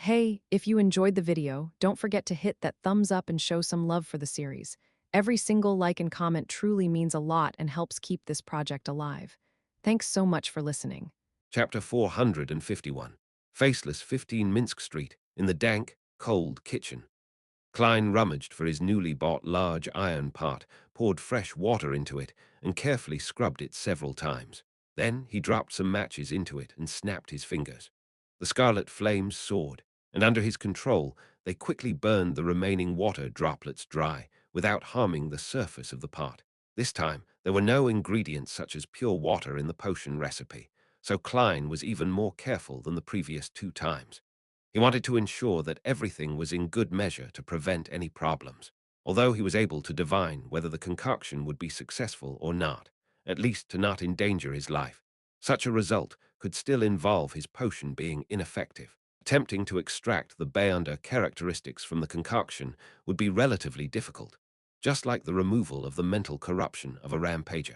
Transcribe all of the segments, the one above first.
Hey, if you enjoyed the video, don't forget to hit that thumbs up and show some love for the series. Every single like and comment truly means a lot and helps keep this project alive. Thanks so much for listening. Chapter 451. Faceless 15 Minsk Street, in the dank, cold kitchen. Klein rummaged for his newly bought large iron pot, poured fresh water into it, and carefully scrubbed it several times. Then he dropped some matches into it and snapped his fingers. The scarlet flames soared, and under his control, they quickly burned the remaining water droplets dry, without harming the surface of the pot. This time, there were no ingredients such as pure water in the potion recipe, so Klein was even more careful than the previous 2 times. He wanted to ensure that everything was in good measure to prevent any problems, although he was able to divine whether the concoction would be successful or not, at least to not endanger his life. Such a result could still involve his potion being ineffective. Attempting to extract the Bayonder characteristics from the concoction would be relatively difficult, just like the removal of the mental corruption of a rampager.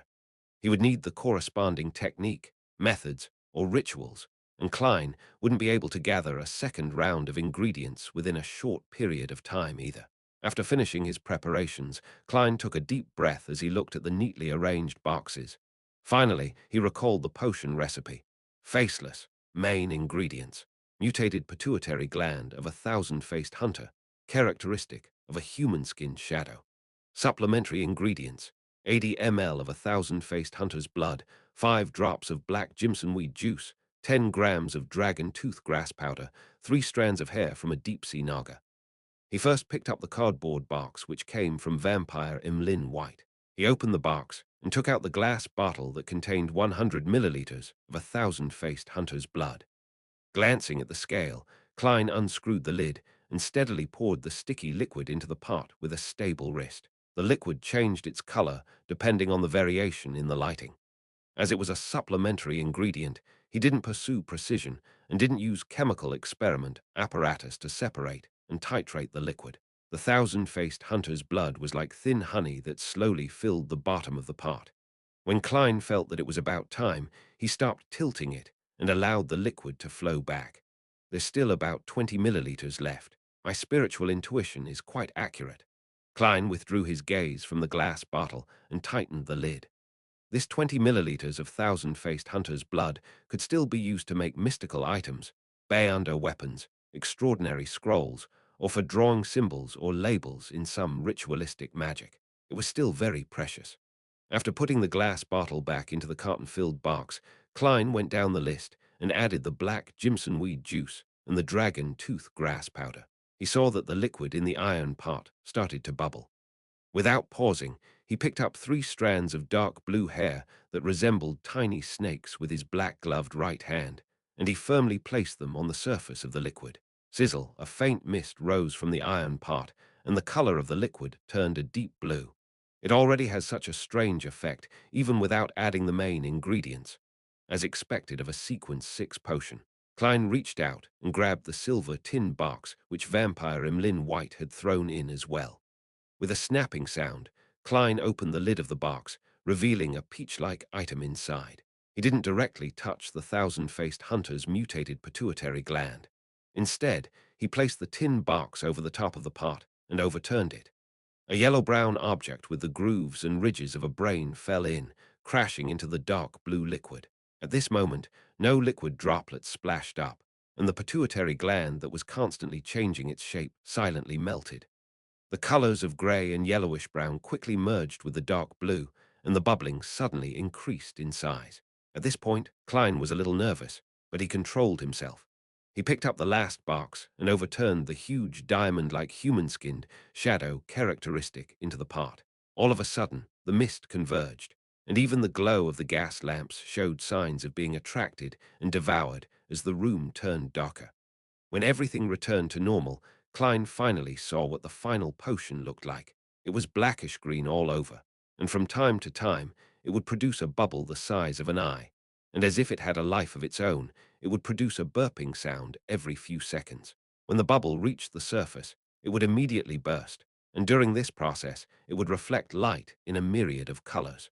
He would need the corresponding technique, methods, or rituals, and Klein wouldn't be able to gather a second round of ingredients within a short period of time either. After finishing his preparations, Klein took a deep breath as he looked at the neatly arranged boxes. Finally, he recalled the potion recipe. Faceless, main ingredients. Mutated pituitary gland of a thousand-faced hunter, characteristic of a human-skinned shadow. Supplementary ingredients. 80 ml of a thousand-faced hunter's blood, 5 drops of black jimsonweed juice, 10 grams of dragon tooth grass powder, 3 strands of hair from a deep-sea naga. He first picked up the cardboard box which came from vampire Emlyn White. He opened the box and took out the glass bottle that contained 100 milliliters of a thousand-faced hunter's blood. Glancing at the scale, Klein unscrewed the lid and steadily poured the sticky liquid into the pot with a stable wrist. The liquid changed its color depending on the variation in the lighting. As it was a supplementary ingredient, he didn't pursue precision and didn't use chemical experiment apparatus to separate and titrate the liquid. The thousand-faced hunter's blood was like thin honey that slowly filled the bottom of the pot. When Klein felt that it was about time, he stopped tilting it and allowed the liquid to flow back. There's still about 20 milliliters left. My spiritual intuition is quite accurate. Klein withdrew his gaze from the glass bottle and tightened the lid. This 20 milliliters of thousand-faced hunter's blood could still be used to make mystical items, Bayonder weapons, extraordinary scrolls, or for drawing symbols or labels in some ritualistic magic. It was still very precious. After putting the glass bottle back into the cotton-filled box, Klein went down the list and added the black jimsonweed juice and the dragon tooth grass powder. He saw that the liquid in the iron pot started to bubble. Without pausing, he picked up 3 strands of dark blue hair that resembled tiny snakes with his black-gloved right hand, and he firmly placed them on the surface of the liquid. Sizzle, a faint mist rose from the iron pot, and the color of the liquid turned a deep blue. It already has such a strange effect, even without adding the main ingredients. As expected of a Sequence 6 potion, Klein reached out and grabbed the silver tin box which Vampire Emlyn White had thrown in as well. With a snapping sound, Klein opened the lid of the box, revealing a peach-like item inside. He didn't directly touch the thousand-faced hunter's mutated pituitary gland. Instead, he placed the tin box over the top of the pot and overturned it. A yellow-brown object with the grooves and ridges of a brain fell in, crashing into the dark blue liquid. At this moment, no liquid droplets splashed up, and the pituitary gland that was constantly changing its shape silently melted. The colors of gray and yellowish-brown quickly merged with the dark blue, and the bubbling suddenly increased in size. At this point, Klein was a little nervous, but he controlled himself. He picked up the last box and overturned the huge diamond-like human-skinned shadow characteristic into the pot. All of a sudden, the mist converged, and even the glow of the gas lamps showed signs of being attracted and devoured as the room turned darker. When everything returned to normal, Klein finally saw what the final potion looked like. It was blackish-green all over, and from time to time, it would produce a bubble the size of an eye. And as if it had a life of its own, it would produce a burping sound every few seconds. When the bubble reached the surface, it would immediately burst, and during this process, it would reflect light in a myriad of colors.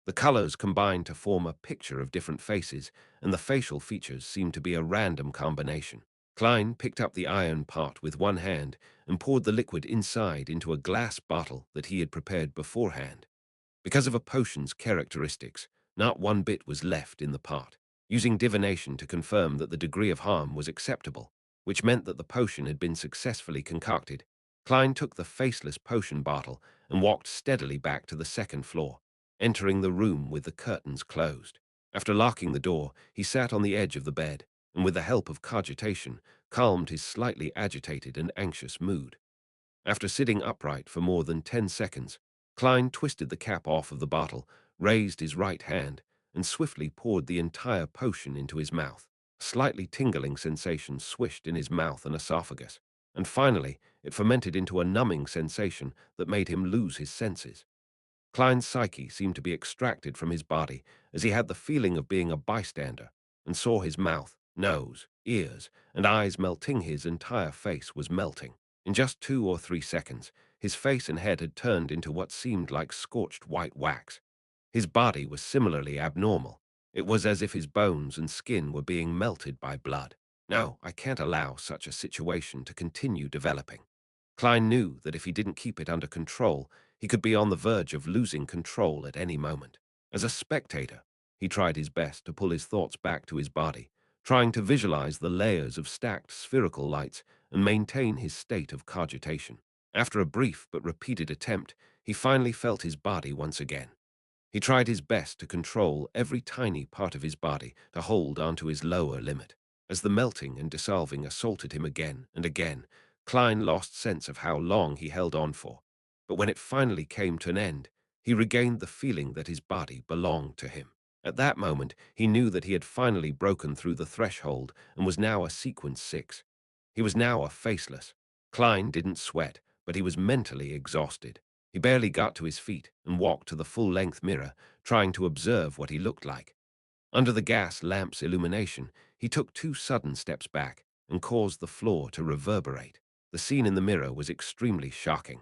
The colors combined to form a picture of different faces, and the facial features seemed to be a random combination. Klein picked up the iron pot with one hand and poured the liquid inside into a glass bottle that he had prepared beforehand. Because of a potion's characteristics, not one bit was left in the pot, using divination to confirm that the degree of harm was acceptable, which meant that the potion had been successfully concocted. Klein took the faceless potion bottle and walked steadily back to the second floor, entering the room with the curtains closed. After locking the door, he sat on the edge of the bed, and with the help of cogitation, calmed his slightly agitated and anxious mood. After sitting upright for more than 10 seconds, Klein twisted the cap off of the bottle, raised his right hand, and swiftly poured the entire potion into his mouth. A slightly tingling sensation swished in his mouth and esophagus, and finally it fermented into a numbing sensation that made him lose his senses. Klein's psyche seemed to be extracted from his body as he had the feeling of being a bystander and saw his mouth, nose, ears, and eyes melting. His entire face was melting. In just 2 or 3 seconds, his face and head had turned into what seemed like scorched white wax. His body was similarly abnormal. It was as if his bones and skin were being melted by blood. No, I can't allow such a situation to continue developing. Klein knew that if he didn't keep it under control, he could be on the verge of losing control at any moment. As a spectator, he tried his best to pull his thoughts back to his body, trying to visualize the layers of stacked spherical lights and maintain his state of cogitation. After a brief but repeated attempt, he finally felt his body once again. He tried his best to control every tiny part of his body to hold onto his lower limit. As the melting and dissolving assaulted him again and again, Klein lost sense of how long he held on for. But when it finally came to an end, he regained the feeling that his body belonged to him. At that moment, he knew that he had finally broken through the threshold and was now a sequence 6. He was now a faceless. Klein didn't sweat, but he was mentally exhausted. He barely got to his feet and walked to the full-length mirror, trying to observe what he looked like. Under the gas lamp's illumination, he took 2 sudden steps back and caused the floor to reverberate. The scene in the mirror was extremely shocking.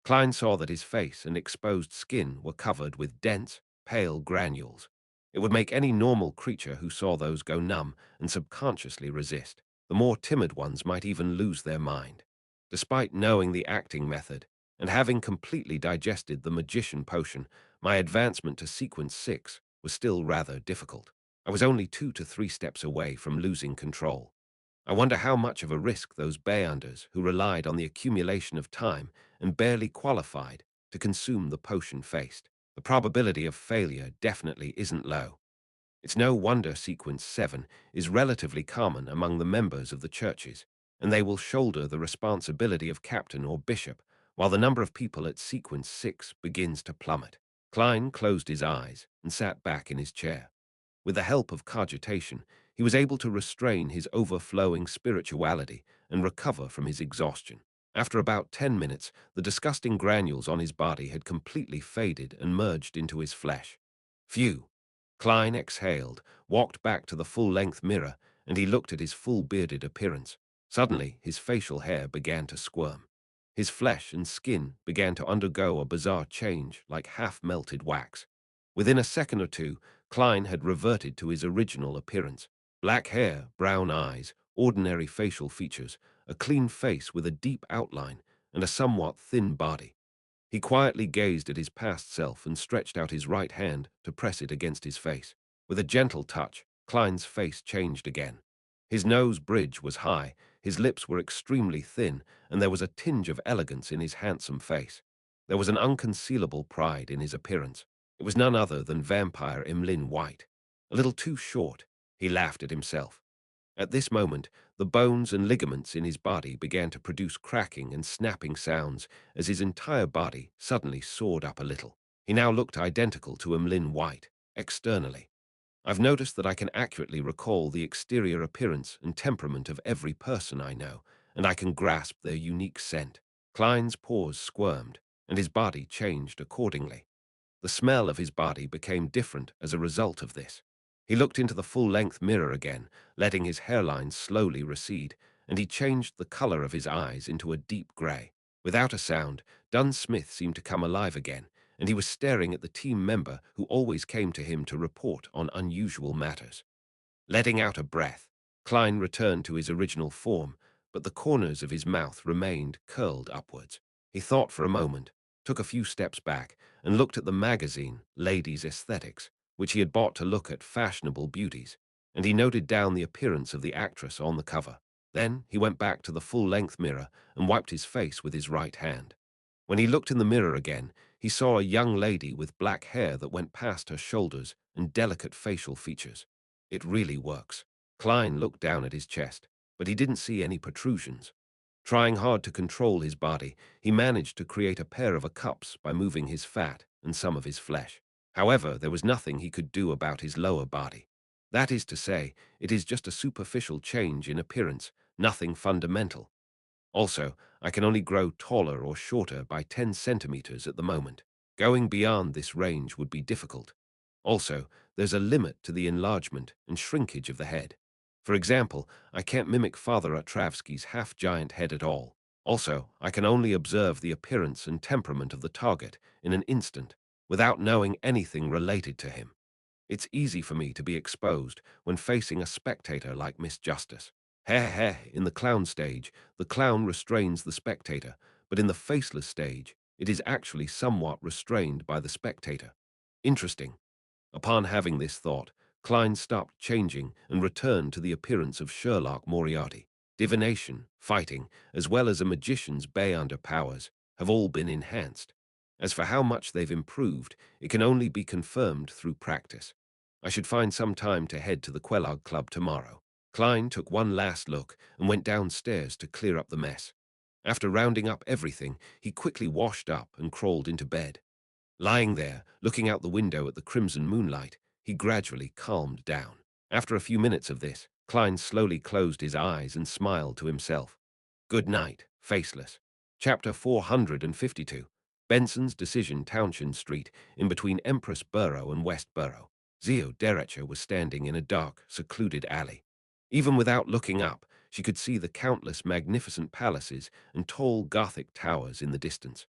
Klein saw that his face and exposed skin were covered with dense, pale granules. It would make any normal creature who saw those go numb and subconsciously resist. The more timid ones might even lose their mind. Despite knowing the acting method, and having completely digested the magician potion, my advancement to sequence 6 was still rather difficult. I was only 2 to 3 steps away from losing control. I wonder how much of a risk those Beyonders who relied on the accumulation of time and barely qualified to consume the potion faced. The probability of failure definitely isn't low. It's no wonder sequence 7 is relatively common among the members of the churches, and they will shoulder the responsibility of captain or bishop, while the number of people at sequence 6 begins to plummet. Klein closed his eyes and sat back in his chair. With the help of cogitation, he was able to restrain his overflowing spirituality and recover from his exhaustion. After about 10 minutes, the disgusting granules on his body had completely faded and merged into his flesh. Phew! Klein exhaled, walked back to the full-length mirror, and he looked at his full-bearded appearance. Suddenly, his facial hair began to squirm. His flesh and skin began to undergo a bizarre change like half-melted wax. Within a second or two, Klein had reverted to his original appearance. Black hair, brown eyes, ordinary facial features, a clean face with a deep outline, and a somewhat thin body. He quietly gazed at his past self and stretched out his right hand to press it against his face. With a gentle touch, Klein's face changed again. His nose bridge was high, his lips were extremely thin, and there was a tinge of elegance in his handsome face. There was an unconcealable pride in his appearance. It was none other than vampire Emlyn White. A little too short, he laughed at himself. At this moment, the bones and ligaments in his body began to produce cracking and snapping sounds as his entire body suddenly soared up a little. He now looked identical to Emlyn White, externally. I've noticed that I can accurately recall the exterior appearance and temperament of every person I know, and I can grasp their unique scent. Klein's paws squirmed, and his body changed accordingly. The smell of his body became different as a result of this. He looked into the full-length mirror again, letting his hairline slowly recede, and he changed the color of his eyes into a deep gray. Without a sound, Dunn Smith seemed to come alive again, and he was staring at the team member who always came to him to report on unusual matters. Letting out a breath, Klein returned to his original form, but the corners of his mouth remained curled upwards. He thought for a moment, took a few steps back, and looked at the magazine, Ladies' Aesthetics, which he had bought to look at fashionable beauties, and he noted down the appearance of the actress on the cover. Then he went back to the full-length mirror and wiped his face with his right hand. When he looked in the mirror again, he saw a young lady with black hair that went past her shoulders and delicate facial features. It really works. Klein looked down at his chest, but he didn't see any protrusions. Trying hard to control his body, he managed to create a pair of cups by moving his fat and some of his flesh. However, there was nothing he could do about his lower body. That is to say, it is just a superficial change in appearance, nothing fundamental. Also, I can only grow taller or shorter by 10 centimeters at the moment. Going beyond this range would be difficult. Also, there's a limit to the enlargement and shrinkage of the head. For example, I can't mimic Father Atravsky's half-giant head at all. Also, I can only observe the appearance and temperament of the target in an instant, without knowing anything related to him. It's easy for me to be exposed when facing a spectator like Miss Justice. Heh heh, in the clown stage, the clown restrains the spectator, but in the faceless stage, it is actually somewhat restrained by the spectator. Interesting. Upon having this thought, Klein stopped changing and returned to the appearance of Sherlock Moriarty. Divination, fighting, as well as a magician's Beyonder powers, have all been enhanced. As for how much they've improved, it can only be confirmed through practice. I should find some time to head to the Quelog Club tomorrow. Klein took one last look and went downstairs to clear up the mess. After rounding up everything, he quickly washed up and crawled into bed. Lying there, looking out the window at the crimson moonlight, he gradually calmed down. After a few minutes of this, Klein slowly closed his eyes and smiled to himself. Good night, Faceless. Chapter 452. Benson's Decision, Townshend Street, in between Empress Borough and West Borough. Zio Derecha was standing in a dark, secluded alley. Even without looking up, she could see the countless magnificent palaces and tall Gothic towers in the distance.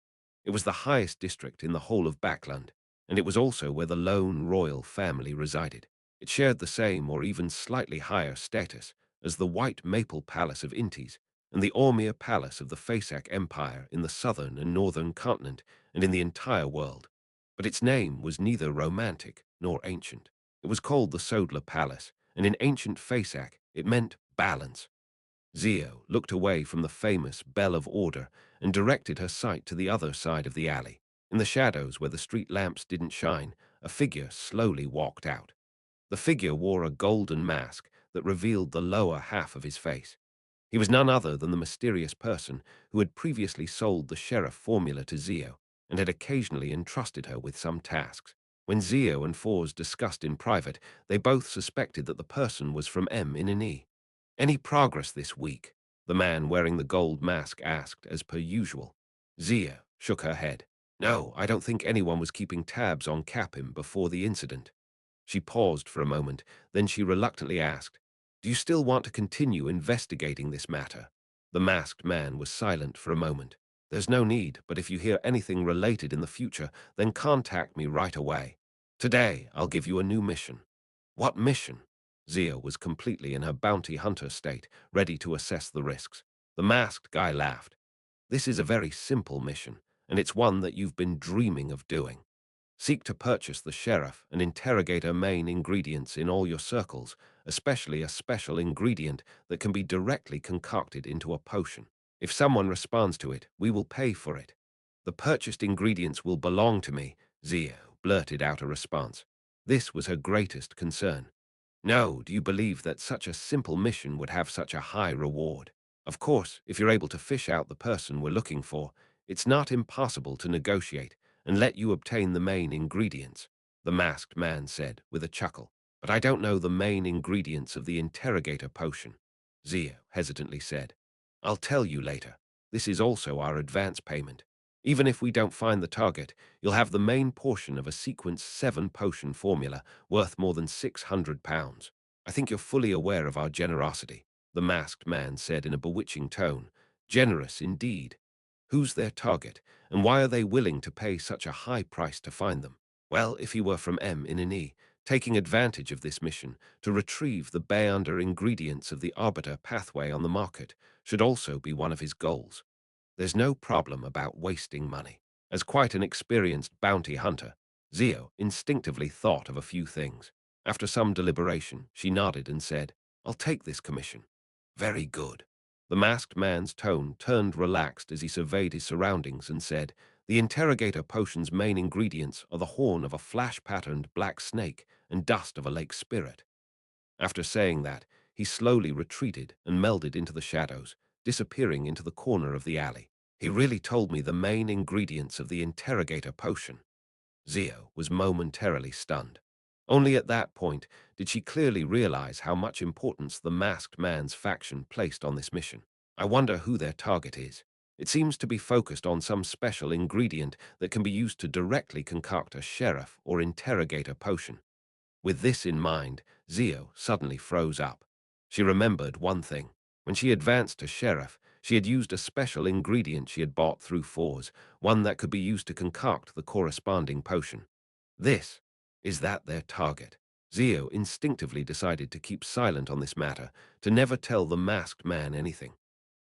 It was the highest district in the whole of Backland, and it was also where the lone royal family resided. It shared the same or even slightly higher status as the White Maple Palace of Intis and the Ormir Palace of the Fasak Empire in the southern and northern continent and in the entire world. But its name was neither romantic nor ancient. It was called the Sodler Palace, and in ancient Fasak it meant balance. Zio looked away from the famous Bell of Order and directed her sight to the other side of the alley. In the shadows where the street lamps didn't shine, a figure slowly walked out. The figure wore a golden mask that revealed the lower half of his face. He was none other than the mysterious person who had previously sold the sheriff formula to Zio and had occasionally entrusted her with some tasks. When Zio and Fours discussed in private, they both suspected that the person was from M in an E. Any progress this week? The man wearing the gold mask asked as per usual. Zia shook her head. No, I don't think anyone was keeping tabs on Capim before the incident. She paused for a moment, then she reluctantly asked, Do you still want to continue investigating this matter? The masked man was silent for a moment. There's no need, but if you hear anything related in the future, then contact me right away. Today, I'll give you a new mission. What mission? Zia was completely in her bounty hunter state, ready to assess the risks. The masked guy laughed. This is a very simple mission, and it's one that you've been dreaming of doing. Seek to purchase the sheriff and interrogate her main ingredients in all your circles, especially a special ingredient that can be directly concocted into a potion. If someone responds to it, we will pay for it. The purchased ingredients will belong to me, Zia blurted out a response. This was her greatest concern. No, do you believe that such a simple mission would have such a high reward? Of course, if you're able to fish out the person we're looking for, it's not impossible to negotiate and let you obtain the main ingredients, the masked man said with a chuckle. But I don't know the main ingredients of the interrogator potion, Zia hesitantly said. I'll tell you later. This is also our advance payment. Even if we don't find the target, you'll have the main portion of a Sequence 7 potion formula worth more than £600. I think you're fully aware of our generosity, the masked man said in a bewitching tone. Generous indeed. Who's their target, and why are they willing to pay such a high price to find them? Well, if he were from M in an E, taking advantage of this mission to retrieve the Bayunder ingredients of the Arbiter pathway on the market should also be one of his goals. There's no problem about wasting money. As quite an experienced bounty hunter, Zio instinctively thought of a few things. After some deliberation, she nodded and said, "I'll take this commission." "Very good." The masked man's tone turned relaxed as he surveyed his surroundings and said, "The interrogator potion's main ingredients are the horn of a flash-patterned black snake and dust of a lake spirit." After saying that, he slowly retreated and melded into the shadows, disappearing into the corner of the alley. He really told me the main ingredients of the interrogator potion. Zio was momentarily stunned. Only at that point did she clearly realize how much importance the masked man's faction placed on this mission. I wonder who their target is. It seems to be focused on some special ingredient that can be used to directly concoct a sheriff or interrogator potion. With this in mind, Zio suddenly froze up. She remembered one thing. When she advanced to Sheriff, she had used a special ingredient she had bought through Fours, one that could be used to concoct the corresponding potion. This, is that their target? Zio instinctively decided to keep silent on this matter, to never tell the masked man anything.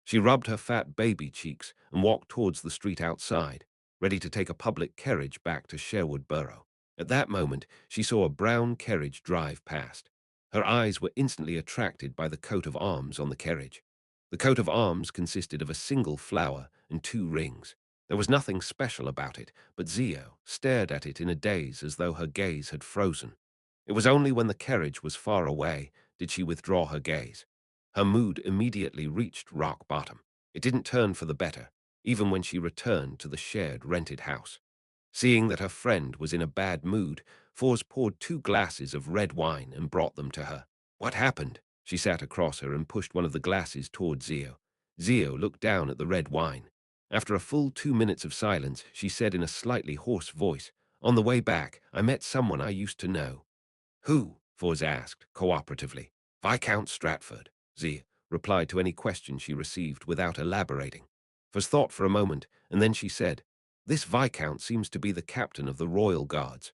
She rubbed her fat baby cheeks and walked towards the street outside, ready to take a public carriage back to Sherwood Borough. At that moment, she saw a brown carriage drive past. Her eyes were instantly attracted by the coat of arms on the carriage. The coat of arms consisted of a single flower and two rings. There was nothing special about it, but Zio stared at it in a daze as though her gaze had frozen. It was only when the carriage was far away did she withdraw her gaze. Her mood immediately reached rock bottom. It didn't turn for the better, even when she returned to the shared rented house. Seeing that her friend was in a bad mood, Fours poured 2 glasses of red wine and brought them to her. "What happened?" She sat across her and pushed one of the glasses toward Zio. Zio looked down at the red wine. After a full 2 minutes of silence, she said in a slightly hoarse voice, "On the way back, I met someone I used to know." "Who?" Fours asked, cooperatively. "Viscount Stratford," Zio replied to any question she received without elaborating. Fours thought for a moment, and then she said, "This Viscount seems to be the captain of the Royal Guards."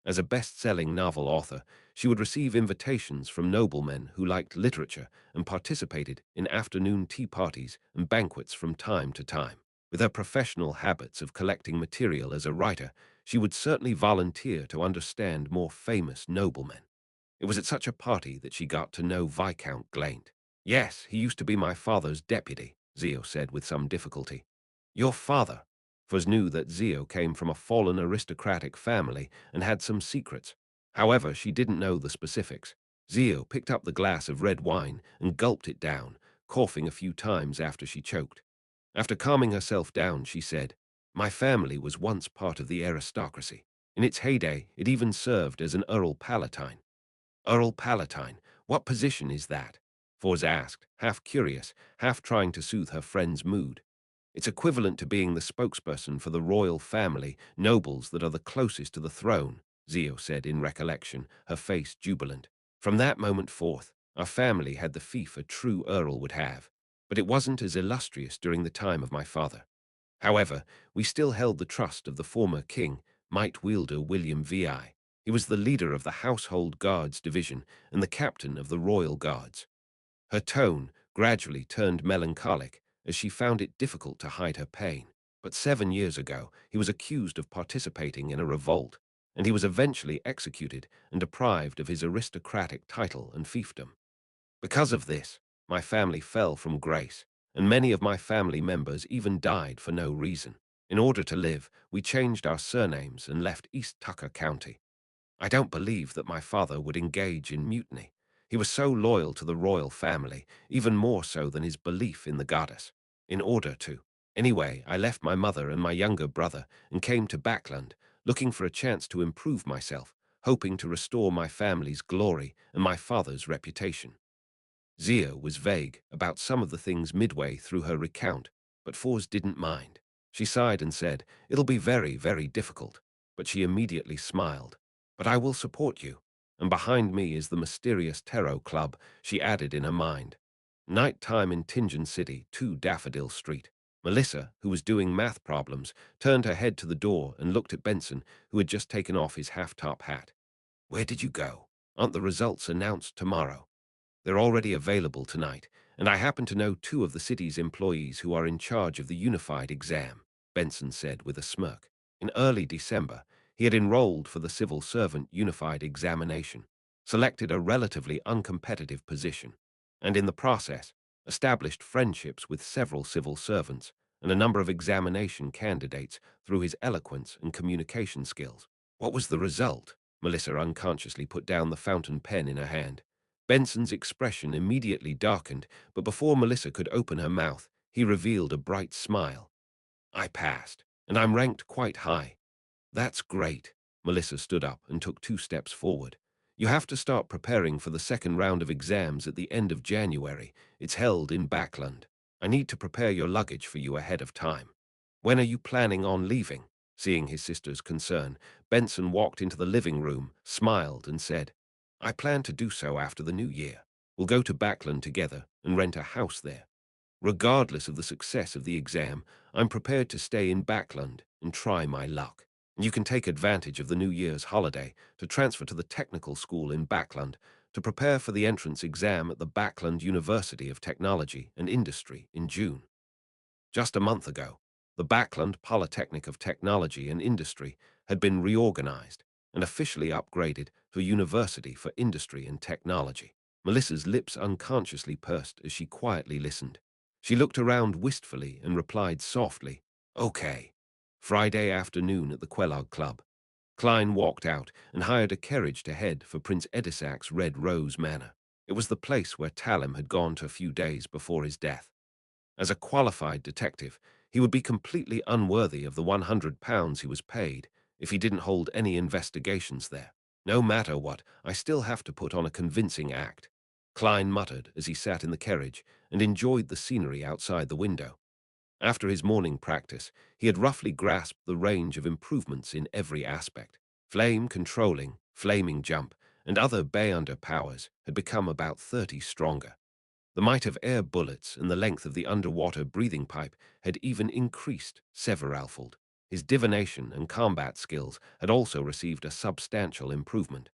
As a best-selling novel author, she would receive invitations from noblemen who liked literature and participated in afternoon tea parties and banquets from time to time. With her professional habits of collecting material as a writer, she would certainly volunteer to understand more famous noblemen. It was at such a party that she got to know Viscount Glaint. "Yes, he used to be my father's deputy," Zio said with some difficulty. "Your father?" Fuz knew that Zio came from a fallen aristocratic family and had some secrets. However, she didn't know the specifics. Zio picked up the glass of red wine and gulped it down, coughing a few times after she choked. After calming herself down, she said, "My family was once part of the aristocracy. In its heyday, it even served as an Earl Palatine." "Earl Palatine, what position is that?" Fours asked, half curious, half trying to soothe her friend's mood. "It's equivalent to being the spokesperson for the royal family, nobles that are the closest to the throne," Zio said in recollection, her face jubilant. "From that moment forth, our family had the fief a true earl would have, but it wasn't as illustrious during the time of my father. However, we still held the trust of the former king, Might-Wielder William VI. He was the leader of the Household Guards Division and the captain of the Royal Guards." Her tone gradually turned melancholic as she found it difficult to hide her pain. But 7 years ago, he was accused of participating in a revolt, and he was eventually executed and deprived of his aristocratic title and fiefdom. Because of this, my family fell from grace, and many of my family members even died for no reason. In order to live, we changed our surnames and left East Tucker County. I don't believe that my father would engage in mutiny. He was so loyal to the royal family, even more so than his belief in the goddess. In order to. Anyway, I left my mother and my younger brother and came to Backland, looking for a chance to improve myself, hoping to restore my family's glory and my father's reputation. Zia was vague about some of the things midway through her recount, but Fours didn't mind. She sighed and said, "It'll be very, very difficult," but she immediately smiled. "But I will support you. And behind me is the mysterious Tarot Club," she added in her mind. Nighttime in Tingen City, 2 Daffodil Street. Melissa, who was doing math problems, turned her head to the door and looked at Benson, who had just taken off his half-top hat. Where did you go? Aren't the results announced tomorrow? They're already available tonight, and I happen to know two of the city's employees who are in charge of the unified exam, Benson said with a smirk. In early December, he had enrolled for the civil servant unified examination, selected a relatively uncompetitive position, and in the process, established friendships with several civil servants and a number of examination candidates through his eloquence and communication skills. What was the result? Melissa unconsciously put down the fountain pen in her hand. Benson's expression immediately darkened, but before Melissa could open her mouth, he revealed a bright smile. I passed, and I'm ranked quite high. That's great. Melissa stood up and took 2 steps forward. You have to start preparing for the second round of exams at the end of January. It's held in Backland. I need to prepare your luggage for you ahead of time. When are you planning on leaving? Seeing his sister's concern, Benson walked into the living room, smiled, and said, I plan to do so after the new year. We'll go to Backland together and rent a house there. Regardless of the success of the exam, I'm prepared to stay in Backland and try my luck. You can take advantage of the New Year's holiday to transfer to the technical school in Backland to prepare for the entrance exam at the Backland University of Technology and Industry in June. Just a month ago, the Backland Polytechnic of Technology and Industry had been reorganized and officially upgraded to a university for industry and technology. Melissa's lips unconsciously pursed as she quietly listened. She looked around wistfully and replied softly, Okay. Friday afternoon at the Kellogg Club. Klein walked out and hired a carriage to head for Prince Edisac's Red Rose Manor. It was the place where Talim had gone to a few days before his death. As a qualified detective, he would be completely unworthy of the £100 he was paid if he didn't hold any investigations there. No matter what, I still have to put on a convincing act, Klein muttered as he sat in the carriage and enjoyed the scenery outside the window. After his morning practice, he had roughly grasped the range of improvements in every aspect. Flame controlling, flaming jump, and other Bayunder powers had become about 30 stronger. The might of air bullets and the length of the underwater breathing pipe had even increased severalfold. His divination and combat skills had also received a substantial improvement.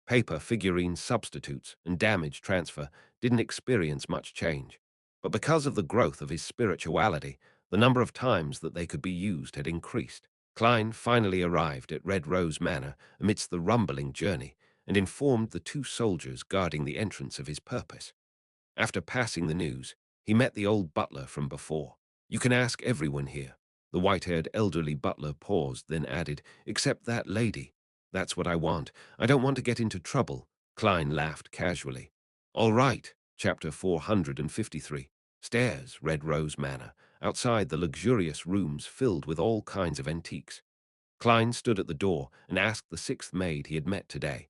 Paper figurine substitutes and damage transfer didn't experience much change, but because of the growth of his spirituality, the number of times that they could be used had increased. Klein finally arrived at Red Rose Manor amidst the rumbling journey and informed the two soldiers guarding the entrance of his purpose. After passing the news, he met the old butler from before. You can ask everyone here. The white-haired elderly butler paused, then added, except that lady. That's what I want. I don't want to get into trouble. Klein laughed casually. All right, chapter 453. Stairs, Red Rose Manor. Outside, the luxurious rooms filled with all kinds of antiques. Klein stood at the door and asked the sixth maid he had met today.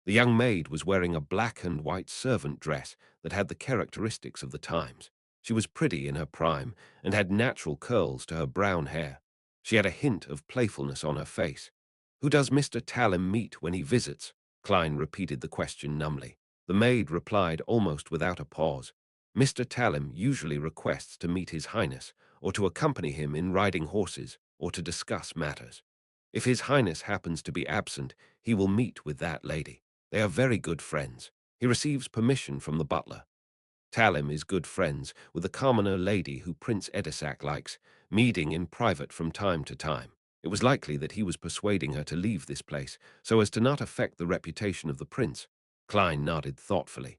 The young maid was wearing a black and white servant dress that had the characteristics of the times. She was pretty in her prime and had natural curls to her brown hair. She had a hint of playfulness on her face. Who does Mr. Talim meet when he visits? Klein repeated the question numbly. The maid replied almost without a pause. Mr. Talim usually requests to meet His Highness, or to accompany him in riding horses, or to discuss matters. If His Highness happens to be absent, he will meet with that lady. They are very good friends. He receives permission from the butler. Talim is good friends with the commoner lady who Prince Edisac likes, meeting in private from time to time. It was likely that he was persuading her to leave this place so as to not affect the reputation of the prince. Klein nodded thoughtfully.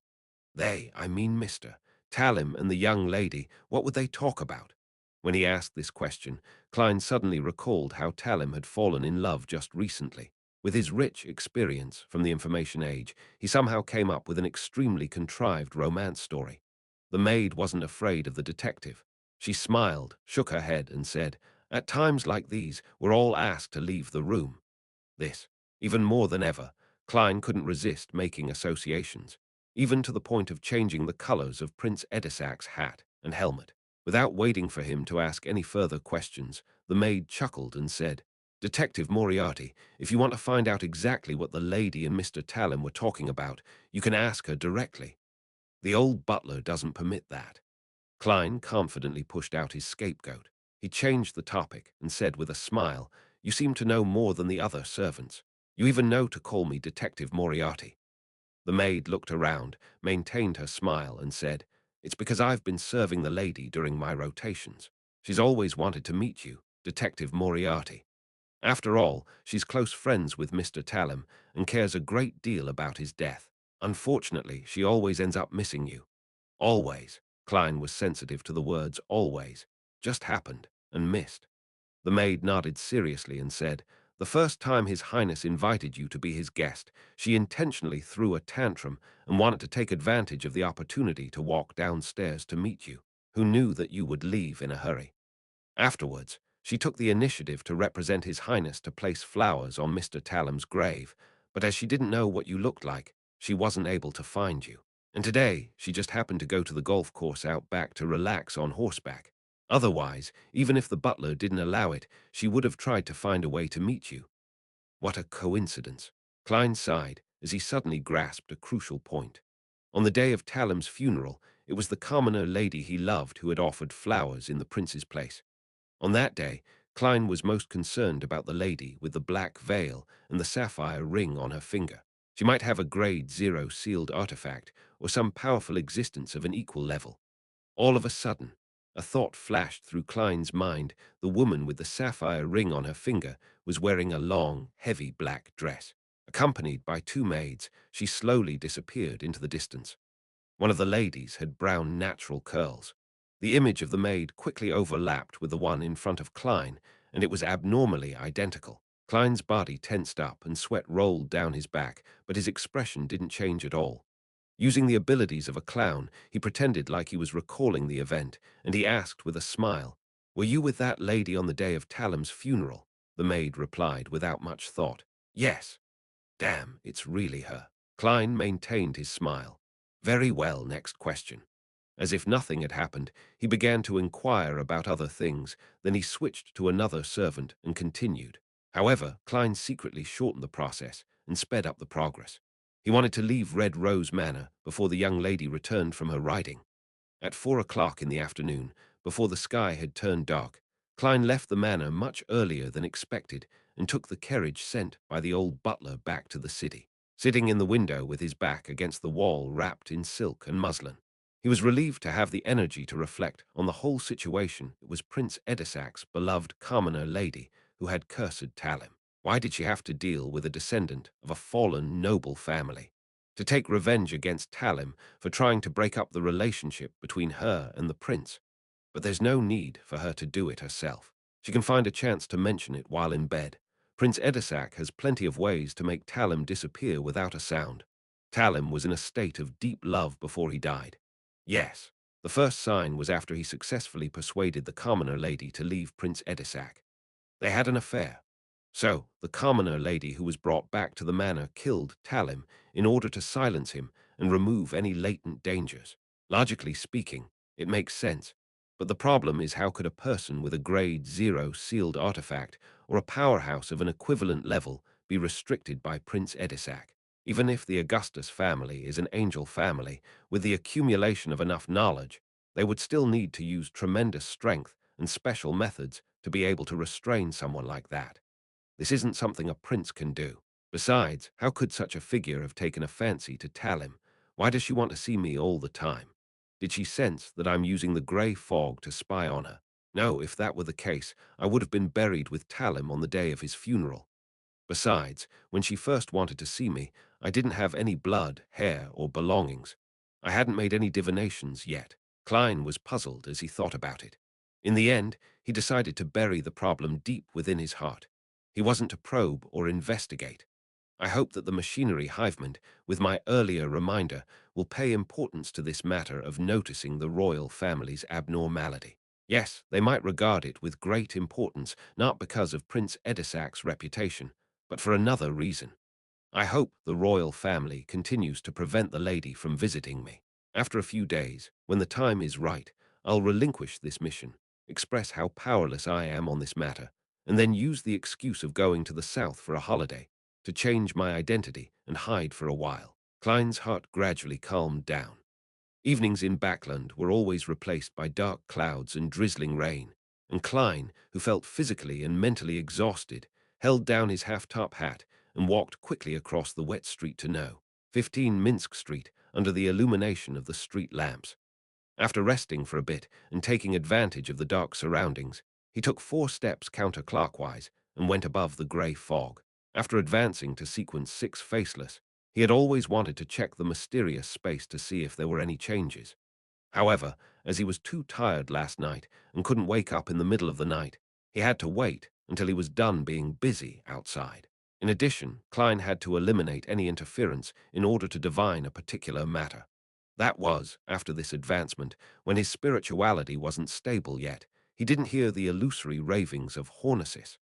They, I mean Mr. Talim and the young lady, what would they talk about? When he asked this question, Klein suddenly recalled how Talim had fallen in love just recently. With his rich experience from the information age, he somehow came up with an extremely contrived romance story. The maid wasn't afraid of the detective. She smiled, shook her head, and said, At times like these, we're all asked to leave the room. This, even more than ever, Klein couldn't resist making associations, even to the point of changing the colors of Prince Edisac's hat and helmet. Without waiting for him to ask any further questions, the maid chuckled and said, Detective Moriarty, if you want to find out exactly what the lady and Mr. Talim were talking about, you can ask her directly. The old butler doesn't permit that. Klein confidently pushed out his scapegoat. He changed the topic and said with a smile, You seem to know more than the other servants. You even know to call me Detective Moriarty." The maid looked around, maintained her smile, and said, "It's because I've been serving the lady during my rotations. She's always wanted to meet you, Detective Moriarty. After all, she's close friends with Mr. Tallim and cares a great deal about his death. Unfortunately, she always ends up missing you. Always." Klein was sensitive to the words always. Just happened, and missed. The maid nodded seriously and said, "The first time His Highness invited you to be his guest, she intentionally threw a tantrum and wanted to take advantage of the opportunity to walk downstairs to meet you, who knew that you would leave in a hurry. Afterwards, she took the initiative to represent His Highness to place flowers on Mr. Tallam's grave, but as she didn't know what you looked like, she wasn't able to find you. And today, she just happened to go to the golf course out back to relax on horseback. Otherwise, even if the butler didn't allow it, she would have tried to find a way to meet you. What a coincidence." Klein sighed as he suddenly grasped a crucial point. On the day of Tallam's funeral, it was the commoner lady he loved who had offered flowers in the prince's place. On that day, Klein was most concerned about the lady with the black veil and the sapphire ring on her finger. She might have a grade 0 sealed artifact or some powerful existence of an equal level. All of a sudden, a thought flashed through Klein's mind. The woman with the sapphire ring on her finger was wearing a long, heavy black dress. Accompanied by two maids, she slowly disappeared into the distance. One of the ladies had brown natural curls. The image of the maid quickly overlapped with the one in front of Klein, and it was abnormally identical. Klein's body tensed up and sweat rolled down his back, but his expression didn't change at all. Using the abilities of a clown, he pretended like he was recalling the event, and he asked with a smile, "Were you with that lady on the day of Tallam's funeral?" The maid replied without much thought, "Yes." "Damn, it's really her." Klein maintained his smile. "Very well, next question." As if nothing had happened, he began to inquire about other things, then he switched to another servant and continued. However, Klein secretly shortened the process and sped up the progress. He wanted to leave Red Rose Manor before the young lady returned from her riding. At 4 o'clock in the afternoon, before the sky had turned dark, Klein left the manor much earlier than expected and took the carriage sent by the old butler back to the city. Sitting in the window with his back against the wall wrapped in silk and muslin, he was relieved to have the energy to reflect on the whole situation. It was Prince Edisac's beloved commoner lady who had cursed Tallim. Why did she have to deal with a descendant of a fallen noble family? To take revenge against Tallim for trying to break up the relationship between her and the prince. But there's no need for her to do it herself. She can find a chance to mention it while in bed. Prince Edisac has plenty of ways to make Tallim disappear without a sound. Tallim was in a state of deep love before he died. Yes, the first sign was after he successfully persuaded the commoner lady to leave Prince Edisac. They had an affair. So, the commoner lady who was brought back to the manor killed Tallim in order to silence him and remove any latent dangers. Logically speaking, it makes sense. But the problem is, how could a person with a grade 0 sealed artifact or a powerhouse of an equivalent level be restricted by Prince Edisac? Even if the Augustus family is an angel family, with the accumulation of enough knowledge, they would still need to use tremendous strength and special methods to be able to restrain someone like that. This isn't something a prince can do. Besides, how could such a figure have taken a fancy to Tallim? Why does she want to see me all the time? Did she sense that I'm using the grey fog to spy on her? No, if that were the case, I would have been buried with Tallim on the day of his funeral. Besides, when she first wanted to see me, I didn't have any blood, hair, or belongings. I hadn't made any divinations yet. Klein was puzzled as he thought about it. In the end, he decided to bury the problem deep within his heart. He wasn't to probe or investigate. I hope that the machinery hivement, with my earlier reminder, will pay importance to this matter of noticing the royal family's abnormality. Yes, they might regard it with great importance, not because of Prince Edisac's reputation, but for another reason. I hope the royal family continues to prevent the lady from visiting me. After a few days, when the time is right, I'll relinquish this mission, express how powerless I am on this matter, and then use the excuse of going to the south for a holiday to change my identity and hide for a while. Klein's heart gradually calmed down. Evenings in Backland were always replaced by dark clouds and drizzling rain, and Klein, who felt physically and mentally exhausted, held down his half-top hat and walked quickly across the wet street to No. 15 Minsk Street under the illumination of the street lamps. After resting for a bit and taking advantage of the dark surroundings, he took 4 steps counterclockwise and went above the grey fog. After advancing to sequence 6 faceless, he had always wanted to check the mysterious space to see if there were any changes. However, as he was too tired last night and couldn't wake up in the middle of the night, he had to wait until he was done being busy outside. In addition, Klein had to eliminate any interference in order to divine a particular matter. That was, after this advancement, when his spirituality wasn't stable yet, he didn't hear the illusory ravings of Hornesis,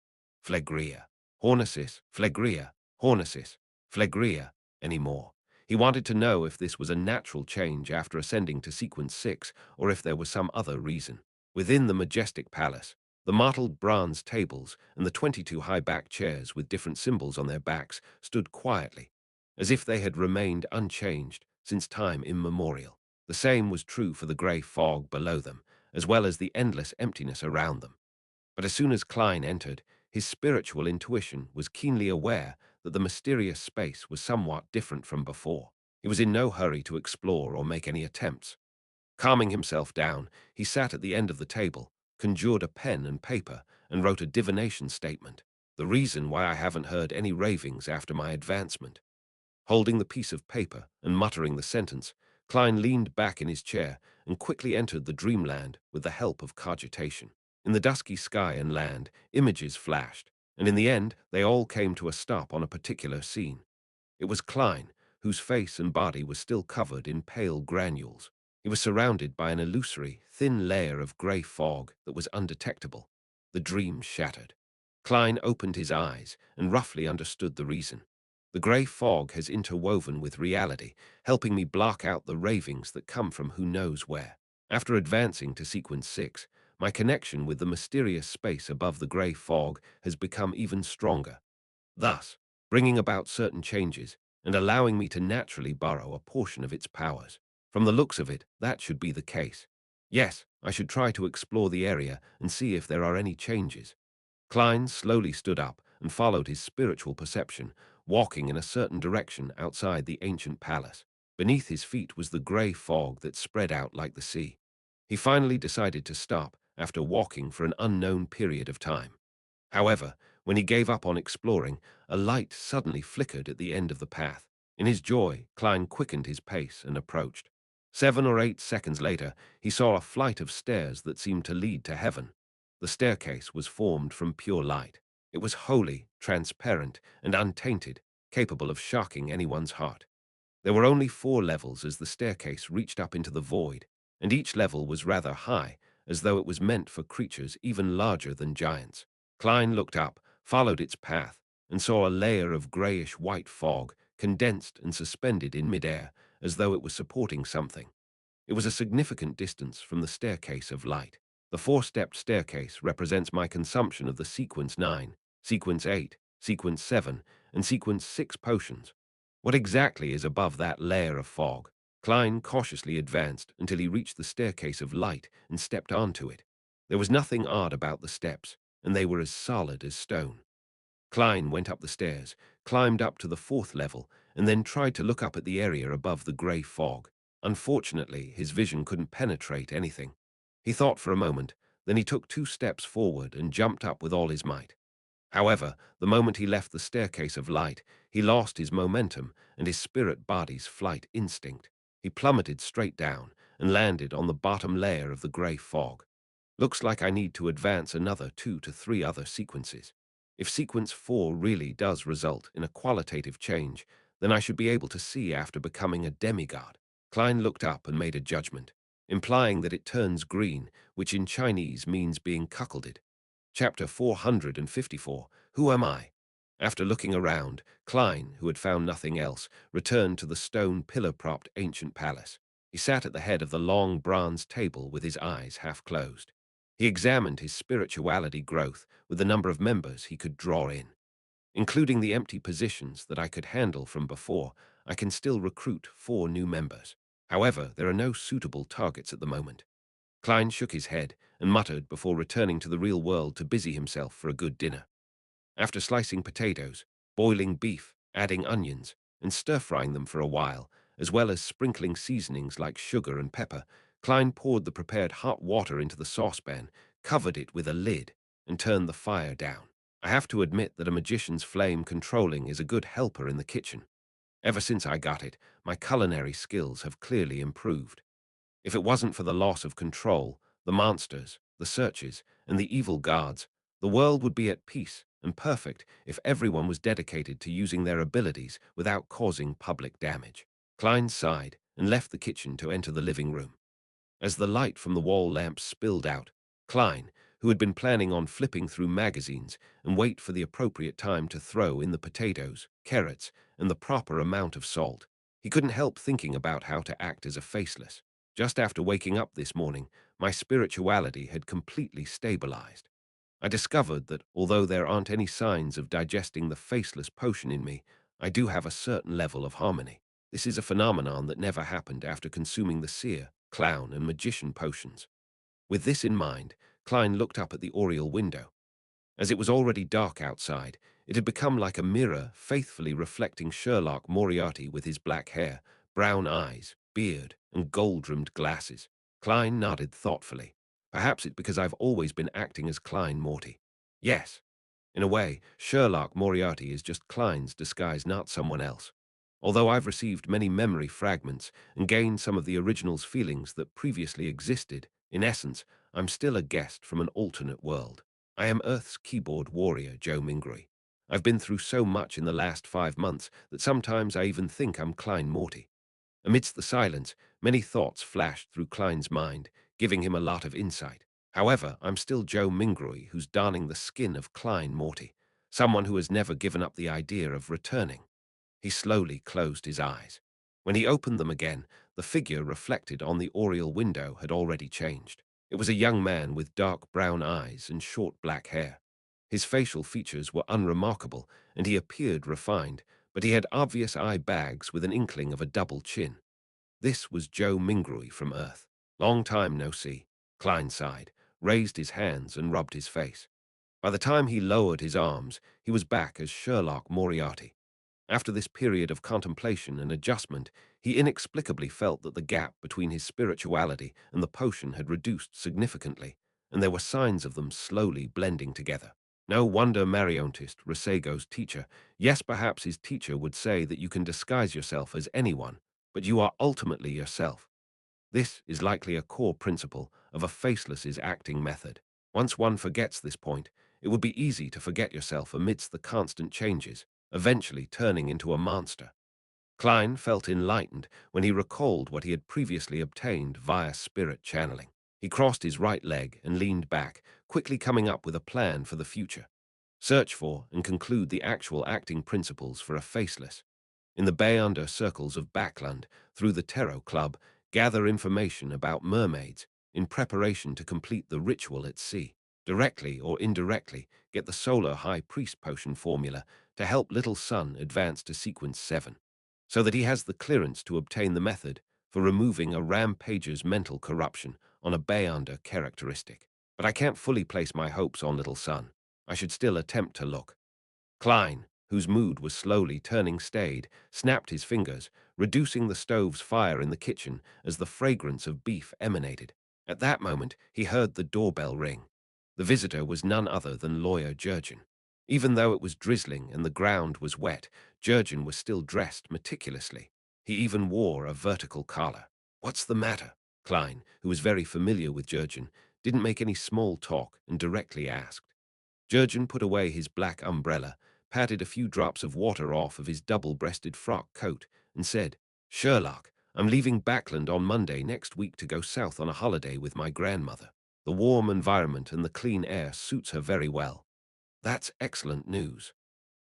Phlegria, Hornesis, Phlegria, Hornesis, Phlegria anymore. He wanted to know if this was a natural change after ascending to sequence 6 or if there was some other reason. Within the majestic palace, the mottled bronze tables and the 22 high-backed chairs with different symbols on their backs stood quietly, as if they had remained unchanged since time immemorial. The same was true for the grey fog below them, as well as the endless emptiness around them. But as soon as Klein entered, his spiritual intuition was keenly aware that the mysterious space was somewhat different from before. He was in no hurry to explore or make any attempts. Calming himself down, he sat at the end of the table, conjured a pen and paper, and wrote a divination statement. The reason why I haven't heard any ravings after my advancement. Holding the piece of paper and muttering the sentence, Klein leaned back in his chair and quickly entered the dreamland with the help of cogitation. In the dusky sky and land, images flashed, and in the end, they all came to a stop on a particular scene. It was Klein, whose face and body was still covered in pale granules. He was surrounded by an illusory, thin layer of grey fog that was undetectable. The dream shattered. Klein opened his eyes and roughly understood the reason. The grey fog has interwoven with reality, helping me block out the ravings that come from who knows where. After advancing to sequence 6, my connection with the mysterious space above the grey fog has become even stronger, thus bringing about certain changes and allowing me to naturally borrow a portion of its powers. From the looks of it, that should be the case. Yes, I should try to explore the area and see if there are any changes. Klein slowly stood up and followed his spiritual perception, walking in a certain direction outside the ancient palace. Beneath his feet was the grey fog that spread out like the sea. He finally decided to stop after walking for an unknown period of time. However, when he gave up on exploring, a light suddenly flickered at the end of the path. In his joy, Klein quickened his pace and approached. 7 or 8 seconds later, he saw a flight of stairs that seemed to lead to heaven. The staircase was formed from pure light. It was holy, transparent, and untainted, capable of shocking anyone's heart. There were only 4 levels as the staircase reached up into the void, and each level was rather high, as though it was meant for creatures even larger than giants. Klein looked up, followed its path, and saw a layer of grayish-white fog, condensed and suspended in midair, as though it was supporting something. It was a significant distance from the staircase of light. The 4-stepped staircase represents my consumption of the sequence 9, sequence 8, sequence 7, and sequence 6 potions. What exactly is above that layer of fog? Klein cautiously advanced until he reached the staircase of light and stepped onto it. There was nothing odd about the steps, and they were as solid as stone. Klein went up the stairs, climbed up to the 4th level, and then tried to look up at the area above the grey fog. Unfortunately, his vision couldn't penetrate anything. He thought for a moment, then he took 2 steps forward and jumped up with all his might. However, the moment he left the staircase of light, he lost his momentum and his spirit body's flight instinct. He plummeted straight down and landed on the bottom layer of the grey fog. Looks like I need to advance another 2 to 3 other sequences. If sequence 4 really does result in a qualitative change, then I should be able to see after becoming a demigod. Klein looked up and made a judgment, implying that it turns green, which in Chinese means being cuckolded. Chapter 454, Who Am I? After looking around, Klein, who had found nothing else, returned to the stone pillar-propped ancient palace. He sat at the head of the long bronze table with his eyes half closed. He examined his spirituality growth with the number of members he could draw in. Including the empty positions that I could handle from before, I can still recruit 4 new members. However, there are no suitable targets at the moment. Klein shook his head and muttered before returning to the real world to busy himself for a good dinner. After slicing potatoes, boiling beef, adding onions, and stir-frying them for a while, as well as sprinkling seasonings like sugar and pepper. Klein poured the prepared hot water into the saucepan, covered it with a lid, and turned the fire down. I have to admit that a magician's flame controlling is a good helper in the kitchen. Ever since I got it, my culinary skills have clearly improved. If it wasn't for the loss of control, the monsters, the searches, and the evil guards, the world would be at peace and perfect if everyone was dedicated to using their abilities without causing public damage. Klein sighed and left the kitchen to enter the living room. As the light from the wall lamps spilled out, Klein, who had been planning on flipping through magazines and wait for the appropriate time to throw in the potatoes, carrots, and the proper amount of salt, he couldn't help thinking about how to act as a faceless. Just after waking up this morning, my spirituality had completely stabilized. I discovered that although there aren't any signs of digesting the faceless potion in me, I do have a certain level of harmony. This is a phenomenon that never happened after consuming the seer, clown, and magician potions. With this in mind, Klein looked up at the oriel window. As it was already dark outside, it had become like a mirror faithfully reflecting Sherlock Moriarty with his black hair, brown eyes, beard, and gold-rimmed glasses. Klein nodded thoughtfully. Perhaps it's because I've always been acting as Klein Morty. Yes, in a way, Sherlock Moriarty is just Klein's disguise, not someone else. Although I've received many memory fragments and gained some of the original's feelings that previously existed, in essence, I'm still a guest from an alternate world. I am Earth's keyboard warrior, Joe Mingray. I've been through so much in the last 5 months that sometimes I even think I'm Klein Morty. Amidst the silence, many thoughts flashed through Klein's mind, giving him a lot of insight. However, I'm still Joe Mingray, who's donning the skin of Klein Morty, someone who has never given up the idea of returning. He slowly closed his eyes. When he opened them again, the figure reflected on the oriel window had already changed. It was a young man with dark brown eyes and short black hair. His facial features were unremarkable, and he appeared refined, but he had obvious eye bags with an inkling of a double chin. This was Joe Mingray from Earth. Long time no see. Klein sighed, raised his hands, and rubbed his face. By the time he lowered his arms, he was back as Sherlock Moriarty. After this period of contemplation and adjustment, he inexplicably felt that the gap between his spirituality and the potion had reduced significantly, and there were signs of them slowly blending together. No wonder Mariontist, Resego's teacher, yes, perhaps his teacher would say that you can disguise yourself as anyone, but you are ultimately yourself. This is likely a core principle of a faceless's acting method. Once one forgets this point, it would be easy to forget yourself amidst the constant changes, eventually turning into a monster. Klein felt enlightened when he recalled what he had previously obtained via spirit channeling. He crossed his right leg and leaned back, quickly coming up with a plan for the future. Search for and conclude the actual acting principles for a faceless. In the bay under circles of Backland, through the Tarot Club, gather information about mermaids in preparation to complete the ritual at sea. Directly or indirectly, get the Solar High Priest potion formula to help Little Sun advance to Sequence 7, so that he has the clearance to obtain the method for removing a rampager's mental corruption on a Bayonder characteristic. But I can't fully place my hopes on Little Sun. I should still attempt to look. Klein, whose mood was slowly turning staid, snapped his fingers, reducing the stove's fire in the kitchen as the fragrance of beef emanated. At that moment, he heard the doorbell ring. The visitor was none other than Lawyer Jurgen. Even though it was drizzling and the ground was wet, Jurgen was still dressed meticulously. He even wore a vertical collar. "What's the matter?" Klein, who was very familiar with Jurgen, didn't make any small talk and directly asked. Jurgen put away his black umbrella, patted a few drops of water off of his double-breasted frock coat, and said, "Sherlock, I'm leaving Backland on Monday next week to go south on a holiday with my grandmother. The warm environment and the clean air suits her very well." "That's excellent news."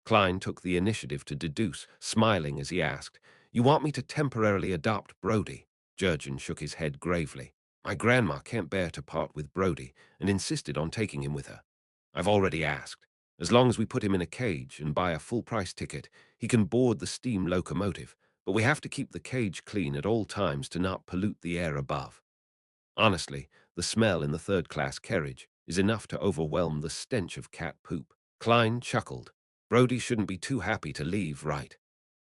Klein took the initiative to deduce, smiling as he asked, "You want me to temporarily adopt Brody?" Jurgen shook his head gravely. "My grandma can't bear to part with Brody and insisted on taking him with her. I've already asked. As long as we put him in a cage and buy a full-price ticket, he can board the steam locomotive, but we have to keep the cage clean at all times to not pollute the air above. Honestly, the smell in the third-class carriage is enough to overwhelm the stench of cat poop." Klein chuckled. Brody shouldn't be too happy to leave, right?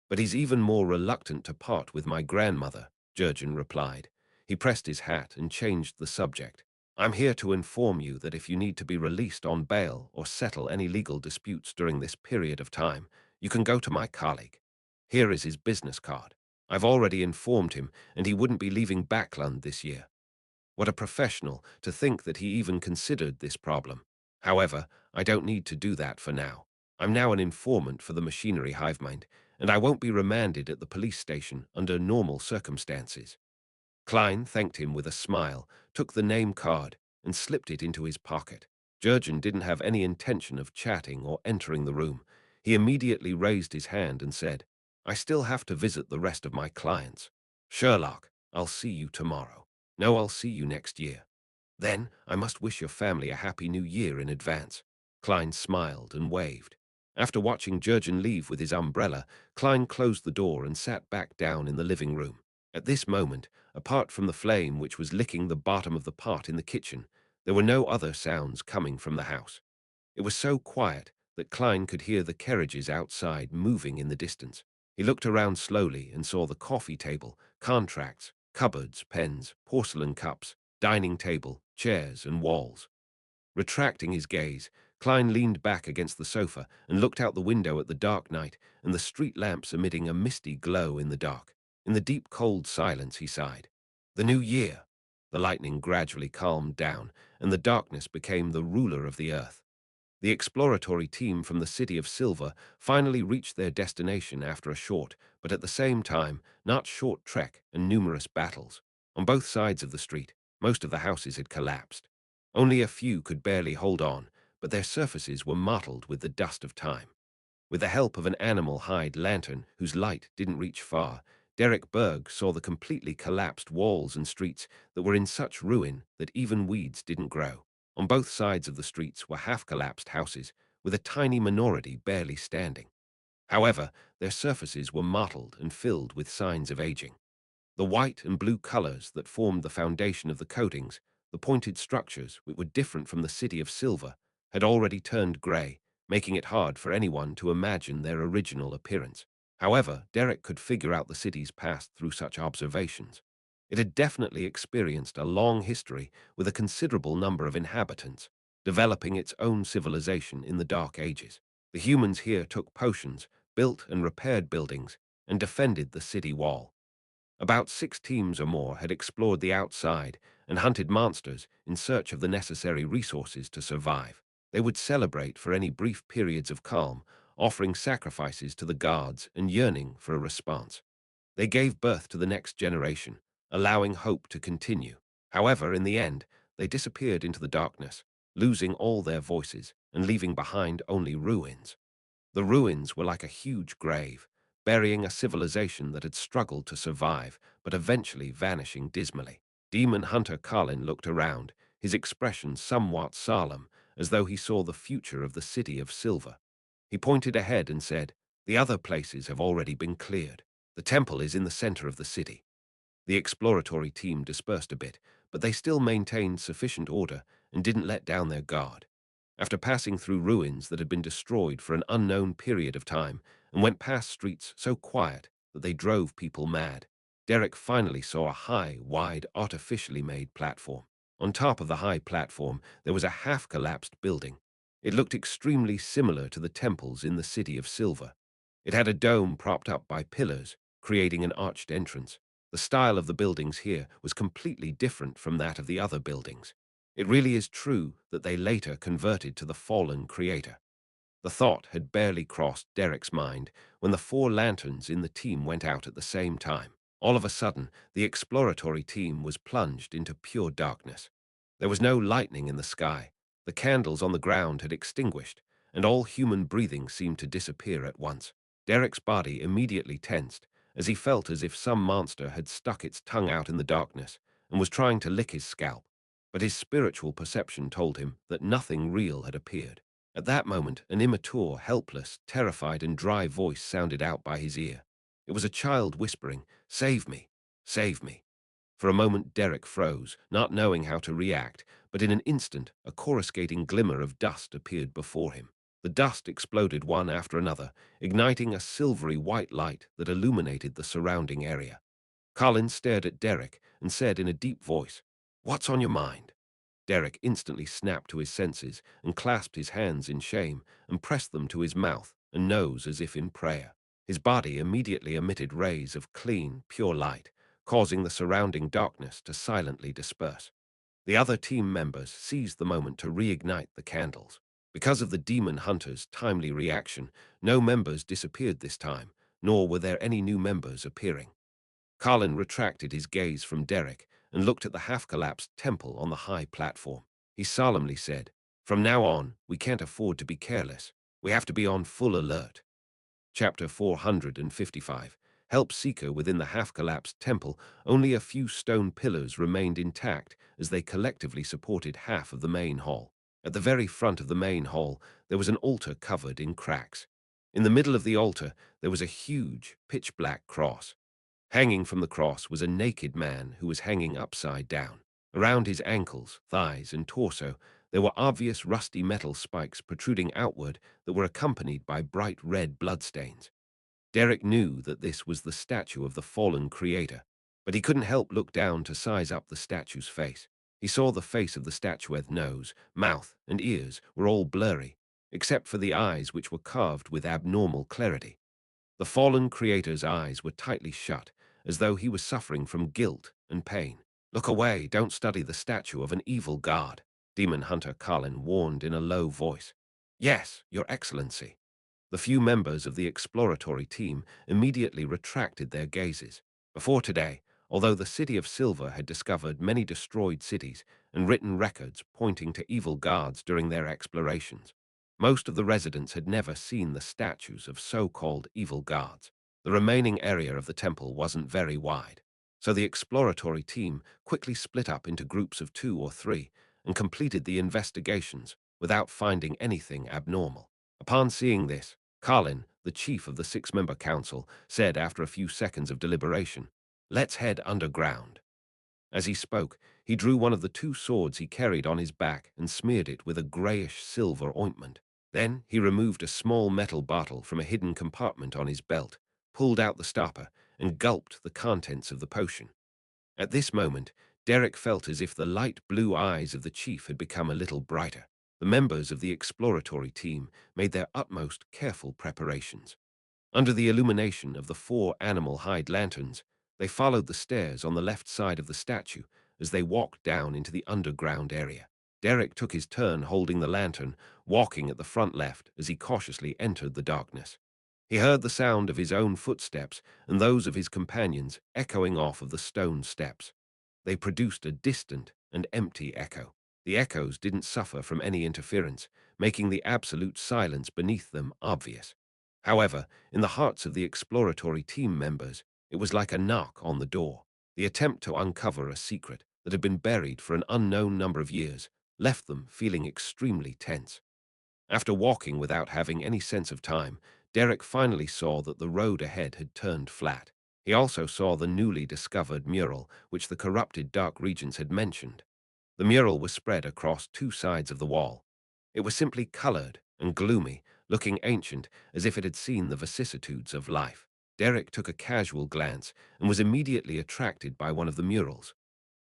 But he's even more reluctant to part with my grandmother, Jurgen replied. He pressed his hat and changed the subject. I'm here to inform you that if you need to be released on bail or settle any legal disputes during this period of time, you can go to my colleague. Here is his business card. I've already informed him, and he wouldn't be leaving Backland this year. What a professional to think that he even considered this problem. However, I don't need to do that for now. I'm now an informant for the machinery hive mind, and I won't be remanded at the police station under normal circumstances. Klein thanked him with a smile, took the name card, and slipped it into his pocket. Jurgen didn't have any intention of chatting or entering the room. He immediately raised his hand and said, I still have to visit the rest of my clients. Sherlock, I'll see you tomorrow. No, I'll see you next year. Then I must wish your family a happy new year in advance. Klein smiled and waved. After watching Jurgen leave with his umbrella, Klein closed the door and sat back down in the living room. At this moment, apart from the flame which was licking the bottom of the pot in the kitchen, there were no other sounds coming from the house. It was so quiet that Klein could hear the carriages outside moving in the distance. He looked around slowly and saw the coffee table, contracts, cupboards, pens, porcelain cups, dining table, chairs, and walls. Retracting his gaze, Klein leaned back against the sofa and looked out the window at the dark night and the street lamps emitting a misty glow in the dark. In the deep, cold silence, he sighed. The new year! The lightning gradually calmed down, and the darkness became the ruler of the earth. The exploratory team from the City of Silver finally reached their destination after a short, but at the same time, not short trek and numerous battles. On both sides of the street, most of the houses had collapsed. Only a few could barely hold on, but their surfaces were mottled with the dust of time. With the help of an animal hide lantern whose light didn't reach far, Derek Berg saw the completely collapsed walls and streets that were in such ruin that even weeds didn't grow. On both sides of the streets were half-collapsed houses, with a tiny minority barely standing. However, their surfaces were mottled and filled with signs of aging. The white and blue colors that formed the foundation of the coatings, the pointed structures which were different from the City of Silver, had already turned gray, making it hard for anyone to imagine their original appearance. However, Derek could figure out the city's past through such observations. It had definitely experienced a long history with a considerable number of inhabitants, developing its own civilization in the Dark Ages. The humans here took potions, built and repaired buildings, and defended the city wall. About 6 teams or more had explored the outside and hunted monsters in search of the necessary resources to survive. They would celebrate for any brief periods of calm, offering sacrifices to the gods and yearning for a response. They gave birth to the next generation, allowing hope to continue. However, in the end, they disappeared into the darkness, losing all their voices and leaving behind only ruins. The ruins were like a huge grave, burying a civilization that had struggled to survive, but eventually vanishing dismally. Demon hunter Carlin looked around, his expression somewhat solemn, as though he saw the future of the City of Silver. He pointed ahead and said, The other places have already been cleared. The temple is in the center of the city. The exploratory team dispersed a bit, but they still maintained sufficient order and didn't let down their guard. After passing through ruins that had been destroyed for an unknown period of time and went past streets so quiet that they drove people mad, Derek finally saw a high, wide, artificially made platform. On top of the high platform, there was a half-collapsed building. It looked extremely similar to the temples in the City of Silver. It had a dome propped up by pillars, creating an arched entrance. The style of the buildings here was completely different from that of the other buildings. It really is true that they later converted to the fallen creator. The thought had barely crossed Derek's mind when the 4 lanterns in the team went out at the same time. All of a sudden, the exploratory team was plunged into pure darkness. There was no lightning in the sky. The candles on the ground had extinguished, and all human breathing seemed to disappear at once. Derek's body immediately tensed, as he felt as if some monster had stuck its tongue out in the darkness and was trying to lick his scalp. But his spiritual perception told him that nothing real had appeared. At that moment, an immature, helpless, terrified, and dry voice sounded out by his ear. It was a child whispering, Save me! Save me! For a moment Derek froze, not knowing how to react, but in an instant a coruscating glimmer of dust appeared before him. The dust exploded one after another, igniting a silvery white light that illuminated the surrounding area. Colin stared at Derek and said in a deep voice, "What's on your mind?" Derek instantly snapped to his senses and clasped his hands in shame and pressed them to his mouth and nose as if in prayer. His body immediately emitted rays of clean, pure light, causing the surrounding darkness to silently disperse. The other team members seized the moment to reignite the candles. Because of the demon hunter's timely reaction, no members disappeared this time, nor were there any new members appearing. Carlin retracted his gaze from Derek and looked at the half-collapsed temple on the high platform. He solemnly said, "From now on, we can't afford to be careless. We have to be on full alert." Chapter 455. Help Seeker within the half-collapsed temple, only a few stone pillars remained intact as they collectively supported half of the main hall. At the very front of the main hall, there was an altar covered in cracks. In the middle of the altar, there was a huge, pitch-black cross. Hanging from the cross was a naked man who was hanging upside down. Around his ankles, thighs, and torso, there were obvious rusty metal spikes protruding outward that were accompanied by bright red bloodstains. Derek knew that this was the statue of the fallen creator, but he couldn't help look down to size up the statue's face. He saw the face of the statuette's nose, mouth, and ears were all blurry, except for the eyes which were carved with abnormal clarity. The fallen creator's eyes were tightly shut, as though he was suffering from guilt and pain. "Look away, don't study the statue of an evil god," Demon Hunter Carlin warned in a low voice. "Yes, Your Excellency." The few members of the exploratory team immediately retracted their gazes. Before today, although the City of Silver had discovered many destroyed cities and written records pointing to evil gods during their explorations, most of the residents had never seen the statues of so-called evil gods. The remaining area of the temple wasn't very wide, so the exploratory team quickly split up into groups of 2 or 3 and completed the investigations without finding anything abnormal. Upon seeing this, Carlin, the chief of the 6-member council, said after a few seconds of deliberation, "Let's head underground." As he spoke, he drew one of the 2 swords he carried on his back and smeared it with a grayish-silver ointment. Then he removed a small metal bottle from a hidden compartment on his belt, pulled out the stopper, and gulped the contents of the potion. At this moment, Derek felt as if the light blue eyes of the chief had become a little brighter. The members of the exploratory team made their utmost careful preparations. Under the illumination of the 4 animal hide lanterns, they followed the stairs on the left side of the statue as they walked down into the underground area. Derek took his turn holding the lantern, walking at the front left as he cautiously entered the darkness. He heard the sound of his own footsteps and those of his companions echoing off of the stone steps. They produced a distant and empty echo. The echoes didn't suffer from any interference, making the absolute silence beneath them obvious. However, in the hearts of the exploratory team members, it was like a knock on the door. The attempt to uncover a secret that had been buried for an unknown number of years left them feeling extremely tense. After walking without having any sense of time, Derek finally saw that the road ahead had turned flat. He also saw the newly discovered mural, which the corrupted Dark Regents had mentioned. The mural was spread across 2 sides of the wall. It was simply colored and gloomy, looking ancient, as if it had seen the vicissitudes of life. Derek took a casual glance and was immediately attracted by one of the murals.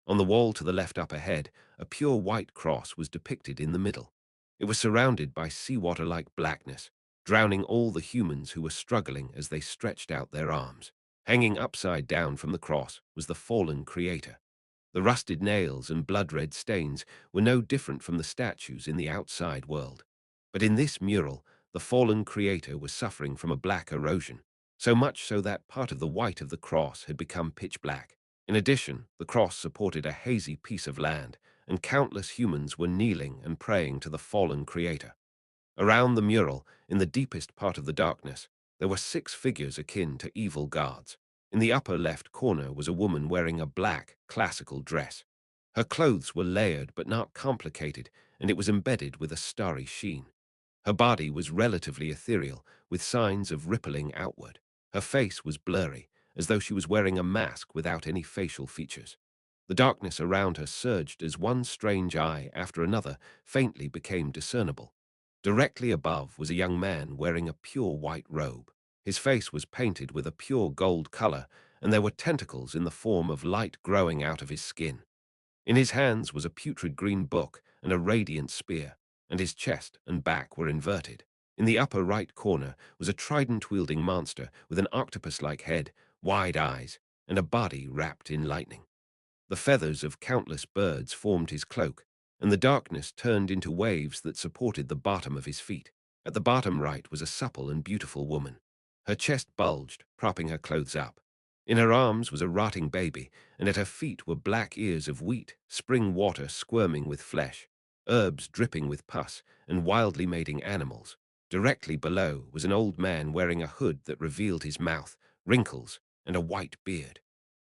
On the wall to the left up ahead, a pure white cross was depicted in the middle. It was surrounded by seawater-like blackness, drowning all the humans who were struggling as they stretched out their arms. Hanging upside down from the cross was the fallen creator. The rusted nails and blood-red stains were no different from the statues in the outside world. But in this mural, the fallen creator was suffering from a black erosion, so much so that part of the white of the cross had become pitch black. In addition, the cross supported a hazy piece of land, and countless humans were kneeling and praying to the fallen creator. Around the mural, in the deepest part of the darkness, there were 6 figures akin to evil gods. In the upper left corner was a woman wearing a black, classical dress. Her clothes were layered but not complicated, and it was embedded with a starry sheen. Her body was relatively ethereal, with signs of rippling outward. Her face was blurry, as though she was wearing a mask without any facial features. The darkness around her surged as one strange eye after another faintly became discernible. Directly above was a young man wearing a pure white robe. His face was painted with a pure gold color, and there were tentacles in the form of light growing out of his skin. In his hands was a putrid green book and a radiant spear, and his chest and back were inverted. In the upper right corner was a trident-wielding monster with an octopus-like head, wide eyes, and a body wrapped in lightning. The feathers of countless birds formed his cloak, and the darkness turned into waves that supported the bottom of his feet. At the bottom right was a supple and beautiful woman. Her chest bulged, propping her clothes up. In her arms was a rotting baby, and at her feet were black ears of wheat, spring water squirming with flesh, herbs dripping with pus, and wildly mating animals. Directly below was an old man wearing a hood that revealed his mouth, wrinkles, and a white beard.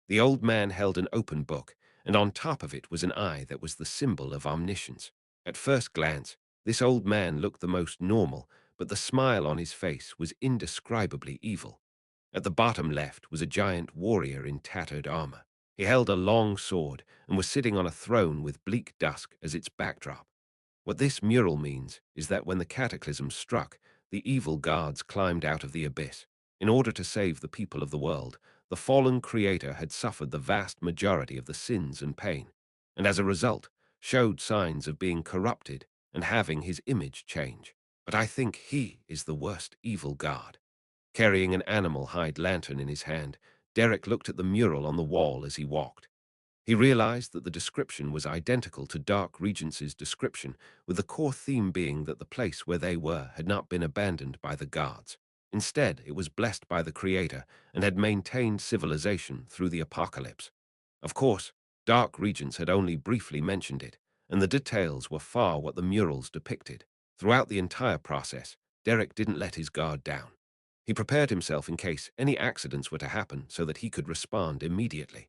The old man held an open book, and on top of it was an eye that was the symbol of omniscience. At first glance, this old man looked the most normal, but the smile on his face was indescribably evil. At the bottom left was a giant warrior in tattered armor. He held a long sword and was sitting on a throne with bleak dusk as its backdrop. What this mural means is that when the cataclysm struck, the evil gods climbed out of the abyss. In order to save the people of the world, the fallen creator had suffered the vast majority of the sins and pain, and as a result, showed signs of being corrupted and having his image change. But I think he is the worst evil god. Carrying an animal hide lantern in his hand, Derek looked at the mural on the wall as he walked. He realized that the description was identical to Dark Regency's description, with the core theme being that the place where they were had not been abandoned by the gods. Instead, it was blessed by the Creator and had maintained civilization through the apocalypse. Of course, Dark Regents had only briefly mentioned it, and the details were far what the murals depicted. Throughout the entire process, Derek didn't let his guard down. He prepared himself in case any accidents were to happen so that he could respond immediately.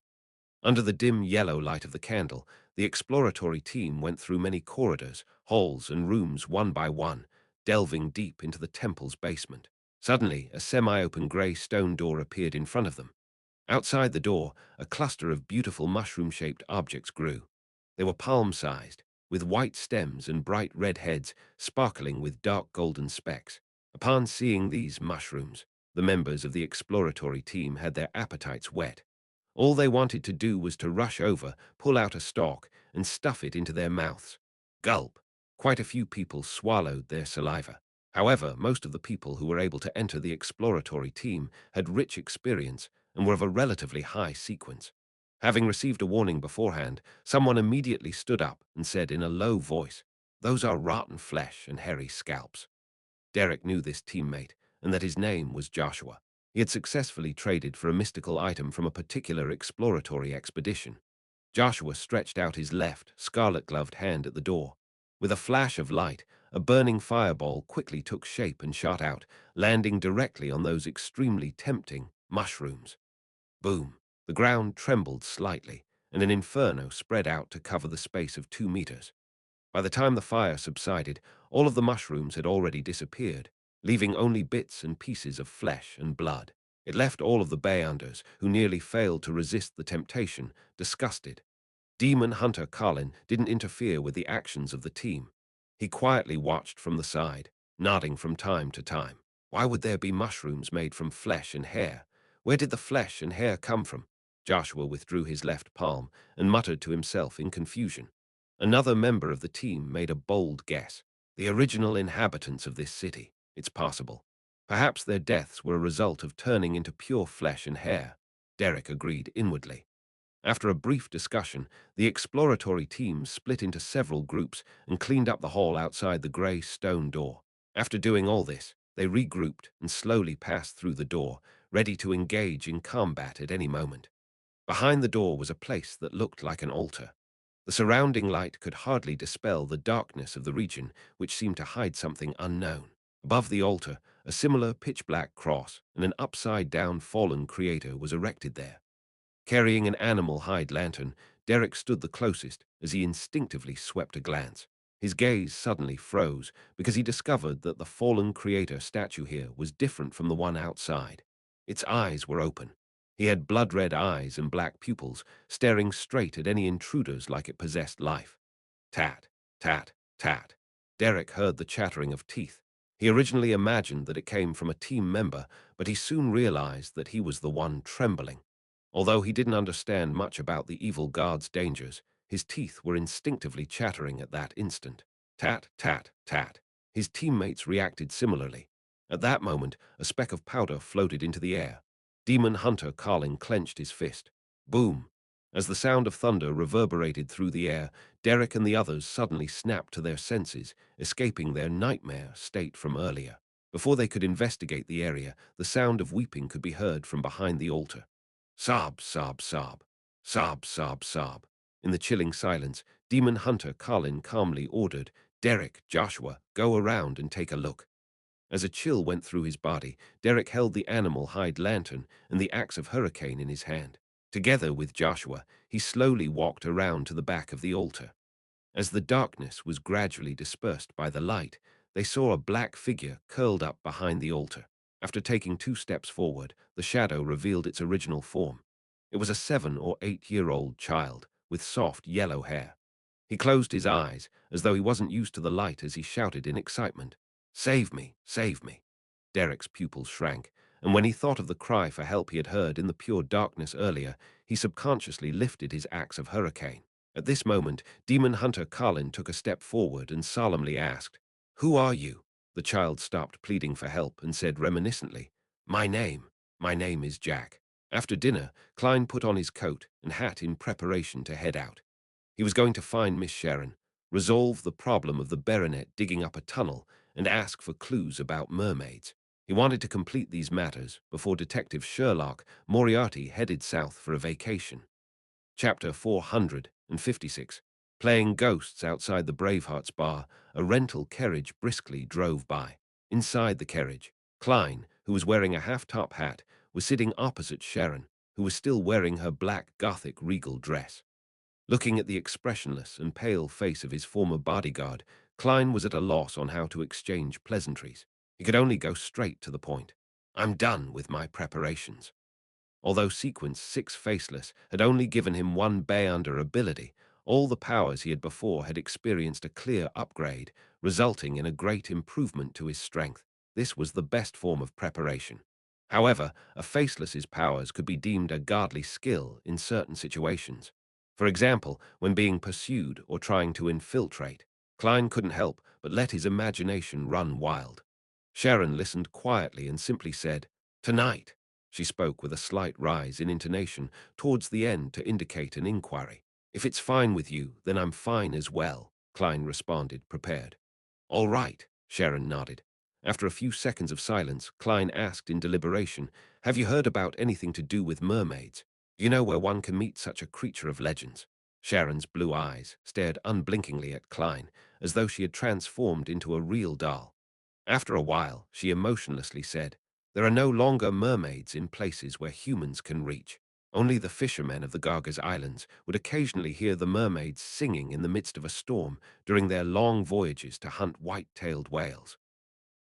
Under the dim yellow light of the candle, the exploratory team went through many corridors, halls, and rooms one by one, delving deep into the temple's basement. Suddenly, a semi-open grey stone door appeared in front of them. Outside the door, a cluster of beautiful mushroom-shaped objects grew. They were palm-sized, with white stems and bright red heads sparkling with dark golden specks. Upon seeing these mushrooms, the members of the exploratory team had their appetites whet. All they wanted to do was to rush over, pull out a stalk, and stuff it into their mouths. Gulp. Quite a few people swallowed their saliva. However, most of the people who were able to enter the exploratory team had rich experience and were of a relatively high sequence. Having received a warning beforehand, someone immediately stood up and said in a low voice, "Those are rotten flesh and hairy scalps." Derek knew this teammate, and that his name was Joshua. He had successfully traded for a mystical item from a particular exploratory expedition. Joshua stretched out his left, scarlet-gloved hand at the door. With a flash of light, a burning fireball quickly took shape and shot out, landing directly on those extremely tempting mushrooms. Boom! The ground trembled slightly, and an inferno spread out to cover the space of 2 meters. By the time the fire subsided, all of the mushrooms had already disappeared, leaving only bits and pieces of flesh and blood. It left all of the Beyonders, who nearly failed to resist the temptation, disgusted. Demon Hunter Colin didn't interfere with the actions of the team. He quietly watched from the side, nodding from time to time. Why would there be mushrooms made from flesh and hair? Where did the flesh and hair come from? Joshua withdrew his left palm and muttered to himself in confusion. Another member of the team made a bold guess. The original inhabitants of this city. It's possible. Perhaps their deaths were a result of turning into pure flesh and hair. Derek agreed inwardly. After a brief discussion, the exploratory team split into several groups and cleaned up the hall outside the grey stone door. After doing all this, they regrouped and slowly passed through the door, ready to engage in combat at any moment. Behind the door was a place that looked like an altar. The surrounding light could hardly dispel the darkness of the region, which seemed to hide something unknown. Above the altar, a similar pitch-black cross and an upside-down fallen creator was erected there. Carrying an animal hide lantern, Derek stood the closest as he instinctively swept a glance. His gaze suddenly froze because he discovered that the fallen creator statue here was different from the one outside. Its eyes were open. He had blood-red eyes and black pupils, staring straight at any intruders like it possessed life. Tat, tat, tat. Derek heard the chattering of teeth. He originally imagined that it came from a team member, but he soon realized that he was the one trembling. Although he didn't understand much about the evil guard's dangers, his teeth were instinctively chattering at that instant. Tat, tat, tat. His teammates reacted similarly. At that moment, a speck of powder floated into the air. Demon Hunter Carlin clenched his fist. Boom! As the sound of thunder reverberated through the air, Derek and the others suddenly snapped to their senses, escaping their nightmare state from earlier. Before they could investigate the area, the sound of weeping could be heard from behind the altar. Sob, sob, sob. Sob, sob, sob. In the chilling silence, Demon Hunter Carlin calmly ordered, Derek, Joshua, go around and take a look. As a chill went through his body, Derek held the animal hide lantern and the axe of hurricane in his hand. Together with Joshua, he slowly walked around to the back of the altar. As the darkness was gradually dispersed by the light, they saw a black figure curled up behind the altar. After taking 2 steps forward, the shadow revealed its original form. It was a 7 or 8-year-old child with soft yellow hair. He closed his eyes, as though he wasn't used to the light as he shouted in excitement, Save me, save me. Derek's pupils shrank, and when he thought of the cry for help he had heard in the pure darkness earlier, he subconsciously lifted his axe of hurricane. At this moment, Demon Hunter Carlin took a step forward and solemnly asked, Who are you? The child stopped pleading for help and said reminiscently, my name is Jack. After dinner, Klein put on his coat and hat in preparation to head out. He was going to find Miss Sharon, resolve the problem of the baronet digging up a tunnel, and ask for clues about mermaids. He wanted to complete these matters before Detective Sherlock Moriarty headed south for a vacation. Chapter 456. Playing ghosts outside the Bravehearts bar, a rental carriage briskly drove by. Inside the carriage, Klein, who was wearing a half-top hat, was sitting opposite Sharon, who was still wearing her black Gothic regal dress. Looking at the expressionless and pale face of his former bodyguard, Klein was at a loss on how to exchange pleasantries. He could only go straight to the point. I'm done with my preparations. Although Sequence 6 Faceless had only given him one Bay-Under ability, all the powers he had before had experienced a clear upgrade, resulting in a great improvement to his strength. This was the best form of preparation. However, a Faceless's powers could be deemed a godly skill in certain situations. For example, when being pursued or trying to infiltrate, Klein couldn't help but let his imagination run wild. Sharon listened quietly and simply said, Tonight. She spoke with a slight rise in intonation towards the end to indicate an inquiry. If it's fine with you, then I'm fine as well, Klein responded, prepared. All right, Sharon nodded. After a few seconds of silence, Klein asked in deliberation, Have you heard about anything to do with mermaids? Do you know where one can meet such a creature of legends? Sharon's blue eyes stared unblinkingly at Klein, as though she had transformed into a real doll. After a while, she emotionlessly said, There are no longer mermaids in places where humans can reach. Only the fishermen of the Gargas Islands would occasionally hear the mermaids singing in the midst of a storm during their long voyages to hunt white-tailed whales.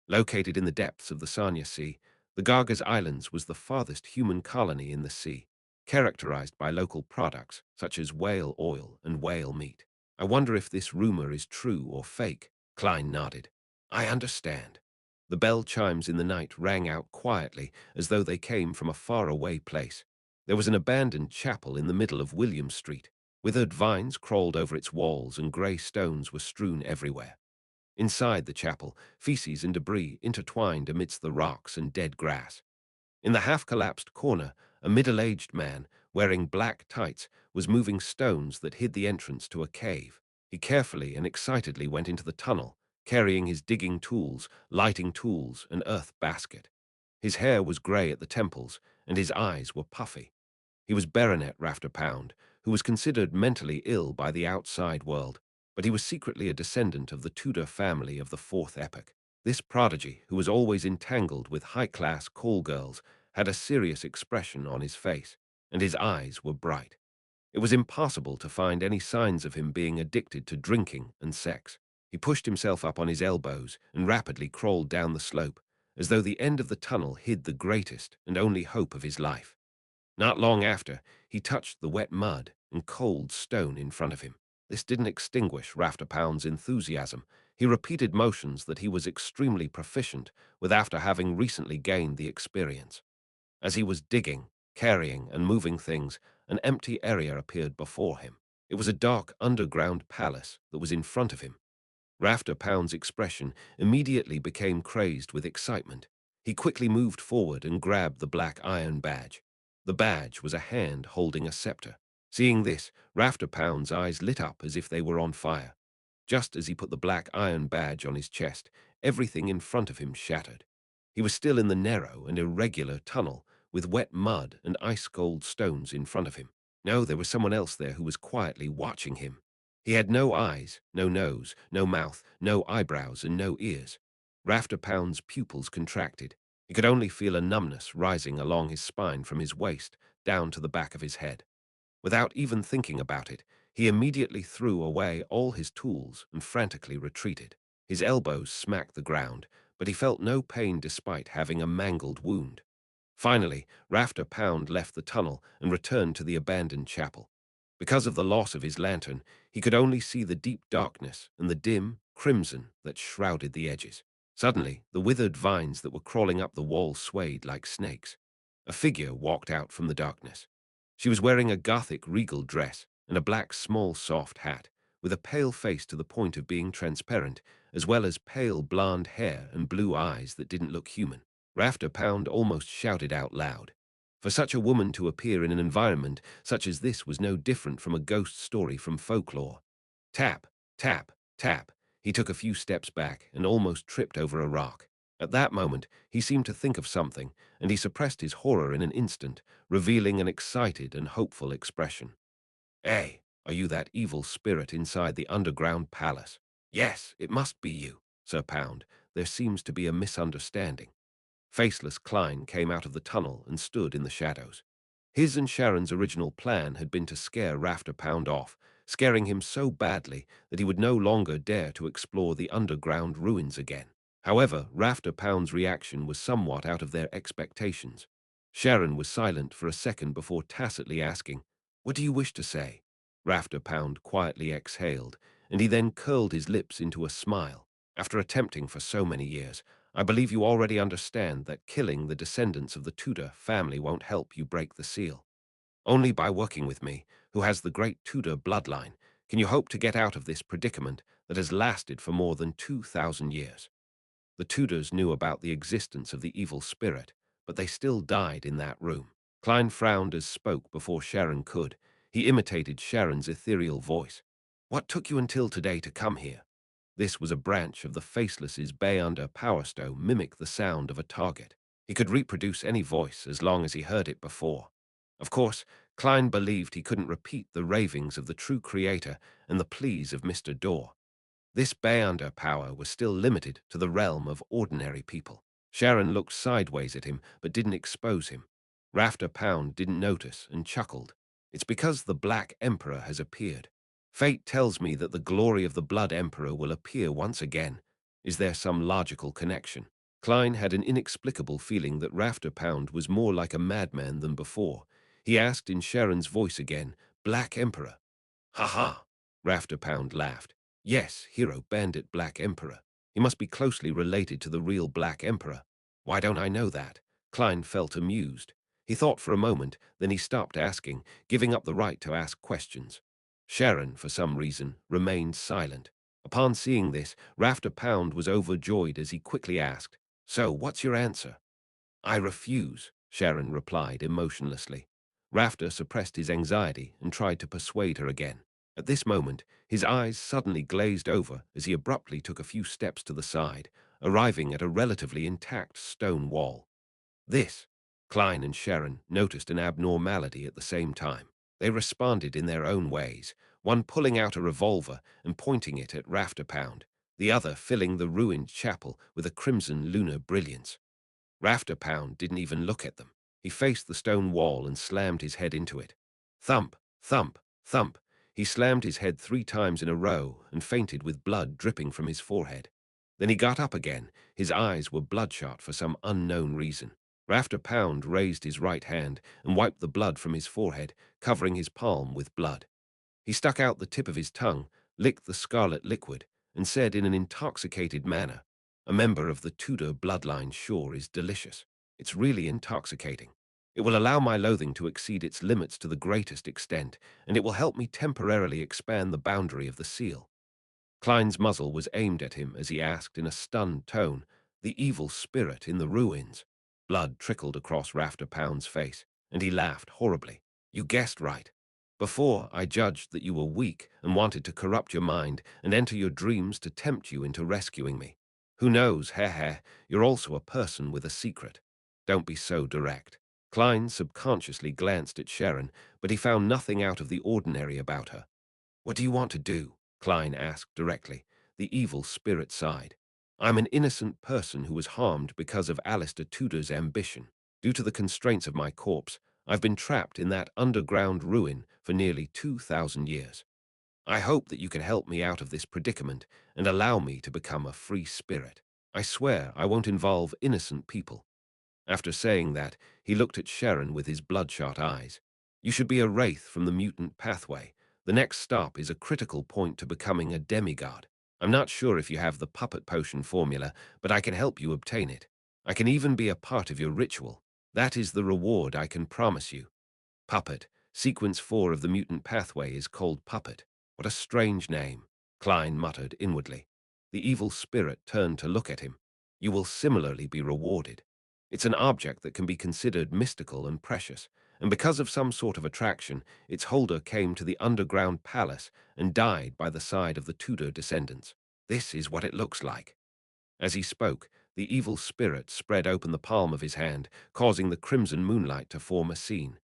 Located in the depths of the Sanya Sea, the Gargas Islands was the farthest human colony in the sea, characterized by local products such as whale oil and whale meat. I wonder if this rumor is true or fake, Klein nodded. I understand. The bell chimes in the night rang out quietly as though they came from a faraway place. There was an abandoned chapel in the middle of William Street. Withered vines crawled over its walls and grey stones were strewn everywhere. Inside the chapel, feces and debris intertwined amidst the rocks and dead grass. In the half-collapsed corner, a middle-aged man, wearing black tights, was moving stones that hid the entrance to a cave. He carefully and excitedly went into the tunnel, carrying his digging tools, lighting tools, and earth basket. His hair was grey at the temples, and his eyes were puffy. He was Baronet Rafterpound, who was considered mentally ill by the outside world, but he was secretly a descendant of the Tudor family of the Fourth Epoch. This prodigy, who was always entangled with high-class call girls, had a serious expression on his face, and his eyes were bright. It was impossible to find any signs of him being addicted to drinking and sex. He pushed himself up on his elbows and rapidly crawled down the slope, as though the end of the tunnel hid the greatest and only hope of his life. Not long after, he touched the wet mud and cold stone in front of him. This didn't extinguish Rafterpound's enthusiasm. He repeated motions that he was extremely proficient with after having recently gained the experience. As he was digging, carrying, and moving things, an empty area appeared before him. It was a dark underground palace that was in front of him. Rafter Pound's expression immediately became crazed with excitement. He quickly moved forward and grabbed the black iron badge. The badge was a hand holding a scepter. Seeing this, Rafter Pound's eyes lit up as if they were on fire. Just as he put the black iron badge on his chest, everything in front of him shattered. He was still in the narrow and irregular tunnel, with wet mud and ice-cold stones in front of him. No, there was someone else there who was quietly watching him. He had no eyes, no nose, no mouth, no eyebrows, and no ears. Rafter Pound's pupils contracted. He could only feel a numbness rising along his spine from his waist down to the back of his head. Without even thinking about it, he immediately threw away all his tools and frantically retreated. His elbows smacked the ground, but he felt no pain despite having a mangled wound. Finally, Rafter Pound left the tunnel and returned to the abandoned chapel. Because of the loss of his lantern, he could only see the deep darkness and the dim crimson that shrouded the edges. Suddenly, the withered vines that were crawling up the wall swayed like snakes. A figure walked out from the darkness. She was wearing a Gothic regal dress and a black small soft hat, with a pale face to the point of being transparent, as well as pale blonde hair and blue eyes that didn't look human. Rafter Pound almost shouted out loud. For such a woman to appear in an environment such as this was no different from a ghost story from folklore. Tap, tap, tap. He took a few steps back and almost tripped over a rock. At that moment, he seemed to think of something, and he suppressed his horror in an instant, revealing an excited and hopeful expression. Hey, are you that evil spirit inside the underground palace? Yes, it must be you, Sir Pound. There seems to be a misunderstanding. Faceless Klein came out of the tunnel and stood in the shadows. His and Sharon's original plan had been to scare Rafter Pound off, scaring him so badly that he would no longer dare to explore the underground ruins again. However, Rafter Pound's reaction was somewhat out of their expectations. Sharon was silent for a second before tacitly asking, "What do you wish to say?" Rafter Pound quietly exhaled, and he then curled his lips into a smile. After attempting for so many years, I believe you already understand that killing the descendants of the Tudor family won't help you break the seal. Only by working with me, who has the great Tudor bloodline, can you hope to get out of this predicament that has lasted for more than 2,000 years. The Tudors knew about the existence of the evil spirit, but they still died in that room. Klein frowned as spoke before Sharon could. He imitated Sharon's ethereal voice. What took you until today to come here? This was a branch of the Faceless's Bayunder Power Stone mimic the sound of a target. He could reproduce any voice as long as he heard it before. Of course, Klein believed he couldn't repeat the ravings of the true creator and the pleas of Mr. Dorr. This Bayunder power was still limited to the realm of ordinary people. Sharon looked sideways at him but didn't expose him. Rafter Pound didn't notice and chuckled. It's because the Black Emperor has appeared. Fate tells me that the glory of the Blood Emperor will appear once again. Is there some logical connection? Klein had an inexplicable feeling that Rafter Pound was more like a madman than before. He asked in Sharon's voice again, "Black Emperor?" "Ha ha!" Rafter Pound laughed. "Yes, hero bandit Black Emperor. He must be closely related to the real Black Emperor. Why don't I know that?" Klein felt amused. He thought for a moment, then he stopped asking, giving up the right to ask questions. Sharon, for some reason, remained silent. Upon seeing this, Rafter Pound was overjoyed as he quickly asked, "So, what's your answer?" "I refuse," Sharon replied emotionlessly. Rafter suppressed his anxiety and tried to persuade her again. At this moment, his eyes suddenly glazed over as he abruptly took a few steps to the side, arriving at a relatively intact stone wall. This, Klein and Sharon noticed an abnormality at the same time. They responded in their own ways, one pulling out a revolver and pointing it at Rafter Pound, the other filling the ruined chapel with a crimson lunar brilliance. Rafter Pound didn't even look at them. He faced the stone wall and slammed his head into it. Thump, thump, thump. He slammed his head 3 times in a row and fainted with blood dripping from his forehead. Then he got up again. His eyes were bloodshot for some unknown reason. Rafter Pound raised his right hand and wiped the blood from his forehead, covering his palm with blood. He stuck out the tip of his tongue, licked the scarlet liquid, and said in an intoxicated manner, "A member of the Tudor bloodline sure is delicious. It's really intoxicating. It will allow my loathing to exceed its limits to the greatest extent, and it will help me temporarily expand the boundary of the seal." Klein's muzzle was aimed at him as he asked in a stunned tone, "The evil spirit in the ruins." Blood trickled across Rafter Pound's face, and he laughed horribly. "You guessed right. Before, I judged that you were weak and wanted to corrupt your mind and enter your dreams to tempt you into rescuing me. Who knows, heh, you're also a person with a secret. Don't be so direct." Klein subconsciously glanced at Sharon, but he found nothing out of the ordinary about her. "What do you want to do?" Klein asked directly. The evil spirit sighed. "I'm an innocent person who was harmed because of Alistair Tudor's ambition. Due to the constraints of my corpse, I've been trapped in that underground ruin for nearly 2,000 years. I hope that you can help me out of this predicament and allow me to become a free spirit. I swear I won't involve innocent people." After saying that, he looked at Sharon with his bloodshot eyes. "You should be a wraith from the mutant pathway. The next stop is a critical point to becoming a demigod. I'm not sure if you have the puppet potion formula, but I can help you obtain it. I can even be a part of your ritual. That is the reward I can promise you." Puppet. Sequence 4 of the mutant pathway is called Puppet. What a strange name, Klein muttered inwardly. The evil spirit turned to look at him. "You will similarly be rewarded. It's an object that can be considered mystical and precious, and because of some sort of attraction, its holder came to the underground palace and died by the side of the Tudor descendants. This is what it looks like." As he spoke, the evil spirit spread open the palm of his hand, causing the crimson moonlight to form a scene.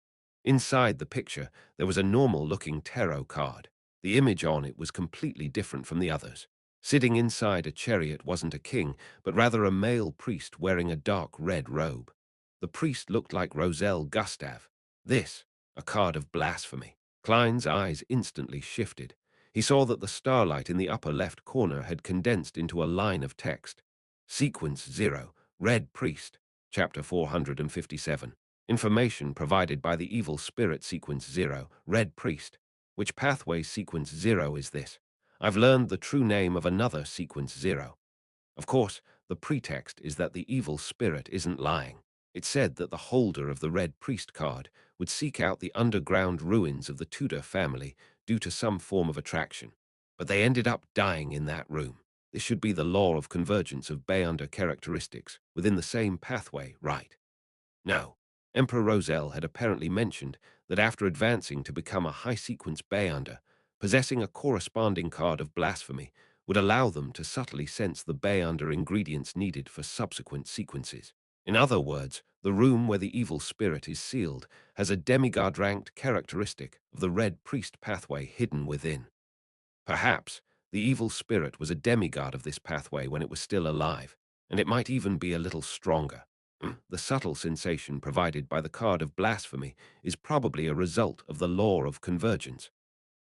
Inside the picture, there was a normal-looking tarot card. The image on it was completely different from the others. Sitting inside a chariot wasn't a king, but rather a male priest wearing a dark red robe. The priest looked like Roselle Gustav. This, a card of blasphemy. Klein's eyes instantly shifted. He saw that the starlight in the upper left corner had condensed into a line of text. Sequence 0, Red Priest, Chapter 457. Information provided by the evil spirit Sequence 0, Red Priest. Which pathway Sequence 0 is this? I've learned the true name of another Sequence 0. Of course, the pretext is that the evil spirit isn't lying. It said that the holder of the Red Priest card would seek out the underground ruins of the Tudor family due to some form of attraction. But they ended up dying in that room. This should be the law of convergence of Beyonder characteristics within the same pathway, right? No. Emperor Roselle had apparently mentioned that after advancing to become a high-sequence Beyonder, possessing a corresponding card of blasphemy would allow them to subtly sense the Beyonder ingredients needed for subsequent sequences. In other words, the room where the evil spirit is sealed has a demigod-ranked characteristic of the Red Priest pathway hidden within. Perhaps the evil spirit was a demigod of this pathway when it was still alive, and it might even be a little stronger. The subtle sensation provided by the card of blasphemy is probably a result of the law of convergence.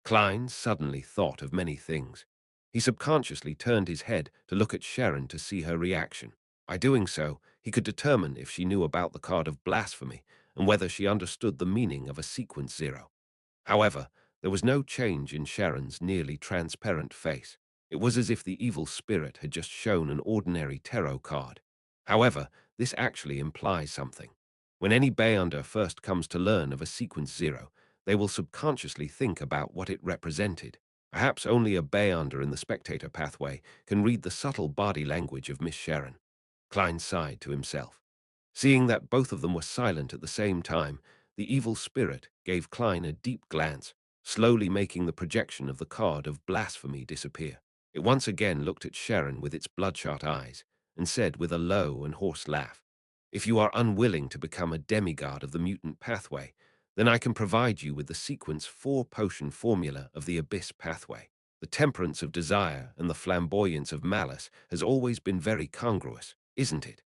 Klein suddenly thought of many things. He subconsciously turned his head to look at Sharon to see her reaction. By doing so, he could determine if she knew about the card of blasphemy and whether she understood the meaning of a sequence 0. However, there was no change in Sharon's nearly transparent face. It was as if the evil spirit had just shown an ordinary tarot card. However, this actually implies something. When any Beyonder first comes to learn of a sequence 0, they will subconsciously think about what it represented. Perhaps only a Beyonder in the spectator pathway can read the subtle body language of Miss Sharon. Klein sighed to himself. Seeing that both of them were silent at the same time, the evil spirit gave Klein a deep glance, slowly making the projection of the card of blasphemy disappear. It once again looked at Sharon with its bloodshot eyes, and said with a low and hoarse laugh, "If you are unwilling to become a demigod of the mutant pathway, then I can provide you with the sequence 4 potion formula of the abyss pathway. The temperance of desire and the flamboyance of malice has always been very congruous, isn't it?"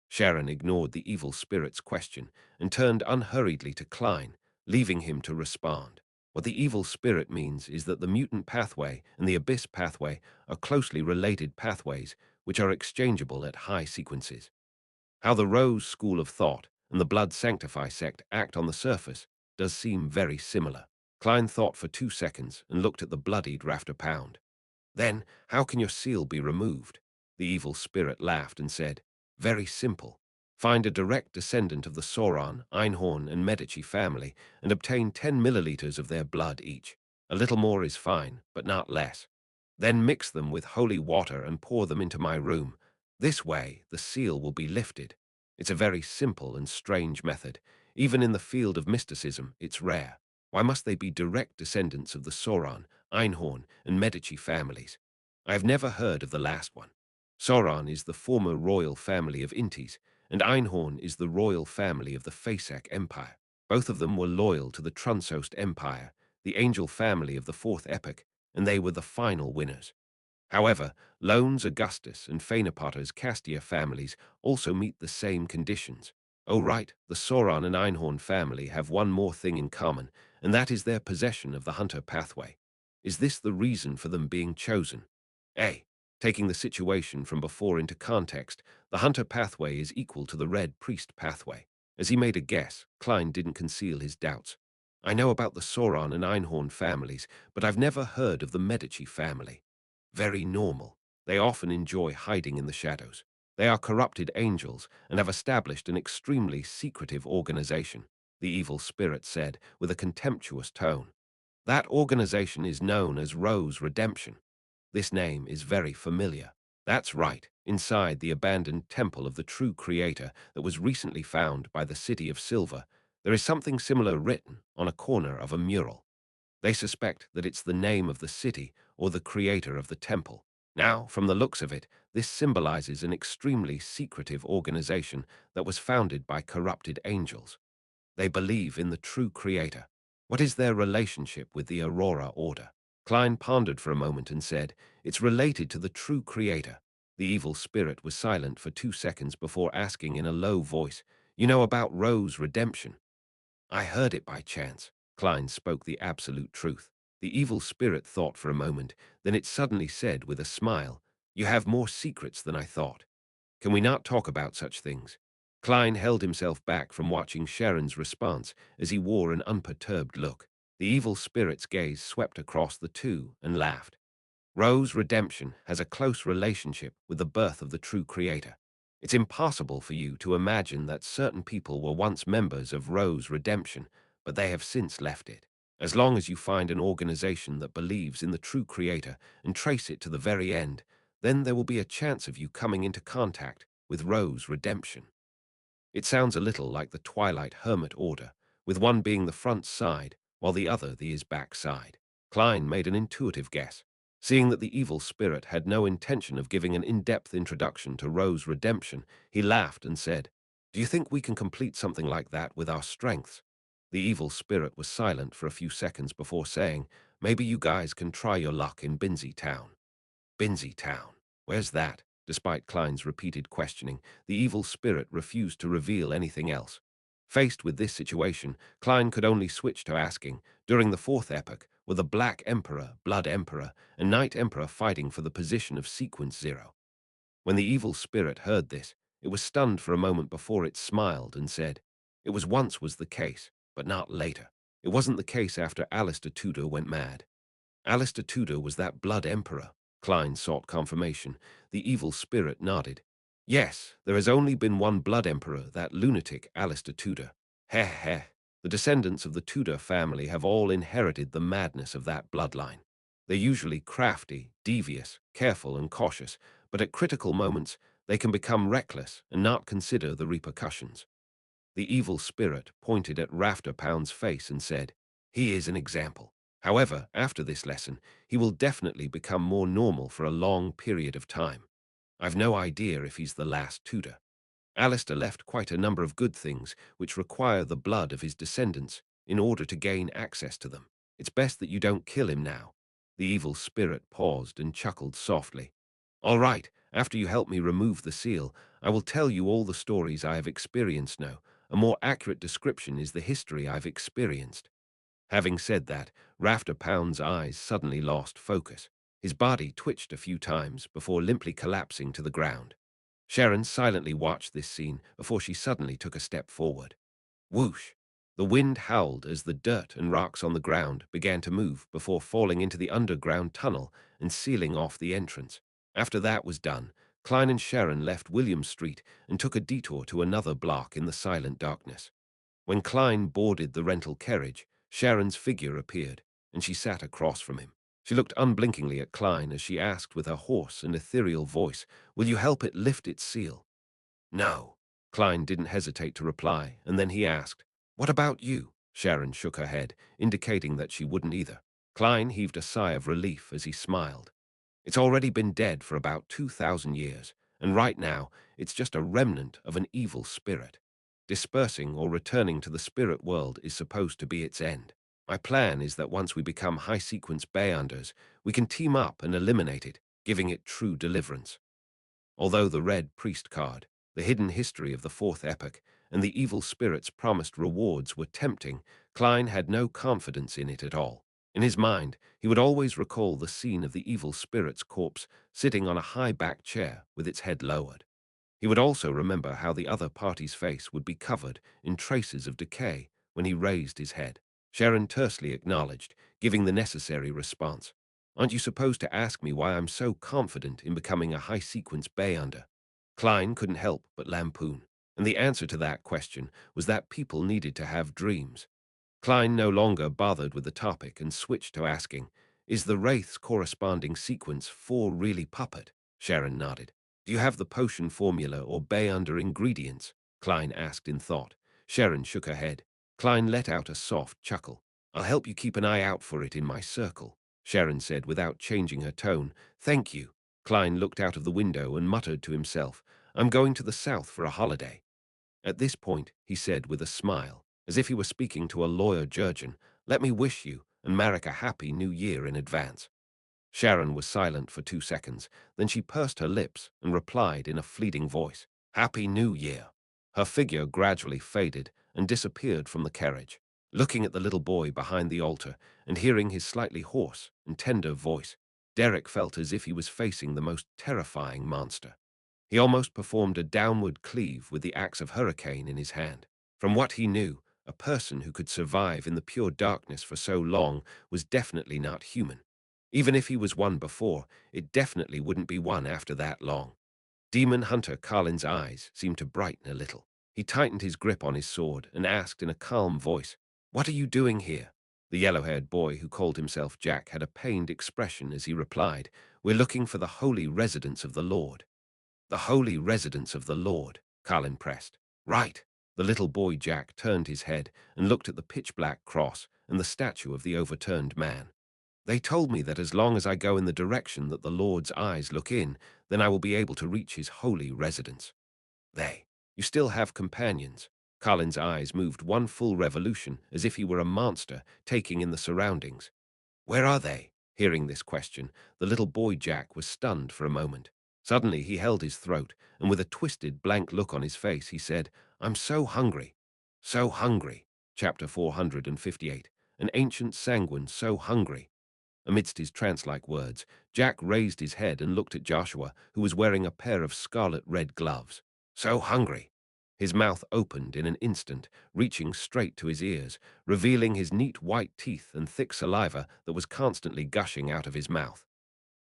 Sharon ignored the evil spirit's question and turned unhurriedly to Klein, leaving him to respond. What the evil spirit means is that the mutant pathway and the abyss pathway are closely related pathways which are exchangeable at high sequences. How the Rose school of thought and the Blood Sanctify sect act on the surface does seem very similar. Klein thought for 2 seconds and looked at the bloodied Rafter Pound. Then, how can your seal be removed? The evil spirit laughed and said, very simple. Find a direct descendant of the Sauron, Einhorn, and Medici family and obtain 10 milliliters of their blood each. A little more is fine, but not less. Then mix them with holy water and pour them into my room. This way, the seal will be lifted. It's a very simple and strange method. Even in the field of mysticism, it's rare. Why must they be direct descendants of the Sauron, Einhorn, and Medici families? I have never heard of the last one. Sauron is the former royal family of Intis, and Einhorn is the royal family of the Faesak Empire. Both of them were loyal to the Trunsost Empire, the angel family of the fourth epoch, and they were the final winners. However, Loan's Augustus and Phaenopater's Castia families also meet the same conditions. Oh right, the Sauron and Einhorn family have one more thing in common, and that is their possession of the Hunter pathway. Is this the reason for them being chosen? A. Taking the situation from before into context, the Hunter pathway is equal to the Red Priest pathway. As he made a guess, Klein didn't conceal his doubts. I know about the Sauron and Einhorn families, but I've never heard of the Medici family. Very normal. They often enjoy hiding in the shadows. They are corrupted angels and have established an extremely secretive organization, the evil spirit said with a contemptuous tone. That organization is known as Rose Redemption. This name is very familiar. That's right, inside the abandoned temple of the true creator that was recently found by the City of Silver, there is something similar written on a corner of a mural. They suspect that it's the name of the city or the creator of the temple. Now, from the looks of it, this symbolizes an extremely secretive organization that was founded by corrupted angels. They believe in the true creator. What is their relationship with the Aurora Order? Klein pondered for a moment and said, it's related to the true creator. The evil spirit was silent for 2 seconds before asking in a low voice, you know about Rose Redemption? I heard it by chance. Klein spoke the absolute truth. The evil spirit thought for a moment, then it suddenly said with a smile, you have more secrets than I thought. Can we not talk about such things? Klein held himself back from watching Sharon's response as he wore an unperturbed look. The evil spirit's gaze swept across the two and laughed. Rose Redemption has a close relationship with the birth of the true creator. It's impossible for you to imagine that certain people were once members of Rose Redemption, but they have since left it. As long as you find an organization that believes in the true creator and trace it to the very end, then there will be a chance of you coming into contact with Rose Redemption. It sounds a little like the Twilight Hermit Order, with one being the front side, while the other the is back side. Klein made an intuitive guess. Seeing that the evil spirit had no intention of giving an in-depth introduction to Rose Redemption, he laughed and said, do you think we can complete something like that with our strengths? The evil spirit was silent for a few seconds before saying, maybe you guys can try your luck in Binsey Town. Binsey Town. Where's that? Despite Klein's repeated questioning, the evil spirit refused to reveal anything else. Faced with this situation, Klein could only switch to asking, during the fourth epoch, were the Black Emperor, Blood Emperor, and Night Emperor fighting for the position of Sequence Zero? When the evil spirit heard this, it was stunned for a moment before it smiled and said, it was the case, but not later. It wasn't the case after Alistair Tudor went mad. Alistair Tudor was that Blood Emperor. Klein sought confirmation. The evil spirit nodded. Yes, there has only been one Blood Emperor, that lunatic Alistair Tudor. Heh heh. The descendants of the Tudor family have all inherited the madness of that bloodline. They're usually crafty, devious, careful, and cautious, but at critical moments, they can become reckless and not consider the repercussions. The evil spirit pointed at Rafterpound's face and said, he is an example. However, after this lesson, he will definitely become more normal for a long period of time. I've no idea if he's the last Tudor. Alistair left quite a number of good things which require the blood of his descendants in order to gain access to them. It's best that you don't kill him now. The evil spirit paused and chuckled softly. All right, after you help me remove the seal, I will tell you all the stories I have experienced now. A more accurate description is the history I've experienced. Having said that, Rafterpound's eyes suddenly lost focus. His body twitched a few times before limply collapsing to the ground. Sharon silently watched this scene before she suddenly took a step forward. Whoosh! The wind howled as the dirt and rocks on the ground began to move before falling into the underground tunnel and sealing off the entrance. After that was done, Klein and Sharon left William Street and took a detour to another block in the silent darkness. When Klein boarded the rental carriage, Sharon's figure appeared, and she sat across from him. She looked unblinkingly at Klein as she asked with her hoarse and ethereal voice, "Will you help it lift its seal?" "No." Klein didn't hesitate to reply, and then he asked, "What about you?" Sharon shook her head, indicating that she wouldn't either. Klein heaved a sigh of relief as he smiled. "It's already been dead for about 2,000 years, and right now it's just a remnant of an evil spirit. Dispersing or returning to the spirit world is supposed to be its end. My plan is that once we become high-sequence Beyonders, we can team up and eliminate it, giving it true deliverance." Although the red priest card, the hidden history of the fourth epoch, and the evil spirit's promised rewards were tempting, Klein had no confidence in it at all. In his mind, he would always recall the scene of the evil spirit's corpse sitting on a high-backed chair with its head lowered. He would also remember how the other party's face would be covered in traces of decay when he raised his head. Sharon tersely acknowledged, giving the necessary response. "Aren't you supposed to ask me why I'm so confident in becoming a high-sequence Beyonder?" Klein couldn't help but lampoon, and the answer to that question was that people needed to have dreams. Klein no longer bothered with the topic and switched to asking, "Is the Wraith's corresponding sequence 4 really puppet?" Sharon nodded. "Do you have the potion formula or Beyonder ingredients?" Klein asked in thought. Sharon shook her head. Klein let out a soft chuckle. "I'll help you keep an eye out for it in my circle," Sharon said without changing her tone. "Thank you." Klein looked out of the window and muttered to himself, "I'm going to the south for a holiday." At this point, he said with a smile, as if he were speaking to a lawyer Jurgen, "Let me wish you and Marek a happy new year in advance." Sharon was silent for 2 seconds, then she pursed her lips and replied in a fleeting voice, "Happy New Year." Her figure gradually faded and disappeared from the carriage. Looking at the little boy behind the altar and hearing his slightly hoarse and tender voice, Derek felt as if he was facing the most terrifying monster. He almost performed a downward cleave with the axe of hurricane in his hand. From what he knew, a person who could survive in the pure darkness for so long was definitely not human. Even if he was one before, it definitely wouldn't be one after that long. Demon Hunter Carlin's eyes seemed to brighten a little. He tightened his grip on his sword and asked in a calm voice, "What are you doing here?" The yellow-haired boy who called himself Jack had a pained expression as he replied, "We're looking for the holy residence of the Lord." "The holy residence of the Lord," Carlin pressed. "Right." The little boy Jack turned his head and looked at the pitch-black cross and the statue of the overturned man. "They told me that as long as I go in the direction that the Lord's eyes look in, then I will be able to reach his holy residence." "They? You still have companions?" Carlin's eyes moved one full revolution as if he were a monster taking in the surroundings. "Where are they?" Hearing this question, the little boy Jack was stunned for a moment. Suddenly he held his throat, and with a twisted, blank look on his face, he said, "I'm so hungry. So hungry." Chapter 458. An ancient sanguine so hungry. Amidst his trance-like words, Jack raised his head and looked at Joshua, who was wearing a pair of scarlet-red gloves. "So hungry." His mouth opened in an instant, reaching straight to his ears, revealing his neat white teeth and thick saliva that was constantly gushing out of his mouth.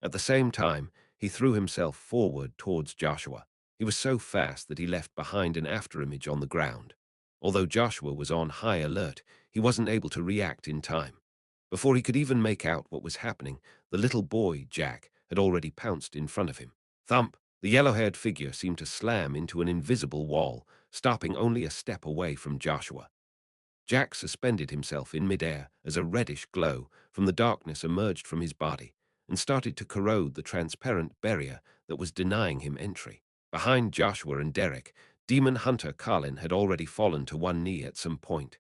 At the same time, he threw himself forward towards Joshua. He was so fast that he left behind an afterimage on the ground. Although Joshua was on high alert, he wasn't able to react in time. Before he could even make out what was happening, the little boy, Jack, had already pounced in front of him. Thump! The yellow-haired figure seemed to slam into an invisible wall, stopping only a step away from Joshua. Jack suspended himself in midair as a reddish glow from the darkness emerged from his body and started to corrode the transparent barrier that was denying him entry. Behind Joshua and Derek, Demon Hunter Carlin had already fallen to one knee at some point.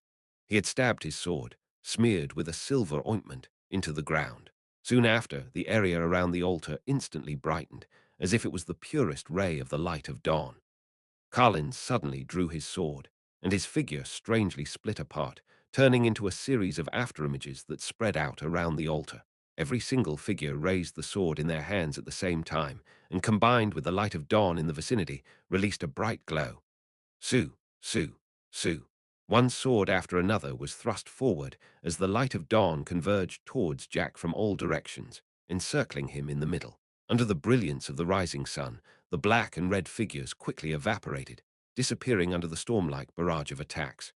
He had stabbed his sword, smeared with a silver ointment, into the ground. Soon after, the area around the altar instantly brightened, as if it was the purest ray of the light of dawn. Carlin suddenly drew his sword, and his figure strangely split apart, turning into a series of afterimages that spread out around the altar. Every single figure raised the sword in their hands at the same time, and combined with the light of dawn in the vicinity, released a bright glow. "Sue, Sue, Sue." One sword after another was thrust forward as the light of dawn converged towards Jack from all directions, encircling him in the middle. Under the brilliance of the rising sun, the black and red figures quickly evaporated, disappearing under the storm-like barrage of attacks.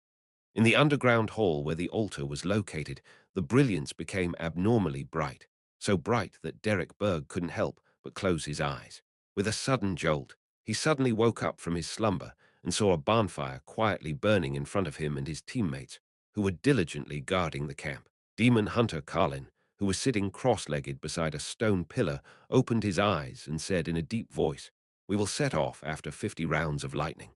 In the underground hall where the altar was located, the brilliance became abnormally bright, so bright that Derek Berg couldn't help but close his eyes. With a sudden jolt, he suddenly woke up from his slumber and saw a bonfire quietly burning in front of him and his teammates, who were diligently guarding the camp. Demon hunter Carlin, who was sitting cross-legged beside a stone pillar, opened his eyes and said in a deep voice, "We will set off after 50 rounds of lightning."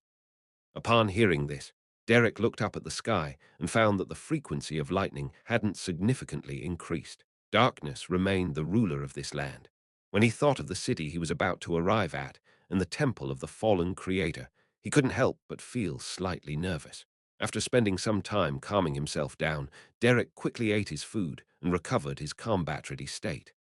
Upon hearing this, Derek looked up at the sky and found that the frequency of lightning hadn't significantly increased. Darkness remained the ruler of this land. When he thought of the city he was about to arrive at and the temple of the fallen creator, he couldn't help but feel slightly nervous. After spending some time calming himself down, Derek quickly ate his food and recovered his combat-ready state.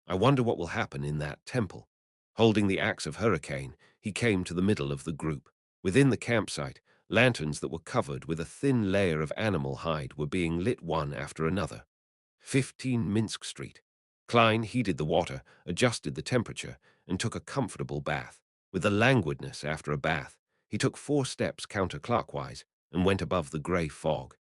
I wonder what will happen in that temple. Holding the axe of Hurricane, he came to the middle of the group. Within the campsite, lanterns that were covered with a thin layer of animal hide were being lit one after another. 15 Minsk Street. Klein heated the water, adjusted the temperature, and took a comfortable bath. With the languidness after a bath, he took 4 steps counterclockwise and went above the grey fog.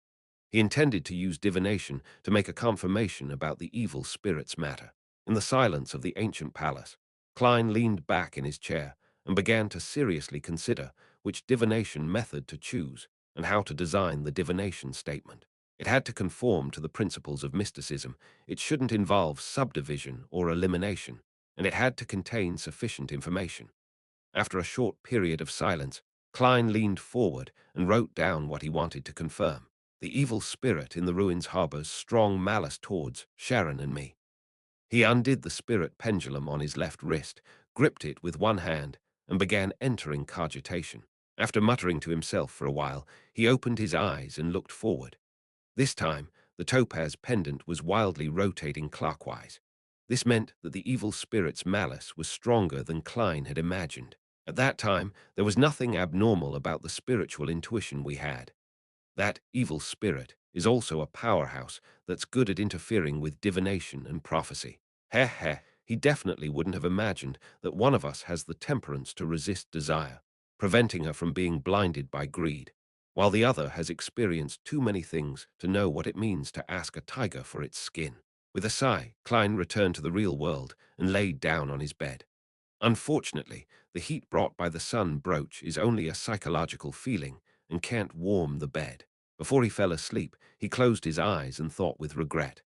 He intended to use divination to make a confirmation about the evil spirit's matter. In the silence of the ancient palace, Klein leaned back in his chair and began to seriously consider which divination method to choose and how to design the divination statement. It had to conform to the principles of mysticism, it shouldn't involve subdivision or elimination, and it had to contain sufficient information. After a short period of silence, Klein leaned forward and wrote down what he wanted to confirm. The evil spirit in the ruins harbors strong malice towards Sharon and me. He undid the spirit pendulum on his left wrist, gripped it with one hand, and began entering cogitation. After muttering to himself for a while, he opened his eyes and looked forward. This time, the topaz pendant was wildly rotating clockwise. This meant that the evil spirit's malice was stronger than Klein had imagined. At that time, there was nothing abnormal about the spiritual intuition we had. That evil spirit is also a powerhouse that's good at interfering with divination and prophecy. Heh heh, he definitely wouldn't have imagined that one of us has the temperance to resist desire, preventing her from being blinded by greed, while the other has experienced too many things to know what it means to ask a tiger for its skin. With a sigh, Klein returned to the real world and laid down on his bed. Unfortunately, the heat brought by the sun brooch is only a psychological feeling and can't warm the bed. Before he fell asleep, he closed his eyes and thought with regret.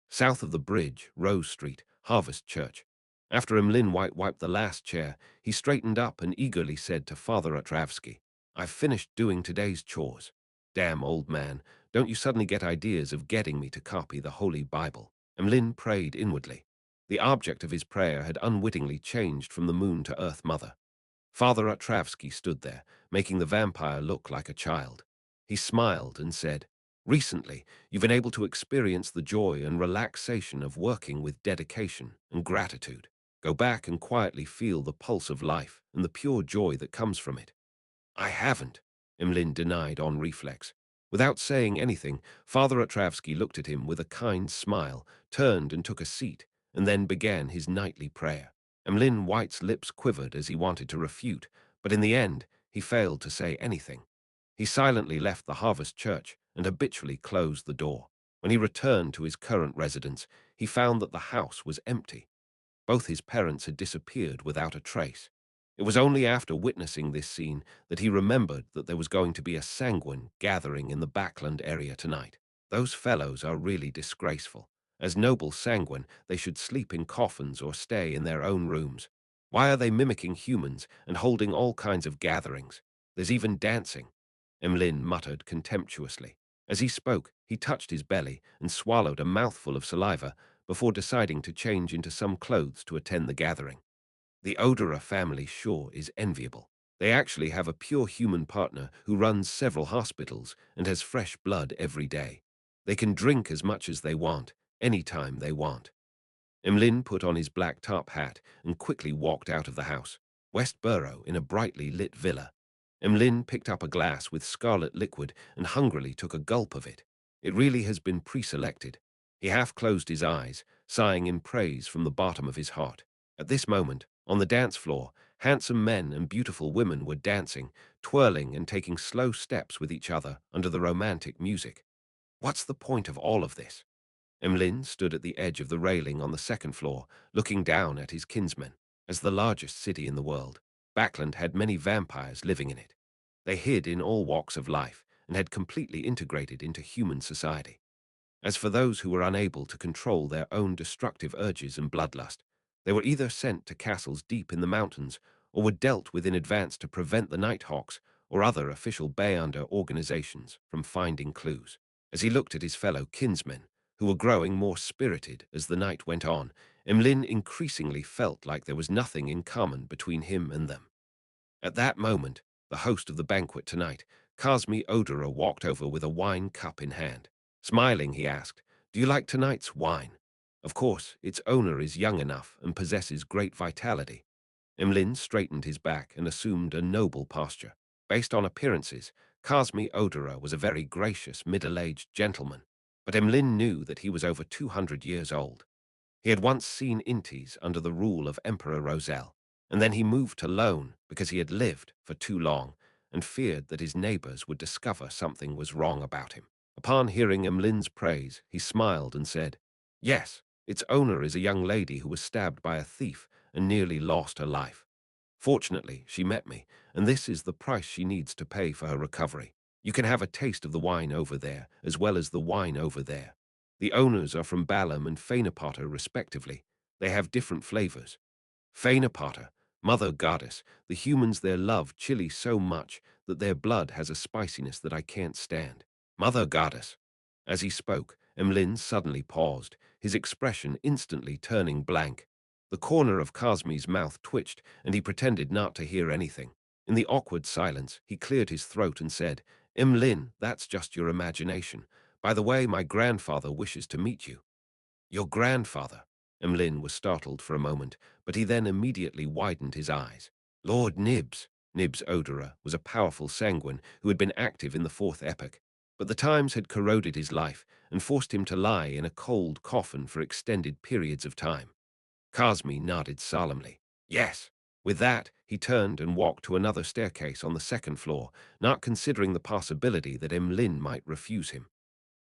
South of the bridge, Rose Street, Harvest Church. After Emlyn White wiped the last chair, he straightened up and eagerly said to Father Otravsky, "I've finished doing today's chores. Damn, old man, don't you suddenly get ideas of getting me to copy the Holy Bible." Emlyn prayed inwardly. The object of his prayer had unwittingly changed from the moon to Earth Mother. Father Otravsky stood there, making the vampire look like a child. He smiled and said, "Recently, you've been able to experience the joy and relaxation of working with dedication and gratitude. Go back and quietly feel the pulse of life and the pure joy that comes from it." "I haven't," Emlyn denied on reflex. Without saying anything, Father Otravsky looked at him with a kind smile, turned and took a seat, and then began his nightly prayer. Emlyn White's lips quivered as he wanted to refute, but in the end, he failed to say anything. He silently left the Harvest Church and habitually closed the door. When he returned to his current residence, he found that the house was empty. Both his parents had disappeared without a trace. It was only after witnessing this scene that he remembered that there was going to be a sanguine gathering in the Backland area tonight. Those fellows are really disgraceful. As noble sanguine, they should sleep in coffins or stay in their own rooms. Why are they mimicking humans and holding all kinds of gatherings? There's even dancing. Emlyn muttered contemptuously. As he spoke, he touched his belly and swallowed a mouthful of saliva before deciding to change into some clothes to attend the gathering. The Odera family sure is enviable. They actually have a pure human partner who runs several hospitals and has fresh blood every day. They can drink as much as they want, any time they want. Emlyn put on his black top hat and quickly walked out of the house. Westborough in a brightly lit villa. Emlyn picked up a glass with scarlet liquid and hungrily took a gulp of it. It really has been pre-selected. He half closed his eyes, sighing in praise from the bottom of his heart. At this moment, on the dance floor, handsome men and beautiful women were dancing, twirling and taking slow steps with each other under the romantic music. What's the point of all of this? Emlyn stood at the edge of the railing on the second floor, looking down at his kinsmen. As the largest city in the world, Backland had many vampires living in it. They hid in all walks of life and had completely integrated into human society. As for those who were unable to control their own destructive urges and bloodlust, they were either sent to castles deep in the mountains or were dealt with in advance to prevent the Nighthawks or other official Bayonder organizations from finding clues. As he looked at his fellow kinsmen, who were growing more spirited as the night went on, Emlyn increasingly felt like there was nothing in common between him and them. At that moment, the host of the banquet tonight, Cosme Odorer, walked over with a wine cup in hand. Smiling, he asked, "Do you like tonight's wine?" Of course, its owner is young enough and possesses great vitality. Emlyn straightened his back and assumed a noble posture. Based on appearances, Cosme Odorer was a very gracious, middle-aged gentleman, but Emlyn knew that he was over 200 years old. He had once seen Intis under the rule of Emperor Roselle, and then he moved to Lone because he had lived for too long and feared that his neighbors would discover something was wrong about him. Upon hearing Emlyn's praise, he smiled and said, "Yes, its owner is a young lady who was stabbed by a thief and nearly lost her life. Fortunately, she met me, and this is the price she needs to pay for her recovery. You can have a taste of the wine over there, as well as the wine over there. The owners are from Balam and Fainapotter, respectively. They have different flavors. Fainapotter, Mother Goddess, the humans there love chili so much that their blood has a spiciness that I can't stand. Mother Goddess." As he spoke, Emlyn suddenly paused, his expression instantly turning blank. The corner of Cosme's mouth twitched, and he pretended not to hear anything. In the awkward silence, he cleared his throat and said, "Emlyn, that's just your imagination. By the way, my grandfather wishes to meet you." "Your grandfather?" Emlyn was startled for a moment, but he then immediately widened his eyes. "Lord Nibs." Nibs Odorer was a powerful sanguine who had been active in the Fourth Epoch, but the times had corroded his life and forced him to lie in a cold coffin for extended periods of time. Cosme nodded solemnly. "Yes." With that, he turned and walked to another staircase on the second floor, not considering the possibility that Emlyn might refuse him.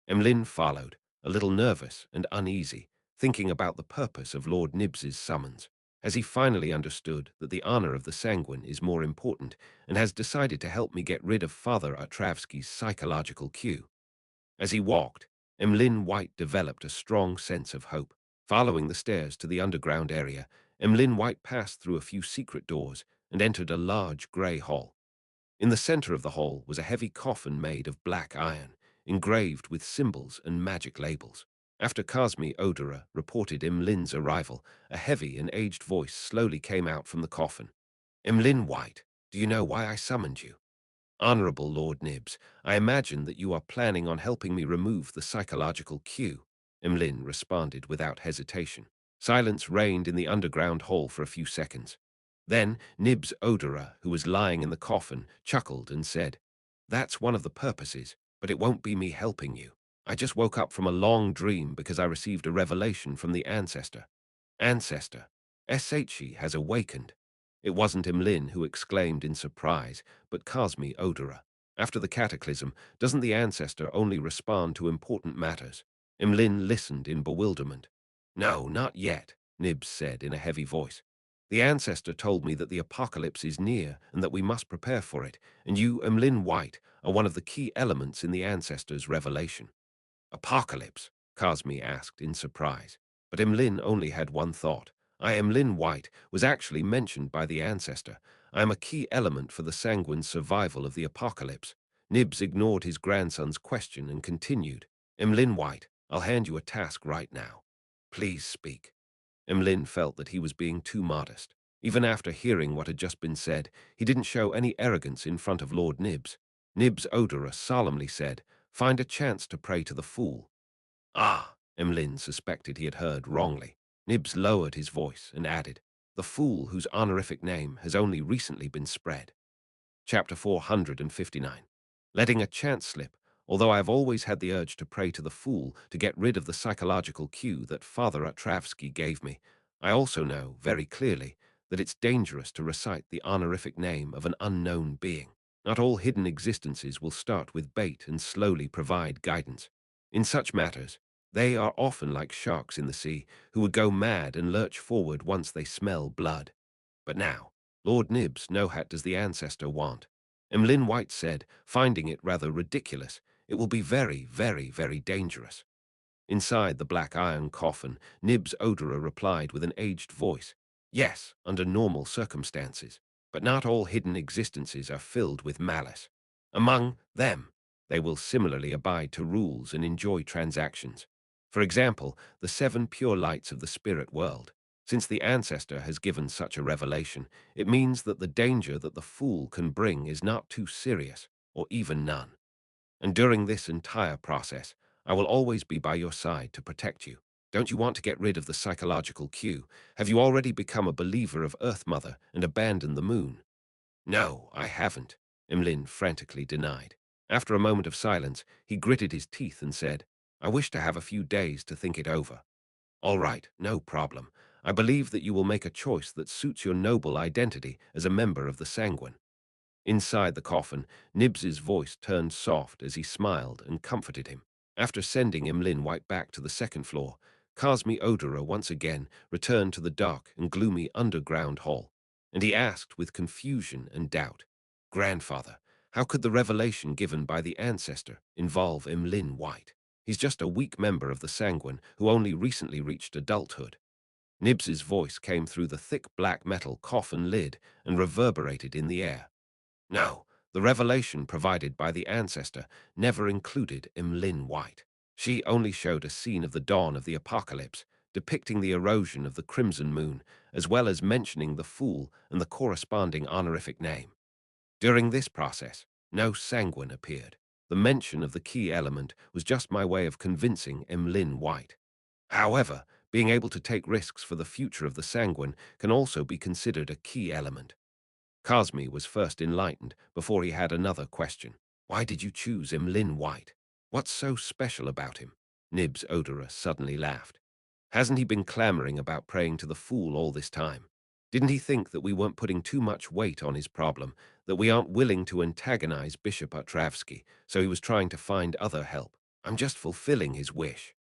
Emlyn followed, a little nervous and uneasy, thinking about the purpose of Lord Nibs's summons, as he finally understood that the honor of the Sanguine is more important and has decided to help me get rid of Father Otravsky's psychological cue. As he walked, Emlyn White developed a strong sense of hope. Following the stairs to the underground area, Emlyn White passed through a few secret doors and entered a large grey hall. In the center of the hall was a heavy coffin made of black iron, engraved with symbols and magic labels. After Cosme Odorer reported Emlyn's arrival, a heavy and aged voice slowly came out from the coffin. "Emlyn White, do you know why I summoned you?" "Honorable Lord Nibs, I imagine that you are planning on helping me remove the psychological cue," Emlyn responded without hesitation. Silence reigned in the underground hall for a few seconds. Then Nibs Odorer, who was lying in the coffin, chuckled and said, "That's one of the purposes, but it won't be me helping you. I just woke up from a long dream because I received a revelation from the ancestor. Ancestor, She has awakened." It wasn't Emlyn who exclaimed in surprise, but Cosme Odorer. After the cataclysm, doesn't the ancestor only respond to important matters? Emlyn listened in bewilderment. "No, not yet," Nibs said in a heavy voice. "The ancestor told me that the apocalypse is near and that we must prepare for it, and you, Emlyn White, are one of the key elements in the ancestor's revelation." "Apocalypse?" Cosme asked in surprise. But Emlyn only had one thought. "I am Lyn White was actually mentioned by the ancestor. I am a key element for the sanguine survival of the apocalypse." Nibs ignored his grandson's question and continued. "Emlyn White, I'll hand you a task right now. Please speak." Emlyn felt that he was being too modest. Even after hearing what had just been said, he didn't show any arrogance in front of Lord Nibs. Nibs Odorer solemnly said, "Find a chance to pray to the fool." "Ah," Emlyn suspected he had heard wrongly. Nibs lowered his voice and added, "The fool whose honorific name has only recently been spread." Chapter 459. Letting a chance slip. Although I have always had the urge to pray to the fool to get rid of the psychological cue that Father Atravsky gave me, I also know, very clearly, that it's dangerous to recite the honorific name of an unknown being. Not all hidden existences will start with bait and slowly provide guidance. In such matters, they are often like sharks in the sea, who would go mad and lurch forward once they smell blood. But now, Lord Nibs, no hat does the ancestor want. Emlyn White said, finding it rather ridiculous, it will be very, very, very dangerous. Inside the black iron coffin, Nibs Odorer replied with an aged voice, yes, under normal circumstances, but not all hidden existences are filled with malice. Among them, they will similarly abide to rules and enjoy transactions. For example, the 7 pure lights of the spirit world. Since the ancestor has given such a revelation, it means that the danger that the fool can bring is not too serious, or even none. And during this entire process, I will always be by your side to protect you. Don't you want to get rid of the psychological cue? Have you already become a believer of Earth Mother and abandoned the moon? No, I haven't, Emlyn frantically denied. After a moment of silence, he gritted his teeth and said, I wish to have a few days to think it over. All right, no problem. I believe that you will make a choice that suits your noble identity as a member of the Sanguine. Inside the coffin, Nibs's voice turned soft as he smiled and comforted him. After sending Emlyn White back to the second floor, Cosme Odorer once again returned to the dark and gloomy underground hall, and he asked with confusion and doubt, Grandfather, how could the revelation given by the ancestor involve Emlyn White? He's just a weak member of the Sanguine who only recently reached adulthood. Nibs's voice came through the thick black metal coffin lid and reverberated in the air. No, the revelation provided by the ancestor never included Emlyn White. She only showed a scene of the dawn of the apocalypse, depicting the erosion of the crimson moon, as well as mentioning the fool and the corresponding honorific name. During this process, no Sanguine appeared. The mention of the key element was just my way of convincing Emlyn White. However, being able to take risks for the future of the Sanguine can also be considered a key element. Cosme was first enlightened before he had another question. Why did you choose Emlyn White? What's so special about him? Nibs Odorer suddenly laughed. Hasn't he been clamoring about praying to the fool all this time? Didn't he think that we weren't putting too much weight on his problem, that we aren't willing to antagonize Bishop Atravsky, so he was trying to find other help? I'm just fulfilling his wish.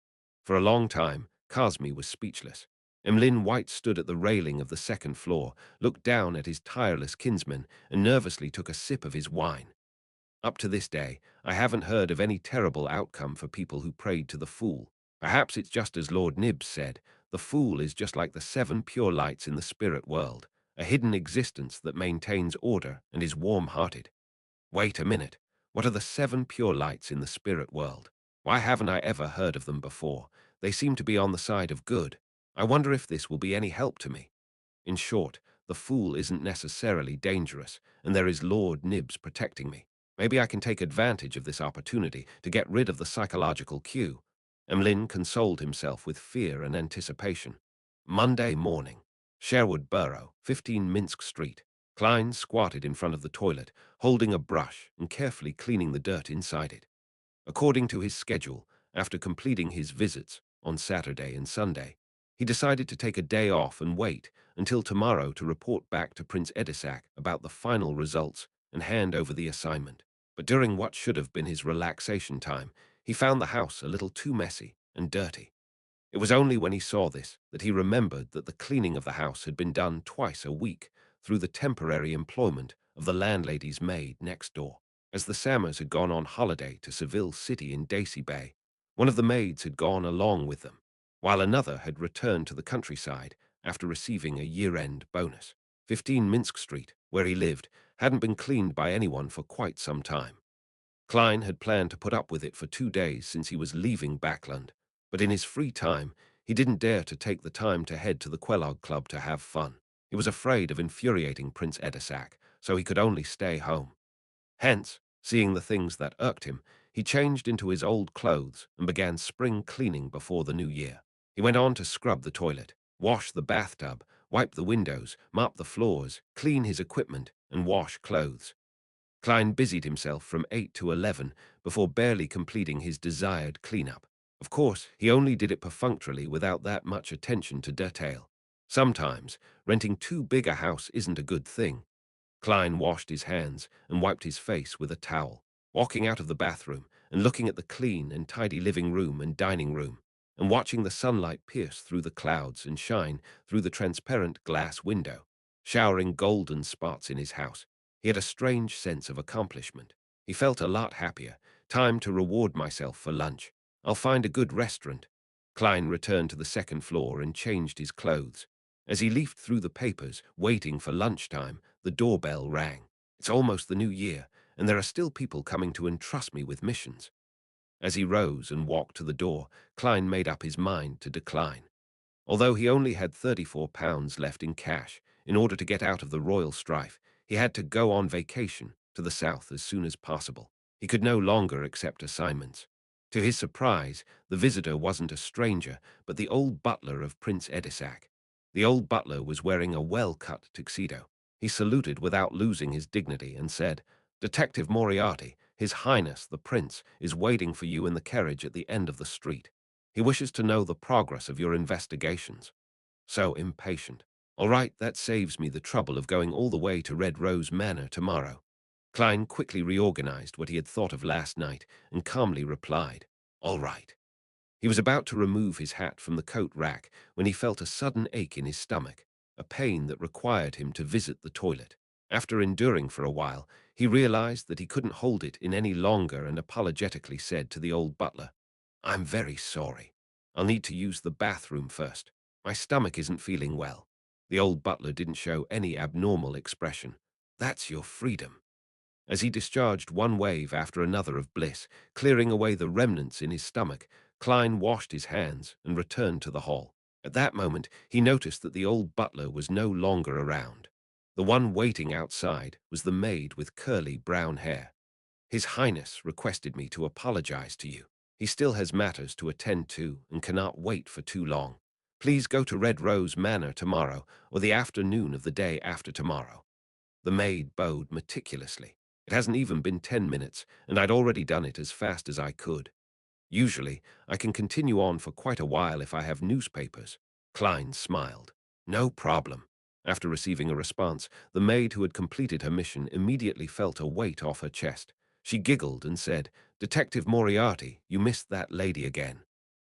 For a long time, Cosme was speechless. Emlyn White stood at the railing of the second floor, looked down at his tireless kinsman, and nervously took a sip of his wine. Up to this day, I haven't heard of any terrible outcome for people who prayed to the fool. Perhaps it's just as Lord Nibs said, the fool is just like the 7 pure lights in the spirit world, a hidden existence that maintains order and is warm-hearted. Wait a minute, what are the 7 pure lights in the spirit world? Why haven't I ever heard of them before? They seem to be on the side of good. I wonder if this will be any help to me. In short, the fool isn't necessarily dangerous, and there is Lord Nibs protecting me. Maybe I can take advantage of this opportunity to get rid of the psychological cue. Emlyn consoled himself with fear and anticipation. Monday morning. Sherwood Borough, 15 Minsk Street. Klein squatted in front of the toilet, holding a brush and carefully cleaning the dirt inside it. According to his schedule, after completing his visits on Saturday and Sunday, he decided to take a day off and wait until tomorrow to report back to Prince Edisac about the final results and hand over the assignment. But during what should have been his relaxation time, he found the house a little too messy and dirty. It was only when he saw this that he remembered that the cleaning of the house had been done twice a week through the temporary employment of the landlady's maid next door. As the Sammers had gone on holiday to Seville City in Daisy Bay, one of the maids had gone along with them, while another had returned to the countryside after receiving a year-end bonus. 15 Minsk Street, where he lived, hadn't been cleaned by anyone for quite some time. Klein had planned to put up with it for 2 days since he was leaving Backland, but in his free time, he didn't dare to take the time to head to the Quelog Club to have fun. He was afraid of infuriating Prince Edisac, so he could only stay home. Hence, seeing the things that irked him, he changed into his old clothes and began spring cleaning before the new year. He went on to scrub the toilet, wash the bathtub, wipe the windows, mop the floors, clean his equipment, and wash clothes. Klein busied himself from 8 to 11 before barely completing his desired cleanup. Of course, he only did it perfunctorily without that much attention to detail. Sometimes, renting too big a house isn't a good thing. Klein washed his hands and wiped his face with a towel, walking out of the bathroom and looking at the clean and tidy living room and dining room, and watching the sunlight pierce through the clouds and shine through the transparent glass window, showering golden spots in his house. He had a strange sense of accomplishment. He felt a lot happier. Time to reward myself for lunch. I'll find a good restaurant. Klein returned to the second floor and changed his clothes. As he leafed through the papers, waiting for lunchtime, the doorbell rang. It's almost the new year, and there are still people coming to entrust me with missions. As he rose and walked to the door, Klein made up his mind to decline. Although he only had £34 left in cash, in order to get out of the royal strife, he had to go on vacation to the south as soon as possible. He could no longer accept assignments. To his surprise, the visitor wasn't a stranger, but the old butler of Prince Edisac. The old butler was wearing a well-cut tuxedo. He saluted without losing his dignity and said, "Detective Moriarty, His Highness the Prince is waiting for you in the carriage at the end of the street. He wishes to know the progress of your investigations." So impatient. "All right, that saves me the trouble of going all the way to Red Rose Manor tomorrow." Klein quickly reorganized what he had thought of last night and calmly replied, "All right." He was about to remove his hat from the coat rack when he felt a sudden ache in his stomach, a pain that required him to visit the toilet. After enduring for a while, he realized that he couldn't hold it in any longer and apologetically said to the old butler, "I'm very sorry. I'll need to use the bathroom first. My stomach isn't feeling well." The old butler didn't show any abnormal expression. "That's your freedom." As he discharged one wave after another of bliss, clearing away the remnants in his stomach, Klein washed his hands and returned to the hall. At that moment, he noticed that the old butler was no longer around. The one waiting outside was the maid with curly brown hair. "His Highness requested me to apologize to you. He still has matters to attend to and cannot wait for too long. Please go to Red Rose Manor tomorrow or the afternoon of the day after tomorrow." The maid bowed meticulously. "It hasn't even been 10 minutes, and I'd already done it as fast as I could. Usually, I can continue on for quite a while if I have newspapers." Klein smiled. "No problem." After receiving a response, the maid who had completed her mission immediately felt a weight off her chest. She giggled and said, "Detective Moriarty, you missed that lady again."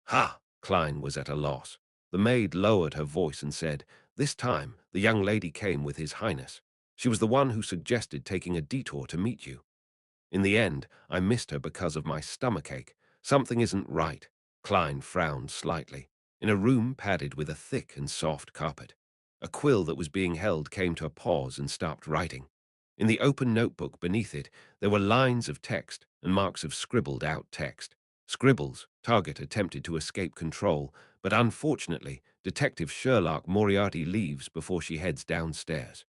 "Ha!" Klein was at a loss. The maid lowered her voice and said, "This time, the young lady came with His Highness. She was the one who suggested taking a detour to meet you. In the end, I missed her because of my stomachache. Something isn't right." Klein frowned slightly. In a room padded with a thick and soft carpet, a quill that was being held came to a pause and stopped writing. In the open notebook beneath it, there were lines of text and marks of scribbled out text. Scribbles, target attempted to escape control, but unfortunately, Detective Sherlock Moriarty leaves before she heads downstairs.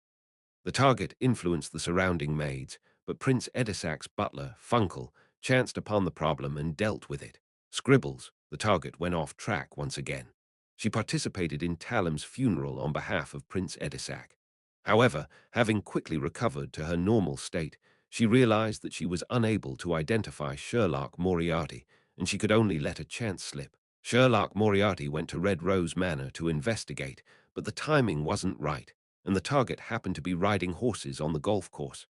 The target influenced the surrounding maids, but Prince Edisac's butler, Funkel, chanced upon the problem and dealt with it. Scribbles, the target went off track once again. She participated in Talem's funeral on behalf of Prince Edisac. However, having quickly recovered to her normal state, she realized that she was unable to identify Sherlock Moriarty, and she could only let a chance slip. Sherlock Moriarty went to Red Rose Manor to investigate, but the timing wasn't right, and the target happened to be riding horses on the golf course.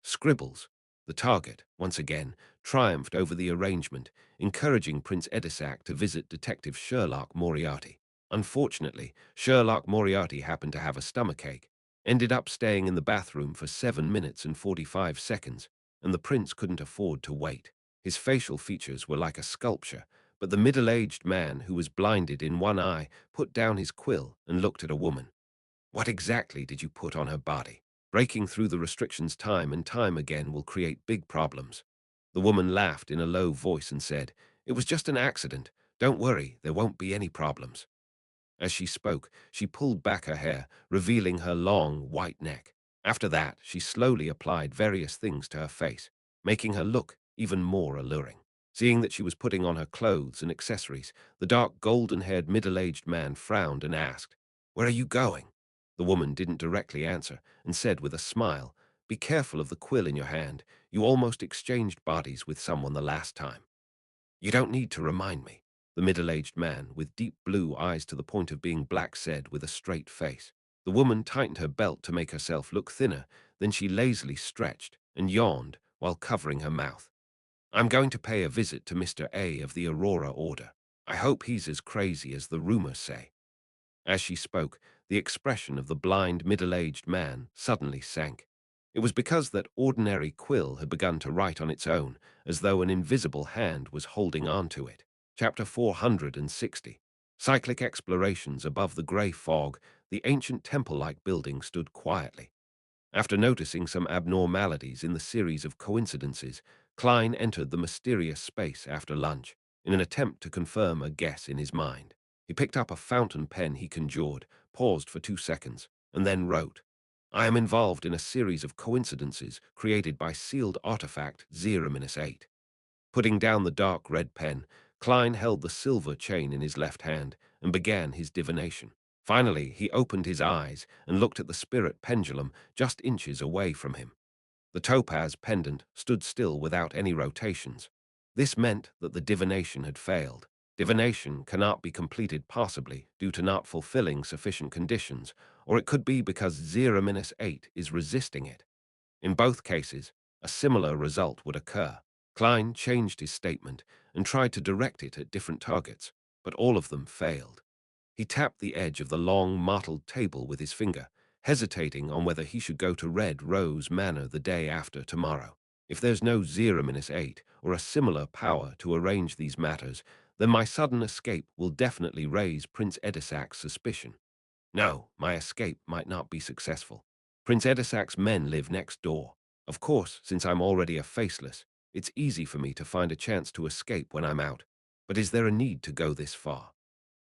Scribbles, the target, once again, triumphed over the arrangement, encouraging Prince Edisac to visit Detective Sherlock Moriarty. Unfortunately, Sherlock Moriarty happened to have a stomachache, ended up staying in the bathroom for 7 minutes and 45 seconds, and the prince couldn't afford to wait. His facial features were like a sculpture, but the middle-aged man who was blinded in one eye put down his quill and looked at a woman. "What exactly did you put on her body? Breaking through the restrictions time and time again will create big problems." The woman laughed in a low voice and said, "It was just an accident. Don't worry, there won't be any problems." As she spoke, she pulled back her hair, revealing her long, white neck. After that, she slowly applied various things to her face, making her look even more alluring. Seeing that she was putting on her clothes and accessories, the dark golden-haired middle-aged man frowned and asked, "Where are you going?" The woman didn't directly answer and said with a smile, Be careful of the quill in your hand. You almost exchanged bodies with someone the last time. You don't need to remind me, the middle-aged man, with deep blue eyes to the point of being black, said with a straight face. The woman tightened her belt to make herself look thinner, then she lazily stretched and yawned while covering her mouth. I'm going to pay a visit to Mr. A of the Aurora Order. I hope he's as crazy as the rumors say. As she spoke, the expression of the blind, middle-aged man suddenly sank. It was because that ordinary quill had begun to write on its own, as though an invisible hand was holding on to it. Chapter 460. Cyclic explorations above the grey fog, the ancient temple-like building stood quietly. After noticing some abnormalities in the series of coincidences, Klein entered the mysterious space after lunch, in an attempt to confirm a guess in his mind. He picked up a fountain pen he conjured, paused for 2 seconds, and then wrote, I am involved in a series of coincidences created by sealed artifact 0-8. Putting down the dark red pen, Klein held the silver chain in his left hand and began his divination. Finally, he opened his eyes and looked at the spirit pendulum just inches away from him. The topaz pendant stood still without any rotations. This meant that the divination had failed. Divination cannot be completed possibly due to not fulfilling sufficient conditions, or it could be because 0-8 is resisting it. In both cases, a similar result would occur. Klein changed his statement and tried to direct it at different targets, but all of them failed. He tapped the edge of the long, mottled table with his finger, hesitating on whether he should go to Red Rose Manor the day after tomorrow. If there's no 0-8 or a similar power to arrange these matters, then my sudden escape will definitely raise Prince Edisac's suspicion. No, my escape might not be successful. Prince Edisac's men live next door. Of course, since I'm already a faceless, it's easy for me to find a chance to escape when I'm out. But is there a need to go this far?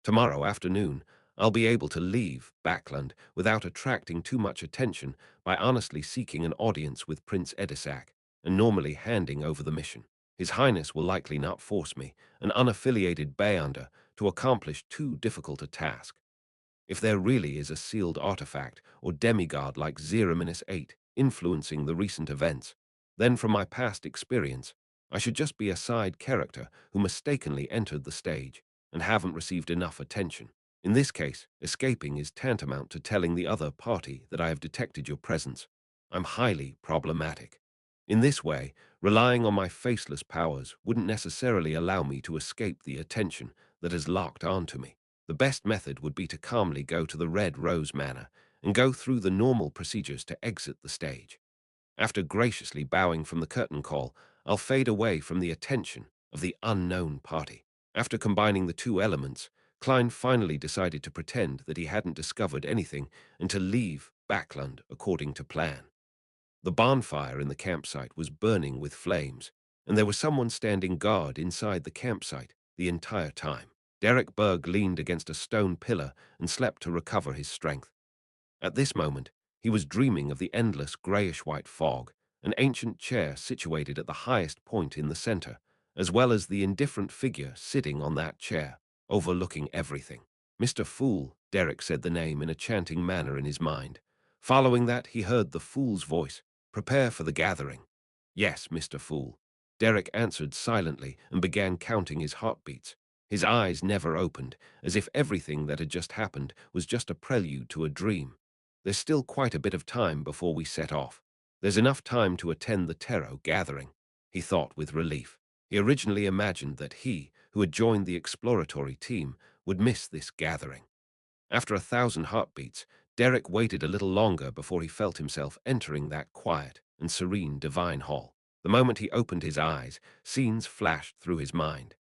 Tomorrow afternoon, I'll be able to leave Backland without attracting too much attention by honestly seeking an audience with Prince Edisac and normally handing over the mission. His Highness will likely not force me, an unaffiliated Beyonder, to accomplish too difficult a task. If there really is a sealed artifact or demigod like 0-8 influencing the recent events, then from my past experience, I should just be a side character who mistakenly entered the stage and haven't received enough attention. In this case, escaping is tantamount to telling the other party that I have detected your presence. I'm highly problematic. In this way, relying on my faceless powers wouldn't necessarily allow me to escape the attention that has locked onto me. The best method would be to calmly go to the Red Rose Manor and go through the normal procedures to exit the stage. After graciously bowing from the curtain call, I'll fade away from the attention of the unknown party. After combining the two elements, Klein finally decided to pretend that he hadn't discovered anything and to leave Backland according to plan. The bonfire in the campsite was burning with flames, and there was someone standing guard inside the campsite the entire time. Derek Berg leaned against a stone pillar and slept to recover his strength. At this moment, he was dreaming of the endless grayish-white fog, an ancient chair situated at the highest point in the center, as well as the indifferent figure sitting on that chair, overlooking everything. Mr. Fool, Derek said the name in a chanting manner in his mind. Following that, he heard the Fool's voice. Prepare for the gathering. Yes, Mr. Fool. Derek answered silently and began counting his heartbeats. His eyes never opened, as if everything that had just happened was just a prelude to a dream. There's still quite a bit of time before we set off. There's enough time to attend the Tero gathering, he thought with relief. He originally imagined that he, who had joined the exploratory team, would miss this gathering. After 1,000 heartbeats, Derek waited a little longer before he felt himself entering that quiet and serene divine hall. The moment he opened his eyes, scenes flashed through his mind.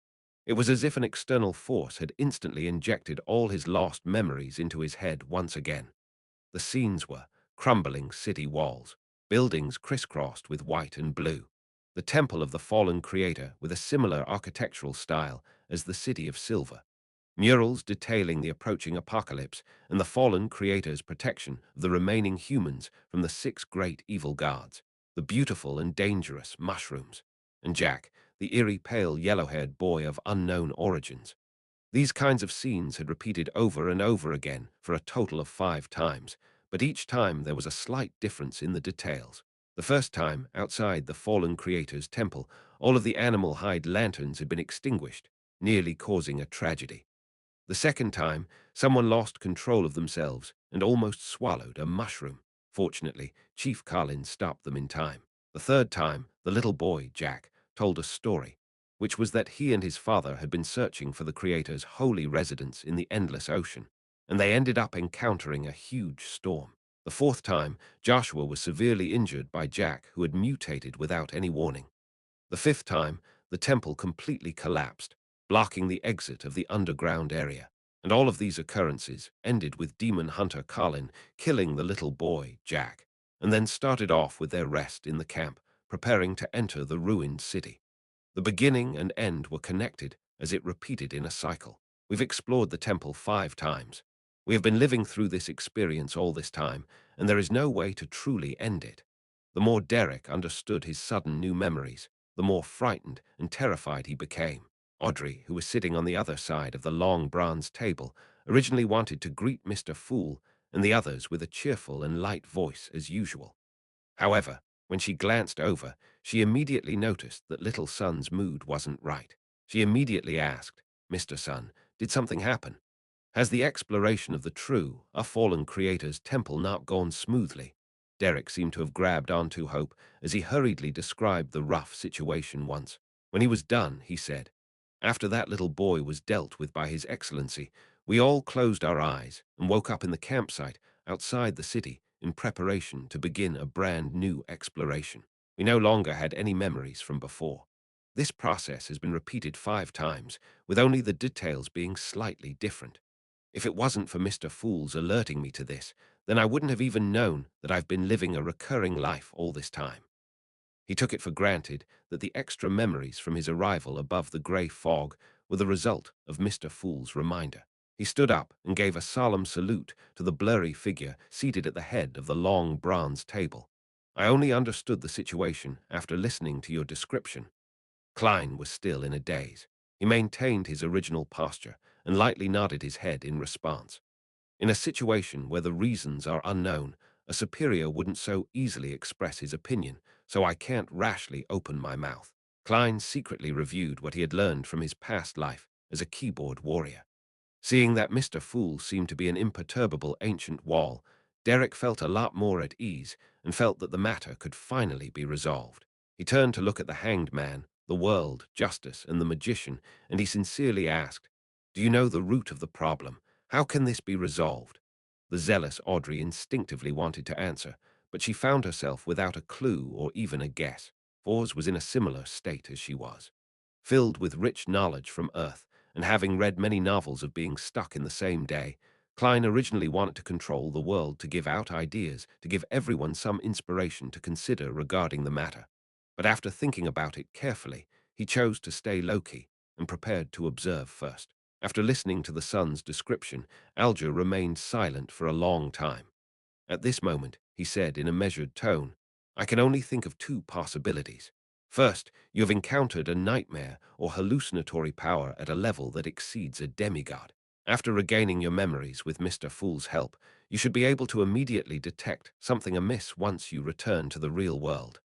It was as if an external force had instantly injected all his lost memories into his head once again. The scenes were crumbling city walls, buildings crisscrossed with white and blue, the temple of the fallen creator with a similar architectural style as the city of silver, murals detailing the approaching apocalypse and the fallen creator's protection of the remaining humans from the 6 great evil gods, the beautiful and dangerous mushrooms, and Jack, the eerie pale yellow-haired boy of unknown origins. These kinds of scenes had repeated over and over again for a total of 5 times, but each time there was a slight difference in the details. The first time, outside the fallen creator's temple, all of the animal hide lanterns had been extinguished, nearly causing a tragedy. The second time, someone lost control of themselves and almost swallowed a mushroom. Fortunately, Chief Carlin stopped them in time. The third time, the little boy, Jack, told a story, which was that he and his father had been searching for the Creator's holy residence in the endless ocean, and they ended up encountering a huge storm. The fourth time, Joshua was severely injured by Jack, who had mutated without any warning. The fifth time, the temple completely collapsed, blocking the exit of the underground area. And all of these occurrences ended with Demon Hunter Colin killing the little boy, Jack, and then started off with their rest in the camp, preparing to enter the ruined city. The beginning and end were connected as it repeated in a cycle. We've explored the temple 5 times. We have been living through this experience all this time, and there is no way to truly end it. The more Derek understood his sudden new memories, the more frightened and terrified he became. Audrey, who was sitting on the other side of the long bronze table, originally wanted to greet Mr. Fool and the others with a cheerful and light voice as usual. However, when she glanced over, she immediately noticed that Little Sun's mood wasn't right. She immediately asked, "Mr. Sun, did something happen? Has the exploration of the true, a fallen creator's temple not gone smoothly?" Derek seemed to have grabbed onto hope as he hurriedly described the rough situation once. When he was done, he said, "After that little boy was dealt with by His Excellency, we all closed our eyes and woke up in the campsite outside the city in preparation to begin a brand new exploration. We no longer had any memories from before. This process has been repeated 5 times, with only the details being slightly different. If it wasn't for Mr. Fool's alerting me to this, then I wouldn't have even known that I've been living a recurring life all this time." He took it for granted that the extra memories from his arrival above the grey fog were the result of Mr. Fool's reminder. He stood up and gave a solemn salute to the blurry figure seated at the head of the long bronze table. "I only understood the situation after listening to your description." Klein was still in a daze. He maintained his original posture and lightly nodded his head in response. In a situation where the reasons are unknown, a superior wouldn't so easily express his opinion, so I can't rashly open my mouth. Klein secretly reviewed what he had learned from his past life as a keyboard warrior. Seeing that Mr. Fool seemed to be an imperturbable ancient wall, Derek felt a lot more at ease and felt that the matter could finally be resolved. He turned to look at the hanged man, the world, justice, and the magician, and he sincerely asked, "Do you know the root of the problem? How can this be resolved?" The zealous Audrey instinctively wanted to answer, but she found herself without a clue or even a guess. Fours was in a similar state as she was. Filled with rich knowledge from Earth, and having read many novels of being stuck in the same day, Klein originally wanted to control the world, to give out ideas, to give everyone some inspiration to consider regarding the matter. But after thinking about it carefully, he chose to stay low-key and prepared to observe first. After listening to the son's description, Alger remained silent for a long time. At this moment, he said in a measured tone, "I can only think of 2 possibilities. First, you have encountered a nightmare or hallucinatory power at a level that exceeds a demigod. After regaining your memories with Mr. Fool's help, you should be able to immediately detect something amiss once you return to the real world.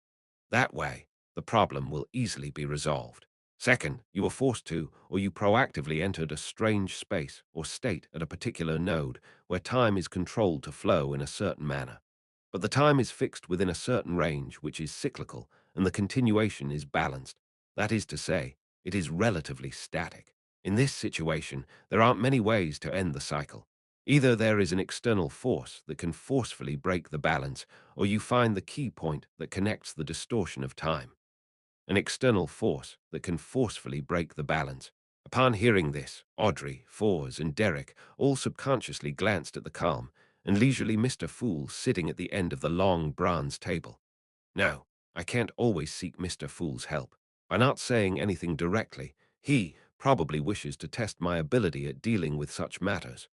That way, the problem will easily be resolved. Second, you were forced to, or you proactively entered a strange space or state at a particular node where time is controlled to flow in a certain manner. But the time is fixed within a certain range which is cyclical, and the continuation is balanced. That is to say, it is relatively static. In this situation, there aren't many ways to end the cycle. Either there is an external force that can forcefully break the balance, or you find the key point that connects the distortion of time. An external force that can forcefully break the balance. Upon hearing this, Audrey, Fours, and Derek all subconsciously glanced at the calm and leisurely Mr. Fool sitting at the end of the long bronze table. No, I can't always seek Mr. Fool's help. By not saying anything directly, he probably wishes to test my ability at dealing with such matters.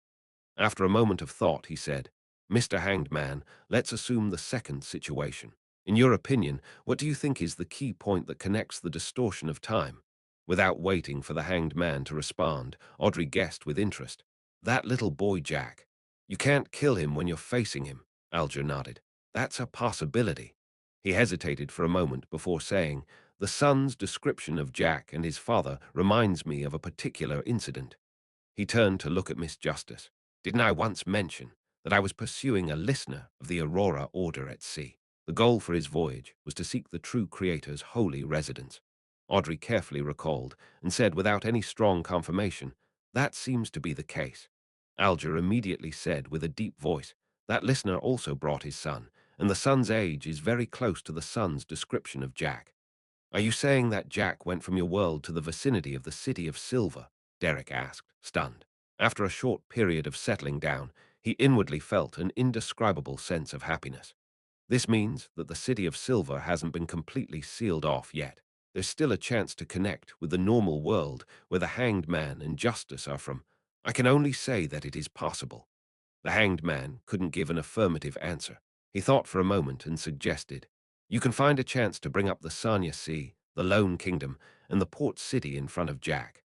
After a moment of thought, he said, "Mr. Hanged Man, let's assume the second situation. In your opinion, what do you think is the key point that connects the distortion of time?" Without waiting for the Hanged Man to respond, Audrey guessed with interest, "That little boy Jack. You can't kill him when you're facing him." Alger nodded. "That's a possibility." He hesitated for a moment before saying, "The son's description of Jack and his father reminds me of a particular incident." He turned to look at Miss Justice. "Didn't I once mention that I was pursuing a listener of the Aurora Order at sea? The goal for his voyage was to seek the true creator's holy residence." Audrey carefully recalled and said without any strong confirmation, "That seems to be the case." Alger immediately said with a deep voice, "That listener also brought his son, and the son's age is very close to the son's description of Jack." "Are you saying that Jack went from your world to the vicinity of the City of Silver?" Derek asked, stunned. After a short period of settling down, he inwardly felt an indescribable sense of happiness. This means that the City of Silver hasn't been completely sealed off yet. There's still a chance to connect with the normal world where the Hanged Man and Justice are from. I can only say that it is possible. The Hanged Man couldn't give an affirmative answer. He thought for a moment and suggested, "You can find a chance to bring up the Sanya Sea, the Lone Kingdom, and the port city in front of Jack.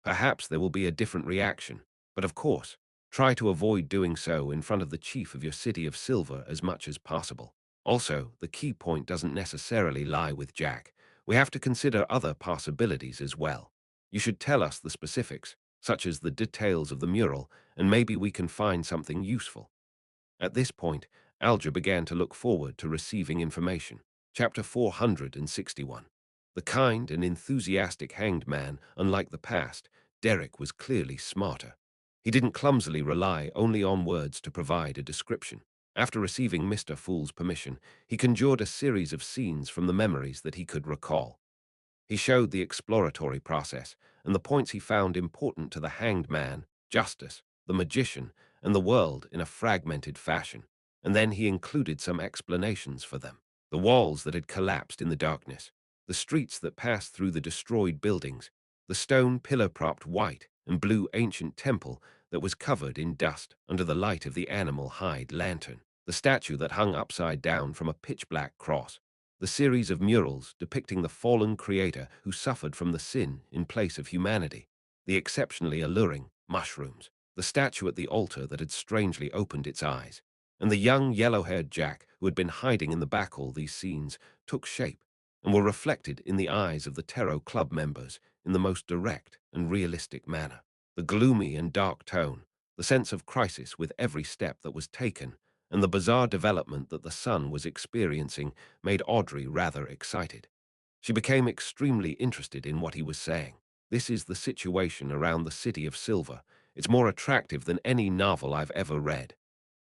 Perhaps there will be a different reaction, but of course, try to avoid doing so in front of the chief of your City of Silver as much as possible. Also, the key point doesn't necessarily lie with Jack. We have to consider other possibilities as well. You should tell us the specifics, such as the details of the mural, and maybe we can find something useful." At this point, Alger began to look forward to receiving information. Chapter 461. The kind and enthusiastic hanged man, unlike the past, Derek was clearly smarter. He didn't clumsily rely only on words to provide a description. After receiving Mr. Fool's permission, he conjured a series of scenes from the memories that he could recall. He showed the exploratory process and the points he found important to the hanged man, justice, the magician, and the world in a fragmented fashion, and then he included some explanations for them. The walls that had collapsed in the darkness, the streets that passed through the destroyed buildings, the stone pillar-propped white and blue ancient temple that was covered in dust under the light of the animal hide lantern, the statue that hung upside down from a pitch-black cross, the series of murals depicting the fallen creator who suffered from the sin in place of humanity, the exceptionally alluring mushrooms, the statue at the altar that had strangely opened its eyes, and the young yellow-haired Jack who had been hiding in the back. All these scenes took shape and were reflected in the eyes of the Tarot Club members in the most direct and realistic manner. The gloomy and dark tone, the sense of crisis with every step that was taken, and the bizarre development that the son was experiencing made Audrey rather excited. She became extremely interested in what he was saying. "This is the situation around the City of Silver. It's more attractive than any novel I've ever read.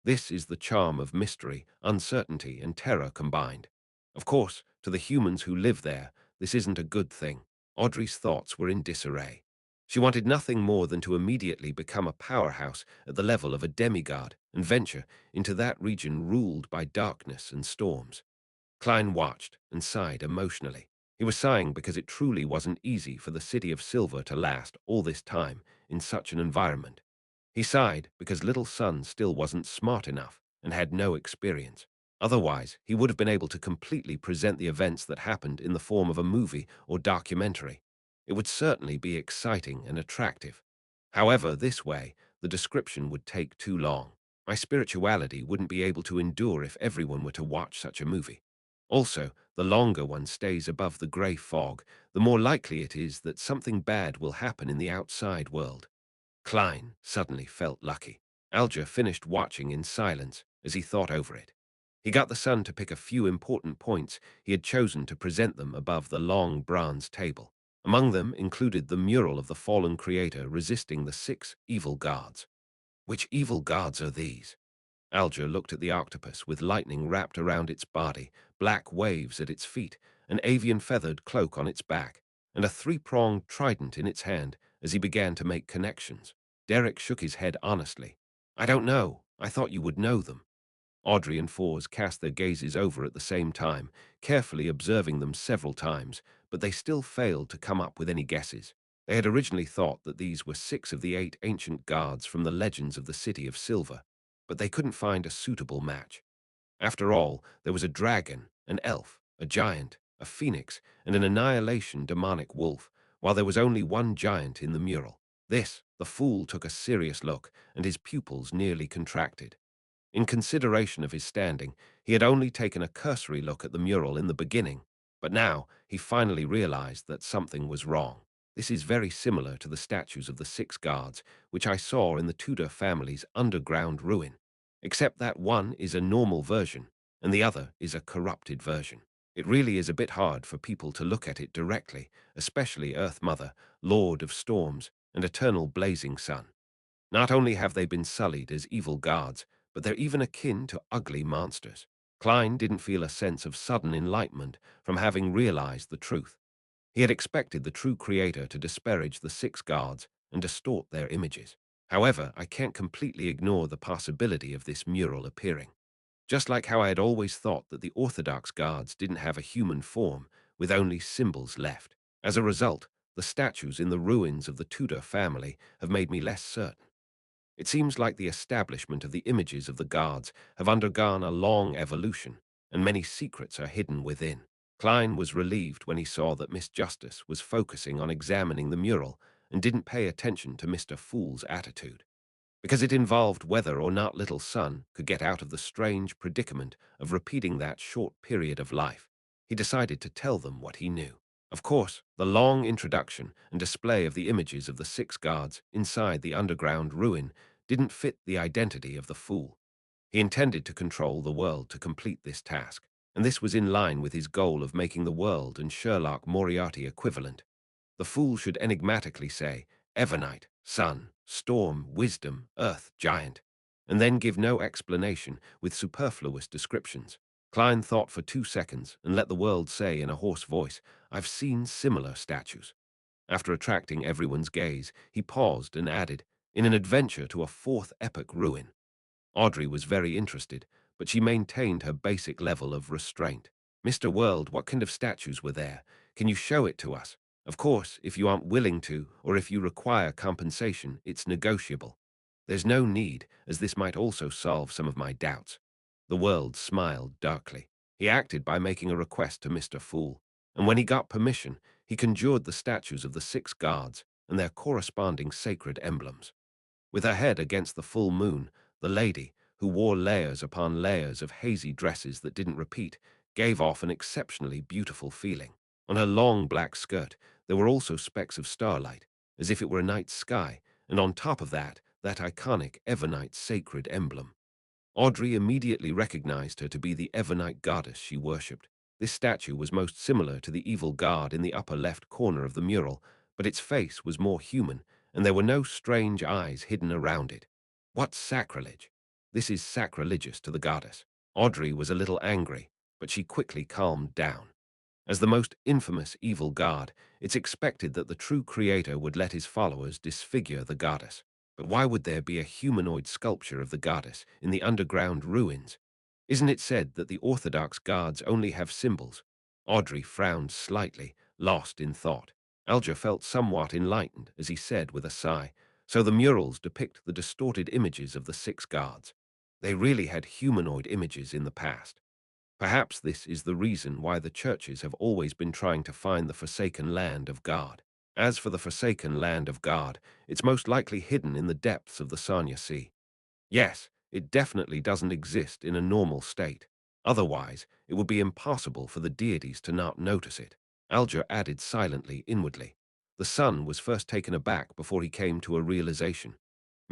This is the charm of mystery, uncertainty, and terror combined. Of course, to the humans who live there, this isn't a good thing." Audrey's thoughts were in disarray. She wanted nothing more than to immediately become a powerhouse at the level of a demigod and venture into that region ruled by darkness and storms. Klein watched and sighed emotionally. He was sighing because it truly wasn't easy for the City of Silver to last all this time in such an environment. He sighed because little son still wasn't smart enough and had no experience. Otherwise, he would have been able to completely present the events that happened in the form of a movie or documentary. It would certainly be exciting and attractive. However, this way, the description would take too long. My spirituality wouldn't be able to endure if everyone were to watch such a movie. Also, the longer one stays above the grey fog, the more likely it is that something bad will happen in the outside world. Klein suddenly felt lucky. Alger finished watching in silence as he thought over it. He got the son to pick a few important points he had chosen to present them above the long bronze table. Among them included the mural of the fallen creator resisting the 6 evil gods. Which evil gods are these? Alger looked at the octopus with lightning wrapped around its body, black waves at its feet, an avian feathered cloak on its back, and a 3-pronged trident in its hand as he began to make connections. Derek shook his head honestly. "I don't know. I thought you would know them." Audrey and Fours cast their gazes over at the same time, carefully observing them several times, but they still failed to come up with any guesses. They had originally thought that these were 6 of the 8 ancient gods from the legends of the City of Silver, but they couldn't find a suitable match. After all, there was a dragon, an elf, a giant, a phoenix, and an annihilation demonic wolf, while there was only one giant in the mural. The fool took a serious look, and his pupils nearly contracted. In consideration of his standing, he had only taken a cursory look at the mural in the beginning, but now he finally realized that something was wrong. This is very similar to the statues of the six guards, which I saw in the Tudor family's underground ruin, except that one is a normal version and the other is a corrupted version. It really is a bit hard for people to look at it directly, especially Earth Mother, Lord of Storms, and Eternal Blazing Sun. Not only have they been sullied as evil gods, but they're even akin to ugly monsters. Klein didn't feel a sense of sudden enlightenment from having realized the truth. He had expected the true creator to disparage the six gods and distort their images. However, I can't completely ignore the possibility of this mural appearing. Just like how I had always thought that the Orthodox gods didn't have a human form, with only symbols left. As a result, the statues in the ruins of the Tudor family have made me less certain. It seems like the establishment of the images of the gods have undergone a long evolution, and many secrets are hidden within. Klein was relieved when he saw that Miss Justice was focusing on examining the mural and didn't pay attention to Mr. Fool's attitude, because it involved whether or not little son could get out of the strange predicament of repeating that short period of life. He decided to tell them what he knew. Of course, the long introduction and display of the images of the six guards inside the underground ruin didn't fit the identity of the fool. He intended to control the world to complete this task, and this was in line with his goal of making the world and Sherlock Moriarty equivalent. The fool should enigmatically say, Evernite, sun, storm, wisdom, earth, giant, and then give no explanation with superfluous descriptions. Klein thought for 2 seconds and let the world say in a hoarse voice, I've seen similar statues. After attracting everyone's gaze, he paused and added, in an adventure to a fourth epoch ruin. Audrey was very interested, but she maintained her basic level of restraint. Mr. World, what kind of statues were there? Can you show it to us? Of course, if you aren't willing to, or if you require compensation, it's negotiable. There's no need, as this might also solve some of my doubts. The World smiled darkly. He acted by making a request to Mr. Fool, and when he got permission, he conjured the statues of the six guards and their corresponding sacred emblems. With her head against the full moon, the lady, who wore layers upon layers of hazy dresses that didn't repeat, gave off an exceptionally beautiful feeling. On her long black skirt, there were also specks of starlight, as if it were a night sky, and on top of that iconic Evernite sacred emblem. Audrey immediately recognized her to be the Evernite goddess she worshipped. This statue was most similar to the evil god in the upper left corner of the mural, but its face was more human, and there were no strange eyes hidden around it. What sacrilege! This is sacrilegious to the goddess. Audrey was a little angry, but she quickly calmed down. As the most infamous evil god, it's expected that the true creator would let his followers disfigure the goddess. But why would there be a humanoid sculpture of the goddess in the underground ruins? Isn't it said that the Orthodox gods only have symbols? Audrey frowned slightly, lost in thought. Alger felt somewhat enlightened as he said with a sigh, so the murals depict the distorted images of the six gods. They really had humanoid images in the past. Perhaps this is the reason why the churches have always been trying to find the forsaken land of God. As for the forsaken land of God, it's most likely hidden in the depths of the Sanya Sea. Yes, it definitely doesn't exist in a normal state. Otherwise, it would be impossible for the deities to not notice it. Alger added silently inwardly. The son was first taken aback before he came to a realization.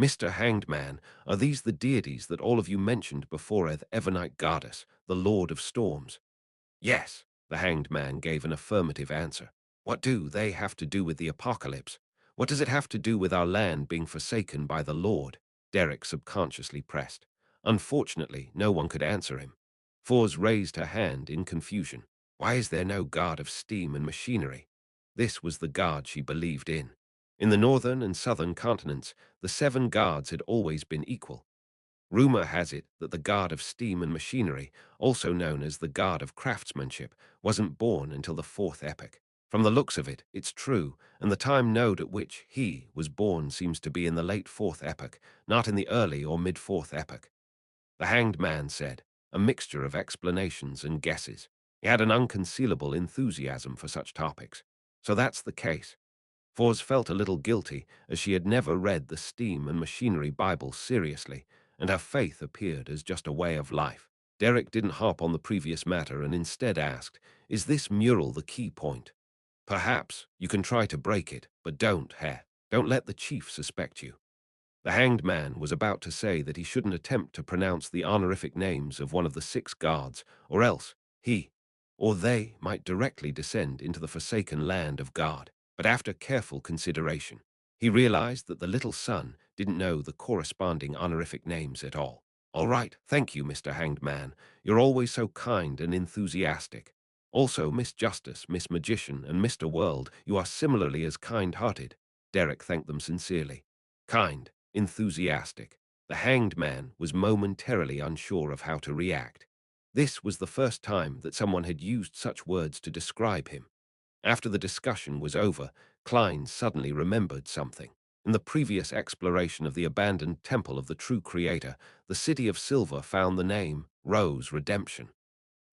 Mr. Hanged Man, are these the deities that all of you mentioned before as Evernite Goddess, the Lord of Storms? Yes, the Hanged Man gave an affirmative answer. What do they have to do with the apocalypse? What does it have to do with our land being forsaken by the Lord? Derek subconsciously pressed. Unfortunately, no one could answer him. Fours raised her hand in confusion. Why is there no god of steam and machinery? This was the god she believed in. In the northern and southern continents, the seven gods had always been equal. Rumor has it that the god of steam and machinery, also known as the god of craftsmanship, wasn't born until the fourth epoch. From the looks of it, it's true, and the time node at which he was born seems to be in the late fourth epoch, not in the early or mid-fourth epoch. The Hanged Man said, a mixture of explanations and guesses. He had an unconcealable enthusiasm for such topics. So that's the case. Fors felt a little guilty, as she had never read the Steam and Machinery Bible seriously, and her faith appeared as just a way of life. Derek didn't harp on the previous matter and instead asked, "Is this mural the key point? Perhaps you can try to break it, but don't, Hare. Don't let the chief suspect you." The hanged man was about to say that he shouldn't attempt to pronounce the honorific names of one of the 6 guards, or else he or they might directly descend into the forsaken land of God. But after careful consideration, he realized that the little son didn't know the corresponding honorific names at all. "All right, thank you, Mr. Hanged Man. You're always so kind and enthusiastic. Also, Miss Justice, Miss Magician, and Mr. World, you are similarly as kind-hearted." Derek thanked them sincerely. Kind, enthusiastic. The hanged man was momentarily unsure of how to react. This was the first time that someone had used such words to describe him. After the discussion was over, Klein suddenly remembered something. In the previous exploration of the abandoned temple of the true creator, the city of Silver found the name Rose Redemption.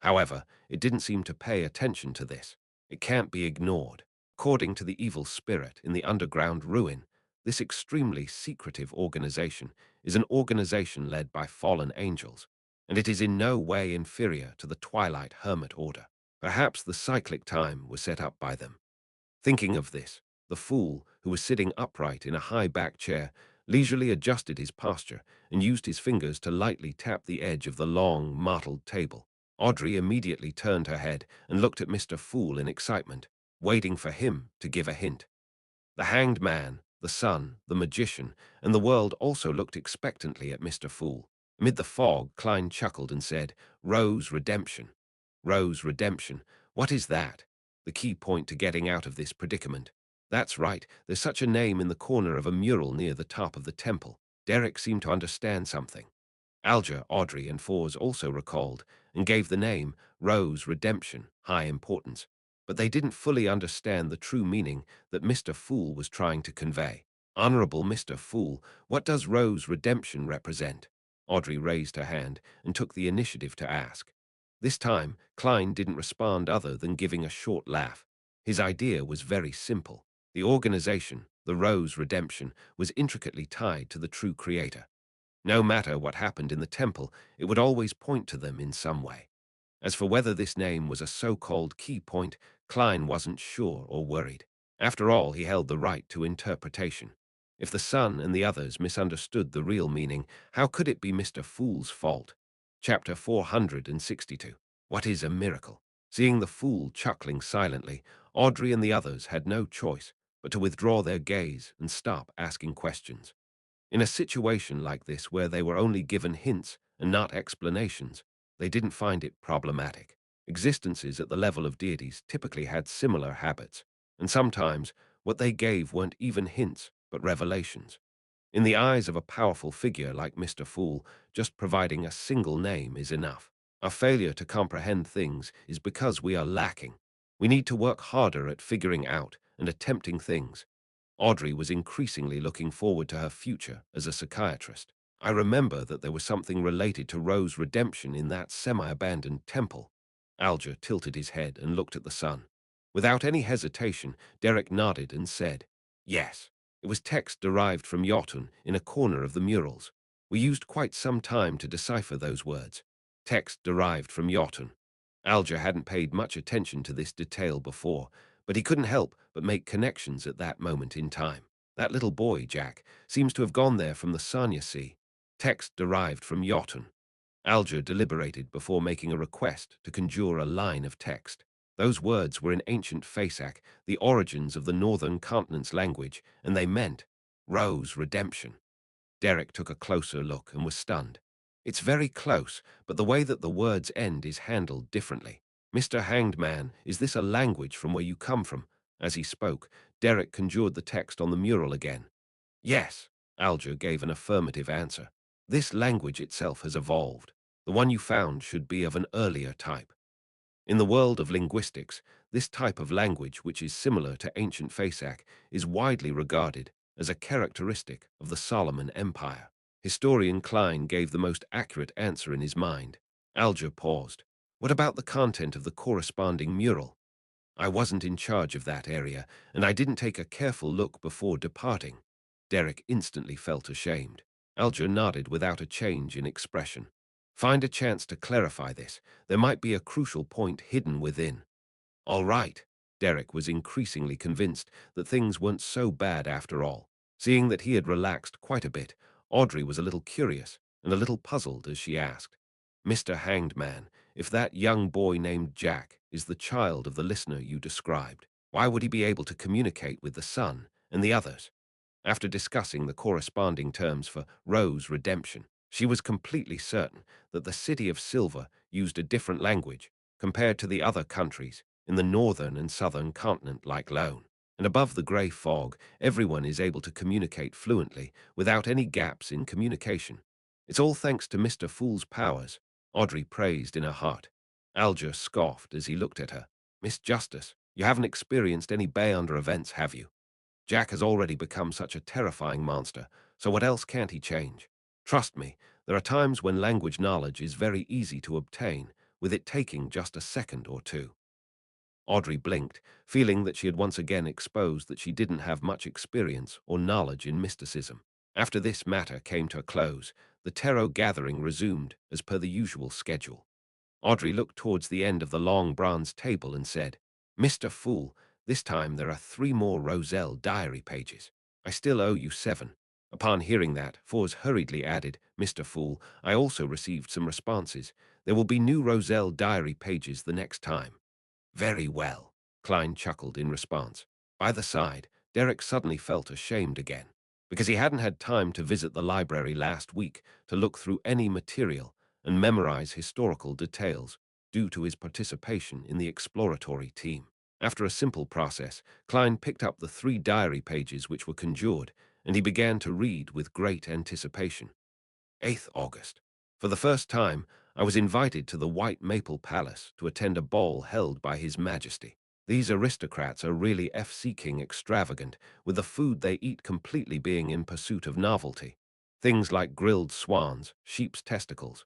However, it didn't seem to pay attention to this. It can't be ignored. According to the evil spirit in the underground ruin, this extremely secretive organization is an organization led by fallen angels, and it is in no way inferior to the Twilight Hermit Order. Perhaps the cyclic time was set up by them. Thinking of this, the fool, who was sitting upright in a high-back chair, leisurely adjusted his posture and used his fingers to lightly tap the edge of the long, mottled table. Audrey immediately turned her head and looked at Mr. Fool in excitement, waiting for him to give a hint. The hanged man, the sun, the magician, and the world also looked expectantly at Mr. Fool. Amid the fog, Klein chuckled and said, "Rose Redemption. Rose Redemption. What is that? The key point to getting out of this predicament." "That's right. There's such a name in the corner of a mural near the top of the temple." Derek seemed to understand something. Alger, Audrey, and Fours also recalled and gave the name Rose Redemption high importance, but they didn't fully understand the true meaning that Mr. Fool was trying to convey. "Honorable Mr. Fool, what does Rose Redemption represent?" Audrey raised her hand and took the initiative to ask. This time, Klein didn't respond other than giving a short laugh. His idea was very simple. The organization, the Rose Redemption, was intricately tied to the true creator. No matter what happened in the temple, it would always point to them in some way. As for whether this name was a so-called key point, Klein wasn't sure or worried. After all, he held the right to interpretation. If the sun and the others misunderstood the real meaning, how could it be Mr. Fool's fault? Chapter 462. What is a miracle? Seeing the fool chuckling silently, Audrey and the others had no choice but to withdraw their gaze and stop asking questions. In a situation like this where they were only given hints and not explanations, they didn't find it problematic. Existences at the level of deities typically had similar habits, and sometimes what they gave weren't even hints, but revelations. In the eyes of a powerful figure like Mr. Fool, just providing a single name is enough. Our failure to comprehend things is because we are lacking. We need to work harder at figuring out and attempting things. Audrey was increasingly looking forward to her future as a psychiatrist. "I remember that there was something related to Rose Redemption in that semi-abandoned temple." Alger tilted his head and looked at the sun. Without any hesitation, Derek nodded and said, "Yes, it was text derived from Jotun in a corner of the murals. We used quite some time to decipher those words. Text derived from Jotun." Alger hadn't paid much attention to this detail before, but he couldn't help but make connections at that moment in time. "That little boy, Jack, seems to have gone there from the Sanya Sea. Text derived from Jotun." Alger deliberated before making a request to conjure a line of text. Those words were in ancient Fasak, the origins of the northern continent's language, and they meant Rose Redemption. Derek took a closer look and was stunned. "It's very close, but the way that the words end is handled differently. Mr. Hanged Man, is this a language from where you come from?" As he spoke, Derek conjured the text on the mural again. "Yes," Alger gave an affirmative answer. "This language itself has evolved. The one you found should be of an earlier type." In the world of linguistics, this type of language, which is similar to ancient Fasak, is widely regarded as a characteristic of the Solomon Empire. Historian Klein gave the most accurate answer in his mind. Alger paused. "What about the content of the corresponding mural?" "I wasn't in charge of that area, and I didn't take a careful look before departing." Derek instantly felt ashamed. Alger nodded without a change in expression. Find a chance to clarify this. There might be a crucial point hidden within. All right. Derek was increasingly convinced that things weren't so bad after all. Seeing that he had relaxed quite a bit, Audrey was a little curious and a little puzzled as she asked, Mr. Hanged Man, if that young boy named Jack is the child of the listener you described, why would he be able to communicate with the sun and the others? After discussing the corresponding terms for Rose redemption, she was completely certain that the City of Silver used a different language compared to the other countries in the northern and southern continent like Lone. And above the grey fog, everyone is able to communicate fluently without any gaps in communication. It's all thanks to Mr. Fool's powers, Audrey praised in her heart. Alger scoffed as he looked at her. Miss Justice, you haven't experienced any Beyonder events, have you? Jack has already become such a terrifying monster, so what else can't he change? Trust me, there are times when language knowledge is very easy to obtain, with it taking just a second or two. Audrey blinked, feeling that she had once again exposed that she didn't have much experience or knowledge in mysticism. After this matter came to a close, the tarot gathering resumed as per the usual schedule. Audrey looked towards the end of the long bronze table and said, Mr. Fool, this time there are 3 more Roselle diary pages. I still owe you 7. Upon hearing that, Fours hurriedly added, Mr. Fool, I also received some responses. There will be new Roselle diary pages the next time. Very well, Klein chuckled in response. By the side, Derek suddenly felt ashamed again, because he hadn't had time to visit the library last week to look through any material and memorize historical details due to his participation in the exploratory team. After a simple process, Klein picked up the 3 diary pages which were conjured, and he began to read with great anticipation. 8th August. For the first time, I was invited to the White Maple Palace to attend a ball held by His Majesty. These aristocrats are really F-seeking extravagant, with the food they eat completely being in pursuit of novelty. Things like grilled swans, sheep's testicles.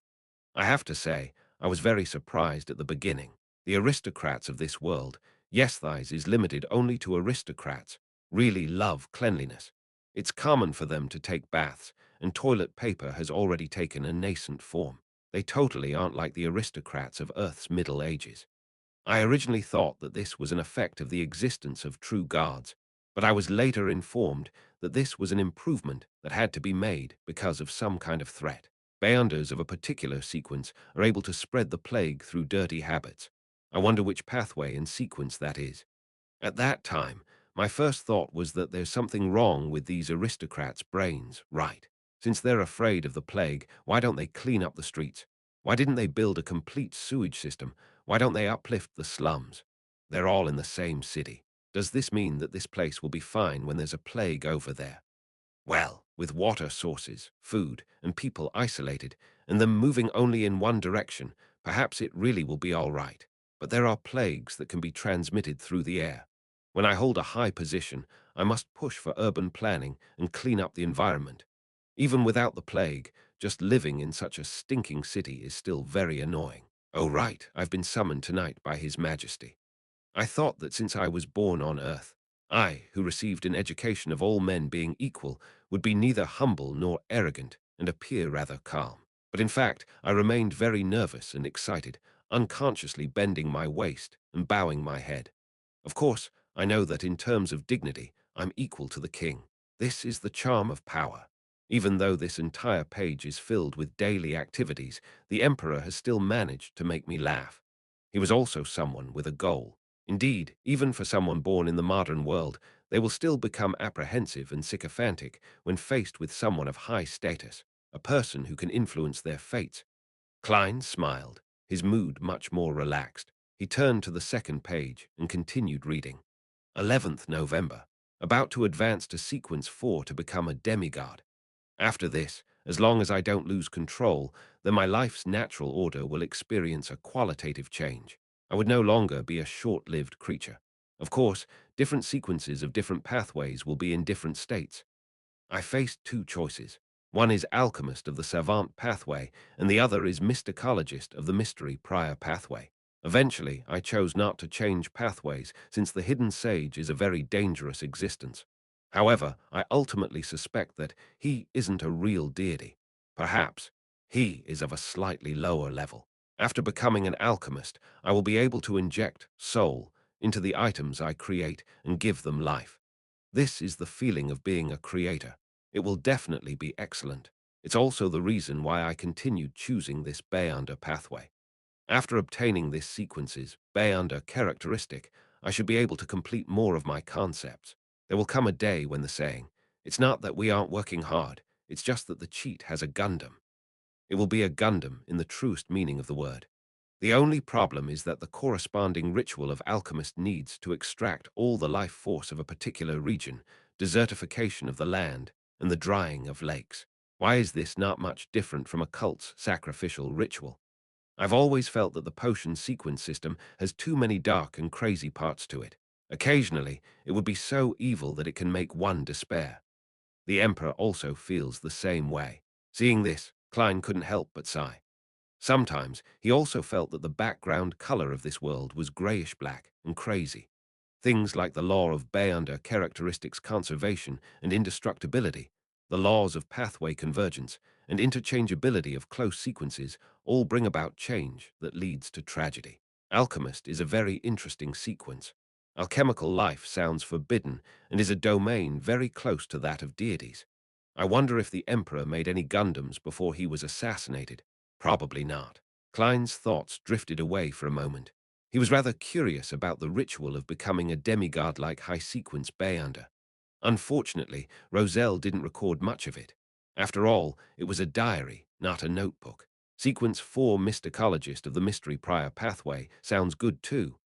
I have to say, I was very surprised at the beginning. The aristocrats of this world, yes, thys is limited only to aristocrats, really love cleanliness. It's common for them to take baths, and toilet paper has already taken a nascent form. They totally aren't like the aristocrats of Earth's Middle Ages. I originally thought that this was an effect of the existence of true gods, but I was later informed that this was an improvement that had to be made because of some kind of threat. Beyonders of a particular sequence are able to spread the plague through dirty habits. I wonder which pathway and sequence that is. At that time, my first thought was that there's something wrong with these aristocrats' brains, right? Since they're afraid of the plague, why don't they clean up the streets? Why didn't they build a complete sewage system? Why don't they uplift the slums? They're all in the same city. Does this mean that this place will be fine when there's a plague over there? Well, with water sources, food, and people isolated, and them moving only in one direction, perhaps it really will be all right. But there are plagues that can be transmitted through the air. When I hold a high position, I must push for urban planning and clean up the environment. Even without the plague, just living in such a stinking city is still very annoying. Oh right, I've been summoned tonight by His Majesty. I thought that since I was born on earth, I, who received an education of all men being equal, would be neither humble nor arrogant and appear rather calm. But in fact, I remained very nervous and excited, unconsciously bending my waist and bowing my head. Of course, I know that in terms of dignity, I'm equal to the king. This is the charm of power. Even though this entire page is filled with daily activities, the emperor has still managed to make me laugh. He was also someone with a goal. Indeed, even for someone born in the modern world, they will still become apprehensive and sycophantic when faced with someone of high status, a person who can influence their fates. Klein smiled, his mood much more relaxed. He turned to the second page and continued reading. 11th November, about to advance to sequence 4 to become a demigod. After this, as long as I don't lose control, then my life's natural order will experience a qualitative change. I would no longer be a short-lived creature. Of course, different sequences of different pathways will be in different states. I faced 2 choices. One is alchemist of the savant pathway, and the other is mysticologist of the mystery prior pathway. Eventually, I chose not to change pathways, since the hidden sage is a very dangerous existence. However, I ultimately suspect that he isn't a real deity. Perhaps he is of a slightly lower level. After becoming an alchemist, I will be able to inject soul into the items I create and give them life. This is the feeling of being a creator. It will definitely be excellent. It's also the reason why I continued choosing this Bayanda pathway. After obtaining this sequence's Bayanda characteristic, I should be able to complete more of my concepts. There will come a day when the saying, "It's not that we aren't working hard, it's just that the cheat has a Gundam." It will be a Gundam in the truest meaning of the word. The only problem is that the corresponding ritual of alchemist needs to extract all the life force of a particular region, desertification of the land, and the drying of lakes. Why is this not much different from a cult's sacrificial ritual? I've always felt that the potion sequence system has too many dark and crazy parts to it. Occasionally, it would be so evil that it can make one despair. The Emperor also feels the same way. Seeing this, Klein couldn't help but sigh. Sometimes, he also felt that the background color of this world was grayish-black and crazy. Things like the law of Bayonder characteristics conservation and indestructibility, the laws of pathway convergence, and interchangeability of close sequences all bring about change that leads to tragedy. Alchemist is a very interesting sequence. Alchemical life sounds forbidden and is a domain very close to that of deities. I wonder if the Emperor made any Gundams before he was assassinated. Probably not. Klein's thoughts drifted away for a moment. He was rather curious about the ritual of becoming a demigod like high-sequence Bayanda. Unfortunately, Roselle didn't record much of it. After all, it was a diary, not a notebook. Sequence 4 Mysticologist of the Mystery Prior Pathway sounds good too.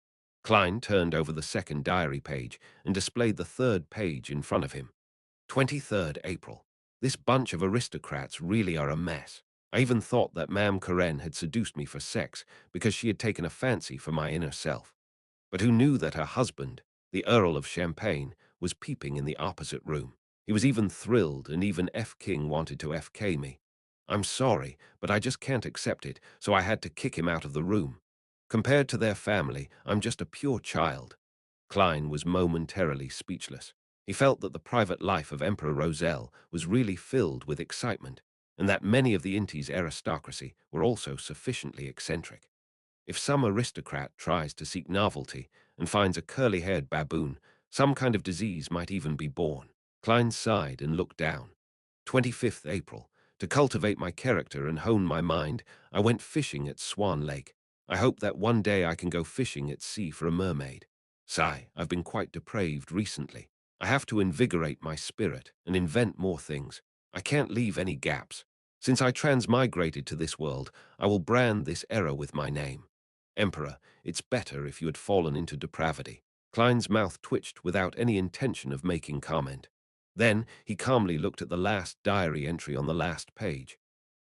Klein turned over the second diary page and displayed the third page in front of him. 23rd April. This bunch of aristocrats really are a mess. I even thought that Ma'am Karen had seduced me for sex because she had taken a fancy for my inner self. But who knew that her husband, the Earl of Champagne, was peeping in the opposite room? He was even thrilled, and even F. King wanted to FK me. I'm sorry, but I just can't accept it, so I had to kick him out of the room. Compared to their family, I'm just a pure child. Klein was momentarily speechless. He felt that the private life of Emperor Roselle was really filled with excitement, and that many of the Inti's aristocracy were also sufficiently eccentric. If some aristocrat tries to seek novelty and finds a curly-haired baboon, some kind of disease might even be born. Klein sighed and looked down. 25th April. To cultivate my character and hone my mind, I went fishing at Swan Lake. I hope that one day I can go fishing at sea for a mermaid. Sigh, I've been quite depraved recently. I have to invigorate my spirit and invent more things. I can't leave any gaps. Since I transmigrated to this world, I will brand this era with my name. Emperor, it's better if you had fallen into depravity. Klein's mouth twitched without any intention of making comment. Then he calmly looked at the last diary entry on the last page.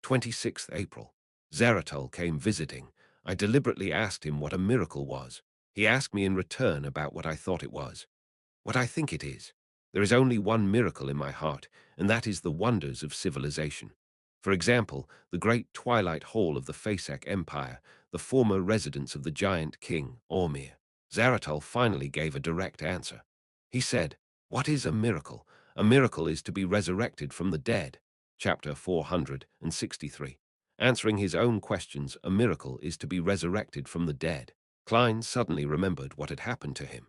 26th April. Zaratul came visiting. I deliberately asked him what a miracle was. He asked me in return about what I thought it was. What I think it is. There is only one miracle in my heart, and that is the wonders of civilization. For example, the great twilight hall of the Fasak Empire, the former residence of the giant king, Ormir. Zaratul finally gave a direct answer. He said, "What is a miracle? A miracle is to be resurrected from the dead." Chapter 463. Answering his own questions, a miracle is to be resurrected from the dead. Klein suddenly remembered what had happened to him.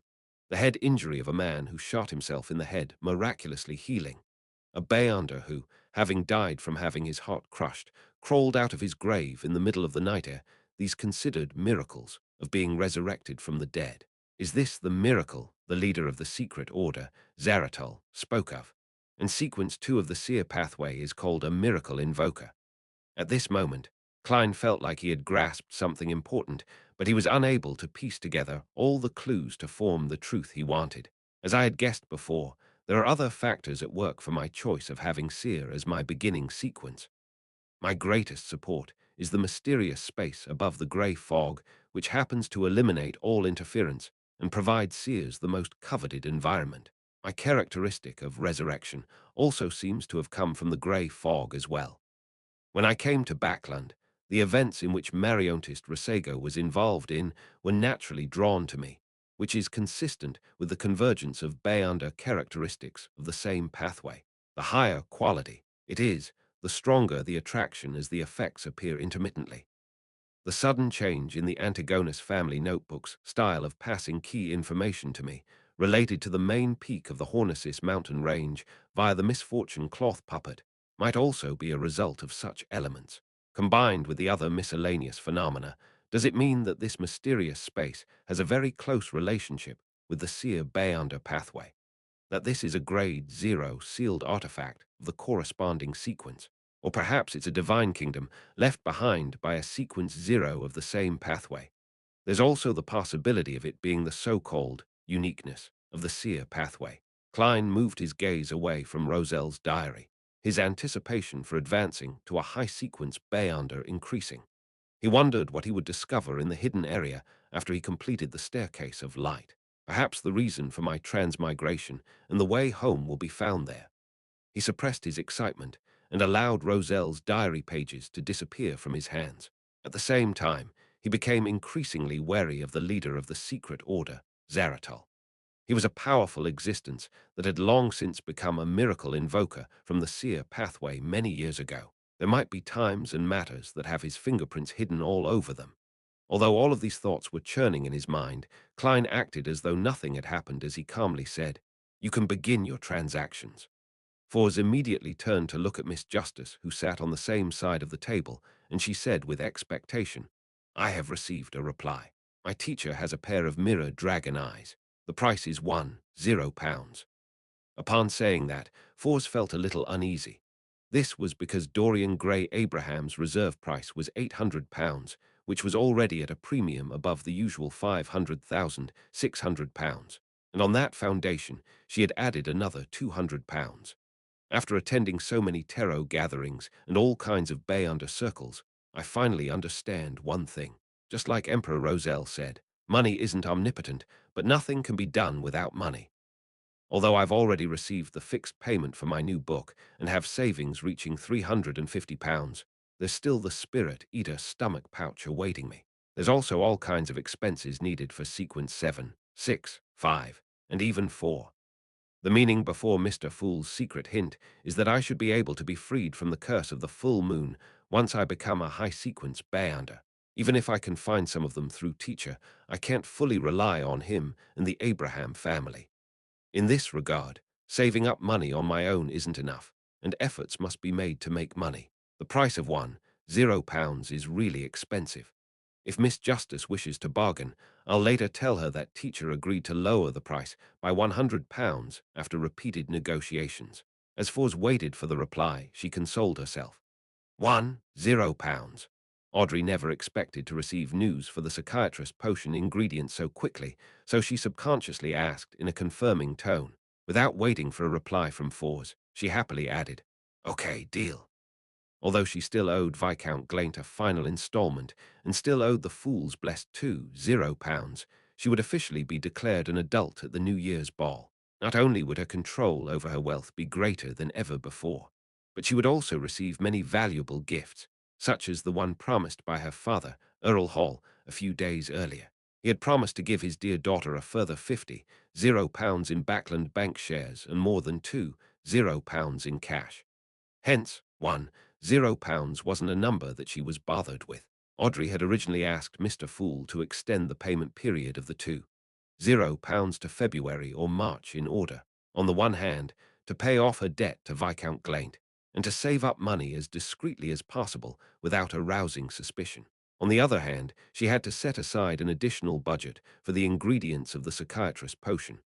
The head injury of a man who shot himself in the head, miraculously healing. A Bayonder who, having died from having his heart crushed, crawled out of his grave in the middle of the night air, these considered miracles of being resurrected from the dead. Is this the miracle the leader of the secret order, Zaratul, spoke of? And sequence 2 of the seer pathway is called a miracle invoker. At this moment, Klein felt like he had grasped something important, but he was unable to piece together all the clues to form the truth he wanted. As I had guessed before, there are other factors at work for my choice of having Seer as my beginning sequence. My greatest support is the mysterious space above the grey fog, which happens to eliminate all interference and provide Seers the most coveted environment. My characteristic of resurrection also seems to have come from the grey fog as well. When I came to Backland, the events in which Mariontist Resego was involved in were naturally drawn to me. which is consistent with the convergence of Bayonder characteristics of the same pathway. The higher quality it is, the stronger the attraction as the effects appear intermittently. The sudden change in the Antigonus family notebook's style of passing key information to me, related to the main peak of the Hornicis mountain range via the misfortune cloth puppet, might also be a result of such elements. Combined with the other miscellaneous phenomena, does it mean that this mysterious space has a very close relationship with the Seer Bayonder pathway? That this is a grade 0 sealed artifact of the corresponding sequence? Or perhaps it's a divine kingdom left behind by a sequence 0 of the same pathway. There's also the possibility of it being the so-called uniqueness of the seer pathway. Klein moved his gaze away from Roselle's diary, his anticipation for advancing to a high-sequence Bayonder increasing. He wondered what he would discover in the hidden area after he completed the staircase of light. Perhaps the reason for my transmigration and the way home will be found there. He suppressed his excitement and allowed Roselle's diary pages to disappear from his hands. At the same time, he became increasingly wary of the leader of the secret order, Zaratal. He was a powerful existence that had long since become a miracle invoker from the seer pathway many years ago. There might be times and matters that have his fingerprints hidden all over them. Although all of these thoughts were churning in his mind, Klein acted as though nothing had happened as he calmly said, "You can begin your transactions." Forbes immediately turned to look at Miss Justice, who sat on the same side of the table, and she said with expectation, "I have received a reply. My teacher has a pair of mirror dragon eyes. The price is £10." Upon saying that, Forbes felt a little uneasy. This was because Dorian Gray Abraham's reserve price was £800, which was already at a premium above the usual £500,600, and on that foundation she had added another £200. After attending so many tarot gatherings and all kinds of Bayonder circles, I finally understand one thing. Just like Emperor Roselle said, money isn't omnipotent, but nothing can be done without money. Although I've already received the fixed payment for my new book and have savings reaching £350, there's still the Spirit Eater stomach pouch awaiting me. There's also all kinds of expenses needed for sequence 7, 6, 5, and even 4. The meaning before Mr. Fool's secret hint is that I should be able to be freed from the curse of the full moon once I become a high-sequence Bayonder. Even if I can find some of them through Teacher, I can't fully rely on him and the Abraham family. In this regard, saving up money on my own isn't enough, and efforts must be made to make money. The price of £10 is really expensive. If Miss Justice wishes to bargain, I'll later tell her that Teacher agreed to lower the price by £100 after repeated negotiations. As Forbes waited for the reply, she consoled herself. £10. Audrey never expected to receive news for the psychiatrist potion ingredient so quickly, so she subconsciously asked in a confirming tone. Without waiting for a reply from Forbes, she happily added, "Okay, deal." Although she still owed Viscount Glaint a final installment and still owed the Fool's Blessed £20, she would officially be declared an adult at the New Year's ball. Not only would her control over her wealth be greater than ever before, but she would also receive many valuable gifts, such as the one promised by her father, Earl Hall, a few days earlier. He had promised to give his dear daughter a further £50 in Backland Bank shares and more than £20 in cash. Hence, £10 wasn't a number that she was bothered with. Audrey had originally asked Mr. Fool to extend the payment period of the £20 to February or March in order, on the one hand, to pay off her debt to Viscount Glaint, and to save up money as discreetly as possible without arousing suspicion. On the other hand, she had to set aside an additional budget for the ingredients of the psychiatrist potion.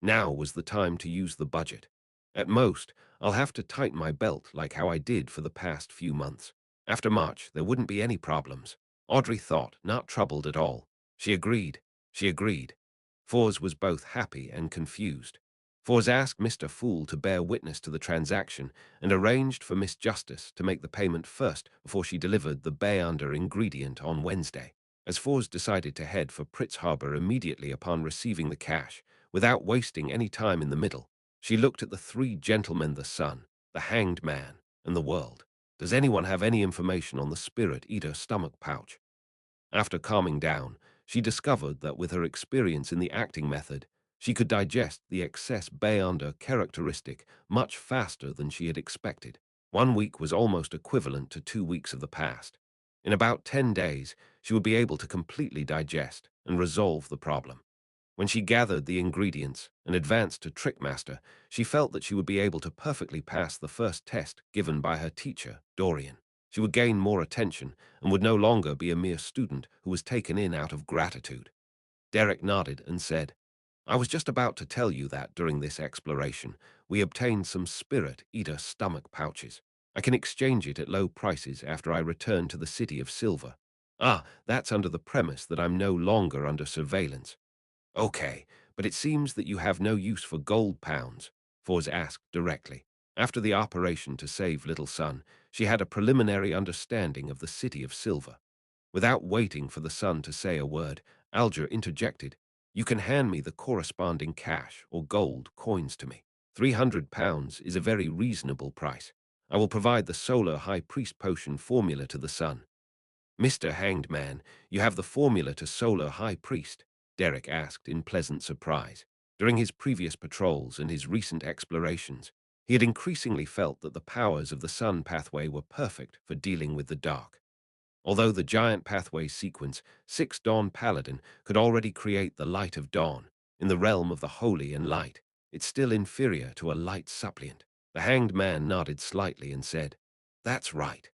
Now was the time to use the budget. At most, I'll have to tighten my belt like how I did for the past few months. After March, there wouldn't be any problems. Audrey thought, not troubled at all. She agreed. She agreed. Forbes was both happy and confused. Forbes asked Mr. Fool to bear witness to the transaction and arranged for Miss Justice to make the payment first before she delivered the Bayonder ingredient on Wednesday. As Forbes decided to head for Pritz Harbor immediately upon receiving the cash, without wasting any time in the middle, she looked at the three gentlemen, the sun, the hanged man, and the world. Does anyone have any information on the Spirit Eater stomach pouch? After calming down, she discovered that with her experience in the acting method, she could digest the excess Beyonder characteristic much faster than she had expected. 1 week was almost equivalent to 2 weeks of the past. In about 10 days, she would be able to completely digest and resolve the problem. When she gathered the ingredients and advanced to Trickmaster, she felt that she would be able to perfectly pass the first test given by her teacher, Dorian. She would gain more attention and would no longer be a mere student who was taken in out of gratitude. Derek nodded and said, I was just about to tell you that during this exploration, we obtained some Spirit Eater stomach pouches. I can exchange it at low prices after I return to the City of Silver. Ah, that's under the premise that I'm no longer under surveillance. Okay, but it seems that you have no use for gold pounds, Foz asked directly. After the operation to save Little Sun, she had a preliminary understanding of the City of Silver. Without waiting for the son to say a word, Alger interjected, You can hand me the corresponding cash or gold coins to me. £300 is a very reasonable price. I will provide the Solar High Priest Potion formula to the son. Mr. Hanged Man, you have the formula to Solar High Priest? Derek asked in pleasant surprise. During his previous patrols and his recent explorations, he had increasingly felt that the powers of the Sun pathway were perfect for dealing with the dark. Although the giant pathway sequence, 6 Dawn Paladin, could already create the light of dawn in the realm of the holy and light, it's still inferior to a light suppliant. The Hanged Man nodded slightly and said, That's right.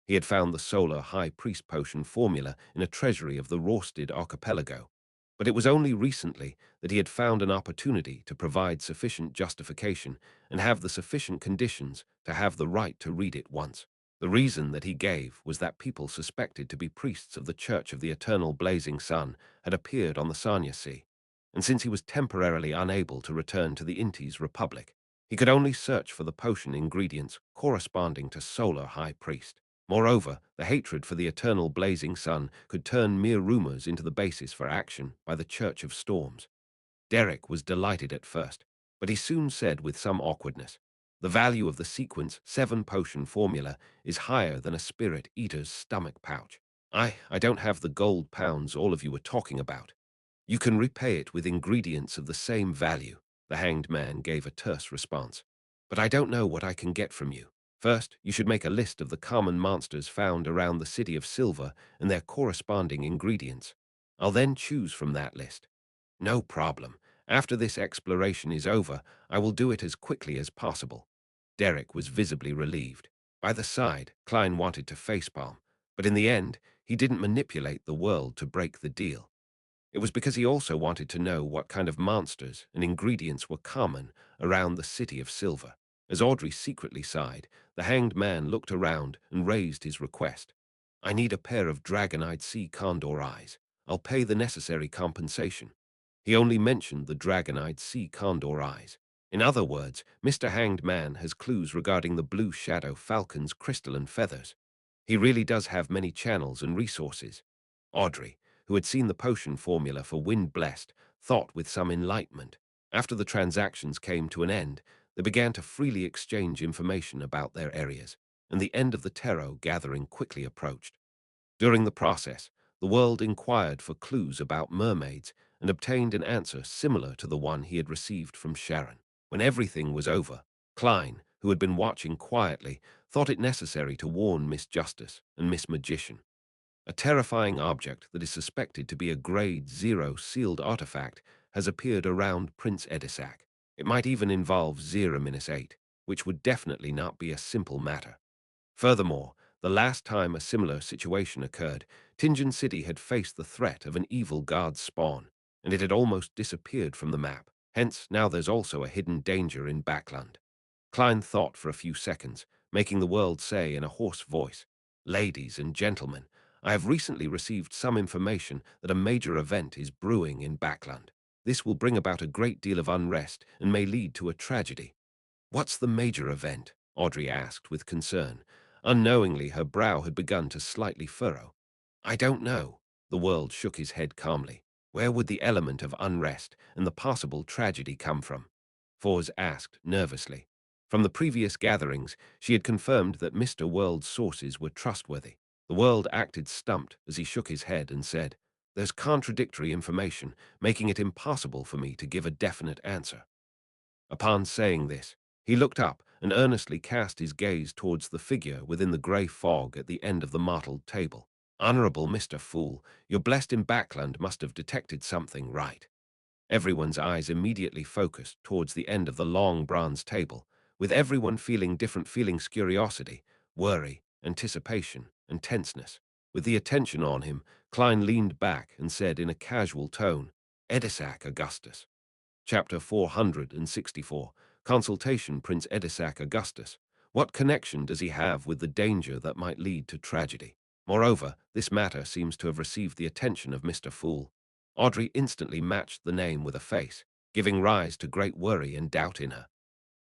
He had found the Solar High Priest Potion formula in a treasury of the Rorsted Archipelago, but it was only recently that he had found an opportunity to provide sufficient justification and have the sufficient conditions to have the right to read it once. The reason that he gave was that people suspected to be priests of the Church of the Eternal Blazing Sun had appeared on the Sanya Sea, and since he was temporarily unable to return to the Intis Republic, he could only search for the potion ingredients corresponding to Solar High Priest. Moreover, the hatred for the eternal blazing sun could turn mere rumors into the basis for action by the Church of Storms. Derek was delighted at first, but he soon said with some awkwardness, The value of the sequence 7 potion formula is higher than a spirit eater's stomach pouch. I don't have the gold pounds all of you were talking about. You can repay it with ingredients of the same value, the Hanged Man gave a terse response. But I don't know what I can get from you. First, you should make a list of the common monsters found around the City of Silver and their corresponding ingredients. I'll then choose from that list. No problem. After this exploration is over, I will do it as quickly as possible. Derek was visibly relieved. By the side, Klein wanted to facepalm, but in the end, he didn't manipulate the world to break the deal. It was because he also wanted to know what kind of monsters and ingredients were common around the City of Silver. As Audrey secretly sighed, the Hanged Man looked around and raised his request. I need a pair of dragon-eyed sea condor eyes. I'll pay the necessary compensation. He only mentioned the dragon-eyed sea condor eyes. In other words, Mr. Hanged Man has clues regarding the blue shadow falcon's crystalline feathers. He really does have many channels and resources. Audrey, who had seen the potion formula for Wind Blessed, thought with some enlightenment. After the transactions came to an end, they began to freely exchange information about their areas, and the end of the tarot gathering quickly approached. During the process, the world inquired for clues about mermaids and obtained an answer similar to the one he had received from Sharon. When everything was over, Klein, who had been watching quietly, thought it necessary to warn Miss Justice and Miss Magician. A terrifying object that is suspected to be a Grade 0 sealed artifact has appeared around Prince Edisac. It might even involve 0-8, which would definitely not be a simple matter. Furthermore, the last time a similar situation occurred, Tingen City had faced the threat of an evil god's spawn, and it had almost disappeared from the map. Hence, now there's also a hidden danger in Backland. Klein thought for a few seconds, making the world say in a hoarse voice, Ladies and gentlemen, I have recently received some information that a major event is brewing in Backland. This will bring about a great deal of unrest and may lead to a tragedy. What's the major event? Audrey asked with concern. Unknowingly, her brow had begun to slightly furrow. I don't know. The world shook his head calmly. Where would the element of unrest and the possible tragedy come from? Foz asked nervously. From the previous gatherings, she had confirmed that Mr. World's sources were trustworthy. The world acted stumped as he shook his head and said, There's contradictory information, making it impossible for me to give a definite answer. Upon saying this, he looked up and earnestly cast his gaze towards the figure within the grey fog at the end of the mottled table. Honourable Mr. Fool, your blessed in Backland must have detected something right. Everyone's eyes immediately focused towards the end of the long bronze table, with everyone feeling different feelings: curiosity, worry, anticipation, and tenseness. With the attention on him, Klein leaned back and said in a casual tone, Edisac Augustus. Chapter 464, Consultation Prince Edisac Augustus. What connection does he have with the danger that might lead to tragedy? Moreover, this matter seems to have received the attention of Mr. Fool. Audrey instantly matched the name with a face, giving rise to great worry and doubt in her.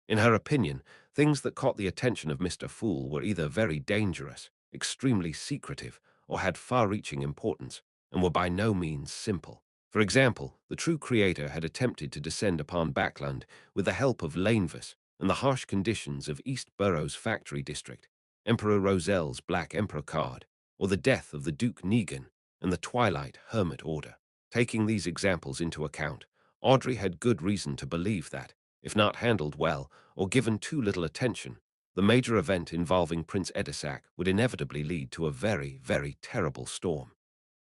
In her opinion, things that caught the attention of Mr. Fool were either very dangerous, extremely secretive, or had far-reaching importance, and were by no means simple. For example, the true creator had attempted to descend upon Backland with the help of Lanevus and the harsh conditions of East Borough's factory district, Emperor Roselle's Black Emperor card, or the death of the Duke Negan and the Twilight Hermit Order. Taking these examples into account, Audrey had good reason to believe that, if not handled well or given too little attention, the major event involving Prince Edisac would inevitably lead to a very, very terrible storm.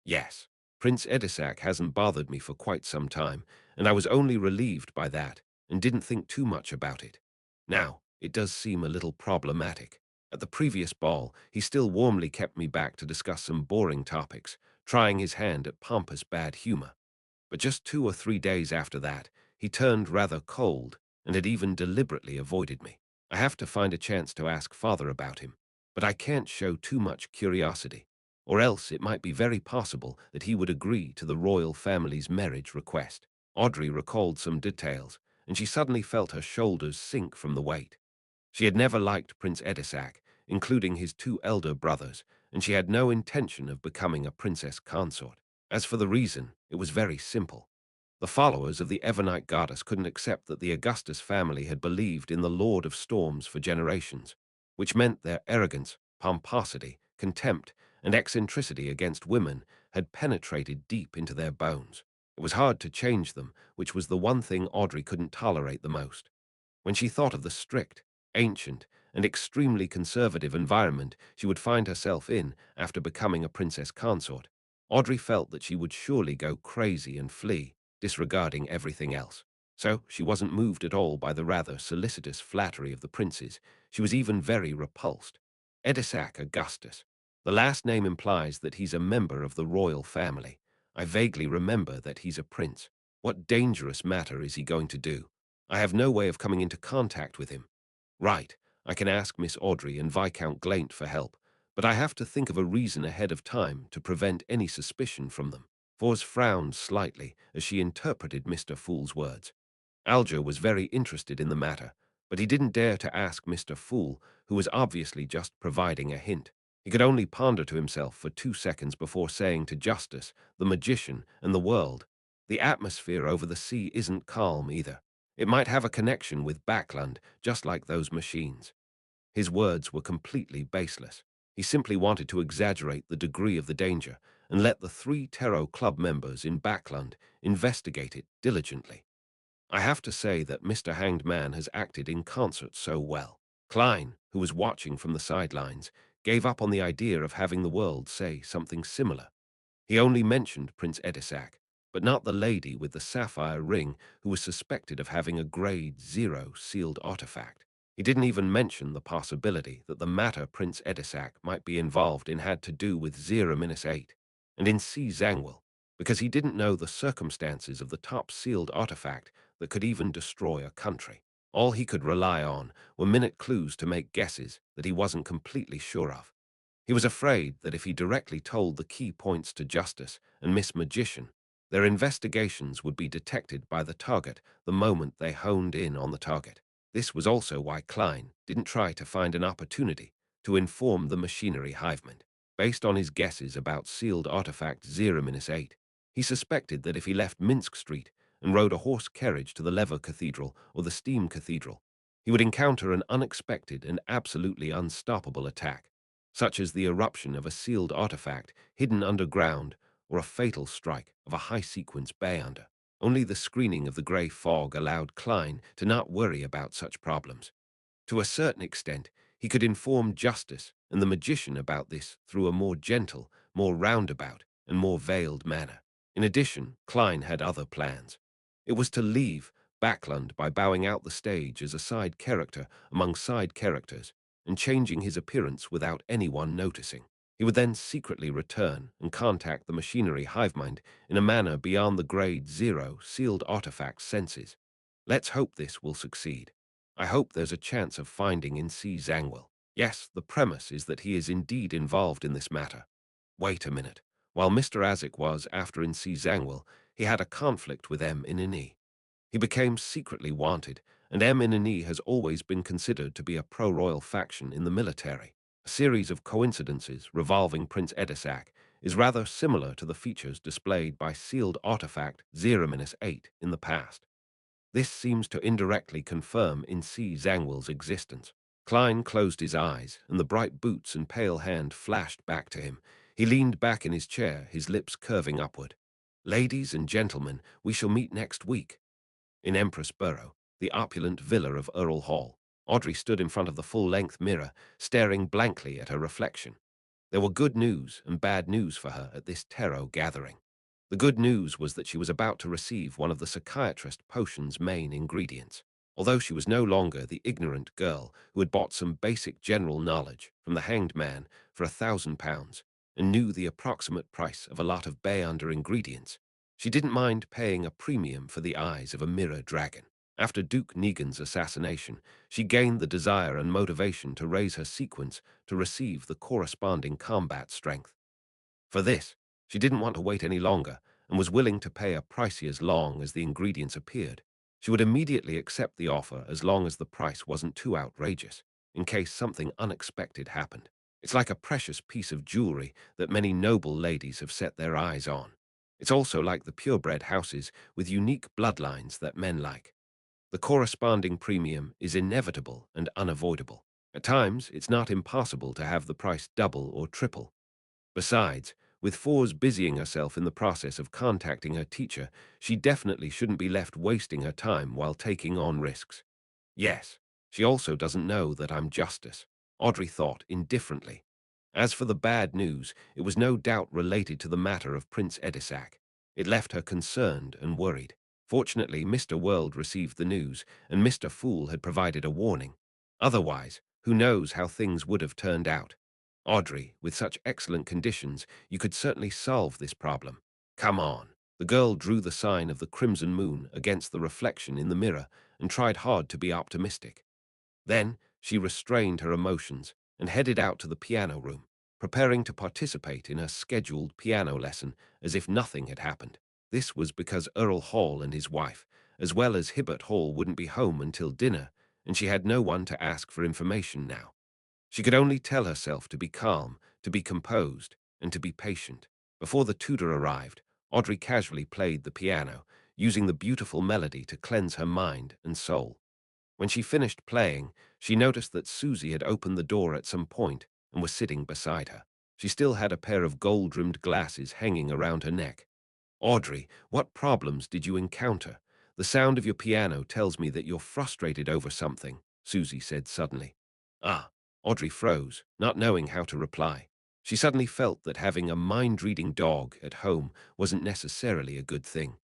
Yes, Prince Edisac hasn't bothered me for quite some time, and I was only relieved by that and didn't think too much about it. Now, it does seem a little problematic. At the previous ball, he still warmly kept me back to discuss some boring topics, trying his hand at pompous bad humor. But just 2 or 3 days after that, he turned rather cold and had even deliberately avoided me. I have to find a chance to ask Father about him, but I can't show too much curiosity, or else it might be very possible that he would agree to the royal family's marriage request. Audrey recalled some details, and she suddenly felt her shoulders sink from the weight. She had never liked Prince Edisac, including his 2 elder brothers, and she had no intention of becoming a princess consort. As for the reason, it was very simple. The followers of the Evernite goddess couldn't accept that the Augustus family had believed in the Lord of Storms for generations, which meant their arrogance, pomposity, contempt, and eccentricity against women had penetrated deep into their bones. It was hard to change them, which was the one thing Audrey couldn't tolerate the most. When she thought of the strict, ancient, and extremely conservative environment she would find herself in after becoming a princess consort, Audrey felt that she would surely go crazy and flee, disregarding everything else. So she wasn't moved at all by the rather solicitous flattery of the princes. She was even very repulsed. Edisac Augustus. The last name implies that he's a member of the royal family. I vaguely remember that he's a prince. What dangerous matter is he going to do? I have no way of coming into contact with him. Right, I can ask Miss Audrey and Viscount Glaint for help, but I have to think of a reason ahead of time to prevent any suspicion from them. Fors frowned slightly as she interpreted Mr. Fool's words. Alger was very interested in the matter, but he didn't dare to ask Mr. Fool, who was obviously just providing a hint. He could only ponder to himself for 2 seconds before saying to Justice, the magician, and the world, the atmosphere over the sea isn't calm either. It might have a connection with Backland, just like those machines. His words were completely baseless. He simply wanted to exaggerate the degree of the danger and let the 3 Tarot Club members in Backland investigate it diligently. I have to say that Mr. Hanged Man has acted in concert so well. Klein, who was watching from the sidelines, gave up on the idea of having the world say something similar. He only mentioned Prince Edisac, but not the lady with the sapphire ring who was suspected of having a Grade 0 sealed artifact. He didn't even mention the possibility that the matter Prince Edisac might be involved in had to do with 0-8 and in C. Zangwill, because he didn't know the circumstances of the top sealed artifact that could even destroy a country. All he could rely on were minute clues to make guesses that he wasn't completely sure of. He was afraid that if he directly told the key points to Justice and Miss Magician, their investigations would be detected by the target the moment they honed in on the target. This was also why Klein didn't try to find an opportunity to inform the machinery hiveman. Based on his guesses about sealed artifact 0-8, he suspected that if he left Minsk Street and rode a horse carriage to the Lever Cathedral or the Steam Cathedral, he would encounter an unexpected and absolutely unstoppable attack, such as the eruption of a sealed artifact hidden underground or a fatal strike of a high-sequence beyonder. Only the screening of the grey fog allowed Klein to not worry about such problems. To a certain extent, he could inform Justice and the magician about this through a more gentle, more roundabout, and more veiled manner. In addition, Klein had other plans. It was to leave Backlund by bowing out the stage as a side character among side characters and changing his appearance without anyone noticing. He would then secretly return and contact the machinery hivemind in a manner beyond the grade 0 sealed artifact's senses. Let's hope this will succeed. I hope there's a chance of finding in C. Zangwill. Yes, the premise is that he is indeed involved in this matter. Wait a minute. While Mr. Azek was after in C. Zangwill, he had a conflict with M. Inani. He became secretly wanted, and M. Inani has always been considered to be a pro-royal faction in the military. A series of coincidences revolving Prince Edisac is rather similar to the features displayed by sealed artifact 0-8 in the past. This seems to indirectly confirm in C. Zangwill's existence. Klein closed his eyes, and the bright boots and pale hand flashed back to him. He leaned back in his chair, his lips curving upward. Ladies and gentlemen, we shall meet next week. In Empress Borough, the opulent villa of Earl Hall, Audrey stood in front of the full-length mirror, staring blankly at her reflection. There were good news and bad news for her at this tarot gathering. The good news was that she was about to receive one of the psychiatrist potion's main ingredients. Although she was no longer the ignorant girl who had bought some basic general knowledge from the hanged man for £1,000 and knew the approximate price of a lot of bay-under ingredients, she didn't mind paying a premium for the eyes of a mirror dragon. After Duke Negan's assassination, she gained the desire and motivation to raise her sequence to receive the corresponding combat strength. For this, she didn't want to wait any longer and was willing to pay a price as long as the ingredients appeared. She would immediately accept the offer as long as the price wasn't too outrageous, in case something unexpected happened. It's like a precious piece of jewelry that many noble ladies have set their eyes on. It's also like the purebred houses with unique bloodlines that men like. The corresponding premium is inevitable and unavoidable. At times, it's not impossible to have the price double or triple. Besides, with Fours busying herself in the process of contacting her teacher, she definitely shouldn't be left wasting her time while taking on risks. Yes, she also doesn't know that I'm Justice, Audrey thought indifferently. As for the bad news, it was no doubt related to the matter of Prince Edisac. It left her concerned and worried. Fortunately, Mr. World received the news, and Mr. Fool had provided a warning. Otherwise, who knows how things would have turned out. Audrey, with such excellent conditions, you could certainly solve this problem. Come on. The girl drew the sign of the crimson moon against the reflection in the mirror and tried hard to be optimistic. Then she restrained her emotions and headed out to the piano room, preparing to participate in her scheduled piano lesson as if nothing had happened. This was because Earl Hall and his wife, as well as Hibbert Hall, wouldn't be home until dinner, and she had no one to ask for information now. She could only tell herself to be calm, to be composed, and to be patient. Before the tutor arrived, Audrey casually played the piano, using the beautiful melody to cleanse her mind and soul. When she finished playing, she noticed that Susie had opened the door at some point and was sitting beside her. She still had a pair of gold-rimmed glasses hanging around her neck. Audrey, what problems did you encounter? The sound of your piano tells me that you're frustrated over something, Susie said suddenly. Ah, Audrey froze, not knowing how to reply. She suddenly felt that having a mind-reading dog at home wasn't necessarily a good thing.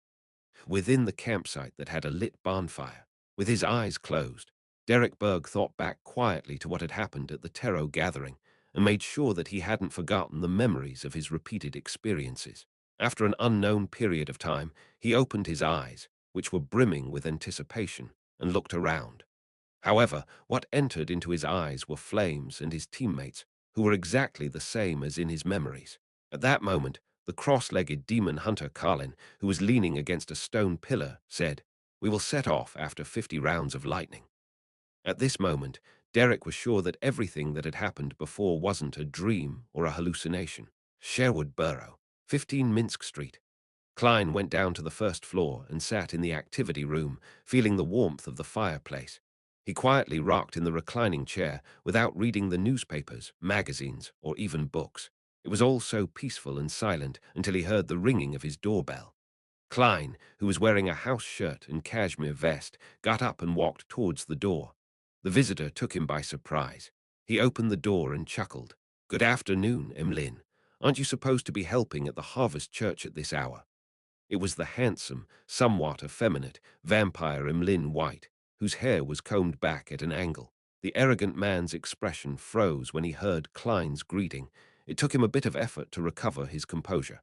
Within the campsite that had a lit bonfire, with his eyes closed, Derek Berg thought back quietly to what had happened at the tarot gathering and made sure that he hadn't forgotten the memories of his repeated experiences. After an unknown period of time, he opened his eyes, which were brimming with anticipation, and looked around. However, what entered into his eyes were Flames and his teammates, who were exactly the same as in his memories. At that moment, the cross-legged demon hunter Carlin, who was leaning against a stone pillar, said, "We will set off after 50 rounds of lightning." At this moment, Derek was sure that everything that had happened before wasn't a dream or a hallucination. Sherwood Borough, 15 Minsk Street. Klein went down to the first floor and sat in the activity room, feeling the warmth of the fireplace. He quietly rocked in the reclining chair without reading the newspapers, magazines, or even books. It was all so peaceful and silent until he heard the ringing of his doorbell. Klein, who was wearing a house shirt and cashmere vest, got up and walked towards the door. The visitor took him by surprise. He opened the door and chuckled. "Good afternoon, Emlyn. Aren't you supposed to be helping at the Harvest Church at this hour?" It was the handsome, somewhat effeminate vampire Emlyn White, whose hair was combed back at an angle. The arrogant man's expression froze when he heard Klein's greeting. It took him a bit of effort to recover his composure.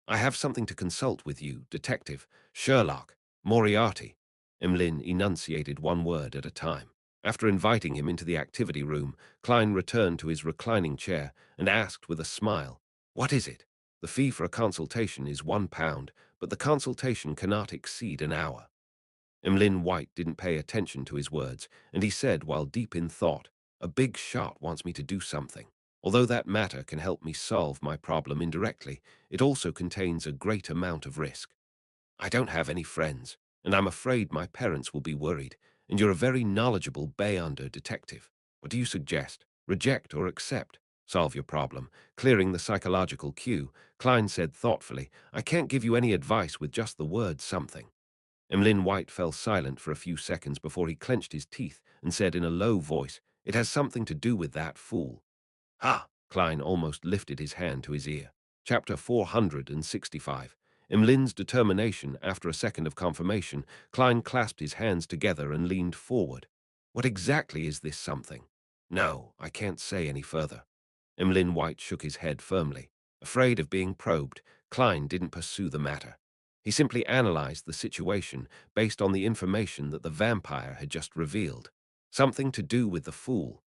"I have something to consult with you, Detective Sherlock Moriarty." Emlyn enunciated one word at a time. After inviting him into the activity room, Klein returned to his reclining chair and asked with a smile, "What is it?" "The fee for a consultation is £1, but the consultation cannot exceed an hour." Emlyn White didn't pay attention to his words, and he said while deep in thought, "A big shot wants me to do something. Although that matter can help me solve my problem indirectly, it also contains a great amount of risk. I don't have any friends, and I'm afraid my parents will be worried, and you're a very knowledgeable Bay-Under detective. What do you suggest? Reject or accept? Solve your problem." Clearing the psychological cue, Klein said thoughtfully, "I can't give you any advice with just the word something." Emlyn White fell silent for a few seconds before he clenched his teeth and said in a low voice, "It has something to do with that fool." "Ha!" Klein almost lifted his hand to his ear. Chapter 465. Emlyn's determination. After a second of confirmation, Klein clasped his hands together and leaned forward. "What exactly is this something?" "No, I can't say any further." Emlyn White shook his head firmly. Afraid of being probed, Klein didn't pursue the matter. He simply analyzed the situation based on the information that the vampire had just revealed. Something to do with the fool.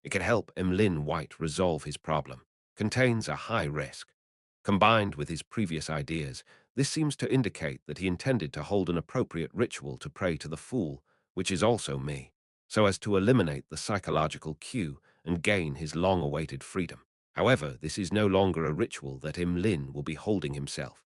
It could help Emlyn White resolve his problem. Contains a high risk. Combined with his previous ideas, this seems to indicate that he intended to hold an appropriate ritual to pray to the fool, which is also me, so as to eliminate the psychological cue and gain his long-awaited freedom. However, this is no longer a ritual that Emlyn will be holding himself.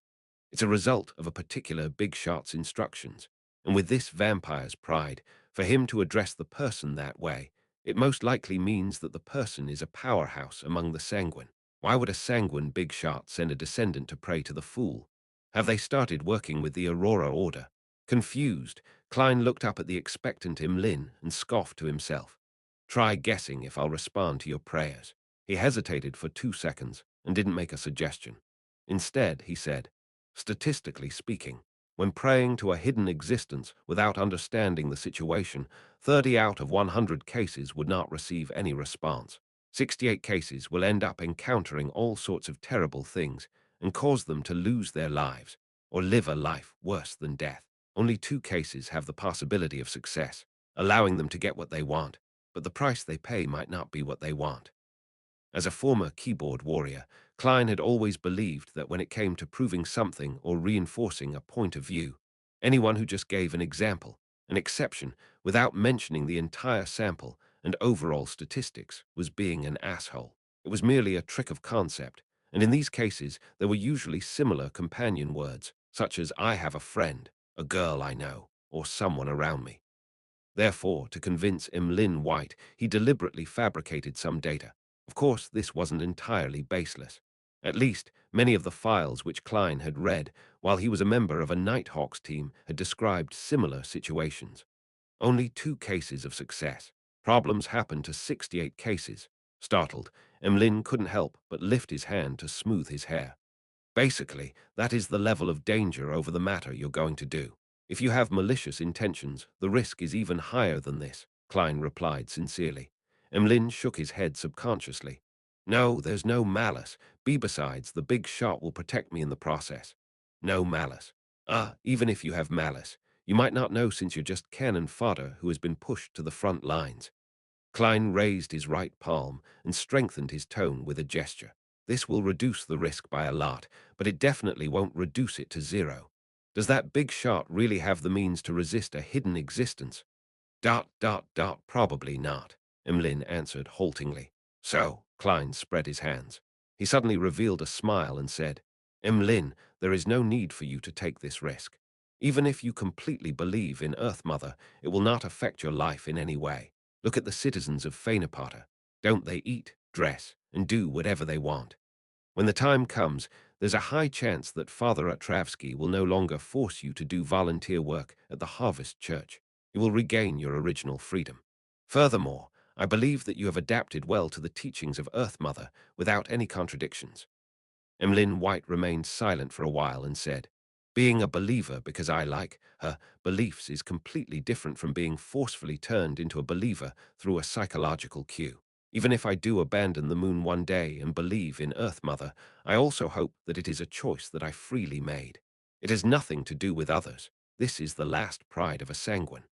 It's a result of a particular big shot's instructions, and with this vampire's pride, for him to address the person that way, it most likely means that the person is a powerhouse among the sanguine. Why would a sanguine big shot send a descendant to pray to the fool? Have they started working with the Aurora Order? Confused, Klein looked up at the expectant Emlyn and scoffed to himself. "Try guessing if I'll respond to your prayers." He hesitated for 2 seconds and didn't make a suggestion. Instead, he said, "Statistically speaking, when praying to a hidden existence without understanding the situation, 30 out of 100 cases would not receive any response. 68 cases will end up encountering all sorts of terrible things and cause them to lose their lives or live a life worse than death. Only 2 cases have the possibility of success, allowing them to get what they want, but the price they pay might not be what they want." As a former keyboard warrior, Klein had always believed that when it came to proving something or reinforcing a point of view, anyone who just gave an example, an exception, without mentioning the entire sample and overall statistics was being an asshole. It was merely a trick of concept, and in these cases there were usually similar companion words, such as "I have a friend," "a girl I know," or "someone around me." Therefore, to convince Emlyn White, he deliberately fabricated some data. Of course, this wasn't entirely baseless. At least, many of the files which Klein had read while he was a member of a Nighthawks team had described similar situations. Only 2 cases of success. Problems happened to 68 cases. Startled, Emlyn couldn't help but lift his hand to smooth his hair. "Basically, that is the level of danger over the matter you're going to do. If you have malicious intentions, the risk is even higher than this," Klein replied sincerely. Emlyn shook his head subconsciously. "No, there's no malice. Besides, the big shot will protect me in the process." "No malice. Even if you have malice, you might not know since you're just cannon fodder who has been pushed to the front lines." Klein raised his right palm and strengthened his tone with a gesture. "This will reduce the risk by a lot, but it definitely won't reduce it to zero. Does that big shot really have the means to resist a hidden existence?" Probably not," Emlyn answered haltingly. "So," Klein spread his hands. He suddenly revealed a smile and said, "Emlyn, there is no need for you to take this risk. Even if you completely believe in Earth Mother, it will not affect your life in any way. Look at the citizens of Fainapata. Don't they eat, dress, and do whatever they want? When the time comes, there's a high chance that Father Atravsky will no longer force you to do volunteer work at the Harvest Church. You will regain your original freedom. Furthermore, I believe that you have adapted well to the teachings of Earth Mother without any contradictions. Emlyn White remained silent for a while and said, "Being a believer because I like her beliefs is completely different from being forcefully turned into a believer through a psychological cue. Even if I do abandon the moon one day and believe in Earth Mother, I also hope that it is a choice that I freely made. It has nothing to do with others. This is the last pride of a sanguine."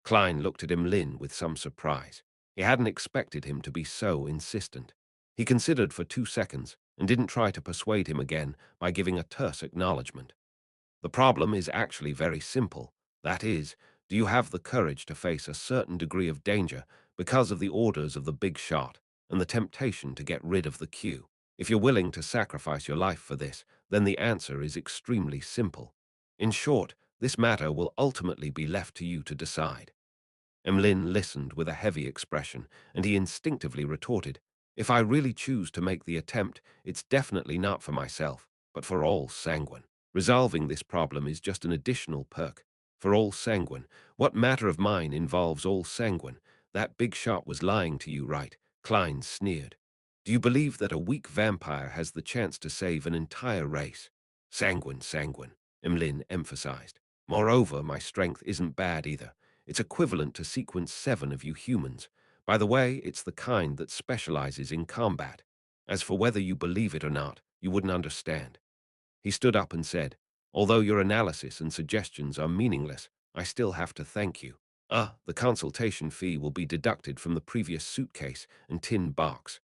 Klein looked at Emlyn with some surprise. He hadn't expected him to be so insistent. He considered for 2 seconds and didn't try to persuade him again by giving a terse acknowledgement. "The problem is actually very simple. That is, do you have the courage to face a certain degree of danger because of the orders of the big shot and the temptation to get rid of the queue? If you're willing to sacrifice your life for this, then the answer is extremely simple. In short, this matter will ultimately be left to you to decide." Emlyn listened with a heavy expression, and he instinctively retorted, "If I really choose to make the attempt, it's definitely not for myself, but for all sanguine. Resolving this problem is just an additional perk. For all sanguine, what matter of mine involves all sanguine? That big shot was lying to you, right?" Klein sneered. "Do you believe that a weak vampire has the chance to save an entire race?" "Sanguine, sanguine," Emlyn emphasized. "Moreover, my strength isn't bad either. It's equivalent to sequence 7 of you humans. By the way, it's the kind that specializes in combat. As for whether you believe it or not, you wouldn't understand." He stood up and said, "Although your analysis and suggestions are meaningless, I still have to thank you. The consultation fee will be deducted from the previous suitcase and tin box."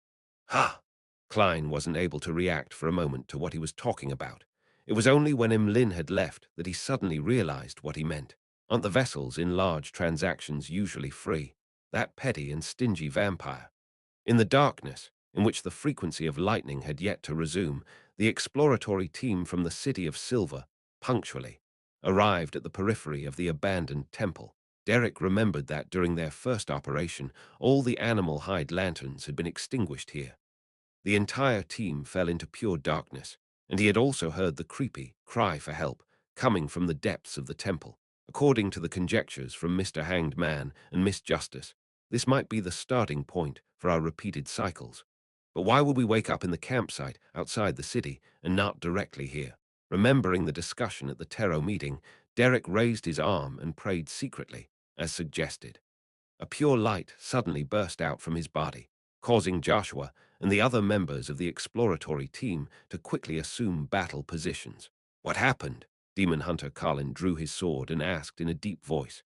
"Ha!" Klein wasn't able to react for a moment to what he was talking about. It was only when Emlyn had left that he suddenly realized what he meant. Aren't the vessels in large transactions usually free? That petty and stingy vampire. In the darkness, in which the frequency of lightning had yet to resume, the exploratory team from the City of Silver, punctually, arrived at the periphery of the abandoned temple. Derek remembered that during their first operation, all the animal hide lanterns had been extinguished here. The entire team fell into pure darkness, and he had also heard the creepy cry for help coming from the depths of the temple. According to the conjectures from Mr. Hanged Man and Miss Justice, this might be the starting point for our repeated cycles. But why would we wake up in the campsite outside the city and not directly here? Remembering the discussion at the Tero meeting, Derek raised his arm and prayed secretly, as suggested. A pure light suddenly burst out from his body, causing Joshua and the other members of the exploratory team to quickly assume battle positions. "What happened?" Demon Hunter Colin drew his sword and asked in a deep voice.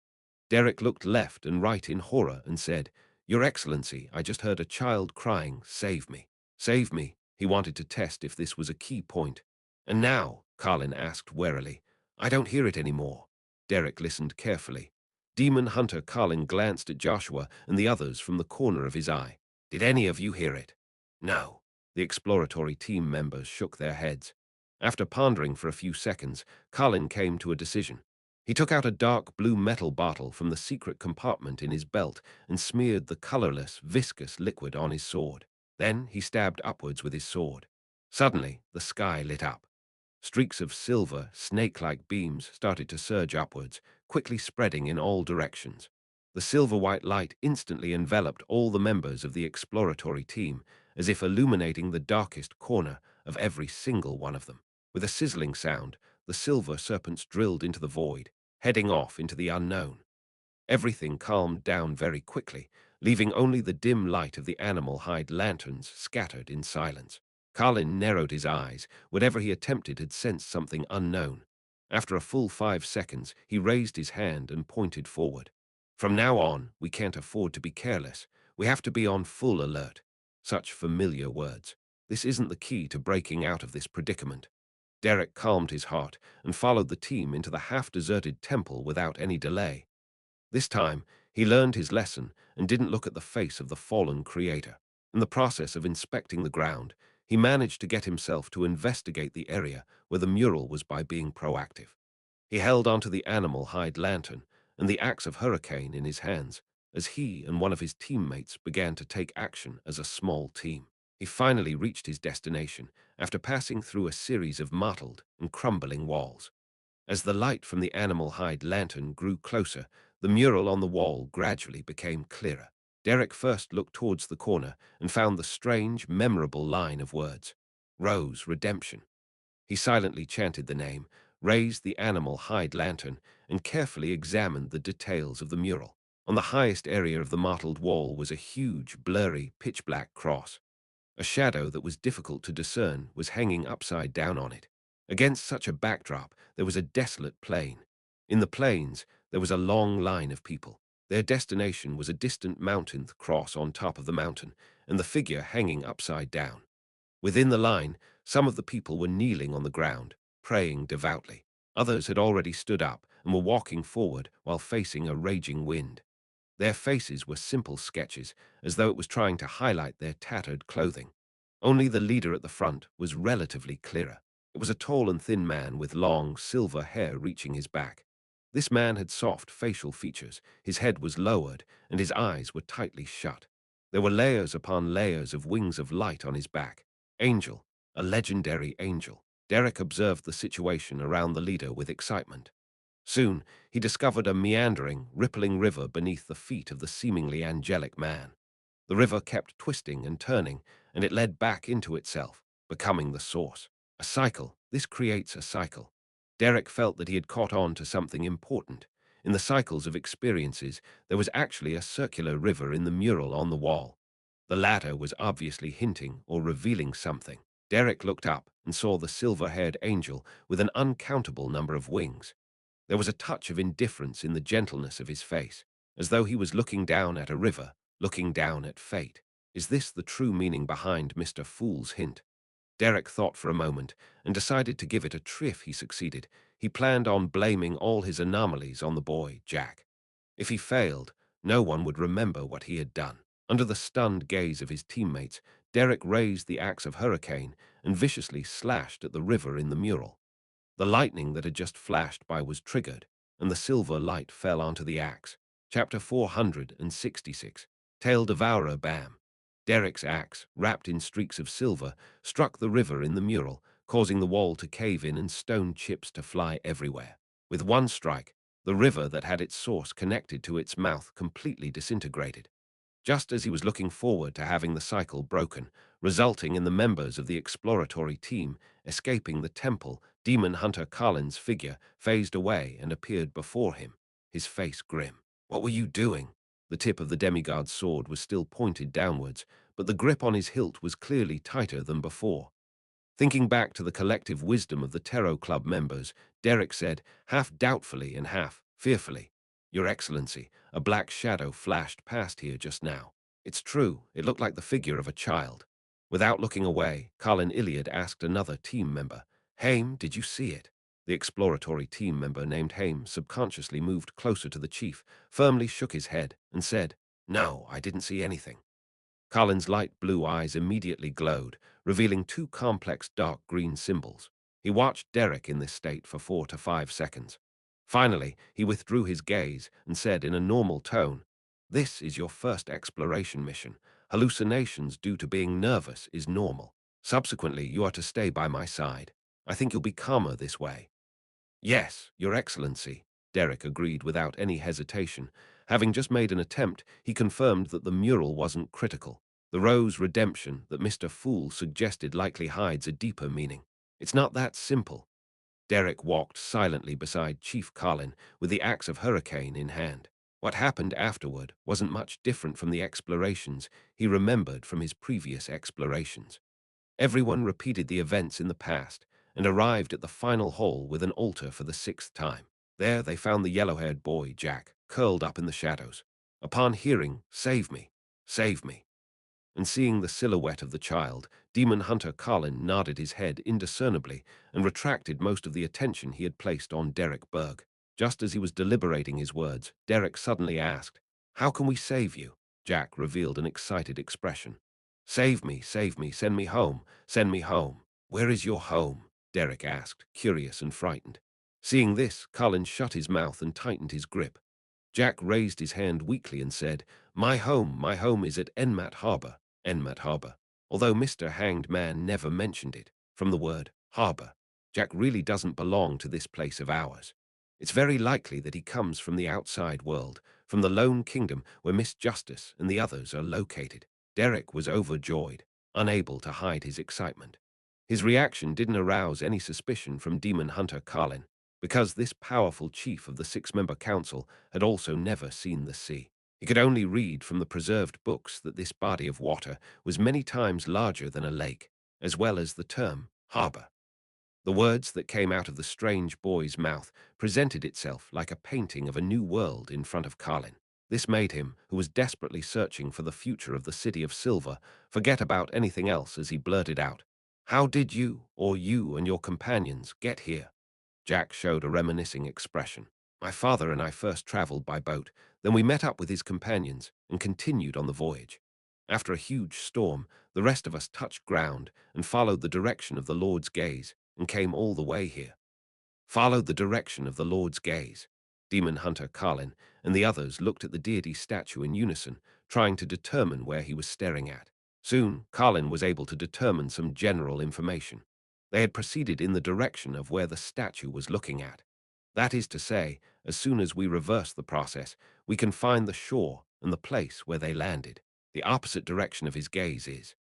Derek looked left and right in horror and said, "Your Excellency, I just heard a child crying, 'Save me. Save me.'" He wanted to test if this was a key point. "And now?" Colin asked warily. "I don't hear it anymore." Derek listened carefully. Demon Hunter Colin glanced at Joshua and the others from the corner of his eye. "Did any of you hear it?" "No." The exploratory team members shook their heads. After pondering for a few seconds, Colin came to a decision. He took out a dark blue metal bottle from the secret compartment in his belt and smeared the colorless, viscous liquid on his sword. Then he stabbed upwards with his sword. Suddenly, the sky lit up. Streaks of silver, snake-like beams started to surge upwards, quickly spreading in all directions. The silver-white light instantly enveloped all the members of the exploratory team, as if illuminating the darkest corner of every single one of them. With a sizzling sound, the silver serpents drilled into the void, heading off into the unknown. Everything calmed down very quickly, leaving only the dim light of the animal hide lanterns scattered in silence. Colin narrowed his eyes. Whatever he attempted had sensed something unknown. After a full 5 seconds, he raised his hand and pointed forward. "From now on, we can't afford to be careless. We have to be on full alert." Such familiar words. This isn't the key to breaking out of this predicament. Derek calmed his heart and followed the team into the half-deserted temple without any delay. This time, he learned his lesson and didn't look at the face of the fallen creator. In the process of inspecting the ground, he managed to get himself to investigate the area where the mural was by being proactive. He held onto the animal hide lantern and the axe of hurricane in his hands as he and one of his teammates began to take action as a small team. He finally reached his destination after passing through a series of mottled and crumbling walls. As the light from the animal hide lantern grew closer, the mural on the wall gradually became clearer. Derek first looked towards the corner and found the strange, memorable line of words. Rose Redemption. He silently chanted the name, raised the animal hide lantern, and carefully examined the details of the mural. On the highest area of the mottled wall was a huge, blurry, pitch-black cross. A shadow that was difficult to discern was hanging upside down on it. Against such a backdrop, there was a desolate plain. In the plains, there was a long line of people. Their destination was a distant mountain cross on top of the mountain, and the figure hanging upside down. Within the line, some of the people were kneeling on the ground, praying devoutly. Others had already stood up and were walking forward while facing a raging wind. Their faces were simple sketches, as though it was trying to highlight their tattered clothing. Only the leader at the front was relatively clearer. It was a tall and thin man with long, silver hair reaching his back. This man had soft facial features, his head was lowered, and his eyes were tightly shut. There were layers upon layers of wings of light on his back. Angel, a legendary angel. Derek observed the situation around the leader with excitement. Soon, he discovered a meandering, rippling river beneath the feet of the seemingly angelic man. The river kept twisting and turning, and it led back into itself, becoming the source. A cycle. This creates a cycle. Derek felt that he had caught on to something important. In the cycles of experiences, there was actually a circular river in the mural on the wall. The latter was obviously hinting or revealing something. Derek looked up and saw the silver-haired angel with an uncountable number of wings. There was a touch of indifference in the gentleness of his face, as though he was looking down at a river, looking down at fate. Is this the true meaning behind Mr. Fool's hint? Derek thought for a moment and decided to give it a try if he succeeded. He planned on blaming all his anomalies on the boy, Jack. If he failed, no one would remember what he had done. Under the stunned gaze of his teammates, Derek raised the axe of Hurricane and viciously slashed at the river in the mural. The lightning that had just flashed by was triggered, and the silver light fell onto the axe. Chapter 466. Tail Devourer Bam. Derek's axe, wrapped in streaks of silver, struck the river in the mural, causing the wall to cave in and stone chips to fly everywhere. With one strike, the river that had its source connected to its mouth completely disintegrated. Just as he was looking forward to having the cycle broken, resulting in the members of the exploratory team escaping the temple, demon hunter Colin's figure phased away and appeared before him, his face grim. What were you doing? The tip of the demigod's sword was still pointed downwards, but the grip on his hilt was clearly tighter than before. Thinking back to the collective wisdom of the Tarot Club members, Derek said, half doubtfully and half fearfully, "Your Excellency, a black shadow flashed past here just now. It's true, it looked like the figure of a child." Without looking away, Colin Iliad asked another team member, "Haim, did you see it?" The exploratory team member named Haim subconsciously moved closer to the chief, firmly shook his head, and said, "No, I didn't see anything." Colin's light blue eyes immediately glowed, revealing two complex dark green symbols. He watched Derek in this state for 4 to 5 seconds. Finally, he withdrew his gaze and said in a normal tone, "This is your first exploration mission. Hallucinations due to being nervous is normal. Subsequently, you are to stay by my side. I think you'll be calmer this way." "Yes, Your Excellency," Derek agreed without any hesitation. Having just made an attempt, he confirmed that the mural wasn't critical. The rose redemption that Mr. Fool suggested likely hides a deeper meaning. It's not that simple. Derek walked silently beside Chief Colin with the axe of Hurricane in hand. What happened afterward wasn't much different from the explorations he remembered from his previous explorations. Everyone repeated the events in the past and arrived at the final hall with an altar for the 6th time. There they found the yellow-haired boy, Jack, curled up in the shadows. Upon hearing, save me," and seeing the silhouette of the child, demon hunter Colin nodded his head indiscernibly and retracted most of the attention he had placed on Derek Berg. Just as he was deliberating his words, Derek suddenly asked, "How can we save you?" Jack revealed an excited expression. Save me, send me home, send me home." "Where is your home?" Derek asked, curious and frightened. Seeing this, Colin shut his mouth and tightened his grip. Jack raised his hand weakly and said, my home is at Enmat Harbor, Enmat Harbor." although Mr. Hanged Man never mentioned it. From the word harbor, Jack really doesn't belong to this place of ours. It's very likely that he comes from the outside world, from the lone kingdom where Miss Justice and the others are located. Derek was overjoyed, unable to hide his excitement. His reaction didn't arouse any suspicion from demon hunter Carlin, because this powerful chief of the six-member council had also never seen the sea. He could only read from the preserved books that this body of water was many times larger than a lake, as well as the term harbor. The words that came out of the strange boy's mouth presented itself like a painting of a new world in front of Carlin. This made him, who was desperately searching for the future of the City of Silver, forget about anything else as he blurted out, "How did you, or you and your companions, get here?" Jack showed a reminiscing expression. "My father and I first traveled by boat, then we met up with his companions and continued on the voyage. After a huge storm, the rest of us touched ground and followed the direction of the Lord's gaze and came all the way here." Followed the direction of the Lord's gaze. Demon Hunter Carlin and the others looked at the deity statue in unison, trying to determine where he was staring at. Soon, Carlin was able to determine some general information. They had proceeded in the direction of where the statue was looking at. That is to say, as soon as we reverse the process, we can find the shore and the place where they landed. The opposite direction of his gaze is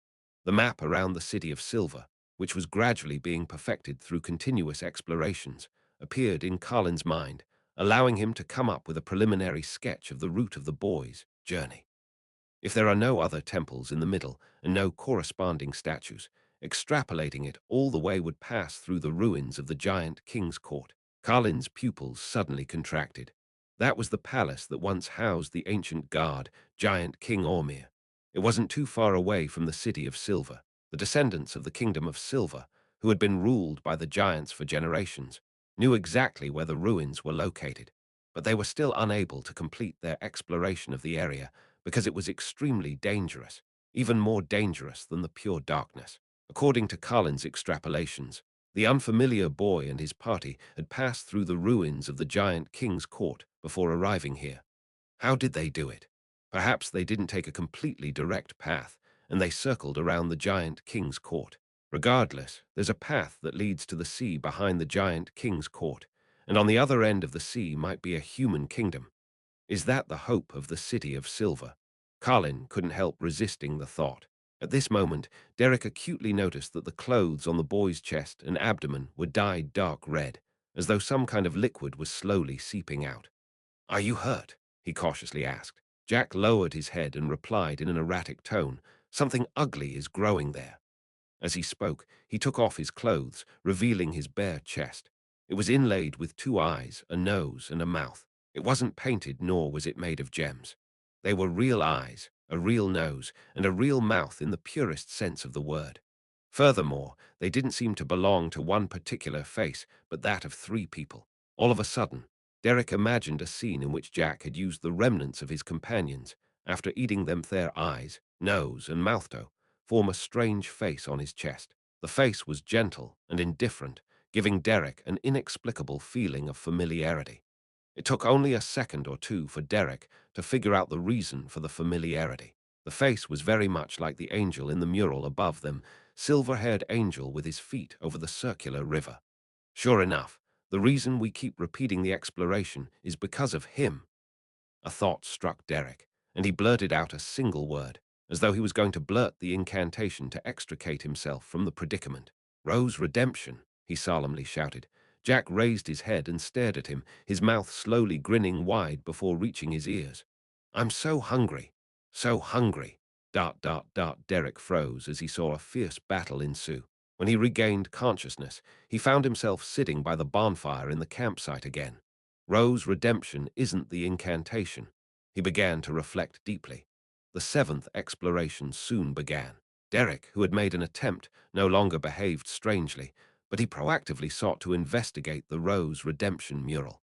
the map around the City of Silver, which was gradually being perfected through continuous explorations, appeared in Carlin's mind, allowing him to come up with a preliminary sketch of the route of the boy's journey. If there are no other temples in the middle and no corresponding statues, extrapolating it all the way would pass through the ruins of the giant king's court. Carlin's pupils suddenly contracted. That was the palace that once housed the ancient guard, giant King Ormir. It wasn't too far away from the City of Silver. The descendants of the Kingdom of Silver, who had been ruled by the giants for generations, knew exactly where the ruins were located, but they were still unable to complete their exploration of the area because it was extremely dangerous, even more dangerous than the pure darkness. According to Carlin's extrapolations, the unfamiliar boy and his party had passed through the ruins of the giant king's court before arriving here. How did they do it? Perhaps they didn't take a completely direct path, and they circled around the giant king's court. Regardless, there's a path that leads to the sea behind the giant king's court, and on the other end of the sea might be a human kingdom. Is that the hope of the City of Silver? Carlin couldn't help resisting the thought. At this moment, Derek acutely noticed that the clothes on the boy's chest and abdomen were dyed dark red, as though some kind of liquid was slowly seeping out. "Are you hurt?" he cautiously asked. Jack lowered his head and replied in an erratic tone, "Something ugly is growing there." As he spoke, he took off his clothes, revealing his bare chest. It was inlaid with two eyes, a nose, and a mouth. It wasn't painted, nor was it made of gems. They were real eyes, a real nose, and a real mouth in the purest sense of the word. Furthermore, they didn't seem to belong to one particular face, but that of three people. All of a sudden, Derek imagined a scene in which Jack had used the remnants of his companions, after eating them their eyes, nose, and mouth to form a strange face on his chest. The face was gentle and indifferent, giving Derek an inexplicable feeling of familiarity. It took only a second or two for Derek to figure out the reason for the familiarity. The face was very much like the angel in the mural above them, silver-haired angel with his feet over the circular river. Sure enough, the reason we keep repeating the exploration is because of him. A thought struck Derek, and he blurted out a single word, as though he was going to blurt the incantation to extricate himself from the predicament. "Rose Redemption," he solemnly shouted. Jack raised his head and stared at him, his mouth slowly grinning wide before reaching his ears. "I'm so hungry, so hungry." Derek froze as he saw a fierce battle ensue. When he regained consciousness, he found himself sitting by the bonfire in the campsite again. Rose Redemption isn't the incantation. He began to reflect deeply. The seventh exploration soon began. Derek, who had made an attempt, no longer behaved strangely, but he proactively sought to investigate the Rose Redemption mural.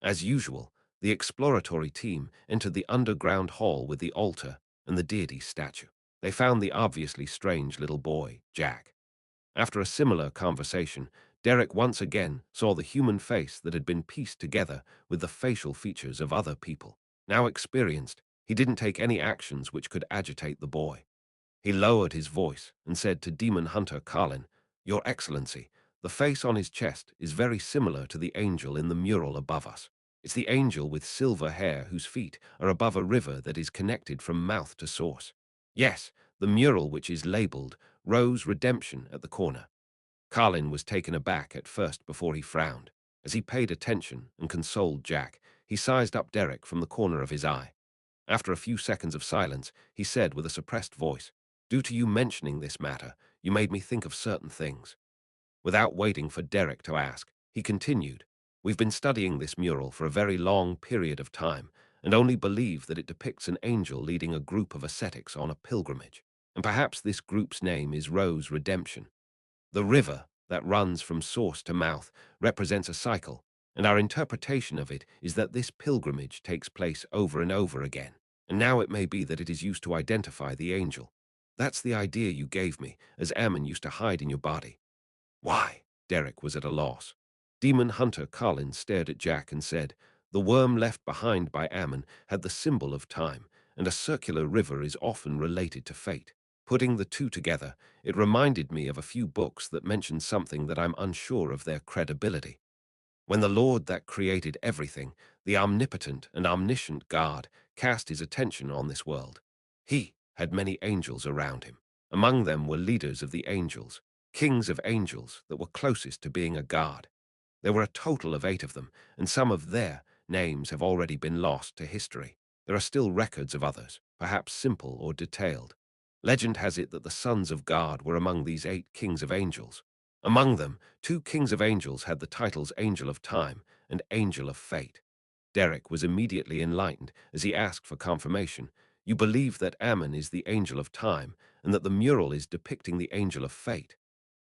As usual, the exploratory team entered the underground hall with the altar and the deity statue. They found the obviously strange little boy, Jack. After a similar conversation, Derek once again saw the human face that had been pieced together with the facial features of other people. Now experienced, he didn't take any actions which could agitate the boy. He lowered his voice and said to Demon Hunter Carlin, "Your Excellency, the face on his chest is very similar to the angel in the mural above us. It's the angel with silver hair whose feet are above a river that is connected from mouth to source. Yes, the mural which is labeled Rose Redemption at the corner." Carlin was taken aback at first before he frowned. As he paid attention and consoled Jack, he sized up Derek from the corner of his eye. After a few seconds of silence, he said with a suppressed voice, "Due to you mentioning this matter, you made me think of certain things." Without waiting for Derek to ask, he continued, "We've been studying this mural for a very long period of time and only believe that it depicts an angel leading a group of ascetics on a pilgrimage. And perhaps this group's name is Rose Redemption. The river that runs from source to mouth represents a cycle, and our interpretation of it is that this pilgrimage takes place over and over again, and now it may be that it is used to identify the angel. That's the idea you gave me, as Ammon used to hide in your body." "Why?" Derek was at a loss. Demon Hunter Carlin stared at Jack and said, "The worm left behind by Ammon had the symbol of time, and a circular river is often related to fate. Putting the two together, it reminded me of a few books that mention something that I'm unsure of their credibility. When the Lord that created everything, the omnipotent and omniscient God, cast his attention on this world, he had many angels around him. Among them were leaders of the angels, kings of angels that were closest to being a god. There were a total of 8 of them, and some of their names have already been lost to history. There are still records of others, perhaps simple or detailed. Legend has it that the sons of God were among these 8 kings of angels. Among them, 2 kings of angels had the titles Angel of Time and Angel of Fate. Derek was immediately enlightened as he asked for confirmation. "You believe that Ammon is the Angel of Time and that the mural is depicting the Angel of Fate?"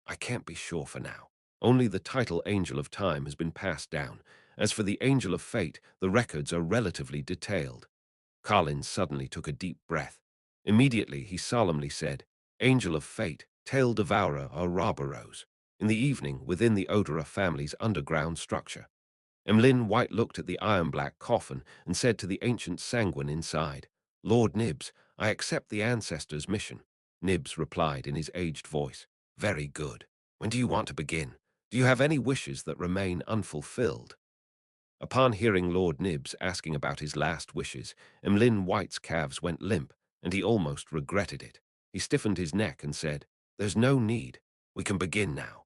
"I can't be sure for now. Only the title Angel of Time has been passed down. As for the Angel of Fate, the records are relatively detailed." Collins suddenly took a deep breath. Immediately, he solemnly said, "Angel of Fate, Tail Devourer or Robber-Rose. In the evening, within the Odora family's underground structure." Emlyn White looked at the iron-black coffin and said to the ancient sanguine inside, "Lord Nibs, I accept the ancestors' mission." Nibs replied in his aged voice, "Very good. When do you want to begin? Do you have any wishes that remain unfulfilled?" Upon hearing Lord Nibs asking about his last wishes, Emlyn White's calves went limp, and he almost regretted it. He stiffened his neck and said, "There's no need. We can begin now."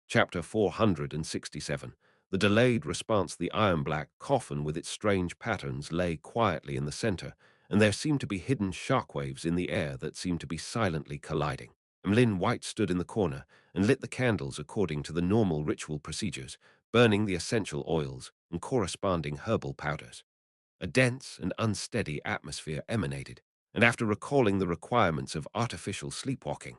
Chapter 467. The delayed response. The iron-black coffin with its strange patterns lay quietly in the center, and there seemed to be hidden shockwaves in the air that seemed to be silently colliding. Emlyn White stood in the corner and lit the candles according to the normal ritual procedures, burning the essential oils and corresponding herbal powders. A dense and unsteady atmosphere emanated, and after recalling the requirements of artificial sleepwalking,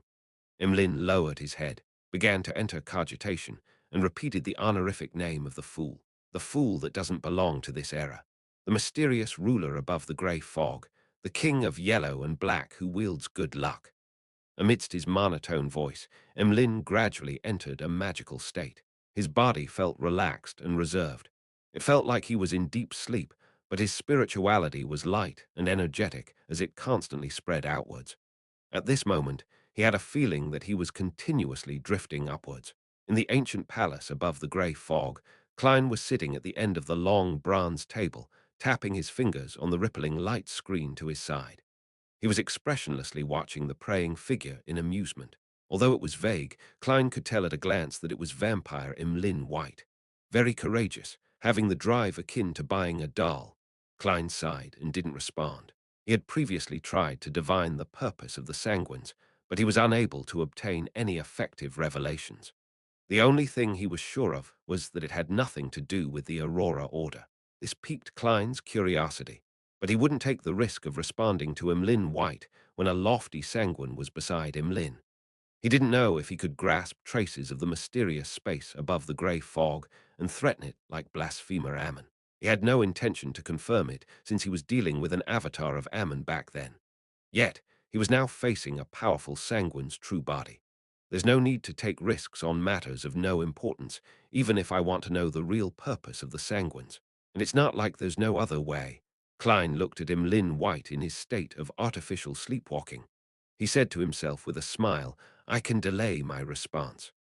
Emlyn lowered his head, began to enter cogitation, and repeated the honorific name of the fool that doesn't belong to this era, the mysterious ruler above the grey fog, the king of yellow and black who wields good luck. Amidst his monotone voice, Emlyn gradually entered a magical state. His body felt relaxed and reserved. It felt like he was in deep sleep, but his spirituality was light and energetic as it constantly spread outwards. At this moment, he had a feeling that he was continuously drifting upwards. In the ancient palace above the grey fog, Klein was sitting at the end of the long bronze table, tapping his fingers on the rippling light screen to his side. He was expressionlessly watching the praying figure in amusement. Although it was vague, Klein could tell at a glance that it was vampire Emlyn White. Very courageous, having the drive akin to buying a doll. Klein sighed and didn't respond. He had previously tried to divine the purpose of the sanguines, but he was unable to obtain any effective revelations. The only thing he was sure of was that it had nothing to do with the Aurora Order. This piqued Klein's curiosity, but he wouldn't take the risk of responding to Emlyn White when a lofty sanguine was beside Emlyn. He didn't know if he could grasp traces of the mysterious space above the grey fog and threaten it like blasphemer Ammon. He had no intention to confirm it, since he was dealing with an avatar of Ammon back then. Yet, he was now facing a powerful sanguine's true body. There's no need to take risks on matters of no importance, even if I want to know the real purpose of the sanguines. And it's not like there's no other way. Klein looked at Emlyn White in his state of artificial sleepwalking. He said to himself with a smile, I can delay my response.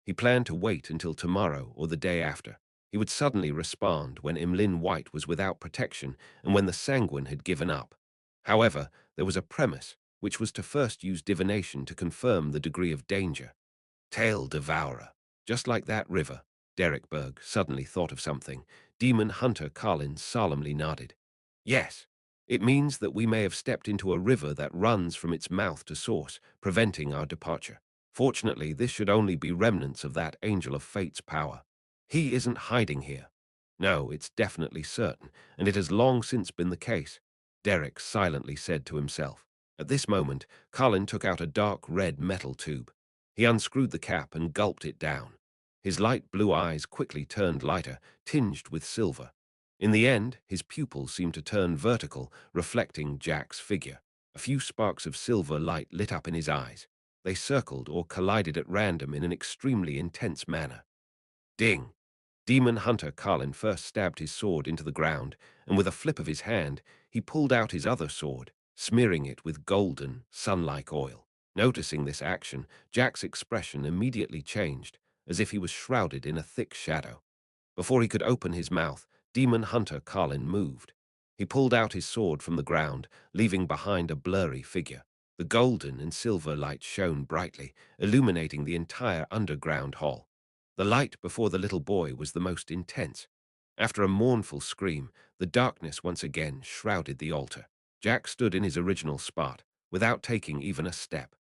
He planned to wait until tomorrow or the day after. He would suddenly respond when Emlyn White was without protection and when the Sanguine had given up. However, there was a premise, which was to first use divination to confirm the degree of danger. Tail Devourer. Just like that river, Derek Berg suddenly thought of something. Demon Hunter Collins solemnly nodded. Yes, it means that we may have stepped into a river that runs from its mouth to source, preventing our departure. Fortunately, this should only be remnants of that Angel of Fate's power. He isn't hiding here. No, it's definitely certain, and it has long since been the case, Derek silently said to himself. At this moment, Colin took out a dark red metal tube. He unscrewed the cap and gulped it down. His light blue eyes quickly turned lighter, tinged with silver. In the end, his pupils seemed to turn vertical, reflecting Jack's figure. A few sparks of silver light lit up in his eyes. They circled or collided at random in an extremely intense manner. Ding! Demon Hunter Carlin first stabbed his sword into the ground, and with a flip of his hand, he pulled out his other sword, smearing it with golden, sun-like oil. Noticing this action, Jack's expression immediately changed, as if he was shrouded in a thick shadow. Before he could open his mouth, Demon Hunter Carlin moved. He pulled out his sword from the ground, leaving behind a blurry figure. The golden and silver light shone brightly, illuminating the entire underground hall. The light before the little boy was the most intense. After a mournful scream, the darkness once again shrouded the altar. Jack stood in his original spot, without taking even a step.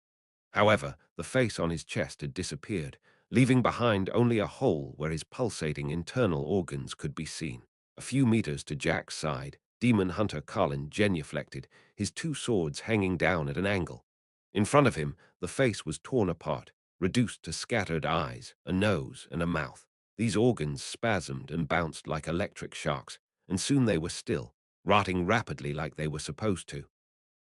However, the face on his chest had disappeared, leaving behind only a hole where his pulsating internal organs could be seen. A few meters to Jack's side, Demon Hunter Colin genuflected, his two swords hanging down at an angle. In front of him, the face was torn apart, reduced to scattered eyes, a nose, and a mouth. These organs spasmed and bounced like electric shocks, and soon they were still, rotting rapidly like they were supposed to.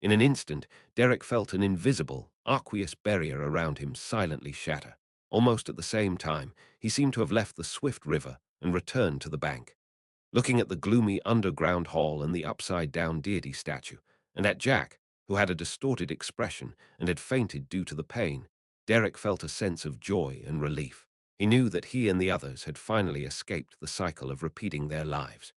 In an instant, Derek felt an invisible, aqueous barrier around him silently shatter. Almost at the same time, he seemed to have left the swift river and returned to the bank. Looking at the gloomy underground hall and the upside-down deity statue, and at Jack, who had a distorted expression and had fainted due to the pain, Derek felt a sense of joy and relief. He knew that he and the others had finally escaped the cycle of repeating their lives.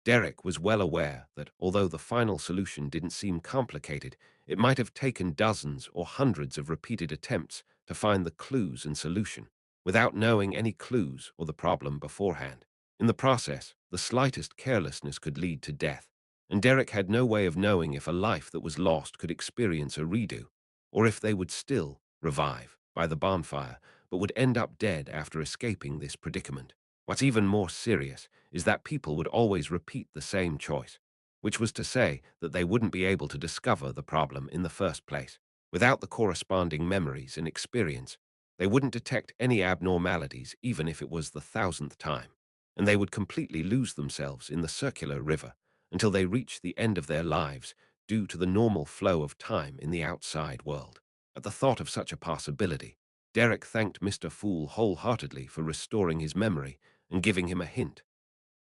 Derek was well aware that, although the final solution didn't seem complicated, it might have taken dozens or hundreds of repeated attempts to find the clues and solution, without knowing any clues or the problem beforehand. In the process, the slightest carelessness could lead to death, and Derek had no way of knowing if a life that was lost could experience a redo, or if they would still revive by the bonfire, but would end up dead after escaping this predicament. What's even more serious is that people would always repeat the same choice, which was to say that they wouldn't be able to discover the problem in the first place. Without the corresponding memories and experience, they wouldn't detect any abnormalities even if it was the thousandth time, and they would completely lose themselves in the circular river until they reached the end of their lives due to the normal flow of time in the outside world. At the thought of such a possibility, Derek thanked Mr. Fool wholeheartedly for restoring his memory and giving him a hint.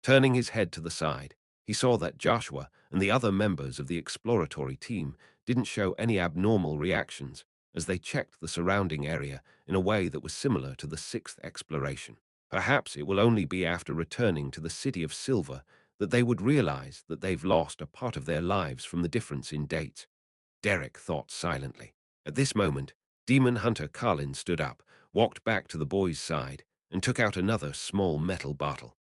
Turning his head to the side, he saw that Joshua and the other members of the exploratory team didn't show any abnormal reactions as they checked the surrounding area in a way that was similar to the sixth exploration. Perhaps it will only be after returning to the City of Silver that they would realize that they've lost a part of their lives from the difference in dates. Derek thought silently. At this moment, Demon Hunter Carlin stood up, walked back to the boy's side, and took out another small metal bottle.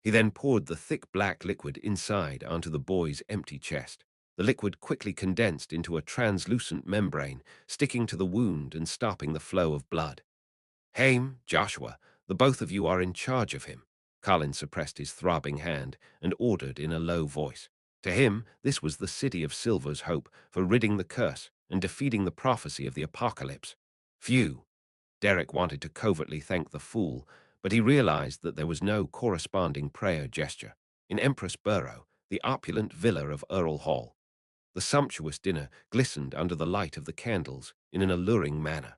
He then poured the thick black liquid inside onto the boy's empty chest. The liquid quickly condensed into a translucent membrane, sticking to the wound and stopping the flow of blood. Haim, Joshua, the both of you are in charge of him. Colin suppressed his throbbing hand and ordered in a low voice. To him, this was the City of Silver's hope for ridding the curse and defeating the prophecy of the apocalypse. Phew! Derek wanted to covertly thank the fool, but he realized that there was no corresponding prayer gesture. In Empress Burrow, the opulent villa of Earl Hall, the sumptuous dinner glistened under the light of the candles in an alluring manner.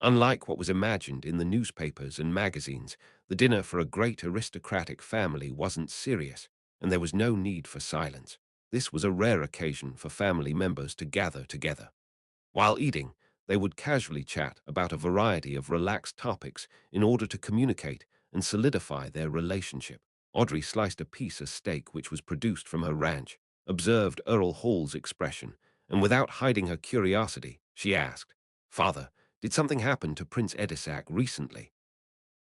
Unlike what was imagined in the newspapers and magazines, the dinner for a great aristocratic family wasn't serious, and there was no need for silence. This was a rare occasion for family members to gather together. While eating, they would casually chat about a variety of relaxed topics in order to communicate and solidify their relationship. Audrey sliced a piece of steak which was produced from her ranch, observed Earl Hall's expression, and without hiding her curiosity, she asked, "Father, did something happen to Prince Edisac recently?"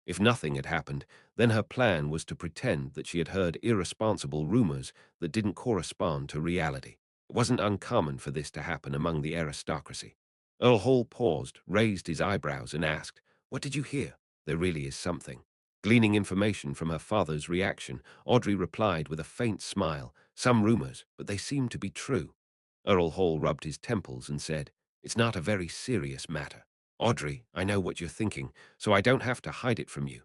If nothing had happened, then her plan was to pretend that she had heard irresponsible rumors that didn't correspond to reality. It wasn't uncommon for this to happen among the aristocracy. Earl Hall paused, raised his eyebrows, and asked, "What did you hear? There really is something." Gleaning information from her father's reaction, Audrey replied with a faint smile, "Some rumors, but they seem to be true." Earl Hall rubbed his temples and said, "It's not a very serious matter. Audrey, I know what you're thinking, so I don't have to hide it from you.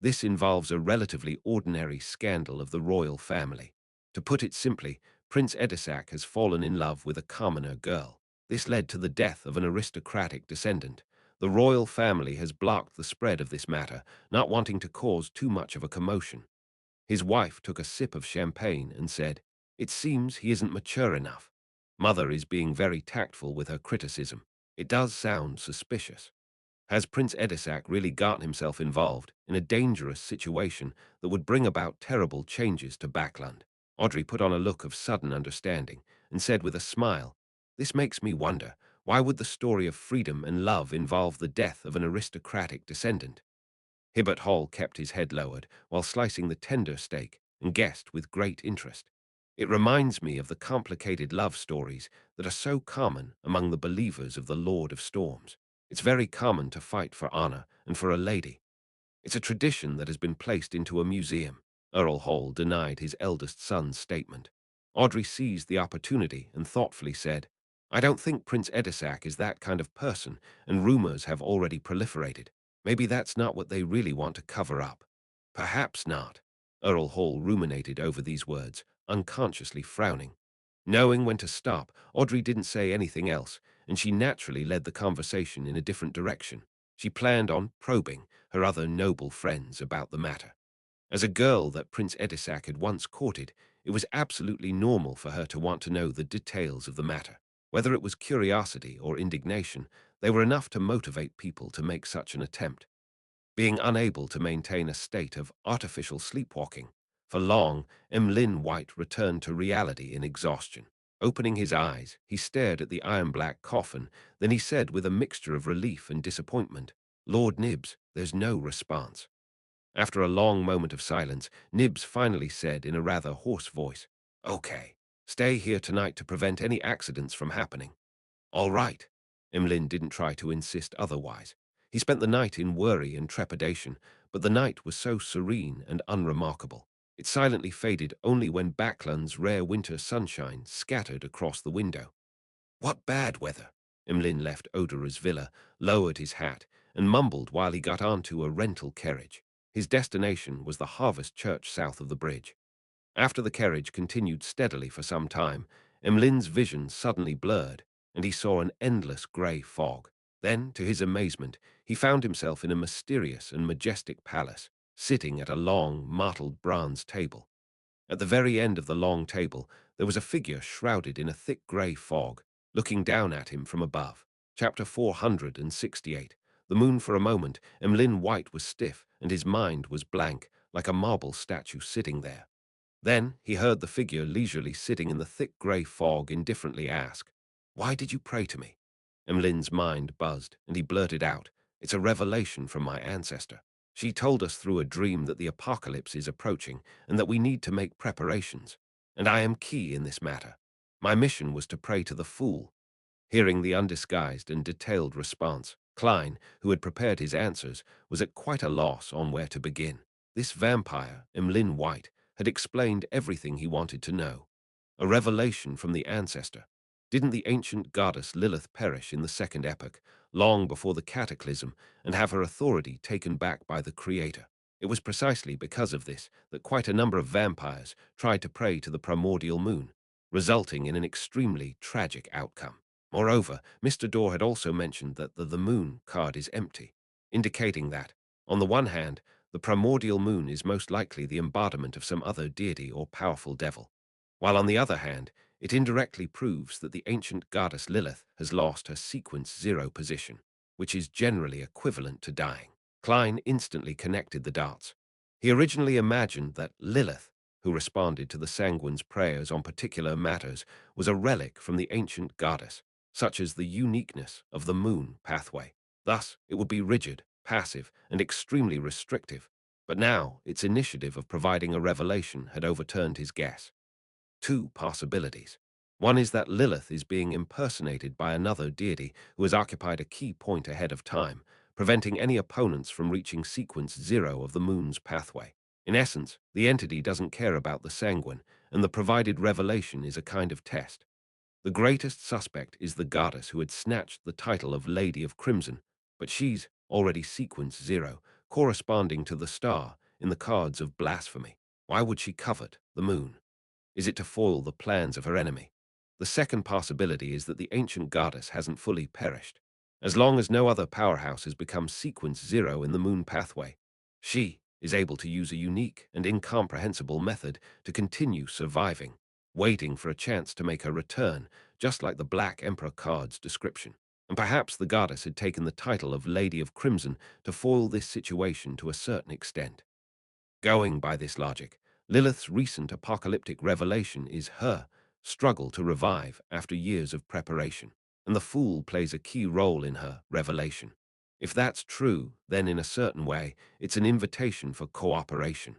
This involves a relatively ordinary scandal of the royal family. To put it simply, Prince Edisac has fallen in love with a commoner girl. This led to the death of an aristocratic descendant. The royal family has blocked the spread of this matter, not wanting to cause too much of a commotion." His wife took a sip of champagne and said, "It seems he isn't mature enough. Mother is being very tactful with her criticism. It does sound suspicious. Has Prince Edisac really gotten himself involved in a dangerous situation that would bring about terrible changes to Backland?" Audrey put on a look of sudden understanding and said with a smile, "This makes me wonder, why would the story of freedom and love involve the death of an aristocratic descendant?" Hibbert Hall kept his head lowered while slicing the tender steak and guessed with great interest. "It reminds me of the complicated love stories that are so common among the believers of the Lord of Storms. It's very common to fight for honor and for a lady. It's a tradition that has been placed into a museum." Earl Hall denied his eldest son's statement. Audrey seized the opportunity and thoughtfully said, "I don't think Prince Edisac is that kind of person, and rumors have already proliferated. Maybe that's not what they really want to cover up." "Perhaps not." Earl Hall ruminated over these words, unconsciously frowning. Knowing when to stop, Audrey didn't say anything else, and she naturally led the conversation in a different direction. She planned on probing her other noble friends about the matter. As a girl that Prince Edisac had once courted, it was absolutely normal for her to want to know the details of the matter. Whether it was curiosity or indignation, they were enough to motivate people to make such an attempt. Being unable to maintain a state of artificial sleepwalking for long, Emlyn White returned to reality in exhaustion. Opening his eyes, he stared at the iron-black coffin, then he said with a mixture of relief and disappointment, "Lord Nibs, there's no response." After a long moment of silence, Nibs finally said in a rather hoarse voice, "Okay, stay here tonight to prevent any accidents from happening." "All right." Emlyn didn't try to insist otherwise. He spent the night in worry and trepidation, but the night was so serene and unremarkable. It silently faded only when Backland's rare winter sunshine scattered across the window. "What bad weather!" Emlyn left Odora's villa, lowered his hat, and mumbled while he got onto a rental carriage. His destination was the Harvest Church south of the bridge. After the carriage continued steadily for some time, Emlyn's vision suddenly blurred, and he saw an endless grey fog. Then, to his amazement, he found himself in a mysterious and majestic palace, sitting at a long, martled bronze table. At the very end of the long table, there was a figure shrouded in a thick grey fog, looking down at him from above. Chapter 468. The moon for a moment, Emlyn White was stiff, and his mind was blank, like a marble statue sitting there. Then he heard the figure leisurely sitting in the thick grey fog indifferently ask, "Why did you pray to me?" Emlyn's mind buzzed, and he blurted out, "It's a revelation from my ancestor. She told us through a dream that the apocalypse is approaching and that we need to make preparations. And I am key in this matter. My mission was to pray to the fool." Hearing the undisguised and detailed response, Klein, who had prepared his answers, was at quite a loss on where to begin. This vampire, Emlyn White, had explained everything he wanted to know. A revelation from the ancestor. Didn't the ancient goddess Lilith perish in the second epoch, long before the cataclysm, and have her authority taken back by the Creator? It was precisely because of this that quite a number of vampires tried to pray to the primordial moon, resulting in an extremely tragic outcome. Moreover, Mr. Dorr had also mentioned that the moon card is empty, indicating that, on the one hand, the primordial moon is most likely the embodiment of some other deity or powerful devil, while on the other hand, it indirectly proves that the ancient goddess Lilith has lost her sequence 0 position, which is generally equivalent to dying. Klein instantly connected the dots. He originally imagined that Lilith, who responded to the sanguine's prayers on particular matters, was a relic from the ancient goddess, such as the uniqueness of the moon pathway. Thus, it would be rigid, passive, and extremely restrictive. But now, its initiative of providing a revelation had overturned his guess. Two possibilities. One is that Lilith is being impersonated by another deity who has occupied a key point ahead of time, preventing any opponents from reaching sequence 0 of the moon's pathway. In essence, the entity doesn't care about the sanguine, and the provided revelation is a kind of test. The greatest suspect is the goddess who had snatched the title of Lady of Crimson, but she's already sequence 0, corresponding to the star in the cards of blasphemy. Why would she covet the moon? Is it to foil the plans of her enemy? The second possibility is that the ancient goddess hasn't fully perished. As long as no other powerhouse has become sequence 0 in the moon pathway, she is able to use a unique and incomprehensible method to continue surviving, waiting for a chance to make her return, just like the Black Emperor card's description. And perhaps the goddess had taken the title of Lady of Crimson to foil this situation to a certain extent. Going by this logic, Lilith's recent apocalyptic revelation is her struggle to revive after years of preparation, and the Fool plays a key role in her revelation. If that's true, then in a certain way, it's an invitation for cooperation.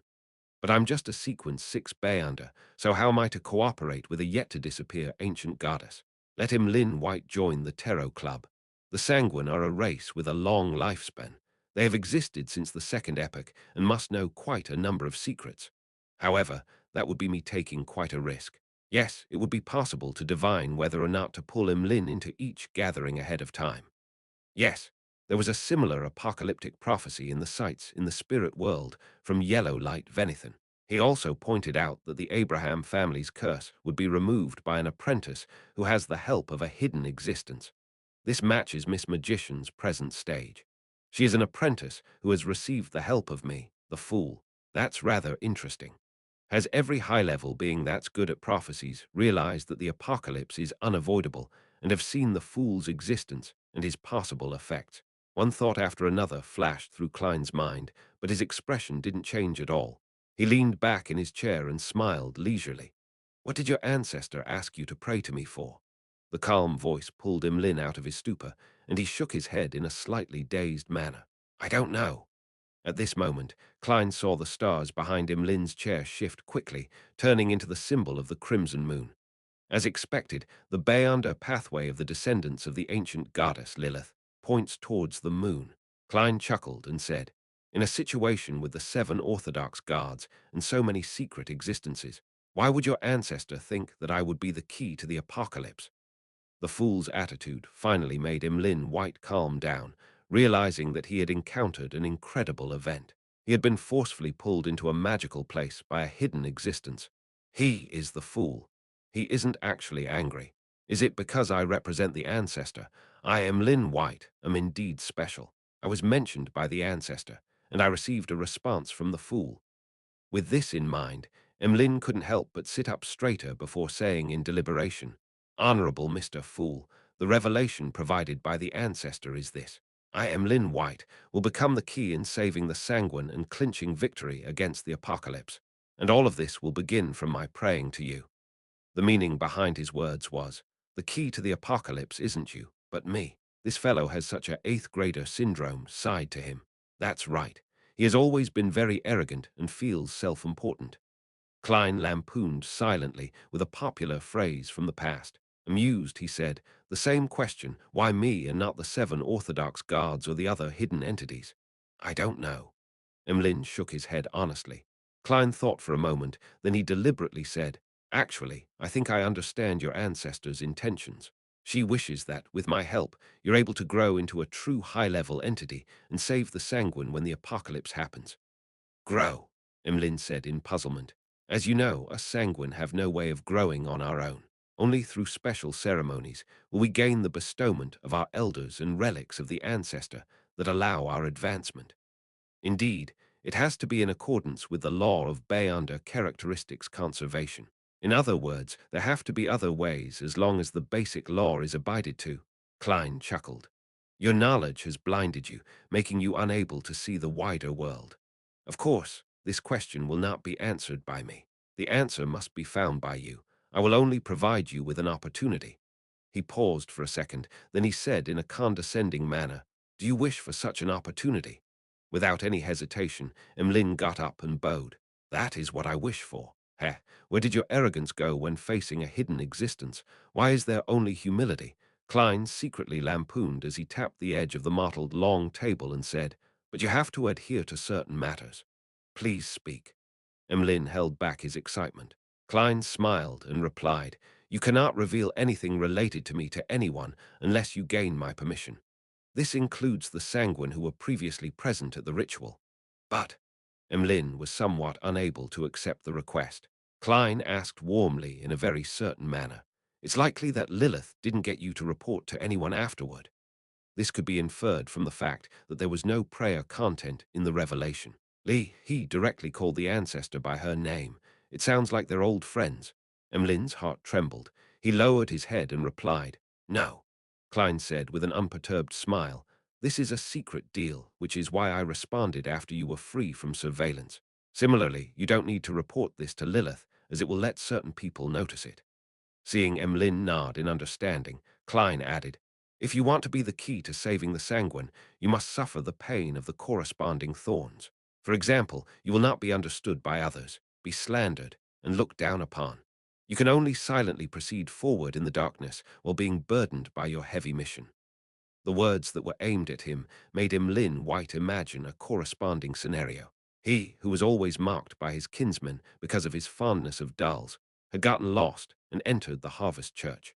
But I'm just a sequence 6 Bayonder, so how am I to cooperate with a yet-to-disappear ancient goddess? Let him Lin White join the Tarot Club. The Sanguine are a race with a long lifespan. They have existed since the Second Epoch and must know quite a number of secrets. However, that would be me taking quite a risk. Yes, it would be possible to divine whether or not to pull Lin into each gathering ahead of time. Yes, there was a similar apocalyptic prophecy in the sites in the spirit world from Yellow Light Venithan. He also pointed out that the Abraham family's curse would be removed by an apprentice who has the help of a hidden existence. This matches Miss Magician's present stage. She is an apprentice who has received the help of me, the Fool. That's rather interesting. Has every high-level being that's good at prophecies realized that the apocalypse is unavoidable and have seen the Fool's existence and his possible effects? One thought after another flashed through Klein's mind, but his expression didn't change at all. He leaned back in his chair and smiled leisurely. "What did your ancestor ask you to pray to me for?" The calm voice pulled Lin out of his stupor, and he shook his head in a slightly dazed manner. "I don't know." At this moment, Klein saw the stars behind Lin's chair shift quickly, turning into the symbol of the crimson moon. As expected, the Bayonder pathway of the descendants of the ancient goddess Lilith points towards the moon. Klein chuckled and said, "In a situation with the 7 Orthodox gods and so many secret existences, why would your ancestor think that I would be the key to the apocalypse?" The Fool's attitude finally made Lin White calm down, realizing that he had encountered an incredible event. He had been forcefully pulled into a magical place by a hidden existence. He is the Fool. He isn't actually angry. Is it because I represent the ancestor? I am Lin White, am indeed special. I was mentioned by the ancestor, and I received a response from the Fool. With this in mind, Emlyn couldn't help but sit up straighter before saying in deliberation, "Honorable Mr. Fool, the revelation provided by the ancestor is this. I, Emlyn White, will become the key in saving the sanguine and clinching victory against the apocalypse. And all of this will begin from my praying to you." The meaning behind his words was, "The key to the apocalypse isn't you, but me." This fellow has such a 8th grader syndrome side to him. That's right. He has always been very arrogant and feels self-important. Klein lampooned silently with a popular phrase from the past. Amused, he said, "The same question, why me and not the 7 Orthodox gods or the other hidden entities?" "I don't know." Emlyn shook his head honestly. Klein thought for a moment, then he deliberately said, "Actually, I think I understand your ancestor's intentions. She wishes that, with my help, you're able to grow into a true high-level entity and save the sanguine when the apocalypse happens." "Grow," Emlyn said in puzzlement. "As you know, us sanguine have no way of growing on our own. Only through special ceremonies will we gain the bestowment of our elders and relics of the ancestor that allow our advancement. Indeed, it has to be in accordance with the law of Bayonder characteristics conservation. In other words, there have to be other ways as long as the basic law is abided to. Klein chuckled. Your knowledge has blinded you, making you unable to see the wider world. Of course, this question will not be answered by me. The answer must be found by you. I will only provide you with an opportunity. He paused for a second, then he said in a condescending manner, Do you wish for such an opportunity? Without any hesitation, Emlyn got up and bowed. That is what I wish for. Heh, where did your arrogance go when facing a hidden existence? Why is there only humility? Klein secretly lampooned as he tapped the edge of the mottled long table and said, But you have to adhere to certain matters. Please speak. Emlyn held back his excitement. Klein smiled and replied, You cannot reveal anything related to me to anyone unless you gain my permission. This includes the sanguine who were previously present at the ritual. But Emlyn was somewhat unable to accept the request. Klein asked warmly in a very certain manner, It's likely that Lilith didn't get you to report to anyone afterward. This could be inferred from the fact that there was no prayer content in the revelation. He directly called the ancestor by her name. It sounds like they're old friends. Emlyn's heart trembled. He lowered his head and replied, No. Klein said with an unperturbed smile, This is a secret deal, which is why I responded after you were free from surveillance. Similarly, you don't need to report this to Lilith, as it will let certain people notice it. Seeing Emlyn nod in understanding, Klein added, If you want to be the key to saving the sanguine, you must suffer the pain of the corresponding thorns. For example, you will not be understood by others, be slandered, and looked down upon. You can only silently proceed forward in the darkness while being burdened by your heavy mission. The words that were aimed at him made Emlyn White imagine a corresponding scenario. He, who was always mocked by his kinsmen because of his fondness of dolls, had gotten lost and entered the Harvest Church.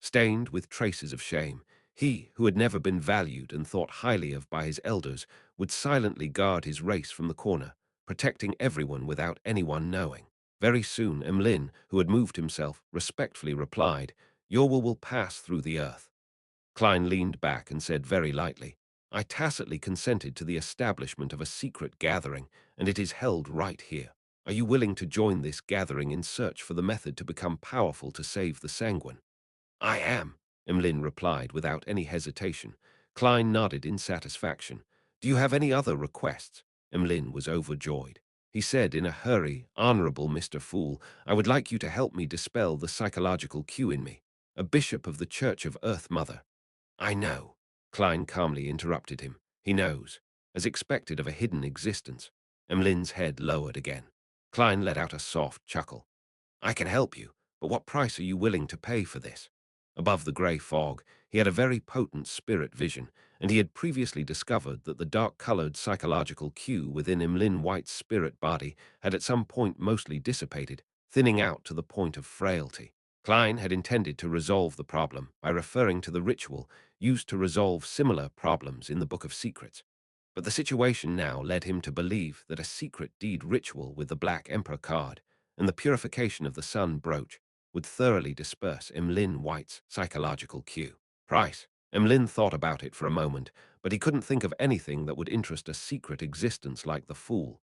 Stained with traces of shame, he, who had never been valued and thought highly of by his elders, would silently guard his race from the corner, protecting everyone without anyone knowing. Very soon, Emlyn, who had moved himself, respectfully replied, Your will pass through the earth. Klein leaned back and said very lightly, I tacitly consented to the establishment of a secret gathering, and it is held right here. Are you willing to join this gathering in search for the method to become powerful to save the sanguine? I am, Emlyn replied without any hesitation. Klein nodded in satisfaction. Do you have any other requests? Emlyn was overjoyed. He said in a hurry, Honorable Mr. Fool, I would like you to help me dispel the psychological cue in me. A bishop of the Church of Earth Mother. I know, Klein calmly interrupted him. He knows, as expected of a hidden existence. Emlyn's head lowered again. Klein let out a soft chuckle. I can help you, but what price are you willing to pay for this? Above the grey fog, he had a very potent spirit vision, and he had previously discovered that the dark-colored psychological cue within Emlyn White's spirit body had at some point mostly dissipated, thinning out to the point of frailty. Klein had intended to resolve the problem by referring to the ritual used to resolve similar problems in the Book of Secrets. But the situation now led him to believe that a secret deed ritual with the Black Emperor card and the purification of the sun brooch would thoroughly disperse Emlyn White's psychological cue. Price. Emlyn thought about it for a moment, but he couldn't think of anything that would interest a secret existence like the Fool.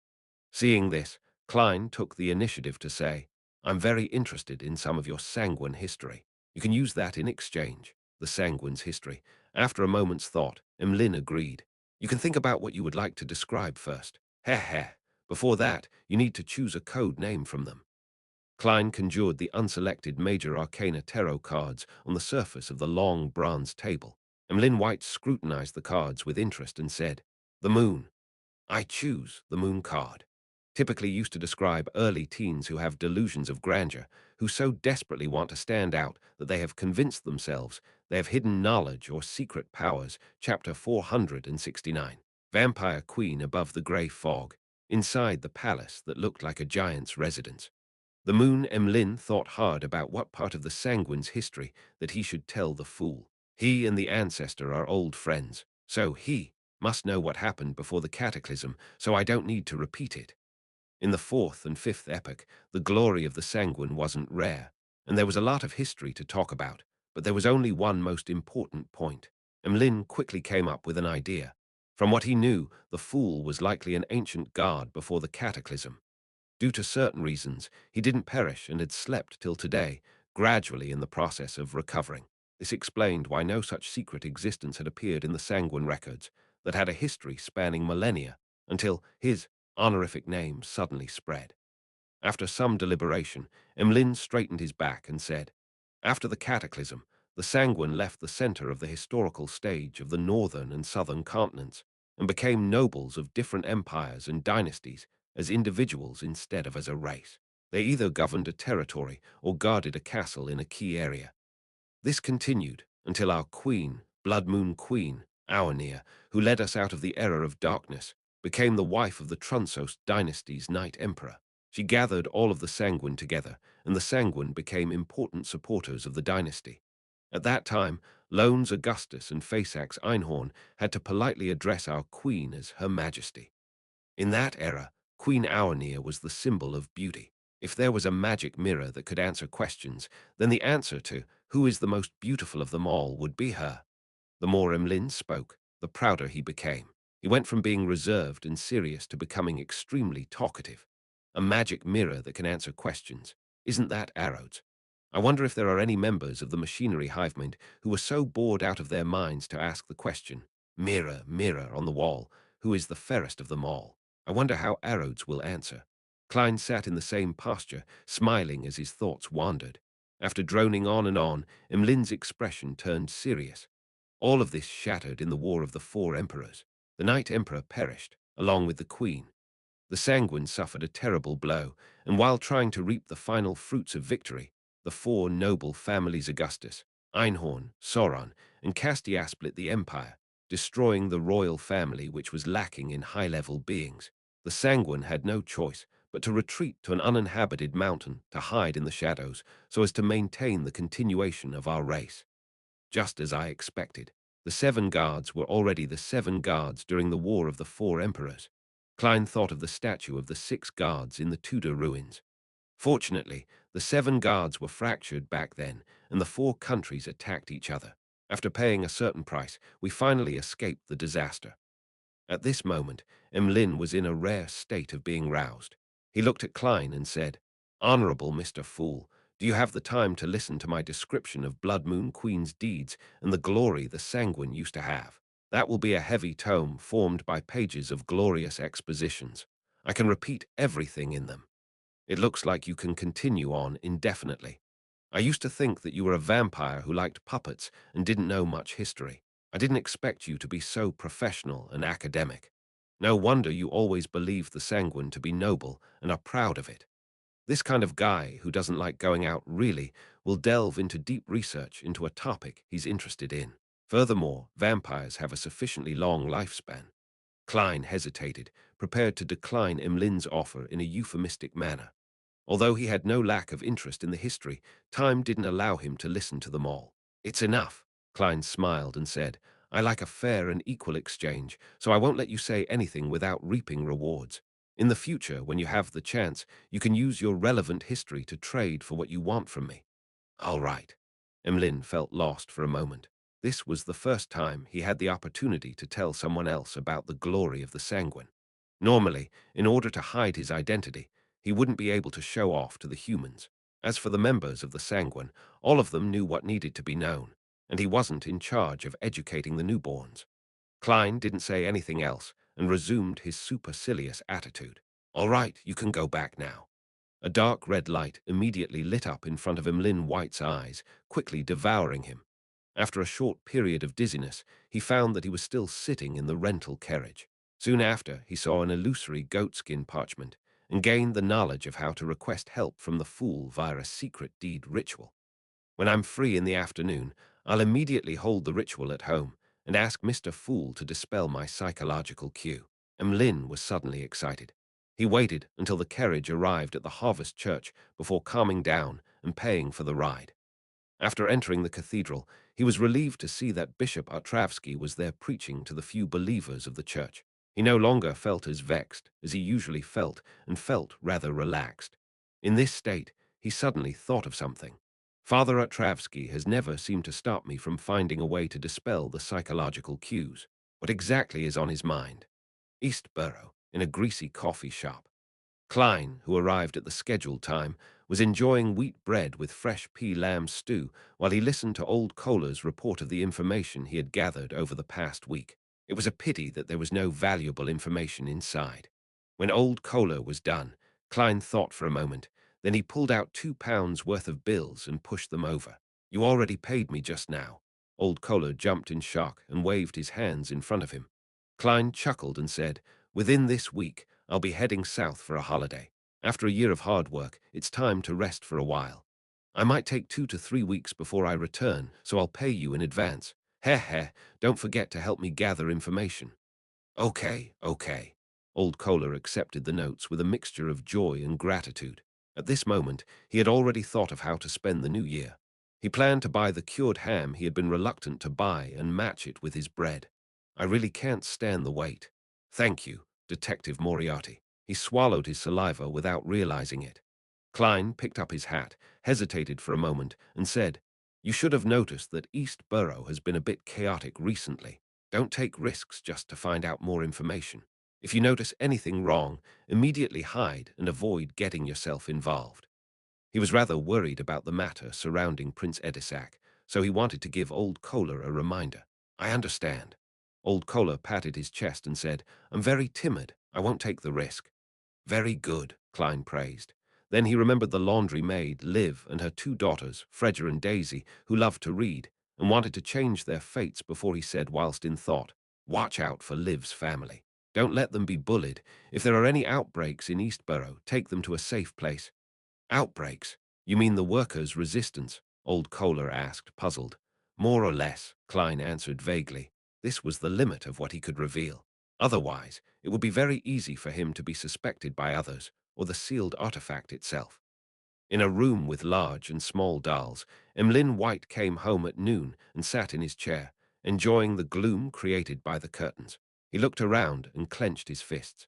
Seeing this, Klein took the initiative to say, I'm very interested in some of your sanguine history. You can use that in exchange, the sanguine's history. After a moment's thought, Emlyn agreed. You can think about what you would like to describe first. Heh heh. Before that, you need to choose a code name from them. Klein conjured the unselected Major Arcana tarot cards on the surface of the long bronze table. Emlyn White scrutinized the cards with interest and said, The moon. I choose the moon card. Typically used to describe early teens who have delusions of grandeur, who so desperately want to stand out that they have convinced themselves they have hidden knowledge or secret powers. Chapter 469. Vampire Queen above the grey fog, inside the palace that looked like a giant's residence. The moon Emlyn thought hard about what part of the sanguine's history that he should tell the Fool. He and the ancestor are old friends, so he must know what happened before the cataclysm, so I don't need to repeat it. In the fourth and fifth epoch, the glory of the sanguine wasn't rare, and there was a lot of history to talk about, but there was only one most important point. Emlyn quickly came up with an idea. From what he knew, the Fool was likely an ancient god before the cataclysm. Due to certain reasons, he didn't perish and had slept till today, gradually in the process of recovering. This explained why no such secret existence had appeared in the Sanguine records that had a history spanning millennia until his honorific name suddenly spread. After some deliberation, Emlyn straightened his back and said, "After the cataclysm, the Sanguine left the center of the historical stage of the northern and southern continents and became nobles of different empires and dynasties as individuals instead of as a race. They either governed a territory or guarded a castle in a key area. This continued until our queen, Blood Moon Queen, Aonia, who led us out of the era of darkness, became the wife of the Trunsos dynasty's Night Emperor. She gathered all of the Sanguine together, and the Sanguine became important supporters of the dynasty. At that time, Loans Augustus and Phasax Einhorn had to politely address our queen as Her Majesty. In that era, Queen Aonia was the symbol of beauty. If there was a magic mirror that could answer questions, then the answer to who is the most beautiful of them all would be her. The more Emlyn spoke, the prouder he became. He went from being reserved and serious to becoming extremely talkative. A magic mirror that can answer questions. Isn't that arrows? I wonder if there are any members of the machinery hivemind who were so bored out of their minds to ask the question, "Mirror, mirror on the wall, who is the fairest of them all?" I wonder how Arrodes will answer. Klein sat in the same posture, smiling as his thoughts wandered. After droning on and on, Emlyn's expression turned serious. All of this shattered in the War of the Four Emperors. The Night Emperor perished, along with the Queen. The Sanguine suffered a terrible blow, and while trying to reap the final fruits of victory, the four noble families Augustus, Einhorn, Sauron, and Castia split the empire, destroying the royal family which was lacking in high-level beings. The Sanguine had no choice but to retreat to an uninhabited mountain to hide in the shadows so as to maintain the continuation of our race. Just as I expected, the Seven Guards were already the Seven Guards during the War of the Four Emperors. Klein thought of the statue of the Six Guards in the Tudor ruins. Fortunately, the Seven Guards were fractured back then, and the four countries attacked each other. After paying a certain price, we finally escaped the disaster. At this moment, Emlyn was in a rare state of being roused. He looked at Klein and said, "Honorable Mr. Fool, do you have the time to listen to my description of Blood Moon Queen's deeds and the glory the Sanguine used to have? That will be a heavy tome formed by pages of glorious expositions. I can repeat everything in them. It looks like you can continue on indefinitely. I used to think that you were a vampire who liked puppets and didn't know much history. I didn't expect you to be so professional and academic. No wonder you always believed the Sanguine to be noble and are proud of it. This kind of guy who doesn't like going out really will delve into deep research into a topic he's interested in. Furthermore, vampires have a sufficiently long lifespan." Klein hesitated, prepared to decline Emlyn's offer in a euphemistic manner. Although he had no lack of interest in the history, time didn't allow him to listen to them all. "It's enough," Klein smiled and said. "I like a fair and equal exchange, so I won't let you say anything without reaping rewards. In the future, when you have the chance, you can use your relevant history to trade for what you want from me." "All right." Emlyn felt lost for a moment. This was the first time he had the opportunity to tell someone else about the glory of the Sanguine. Normally, in order to hide his identity, he wouldn't be able to show off to the humans. As for the members of the Sanguine, all of them knew what needed to be known, and he wasn't in charge of educating the newborns. Klein didn't say anything else and resumed his supercilious attitude. "All right, you can go back now." A dark red light immediately lit up in front of Emlyn White's eyes, quickly devouring him. After a short period of dizziness, he found that he was still sitting in the rental carriage. Soon after, he saw an illusory goatskin parchment and gained the knowledge of how to request help from the fool via a secret deed ritual. "When I'm free in the afternoon, I'll immediately hold the ritual at home and ask Mr. Fool to dispel my psychological cue." Emlyn was suddenly excited. He waited until the carriage arrived at the Harvest Church before calming down and paying for the ride. After entering the cathedral, he was relieved to see that Bishop Artravsky was there preaching to the few believers of the church. He no longer felt as vexed as he usually felt and felt rather relaxed. In this state, he suddenly thought of something. Father Artravsky has never seemed to stop me from finding a way to dispel the psychological cues. What exactly is on his mind? Eastborough, in a greasy coffee shop. Klein, who arrived at the scheduled time, was enjoying wheat bread with fresh pea lamb stew while he listened to old Kohler's report of the information he had gathered over the past week. It was a pity that there was no valuable information inside. When old Kohler was done, Klein thought for a moment. Then he pulled out £2 worth of bills and pushed them over. You already paid me just now. Old Kohler jumped in shock and waved his hands in front of him. Klein chuckled and said, "Within this week, I'll be heading south for a holiday. After a year of hard work, it's time to rest for a while. I might take 2 to 3 weeks before I return, so I'll pay you in advance. Heh heh, don't forget to help me gather information." Okay, okay. Old Kohler accepted the notes with a mixture of joy and gratitude. At this moment, he had already thought of how to spend the new year. He planned to buy the cured ham he had been reluctant to buy and match it with his bread. I really can't stand the wait. Thank you, Detective Moriarty. He swallowed his saliva without realizing it. Klein picked up his hat, hesitated for a moment, and said, "You should have noticed that East Borough has been a bit chaotic recently. Don't take risks just to find out more information. If you notice anything wrong, immediately hide and avoid getting yourself involved." He was rather worried about the matter surrounding Prince Edisac, so he wanted to give Old Kohler a reminder. "I understand." Old Kohler patted his chest and said, "I'm very timid. I won't take the risk." "Very good," Klein praised. Then he remembered the laundry maid, Liv, and her 2 daughters, Fredger and Daisy, who loved to read, and wanted to change their fates before he said whilst in thought, "Watch out for Liv's family. Don't let them be bullied. If there are any outbreaks in Eastborough, take them to a safe place." "Outbreaks? You mean the workers' resistance?" Old Kohler asked, puzzled. "More or less," Klein answered vaguely. This was the limit of what he could reveal. Otherwise, it would be very easy for him to be suspected by others, or the sealed artifact itself. In a room with large and small dolls, Emlyn White came home at noon and sat in his chair, enjoying the gloom created by the curtains. He looked around and clenched his fists.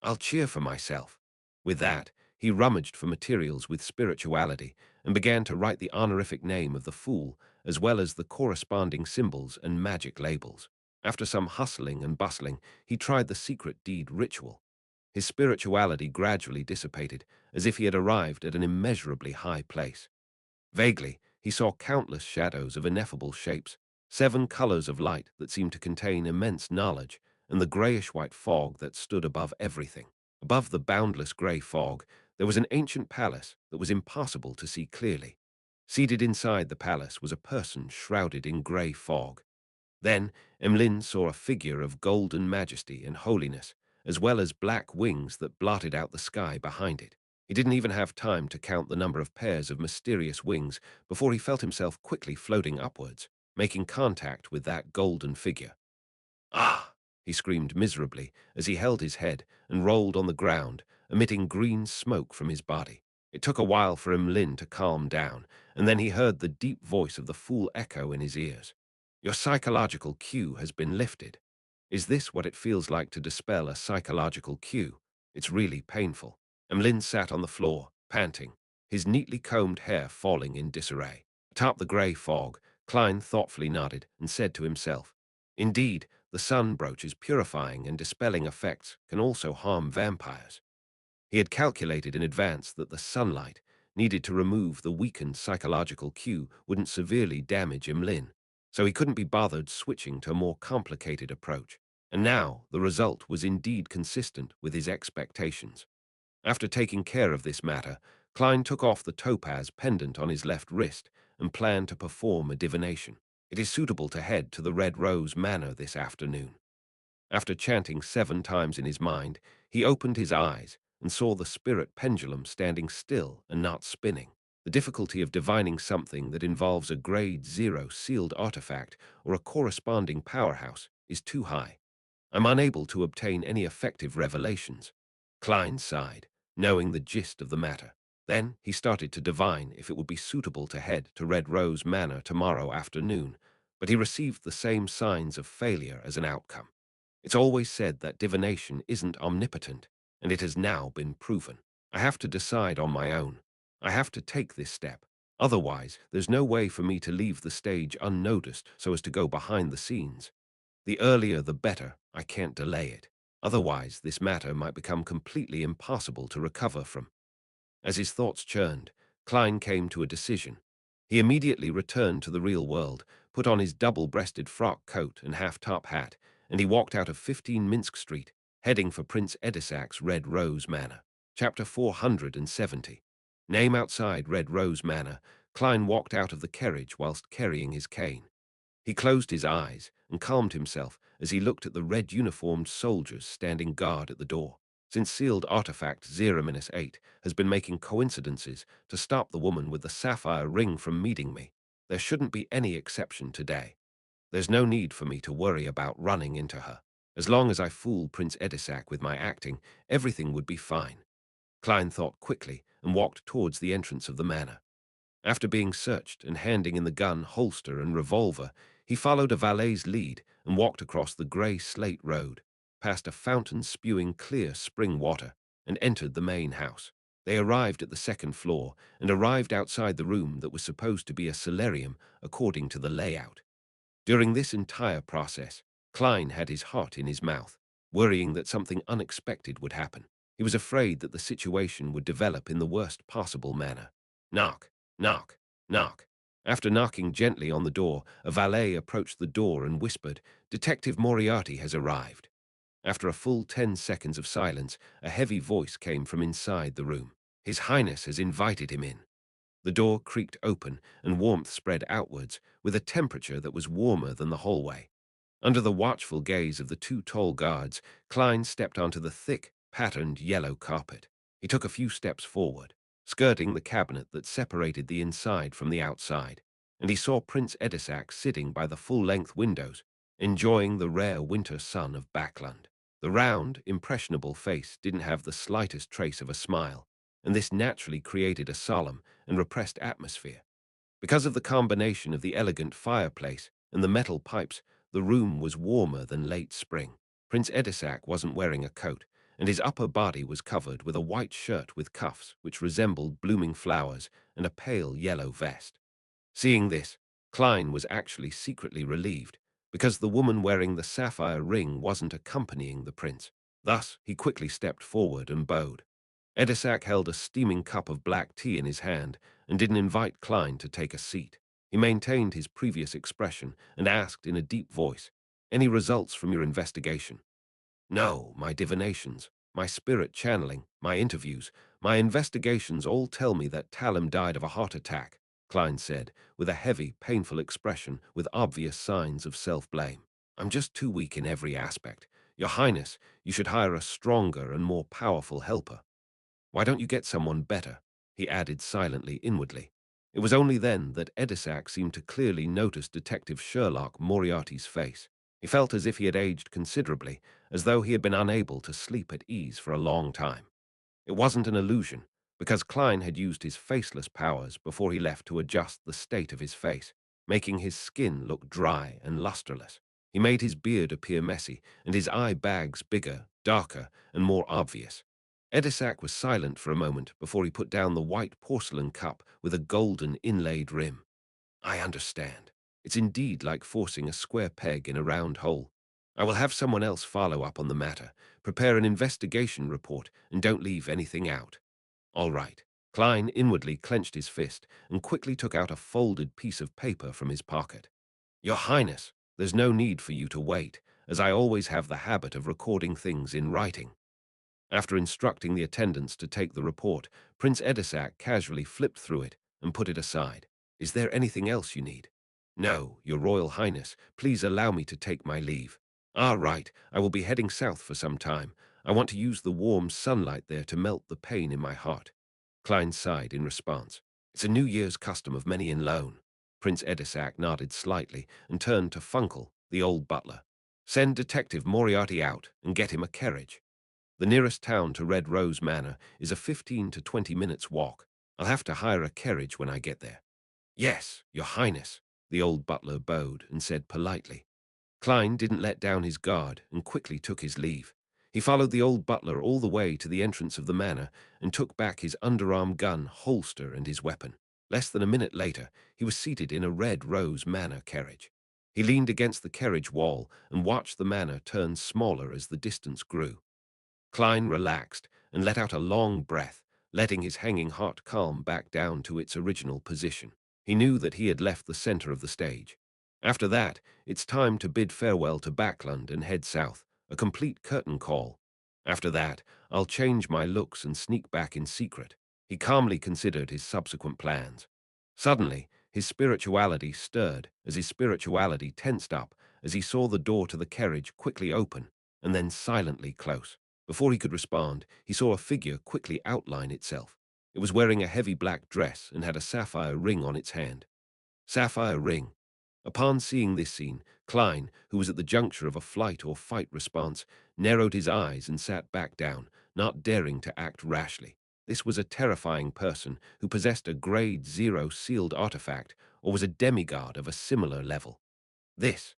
"I'll cheer for myself." With that, he rummaged for materials with spirituality and began to write the honorific name of the fool, as well as the corresponding symbols and magic labels. After some hustling and bustling, he tried the secret deed ritual. His spirituality gradually dissipated, as if he had arrived at an immeasurably high place. Vaguely, he saw countless shadows of ineffable shapes, 7 colors of light that seemed to contain immense knowledge, and the grayish-white fog that stood above everything. Above the boundless gray fog, there was an ancient palace that was impossible to see clearly. Seated inside the palace was a person shrouded in gray fog. Then Emlyn saw a figure of golden majesty and holiness, as well as black wings that blotted out the sky behind it. He didn't even have time to count the number of pairs of mysterious wings before he felt himself quickly floating upwards, making contact with that golden figure. "Ah!" he screamed miserably as he held his head and rolled on the ground, emitting green smoke from his body. It took a while for Emlyn to calm down, and then he heard the deep voice of the fool echo in his ears. "Your psychological cue has been lifted." Is this what it feels like to dispel a psychological cue? It's really painful. Emlyn sat on the floor, panting, his neatly combed hair falling in disarray. Atop the grey fog, Klein thoughtfully nodded and said to himself, "Indeed, the sun brooch's purifying and dispelling effects can also harm vampires." He had calculated in advance that the sunlight needed to remove the weakened psychological cue wouldn't severely damage Emlyn, so he couldn't be bothered switching to a more complicated approach. And now the result was indeed consistent with his expectations. After taking care of this matter, Klein took off the topaz pendant on his left wrist and planned to perform a divination. It is suitable to head to the Red Rose Manor this afternoon. After chanting 7 times in his mind, he opened his eyes and saw the spirit pendulum standing still and not spinning. The difficulty of divining something that involves a grade 0 sealed artifact or a corresponding powerhouse is too high. I'm unable to obtain any effective revelations. Klein sighed, knowing the gist of the matter. Then he started to divine if it would be suitable to head to Red Rose Manor tomorrow afternoon, but he received the same signs of failure as an outcome. It's always said that divination isn't omnipotent, and it has now been proven. I have to decide on my own. I have to take this step. Otherwise, there's no way for me to leave the stage unnoticed so as to go behind the scenes. The earlier the better, I can't delay it. Otherwise, this matter might become completely impossible to recover from. As his thoughts churned, Klein came to a decision. He immediately returned to the real world, put on his double-breasted frock coat and half-top hat, and he walked out of 15 Minsk Street, heading for Prince Edisac's Red Rose Manor. Chapter 470. Name outside Red Rose Manor, Klein walked out of the carriage whilst carrying his cane. He closed his eyes and calmed himself as he looked at the red-uniformed soldiers standing guard at the door. Since sealed artifact 0-8 has been making coincidences to stop the woman with the sapphire ring from meeting me, there shouldn't be any exception today. There's no need for me to worry about running into her. As long as I fool Prince Edisac with my acting, everything would be fine. Klein thought quickly and walked towards the entrance of the manor. After being searched and handing in the gun, holster, and revolver, he followed a valet's lead and walked across the grey slate road, past a fountain spewing clear spring water, and entered the main house. They arrived at the second floor and arrived outside the room that was supposed to be a solarium according to the layout. During this entire process, Klein had his heart in his mouth, worrying that something unexpected would happen. He was afraid that the situation would develop in the worst possible manner. Knock, knock, knock. After knocking gently on the door, a valet approached the door and whispered, "Detective Moriarty has arrived." After a full 10 seconds of silence, a heavy voice came from inside the room. "His Highness has invited him in." The door creaked open and warmth spread outwards, with a temperature that was warmer than the hallway. Under the watchful gaze of the two tall guards, Klein stepped onto the thick, patterned yellow carpet. He took a few steps forward, skirting the cabinet that separated the inside from the outside, and he saw Prince Edisac sitting by the full-length windows, enjoying the rare winter sun of Backland. The round, impressionable face didn't have the slightest trace of a smile, and this naturally created a solemn and repressed atmosphere. Because of the combination of the elegant fireplace and the metal pipes, the room was warmer than late spring. Prince Edisac wasn't wearing a coat, and his upper body was covered with a white shirt with cuffs which resembled blooming flowers and a pale yellow vest. Seeing this, Klein was actually secretly relieved, because the woman wearing the sapphire ring wasn't accompanying the prince. Thus, he quickly stepped forward and bowed. Edisac held a steaming cup of black tea in his hand and didn't invite Klein to take a seat. He maintained his previous expression and asked in a deep voice, "Any results from your investigation?" "No, my divinations, my spirit channeling, my interviews, my investigations all tell me that Talum died of a heart attack," Klein said, with a heavy, painful expression with obvious signs of self-blame. "I'm just too weak in every aspect. Your Highness, you should hire a stronger and more powerful helper." "Why don't you get someone better?" he added silently inwardly. It was only then that Edisac seemed to clearly notice Detective Sherlock Moriarty's face. He felt as if he had aged considerably, as though he had been unable to sleep at ease for a long time. It wasn't an illusion, because Klein had used his faceless powers before he left to adjust the state of his face, making his skin look dry and lusterless. He made his beard appear messy, and his eye bags bigger, darker, and more obvious. Edisac was silent for a moment before he put down the white porcelain cup with a golden inlaid rim. "I understand. It's indeed like forcing a square peg in a round hole. I will have someone else follow up on the matter, prepare an investigation report, and don't leave anything out." "All right." Klein inwardly clenched his fist and quickly took out a folded piece of paper from his pocket. "Your Highness, there's no need for you to wait, as I always have the habit of recording things in writing." After instructing the attendants to take the report, Prince Edisac casually flipped through it and put it aside. "Is there anything else you need?" "No, Your Royal Highness. Please allow me to take my leave." "Ah, right. I will be heading south for some time. I want to use the warm sunlight there to melt the pain in my heart." Klein sighed in response. "It's a New Year's custom of many in Loan." Prince Edisac nodded slightly and turned to Funkel, the old butler. "Send Detective Moriarty out and get him a carriage. The nearest town to Red Rose Manor is a 15 to 20 minutes walk. I'll have to hire a carriage when I get there." "Yes, Your Highness," the old butler bowed and said politely. Klein didn't let down his guard and quickly took his leave. He followed the old butler all the way to the entrance of the manor and took back his underarm gun, holster, and his weapon. Less than a minute later, he was seated in a Red Rose Manor carriage. He leaned against the carriage wall and watched the manor turn smaller as the distance grew. Klein relaxed and let out a long breath, letting his hanging heart calm back down to its original position. He knew that he had left the center of the stage. After that, it's time to bid farewell to Backland and head south, a complete curtain call. After that, I'll change my looks and sneak back in secret. He calmly considered his subsequent plans. Suddenly, his spirituality stirred as his spirituality tensed up as he saw the door to the carriage quickly open and then silently close. Before he could respond, he saw a figure quickly outline itself. It was wearing a heavy black dress and had a sapphire ring on its hand. Sapphire ring. Upon seeing this scene, Klein, who was at the juncture of a flight or fight response, narrowed his eyes and sat back down, not daring to act rashly. This was a terrifying person who possessed a Grade 0 sealed artifact or was a demigod of a similar level. This.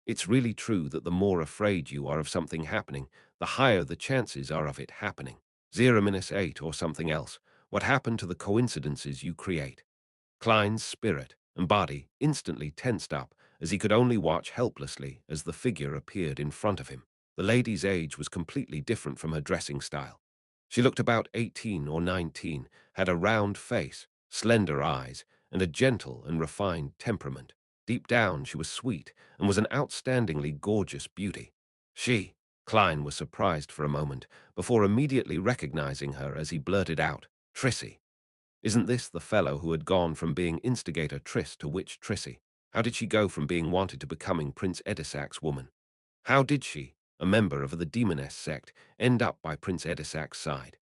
It's really true that the more afraid you are of something happening, the higher the chances are of it happening. 0-8 or something else. What happened to the coincidences you create? Klein's spirit and body instantly tensed up as he could only watch helplessly as the figure appeared in front of him. The lady's age was completely different from her dressing style. She looked about 18 or 19, had a round face, slender eyes, and a gentle and refined temperament. Deep down, she was sweet and was an outstandingly gorgeous beauty. Klein was surprised for a moment before immediately recognizing her as he blurted out, "Trissy. Isn't this the fellow who had gone from being instigator Triss to witch Trissy? How did she go from being wanted to becoming Prince Edisac's woman? How did she, a member of the demoness sect, end up by Prince Edisac's side?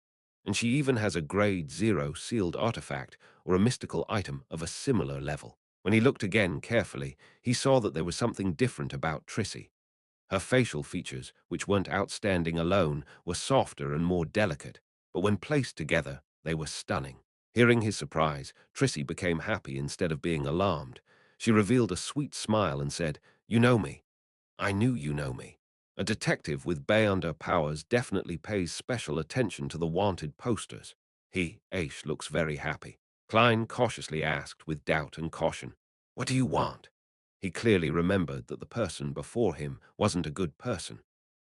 And she even has a Grade 0 sealed artifact or a mystical item of a similar level." When he looked again carefully, he saw that there was something different about Trissy. Her facial features, which weren't outstanding alone, were softer and more delicate, but when placed together, they were stunning. Hearing his surprise, Trissy became happy instead of being alarmed. She revealed a sweet smile and said, "You know me. I knew you know me." A detective with Beyonder powers definitely pays special attention to the wanted posters. Aish looks very happy. Klein cautiously asked with doubt and caution, "What do you want?" He clearly remembered that the person before him wasn't a good person.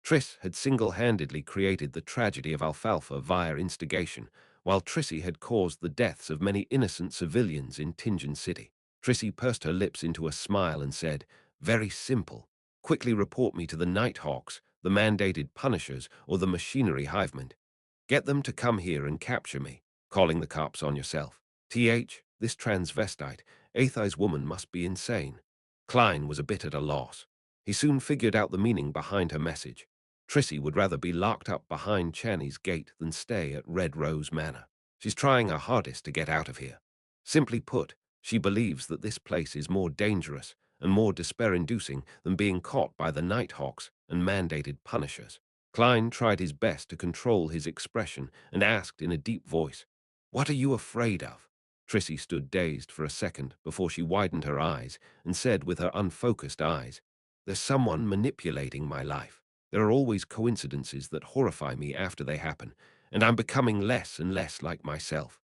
Triss had single-handedly created the tragedy of Alfalfa via instigation, while Trissy had caused the deaths of many innocent civilians in Tingen City. Trissy pursed her lips into a smile and said, "Very simple. Quickly report me to the Nighthawks, the mandated Punishers, or the Machinery Hivement. Get them to come here and capture me, calling the cops on yourself. This transvestite, Aethai's woman must be insane." Klein was a bit at a loss. He soon figured out the meaning behind her message. Trissy would rather be locked up behind Channy's gate than stay at Red Rose Manor. She's trying her hardest to get out of here. Simply put, she believes that this place is more dangerous and more despair-inducing than being caught by the Nighthawks and mandated Punishers. Klein tried his best to control his expression and asked in a deep voice, "What are you afraid of?" Trissy stood dazed for a second before she widened her eyes and said with her unfocused eyes, "There's someone manipulating my life. There are always coincidences that horrify me after they happen, and I'm becoming less and less like myself."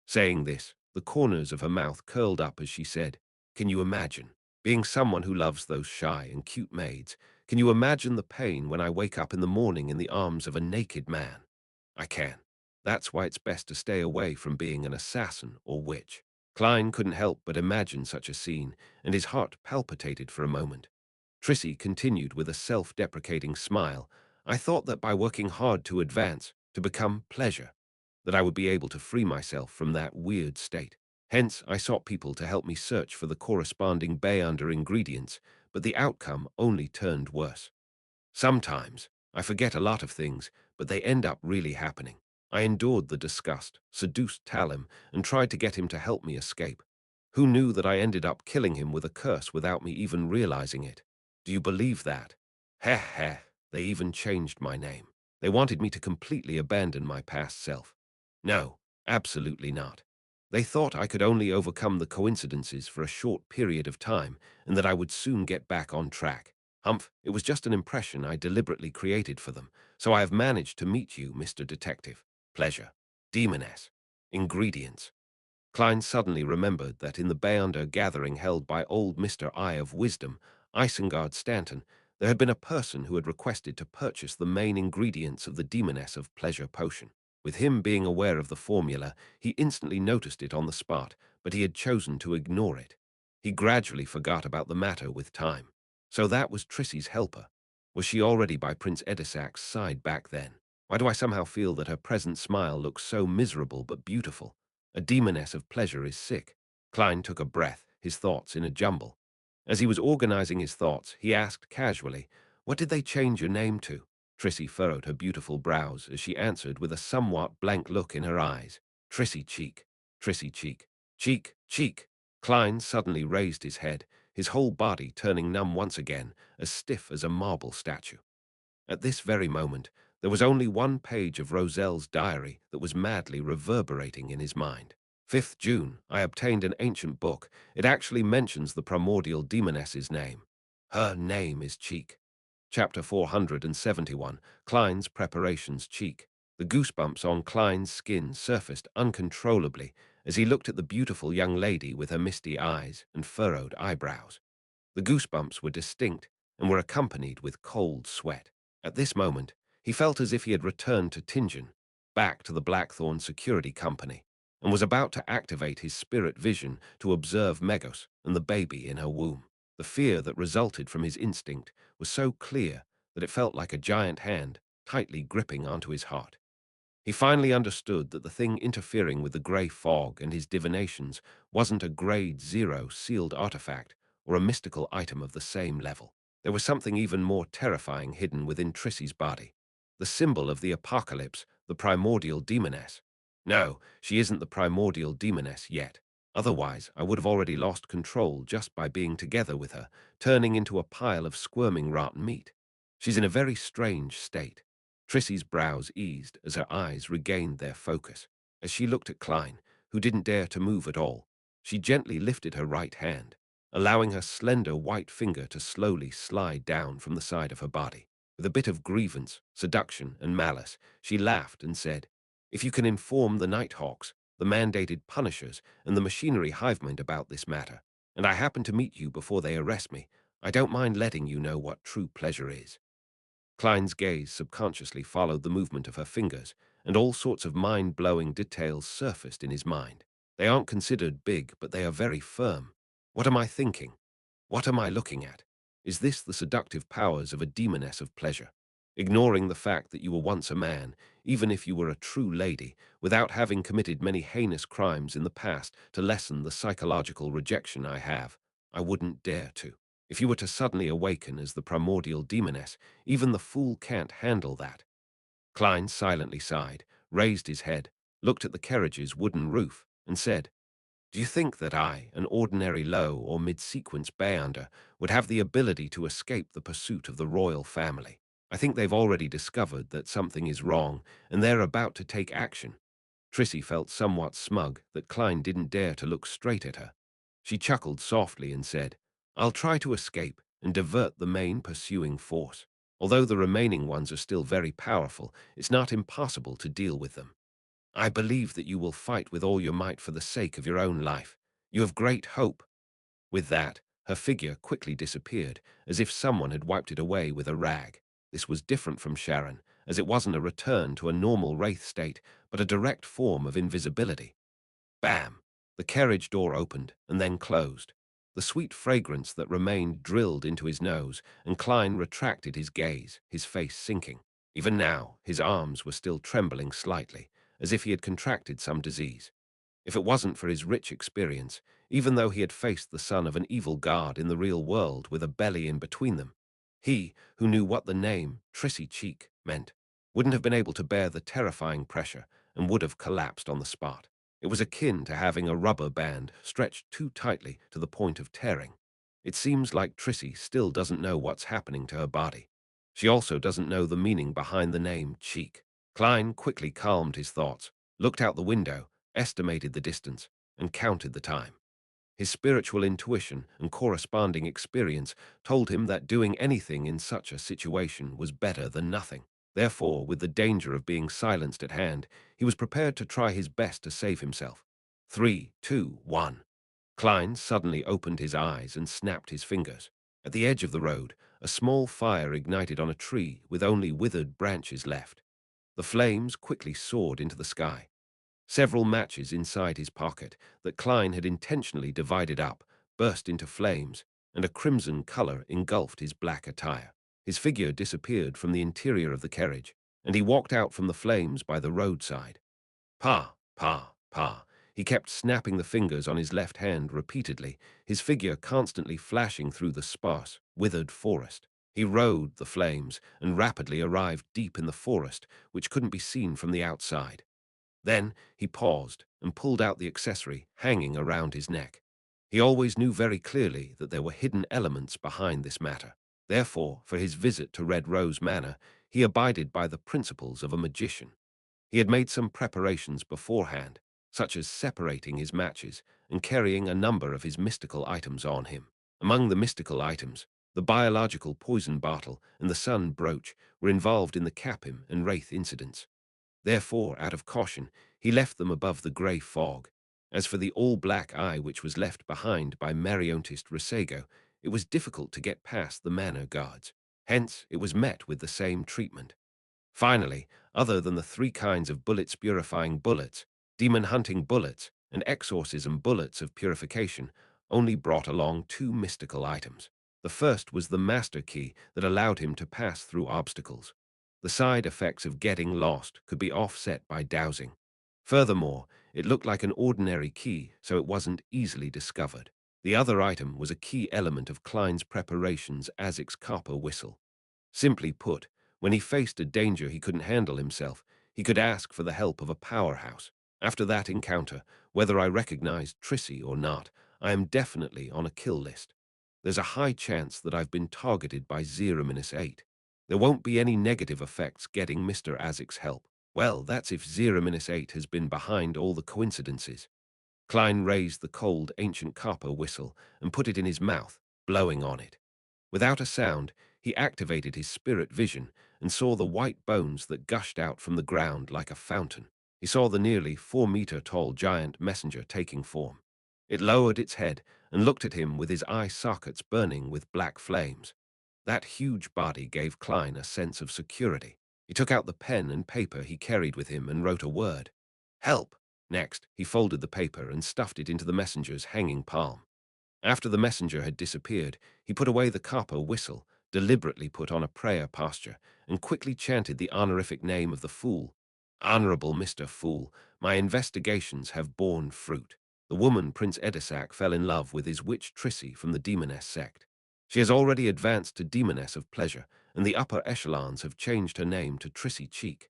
Saying this, the corners of her mouth curled up as she said, "Can you imagine being someone who loves those shy and cute maids? Can you imagine the pain when I wake up in the morning in the arms of a naked man? I can. That's why it's best to stay away from being an assassin or witch." Klein couldn't help but imagine such a scene, and his heart palpitated for a moment. Trissy continued with a self-deprecating smile, "I thought that by working hard to advance, to become pleasure, that I would be able to free myself from that weird state. Hence, I sought people to help me search for the corresponding Beyonder ingredients, but the outcome only turned worse. Sometimes, I forget a lot of things, but they end up really happening. I endured the disgust, seduced Talim, and tried to get him to help me escape. Who knew that I ended up killing him with a curse without me even realizing it? Do you believe that? Heh heh, they even changed my name. They wanted me to completely abandon my past self. No, absolutely not. They thought I could only overcome the coincidences for a short period of time and that I would soon get back on track. It was just an impression I deliberately created for them, so I have managed to meet you, Mr. Detective. Pleasure. Demoness. Ingredients. Klein suddenly remembered that in the Beyonder gathering held by old Mr. Eye of Wisdom, Isengard Stanton, there had been a person who had requested to purchase the main ingredients of the Demoness of Pleasure potion. With him being aware of the formula, he instantly noticed it on the spot, but he had chosen to ignore it. He gradually forgot about the matter with time. So that was Trissy's helper. Was she already by Prince Edisac's side back then? Why do I somehow feel that her present smile looks so miserable but beautiful? A demoness of pleasure is sick. Klein took a breath, his thoughts in a jumble. As he was organizing his thoughts, he asked casually, "What did they change your name to?" Trissy furrowed her beautiful brows as she answered with a somewhat blank look in her eyes. "Trissy Cheek. Trissy Cheek. Cheek, cheek." Klein suddenly raised his head, his whole body turning numb once again, as stiff as a marble statue. At this very moment, there was only one page of Roselle's diary that was madly reverberating in his mind. 5th June, I obtained an ancient book. It actually mentions the primordial demoness's name. Her name is Cheek. Chapter 471, Klein's Preparations Cheek. The goosebumps on Klein's skin surfaced uncontrollably as he looked at the beautiful young lady with her misty eyes and furrowed eyebrows. The goosebumps were distinct and were accompanied with cold sweat. At this moment, he felt as if he had returned to Tingen, back to the Blackthorn Security Company, and was about to activate his spirit vision to observe Megos and the baby in her womb. The fear that resulted from his instinct was so clear that it felt like a giant hand tightly gripping onto his heart. He finally understood that the thing interfering with the grey fog and his divinations wasn't a grade 0 sealed artifact or a mystical item of the same level. There was something even more terrifying hidden within Trissy's body. The symbol of the apocalypse, the primordial demoness. No, she isn't the primordial demoness yet. Otherwise, I would have already lost control just by being together with her, turning into a pile of squirming rotten meat. She's in a very strange state. Trissy's brows eased as her eyes regained their focus. As she looked at Klein, who didn't dare to move at all, she gently lifted her right hand, allowing her slender white finger to slowly slide down from the side of her body. With a bit of grievance, seduction, and malice, she laughed and said, "If you can inform the Nighthawks, the mandated punishers, and the machinery hivemind about this matter, and I happen to meet you before they arrest me, I don't mind letting you know what true pleasure is." Klein's gaze subconsciously followed the movement of her fingers, and all sorts of mind-blowing details surfaced in his mind. They aren't considered big, but they are very firm. What am I thinking? What am I looking at? Is this the seductive powers of a demoness of pleasure? Ignoring the fact that you were once a man, even if you were a true lady, without having committed many heinous crimes in the past to lessen the psychological rejection I have, I wouldn't dare to. If you were to suddenly awaken as the primordial demoness, even the fool can't handle that. Klein silently sighed, raised his head, looked at the carriage's wooden roof, and said, "Do you think that I, an ordinary low or mid-sequence Beyonder, would have the ability to escape the pursuit of the royal family? I think they've already discovered that something is wrong, and they're about to take action." Trissy felt somewhat smug that Klein didn't dare to look straight at her. She chuckled softly and said, "I'll try to escape and divert the main pursuing force. Although the remaining ones are still very powerful, it's not impossible to deal with them. I believe that you will fight with all your might for the sake of your own life. You have great hope." With that, her figure quickly disappeared, as if someone had wiped it away with a rag. This was different from Sharon, as it wasn't a return to a normal wraith state, but a direct form of invisibility. Bam! The carriage door opened and then closed. The sweet fragrance that remained drilled into his nose, and Klein retracted his gaze, his face sinking. Even now, his arms were still trembling slightly, as if he had contracted some disease. If it wasn't for his rich experience, even though he had faced the son of an evil god in the real world with a belly in between them, he, who knew what the name Trissy Cheek meant, wouldn't have been able to bear the terrifying pressure and would have collapsed on the spot. It was akin to having a rubber band stretched too tightly to the point of tearing. It seems like Trissy still doesn't know what's happening to her body. She also doesn't know the meaning behind the name Cheek. Klein quickly calmed his thoughts, looked out the window, estimated the distance, and counted the time. His spiritual intuition and corresponding experience told him that doing anything in such a situation was better than nothing. Therefore, with the danger of being silenced at hand, he was prepared to try his best to save himself. 3, 2, 1. Klein suddenly opened his eyes and snapped his fingers. At the edge of the road, a small fire ignited on a tree with only withered branches left. The flames quickly soared into the sky. Several matches inside his pocket that Klein had intentionally divided up burst into flames, and a crimson color engulfed his black attire. His figure disappeared from the interior of the carriage, and he walked out from the flames by the roadside. Pa, pa, pa. He kept snapping the fingers on his left hand repeatedly, his figure constantly flashing through the sparse, withered forest. He rode the flames and rapidly arrived deep in the forest, which couldn't be seen from the outside. Then he paused and pulled out the accessory hanging around his neck. He always knew very clearly that there were hidden elements behind this matter. Therefore, for his visit to Red Rose Manor, he abided by the principles of a magician. He had made some preparations beforehand, such as separating his matches and carrying a number of his mystical items on him. Among the mystical items, the biological poison bottle and the sun brooch were involved in the Capim and Wraith incidents. Therefore, out of caution, he left them above the grey fog. As for the all-black eye which was left behind by Mariontist Resego, it was difficult to get past the manor guards. Hence, it was met with the same treatment. Finally, other than the three kinds of bullets-purifying bullets, demon-hunting bullets, and exorcism bullets of purification, only brought along two mystical items. The first was the master key that allowed him to pass through obstacles. The side effects of getting lost could be offset by dowsing. Furthermore, it looked like an ordinary key, so it wasn't easily discovered. The other item was a key element of Klein's preparations as its copper whistle. Simply put, when he faced a danger he couldn't handle himself, he could ask for the help of a powerhouse. After that encounter, whether I recognized Trissy or not, I am definitely on a kill list. There's a high chance that I've been targeted by 0-8. There won't be any negative effects getting Mr. Azik's help. Well, that's if 0-8 has been behind all the coincidences. Klein raised the cold, ancient copper whistle and put it in his mouth, blowing on it. Without a sound, he activated his spirit vision and saw the white bones that gushed out from the ground like a fountain. He saw the nearly 4-meter-tall giant messenger taking form. It lowered its head and looked at him with his eye sockets burning with black flames. That huge body gave Klein a sense of security. He took out the pen and paper he carried with him and wrote a word. Help! Next, he folded the paper and stuffed it into the messenger's hanging palm. After the messenger had disappeared, he put away the copper whistle, deliberately put on a prayer posture, and quickly chanted the honorific name of the fool. Honorable Mr. Fool, my investigations have borne fruit. The woman Prince Edisac fell in love with is witch Trissy from the Demoness sect. She has already advanced to Demoness of Pleasure, and the upper echelons have changed her name to Trissy Cheek.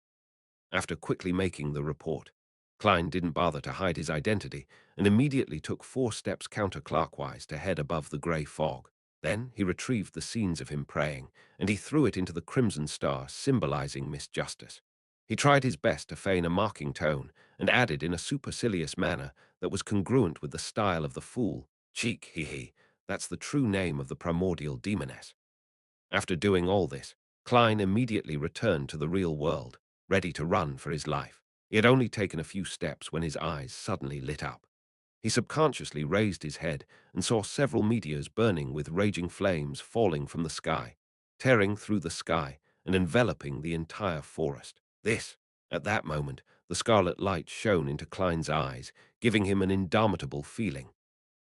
After quickly making the report, Klein didn't bother to hide his identity and immediately took 4 steps counterclockwise to head above the grey fog. Then he retrieved the scenes of him praying, and he threw it into the crimson star, symbolizing Miss Justice. He tried his best to feign a mocking tone and added in a supercilious manner that was congruent with the style of the fool, Cheek, hee, that's the true name of the primordial demoness. After doing all this, Klein immediately returned to the real world, ready to run for his life. He had only taken a few steps when his eyes suddenly lit up. He subconsciously raised his head and saw several meteors burning with raging flames falling from the sky, tearing through the sky and enveloping the entire forest. At that moment, the scarlet light shone into Klein's eyes, giving him an indomitable feeling.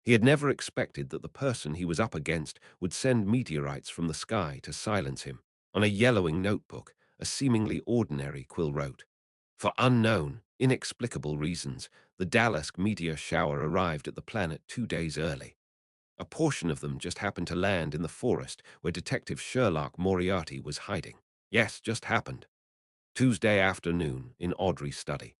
He had never expected that the person he was up against would send meteorites from the sky to silence him. On a yellowing notebook, a seemingly ordinary quill wrote, "For unknown, inexplicable reasons, the Dalask meteor shower arrived at the planet 2 days early. A portion of them just happened to land in the forest where Detective Sherlock Moriarty was hiding. Yes, just happened. Tuesday afternoon in Audrey's study.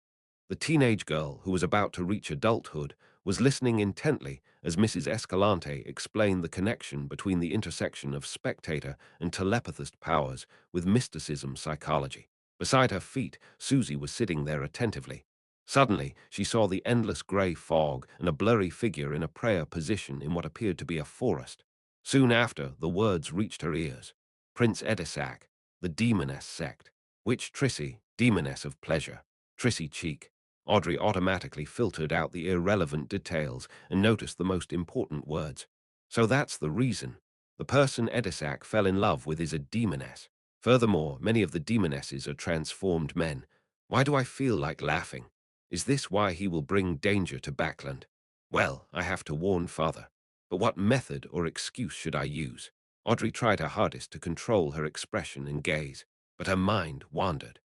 The teenage girl, who was about to reach adulthood, was listening intently as Mrs. Escalante explained the connection between the intersection of spectator and telepathist powers with mysticism psychology. Beside her feet, Susie was sitting there attentively. Suddenly, she saw the endless grey fog and a blurry figure in a prayer position in what appeared to be a forest. Soon after, the words reached her ears. Prince Edisac, the Demoness sect. Witch Trissy, Demoness of Pleasure. Trissy Cheek. Audrey automatically filtered out the irrelevant details and noticed the most important words. So that's the reason. The person Edisac fell in love with is a demoness. Furthermore, many of the demonesses are transformed men. Why do I feel like laughing? Is this why he will bring danger to Backland? Well, I have to warn father. But what method or excuse should I use? Audrey tried her hardest to control her expression and gaze, but her mind wandered.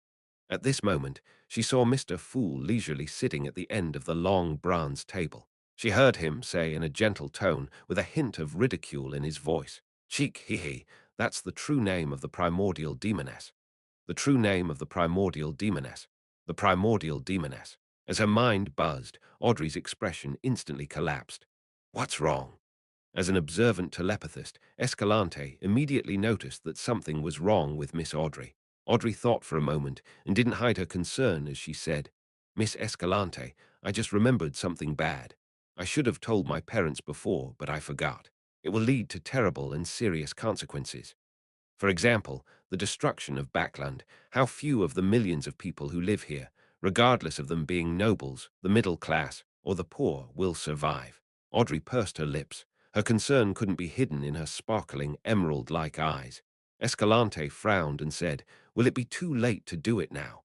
At this moment, she saw Mr. Fool leisurely sitting at the end of the long bronze table. She heard him say in a gentle tone, with a hint of ridicule in his voice, "Cheek, hee, that's the true name of the primordial demoness. The true name of the primordial demoness. The primordial demoness." As her mind buzzed, Audrey's expression instantly collapsed. What's wrong? As an observant telepathist, Escalante immediately noticed that something was wrong with Miss Audrey. Audrey thought for a moment and didn't hide her concern as she said, "Miss Escalante, I just remembered something bad. I should have told my parents before, but I forgot. It will lead to terrible and serious consequences. For example, the destruction of Backland. How few of the millions of people who live here, regardless of them being nobles, the middle class, or the poor, will survive." Audrey pursed her lips. Her concern couldn't be hidden in her sparkling, emerald-like eyes. Escalante frowned and said, "Will it be too late to do it now?"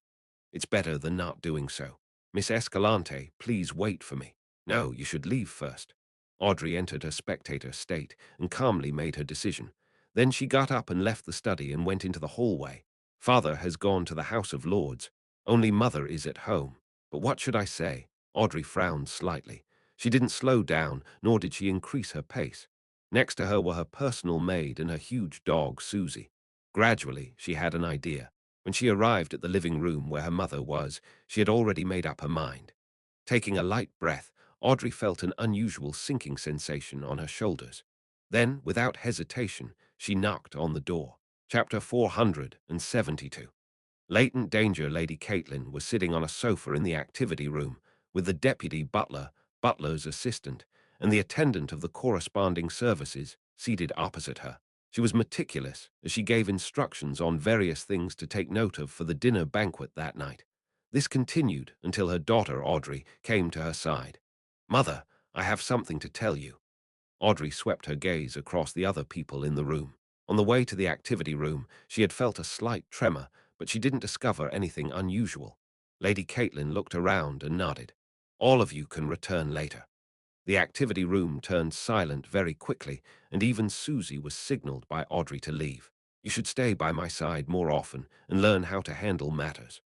"It's better than not doing so. Miss Escalante, please wait for me." "No, you should leave first." Audrey entered her spectator state and calmly made her decision. Then she got up and left the study and went into the hallway. "Father has gone to the House of Lords. Only mother is at home. But what should I say?" Audrey frowned slightly. She didn't slow down, nor did she increase her pace. Next to her were her personal maid and her huge dog, Susie. Gradually, she had an idea. When she arrived at the living room where her mother was, she had already made up her mind. Taking a light breath, Audrey felt an unusual sinking sensation on her shoulders. Then, without hesitation, she knocked on the door. Chapter 472. Latent Danger Lady Caitlin was sitting on a sofa in the activity room, with the deputy butler, butler's assistant, and the attendant of the corresponding services seated opposite her. She was meticulous as she gave instructions on various things to take note of for the dinner banquet that night. This continued until her daughter Audrey came to her side. "Mother, I have something to tell you." Audrey swept her gaze across the other people in the room. On the way to the activity room, she had felt a slight tremor, but she didn't discover anything unusual. Lady Caitlin looked around and nodded. "All of you can return later." The activity room turned silent very quickly, and even Susie was signaled by Audrey to leave. "You should stay by my side more often and learn how to handle matters.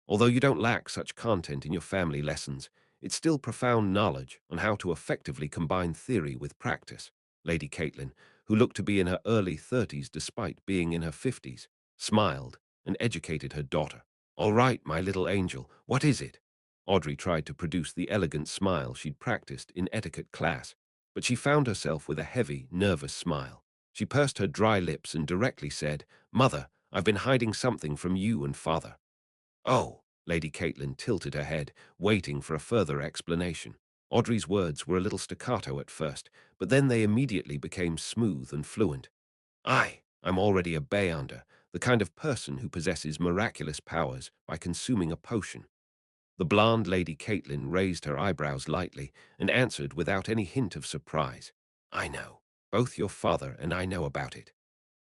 Although you don't lack such content in your family lessons, it's still profound knowledge on how to effectively combine theory with practice." Lady Caitlin, who looked to be in her early 30s despite being in her 50s, smiled and educated her daughter. "All right, my little angel, what is it?" Audrey tried to produce the elegant smile she'd practiced in etiquette class, but she found herself with a heavy, nervous smile. She pursed her dry lips and directly said, "Mother, I've been hiding something from you and father." "Oh," Lady Caitlin tilted her head, waiting for a further explanation. Audrey's words were a little staccato at first, but then they immediately became smooth and fluent. "I'm already a Beyonder, the kind of person who possesses miraculous powers by consuming a potion." The blonde Lady Caitlin raised her eyebrows lightly and answered without any hint of surprise. "I know. Both your father and I know about it."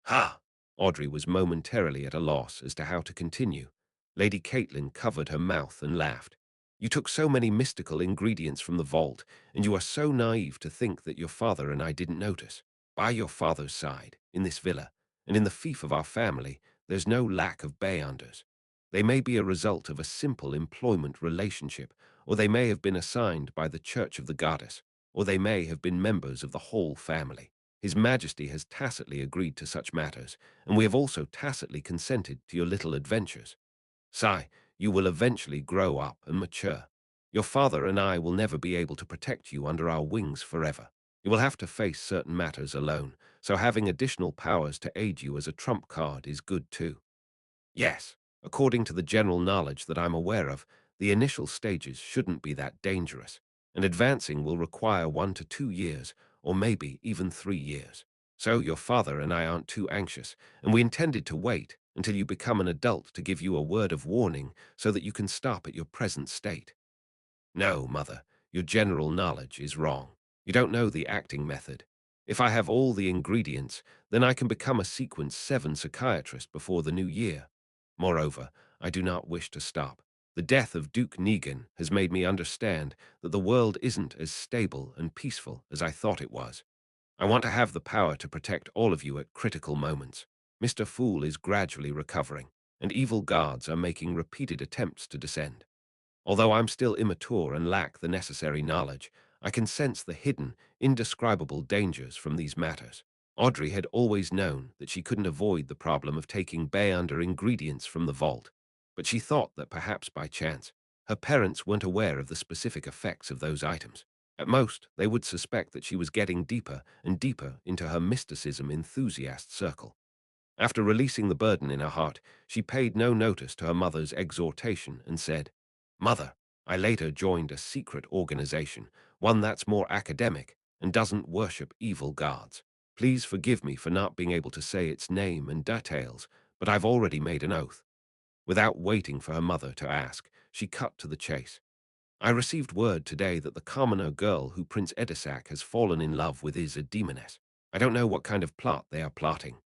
"Ha!" Audrey was momentarily at a loss as to how to continue. Lady Caitlin covered her mouth and laughed. "You took so many mystical ingredients from the vault, and you are so naive to think that your father and I didn't notice. By your father's side, in this villa, and in the fief of our family, there's no lack of Beyonders. They may be a result of a simple employment relationship, or they may have been assigned by the Church of the Goddess, or they may have been members of the whole family. His Majesty has tacitly agreed to such matters, and we have also tacitly consented to your little adventures. Sai, you will eventually grow up and mature. Your father and I will never be able to protect you under our wings forever. You will have to face certain matters alone, so having additional powers to aid you as a trump card is good too. Yes, according to the general knowledge that I'm aware of, the initial stages shouldn't be that dangerous, and advancing will require 1 to 2 years, or maybe even 3 years. So your father and I aren't too anxious, and we intended to wait until you become an adult to give you a word of warning so that you can stop at your present state. No, Mother, your general knowledge is wrong. You don't know the acting method. If I have all the ingredients, then I can become a Sequence 7 psychiatrist before the new year. Moreover, I do not wish to stop. The death of Duke Negan has made me understand that the world isn't as stable and peaceful as I thought it was. I want to have the power to protect all of you at critical moments. Mr. Fool is gradually recovering, and evil guards are making repeated attempts to descend. Although I'm still immature and lack the necessary knowledge, I can sense the hidden, indescribable dangers from these matters. Audrey had always known that she couldn't avoid the problem of taking bay under ingredients from the vault, but she thought that perhaps by chance, her parents weren't aware of the specific effects of those items. At most, they would suspect that she was getting deeper and deeper into her mysticism enthusiast circle. After releasing the burden in her heart, she paid no notice to her mother's exhortation and said, "Mother, I later joined a secret organization, one that's more academic and doesn't worship evil gods. Please forgive me for not being able to say its name and details, but I've already made an oath." Without waiting for her mother to ask, she cut to the chase. "I received word today that the commoner girl who Prince Edisac has fallen in love with is a demoness. I don't know what kind of plot they are plotting."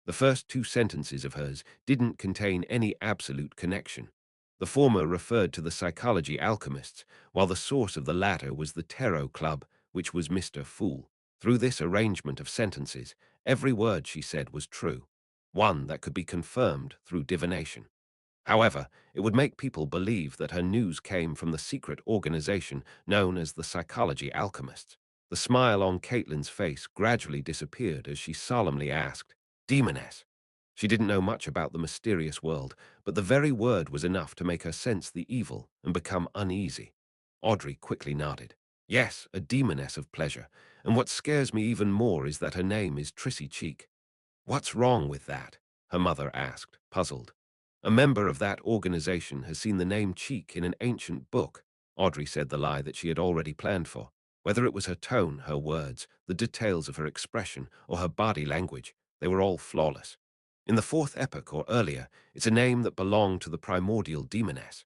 The first two sentences of hers didn't contain any absolute connection. The former referred to the psychology alchemists, while the source of the latter was the Tarot Club, which was Mr. Fool. Through this arrangement of sentences, every word she said was true, one that could be confirmed through divination. However, it would make people believe that her news came from the secret organization known as the Psychology Alchemists. The smile on Caitlin's face gradually disappeared as she solemnly asked, "Demoness." She didn't know much about the mysterious world, but the very word was enough to make her sense the evil and become uneasy. Audrey quickly nodded. "Yes, a demoness of pleasure, and what scares me even more is that her name is Trissy Cheek." "What's wrong with that?" her mother asked, puzzled. "A member of that organization has seen the name Cheek in an ancient book." Audrey said the lie that she had already planned for. Whether it was her tone, her words, the details of her expression, or her body language, they were all flawless. In the fourth epoch or earlier, it's a name that belonged to the primordial demoness.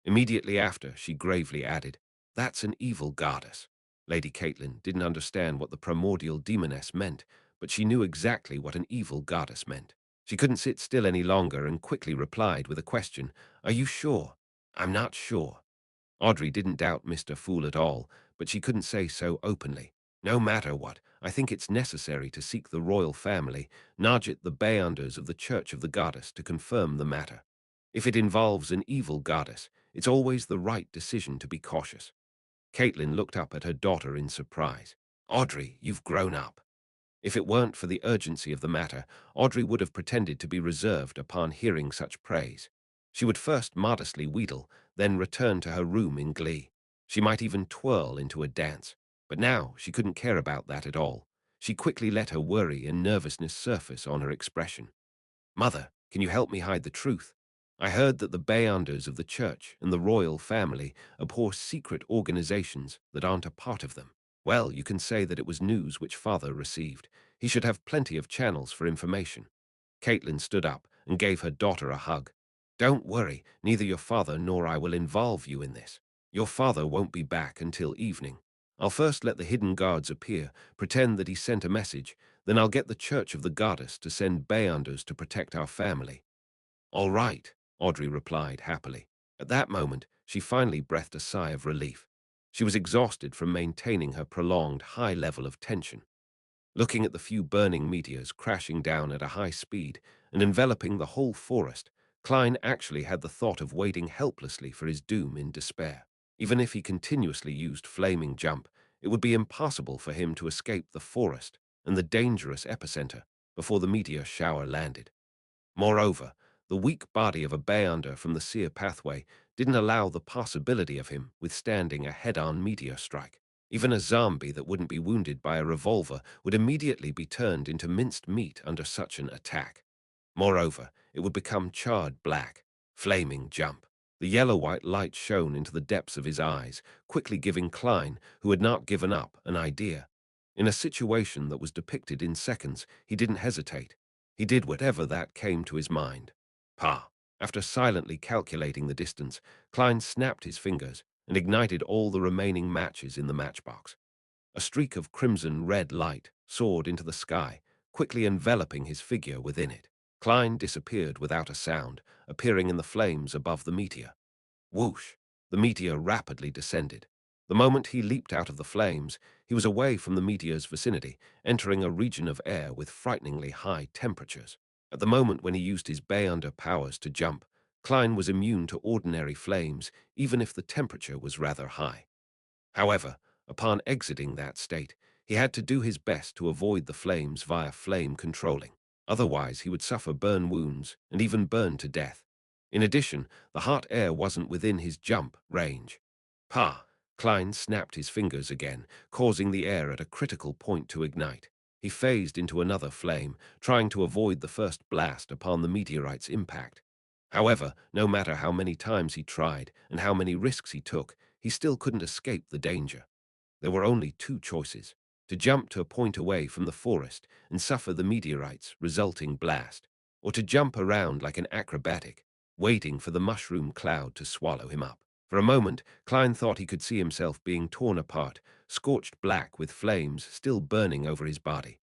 Immediately after, she gravely added, "That's an evil goddess." Lady Caitlin didn't understand what the primordial demoness meant, but she knew exactly what an evil goddess meant. She couldn't sit still any longer and quickly replied with a question, "Are you sure?" "I'm not sure." Audrey didn't doubt Mr. Fool at all, but she couldn't say so openly. "No matter what, I think it's necessary to seek the royal family, Najit the Bayanders of the Church of the Goddess, to confirm the matter. If it involves an evil goddess, it's always the right decision to be cautious." Caitlin looked up at her daughter in surprise. "Audrey, you've grown up." If it weren't for the urgency of the matter, Audrey would have pretended to be reserved upon hearing such praise. She would first modestly wheedle, then return to her room in glee. She might even twirl into a dance. But now she couldn't care about that at all. She quickly let her worry and nervousness surface on her expression. "Mother, can you help me hide the truth? I heard that the Bayanders of the church and the royal family abhor secret organizations that aren't a part of them." "Well, you can say that it was news which father received. He should have plenty of channels for information." Caitlin stood up and gave her daughter a hug. "Don't worry, neither your father nor I will involve you in this. Your father won't be back until evening. I'll first let the hidden guards appear, pretend that he sent a message, then I'll get the Church of the Goddess to send Bayanders to protect our family." "All right," Audrey replied happily. At that moment, she finally breathed a sigh of relief. She was exhausted from maintaining her prolonged high level of tension. Looking at the few burning meteors crashing down at a high speed and enveloping the whole forest, Klein actually had the thought of waiting helplessly for his doom in despair. Even if he continuously used flaming jump, it would be impossible for him to escape the forest and the dangerous epicenter before the meteor shower landed. Moreover, the weak body of a Beyonder from the seer pathway didn't allow the possibility of him withstanding a head-on meteor strike. Even a zombie that wouldn't be wounded by a revolver would immediately be turned into minced meat under such an attack. Moreover, it would become charred black. Flaming jump. The yellow-white light shone into the depths of his eyes, quickly giving Klein, who had not given up, an idea. In a situation that was depicted in seconds, he didn't hesitate. He did whatever that came to his mind. Pa. After silently calculating the distance, Klein snapped his fingers and ignited all the remaining matches in the matchbox. A streak of crimson-red light soared into the sky, quickly enveloping his figure within it. Klein disappeared without a sound, appearing in the flames above the meteor. Whoosh! The meteor rapidly descended. The moment he leaped out of the flames, he was away from the meteor's vicinity, entering a region of air with frighteningly high temperatures. At the moment when he used his Bay-under powers to jump, Klein was immune to ordinary flames, even if the temperature was rather high. However, upon exiting that state, he had to do his best to avoid the flames via flame controlling. Otherwise, he would suffer burn wounds and even burn to death. In addition, the hot air wasn't within his jump range. Pa! Klein snapped his fingers again, causing the air at a critical point to ignite. He phased into another flame, trying to avoid the first blast upon the meteorite's impact. However, no matter how many times he tried and how many risks he took, he still couldn't escape the danger. There were only two choices: to jump to a point away from the forest and suffer the meteorite's resulting blast, or to jump around like an acrobatic, waiting for the mushroom cloud to swallow him up. For a moment, Klein thought he could see himself being torn apart, scorched black with flames still burning over his body.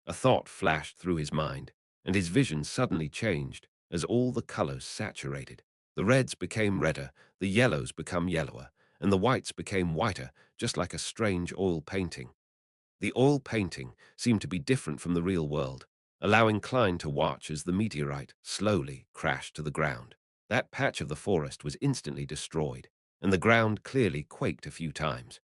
A thought flashed through his mind, and his vision suddenly changed as all the colors saturated. The reds became redder, the yellows became yellower, and the whites became whiter, just like a strange oil painting. The oil painting seemed to be different from the real world, allowing Klein to watch as the meteorite slowly crashed to the ground. That patch of the forest was instantly destroyed, and the ground clearly quaked a few times.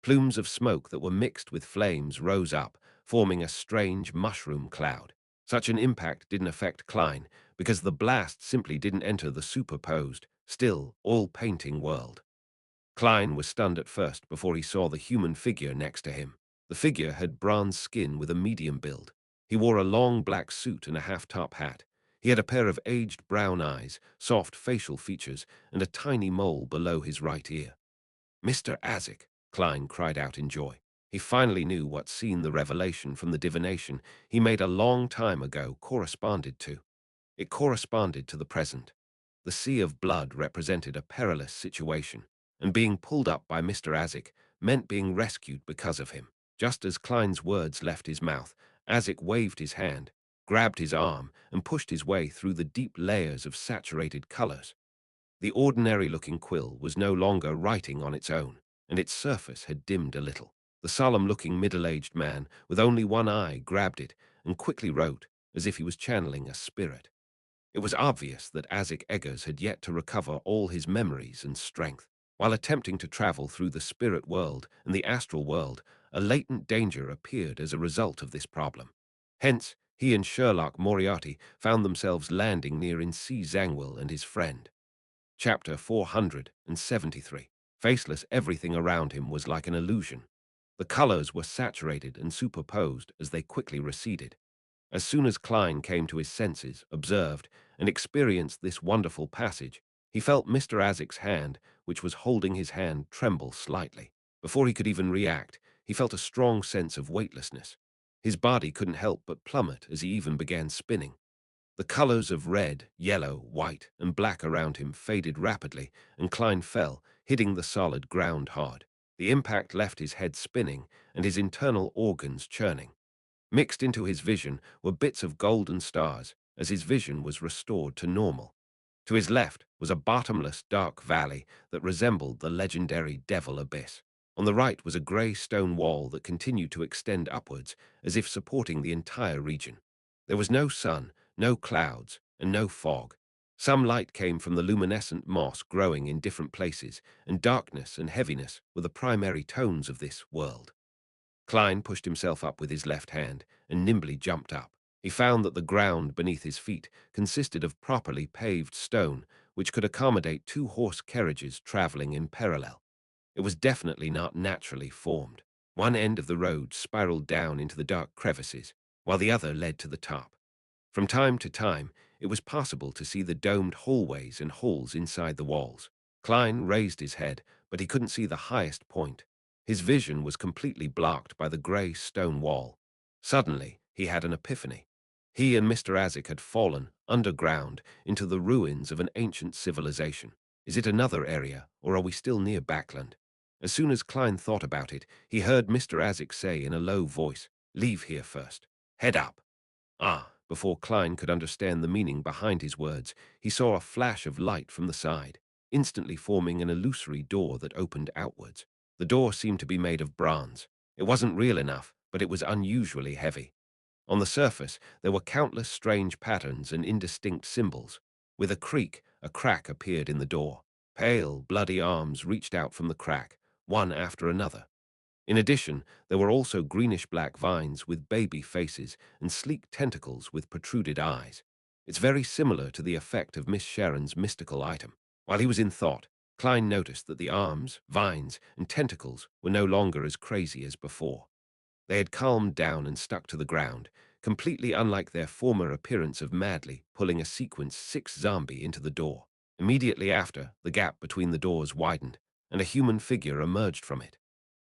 Plumes of smoke that were mixed with flames rose up, forming a strange mushroom cloud. Such an impact didn't affect Klein, because the blast simply didn't enter the superposed, still, all-painting world. Klein was stunned at first before he saw the human figure next to him. The figure had bronze skin with a medium build. He wore a long black suit and a half-top hat. He had a pair of aged brown eyes, soft facial features, and a tiny mole below his right ear. "Mr. Azek," Klein cried out in joy. He finally knew what scene the revelation from the divination he made a long time ago corresponded to. It corresponded to the present. The sea of blood represented a perilous situation, and being pulled up by Mr. Azek meant being rescued because of him. Just as Klein's words left his mouth, Azek waved his hand, grabbed his arm, and pushed his way through the deep layers of saturated colors. The ordinary-looking quill was no longer writing on its own, and its surface had dimmed a little. The solemn-looking middle-aged man with only one eye grabbed it and quickly wrote, as if he was channeling a spirit. It was obvious that Azek Eggers had yet to recover all his memories and strength. While attempting to travel through the spirit world and the astral world, a latent danger appeared as a result of this problem. Hence, he and Sherlock Moriarty found themselves landing near C. Zangwill and his friend. Chapter 473. Faceless, everything around him was like an illusion. The colors were saturated and superposed as they quickly receded. As soon as Klein came to his senses, observed, and experienced this wonderful passage, he felt Mr. Azek's hand, which was holding his hand, tremble slightly. Before he could even react, he felt a strong sense of weightlessness. His body couldn't help but plummet as he even began spinning. The colors of red, yellow, white, and black around him faded rapidly, and Klein fell, hitting the solid ground hard. The impact left his head spinning and his internal organs churning. Mixed into his vision were bits of golden stars, as his vision was restored to normal. To his left was a bottomless, dark valley that resembled the legendary Devil Abyss. On the right was a grey stone wall that continued to extend upwards, as if supporting the entire region. There was no sun, no clouds, and no fog. Some light came from the luminescent moss growing in different places, and darkness and heaviness were the primary tones of this world. Klein pushed himself up with his left hand and nimbly jumped up. He found that the ground beneath his feet consisted of properly paved stone, which could accommodate two horse carriages traveling in parallel. It was definitely not naturally formed. One end of the road spiraled down into the dark crevices, while the other led to the top. From time to time, it was possible to see the domed hallways and halls inside the walls. Klein raised his head, but he couldn't see the highest point. His vision was completely blocked by the grey stone wall. Suddenly, he had an epiphany. He and Mr. Azek had fallen, underground, into the ruins of an ancient civilization. Is it another area, or are we still near Backland? As soon as Klein thought about it, he heard Mr. Azek say in a low voice, Leave here first. Head up. Ah, before Klein could understand the meaning behind his words, he saw a flash of light from the side, instantly forming an illusory door that opened outwards. The door seemed to be made of bronze. It wasn't real enough, but it was unusually heavy. On the surface, there were countless strange patterns and indistinct symbols. With a creak, a crack appeared in the door. Pale, bloody arms reached out from the crack, one after another. In addition, there were also greenish-black vines with baby faces and sleek tentacles with protruded eyes. It's very similar to the effect of Miss Sharon's mystical item. While he was in thought, Klein noticed that the arms, vines, and tentacles were no longer as crazy as before. They had calmed down and stuck to the ground, completely unlike their former appearance of madly pulling a Sequence 6 zombie into the door. Immediately after, the gap between the doors widened, and a human figure emerged from it.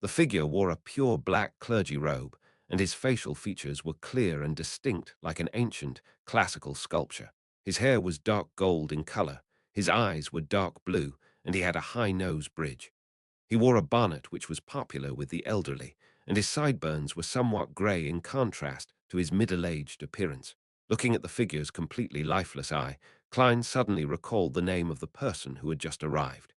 The figure wore a pure black clergy robe, and his facial features were clear and distinct like an ancient, classical sculpture. His hair was dark gold in color, his eyes were dark blue, and he had a high nose bridge. He wore a bonnet which was popular with the elderly, and his sideburns were somewhat grey in contrast to his middle-aged appearance. Looking at the figure's completely lifeless eye, Klein suddenly recalled the name of the person who had just arrived.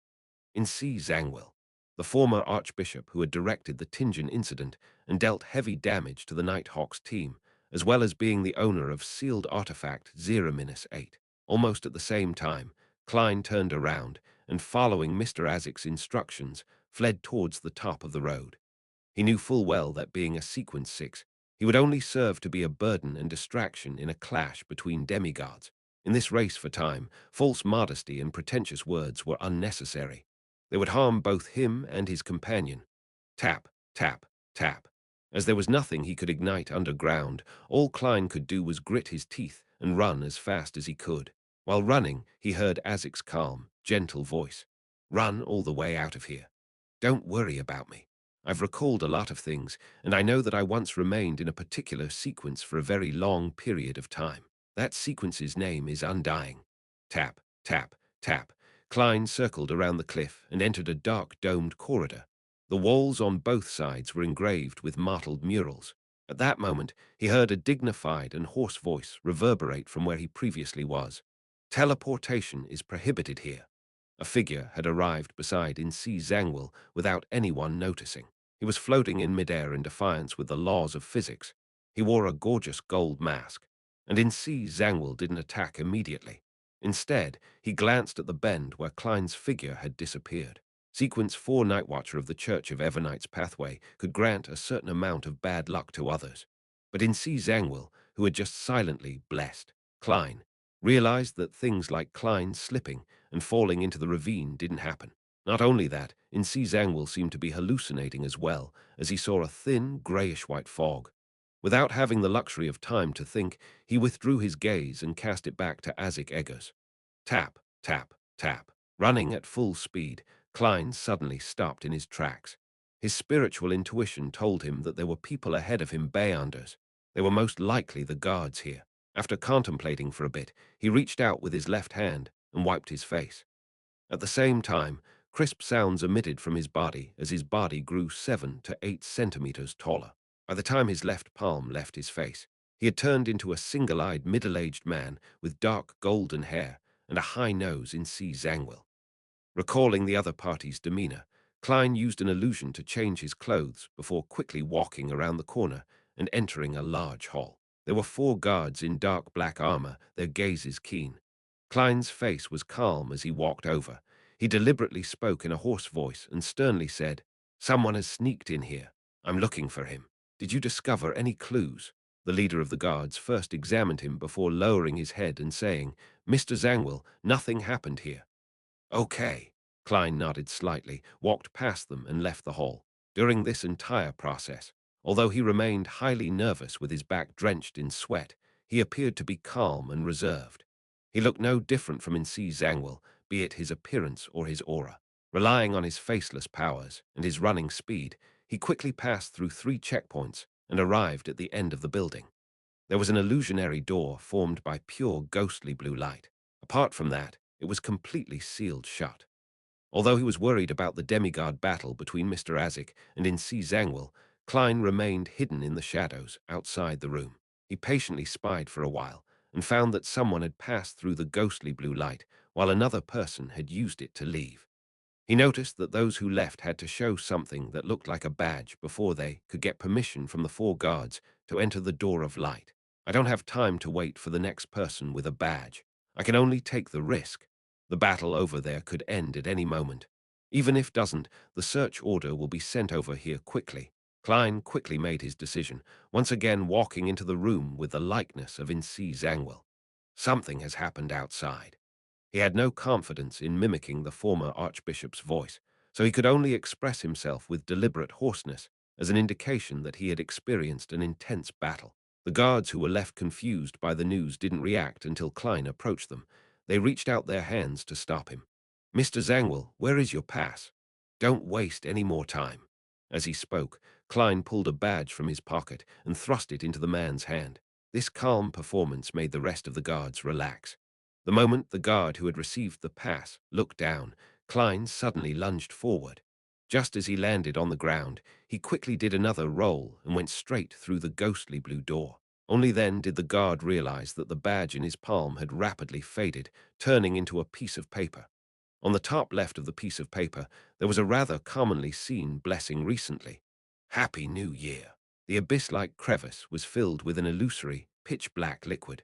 In C. Zangwill, the former archbishop who had directed the Tingen incident and dealt heavy damage to the Nighthawks team, as well as being the owner of sealed artifact 0-8. Almost at the same time, Klein turned around and, following Mr. Azik's instructions, fled towards the top of the road. He knew full well that being a Sequence 6, he would only serve to be a burden and distraction in a clash between demigods. In this race for time, false modesty and pretentious words were unnecessary. They would harm both him and his companion. Tap, tap, tap. As there was nothing he could ignite underground, all Klein could do was grit his teeth and run as fast as he could. While running, he heard Azik's calm, gentle voice. Run all the way out of here. Don't worry about me. I've recalled a lot of things, and I know that I once remained in a particular sequence for a very long period of time. That sequence's name is Undying. Tap, tap, tap. Klein circled around the cliff and entered a dark domed corridor. The walls on both sides were engraved with martled murals. At that moment, he heard a dignified and hoarse voice reverberate from where he previously was. Teleportation is prohibited here. A figure had arrived beside In C. Zangwill without anyone noticing. He was floating in midair in defiance with the laws of physics. He wore a gorgeous gold mask, and In C. Zangwill didn't attack immediately. Instead, he glanced at the bend where Klein's figure had disappeared. Sequence 4 Nightwatcher of the Church of Evernight's Pathway could grant a certain amount of bad luck to others. But In C. Zangwill, who had just silently blessed Klein, realized that things like Klein slipping and falling into the ravine didn't happen. Not only that, In C. Zangwill seemed to be hallucinating as well, as he saw a thin, grayish-white fog. Without having the luxury of time to think, he withdrew his gaze and cast it back to Azik Eggers. Tap, tap, tap. Running at full speed, Klein suddenly stopped in his tracks. His spiritual intuition told him that there were people ahead of him beyonders. They were most likely the guards here. After contemplating for a bit, he reached out with his left hand and wiped his face. At the same time, crisp sounds emitted from his body as his body grew 7 to 8 centimeters taller. By the time his left palm left his face, he had turned into a single-eyed middle-aged man with dark golden hair and a high nose in C. Zangwill. Recalling the other party's demeanor, Klein used an illusion to change his clothes before quickly walking around the corner and entering a large hall. There were 4 guards in dark black armor, their gazes keen. Klein's face was calm as he walked over. He deliberately spoke in a hoarse voice and sternly said, "Someone has sneaked in here. I'm looking for him. Did you discover any clues?" The leader of the guards first examined him before lowering his head and saying, "Mr. Zangwill, nothing happened here." "Okay." Klein nodded slightly, walked past them and left the hall. During this entire process, although he remained highly nervous with his back drenched in sweat, he appeared to be calm and reserved. He looked no different from In C. Zangwill, be it his appearance or his aura. Relying on his faceless powers and his running speed, he quickly passed through 3 checkpoints and arrived at the end of the building. There was an illusionary door formed by pure ghostly blue light. Apart from that, it was completely sealed shut. Although he was worried about the demigod battle between Mr. Azik and In C. Zangwill, Klein remained hidden in the shadows outside the room. He patiently spied for a while and found that someone had passed through the ghostly blue light while another person had used it to leave. He noticed that those who left had to show something that looked like a badge before they could get permission from the four guards to enter the door of light. I don't have time to wait for the next person with a badge. I can only take the risk. The battle over there could end at any moment. Even if doesn't, the search order will be sent over here quickly. Klein quickly made his decision, once again walking into the room with the likeness of Insi Zangwill. Something has happened outside. He had no confidence in mimicking the former archbishop's voice, so he could only express himself with deliberate hoarseness as an indication that he had experienced an intense battle. The guards who were left confused by the news didn't react until Klein approached them. They reached out their hands to stop him. "Mr. Zangwill, where is your pass? Don't waste any more time." As he spoke, Klein pulled a badge from his pocket and thrust it into the man's hand. This calm performance made the rest of the guards relax. The moment the guard who had received the pass looked down, Klein suddenly lunged forward. Just as he landed on the ground, he quickly did another roll and went straight through the ghostly blue door. Only then did the guard realize that the badge in his palm had rapidly faded, turning into a piece of paper. On the top left of the piece of paper, there was a rather commonly seen blessing recently. "Happy New Year." The abyss-like crevice was filled with an illusory, pitch-black liquid.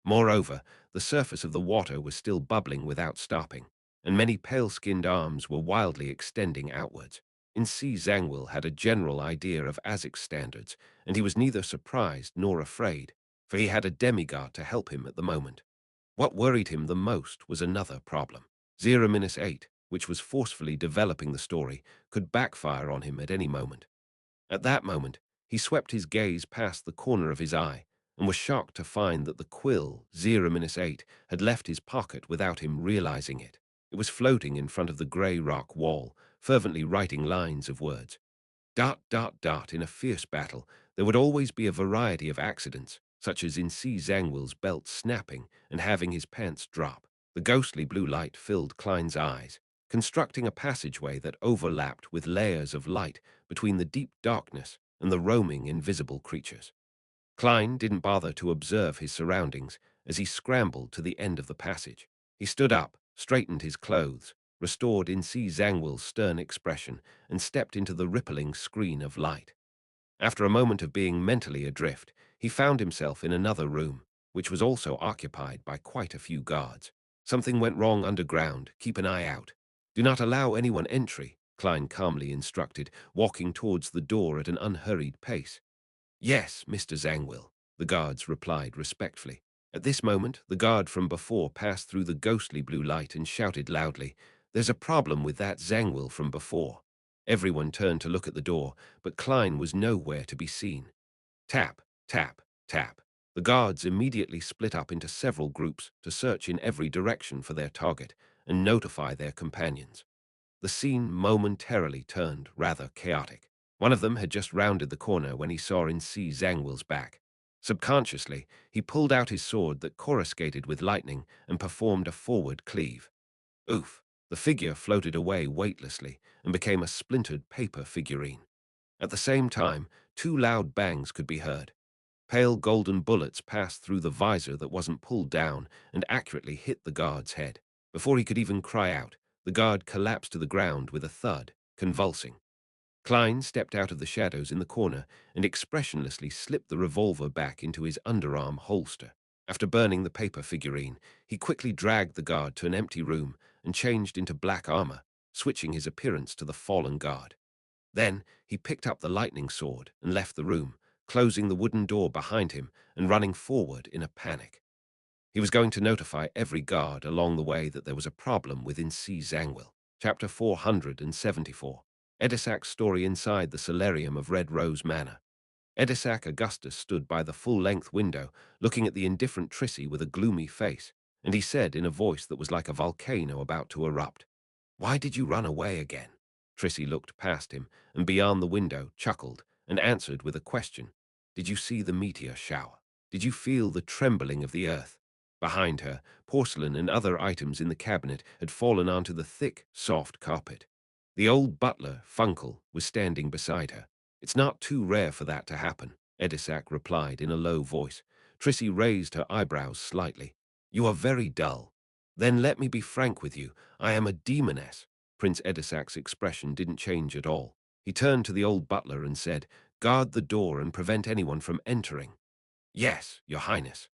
Moreover, the surface of the water was still bubbling without stopping, and many pale-skinned arms were wildly extending outwards. Insi Zangwill had a general idea of Azic's standards, and he was neither surprised nor afraid, for he had a demigod to help him at the moment. What worried him the most was another problem. 0-8, which was forcefully developing the story, could backfire on him at any moment. At that moment, he swept his gaze past the corner of his eye and was shocked to find that the quill 0-8 had left his pocket without him realizing it. It was floating in front of the grey rock wall, fervently writing lines of words. Dot, dot, dot, in a fierce battle, there would always be a variety of accidents, such as in C. Zangwill's belt snapping and having his pants drop. The ghostly blue light filled Klein's eyes, constructing a passageway that overlapped with layers of light between the deep darkness and the roaming invisible creatures. Klein didn't bother to observe his surroundings as he scrambled to the end of the passage. He stood up, straightened his clothes, restored in C. Zangwill's stern expression, and stepped into the rippling screen of light. After a moment of being mentally adrift, he found himself in another room, which was also occupied by quite a few guards. "Something went wrong underground. Keep an eye out. Do not allow anyone entry," Klein calmly instructed, walking towards the door at an unhurried pace. "Yes, Mr. Zangwill," the guards replied respectfully. At this moment, the guard from before passed through the ghostly blue light and shouted loudly, "There's a problem with that Zangwill from before." Everyone turned to look at the door, but Klein was nowhere to be seen. Tap, tap, tap. The guards immediately split up into several groups to search in every direction for their target and notify their companions. The scene momentarily turned rather chaotic. One of them had just rounded the corner when he saw Insi Zangwill's back. Subconsciously, he pulled out his sword that coruscated with lightning and performed a forward cleave. Oof! The figure floated away weightlessly and became a splintered paper figurine. At the same time, two loud bangs could be heard. Pale golden bullets passed through the visor that wasn't pulled down and accurately hit the guard's head. Before he could even cry out, the guard collapsed to the ground with a thud, convulsing. Klein stepped out of the shadows in the corner and expressionlessly slipped the revolver back into his underarm holster. After burning the paper figurine, he quickly dragged the guard to an empty room and changed into black armor, switching his appearance to the fallen guard. Then he picked up the lightning sword and left the room, closing the wooden door behind him and running forward in a panic. He was going to notify every guard along the way that there was a problem within C. Zangwill. Chapter 474. Edisac's story inside the solarium of Red Rose Manor. Edisac Augustus stood by the full-length window, looking at the indifferent Trissy with a gloomy face, and he said in a voice that was like a volcano about to erupt, "Why did you run away again?" Trissy looked past him and beyond the window, chuckled, and answered with a question. "Did you see the meteor shower? Did you feel the trembling of the earth?" Behind her, porcelain and other items in the cabinet had fallen onto the thick, soft carpet. The old butler, Funkel, was standing beside her. It's not too rare for that to happen, Edisac replied in a low voice. Trissy raised her eyebrows slightly. You are very dull. Then let me be frank with you. I am a demoness. Prince Edisac's expression didn't change at all. He turned to the old butler and said, Guard the door and prevent anyone from entering. Yes, your highness.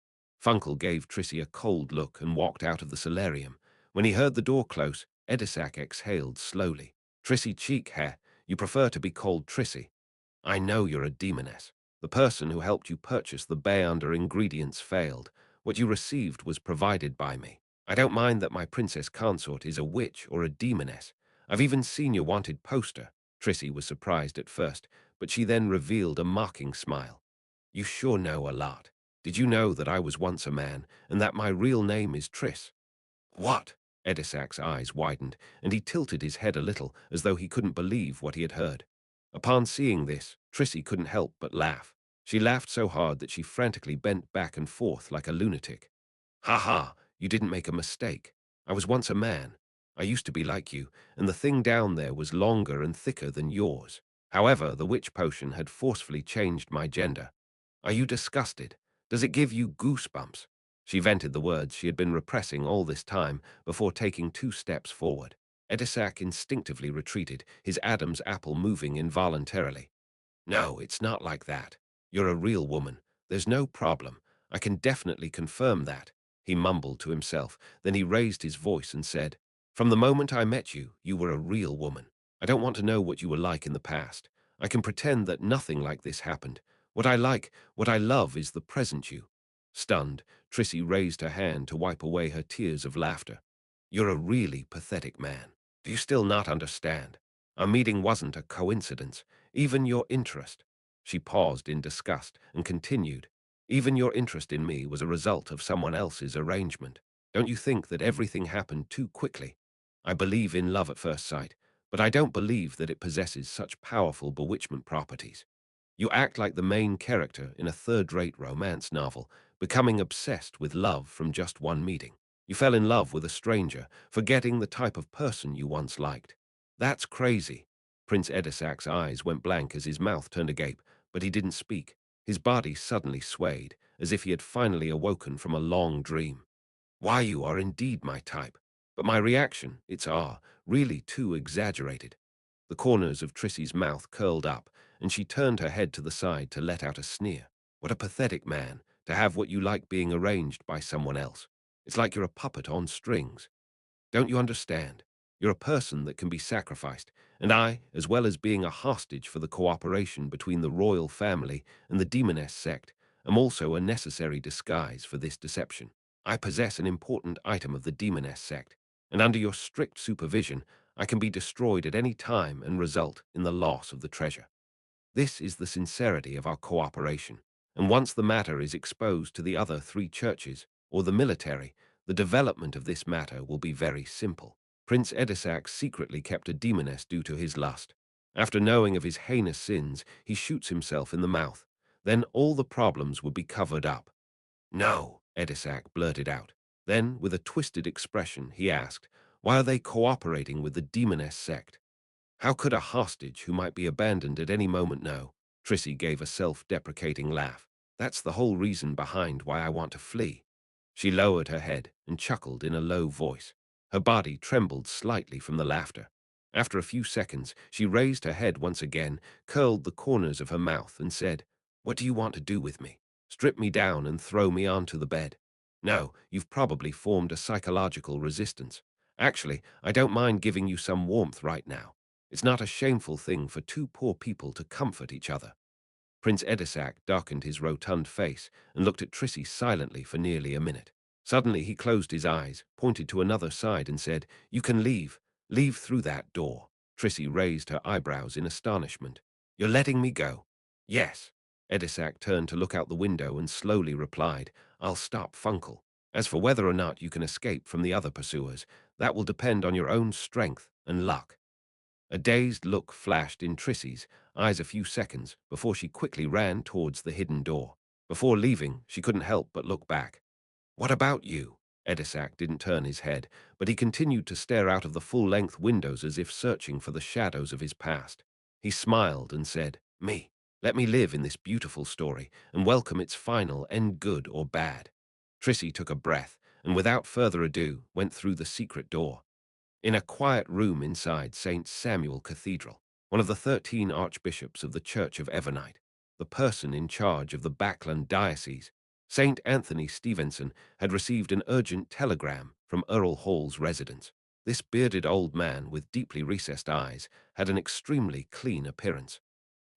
Funkel gave Trissy a cold look and walked out of the solarium. When he heard the door close, Edisac exhaled slowly. Trissy cheek hair, you prefer to be called Trissy. I know you're a demoness. The person who helped you purchase the bay under ingredients failed. What you received was provided by me. I don't mind that my princess consort is a witch or a demoness. I've even seen your wanted poster. Trissy was surprised at first, but she then revealed a mocking smile. You sure know a lot. Did you know that I was once a man, and that my real name is Triss? What? Edisac's eyes widened, and he tilted his head a little, as though he couldn't believe what he had heard. Upon seeing this, Trissy couldn't help but laugh. She laughed so hard that she frantically bent back and forth like a lunatic. Ha ha, you didn't make a mistake. I was once a man. I used to be like you, and the thing down there was longer and thicker than yours. However, the witch potion had forcefully changed my gender. Are you disgusted? Does it give you goosebumps? She vented the words she had been repressing all this time before taking 2 steps forward. Edisac instinctively retreated, his Adam's apple moving involuntarily. No, it's not like that. You're a real woman. There's no problem. I can definitely confirm that. He mumbled to himself. Then he raised his voice and said, From the moment I met you, you were a real woman. I don't want to know what you were like in the past. I can pretend that nothing like this happened. What I like, what I love is the present you. Stunned, Trissy raised her hand to wipe away her tears of laughter. You're a really pathetic man. Do you still not understand? Our meeting wasn't a coincidence. Even your interest. She paused in disgust and continued. Even your interest in me was a result of someone else's arrangement. Don't you think that everything happened too quickly? I believe in love at first sight, but I don't believe that it possesses such powerful bewitchment properties. You act like the main character in a third-rate romance novel, becoming obsessed with love from just one meeting. You fell in love with a stranger, forgetting the type of person you once liked. That's crazy. Prince Edisac's eyes went blank as his mouth turned agape, but he didn't speak. His body suddenly swayed, as if he had finally awoken from a long dream. Why, you are indeed my type. But my reaction, really too exaggerated. The corners of Trissy's mouth curled up, and she turned her head to the side to let out a sneer. What a pathetic man, to have what you like being arranged by someone else. It's like you're a puppet on strings. Don't you understand? You're a person that can be sacrificed, and I, as well as being a hostage for the cooperation between the royal family and the demoness sect, am also a necessary disguise for this deception. I possess an important item of the demoness sect, and under your strict supervision, I can be destroyed at any time and result in the loss of the treasure. This is the sincerity of our cooperation, and once the matter is exposed to the other 3 churches, or the military, the development of this matter will be very simple. Prince Edisac secretly kept a demoness due to his lust. After knowing of his heinous sins, he shoots himself in the mouth. Then all the problems would be covered up. No, Edisac blurted out. Then, with a twisted expression, he asked, why are they cooperating with the demoness sect? How could a hostage who might be abandoned at any moment know? Trissy gave a self-deprecating laugh. That's the whole reason behind why I want to flee. She lowered her head and chuckled in a low voice. Her body trembled slightly from the laughter. After a few seconds, she raised her head once again, curled the corners of her mouth, and said, What do you want to do with me? Strip me down and throw me onto the bed? No, you've probably formed a psychological resistance. Actually, I don't mind giving you some warmth right now. It's not a shameful thing for 2 poor people to comfort each other. Prince Edisac darkened his rotund face and looked at Trissy silently for nearly a minute. Suddenly he closed his eyes, pointed to another side and said, You can leave. Leave through that door. Trissy raised her eyebrows in astonishment. You're letting me go? Yes. Edisac turned to look out the window and slowly replied, I'll stop Funkel. As for whether or not you can escape from the other pursuers, that will depend on your own strength and luck. A dazed look flashed in Trissy's eyes a few seconds before she quickly ran towards the hidden door. Before leaving, she couldn't help but look back. What about you? Edisac didn't turn his head, but he continued to stare out of the full-length windows as if searching for the shadows of his past. He smiled and said, Me. Let me live in this beautiful story and welcome its final end, good or bad. Trissy took a breath and without further ado went through the secret door. In a quiet room inside St. Samuel Cathedral, one of the 13 archbishops of the Church of Evernite, the person in charge of the Backland Diocese, St. Anthony Stevenson, had received an urgent telegram from Earl Hall's residence. This bearded old man with deeply recessed eyes had an extremely clean appearance.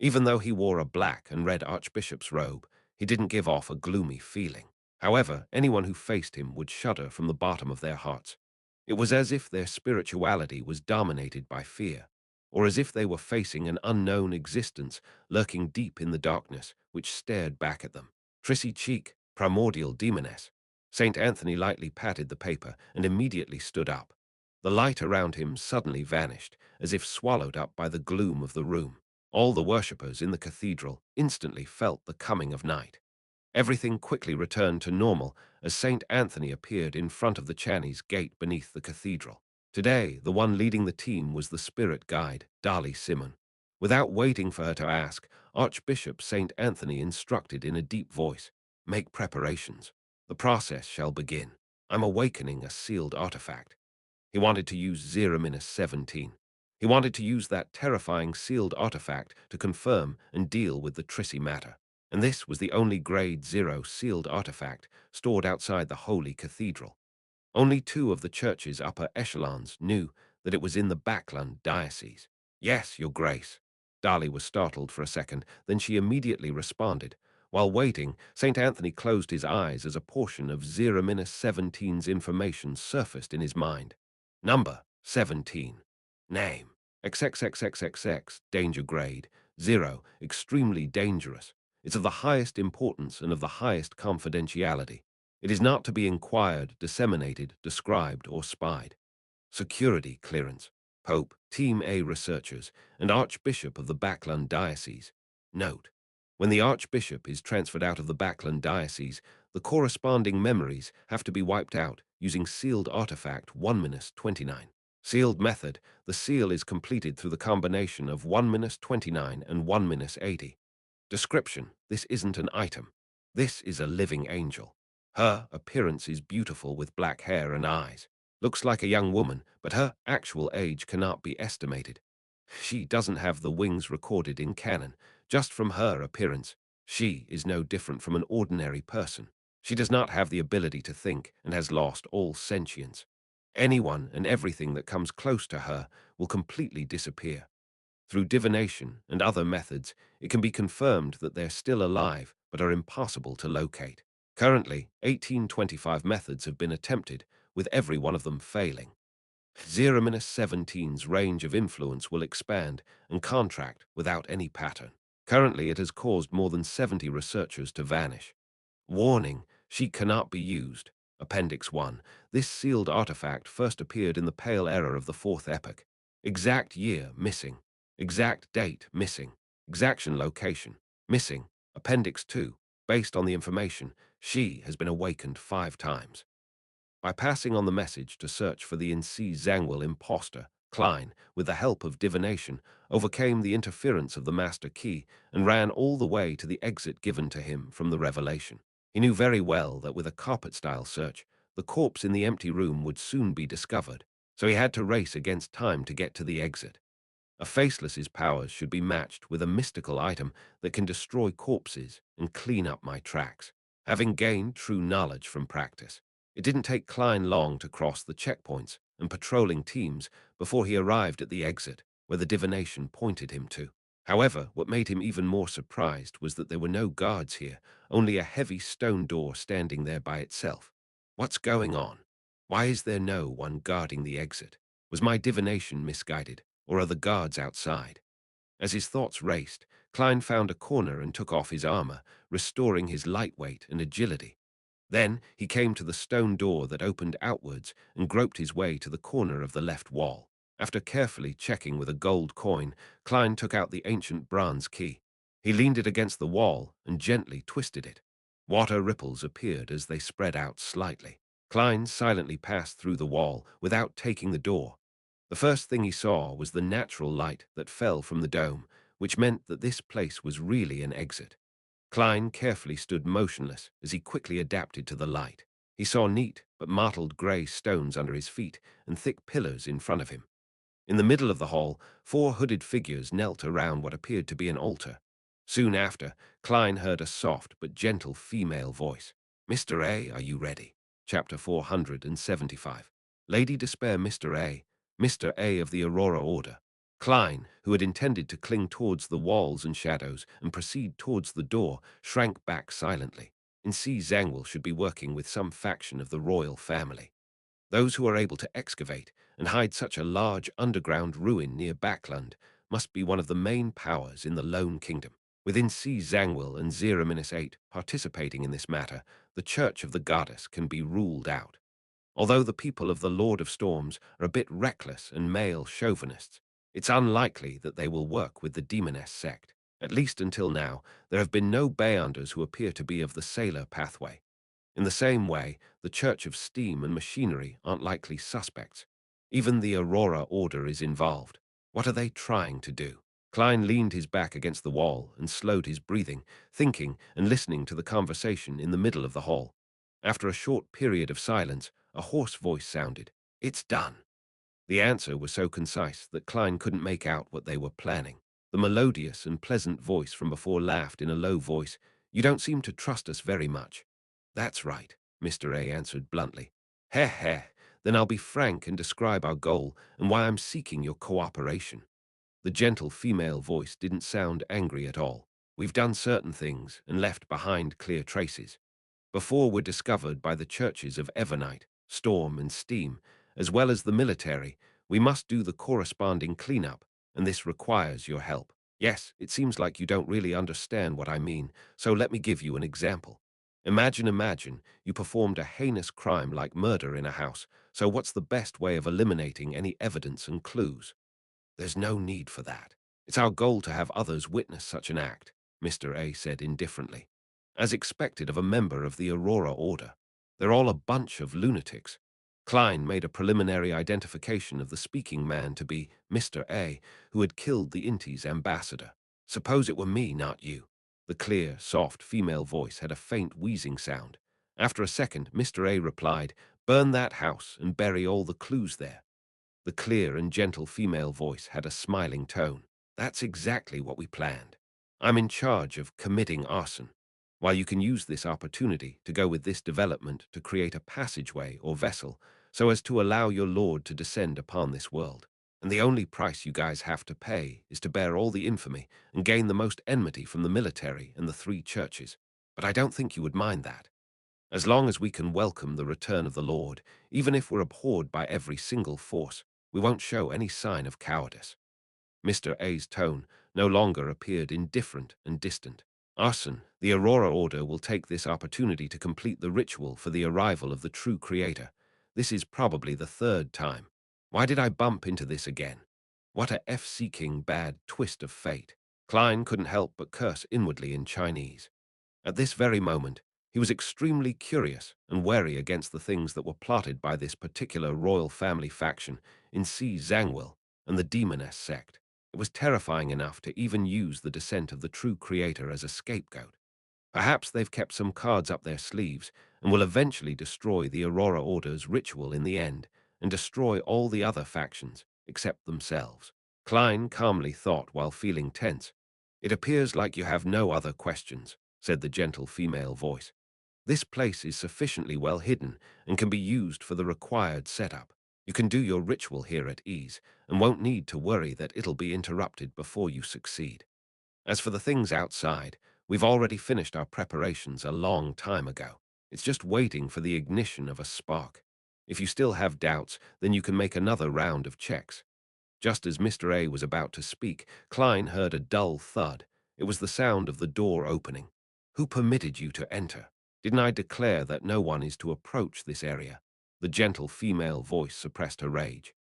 Even though he wore a black and red archbishop's robe, he didn't give off a gloomy feeling. However, anyone who faced him would shudder from the bottom of their hearts. It was as if their spirituality was dominated by fear, or as if they were facing an unknown existence lurking deep in the darkness which stared back at them. Trissy cheek, primordial demoness. St. Anthony lightly patted the paper and immediately stood up. The light around him suddenly vanished, as if swallowed up by the gloom of the room. All the worshippers in the cathedral instantly felt the coming of night. Everything quickly returned to normal as St. Anthony appeared in front of the Channy's gate beneath the cathedral. Today, the one leading the team was the spirit guide, Dali Simon. Without waiting for her to ask, Archbishop St. Anthony instructed in a deep voice, "Make preparations. The process shall begin. I'm awakening a sealed artifact." He wanted to use 0-17. He wanted to use that terrifying sealed artifact to confirm and deal with the Trissy matter. And this was the only Grade 0 sealed artifact stored outside the Holy Cathedral. Only two of the church's upper echelons knew that it was in the Backland Diocese. "Yes, Your Grace." Dali was startled for a second, then she immediately responded. While waiting, St. Anthony closed his eyes as a portion of 0-17's information surfaced in his mind. Number 17. Name XXXXXX, danger grade 0, extremely dangerous. It's of the highest importance and of the highest confidentiality. It is not to be inquired, disseminated, described, or spied. Security clearance. Pope, Team A researchers, and Archbishop of the Backland Diocese. Note: when the Archbishop is transferred out of the Backland Diocese, the corresponding memories have to be wiped out using sealed artifact 1-29. Sealed method: the seal is completed through the combination of 1-29 and 1-80. Description: this isn't an item. This is a living angel. Her appearance is beautiful with black hair and eyes. Looks like a young woman, but her actual age cannot be estimated. She doesn't have the wings recorded in canon. Just from her appearance, she is no different from an ordinary person. She does not have the ability to think and has lost all sentience. Anyone and everything that comes close to her will completely disappear. Through divination and other methods, it can be confirmed that they're still alive but are impossible to locate. Currently, 1825 methods have been attempted, with every one of them failing. 0-17's range of influence will expand and contract without any pattern. Currently, it has caused more than 70 researchers to vanish. Warning: she cannot be used. Appendix 1. This sealed artifact first appeared in the Pale Era of the Fourth Epoch. Exact year missing. Exact date missing. Exaction location missing. Appendix 2. Based on the information, she has been awakened 5 times. By passing on the message to search for the Insi Zangwil impostor, Klein, with the help of divination, overcame the interference of the master key and ran all the way to the exit given to him from the revelation. He knew very well that with a carpet-style search, the corpse in the empty room would soon be discovered, so he had to race against time to get to the exit. A faceless's powers should be matched with a mystical item that can destroy corpses and clean up my tracks. Having gained true knowledge from practice, it didn't take Klein long to cross the checkpoints and patrolling teams before he arrived at the exit, where the divination pointed him to. However, what made him even more surprised was that there were no guards here, only a heavy stone door standing there by itself. What's going on? Why is there no one guarding the exit? Was my divination misguided, or are the guards outside? As his thoughts raced, Klein found a corner and took off his armor, restoring his lightweight and agility. Then he came to the stone door that opened outwards and groped his way to the corner of the left wall. After carefully checking with a gold coin, Klein took out the ancient bronze key. He leaned it against the wall and gently twisted it. Water ripples appeared as they spread out slightly. Klein silently passed through the wall without taking the door. The first thing he saw was the natural light that fell from the dome, which meant that this place was really an exit. Klein carefully stood motionless as he quickly adapted to the light. He saw neat but mottled grey stones under his feet and thick pillars in front of him. In the middle of the hall, four hooded figures knelt around what appeared to be an altar. Soon after, Klein heard a soft but gentle female voice. "Mr. A, are you ready?" Chapter 475. Lady Despair, Mr. A. Mr. A of the Aurora Order. Klein, who had intended to cling towards the walls and shadows and proceed towards the door, shrank back silently. In C. Zangwill should be working with some faction of the royal family. Those who are able to excavate and hide such a large underground ruin near Backland must be one of the main powers in the Lone Kingdom. Within C. Zangwill and 0-8 participating in this matter, the Church of the Goddess can be ruled out. Although the people of the Lord of Storms are a bit reckless and male chauvinists, it's unlikely that they will work with the Demoness sect. At least until now, there have been no Beyonders who appear to be of the Sailor pathway. In the same way, the Church of Steam and Machinery aren't likely suspects. Even the Aurora Order is involved. What are they trying to do? Klein leaned his back against the wall and slowed his breathing, thinking and listening to the conversation in the middle of the hall. After a short period of silence, a hoarse voice sounded. "It's done." The answer was so concise that Klein couldn't make out what they were planning. The melodious and pleasant voice from before laughed in a low voice. "You don't seem to trust us very much." "That's right," Mr. A answered bluntly. "Heh heh, then I'll be frank and describe our goal and why I'm seeking your cooperation." The gentle female voice didn't sound angry at all. "We've done certain things and left behind clear traces. Before we're discovered by the churches of Evernight, Storm, and Steam, as well as the military, we must do the corresponding cleanup, and this requires your help. Yes, it seems like you don't really understand what I mean, so let me give you an example. Imagine you performed a heinous crime like murder in a house, so what's the best way of eliminating any evidence and clues? There's no need for that. It's our goal to have others witness such an act," Mr. A said indifferently. "As expected of a member of the Aurora Order. They're all a bunch of lunatics." Klein made a preliminary identification of the speaking man to be Mr. A, who had killed the Inti's ambassador. "Suppose it were me, not you." The clear, soft female voice had a faint wheezing sound. After a second, Mr. A replied, "Burn that house and bury all the clues there." The clear and gentle female voice had a smiling tone. "That's exactly what we planned. I'm in charge of committing arson. While you can use this opportunity to go with this development to create a passageway or vessel so as to allow your lord to descend upon this world. And the only price you guys have to pay is to bear all the infamy and gain the most enmity from the military and the three churches. But I don't think you would mind that. As long as we can welcome the return of the Lord, even if we're abhorred by every single force, we won't show any sign of cowardice." Mr. A's tone no longer appeared indifferent and distant. "Arson, the Aurora Order will take this opportunity to complete the ritual for the arrival of the true Creator. This is probably the third time. Why did I bump into this again? What a F-seeking bad twist of fate." Klein couldn't help but curse inwardly in Chinese. At this very moment, he was extremely curious and wary against the things that were plotted by this particular royal family faction in C. Zangwill and the Demoness sect. It was terrifying enough to even use the descent of the true creator as a scapegoat. Perhaps they've kept some cards up their sleeves and will eventually destroy the Aurora Order's ritual in the end and destroy all the other factions except themselves. Klein calmly thought while feeling tense. "It appears like you have no other questions," said the gentle female voice. "This place is sufficiently well hidden and can be used for the required setup. You can do your ritual here at ease and won't need to worry that it'll be interrupted before you succeed. As for the things outside, we've already finished our preparations a long time ago. It's just waiting for the ignition of a spark. If you still have doubts, then you can make another round of checks." Just as Mr. A was about to speak, Klein heard a dull thud. It was the sound of the door opening. "Who permitted you to enter? Didn't I declare that no one is to approach this area?" The gentle female voice suppressed her rage.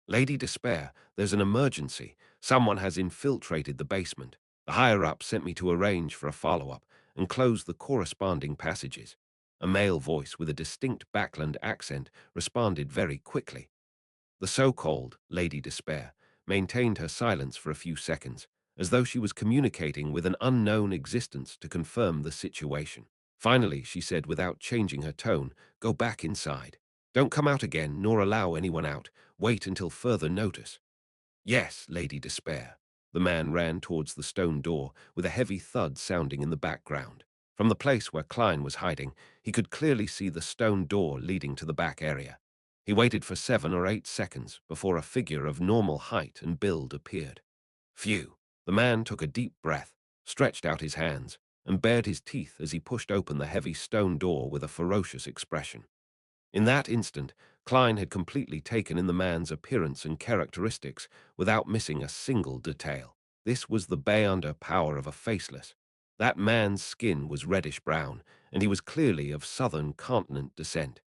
"Lady Despair, there's an emergency. Someone has infiltrated the basement. The higher-up sent me to arrange for a follow-up and close the corresponding passages." A male voice with a distinct Backland accent responded very quickly. The so-called Lady Despair maintained her silence for a few seconds, as though she was communicating with an unknown existence to confirm the situation. Finally, she said without changing her tone, "Go back inside. Don't come out again, nor allow anyone out. Wait until further notice." "Yes, Lady Despair." The man ran towards the stone door, with a heavy thud sounding in the background. From the place where Klein was hiding, he could clearly see the stone door leading to the back area. He waited for 7 or 8 seconds before a figure of normal height and build appeared. Phew! The man took a deep breath, stretched out his hands, and bared his teeth as he pushed open the heavy stone door with a ferocious expression. In that instant, Klein had completely taken in the man's appearance and characteristics without missing a single detail. This was the beyonder power of a faceless. That man's skin was reddish-brown, and he was clearly of southern continent descent.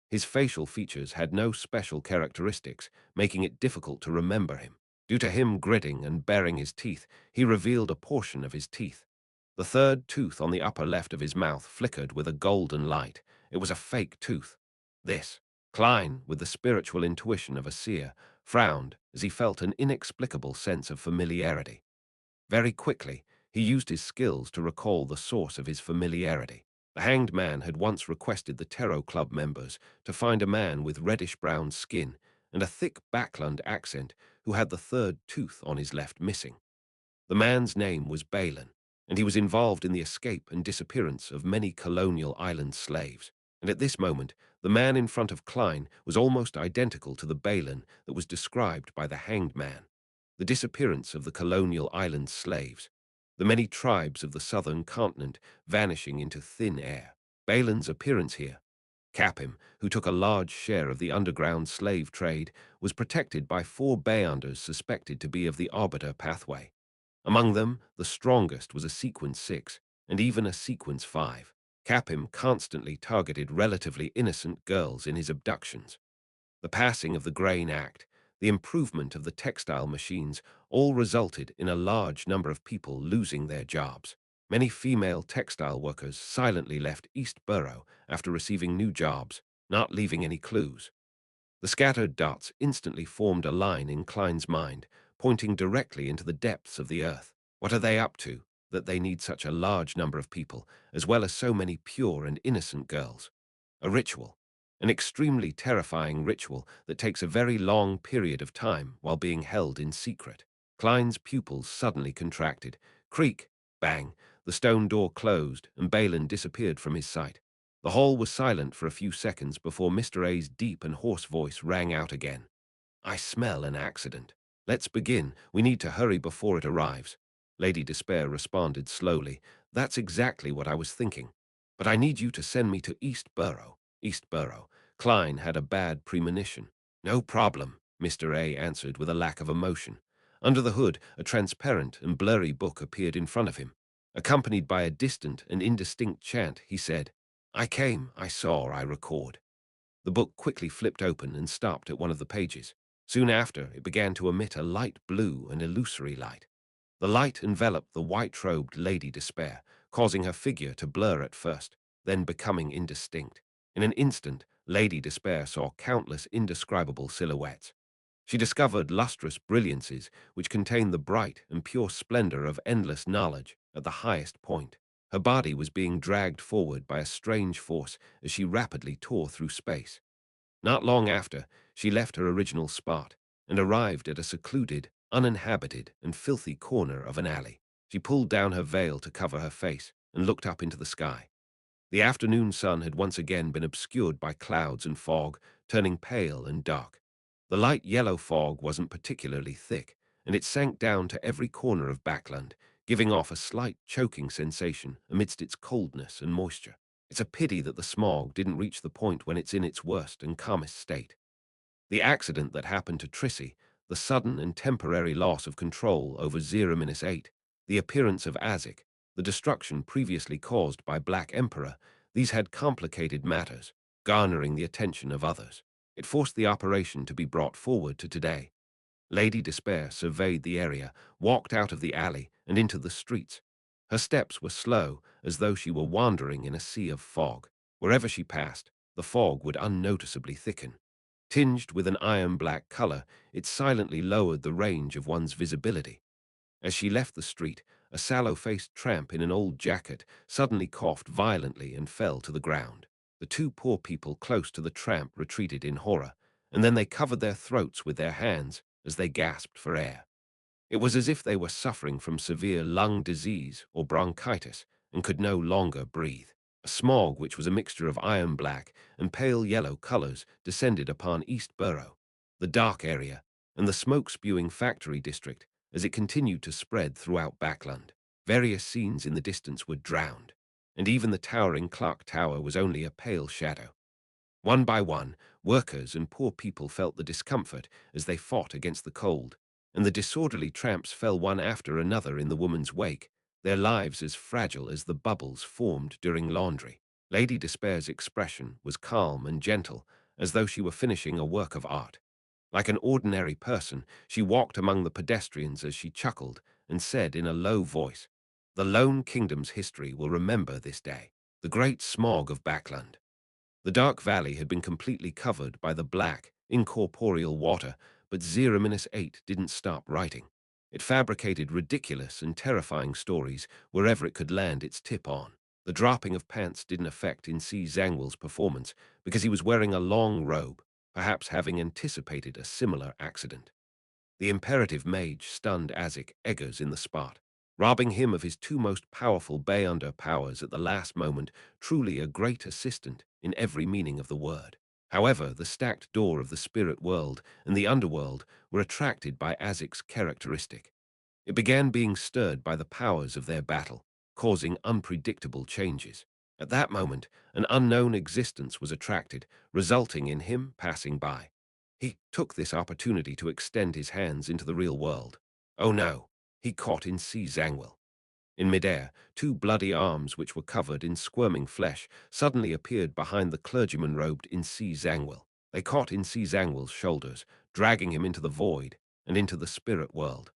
His facial features had no special characteristics, making it difficult to remember him. Due to him gritting and baring his teeth, he revealed a portion of his teeth. The third tooth on the upper left of his mouth flickered with a golden light. It was a fake tooth. This, Klein, with the spiritual intuition of a seer, frowned as he felt an inexplicable sense of familiarity. Very quickly, he used his skills to recall the source of his familiarity. The Hanged Man had once requested the Tarot Club members to find a man with reddish-brown skin and a thick Backland accent who had the third tooth on his left missing. The man's name was Balin, and he was involved in the escape and disappearance of many colonial island slaves. And at this moment, the man in front of Klein was almost identical to the Balin that was described by the Hanged Man. The disappearance of the colonial island slaves, the many tribes of the southern continent vanishing into thin air. Balin's appearance here, Capim, who took a large share of the underground slave trade, was protected by 4 Beyonders suspected to be of the Arbiter pathway. Among them, the strongest was a Sequence 6, and even a Sequence 5. Capim constantly targeted relatively innocent girls in his abductions. The passing of the Grain Act, the improvement of the textile machines, all resulted in a large number of people losing their jobs. Many female textile workers silently left East Borough after receiving new jobs, not leaving any clues. The scattered dots instantly formed a line in Klein's mind, pointing directly into the depths of the earth. What are they up to, that they need such a large number of people, as well as so many pure and innocent girls? A ritual. An extremely terrifying ritual that takes a very long period of time while being held in secret. Klein's pupils suddenly contracted. Creak, bang, the stone door closed and Balin disappeared from his sight. The hall was silent for a few seconds before Mr. A's deep and hoarse voice rang out again. "I smell an accident. Let's begin. We need to hurry before it arrives." Lady Despair responded slowly. "That's exactly what I was thinking. But I need you to send me to East Borough." East Borough. Klein had a bad premonition. "No problem," Mr. A answered with a lack of emotion. Under the hood, a transparent and blurry book appeared in front of him. Accompanied by a distant and indistinct chant, he said, "I came, I saw, I record." The book quickly flipped open and stopped at one of the pages. Soon after, it began to emit a light blue and illusory light. The light enveloped the white-robed Lady Despair, causing her figure to blur at first, then becoming indistinct. In an instant, Lady Despair saw countless indescribable silhouettes. She discovered lustrous brilliancies which contained the bright and pure splendor of endless knowledge at the highest point. Her body was being dragged forward by a strange force as she rapidly tore through space. Not long after, she left her original spot and arrived at a secluded, uninhabited, and filthy corner of an alley. She pulled down her veil to cover her face and looked up into the sky. The afternoon sun had once again been obscured by clouds and fog, turning pale and dark. The light yellow fog wasn't particularly thick, and it sank down to every corner of Backland, giving off a slight choking sensation amidst its coldness and moisture. It's a pity that the smog didn't reach the point when it's in its worst and calmest state. The accident that happened to Trissy, the sudden and temporary loss of control over 0-8, the appearance of Azik, the destruction previously caused by Black Emperor, these had complicated matters, garnering the attention of others. It forced the operation to be brought forward to today. Lady Despair surveyed the area, walked out of the alley and into the streets. Her steps were slow, as though she were wandering in a sea of fog. Wherever she passed, the fog would unnoticeably thicken. Tinged with an iron-black color, it silently lowered the range of one's visibility. As she left the street, a sallow-faced tramp in an old jacket suddenly coughed violently and fell to the ground. The two poor people close to the tramp retreated in horror, and then they covered their throats with their hands as they gasped for air. It was as if they were suffering from severe lung disease or bronchitis and could no longer breathe. A smog, which was a mixture of iron black and pale yellow colors, descended upon East Borough, the dark area, and the smoke-spewing factory district as it continued to spread throughout Backland. Various scenes in the distance were drowned, and even the towering clock tower was only a pale shadow. One by one, workers and poor people felt the discomfort as they fought against the cold, and the disorderly tramps fell one after another in the woman's wake, their lives as fragile as the bubbles formed during laundry. Lady Despair's expression was calm and gentle, as though she were finishing a work of art. Like an ordinary person, she walked among the pedestrians as she chuckled and said in a low voice, "The Lone Kingdom's history will remember this day, the great smog of Backland." The dark valley had been completely covered by the black, incorporeal water, but 0-8 didn't stop writing. It fabricated ridiculous and terrifying stories wherever it could land its tip on. The dropping of pants didn't affect C. Zangwill's performance because he was wearing a long robe, perhaps having anticipated a similar accident. The imperative mage stunned Azek Eggers in the spot, robbing him of his two most powerful Beyonder powers at the last moment, truly a great assistant in every meaning of the word. However, the stacked door of the spirit world and the underworld were attracted by Azek's characteristic. It began being stirred by the powers of their battle, causing unpredictable changes. At that moment, an unknown existence was attracted, resulting in him passing by. He took this opportunity to extend his hands into the real world. Oh no, he caught C. Zangwill. In midair, two bloody arms which were covered in squirming flesh suddenly appeared behind the clergyman robed C. Zangwill. They caught C. Zangwill's shoulders, dragging him into the void and into the spirit world.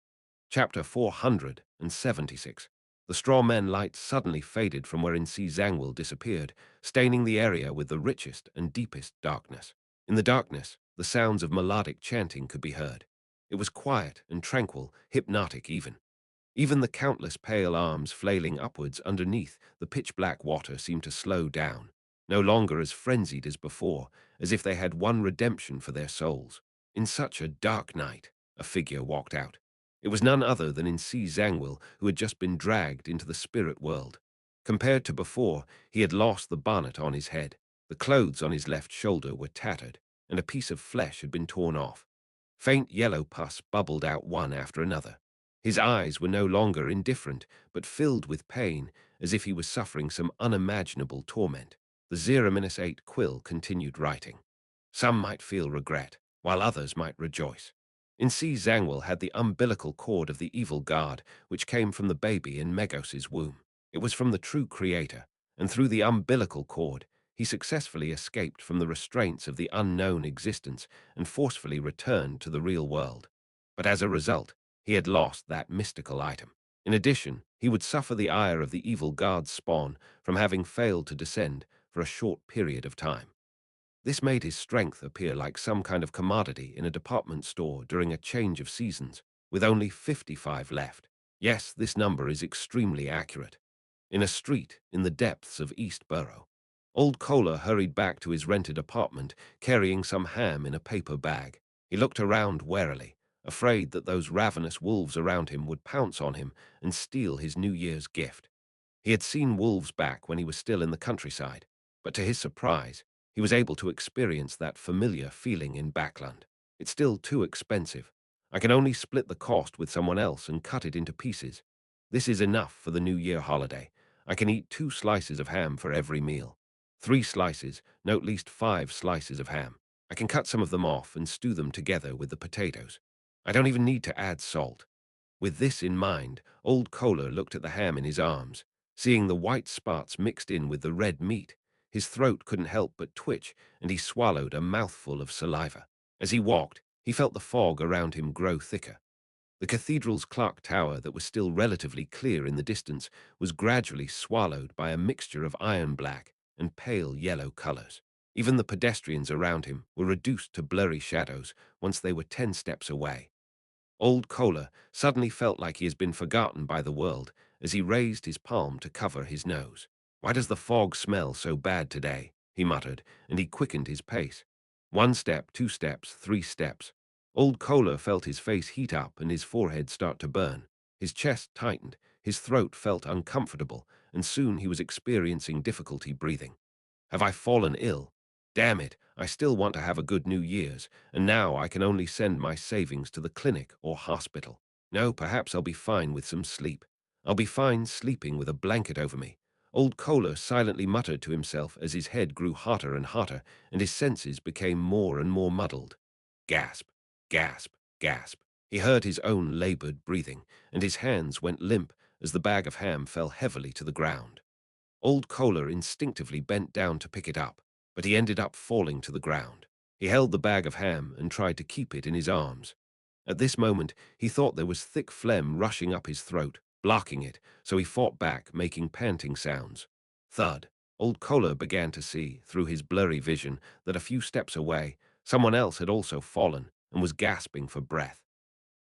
Chapter 476. The straw men light suddenly faded from where C. Zangwill disappeared, staining the area with the richest and deepest darkness. In the darkness, the sounds of melodic chanting could be heard. It was quiet and tranquil, hypnotic even. Even the countless pale arms flailing upwards underneath the pitch-black water seemed to slow down, no longer as frenzied as before, as if they had won redemption for their souls. In such a dark night, a figure walked out. It was none other than C. Zangwill, who had just been dragged into the spirit world. Compared to before, he had lost the bonnet on his head. The clothes on his left shoulder were tattered, and a piece of flesh had been torn off. Faint yellow pus bubbled out one after another. His eyes were no longer indifferent, but filled with pain, as if he was suffering some unimaginable torment. The 0-8 quill continued writing. Some might feel regret, while others might rejoice. C. Zangwill had the umbilical cord of the evil god, which came from the baby in Megos's womb. It was from the true creator, and through the umbilical cord, he successfully escaped from the restraints of the unknown existence and forcefully returned to the real world. But as a result, he had lost that mystical item. In addition, he would suffer the ire of the evil god's spawn from having failed to descend for a short period of time. This made his strength appear like some kind of commodity in a department store during a change of seasons, with only 55 left. Yes, this number is extremely accurate. In a street in the depths of East Borough, old Kohler hurried back to his rented apartment, carrying some ham in a paper bag. He looked around warily, afraid that those ravenous wolves around him would pounce on him and steal his New Year's gift. He had seen wolves back when he was still in the countryside, but to his surprise, he was able to experience that familiar feeling in Backland. It's still too expensive. I can only split the cost with someone else and cut it into pieces. This is enough for the New Year holiday. I can eat 2 slices of ham for every meal. 3 slices, no, at least 5 slices of ham. I can cut some of them off and stew them together with the potatoes. I don't even need to add salt. With this in mind, old Kohler looked at the ham in his arms. Seeing the white spots mixed in with the red meat, his throat couldn't help but twitch, and he swallowed a mouthful of saliva. As he walked, he felt the fog around him grow thicker. The cathedral's clock tower that was still relatively clear in the distance was gradually swallowed by a mixture of iron black and pale yellow colors. Even the pedestrians around him were reduced to blurry shadows once they were 10 steps away. Old Kohler suddenly felt like he has been forgotten by the world as he raised his palm to cover his nose. "Why does the fog smell so bad today?" he muttered, and he quickened his pace. 1 step, 2 steps, 3 steps. Old Kohler felt his face heat up and his forehead start to burn. His chest tightened, his throat felt uncomfortable, and soon he was experiencing difficulty breathing. "Have I fallen ill? Damn it, I still want to have a good New Year's, and now I can only send my savings to the clinic or hospital. No, perhaps I'll be fine with some sleep. I'll be fine sleeping with a blanket over me." Old Kohler silently muttered to himself as his head grew hotter and hotter, and his senses became more and more muddled. Gasp, gasp, gasp. He heard his own labored breathing, and his hands went limp as the bag of ham fell heavily to the ground. Old Kohler instinctively bent down to pick it up, but he ended up falling to the ground. He held the bag of ham and tried to keep it in his arms. At this moment, he thought there was thick phlegm rushing up his throat, blocking it, so he fought back, making panting sounds. Thud. Old Kohler began to see, through his blurry vision, that a few steps away, someone else had also fallen and was gasping for breath.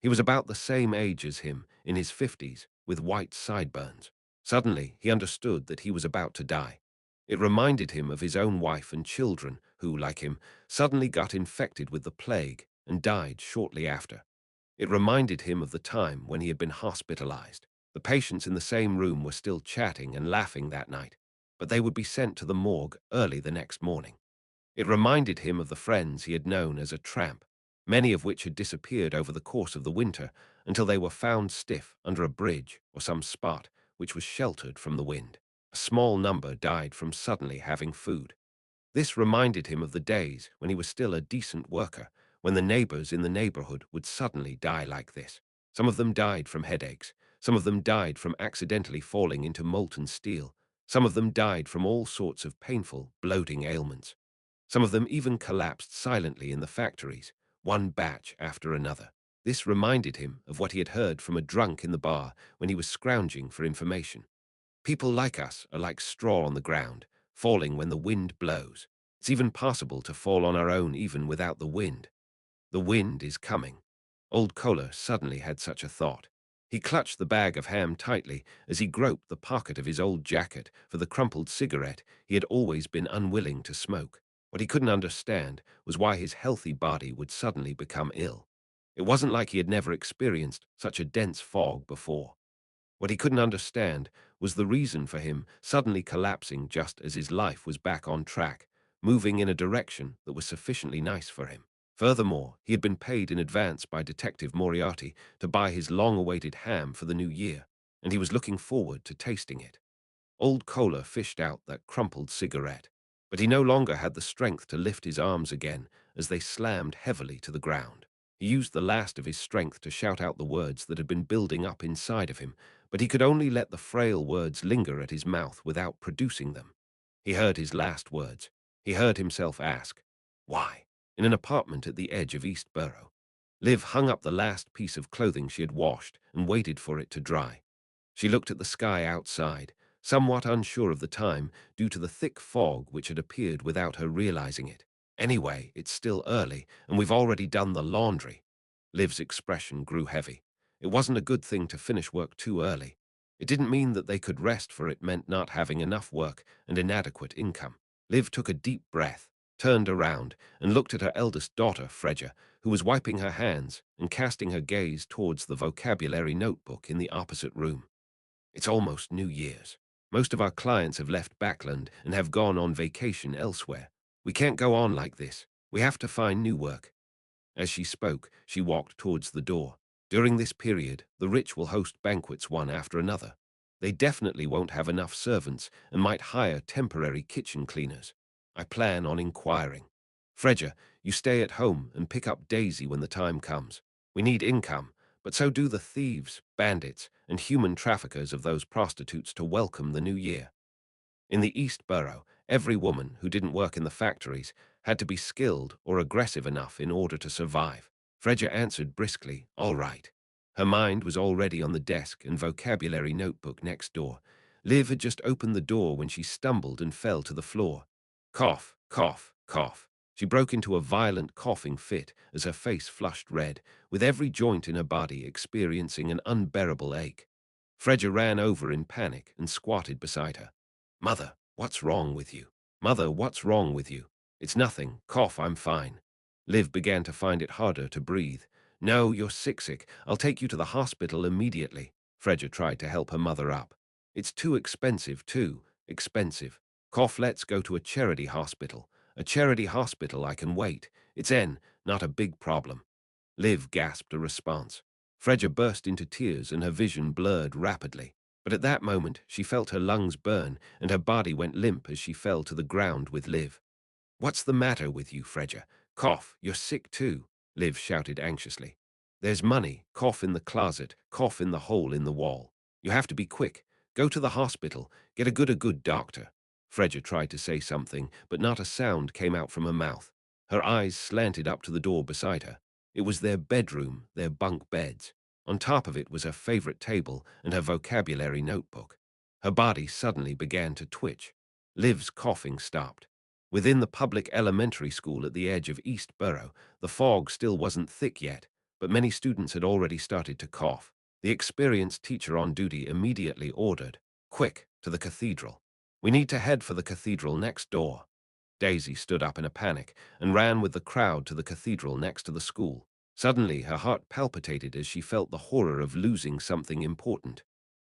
He was about the same age as him, in his 50s, with white sideburns. Suddenly, he understood that he was about to die. It reminded him of his own wife and children, who, like him, suddenly got infected with the plague and died shortly after. It reminded him of the time when he had been hospitalized. The patients in the same room were still chatting and laughing that night, but they would be sent to the morgue early the next morning. It reminded him of the friends he had known as a tramp, many of which had disappeared over the course of the winter until they were found stiff under a bridge or some spot which was sheltered from the wind. A small number died from suddenly having food. This reminded him of the days when he was still a decent worker, when the neighbors in the neighborhood would suddenly die like this. Some of them died from headaches. Some of them died from accidentally falling into molten steel. Some of them died from all sorts of painful, bloating ailments. Some of them even collapsed silently in the factories, one batch after another. This reminded him of what he had heard from a drunk in the bar when he was scrounging for information. People like us are like straw on the ground, falling when the wind blows. It's even possible to fall on our own even without the wind. The wind is coming. Old Kohler suddenly had such a thought. He clutched the bag of ham tightly as he groped the pocket of his old jacket for the crumpled cigarette he had always been unwilling to smoke. What he couldn't understand was why his healthy body would suddenly become ill. It wasn't like he had never experienced such a dense fog before. What he couldn't understand was the reason for him suddenly collapsing just as his life was back on track, moving in a direction that was sufficiently nice for him. Furthermore, he had been paid in advance by Detective Moriarty to buy his long-awaited ham for the new year, and he was looking forward to tasting it. Old Kohler fished out that crumpled cigarette, but he no longer had the strength to lift his arms again as they slammed heavily to the ground. He used the last of his strength to shout out the words that had been building up inside of him, but he could only let the frail words linger at his mouth without producing them. He heard his last words. He heard himself ask, "Why?" in an apartment at the edge of East Borough. Liv hung up the last piece of clothing she had washed and waited for it to dry. She looked at the sky outside, somewhat unsure of the time due to the thick fog which had appeared without her realizing it. "Anyway, it's still early, and we've already done the laundry." Liv's expression grew heavy. It wasn't a good thing to finish work too early. It didn't mean that they could rest, for it meant not having enough work and inadequate income. Liv took a deep breath, turned around, and looked at her eldest daughter, Fredja, who was wiping her hands and casting her gaze towards the vocabulary notebook in the opposite room. "It's almost New Year's. Most of our clients have left Backland and have gone on vacation elsewhere. We can't go on like this. We have to find new work." As she spoke, she walked towards the door. "During this period, the rich will host banquets one after another. They definitely won't have enough servants and might hire temporary kitchen cleaners. I plan on inquiring. Fredja, you stay at home and pick up Daisy when the time comes. We need income, but so do the thieves, bandits, and human traffickers of those prostitutes to welcome the new year." In the East Borough, every woman who didn't work in the factories had to be skilled or aggressive enough in order to survive. Fredja answered briskly, "All right." Her mind was already on the desk and vocabulary notebook next door. Liv had just opened the door when she stumbled and fell to the floor. Cough, cough, cough. She broke into a violent coughing fit as her face flushed red, with every joint in her body experiencing an unbearable ache. Fredger ran over in panic and squatted beside her. "Mother, what's wrong with you? Mother, what's wrong with you?" "It's nothing. Cough, I'm fine." Liv began to find it harder to breathe. "No, you're sick. I'll take you to the hospital immediately." Fredger tried to help her mother up. "It's too expensive, too expensive. Cough, let's go to a charity hospital. A charity hospital, I can wait. Not a big problem." Liv gasped a response. Fredger burst into tears and her vision blurred rapidly. But at that moment, she felt her lungs burn and her body went limp as she fell to the ground with Liv. "What's the matter with you, Fredger? Cough, you're sick too," Liv shouted anxiously. "There's money. Cough in the closet. Cough in the hole in the wall. You have to be quick. Go to the hospital. Get a good doctor." Fredger tried to say something, but not a sound came out from her mouth. Her eyes slanted up to the door beside her. It was their bedroom, their bunk beds. On top of it was her favorite table and her vocabulary notebook. Her body suddenly began to twitch. Liv's coughing stopped. Within the public elementary school at the edge of East Borough, the fog still wasn't thick yet, but many students had already started to cough. The experienced teacher on duty immediately ordered, "Quick, to the cathedral. We need to head for the cathedral next door." Daisy stood up in a panic and ran with the crowd to the cathedral next to the school. Suddenly, her heart palpitated as she felt the horror of losing something important.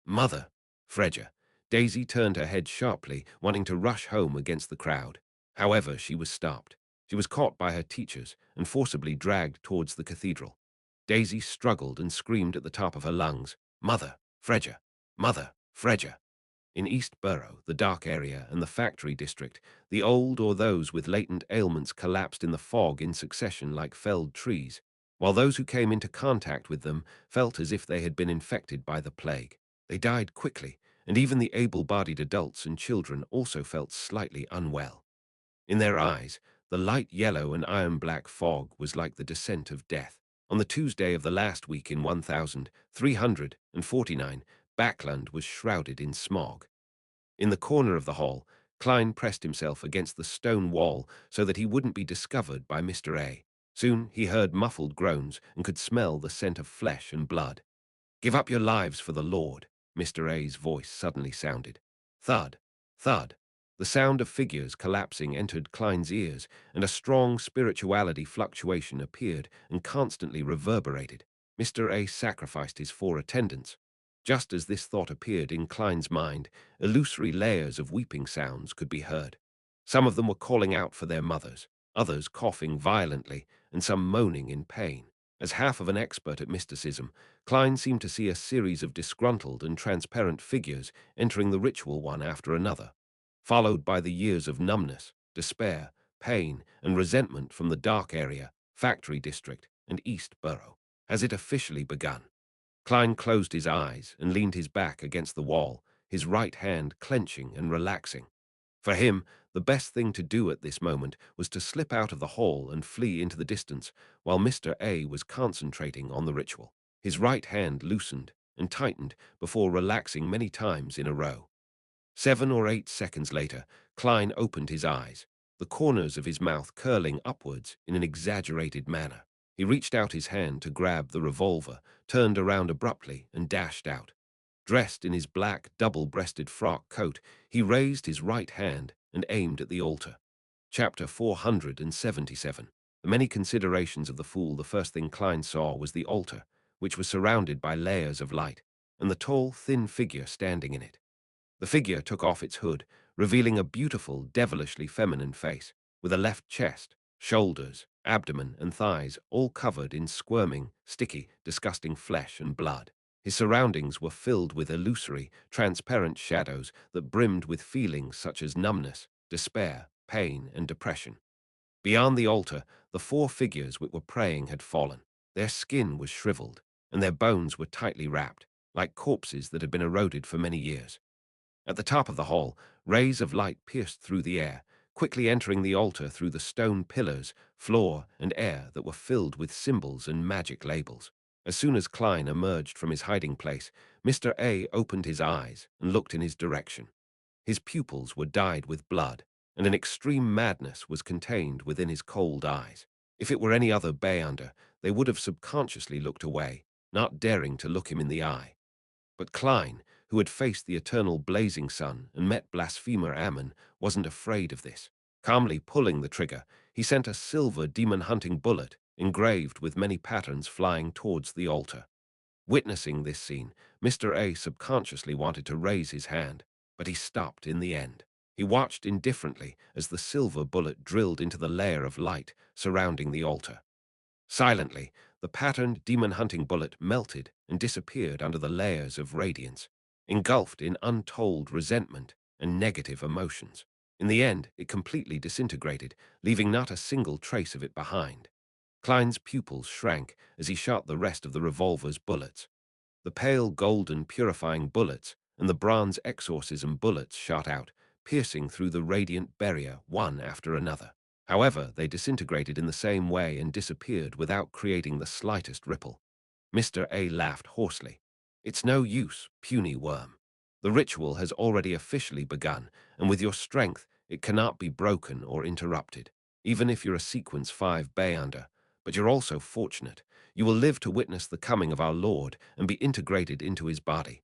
"Mother!" "Fredger." Daisy turned her head sharply, wanting to rush home against the crowd. However, she was stopped. She was caught by her teachers and forcibly dragged towards the cathedral. Daisy struggled and screamed at the top of her lungs, "Mother! Fredger! Mother! Fredger!" In East Borough, the dark area, and the factory district, the old or those with latent ailments collapsed in the fog in succession like felled trees, while those who came into contact with them felt as if they had been infected by the plague. They died quickly, and even the able-bodied adults and children also felt slightly unwell. In their eyes, the light yellow and iron-black fog was like the descent of death. On the Tuesday of the last week in 1349, Backland was shrouded in smog. In the corner of the hall, Klein pressed himself against the stone wall so that he wouldn't be discovered by Mr. A. Soon he heard muffled groans and could smell the scent of flesh and blood. "Give up your lives for the Lord," Mr. A's voice suddenly sounded. Thud, thud. The sound of figures collapsing entered Klein's ears, and a strong spirituality fluctuation appeared and constantly reverberated. Mr. A sacrificed his 4 attendants. Just as this thought appeared in Klein's mind, illusory layers of weeping sounds could be heard. Some of them were calling out for their mothers, others coughing violently, and some moaning in pain. As half of an expert at mysticism, Klein seemed to see a series of disgruntled and transparent figures entering the ritual one after another, followed by the years of numbness, despair, pain, and resentment from the dark area, factory district, and East Borough. Has it officially begun? Klein closed his eyes and leaned his back against the wall, his right hand clenching and relaxing. For him, the best thing to do at this moment was to slip out of the hall and flee into the distance, while Mr. A was concentrating on the ritual. His right hand loosened and tightened before relaxing many times in a row. 7 or 8 seconds later, Klein opened his eyes, the corners of his mouth curling upwards in an exaggerated manner. He reached out his hand to grab the revolver, turned around abruptly, and dashed out. Dressed in his black, double-breasted frock coat, he raised his right hand and aimed at the altar. Chapter 477. The many considerations of the fool. The first thing Klein saw was the altar, which was surrounded by layers of light, and the tall, thin figure standing in it. The figure took off its hood, revealing a beautiful, devilishly feminine face, with a left chest, shoulders, abdomen, and thighs all covered in squirming, sticky, disgusting flesh and blood. His surroundings were filled with illusory, transparent shadows that brimmed with feelings such as numbness, despair, pain, and depression. Beyond the altar, the 4 figures which were praying had fallen. Their skin was shriveled, and their bones were tightly wrapped, like corpses that had been eroded for many years. At the top of the hall, rays of light pierced through the air, quickly entering the altar through the stone pillars, floor, and air that were filled with symbols and magic labels. As soon as Klein emerged from his hiding place, Mr. A opened his eyes and looked in his direction. His pupils were dyed with blood, and an extreme madness was contained within his cold eyes. If it were any other Beyonder, they would have subconsciously looked away, not daring to look him in the eye. But Klein, who had faced the eternal blazing sun and met blasphemer Ammon, wasn't afraid of this. Calmly pulling the trigger, he sent a silver demon-hunting bullet, engraved with many patterns, flying towards the altar. Witnessing this scene, Mr. A subconsciously wanted to raise his hand, but he stopped in the end. He watched indifferently as the silver bullet drilled into the layer of light surrounding the altar. Silently, the patterned demon-hunting bullet melted and disappeared under the layers of radiance, engulfed in untold resentment and negative emotions. In the end, it completely disintegrated, leaving not a single trace of it behind. Klein's pupils shrank as he shot the rest of the revolver's bullets. The pale golden purifying bullets and the bronze exorcism bullets shot out, piercing through the radiant barrier one after another. However, they disintegrated in the same way and disappeared without creating the slightest ripple. Mr. A laughed hoarsely. It's no use, puny worm. The ritual has already officially begun, and with your strength, it cannot be broken or interrupted, even if you're a sequence 5 Beyonder. But you're also fortunate. You will live to witness the coming of our Lord and be integrated into his body.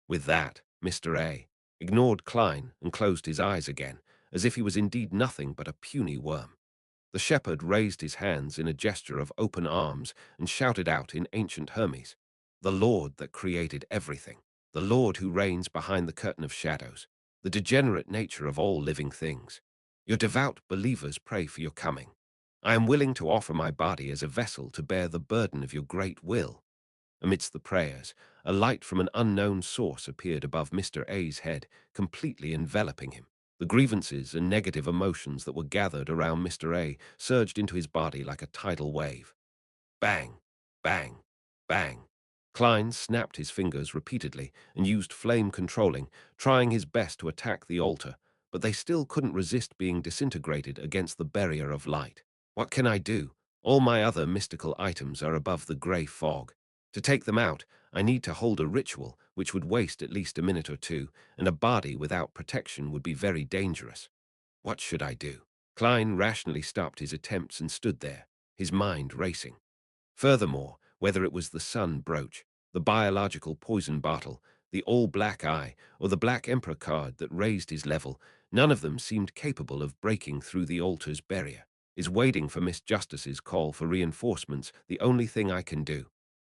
With that, Mr. A ignored Klein and closed his eyes again, as if he was indeed nothing but a puny worm. The shepherd raised his hands in a gesture of open arms and shouted out in ancient Hermes, "The Lord that created everything, the Lord who reigns behind the curtain of shadows, the degenerate nature of all living things. Your devout believers pray for your coming. I am willing to offer my body as a vessel to bear the burden of your great will." Amidst the prayers, a light from an unknown source appeared above Mr. A's head, completely enveloping him. The grievances and negative emotions that were gathered around Mr. A surged into his body like a tidal wave. Bang, bang, bang. Klein snapped his fingers repeatedly and used flame controlling, trying his best to attack the altar, but they still couldn't resist being disintegrated against the barrier of light. What can I do? All my other mystical items are above the grey fog. To take them out, I need to hold a ritual, which would waste at least a minute or two, and a body without protection would be very dangerous. What should I do? Klein rationally stopped his attempts and stood there, his mind racing. Furthermore, whether it was the sun brooch, the biological poison bottle, the all-black eye, or the Black Emperor card that raised his level, none of them seemed capable of breaking through the altar's barrier. Is waiting for Miss Justice's call for reinforcements the only thing I can do?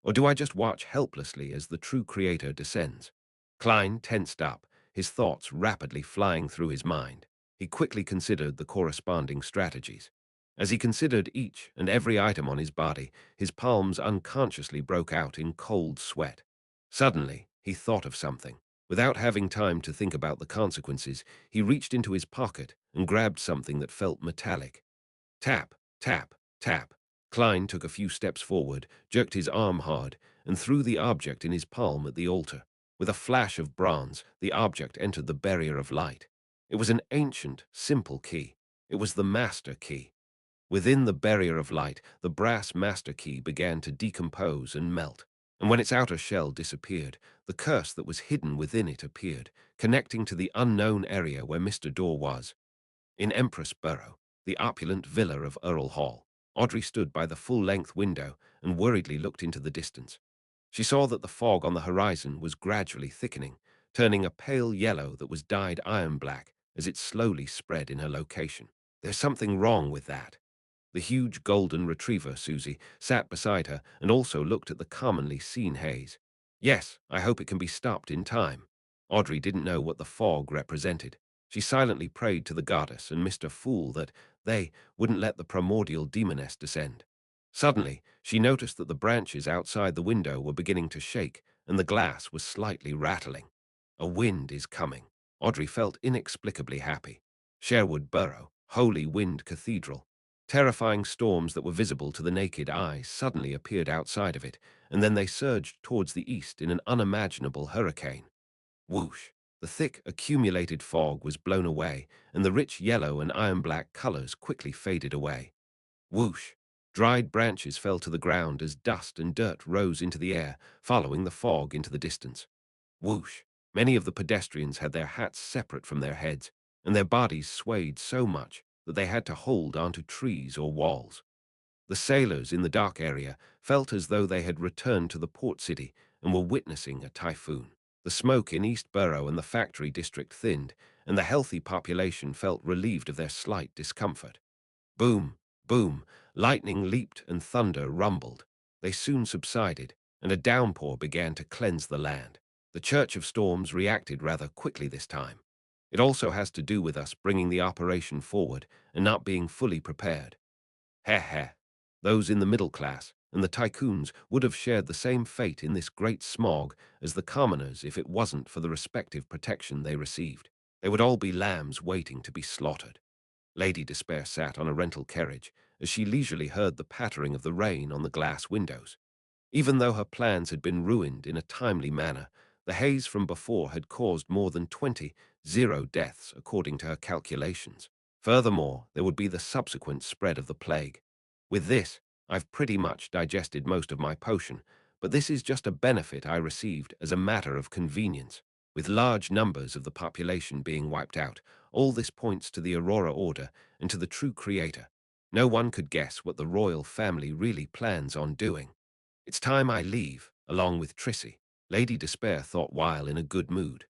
Or do I just watch helplessly as the true creator descends? Klein tensed up, his thoughts rapidly flying through his mind. He quickly considered the corresponding strategies. As he considered each and every item on his body, his palms unconsciously broke out in cold sweat. Suddenly, he thought of something. Without having time to think about the consequences, he reached into his pocket and grabbed something that felt metallic. Tap, tap, tap. Klein took a few steps forward, jerked his arm hard, and threw the object in his palm at the altar. With a flash of bronze, the object entered the barrier of light. It was an ancient, simple key. It was the master key. Within the barrier of light, the brass master key began to decompose and melt. And when its outer shell disappeared, the curse that was hidden within it appeared, connecting to the unknown area where Mr. Dorr was. In Empress Borough, the opulent villa of Earl Hall, Audrey stood by the full-length window and worriedly looked into the distance. She saw that the fog on the horizon was gradually thickening, turning a pale yellow that was dyed iron black as it slowly spread in her location. There's something wrong with that. The huge golden retriever, Susie, sat beside her and also looked at the commonly seen haze. Yes, I hope it can be stopped in time. Audrey didn't know what the fog represented. She silently prayed to the goddess and Mr. Fool that they wouldn't let the primordial demoness descend. Suddenly, she noticed that the branches outside the window were beginning to shake and the glass was slightly rattling. A wind is coming. Audrey felt inexplicably happy. Sherwood Borough, Holy Wind Cathedral. Terrifying storms that were visible to the naked eye suddenly appeared outside of it, and then they surged towards the east in an unimaginable hurricane. Whoosh! The thick, accumulated fog was blown away, and the rich yellow and iron-black colors quickly faded away. Whoosh! Dried branches fell to the ground as dust and dirt rose into the air, following the fog into the distance. Whoosh! Many of the pedestrians had their hats separate from their heads. and their bodies swayed so much that they had to hold onto trees or walls. The sailors in the dock area felt as though they had returned to the port city and were witnessing a typhoon. The smoke in East Borough and the factory district thinned, and the healthy population felt relieved of their slight discomfort. Boom, boom, lightning leaped and thunder rumbled. They soon subsided, and a downpour began to cleanse the land. The Church of Storms reacted rather quickly this time. It also has to do with us bringing the operation forward and not being fully prepared. Heh heh. Those in the middle class and the tycoons would have shared the same fate in this great smog as the commoners if it wasn't for the respective protection they received. They would all be lambs waiting to be slaughtered. Lady Despair sat on a rental carriage as she leisurely heard the pattering of the rain on the glass windows. Even though her plans had been ruined in a timely manner, the haze from before had caused more than 20 deaths according to her calculations. Furthermore, there would be the subsequent spread of the plague. With this, I've pretty much digested most of my potion, but this is just a benefit I received as a matter of convenience. With large numbers of the population being wiped out, all this points to the Aurora Order and to the true creator. No one could guess what the royal family really plans on doing. It's time I leave, along with Trissy. Lady Despair thought while in a good mood.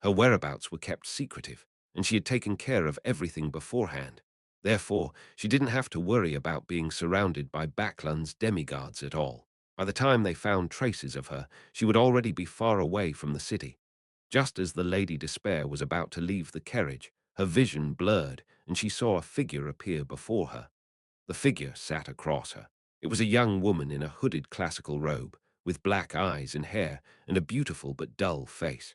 Her whereabouts were kept secretive, and she had taken care of everything beforehand. Therefore, she didn't have to worry about being surrounded by Baklan's demigods at all. By the time they found traces of her, she would already be far away from the city. Just as the Lady Despair was about to leave the carriage, her vision blurred, and she saw a figure appear before her. The figure sat across her. It was a young woman in a hooded classical robe, with black eyes and hair and a beautiful but dull face.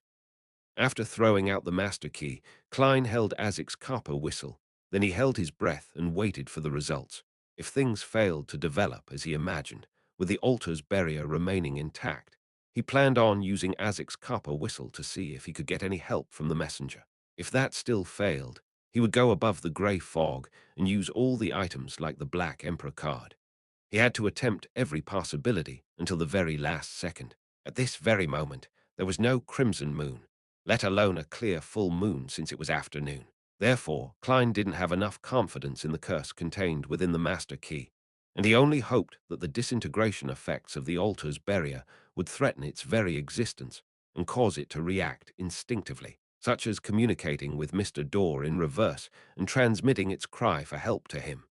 After throwing out the master key, Klein held Azic's copper whistle. Then he held his breath and waited for the results. If things failed to develop as he imagined, with the altar's barrier remaining intact, he planned on using Azic's copper whistle to see if he could get any help from the messenger. If that still failed, he would go above the grey fog and use all the items like the Black Emperor card. He had to attempt every possibility until the very last second. At this very moment, there was no crimson moon, let alone a clear full moon since it was afternoon. Therefore, Klein didn't have enough confidence in the curse contained within the master key, and he only hoped that the disintegration effects of the altar's barrier would threaten its very existence and cause it to react instinctively, such as communicating with Mr. Dorr in reverse and transmitting its cry for help to him.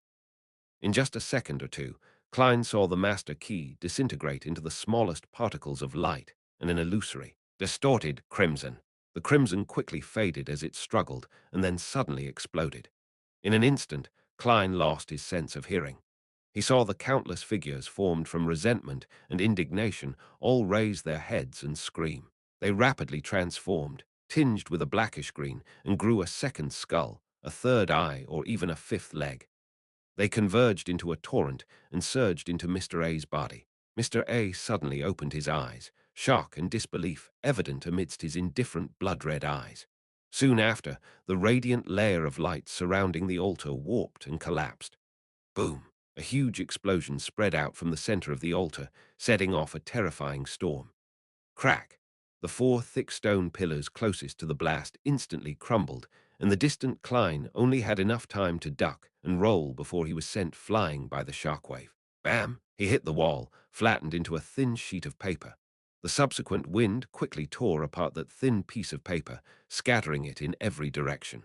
In just a second or two, Klein saw the master key disintegrate into the smallest particles of light and an illusory, distorted crimson. The crimson quickly faded as it struggled and then suddenly exploded. In an instant, Klein lost his sense of hearing. He saw the countless figures formed from resentment and indignation all raise their heads and scream. They rapidly transformed, tinged with a blackish green, and grew a second skull, a third eye, or even a fifth leg. They converged into a torrent and surged into Mr. A's body. Mr. A suddenly opened his eyes, shock and disbelief evident amidst his indifferent blood-red eyes. Soon after, the radiant layer of light surrounding the altar warped and collapsed. Boom! A huge explosion spread out from the center of the altar, setting off a terrifying storm. Crack! The four thick stone pillars closest to the blast instantly crumbled, and the distant Klein only had enough time to duck and roll before he was sent flying by the shockwave. Bam! He hit the wall, flattened into a thin sheet of paper. The subsequent wind quickly tore apart that thin piece of paper, scattering it in every direction.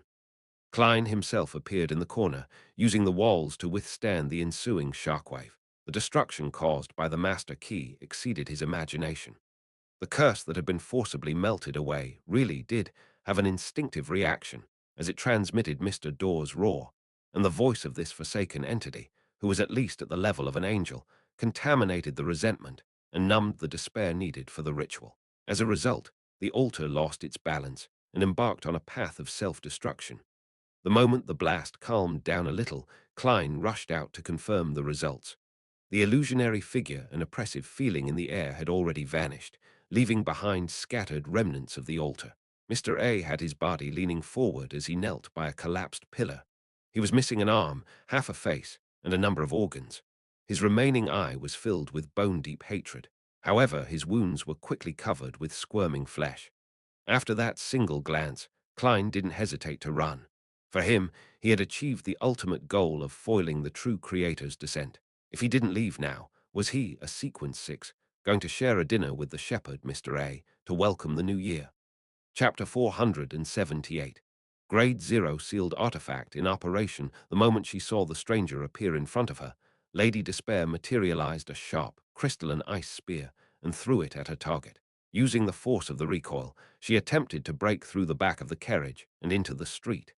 Klein himself appeared in the corner, using the walls to withstand the ensuing shockwave. The destruction caused by the master key exceeded his imagination. The curse that had been forcibly melted away really did have an instinctive reaction as it transmitted Mr. Dorr's roar, and the voice of this forsaken entity, who was at least at the level of an angel, contaminated the resentment and numbed the despair needed for the ritual. As a result, the altar lost its balance and embarked on a path of self-destruction. The moment the blast calmed down a little, Klein rushed out to confirm the results. The illusionary figure and oppressive feeling in the air had already vanished, leaving behind scattered remnants of the altar. Mr. A had his body leaning forward as he knelt by a collapsed pillar. He was missing an arm, half a face, and a number of organs. His remaining eye was filled with bone-deep hatred. However, his wounds were quickly covered with squirming flesh. After that single glance, Klein didn't hesitate to run. For him, he had achieved the ultimate goal of foiling the true creator's descent. If he didn't leave now, was he, a Sequence 6, going to share a dinner with the shepherd, Mr. A, to welcome the new year? Chapter 478. Grade Zero sealed artifact in operation. The moment she saw the stranger appear in front of her, Lady Despair materialized a sharp, crystalline ice spear and threw it at her target. Using the force of the recoil, she attempted to break through the back of the carriage and into the street.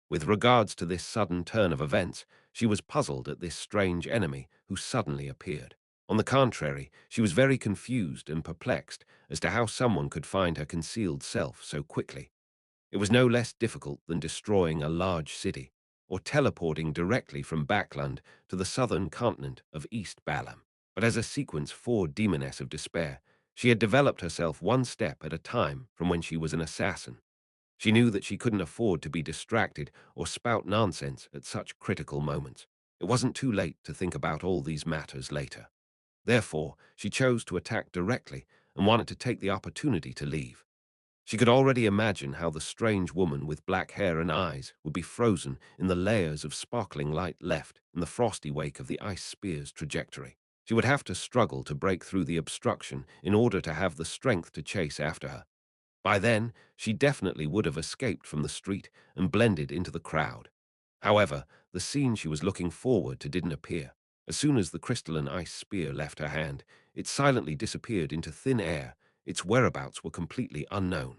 With regards to this sudden turn of events, she was puzzled at this strange enemy who suddenly appeared. On the contrary, she was very confused and perplexed as to how someone could find her concealed self so quickly. It was no less difficult than destroying a large city, or teleporting directly from Backland to the southern continent of East Balam. But as a Sequence 4 demoness of despair, she had developed herself one step at a time from when she was an assassin. She knew that she couldn't afford to be distracted or spout nonsense at such critical moments. It wasn't too late to think about all these matters later. Therefore, she chose to attack directly and wanted to take the opportunity to leave. She could already imagine how the strange woman with black hair and eyes would be frozen in the layers of sparkling light left in the frosty wake of the ice spear's trajectory. She would have to struggle to break through the obstruction in order to have the strength to chase after her. By then, she definitely would have escaped from the street and blended into the crowd. However, the scene she was looking forward to didn't appear. As soon as the crystalline ice spear left her hand, it silently disappeared into thin air. Its whereabouts were completely unknown.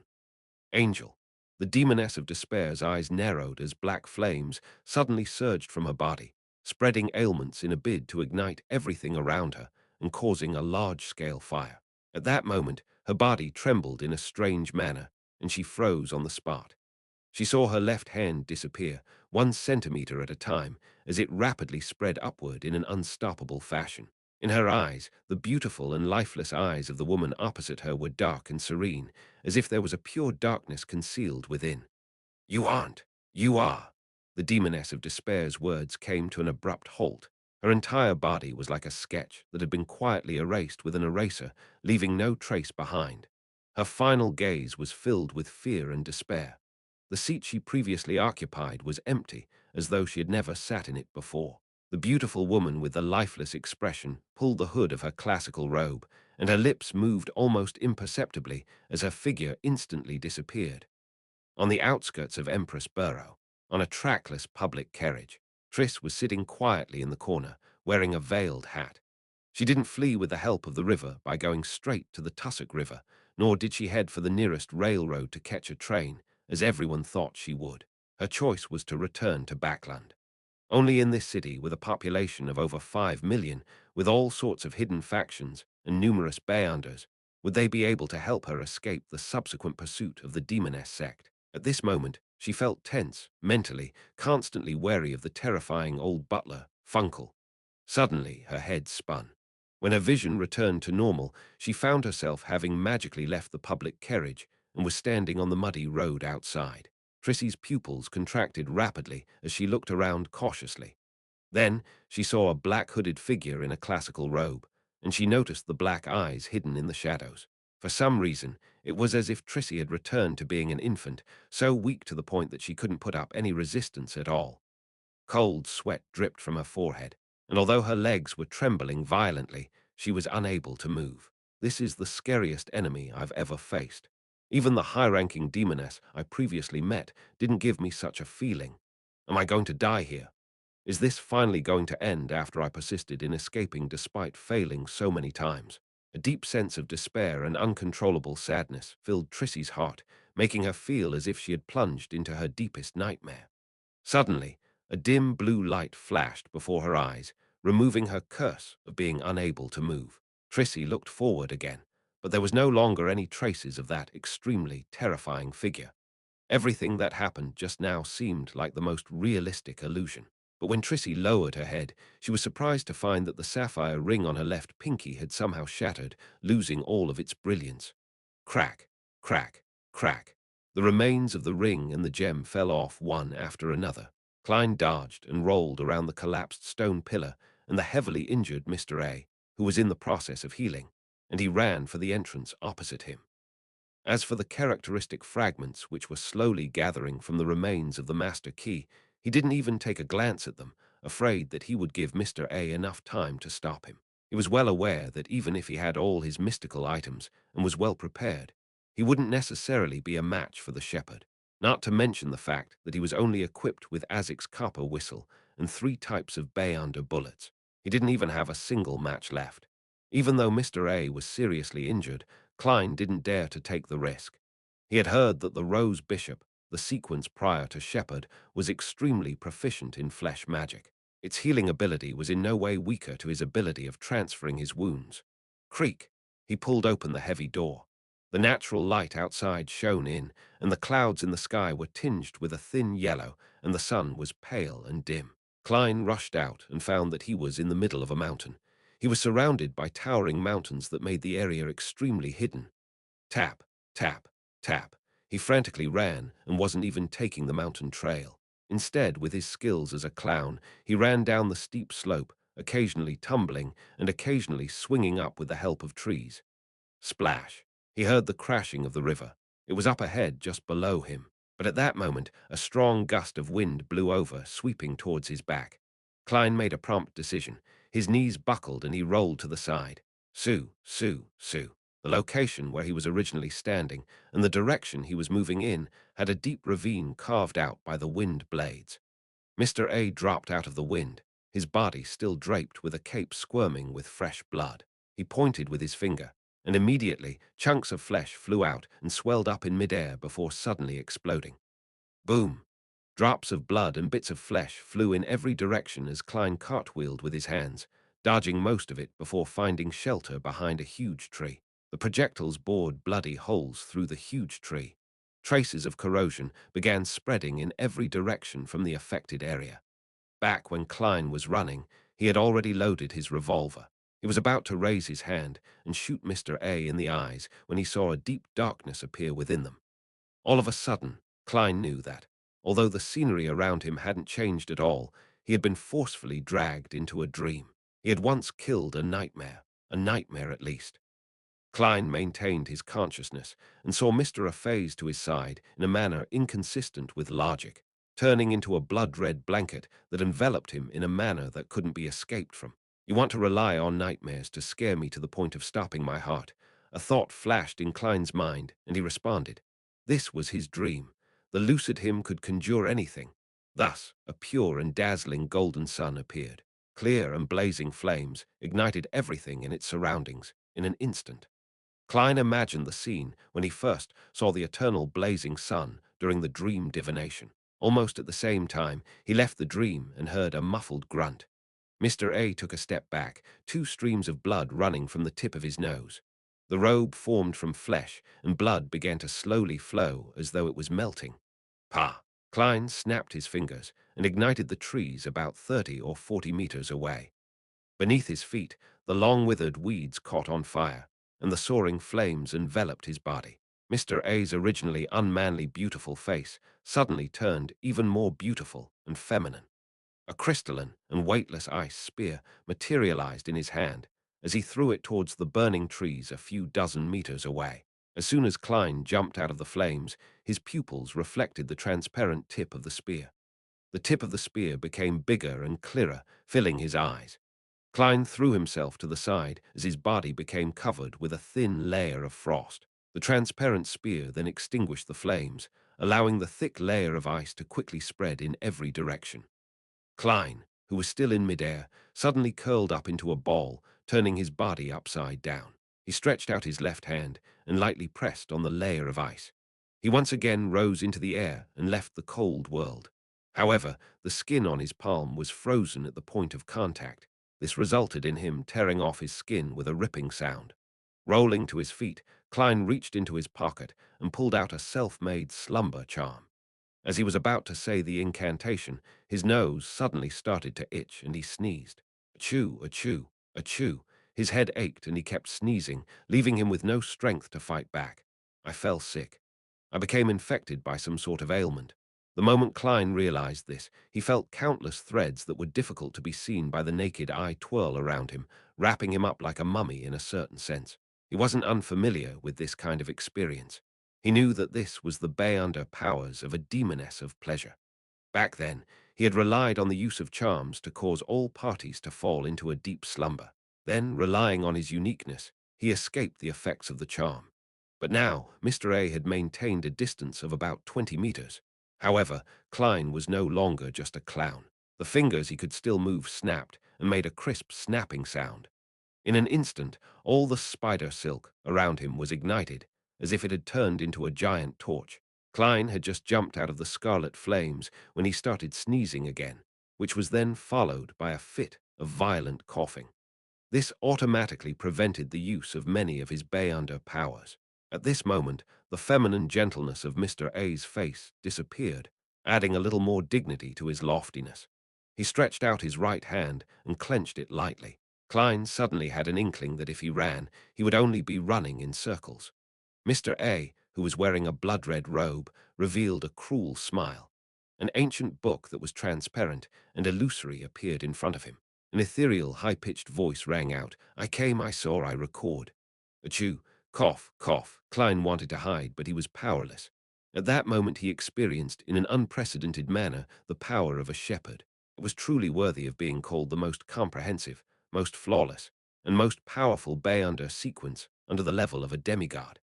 Angel. The demoness of despair's eyes narrowed as black flames suddenly surged from her body, spreading ailments in a bid to ignite everything around her and causing a large-scale fire. At that moment, her body trembled in a strange manner, and she froze on the spot. She saw her left hand disappear, 1 centimeter at a time, as it rapidly spread upward in an unstoppable fashion. In her eyes, the beautiful and lifeless eyes of the woman opposite her were dark and serene, as if there was a pure darkness concealed within. "You aren't. You are." The demoness of despair's words came to an abrupt halt. Her entire body was like a sketch that had been quietly erased with an eraser, leaving no trace behind. Her final gaze was filled with fear and despair. The seat she previously occupied was empty, as though she had never sat in it before. The beautiful woman with the lifeless expression pulled the hood of her classical robe, and her lips moved almost imperceptibly as her figure instantly disappeared. On the outskirts of Empress Borough, on a trackless public carriage, Triss was sitting quietly in the corner, wearing a veiled hat. She didn't flee with the help of the river by going straight to the Tussock River, nor did she head for the nearest railroad to catch a train, as everyone thought she would. Her choice was to return to Backland. Only in this city, with a population of over 5 million, with all sorts of hidden factions and numerous Beyonders, would they be able to help her escape the subsequent pursuit of the Demoness sect. At this moment, she felt tense, mentally, constantly wary of the terrifying old butler, Funkel. Suddenly, her head spun. When her vision returned to normal, she found herself having magically left the public carriage and was standing on the muddy road outside. Trissy's pupils contracted rapidly as she looked around cautiously. Then she saw a black hooded figure in a classical robe, and she noticed the black eyes hidden in the shadows. For some reason, it was as if Trissy had returned to being an infant, so weak to the point that she couldn't put up any resistance at all. Cold sweat dripped from her forehead, and although her legs were trembling violently, she was unable to move. This is the scariest enemy I've ever faced. Even the high-ranking demoness I previously met didn't give me such a feeling. Am I going to die here? Is this finally going to end after I persisted in escaping despite failing so many times? A deep sense of despair and uncontrollable sadness filled Trissy's heart, making her feel as if she had plunged into her deepest nightmare. Suddenly, a dim blue light flashed before her eyes, removing her curse of being unable to move. Trissy looked forward again, but there was no longer any traces of that extremely terrifying figure. Everything that happened just now seemed like the most realistic illusion. But when Trissy lowered her head, she was surprised to find that the sapphire ring on her left pinky had somehow shattered, losing all of its brilliance. Crack, crack, crack. The remains of the ring and the gem fell off one after another. Klein dodged and rolled around the collapsed stone pillar and the heavily injured Mr. A, who was in the process of healing, and he ran for the entrance opposite him. As for the characteristic fragments which were slowly gathering from the remains of the master key, he didn't even take a glance at them, afraid that he would give Mr. A enough time to stop him. He was well aware that even if he had all his mystical items and was well prepared, he wouldn't necessarily be a match for the shepherd, not to mention the fact that he was only equipped with Azic's copper whistle and 3 types of bay-under bullets. He didn't even have a single match left. Even though Mr. A was seriously injured, Klein didn't dare to take the risk. He had heard that the Rose Bishop, the sequence prior to Shepherd, was extremely proficient in flesh magic. Its healing ability was in no way weaker to his ability of transferring his wounds. Creak! He pulled open the heavy door. The natural light outside shone in, and the clouds in the sky were tinged with a thin yellow, and the sun was pale and dim. Klein rushed out and found that he was in the middle of a mountain. He was surrounded by towering mountains that made the area extremely hidden. Tap, tap, tap. He frantically ran and wasn't even taking the mountain trail. Instead, with his skills as a clown, he ran down the steep slope, occasionally tumbling and occasionally swinging up with the help of trees. Splash! He heard the crashing of the river. It was up ahead just below him. But at that moment, a strong gust of wind blew over, sweeping towards his back. Klein made a prompt decision. His knees buckled and he rolled to the side. Sue, Sue, Sue. The location where he was originally standing and the direction he was moving in had a deep ravine carved out by the wind blades. Mr. A dropped out of the wind, his body still draped with a cape squirming with fresh blood. He pointed with his finger, and immediately chunks of flesh flew out and swelled up in midair before suddenly exploding. Boom! Drops of blood and bits of flesh flew in every direction as Klein cartwheeled with his hands, dodging most of it before finding shelter behind a huge tree. The projectiles bored bloody holes through the huge tree. Traces of corrosion began spreading in every direction from the affected area. Back when Klein was running, he had already loaded his revolver. He was about to raise his hand and shoot Mr. A in the eyes when he saw a deep darkness appear within them. All of a sudden, Klein knew that, although the scenery around him hadn't changed at all, he had been forcefully dragged into a dream. He had once killed a nightmare at least. Klein maintained his consciousness and saw Mr. Phase to his side in a manner inconsistent with logic, turning into a blood-red blanket that enveloped him in a manner that couldn't be escaped from. You want to rely on nightmares to scare me to the point of stopping my heart. A thought flashed in Klein's mind, and he responded. This was his dream. The lucid him could conjure anything. Thus, a pure and dazzling golden sun appeared. Clear and blazing flames ignited everything in its surroundings in an instant. Klein imagined the scene when he first saw the eternal blazing sun during the dream divination. Almost at the same time, he left the dream and heard a muffled grunt. Mr. A took a step back, 2 streams of blood running from the tip of his nose. The robe formed from flesh, and blood began to slowly flow as though it was melting. Pah! Klein snapped his fingers and ignited the trees about 30 or 40 meters away. Beneath his feet, the long-withered weeds caught on fire, and the soaring flames enveloped his body. Mr. A's originally unmanly beautiful face suddenly turned even more beautiful and feminine. A crystalline and weightless ice spear materialized in his hand as he threw it towards the burning trees a few dozen meters away. As soon as Klein jumped out of the flames, his pupils reflected the transparent tip of the spear. The tip of the spear became bigger and clearer, filling his eyes. Klein threw himself to the side as his body became covered with a thin layer of frost. The transparent spear then extinguished the flames, allowing the thick layer of ice to quickly spread in every direction. Klein, who was still in midair, suddenly curled up into a ball, turning his body upside down. He stretched out his left hand and lightly pressed on the layer of ice. He once again rose into the air and left the cold world. However, the skin on his palm was frozen at the point of contact. This resulted in him tearing off his skin with a ripping sound. Rolling to his feet, Klein reached into his pocket and pulled out a self-made slumber charm. As he was about to say the incantation, his nose suddenly started to itch and he sneezed. Achoo, achoo, achoo. His head ached and he kept sneezing, leaving him with no strength to fight back. I fell sick. I became infected by some sort of ailment. The moment Klein realized this, he felt countless threads that were difficult to be seen by the naked eye twirl around him, wrapping him up like a mummy in a certain sense. He wasn't unfamiliar with this kind of experience. He knew that this was the Beyonder powers of a demoness of pleasure. Back then, he had relied on the use of charms to cause all parties to fall into a deep slumber. Then, relying on his uniqueness, he escaped the effects of the charm. But now, Mr. A had maintained a distance of about 20 meters. However, Klein was no longer just a clown. The fingers he could still move snapped and made a crisp snapping sound. In an instant, all the spider silk around him was ignited, as if it had turned into a giant torch. Klein had just jumped out of the scarlet flames when he started sneezing again, which was then followed by a fit of violent coughing. This automatically prevented the use of many of his Beyonder powers. At this moment, the feminine gentleness of Mr. A's face disappeared, adding a little more dignity to his loftiness. He stretched out his right hand and clenched it lightly. Klein suddenly had an inkling that if he ran, he would only be running in circles. Mr. A, who was wearing a blood-red robe, revealed a cruel smile. An ancient book that was transparent and illusory appeared in front of him. An ethereal, high-pitched voice rang out, "I came, I saw, I record." Achoo, cough, cough. Klein wanted to hide, but he was powerless. At that moment he experienced, in an unprecedented manner, the power of a shepherd. It was truly worthy of being called the most comprehensive, most flawless, and most powerful Beyonder sequence under the level of a demigod.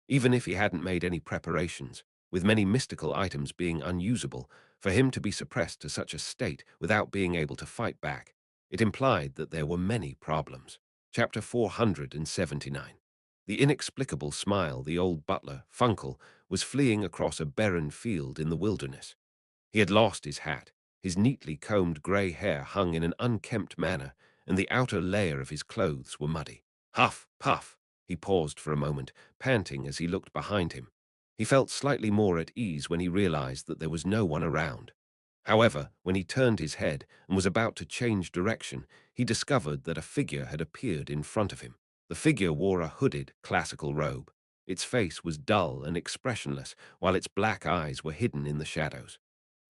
Even if he hadn't made any preparations, with many mystical items being unusable, for him to be suppressed to such a state without being able to fight back, it implied that there were many problems. Chapter 479. The inexplicable smile the old butler, Funkel, was fleeing across a barren field in the wilderness. He had lost his hat, his neatly combed grey hair hung in an unkempt manner, and the outer layer of his clothes were muddy. Huff, puff. He paused for a moment, panting as he looked behind him. He felt slightly more at ease when he realized that there was no one around. However, when he turned his head and was about to change direction, he discovered that a figure had appeared in front of him. The figure wore a hooded, classical robe. Its face was dull and expressionless, while its black eyes were hidden in the shadows.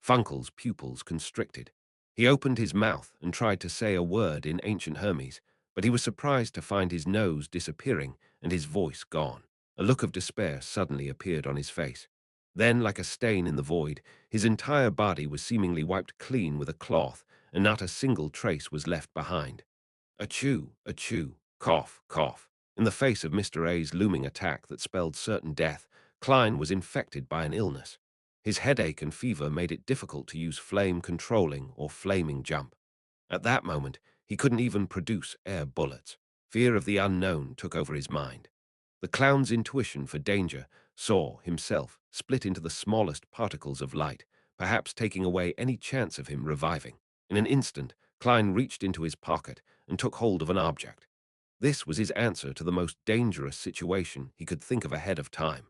Funkel's pupils constricted. He opened his mouth and tried to say a word in ancient Hermes, but he was surprised to find his nose disappearing and his voice gone. A look of despair suddenly appeared on his face. Then, like a stain in the void, his entire body was seemingly wiped clean with a cloth, and not a single trace was left behind. Achoo, achoo, cough, cough. In the face of Mr. A's looming attack that spelled certain death, Klein was infected by an illness. His headache and fever made it difficult to use flame controlling or flaming jump. At that moment, he couldn't even produce air bullets. Fear of the unknown took over his mind. The clown's intuition for danger saw himself split into the smallest particles of light, perhaps taking away any chance of him reviving. In an instant, Klein reached into his pocket and took hold of an object. This was his answer to the most dangerous situation he could think of ahead of time.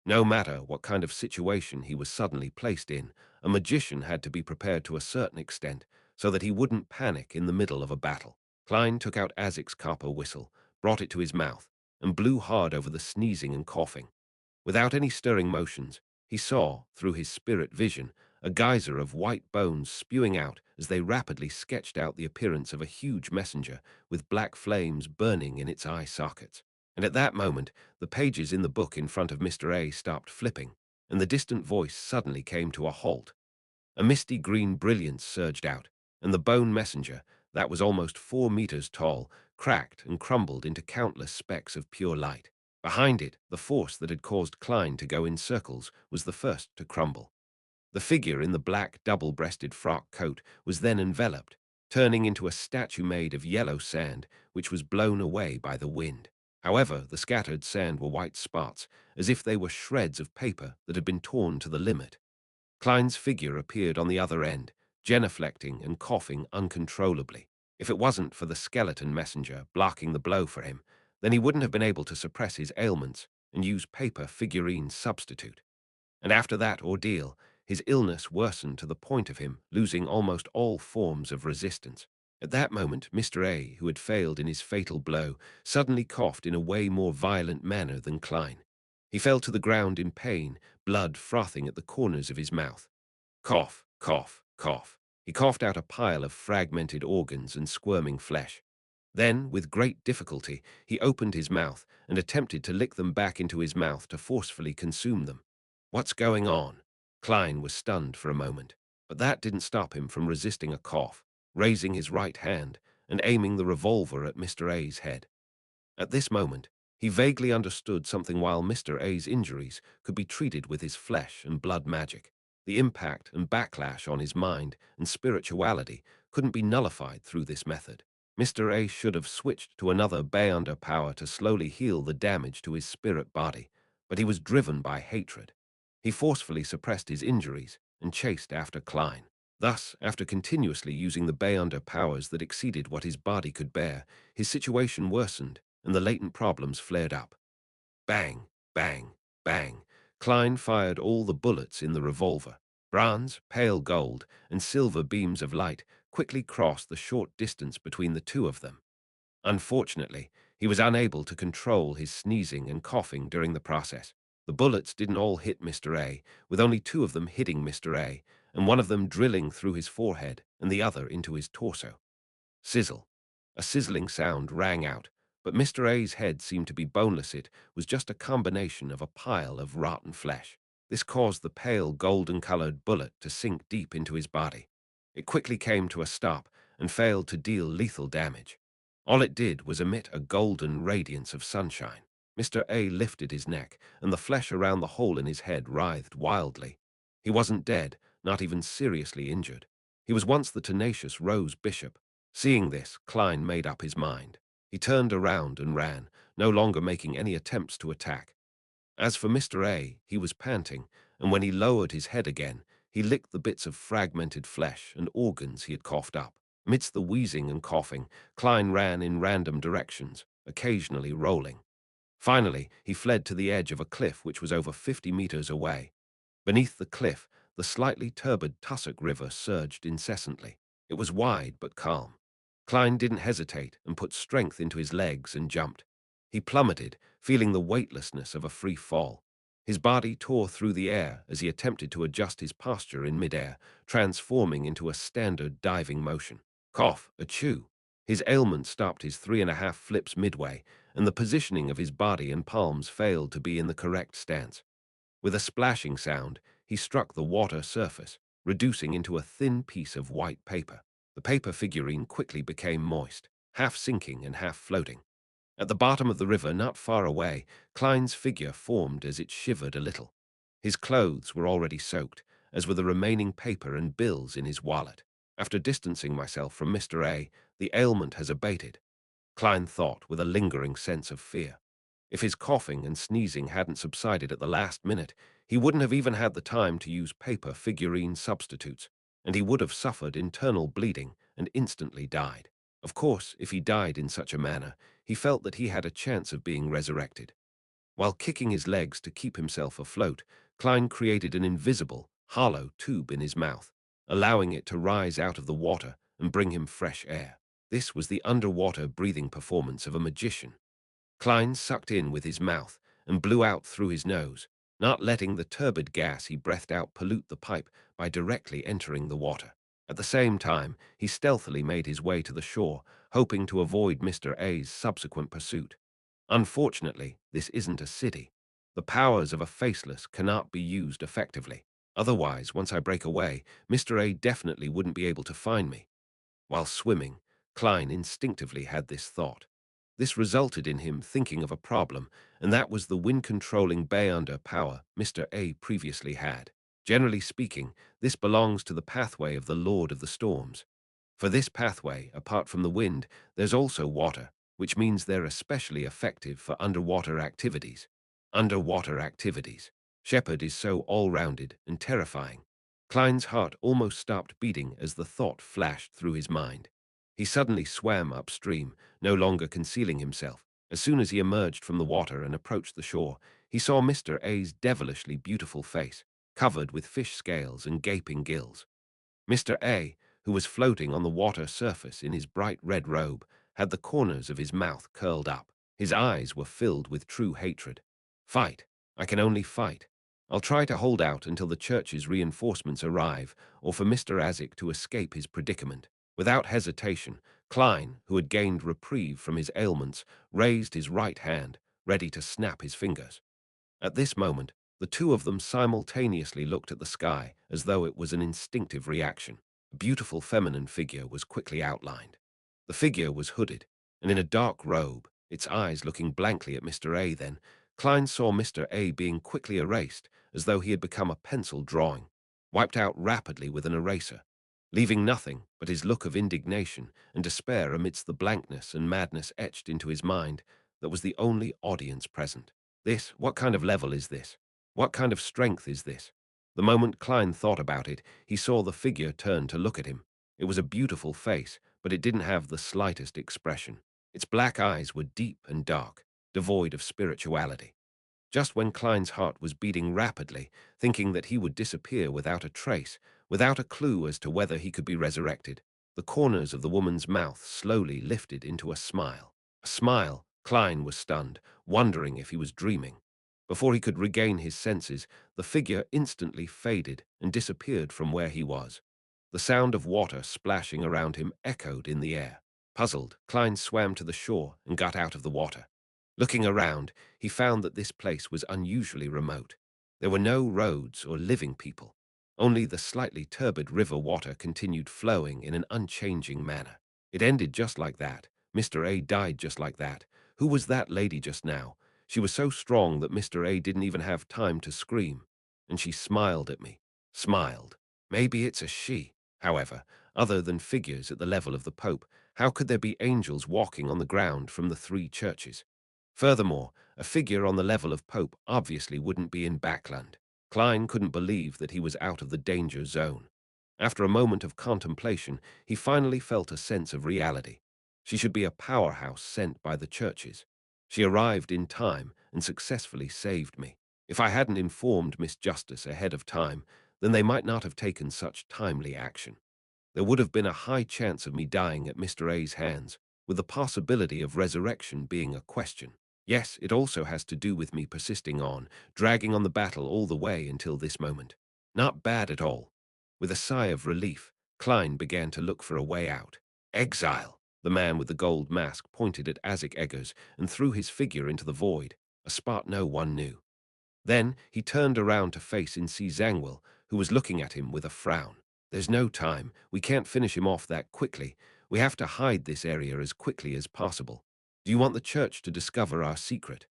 No matter what kind of situation he was suddenly placed in, a magician had to be prepared to a certain extent so that he wouldn't panic in the middle of a battle. Klein took out Azik's copper whistle, brought it to his mouth, and blew hard over the sneezing and coughing. Without any stirring motions, he saw, through his spirit vision, a geyser of white bones spewing out as they rapidly sketched out the appearance of a huge messenger with black flames burning in its eye sockets. And at that moment, the pages in the book in front of Mr. A stopped flipping, and the distant voice suddenly came to a halt. A misty green brilliance surged out, and the bone messenger, that was almost 4 meters tall, cracked and crumbled into countless specks of pure light. Behind it, the force that had caused Klein to go in circles was the first to crumble. The figure in the black double-breasted frock coat was then enveloped, turning into a statue made of yellow sand, which was blown away by the wind. However, the scattered sand were white spots, as if they were shreds of paper that had been torn to the limit. Klein's figure appeared on the other end, genuflecting and coughing uncontrollably. If it wasn't for the skeleton messenger blocking the blow for him, then he wouldn't have been able to suppress his ailments and use paper figurine substitute. And after that ordeal, his illness worsened to the point of him losing almost all forms of resistance. At that moment, Mr. A, who had failed in his fatal blow, suddenly coughed in a way more violent manner than Klein. He fell to the ground in pain, blood frothing at the corners of his mouth. Cough, cough, cough. He coughed out a pile of fragmented organs and squirming flesh. Then, with great difficulty, he opened his mouth and attempted to lick them back into his mouth to forcefully consume them. What's going on? Klein was stunned for a moment, but that didn't stop him from resisting a cough, raising his right hand and aiming the revolver at Mr. A's head. At this moment, he vaguely understood something. While Mr. A's injuries could be treated with his flesh and blood magic, the impact and backlash on his mind and spirituality couldn't be nullified through this method. Mr. A should have switched to another Beyonder power to slowly heal the damage to his spirit body, but he was driven by hatred. He forcefully suppressed his injuries and chased after Klein. Thus, after continuously using the Beyonder powers that exceeded what his body could bear, his situation worsened and the latent problems flared up. Bang, bang, bang. Klein fired all the bullets in the revolver. Bronze, pale gold, and silver beams of light quickly crossed the short distance between the two of them. Unfortunately, he was unable to control his sneezing and coughing during the process. The bullets didn't all hit Mr. A, with only two of them hitting Mr. A, and one of them drilling through his forehead and the other into his torso. Sizzle. A sizzling sound rang out, but Mr. A's head seemed to be boneless. It was just a combination of a pile of rotten flesh. This caused the pale golden-colored bullet to sink deep into his body. It quickly came to a stop and failed to deal lethal damage. All it did was emit a golden radiance of sunshine. Mr. A lifted his neck, and the flesh around the hole in his head writhed wildly. He wasn't dead, not even seriously injured. He was once the tenacious Rose Bishop. Seeing this, Klein made up his mind. He turned around and ran, no longer making any attempts to attack. As for Mr. A, he was panting, and when he lowered his head again, he licked the bits of fragmented flesh and organs he had coughed up. Amidst the wheezing and coughing, Klein ran in random directions, occasionally rolling. Finally, he fled to the edge of a cliff which was over 50 meters away. Beneath the cliff, the slightly turbid Tussock River surged incessantly. It was wide but calm. Klein didn't hesitate and put strength into his legs and jumped. He plummeted, feeling the weightlessness of a free fall. His body tore through the air as he attempted to adjust his posture in midair, transforming into a standard diving motion. Cough, achoo. His ailment stopped his 3.5 flips midway, and the positioning of his body and palms failed to be in the correct stance. With a splashing sound, he struck the water surface, reducing into a thin piece of white paper. The paper figurine quickly became moist, half sinking and half floating. At the bottom of the river, not far away, Klein's figure formed as it shivered a little. His clothes were already soaked, as were the remaining paper and bills in his wallet. After distancing myself from Mr. A, the ailment has abated, Klein thought with a lingering sense of fear. If his coughing and sneezing hadn't subsided at the last minute, he wouldn't have even had the time to use paper figurine substitutes, and he would have suffered internal bleeding and instantly died. Of course, if he died in such a manner, he felt that he had a chance of being resurrected. While kicking his legs to keep himself afloat, Klein created an invisible, hollow tube in his mouth, allowing it to rise out of the water and bring him fresh air. This was the underwater breathing performance of a magician. Klein sucked in with his mouth and blew out through his nose, not letting the turbid gas he breathed out pollute the pipe by directly entering the water. At the same time, he stealthily made his way to the shore, hoping to avoid Mr. A's subsequent pursuit. Unfortunately, this isn't a city. The powers of a faceless cannot be used effectively. Otherwise, once I break away, Mr. A definitely wouldn't be able to find me. While swimming, Klein instinctively had this thought. This resulted in him thinking of a problem, and that was the wind-controlling Beyonder power Mr. A previously had. Generally speaking, this belongs to the pathway of the Lord of the Storms. For this pathway, apart from the wind, there's also water, which means they're especially effective for underwater activities. Underwater activities. Shepard is so all-rounded and terrifying. Klein's heart almost stopped beating as the thought flashed through his mind. He suddenly swam upstream, no longer concealing himself. As soon as he emerged from the water and approached the shore, he saw Mr. A's devilishly beautiful face, covered with fish scales and gaping gills. Mr. A, who was floating on the water surface in his bright red robe, had the corners of his mouth curled up. His eyes were filled with true hatred. Fight. I can only fight. I'll try to hold out until the church's reinforcements arrive, or for Mr. Azik to escape his predicament. Without hesitation, Klein, who had gained reprieve from his ailments, raised his right hand, ready to snap his fingers. At this moment, the two of them simultaneously looked at the sky as though it was an instinctive reaction. A beautiful feminine figure was quickly outlined. The figure was hooded, and in a dark robe, its eyes looking blankly at Mr. A. Then, Klein saw Mr. A being quickly erased, as though he had become a pencil drawing, wiped out rapidly with an eraser, leaving nothing but his look of indignation and despair amidst the blankness and madness etched into his mind that was the only audience present. What kind of level is this? What kind of strength is this? The moment Klein thought about it, he saw the figure turn to look at him. It was a beautiful face, but it didn't have the slightest expression. Its black eyes were deep and dark, devoid of spirituality. Just when Klein's heart was beating rapidly, thinking that he would disappear without a trace, without a clue as to whether he could be resurrected, the corners of the woman's mouth slowly lifted into a smile. A smile. Klein was stunned, wondering if he was dreaming. Before he could regain his senses, the figure instantly faded and disappeared from where he was. The sound of water splashing around him echoed in the air. Puzzled, Klein swam to the shore and got out of the water. Looking around, he found that this place was unusually remote. There were no roads or living people. Only the slightly turbid river water continued flowing in an unchanging manner. It ended just like that. Mr. A died just like that. Who was that lady just now? She was so strong that Mr. A didn't even have time to scream. And she smiled at me. Smiled. Maybe it's a she. However, other than figures at the level of the Pope, how could there be angels walking on the ground from the three churches? Furthermore, a figure on the level of Pope obviously wouldn't be in Backland. Klein couldn't believe that he was out of the danger zone. After a moment of contemplation, he finally felt a sense of reality. She should be a powerhouse sent by the churches. She arrived in time and successfully saved me. If I hadn't informed Miss Justice ahead of time, then they might not have taken such timely action. There would have been a high chance of me dying at Mr. A's hands, with the possibility of resurrection being a question. Yes, it also has to do with me persisting on, dragging on the battle all the way until this moment. Not bad at all. With a sigh of relief, Klein began to look for a way out. Exile! The man with the gold mask pointed at Isaac Eggers and threw his figure into the void, a spot no one knew. Then he turned around to face Insi Zangwill, who was looking at him with a frown. There's no time. We can't finish him off that quickly. We have to hide this area as quickly as possible. Do you want the church to discover our secret?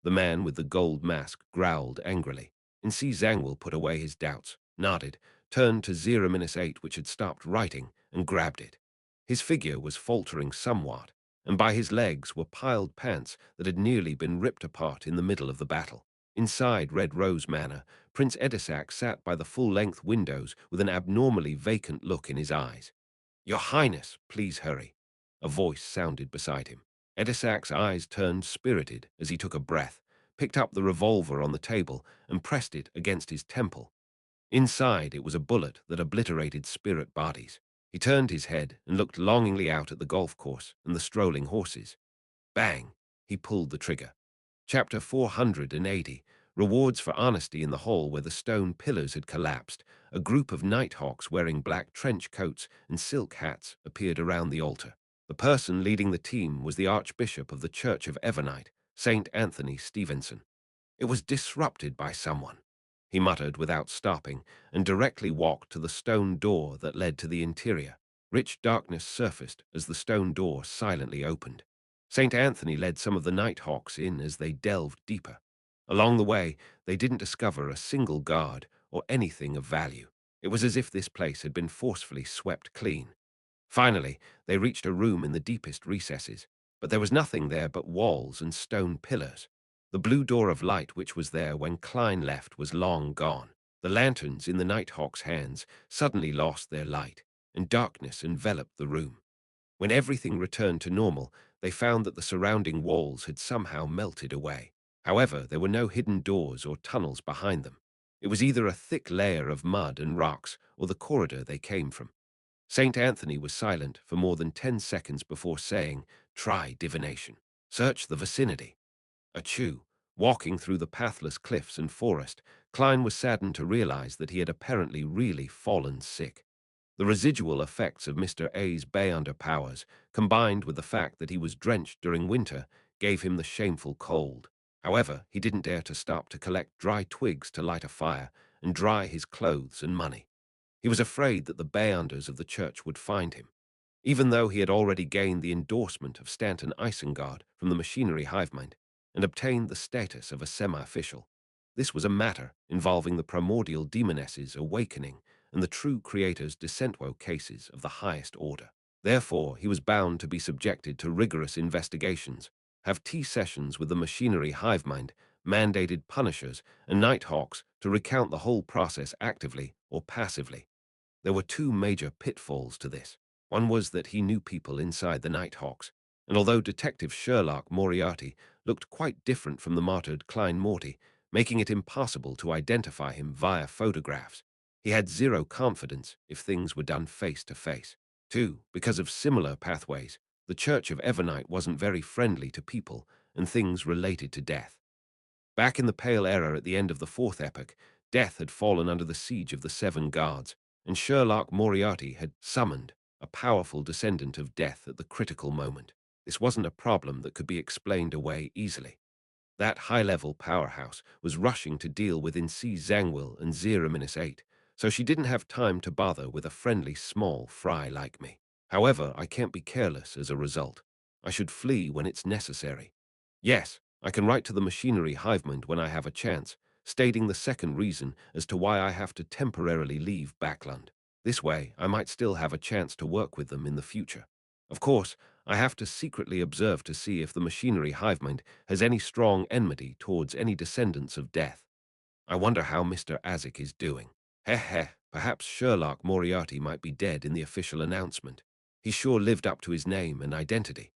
The man with the gold mask growled angrily. Insi Zangwill put away his doubts, nodded, turned to 0-8, which had stopped writing, and grabbed it. His figure was faltering somewhat, and by his legs were piled pants that had nearly been ripped apart in the middle of the battle. Inside Red Rose Manor, Prince Edisac sat by the full-length windows with an abnormally vacant look in his eyes. "Your Highness, please hurry." A voice sounded beside him. Edisac's eyes turned spirited as he took a breath, picked up the revolver on the table, and pressed it against his temple. Inside, it was a bullet that obliterated spirit bodies. He turned his head and looked longingly out at the golf course and the strolling horses. Bang! He pulled the trigger. Chapter 480, Rewards for Honesty. In the hall where the stone pillars had collapsed, a group of nighthawks wearing black trench coats and silk hats appeared around the altar. The person leading the team was the Archbishop of the Church of Evernite, St. Anthony Stevenson. It was disrupted by someone, he muttered without stopping, and directly walked to the stone door that led to the interior. Rich darkness surfaced as the stone door silently opened. St. Anthony led some of the Nighthawks in as they delved deeper. Along the way, they didn't discover a single guard or anything of value. It was as if this place had been forcefully swept clean. Finally, they reached a room in the deepest recesses, but there was nothing there but walls and stone pillars. The blue door of light which was there when Klein left was long gone. The lanterns in the Nighthawk's hands suddenly lost their light, and darkness enveloped the room. When everything returned to normal, they found that the surrounding walls had somehow melted away. However, there were no hidden doors or tunnels behind them. It was either a thick layer of mud and rocks or the corridor they came from. St. Anthony was silent for more than 10 seconds before saying, "Try divination. Search the vicinity." Achoo! Walking through the pathless cliffs and forest, Klein was saddened to realize that he had apparently really fallen sick. The residual effects of Mr. A's Bayunder powers, combined with the fact that he was drenched during winter, gave him the shameful cold. However, he didn't dare to stop to collect dry twigs to light a fire and dry his clothes and money. He was afraid that the Bayunders of the church would find him. Even though he had already gained the endorsement of Stanton Isengard from the machinery hivemind and obtained the status of a semi-official, this was a matter involving the primordial demonesses awakening and the true creator's descentwo cases of the highest order. Therefore, he was bound to be subjected to rigorous investigations, have tea sessions with the machinery hivemind, mandated punishers, and nighthawks to recount the whole process actively or passively. There were two major pitfalls to this. One was that he knew people inside the Nighthawks, and although Detective Sherlock Moriarty looked quite different from the martyred Klein Morty, making it impossible to identify him via photographs, he had zero confidence if things were done face to face. Two, because of similar pathways, the Church of Evernight wasn't very friendly to people and things related to death. Back in the Pale Era at the end of the Fourth Epoch, Death had fallen under the siege of the Seven Guards, and Sherlock Moriarty had summoned a powerful descendant of Death at the critical moment. This wasn't a problem that could be explained away easily. That high-level powerhouse was rushing to deal with C. Zangwill and 0-8, so she didn't have time to bother with a friendly small fry like me. However, I can't be careless as a result. I should flee when it's necessary. Yes, I can write to the machinery hivemind when I have a chance, stating the second reason as to why I have to temporarily leave Backland. This way, I might still have a chance to work with them in the future. Of course, I have to secretly observe to see if the machinery hivemind has any strong enmity towards any descendants of Death. I wonder how Mr. Azik is doing. Heh heh, perhaps Sherlock Moriarty might be dead in the official announcement. He sure lived up to his name and identity.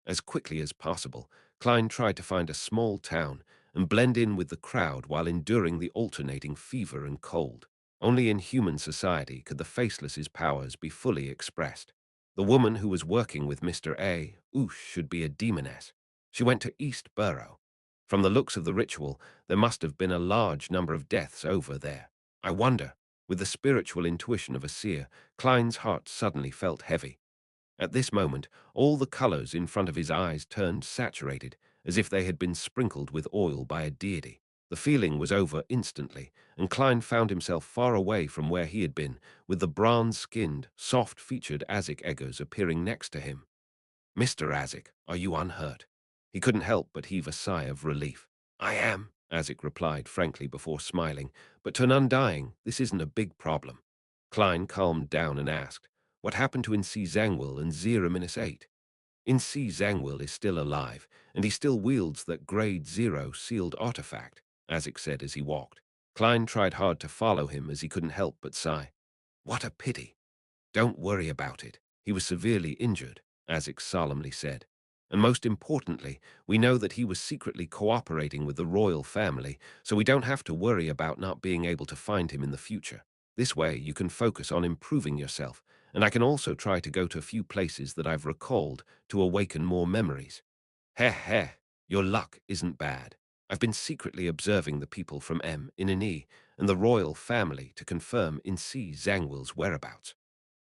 As quickly as possible, Klein tried to find a small town and blend in with the crowd while enduring the alternating fever and cold. Only in human society could the Faceless's powers be fully expressed. The woman who was working with Mr. A. Oosh should be a demoness. She went to East Burrow. From the looks of the ritual, there must have been a large number of deaths over there. I wonder, with the spiritual intuition of a seer, Klein's heart suddenly felt heavy. At this moment, all the colors in front of his eyes turned saturated, as if they had been sprinkled with oil by a deity. The feeling was over instantly, and Klein found himself far away from where he had been, with the bronze-skinned, soft-featured Azik Eggers appearing next to him. "Mr. Azik, are you unhurt?" He couldn't help but heave a sigh of relief. "I am," Azik replied frankly before smiling, "but to an undying, this isn't a big problem." Klein calmed down and asked, "What happened to Insi Zangwill and 0-8? Insi Zangwill is still alive, and he still wields that Grade 0 sealed artifact," Azik said as he walked. Klein tried hard to follow him as he couldn't help but sigh. "What a pity. Don't worry about it. He was severely injured," Azik solemnly said. "And most importantly, we know that he was secretly cooperating with the royal family, so we don't have to worry about not being able to find him in the future. This way, you can focus on improving yourself, and I can also try to go to a few places that I've recalled to awaken more memories." "Heh heh, your luck isn't bad. I've been secretly observing the people from M in an E and the royal family to confirm in C. Zangwill's whereabouts.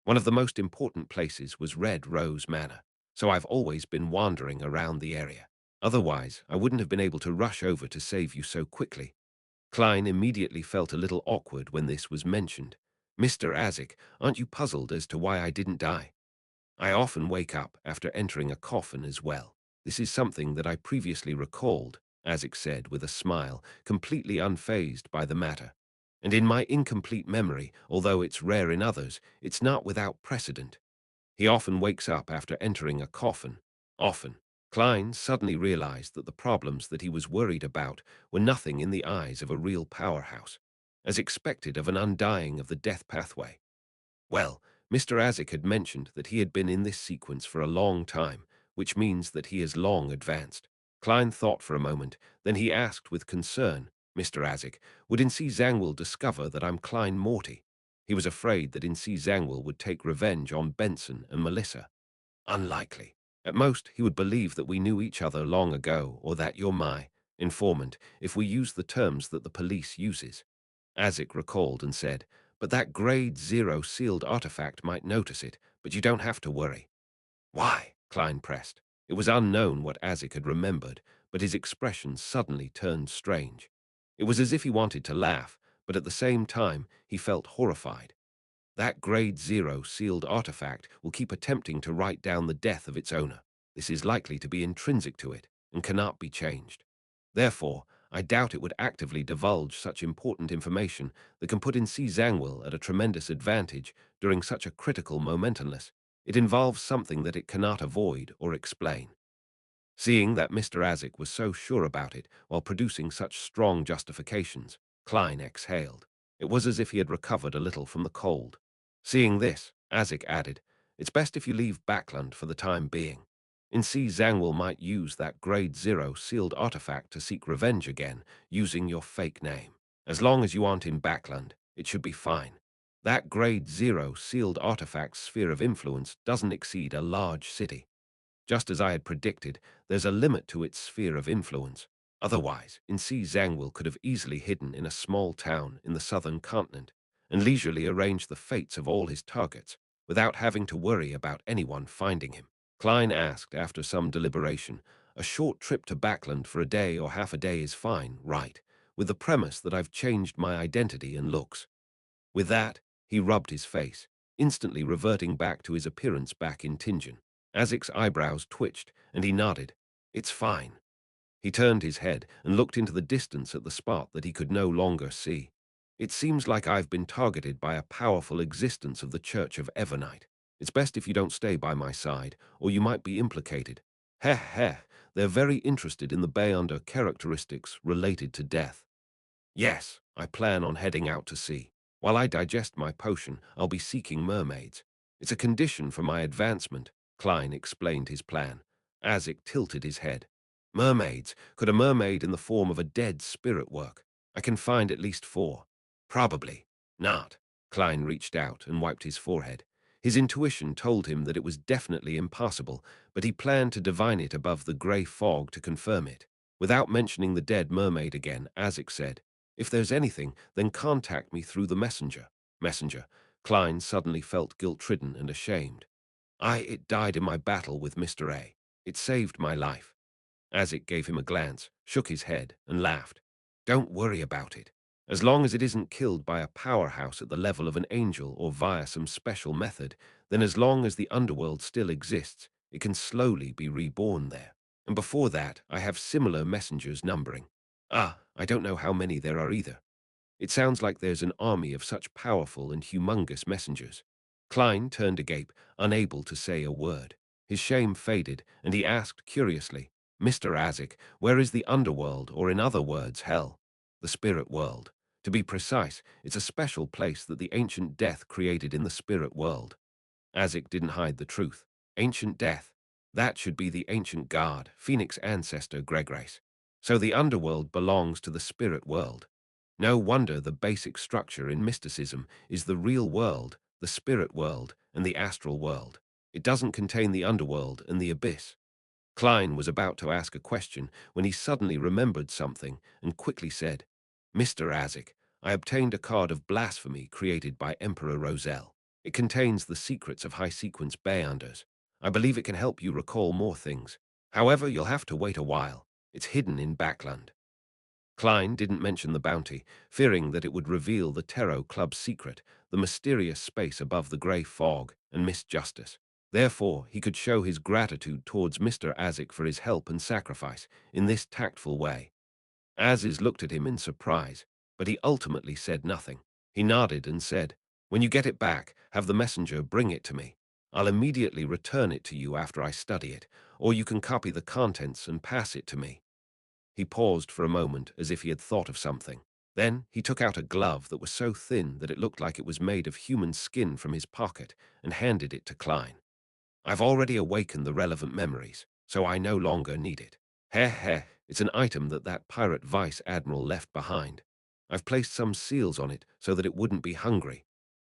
One of the most important places was Red Rose Manor, so I've always been wandering around the area. Otherwise, I wouldn't have been able to rush over to save you so quickly." Klein immediately felt a little awkward when this was mentioned. "Mr. Azik, aren't you puzzled as to why I didn't die? I often wake up after entering a coffin as well. This is something that I previously recalled," Azik said with a smile, completely unfazed by the matter. "And in my incomplete memory, although it's rare in others, it's not without precedent. He often wakes up after entering a coffin. Often." Klein suddenly realized that the problems that he was worried about were nothing in the eyes of a real powerhouse, as expected of an undying of the death pathway. Well, Mr. Azik had mentioned that he had been in this sequence for a long time, which means that he is long advanced. Klein thought for a moment, then he asked with concern, "Mr. Azik, would Insi Zangwill discover that I'm Klein Morty?" He was afraid that Insi Zangwill would take revenge on Benson and Melissa. "Unlikely. At most, he would believe that we knew each other long ago, or that you're my informant, if we use the terms that the police uses." Azik recalled and said, but that grade 0 sealed artifact might notice it, but you don't have to worry. Why? Klein pressed. It was unknown what Azik had remembered, but his expression suddenly turned strange. It was as if he wanted to laugh, but at the same time he felt horrified. That grade 0 sealed artifact will keep attempting to write down the death of its owner. This is likely to be intrinsic to it and cannot be changed. Therefore, I doubt it would actively divulge such important information that can put NC Zangwill at a tremendous advantage during such a critical momentumless. It involves something that it cannot avoid or explain. Seeing that Mr. Azik was so sure about it while producing such strong justifications, Klein exhaled. It was as if he had recovered a little from the cold. Seeing this, Azik added, "It's best if you leave Backland for the time being. NC Zangwill might use that Grade 0 sealed artifact to seek revenge again, using your fake name. As long as you aren't in Backland, it should be fine. That Grade 0 sealed artifact's sphere of influence doesn't exceed a large city. Just as I had predicted, there's a limit to its sphere of influence. Otherwise, NC Zangwill could have easily hidden in a small town in the southern continent and leisurely arranged the fates of all his targets without having to worry about anyone finding him." Klein asked after some deliberation, "A short trip to Backland for a day or half a day is fine, right? With the premise that I've changed my identity and looks." With that, he rubbed his face, instantly reverting back to his appearance back in Tingen. Azik's eyebrows twitched, and he nodded. "It's fine." He turned his head and looked into the distance at the spot that he could no longer see. "It seems like I've been targeted by a powerful existence of the Church of Evernight. It's best if you don't stay by my side, or you might be implicated. Heh heh, they're very interested in the Beyonder characteristics related to death. Yes, I plan on heading out to sea. While I digest my potion, I'll be seeking mermaids. It's a condition for my advancement." Klein explained his plan. Azik tilted his head. "Mermaids? Could a mermaid in the form of a dead spirit work? I can find at least 4. Probably not." Klein reached out and wiped his forehead. His intuition told him that it was definitely impossible, but he planned to divine it above the grey fog to confirm it. Without mentioning the dead mermaid again, Azik said, "If there's anything, then contact me through the messenger." Messenger. Klein suddenly felt guilt-ridden and ashamed. It died in my battle with Mr. A. It saved my life." Azik gave him a glance, shook his head, and laughed. "Don't worry about it. As long as it isn't killed by a powerhouse at the level of an angel or via some special method, then as long as the underworld still exists, it can slowly be reborn there. And before that, I have similar messengers numbering. I don't know how many there are either. It sounds like there's an army of such powerful and humongous messengers." Klein turned agape, unable to say a word. His shame faded, and he asked curiously, "Mr. Azik, where is the underworld, or in other words, hell?" "The spirit world. To be precise, it's a special place that the ancient death created in the spirit world." Azik didn't hide the truth. Ancient death. That should be the ancient god, Phoenix ancestor Gregrace. So the underworld belongs to the spirit world. No wonder the basic structure in mysticism is the real world, the spirit world, and the astral world. It doesn't contain the underworld and the abyss. Klein was about to ask a question when he suddenly remembered something and quickly said, "Mr. Azik, I obtained a card of blasphemy created by Emperor Roselle. It contains the secrets of high-sequence Beyonders. I believe it can help you recall more things. However, you'll have to wait a while. It's hidden in Backland." Klein didn't mention the bounty, fearing that it would reveal the Tarot Club's secret, the mysterious space above the grey fog, and Miss Justice. Therefore, he could show his gratitude towards Mr. Azik for his help and sacrifice in this tactful way. Aziz looked at him in surprise, but he ultimately said nothing. He nodded and said, "When you get it back, have the messenger bring it to me. I'll immediately return it to you after I study it, or you can copy the contents and pass it to me." He paused for a moment as if he had thought of something. Then he took out a glove that was so thin that it looked like it was made of human skin from his pocket and handed it to Klein. "I've already awakened the relevant memories, so I no longer need it. Heh heh, it's an item that pirate vice admiral left behind. I've placed some seals on it so that it wouldn't be hungry.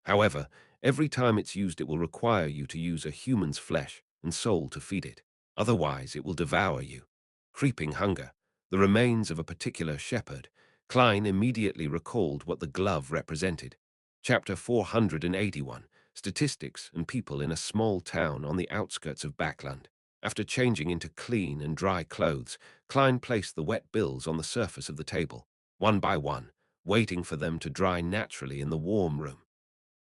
However, every time it's used it will require you to use a human's flesh and soul to feed it. Otherwise it will devour you. Creeping hunger, the remains of a particular shepherd." Klein immediately recalled what the glove represented. Chapter 481, Statistics and People in a Small Town on the Outskirts of Backland. After changing into clean and dry clothes, Klein placed the wet bills on the surface of the table, one by one, waiting for them to dry naturally in the warm room.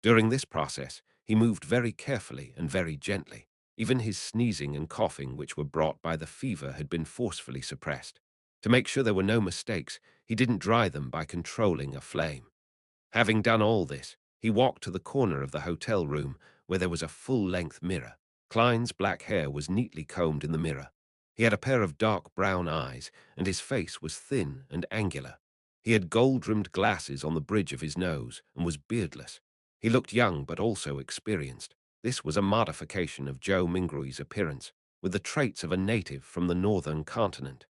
During this process, he moved very carefully and very gently. Even his sneezing and coughing, which were brought by the fever, had been forcefully suppressed. To make sure there were no mistakes, he didn't dry them by controlling a flame. Having done all this, he walked to the corner of the hotel room where there was a full-length mirror. Klein's black hair was neatly combed in the mirror. He had a pair of dark brown eyes, and his face was thin and angular. He had gold-rimmed glasses on the bridge of his nose and was beardless. He looked young but also experienced. This was a modification of Joe Mingrui's appearance, with the traits of a native from the northern continent.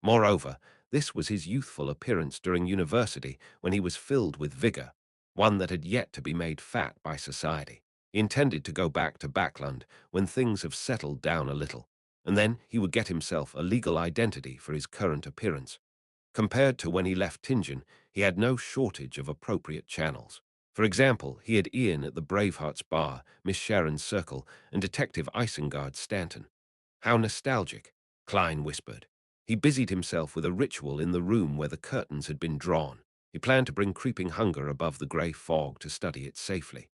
Moreover, this was his youthful appearance during university when he was filled with vigor, one that had yet to be made fat by society. He intended to go back to Backland when things have settled down a little, and then he would get himself a legal identity for his current appearance. Compared to when he left Tingen, he had no shortage of appropriate channels. For example, he had Ian at the Bravehearts bar, Miss Sharon's circle, and Detective Isengard Stanton. How nostalgic, Klein whispered. He busied himself with a ritual in the room where the curtains had been drawn. He planned to bring creeping hunger above the grey fog to study it safely.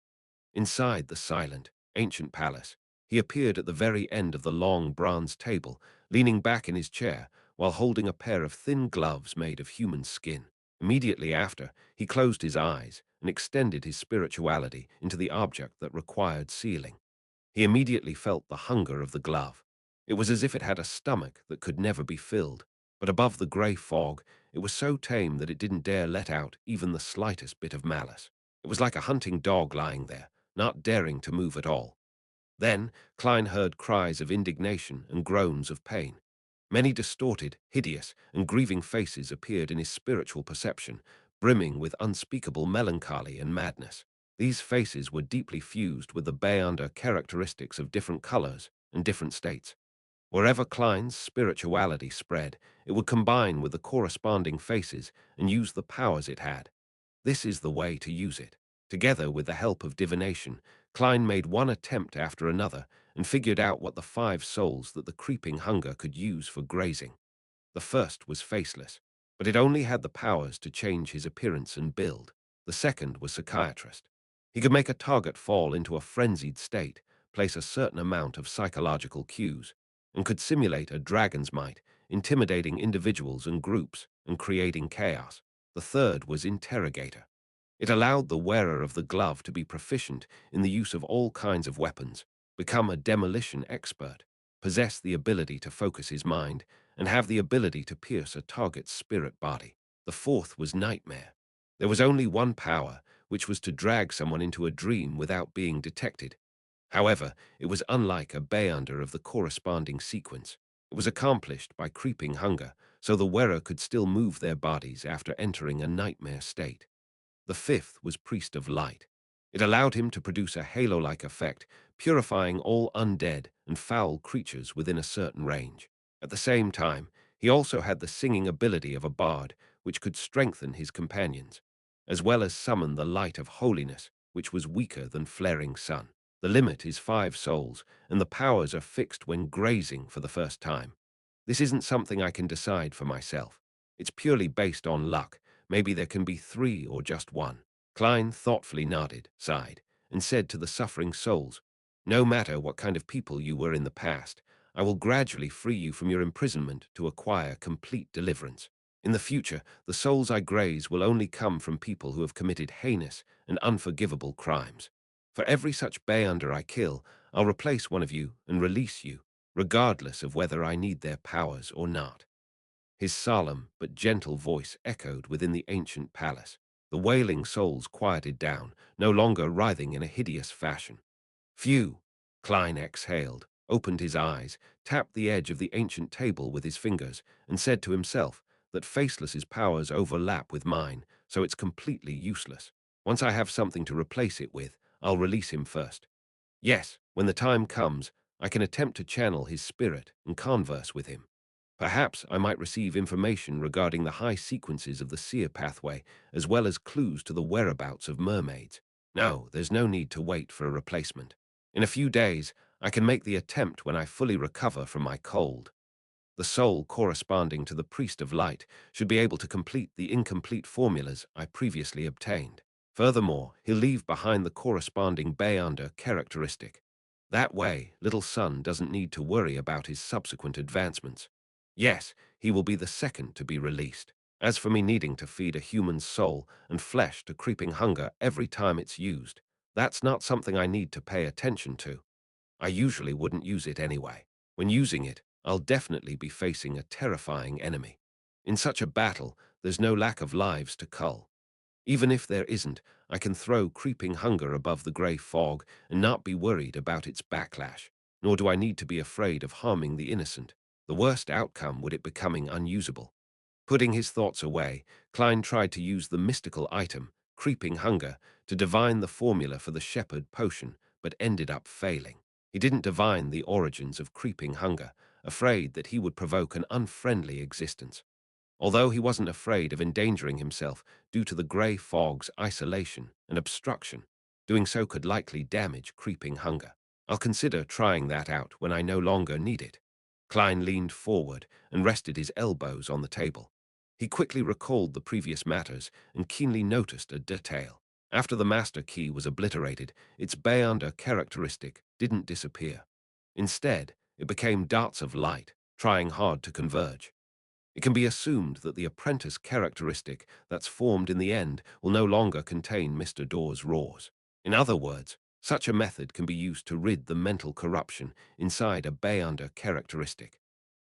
Inside the silent, ancient palace, he appeared at the very end of the long bronze table, leaning back in his chair while holding a pair of thin gloves made of human skin. Immediately after, he closed his eyes and extended his spirituality into the object that required sealing. He immediately felt the hunger of the glove. It was as if it had a stomach that could never be filled, but above the grey fog, it was so tame that it didn't dare let out even the slightest bit of malice. It was like a hunting dog lying there, not daring to move at all. Then Klein heard cries of indignation and groans of pain. Many distorted, hideous, and grieving faces appeared in his spiritual perception, brimming with unspeakable melancholy and madness. These faces were deeply fused with the Beyonder characteristics of different colors and different states. Wherever Klein's spirituality spread, it would combine with the corresponding faces and use the powers it had. This is the way to use it. Together with the help of divination, Klein made one attempt after another and figured out what the 5 souls that the creeping hunger could use for grazing. The first was faceless, but it only had the powers to change his appearance and build. The second was psychiatrist. He could make a target fall into a frenzied state, place a certain amount of psychological cues, and could simulate a dragon's might, intimidating individuals and groups and creating chaos. The third was interrogator. It allowed the wearer of the glove to be proficient in the use of all kinds of weapons, become a demolition expert, possess the ability to focus his mind, and have the ability to pierce a target's spirit body. The fourth was nightmare. There was only one power, which was to drag someone into a dream without being detected. However, it was unlike a Beyonder of the corresponding sequence. It was accomplished by creeping hunger, so the wearer could still move their bodies after entering a nightmare state. The fifth was Priest of Light. It allowed him to produce a halo-like effect, purifying all undead and foul creatures within a certain range. At the same time, he also had the singing ability of a bard, which could strengthen his companions, as well as summon the light of holiness, which was weaker than flaring sun. The limit is 5 souls, and the powers are fixed when grazing for the first time. This isn't something I can decide for myself. It's purely based on luck. Maybe there can be 3 or just 1. Klein thoughtfully nodded, sighed, and said to the suffering souls, "No matter what kind of people you were in the past, I will gradually free you from your imprisonment to acquire complete deliverance. In the future, the souls I graze will only come from people who have committed heinous and unforgivable crimes. For every such Beyonder I kill, I'll replace one of you and release you, regardless of whether I need their powers or not." His solemn but gentle voice echoed within the ancient palace. The wailing souls quieted down, no longer writhing in a hideous fashion. "Phew!" Klein exhaled, opened his eyes, tapped the edge of the ancient table with his fingers, and said to himself that Faceless's powers overlap with mine, so it's completely useless. Once I have something to replace it with, I'll release him first. Yes, when the time comes, I can attempt to channel his spirit and converse with him. Perhaps I might receive information regarding the high sequences of the seer pathway, as well as clues to the whereabouts of mermaids. No, there's no need to wait for a replacement. In a few days, I can make the attempt when I fully recover from my cold. The soul corresponding to the priest of light should be able to complete the incomplete formulas I previously obtained. Furthermore, he'll leave behind the corresponding Bayonder characteristic. That way, little son doesn't need to worry about his subsequent advancements. Yes, he will be the second to be released. As for me needing to feed a human's soul and flesh to creeping hunger every time it's used, that's not something I need to pay attention to. I usually wouldn't use it anyway. When using it, I'll definitely be facing a terrifying enemy. In such a battle, there's no lack of lives to cull. Even if there isn't, I can throw creeping hunger above the grey fog and not be worried about its backlash, nor do I need to be afraid of harming the innocent. The worst outcome would it becoming unusable. Putting his thoughts away, Klein tried to use the mystical item, creeping hunger, to divine the formula for the shepherd potion, but ended up failing. He didn't divine the origins of creeping hunger, afraid that he would provoke an unfriendly existence. Although he wasn't afraid of endangering himself due to the grey fog's isolation and obstruction, doing so could likely damage creeping hunger. I'll consider trying that out when I no longer need it. Klein leaned forward and rested his elbows on the table. He quickly recalled the previous matters and keenly noticed a detail. After the master key was obliterated, its Bayonder characteristic didn't disappear. Instead, it became darts of light, trying hard to converge. It can be assumed that the apprentice characteristic that's formed in the end will no longer contain Mr. Dawes' roars. In other words, such a method can be used to rid the mental corruption inside a Bayonder characteristic.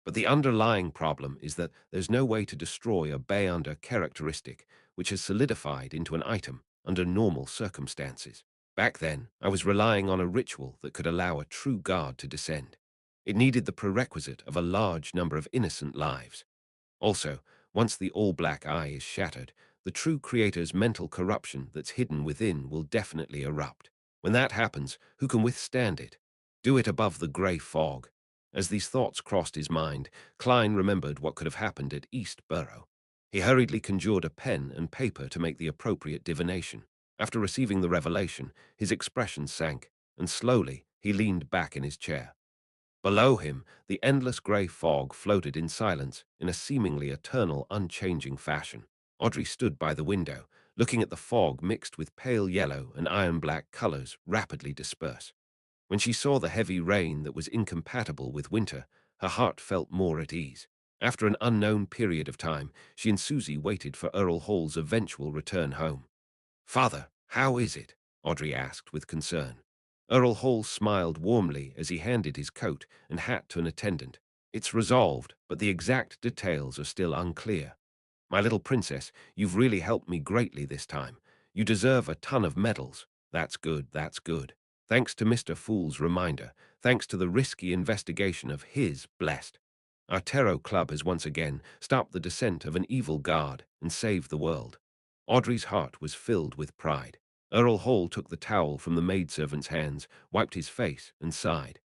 But the underlying problem is that there's no way to destroy a Bayonder characteristic which has solidified into an item under normal circumstances. Back then, I was relying on a ritual that could allow a true guard to descend. It needed the prerequisite of a large number of innocent lives. Also, once the all-black eye is shattered, the true creator's mental corruption that's hidden within will definitely erupt. When that happens, who can withstand it? Do it above the grey fog. As these thoughts crossed his mind, Klein remembered what could have happened at East Burrow. He hurriedly conjured a pen and paper to make the appropriate divination. After receiving the revelation, his expression sank, and slowly he leaned back in his chair. Below him, the endless grey fog floated in silence in a seemingly eternal, unchanging fashion. Audrey stood by the window, looking at the fog mixed with pale yellow and iron-black colors rapidly disperse. When she saw the heavy rain that was incompatible with winter, her heart felt more at ease. After an unknown period of time, she and Susie waited for Earl Hall's eventual return home. "Father, how is it?" Audrey asked with concern. Earl Hall smiled warmly as he handed his coat and hat to an attendant. "It's resolved, but the exact details are still unclear. My little princess, you've really helped me greatly this time. You deserve a ton of medals. That's good, that's good. Thanks to Mr. Fool's reminder, thanks to the risky investigation of his blessed. Our tarot club has once again stopped the descent of an evil guard and saved the world." Audrey's heart was filled with pride. Earl Hall took the towel from the maidservant's hands, wiped his face, and sighed.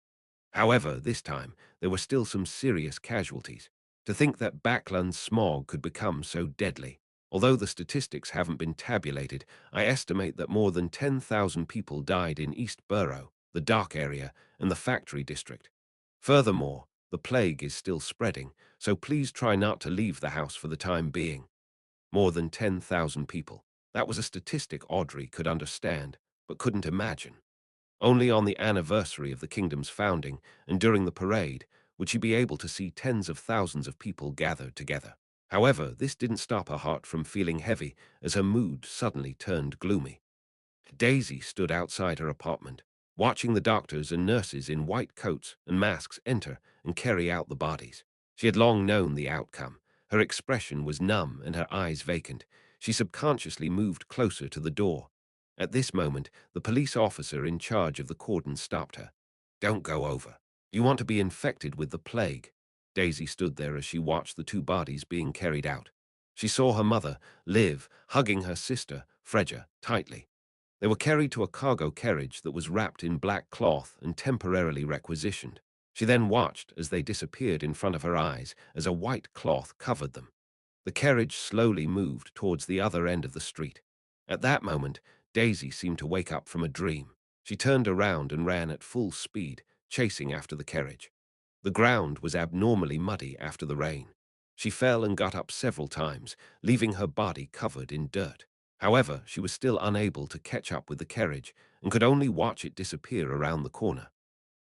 However, this time, there were still some serious casualties. To think that Backland's smog could become so deadly. Although the statistics haven't been tabulated, I estimate that more than 10,000 people died in East Burrow, the Dark Area, and the Factory District. Furthermore, the plague is still spreading, so please try not to leave the house for the time being. More than 10,000 people. That was a statistic Audrey could understand, but couldn't imagine. Only on the anniversary of the kingdom's founding and during the parade would she be able to see tens of thousands of people gathered together. However, this didn't stop her heart from feeling heavy as her mood suddenly turned gloomy. Daisy stood outside her apartment, watching the doctors and nurses in white coats and masks enter and carry out the bodies. She had long known the outcome. Her expression was numb and her eyes vacant. She subconsciously moved closer to the door. At this moment, the police officer in charge of the cordon stopped her. "Don't go over. You want to be infected with the plague." Daisy stood there as she watched the two bodies being carried out. She saw her mother, Liv, hugging her sister, Fredja, tightly. They were carried to a cargo carriage that was wrapped in black cloth and temporarily requisitioned. She then watched as they disappeared in front of her eyes as a white cloth covered them. The carriage slowly moved towards the other end of the street. At that moment, Daisy seemed to wake up from a dream. She turned around and ran at full speed, chasing after the carriage. The ground was abnormally muddy after the rain. She fell and got up several times, leaving her body covered in dirt. However, she was still unable to catch up with the carriage and could only watch it disappear around the corner.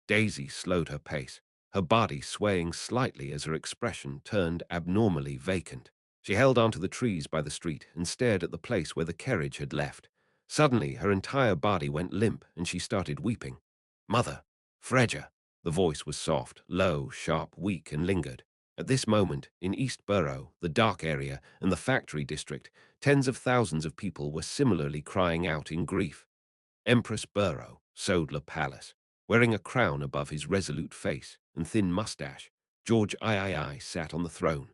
Daisy slowed her pace, her body swaying slightly as her expression turned abnormally vacant. She held onto the trees by the street and stared at the place where the carriage had left. Suddenly, her entire body went limp and she started weeping. "Mother! Fredger!" The voice was soft, low, sharp, weak, and lingered. At this moment, in East Borough, the dock area, and the factory district, tens of thousands of people were similarly crying out in grief. Empress Borough, Sodler Palace. Wearing a crown above his resolute face and thin mustache, George III sat on the throne.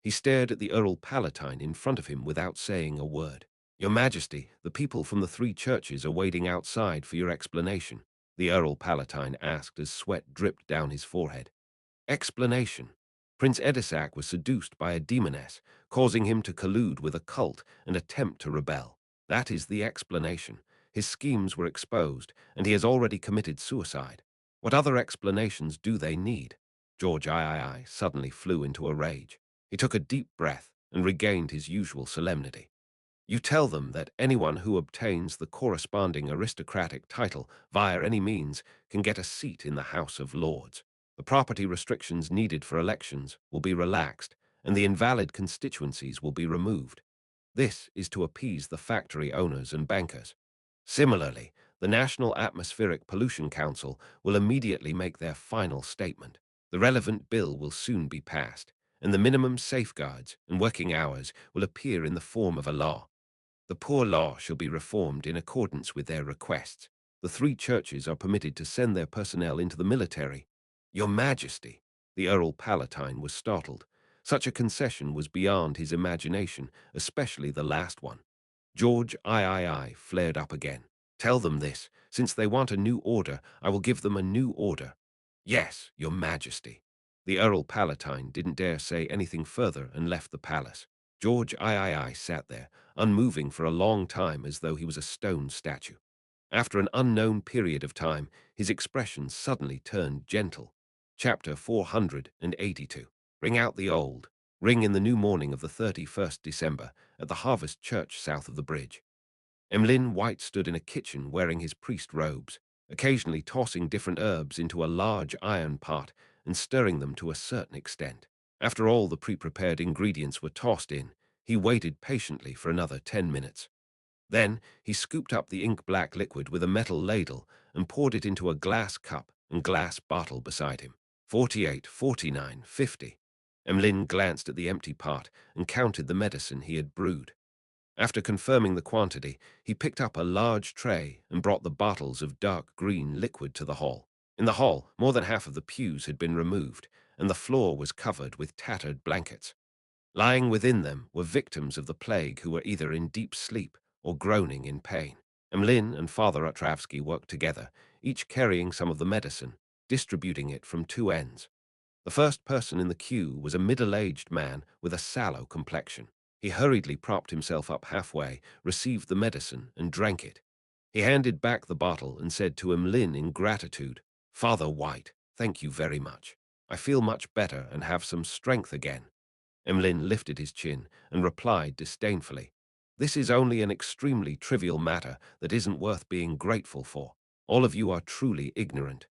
He stared at the Earl Palatine in front of him without saying a word. "Your Majesty, the people from the three churches are waiting outside for your explanation," the Earl Palatine asked as sweat dripped down his forehead. Explanation. Prince Edisac was seduced by a demoness, causing him to collude with a cult and attempt to rebel. That is the explanation. His schemes were exposed, and he has already committed suicide. What other explanations do they need? George III suddenly flew into a rage. He took a deep breath and regained his usual solemnity. "You tell them that anyone who obtains the corresponding aristocratic title via any means can get a seat in the House of Lords. The property restrictions needed for elections will be relaxed, and the invalid constituencies will be removed. This is to appease the factory owners and bankers. Similarly, the National Atmospheric Pollution Council will immediately make their final statement. The relevant bill will soon be passed, and the minimum safeguards and working hours will appear in the form of a law. The poor law shall be reformed in accordance with their requests. The three churches are permitted to send their personnel into the military." "Your Majesty!" The Earl Palatine was startled. Such a concession was beyond his imagination, especially the last one. George III flared up again. "Tell them this. Since they want a new order, I will give them a new order." "Yes, Your Majesty." The Earl Palatine didn't dare say anything further and left the palace. George III sat there, unmoving for a long time as though he was a stone statue. After an unknown period of time, his expression suddenly turned gentle. Chapter 482. Ring out the old. Ring in the new morning of the 31st December at the Harvest Church south of the bridge. Emlyn White stood in a kitchen wearing his priest robes, occasionally tossing different herbs into a large iron pot and stirring them to a certain extent. After all the pre-prepared ingredients were tossed in, he waited patiently for another 10 minutes. Then he scooped up the ink-black liquid with a metal ladle and poured it into a glass cup and glass bottle beside him. 48, 49, 50. Emlyn glanced at the empty pot and counted the medicine he had brewed. After confirming the quantity, he picked up a large tray and brought the bottles of dark green liquid to the hall. In the hall, more than half of the pews had been removed, and the floor was covered with tattered blankets. Lying within them were victims of the plague who were either in deep sleep or groaning in pain. Emlyn and Father Otravsky worked together, each carrying some of the medicine, distributing it from two ends. The first person in the queue was a middle-aged man with a sallow complexion. He hurriedly propped himself up halfway, received the medicine, and drank it. He handed back the bottle and said to Emlyn in gratitude, "Father White, thank you very much. I feel much better and have some strength again." Emlyn lifted his chin and replied disdainfully, "This is only an extremely trivial matter that isn't worth being grateful for. All of you are truly ignorant."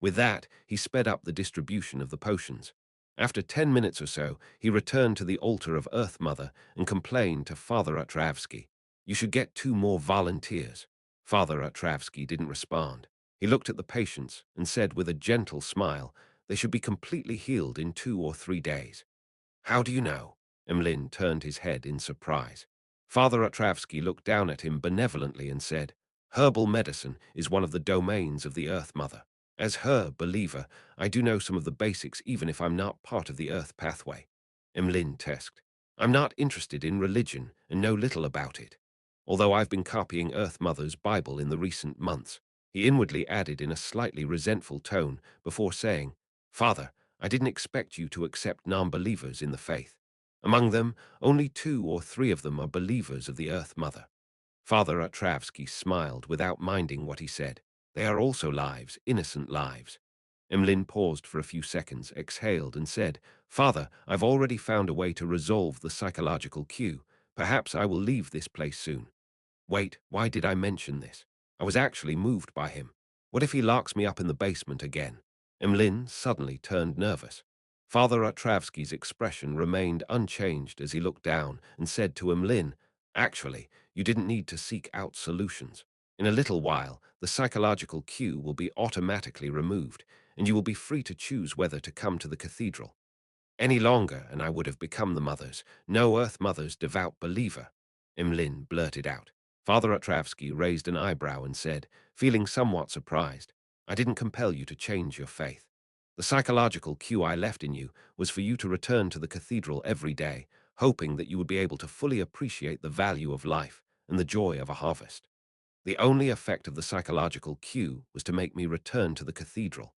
With that, he sped up the distribution of the potions. After 10 minutes or so, he returned to the altar of Earth Mother and complained to Father Otravsky, "You should get 2 more volunteers." Father Otravsky didn't respond. He looked at the patients and said with a gentle smile, "They should be completely healed in 2 or 3 days." "How do you know?" Emlyn turned his head in surprise. Father Otravsky looked down at him benevolently and said, "Herbal medicine is one of the domains of the Earth Mother. As her believer, I do know some of the basics even if I'm not part of the Earth pathway." Emlyn tesked, "I'm not interested in religion and know little about it. Although I've been copying Earth Mother's Bible in the recent months." He inwardly added in a slightly resentful tone before saying, "Father, I didn't expect you to accept non-believers in the faith. Among them, only 2 or 3 of them are believers of the Earth Mother." Father Atravsky smiled without minding what he said. They are also lives, innocent lives. Emlyn paused for a few seconds, exhaled, and said, Father, I've already found a way to resolve the psychological cue. Perhaps I will leave this place soon. Wait, why did I mention this? I was actually moved by him. What if he locks me up in the basement again? Emlyn suddenly turned nervous. Father Atravsky's expression remained unchanged as he looked down and said to Emlyn, Actually, you didn't need to seek out solutions. In a little while, the psychological cue will be automatically removed, and you will be free to choose whether to come to the cathedral. Any longer, and I would have become the mother's, no Earth Mother's devout believer, Emlyn blurted out. Father Atravsky raised an eyebrow and said, feeling somewhat surprised, I didn't compel you to change your faith. The psychological cue I left in you was for you to return to the cathedral every day, hoping that you would be able to fully appreciate the value of life and the joy of a harvest. The only effect of the psychological cue was to make me return to the cathedral.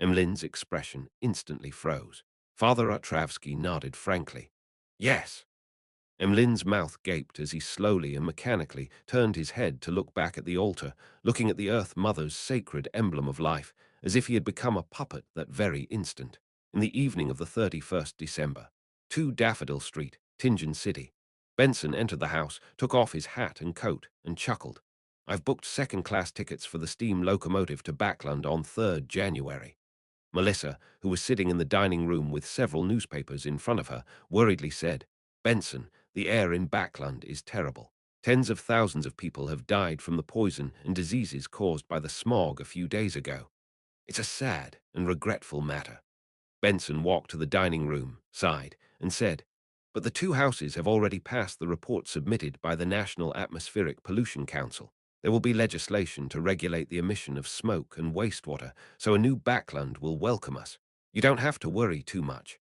Emlyn's expression instantly froze. Father Atravsky nodded frankly. Yes. Emlyn's mouth gaped as he slowly and mechanically turned his head to look back at the altar, looking at the Earth Mother's sacred emblem of life, as if he had become a puppet that very instant. In the evening of the 31st December, 2 Daffodil Street, Tingen City, Benson entered the house, took off his hat and coat, and chuckled. I've booked second-class tickets for the steam locomotive to Backland on 3rd January. Melissa, who was sitting in the dining room with several newspapers in front of her, worriedly said, Benson, the air in Backland is terrible. Tens of thousands of people have died from the poison and diseases caused by the smog a few days ago. It's a sad and regretful matter. Benson walked to the dining room, sighed, and said, But the 2 houses have already passed the report submitted by the National Atmospheric Pollution Council. There will be legislation to regulate the emission of smoke and wastewater, so a new Backland will welcome us. You don't have to worry too much.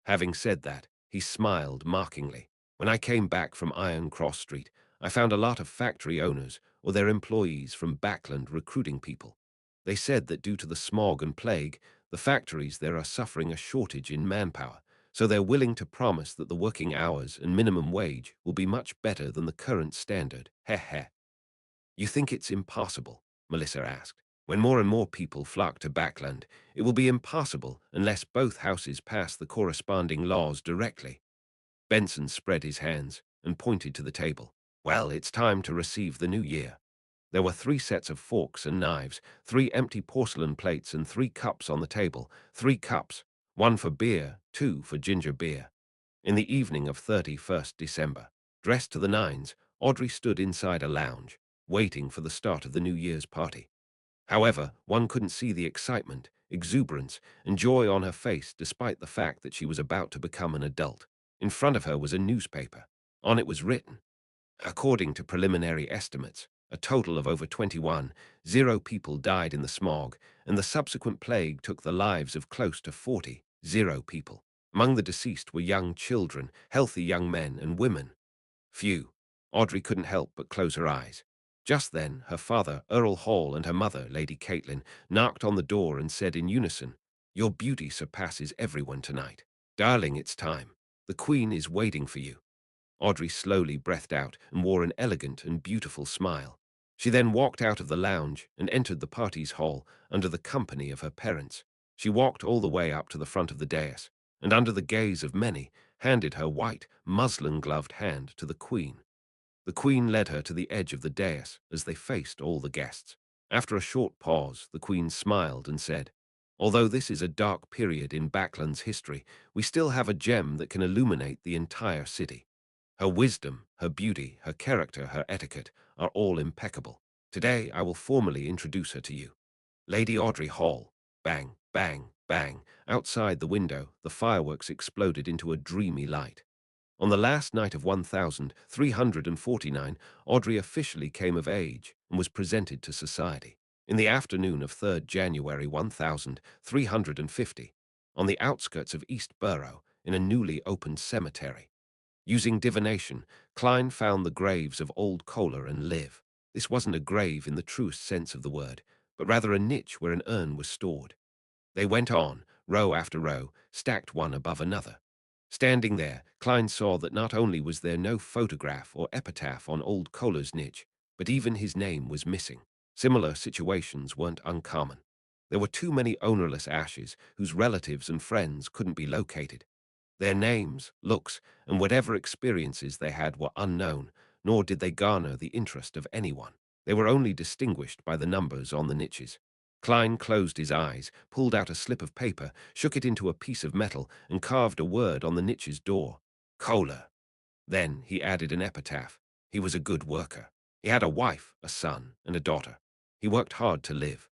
Having said that, he smiled mockingly. When I came back from Iron Cross Street, I found a lot of factory owners or their employees from Backland recruiting people. They said that due to the smog and plague, the factories there are suffering a shortage in manpower, so they're willing to promise that the working hours and minimum wage will be much better than the current standard. Heh heh. You think it's impossible? Melissa asked. When more and more people flock to Backland, it will be impossible unless both houses pass the corresponding laws directly. Benson spread his hands and pointed to the table. Well, it's time to receive the new year. There were 3 sets of forks and knives, 3 empty porcelain plates and 3 cups on the table. 3 cups, 1 for beer, 2 for ginger beer. In the evening of 31st December, dressed to the nines, Audrey stood inside a lounge, waiting for the start of the New Year's party. However, one couldn't see the excitement, exuberance, and joy on her face despite the fact that she was about to become an adult. In front of her was a newspaper. On it was written, according to preliminary estimates, a total of over 21,000 people died in the smog, and the subsequent plague took the lives of close to 40,000 people. Among the deceased were young children, healthy young men, and women. Phew. Audrey couldn't help but close her eyes. Just then, her father, Earl Hall, and her mother, Lady Caitlin, knocked on the door and said in unison, Your beauty surpasses everyone tonight. Darling, it's time. The Queen is waiting for you. Audrey slowly breathed out and wore an elegant and beautiful smile. She then walked out of the lounge and entered the party's hall under the company of her parents. She walked all the way up to the front of the dais, and under the gaze of many, handed her white, muslin-gloved hand to the Queen. The Queen led her to the edge of the dais as they faced all the guests. After a short pause, the Queen smiled and said, Although this is a dark period in Backland's history, we still have a gem that can illuminate the entire city. Her wisdom, her beauty, her character, her etiquette are all impeccable. Today I will formally introduce her to you. Lady Audrey Hall. Bang, bang, bang. Outside the window, the fireworks exploded into a dreamy light. On the last night of 1349, Audrey officially came of age and was presented to society. In the afternoon of 3rd January 1350, on the outskirts of East Borough, in a newly opened cemetery. Using divination, Klein found the graves of Old Kohler and Liv. This wasn't a grave in the truest sense of the word, but rather a niche where an urn was stored. They went on, row after row, stacked one above another. Standing there, Klein saw that not only was there no photograph or epitaph on Old Kohler's niche, but even his name was missing. Similar situations weren't uncommon. There were too many ownerless ashes whose relatives and friends couldn't be located. Their names, looks, and whatever experiences they had were unknown, nor did they garner the interest of anyone. They were only distinguished by the numbers on the niches. Klein closed his eyes, pulled out a slip of paper, shook it into a piece of metal, and carved a word on the niche's door. Kohler. Then he added an epitaph. He was a good worker. He had a wife, a son, and a daughter. He worked hard to live.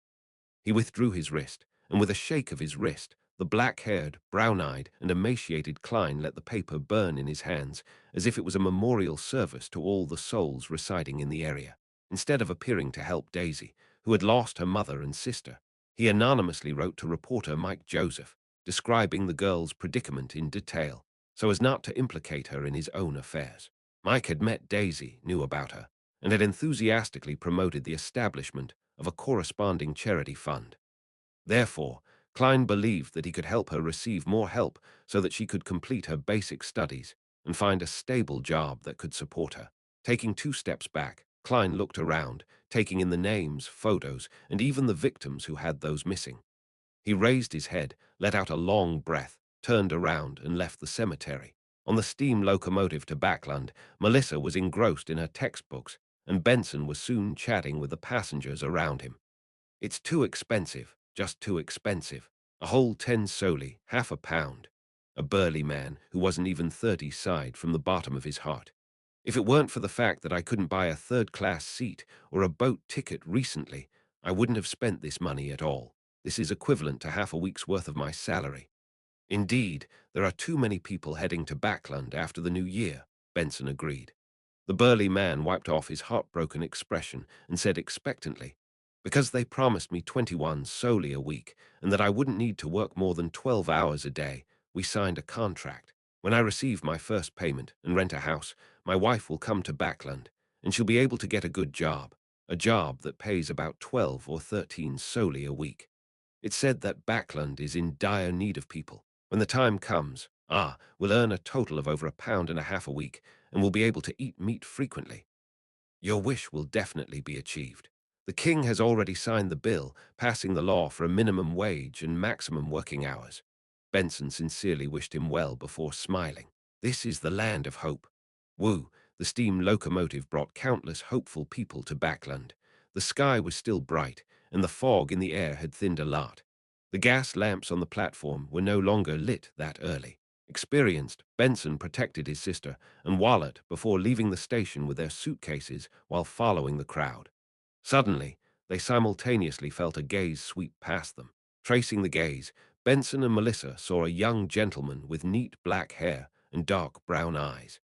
He withdrew his wrist, and with a shake of his wrist, the black-haired, brown-eyed, and emaciated Klein let the paper burn in his hands, as if it was a memorial service to all the souls residing in the area. Instead of appearing to help Daisy, who had lost her mother and sister, he anonymously wrote to reporter Mike Joseph, describing the girl's predicament in detail, so as not to implicate her in his own affairs. Mike had met Daisy, knew about her, and had enthusiastically promoted the establishment of a corresponding charity fund. Therefore, Klein believed that he could help her receive more help so that she could complete her basic studies and find a stable job that could support her. Taking 2 steps back, Klein looked around, taking in the names, photos, and even the victims who had those missing. He raised his head, let out a long breath, turned around, and left the cemetery. On the steam locomotive to Backland, Melissa was engrossed in her textbooks, and Benson was soon chatting with the passengers around him. It's too expensive, just too expensive. A whole 10 soli, half a pound. A burly man who wasn't even 30 sighed from the bottom of his heart. If it weren't for the fact that I couldn't buy a third-class seat or a boat ticket recently, I wouldn't have spent this money at all. This is equivalent to half a week's worth of my salary. Indeed, there are too many people heading to Backland after the new year, Benson agreed. The burly man wiped off his heartbroken expression and said expectantly, because they promised me 21 solely a week and that I wouldn't need to work more than 12 hours a day, we signed a contract. When I receive my first payment and rent a house, my wife will come to Backland and she'll be able to get a job that pays about 12 or 13 solely a week. It's said that Backland is in dire need of people. When the time comes, we'll earn a total of over a pound and a half a week, and we'll be able to eat meat frequently. Your wish will definitely be achieved. The king has already signed the bill, passing the law for a minimum wage and maximum working hours. Benson sincerely wished him well before smiling. This is the land of hope. Woo, the steam locomotive brought countless hopeful people to Backland. The sky was still bright, and the fog in the air had thinned a lot. The gas lamps on the platform were no longer lit that early. Experienced, Benson protected his sister and wallet before leaving the station with their suitcases while following the crowd. Suddenly, they simultaneously felt a gaze sweep past them. Tracing the gaze, Benson and Melissa saw a young gentleman with neat black hair and dark brown eyes.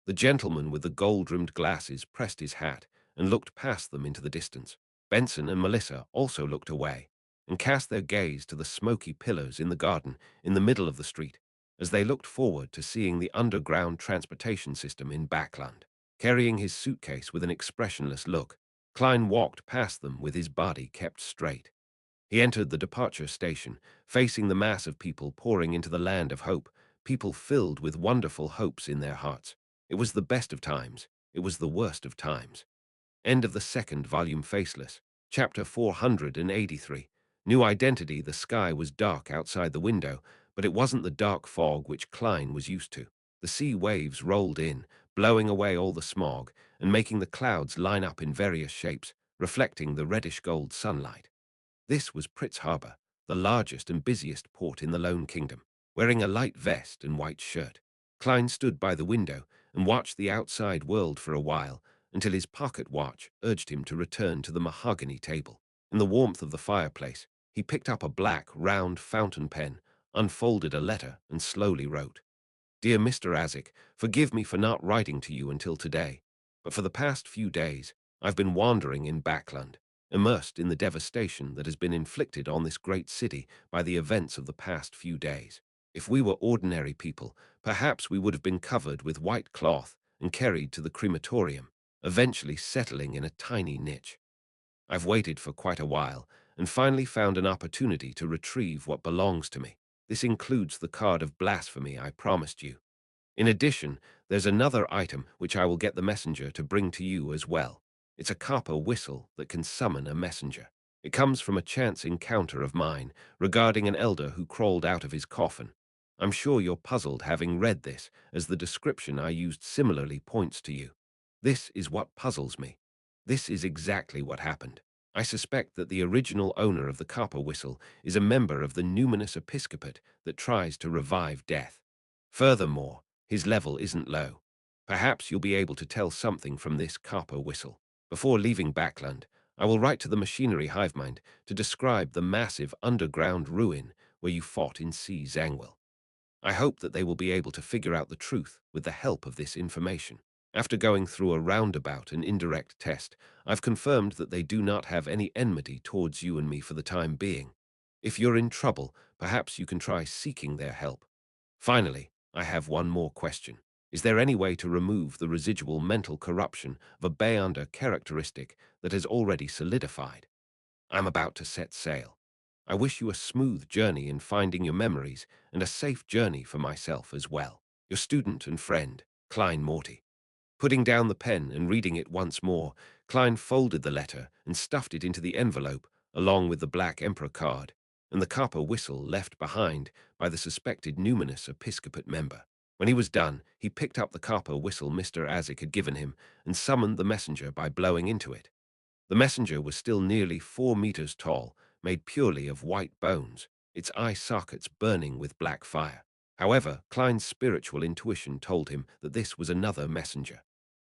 The gentleman with the gold-rimmed glasses pressed his hat and looked past them into the distance. Benson and Melissa also looked away and cast their gaze to the smoky pillars in the garden in the middle of the street as they looked forward to seeing the underground transportation system in Backland. Carrying his suitcase with an expressionless look, Klein walked past them with his body kept straight. He entered the departure station, facing the mass of people pouring into the land of hope, people filled with wonderful hopes in their hearts. It was the best of times. It was the worst of times. End of the second volume Faceless. Chapter 483. New identity. The sky was dark outside the window, but it wasn't the dark fog which Klein was used to. The sea waves rolled in, blowing away all the smog and making the clouds line up in various shapes, reflecting the reddish-gold sunlight. This was Pritz Harbor, the largest and busiest port in the Lone Kingdom. Wearing a light vest and white shirt, Klein stood by the window and watched the outside world for a while until his pocket watch urged him to return to the mahogany table. In the warmth of the fireplace, he picked up a black, round fountain pen, unfolded a letter, and slowly wrote, Dear Mr. Isaac, forgive me for not writing to you until today, but for the past few days, I've been wandering in Backland, immersed in the devastation that has been inflicted on this great city by the events of the past few days. If we were ordinary people, perhaps we would have been covered with white cloth and carried to the crematorium, eventually settling in a tiny niche. I've waited for quite a while and finally found an opportunity to retrieve what belongs to me. This includes the card of blasphemy I promised you. In addition, there's another item which I will get the messenger to bring to you as well. It's a copper whistle that can summon a messenger. It comes from a chance encounter of mine regarding an elder who crawled out of his coffin. I'm sure you're puzzled having read this, as the description I used similarly points to you. This is what puzzles me. This is exactly what happened. I suspect that the original owner of the copper whistle is a member of the numinous episcopate that tries to revive death. Furthermore, his level isn't low. Perhaps you'll be able to tell something from this copper whistle. Before leaving Backland, I will write to the machinery hivemind to describe the massive underground ruin where you fought in C. Zangwill. I hope that they will be able to figure out the truth with the help of this information. After going through a roundabout and indirect test, I've confirmed that they do not have any enmity towards you and me for the time being. If you're in trouble, perhaps you can try seeking their help. Finally, I have one more question. Is there any way to remove the residual mental corruption of a Beyonder characteristic that has already solidified? I'm about to set sail. I wish you a smooth journey in finding your memories and a safe journey for myself as well. Your student and friend, Klein Morty. Putting down the pen and reading it once more, Klein folded the letter and stuffed it into the envelope, along with the Black Emperor card and the copper whistle left behind by the suspected numinous episcopate member. When he was done, he picked up the copper whistle Mr. Azik had given him and summoned the messenger by blowing into it. The messenger was still nearly 4 meters tall, made purely of white bones, its eye sockets burning with black fire. However, Klein's spiritual intuition told him that this was another messenger.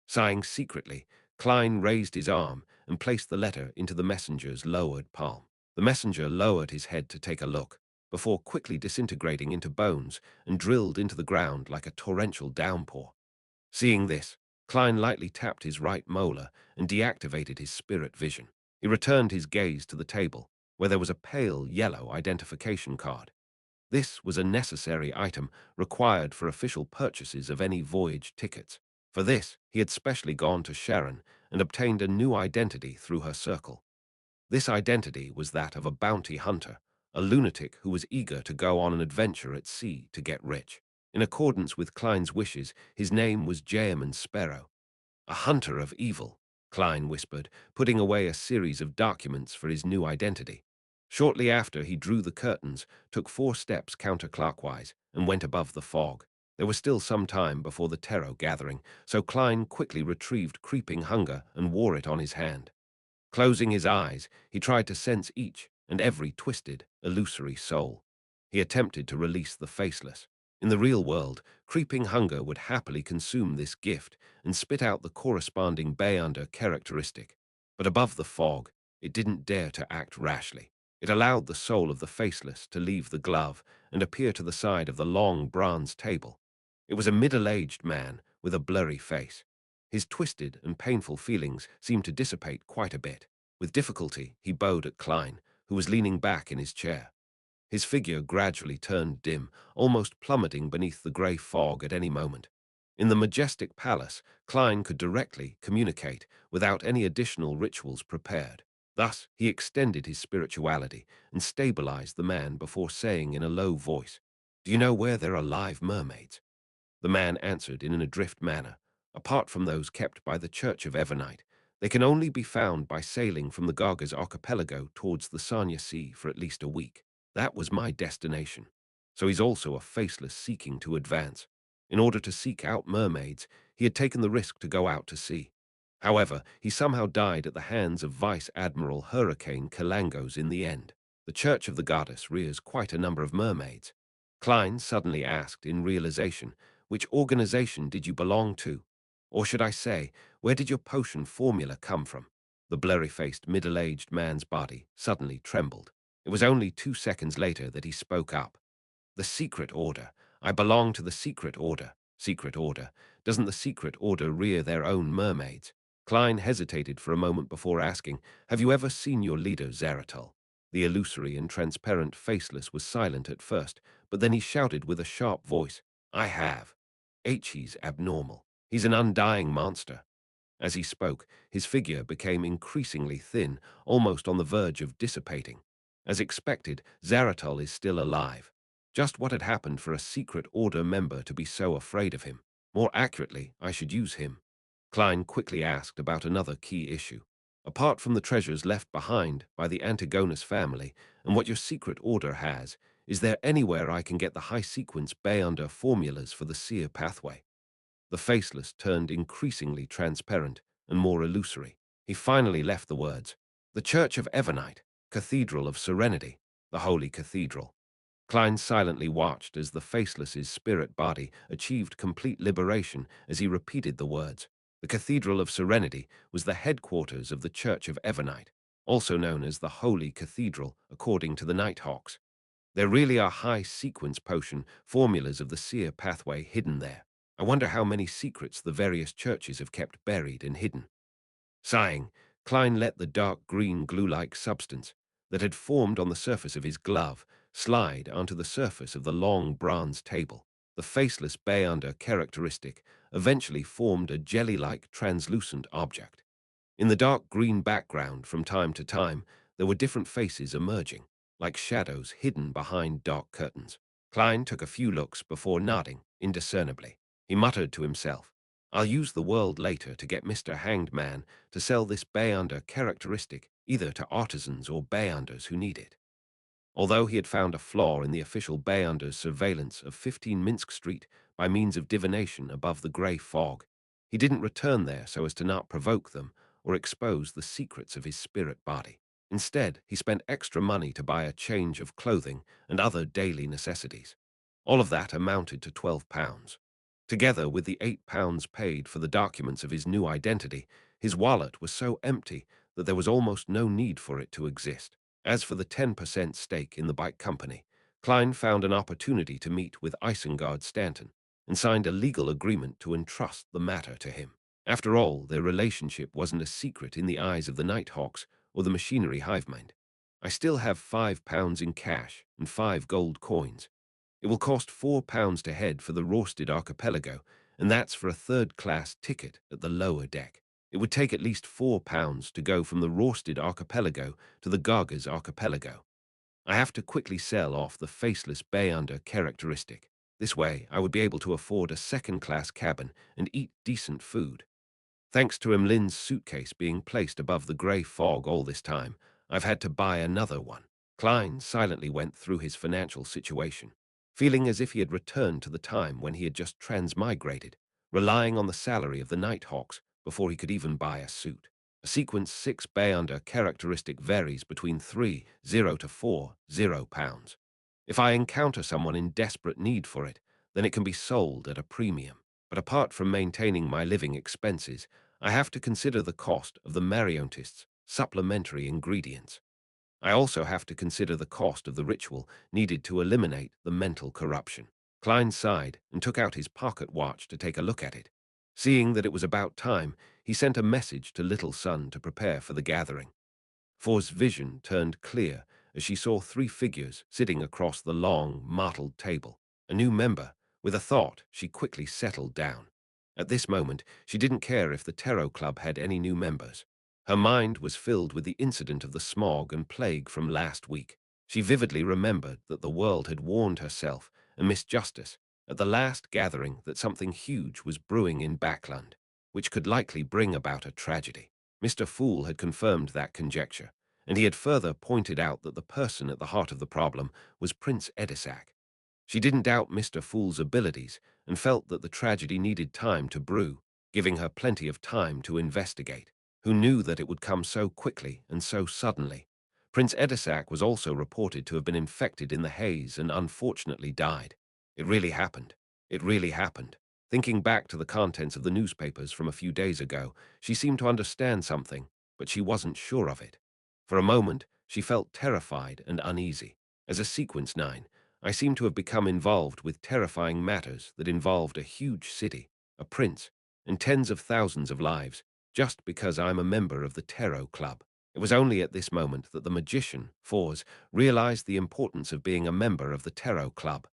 Sighing secretly, Klein raised his arm and placed the letter into the messenger's lowered palm. The messenger lowered his head to take a look, before quickly disintegrating into bones and drilled into the ground like a torrential downpour. Seeing this, Klein lightly tapped his right molar and deactivated his spirit vision. He returned his gaze to the table, where there was a pale yellow identification card. This was a necessary item required for official purchases of any voyage tickets. For this, he had specially gone to Sharon and obtained a new identity through her circle. This identity was that of a bounty hunter, a lunatic who was eager to go on an adventure at sea to get rich. In accordance with Klein's wishes, his name was Jaeman Sparrow. A hunter of evil, Klein whispered, putting away a series of documents for his new identity. Shortly after, he drew the curtains, took 4 steps counterclockwise, and went above the fog. There was still some time before the terror gathering, so Klein quickly retrieved creeping hunger and wore it on his hand. Closing his eyes, he tried to sense each and every twisted, illusory soul. He attempted to release the faceless. In the real world, creeping hunger would happily consume this gift and spit out the corresponding Beyonder characteristic. But above the fog, it didn't dare to act rashly. It allowed the soul of the faceless to leave the glove and appear to the side of the long bronze table. It was a middle-aged man with a blurry face. His twisted and painful feelings seemed to dissipate quite a bit. With difficulty, he bowed at Klein, who was leaning back in his chair. His figure gradually turned dim, almost plummeting beneath the grey fog at any moment. In the majestic palace, Klein could directly communicate without any additional rituals prepared. Thus, he extended his spirituality and stabilized the man before saying in a low voice, "Do you know where there are live mermaids?" The man answered in an adrift manner, "Apart from those kept by the Church of Evernite, they can only be found by sailing from the Gargas archipelago towards the Sanya Sea for at least a week. That was my destination." So he's also a faceless seeking to advance. In order to seek out mermaids, he had taken the risk to go out to sea. However, he somehow died at the hands of Vice Admiral Hurricane Kalangos in the end. The Church of the Goddess rears quite a number of mermaids. Klein suddenly asked in realization, "Which organization did you belong to? Or should I say, where did your potion formula come from?" The blurry-faced, middle-aged man's body suddenly trembled. It was only 2 seconds later that he spoke up. "The Secret Order. I belong to the Secret Order." "Secret Order? Doesn't the Secret Order rear their own mermaids?" Klein hesitated for a moment before asking, "Have you ever seen your leader, Zaratul?" The illusory and transparent faceless was silent at first, but then he shouted with a sharp voice, "I have. He's abnormal. He's an undying monster." As he spoke, his figure became increasingly thin, almost on the verge of dissipating. As expected, Zaratul is still alive. Just what had happened for a Secret Order member to be so afraid of him? More accurately, I should use him. Klein quickly asked about another key issue. Apart from the treasures left behind by the Antigonus family and what your secret order has, is there anywhere I can get the high-sequence Bayonder formulas for the seer pathway? The faceless turned increasingly transparent and more illusory. He finally left the words, "The Church of Evernite, Cathedral of Serenity, the Holy Cathedral." Klein silently watched as the faceless's spirit body achieved complete liberation as he repeated the words. The Cathedral of Serenity was the headquarters of the Church of Evernite, also known as the Holy Cathedral, according to the Nighthawks. There really are high-sequence potion formulas of the seer pathway hidden there. I wonder how many secrets the various churches have kept buried and hidden. Sighing, Klein let the dark green glue-like substance that had formed on the surface of his glove slide onto the surface of the long bronze table. The faceless Bayonder characteristic eventually formed a jelly-like translucent object. In the dark green background, from time to time, there were different faces emerging, like shadows hidden behind dark curtains. Klein took a few looks before nodding indiscernibly. He muttered to himself, "I'll use the world later to get Mr. Hanged Man to sell this Bayonder characteristic either to artisans or Bayonders who need it." Although he had found a flaw in the official Bayonder's surveillance of 15 Minsk Street by means of divination above the grey fog, he didn't return there so as to not provoke them or expose the secrets of his spirit body. Instead, he spent extra money to buy a change of clothing and other daily necessities. All of that amounted to £12. Together with the £8 paid for the documents of his new identity, his wallet was so empty that there was almost no need for it to exist. As for the 10% stake in the bike company, Klein found an opportunity to meet with Isengard Stanton and signed a legal agreement to entrust the matter to him. After all, their relationship wasn't a secret in the eyes of the Nighthawks or the machinery hivemind. I still have £5 in cash and 5 gold coins. It will cost £4 to head for the Rorsted Archipelago, and that's for a third-class ticket at the lower deck. It would take at least £4 to go from the Rorsted Archipelago to the Gargas Archipelago. I have to quickly sell off the faceless Bayonder characteristic. This way, I would be able to afford a second-class cabin and eat decent food. Thanks to Emlin's suitcase being placed above the grey fog all this time, I've had to buy another one. Klein silently went through his financial situation, feeling as if he had returned to the time when he had just transmigrated, relying on the salary of the Nighthawks before he could even buy a suit. A sequence 6 Bayonder characteristic varies between 30 to £40. If I encounter someone in desperate need for it, then it can be sold at a premium. But apart from maintaining my living expenses, I have to consider the cost of the Mariontist's supplementary ingredients. I also have to consider the cost of the ritual needed to eliminate the mental corruption. Klein sighed and took out his pocket watch to take a look at it. Seeing that it was about time, he sent a message to Little Sun to prepare for the gathering. For's vision turned clear as she saw 3 figures sitting across the long, mottled table. A new member. With a thought, she quickly settled down. At this moment, she didn't care if the Tarot Club had any new members. Her mind was filled with the incident of the smog and plague from last week. She vividly remembered that the world had warned herself and Miss Justice at the last gathering that something huge was brewing in Backland, which could likely bring about a tragedy. Mr. Fool had confirmed that conjecture, and he had further pointed out that the person at the heart of the problem was Prince Edisac. She didn't doubt Mr. Fool's abilities and felt that the tragedy needed time to brew, giving her plenty of time to investigate. Who knew that it would come so quickly and so suddenly? Prince Edisac was also reported to have been infected in the haze and unfortunately died. It really happened. It really happened. Thinking back to the contents of the newspapers from a few days ago, she seemed to understand something, but she wasn't sure of it. For a moment, she felt terrified and uneasy. As a Sequence 9, I seem to have become involved with terrifying matters that involved a huge city, a prince, and tens of thousands of lives, just because I'm a member of the Tarot Club. It was only at this moment that the magician, Fours, realized the importance of being a member of the Tarot Club.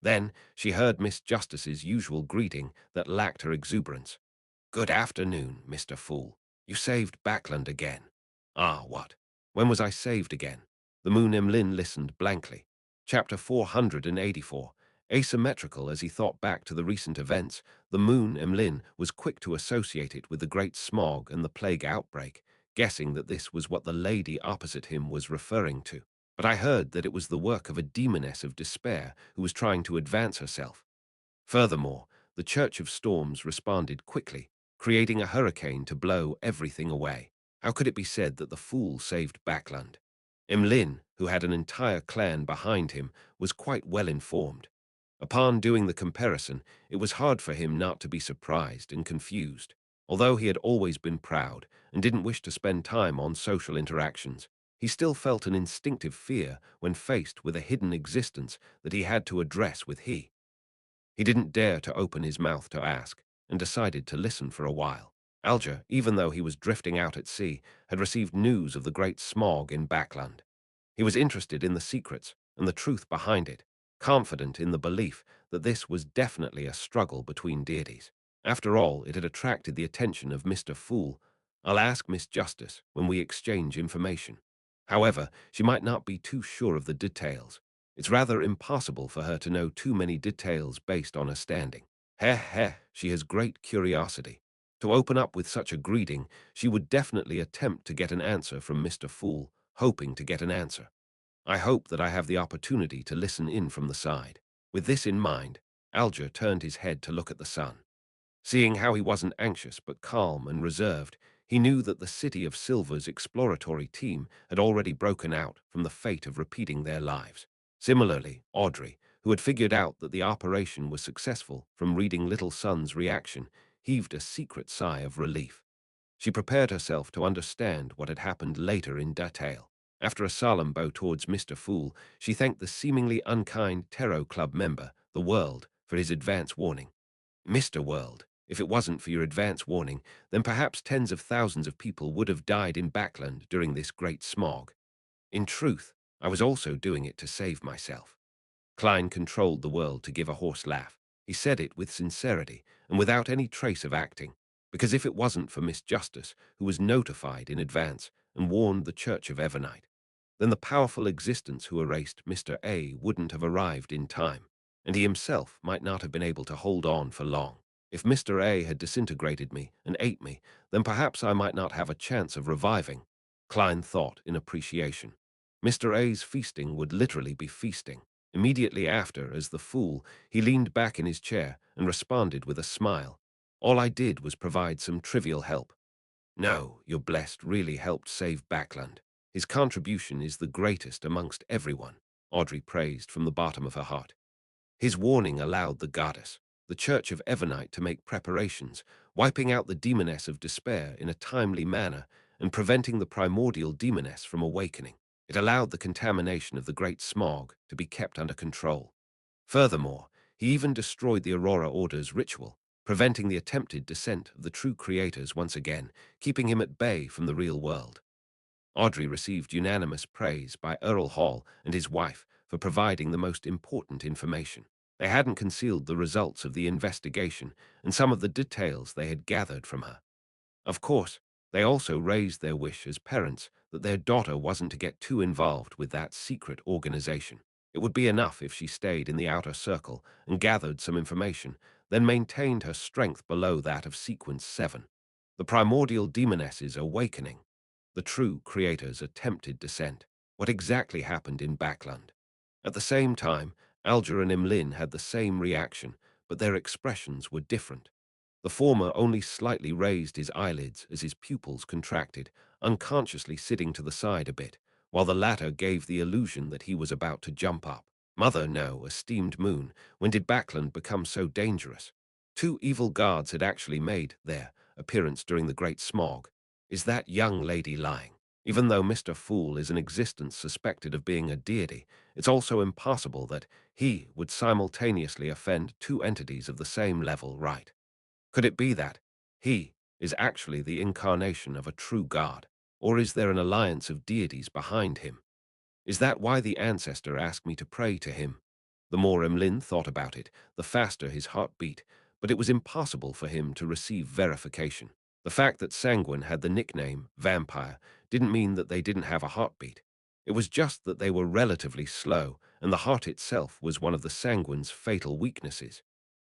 Then she heard Miss Justice's usual greeting that lacked her exuberance. "Good afternoon, Mr. Fool. You saved Backland again." "Ah, what? When was I saved again?" The Moon Emlyn listened blankly. Chapter 484, Asymmetrical as he thought back to the recent events, the moon, Emlyn, was quick to associate it with the great smog and the plague outbreak, guessing that this was what the lady opposite him was referring to. But I heard that it was the work of a demoness of despair who was trying to advance herself. Furthermore, the Church of Storms responded quickly, creating a hurricane to blow everything away. How could it be said that the fool saved Backland? Emlyn, who had an entire clan behind him, was quite well informed. Upon doing the comparison, it was hard for him not to be surprised and confused. Although he had always been proud and didn't wish to spend time on social interactions, he still felt an instinctive fear when faced with a hidden existence that he had to address with he. He didn't dare to open his mouth to ask, and decided to listen for a while. Alger, even though he was drifting out at sea, had received news of the great smog in Backland. He was interested in the secrets and the truth behind it, confident in the belief that this was definitely a struggle between deities. After all, it had attracted the attention of Mr. Fool. I'll ask Miss Justice when we exchange information. However, she might not be too sure of the details. It's rather impossible for her to know too many details based on her standing. Heh heh, she has great curiosity. To open up with such a greeting, she would definitely attempt to get an answer from Mr. Fool, hoping to get an answer. I hope that I have the opportunity to listen in from the side. With this in mind, Alger turned his head to look at the sun. Seeing how he wasn't anxious but calm and reserved, he knew that the City of Silver's exploratory team had already broken out from the fate of repeating their lives. Similarly, Audrey, who had figured out that the operation was successful from reading Little Sun's reaction, heaved a secret sigh of relief. She prepared herself to understand what had happened later in detail. After a solemn bow towards Mr. Fool, she thanked the seemingly unkind Tarot Club member, the World, for his advance warning. Mr. World, if it wasn't for your advance warning, then perhaps tens of thousands of people would have died in Backland during this great smog. In truth, I was also doing it to save myself. Klein controlled the World to give a hoarse laugh. He said it with sincerity and without any trace of acting, because if it wasn't for Miss Justice, who was notified in advance and warned the Church of Evernite, then the powerful existence who erased Mr. A wouldn't have arrived in time, and he himself might not have been able to hold on for long. If Mr. A had disintegrated me and ate me, then perhaps I might not have a chance of reviving, Klein thought in appreciation. Mr. A's feasting would literally be feasting. Immediately after, as the fool, he leaned back in his chair and responded with a smile. All I did was provide some trivial help. No, your blessed really helped save Backland. His contribution is the greatest amongst everyone, Audrey praised from the bottom of her heart. His warning allowed the goddess, the Church of Evernite, to make preparations, wiping out the demoness of despair in a timely manner and preventing the primordial demoness from awakening. It allowed the contamination of the great smog to be kept under control. Furthermore, he even destroyed the Aurora Order's ritual, preventing the attempted descent of the true creators once again, keeping him at bay from the real world. Audrey received unanimous praise by Earl Hall and his wife for providing the most important information. They hadn't concealed the results of the investigation and some of the details they had gathered from her. Of course, they also raised their wish as parents that their daughter wasn't to get too involved with that secret organization. It would be enough if she stayed in the outer circle and gathered some information, then maintained her strength below that of Sequence 7. The primordial demoness's awakening. The true creator's attempted descent. What exactly happened in Backland? At the same time, Alger and Emlyn had the same reaction, but their expressions were different. The former only slightly raised his eyelids as his pupils contracted, unconsciously sitting to the side a bit, while the latter gave the illusion that he was about to jump up. Mother, no, esteemed moon, when did Backland become so dangerous? Two evil gods had actually made their appearance during the great smog. Is that young lady lying? Even though Mr. Fool is an existence suspected of being a deity, it's also impossible that he would simultaneously offend two entities of the same level, right? Could it be that he is actually the incarnation of a true god, or is there an alliance of deities behind him? Is that why the ancestor asked me to pray to him? The more Emlyn thought about it, the faster his heart beat, but it was impossible for him to receive verification. The fact that Sanguine had the nickname Vampire didn't mean that they didn't have a heartbeat. It was just that they were relatively slow and the heart itself was one of the sanguine's fatal weaknesses.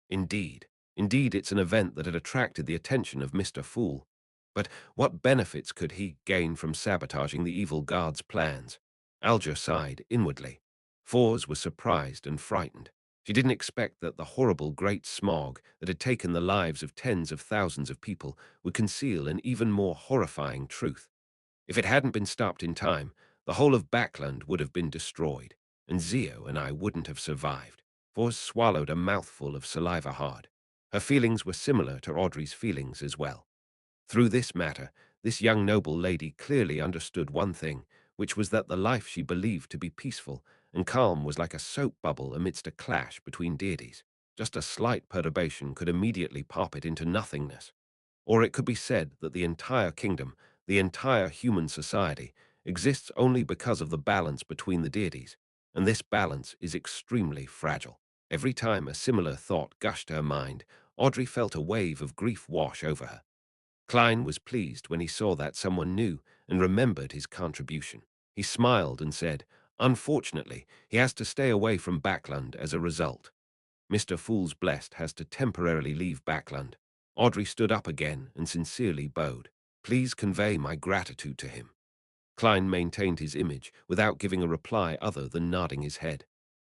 Indeed, indeed, it's an event that had attracted the attention of Mr. Fool. But what benefits could he gain from sabotaging the evil guard's plans? Alger sighed inwardly. Fours was surprised and frightened. She didn't expect that the horrible great smog that had taken the lives of tens of thousands of people would conceal an even more horrifying truth. If it hadn't been stopped in time, the whole of Backland would have been destroyed, and Zio and I wouldn't have survived. Fours swallowed a mouthful of saliva hard. Her feelings were similar to Audrey's feelings as well. Through this matter, this young noble lady clearly understood one thing, which was that the life she believed to be peaceful and calm was like a soap bubble amidst a clash between deities. Just a slight perturbation could immediately pop it into nothingness. Or it could be said that the entire kingdom, the entire human society, exists only because of the balance between the deities, and this balance is extremely fragile. Every time a similar thought gushed her mind, Audrey felt a wave of grief wash over her. Klein was pleased when he saw that someone knew and remembered his contribution. He smiled and said, "Unfortunately, he has to stay away from Backland as a result. Mr. Fool's Blessed has to temporarily leave Backland." Audrey stood up again and sincerely bowed. "Please convey my gratitude to him." Klein maintained his image without giving a reply other than nodding his head.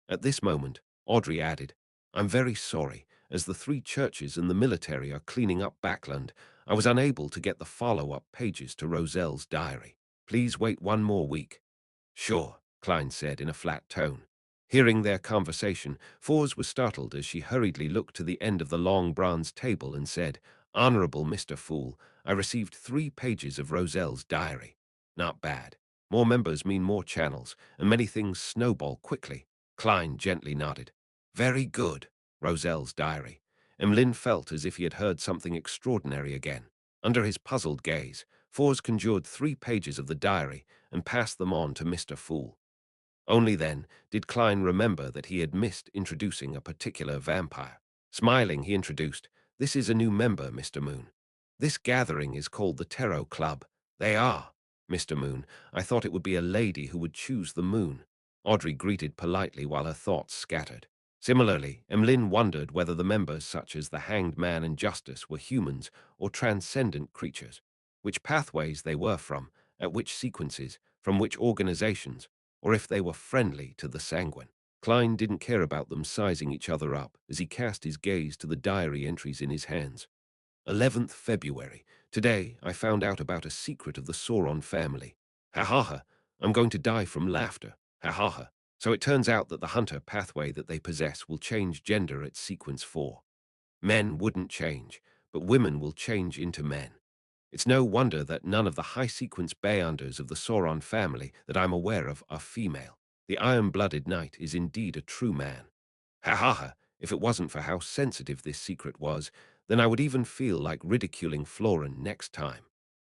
At this moment, Audrey added, "I'm very sorry. As the three churches and the military are cleaning up Backland, I was unable to get the follow-up pages to Roselle's diary. Please wait one more week." "Sure," Klein said in a flat tone. Hearing their conversation, Fours was startled as she hurriedly looked to the end of the long bronze table and said, "Honorable Mr. Fool, I received 3 pages of Roselle's diary. Not bad. More members mean more channels, and many things snowball quickly." Klein gently nodded. "Very good." Roselle's diary. Emlyn felt as if he had heard something extraordinary again. Under his puzzled gaze, Fours conjured 3 pages of the diary and passed them on to Mr. Fool. Only then did Klein remember that he had missed introducing a particular vampire. Smiling, he introduced, "This is a new member, Mr. Moon. This gathering is called the Tarot Club." "They are." "Mr. Moon, I thought it would be a lady who would choose the moon." Audrey greeted politely while her thoughts scattered. Similarly, Emlyn wondered whether the members such as the Hanged Man and Justice were humans or transcendent creatures, which pathways they were from, at which sequences, from which organizations, or if they were friendly to the Sanguine. Klein didn't care about them sizing each other up as he cast his gaze to the diary entries in his hands. 11th February. Today, I found out about a secret of the Sauron family. Ha ha ha. I'm going to die from laughter. Ha ha ha. So it turns out that the hunter pathway that they possess will change gender at sequence 4. Men wouldn't change, but women will change into men. It's no wonder that none of the high-sequence Beyonders of the Sauron family that I'm aware of are female. The iron-blooded knight is indeed a true man. Ha ha ha, if it wasn't for how sensitive this secret was, then I would even feel like ridiculing Florin next time.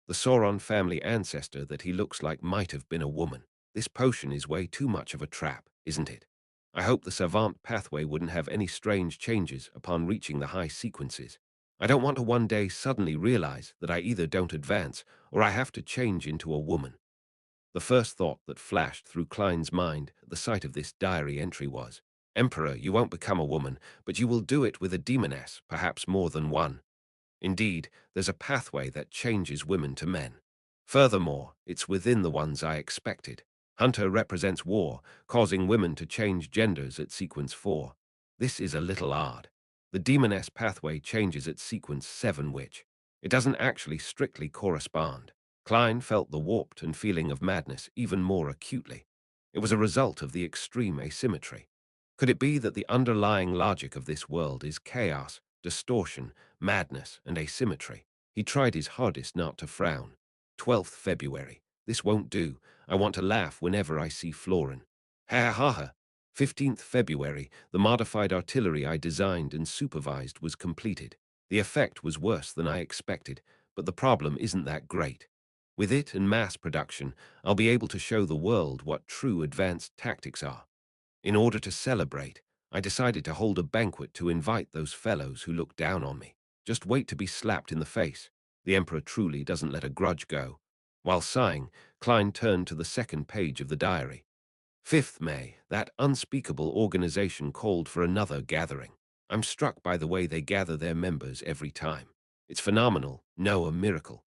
The Sauron family ancestor that he looks like might have been a woman. This potion is way too much of a trap, isn't it? I hope the savant pathway wouldn't have any strange changes upon reaching the high sequences. I don't want to one day suddenly realize that I either don't advance or I have to change into a woman. The first thought that flashed through Klein's mind at the sight of this diary entry was, "Emperor, you won't become a woman, but you will do it with a demoness, perhaps more than one. Indeed, there's a pathway that changes women to men. Furthermore, it's within the ones I expected. Hunter represents war, causing women to change genders at sequence 4. This is a little odd. The demoness pathway changes at sequence 7, which it doesn't actually strictly correspond." Klein felt the warped and feeling of madness even more acutely. It was a result of the extreme asymmetry. Could it be that the underlying logic of this world is chaos, distortion, madness, and asymmetry? He tried his hardest not to frown. 12th February. This won't do. I want to laugh whenever I see Florin. Ha ha ha. 15th February. The modified artillery I designed and supervised was completed. The effect was worse than I expected, but the problem isn't that great. With it and mass production, I'll be able to show the world what true advanced tactics are. In order to celebrate, I decided to hold a banquet to invite those fellows who look down on me. Just wait to be slapped in the face. The Emperor truly doesn't let a grudge go. While sighing, Klein turned to the second page of the diary. 5th May, that unspeakable organization called for another gathering. I'm struck by the way they gather their members every time. It's phenomenal, no, a miracle.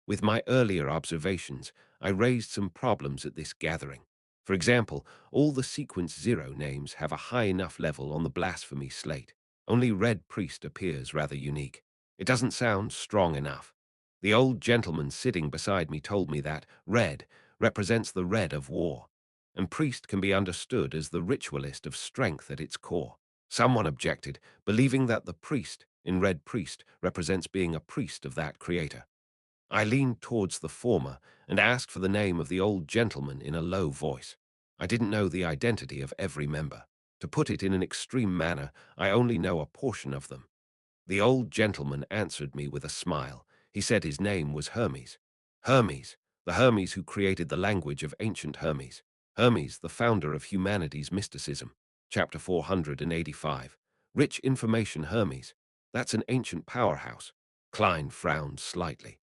With my earlier observations, I raised some problems at this gathering. For example, all the sequence 0 names have a high enough level on the blasphemy slate. Only Red Priest appears rather unique. It doesn't sound strong enough. The old gentleman sitting beside me told me that Red represents the red of war, and Priest can be understood as the ritualist of strength at its core. Someone objected, believing that the priest in Red Priest represents being a priest of that creator. I leaned towards the former and asked for the name of the old gentleman in a low voice. I didn't know the identity of every member. To put it in an extreme manner, I only know a portion of them. The old gentleman answered me with a smile. He said his name was Hermes. Hermes, the Hermes who created the language of ancient Hermes. Hermes, the founder of humanity's mysticism. Chapter 485. Rich information Hermes. That's an ancient powerhouse. Klein frowned slightly.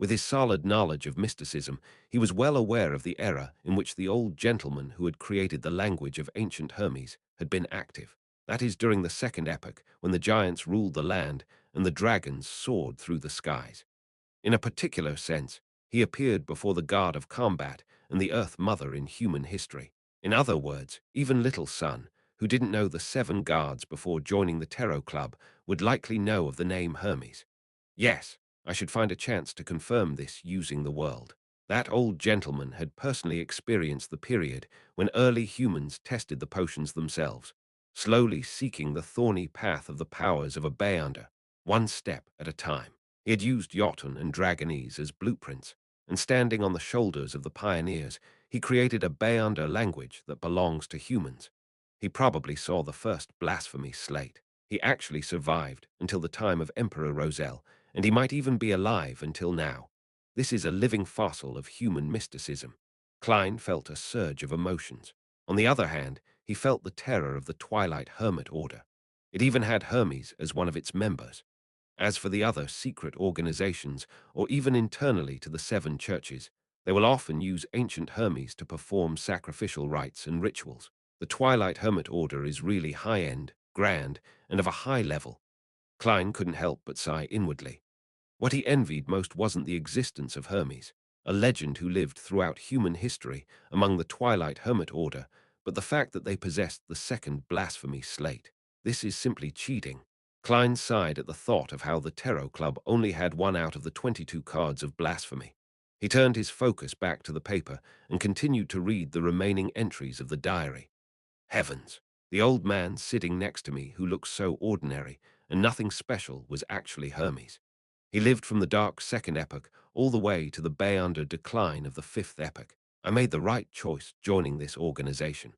With his solid knowledge of mysticism, he was well aware of the era in which the old gentleman who had created the language of ancient Hermes had been active. That is during the Second Epoch, when the giants ruled the land and the dragons soared through the skies. In a particular sense, he appeared before the god of combat and the Earth Mother in human history. In other words, even Little Son, who didn't know the 7 gods before joining the Tarot Club, would likely know of the name Hermes. Yes, I should find a chance to confirm this using the world. That old gentleman had personally experienced the period when early humans tested the potions themselves, slowly seeking the thorny path of the powers of a Beyonder, one step at a time. He had used Jotun and Dragonese as blueprints, and standing on the shoulders of the pioneers, he created a Beyonder language that belongs to humans. He probably saw the first blasphemy slate. He actually survived until the time of Emperor Roselle, and he might even be alive until now. This is a living fossil of human mysticism. Klein felt a surge of emotions. On the other hand, he felt the terror of the Twilight Hermit Order. It even had Hermes as one of its members. As for the other secret organizations, or even internally to the 7 churches, they will often use ancient Hermes to perform sacrificial rites and rituals. The Twilight Hermit Order is really high-end, grand, and of a high level. Klein couldn't help but sigh inwardly. What he envied most wasn't the existence of Hermes, a legend who lived throughout human history among the Twilight Hermit Order, but the fact that they possessed the second blasphemy slate. This is simply cheating. Klein sighed at the thought of how the Tarot Club only had one out of the 22 cards of blasphemy. He turned his focus back to the paper and continued to read the remaining entries of the diary. Heavens! The old man sitting next to me, who looked so ordinary and nothing special, was actually Hermes. He lived from the dark Second Epoch all the way to the Beyonder decline of the Fifth Epoch. I made the right choice joining this organization.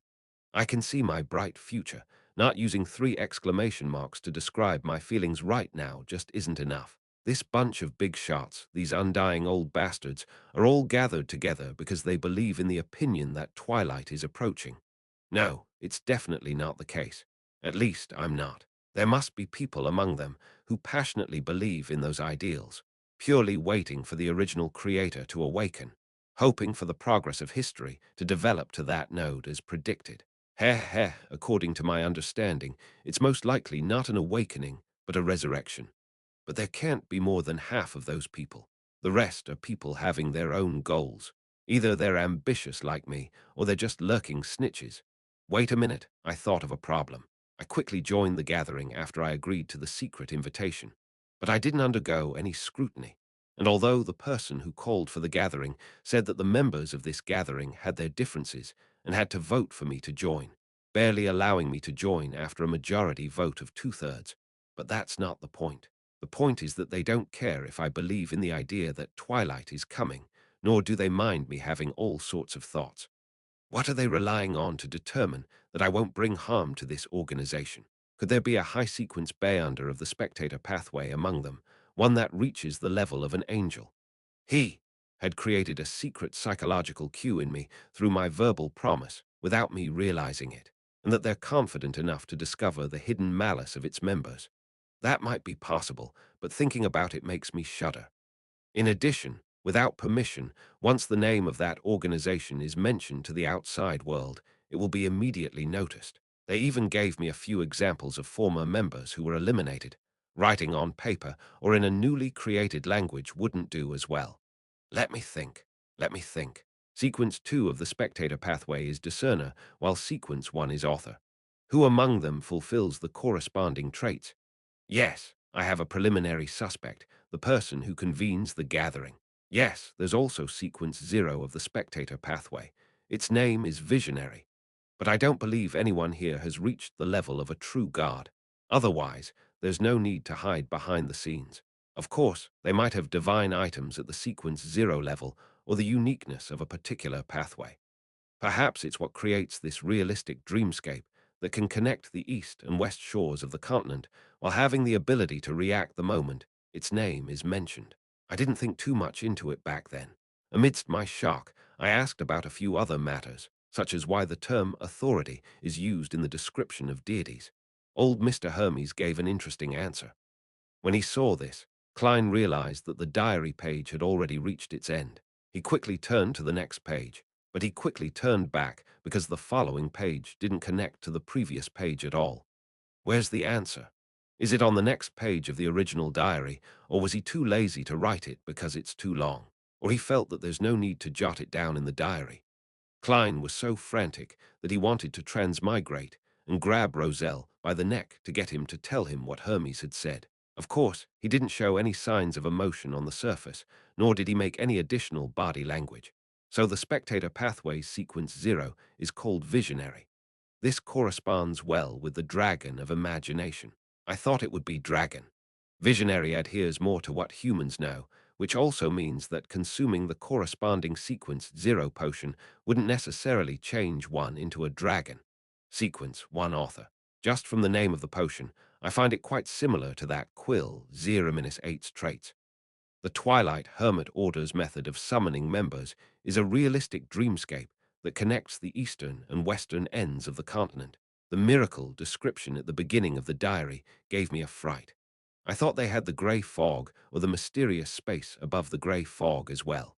I can see my bright future. Not using 3 exclamation marks to describe my feelings right now just isn't enough. This bunch of big shots, these undying old bastards, are all gathered together because they believe in the opinion that twilight is approaching. No, it's definitely not the case. At least I'm not. There must be people among them who passionately believe in those ideals, purely waiting for the original creator to awaken, hoping for the progress of history to develop to that node as predicted. Heh heh, according to my understanding, it's most likely not an awakening, but a resurrection. But there can't be more than half of those people. The rest are people having their own goals. Either they're ambitious like me, or they're just lurking snitches. Wait a minute, I thought of a problem. I quickly joined the gathering after I agreed to the secret invitation. But I didn't undergo any scrutiny. And although the person who called for the gathering said that the members of this gathering had their differences and had to vote for me to join, barely allowing me to join after a majority vote of 2/3. But that's not the point. The point is that they don't care if I believe in the idea that twilight is coming, nor do they mind me having all sorts of thoughts. What are they relying on to determine that I won't bring harm to this organization? Could there be a high-sequence Beyonder of the spectator pathway among them, one that reaches the level of an angel? He had created a secret psychological cue in me through my verbal promise without me realizing it, and that they're confident enough to discover the hidden malice of its members. That might be possible, but thinking about it makes me shudder. In addition, without permission, once the name of that organization is mentioned to the outside world, it will be immediately noticed. They even gave me a few examples of former members who were eliminated. Writing on paper or in a newly created language wouldn't do as well. Let me think. Let me think. Sequence 2 of the spectator pathway is discerner, while sequence 1 is author. Who among them fulfills the corresponding traits? Yes, I have a preliminary suspect, the person who convenes the gathering. Yes, there's also sequence 0 of the spectator pathway. Its name is visionary. But I don't believe anyone here has reached the level of a true god. Otherwise, there's no need to hide behind the scenes. Of course, they might have divine items at the sequence 0 level or the uniqueness of a particular pathway. Perhaps it's what creates this realistic dreamscape that can connect the east and west shores of the continent while having the ability to react the moment its name is mentioned. I didn't think too much into it back then. Amidst my shock, I asked about a few other matters, such as why the term authority is used in the description of deities. Old Mr. Hermes gave an interesting answer. When he saw this, Klein realized that the diary page had already reached its end. He quickly turned to the next page, but he quickly turned back because the following page didn't connect to the previous page at all. Where's the answer? Is it on the next page of the original diary, or was he too lazy to write it because it's too long? Or he felt that there's no need to jot it down in the diary? Klein was so frantic that he wanted to transmigrate and grab Roselle by the neck to get him to tell him what Hermes had said. Of course, he didn't show any signs of emotion on the surface, nor did he make any additional body language. So the spectator pathway sequence 0 is called visionary. This corresponds well with the dragon of imagination. I thought it would be dragon. Visionary adheres more to what humans know, which also means that consuming the corresponding sequence 0 potion wouldn't necessarily change one into a dragon. Sequence 1 author. Just from the name of the potion, I find it quite similar to that Quill 0-8's traits. The Twilight Hermit Order's method of summoning members is a realistic dreamscape that connects the eastern and western ends of the continent. The miracle description at the beginning of the diary gave me a fright. I thought they had the grey fog or the mysterious space above the grey fog as well.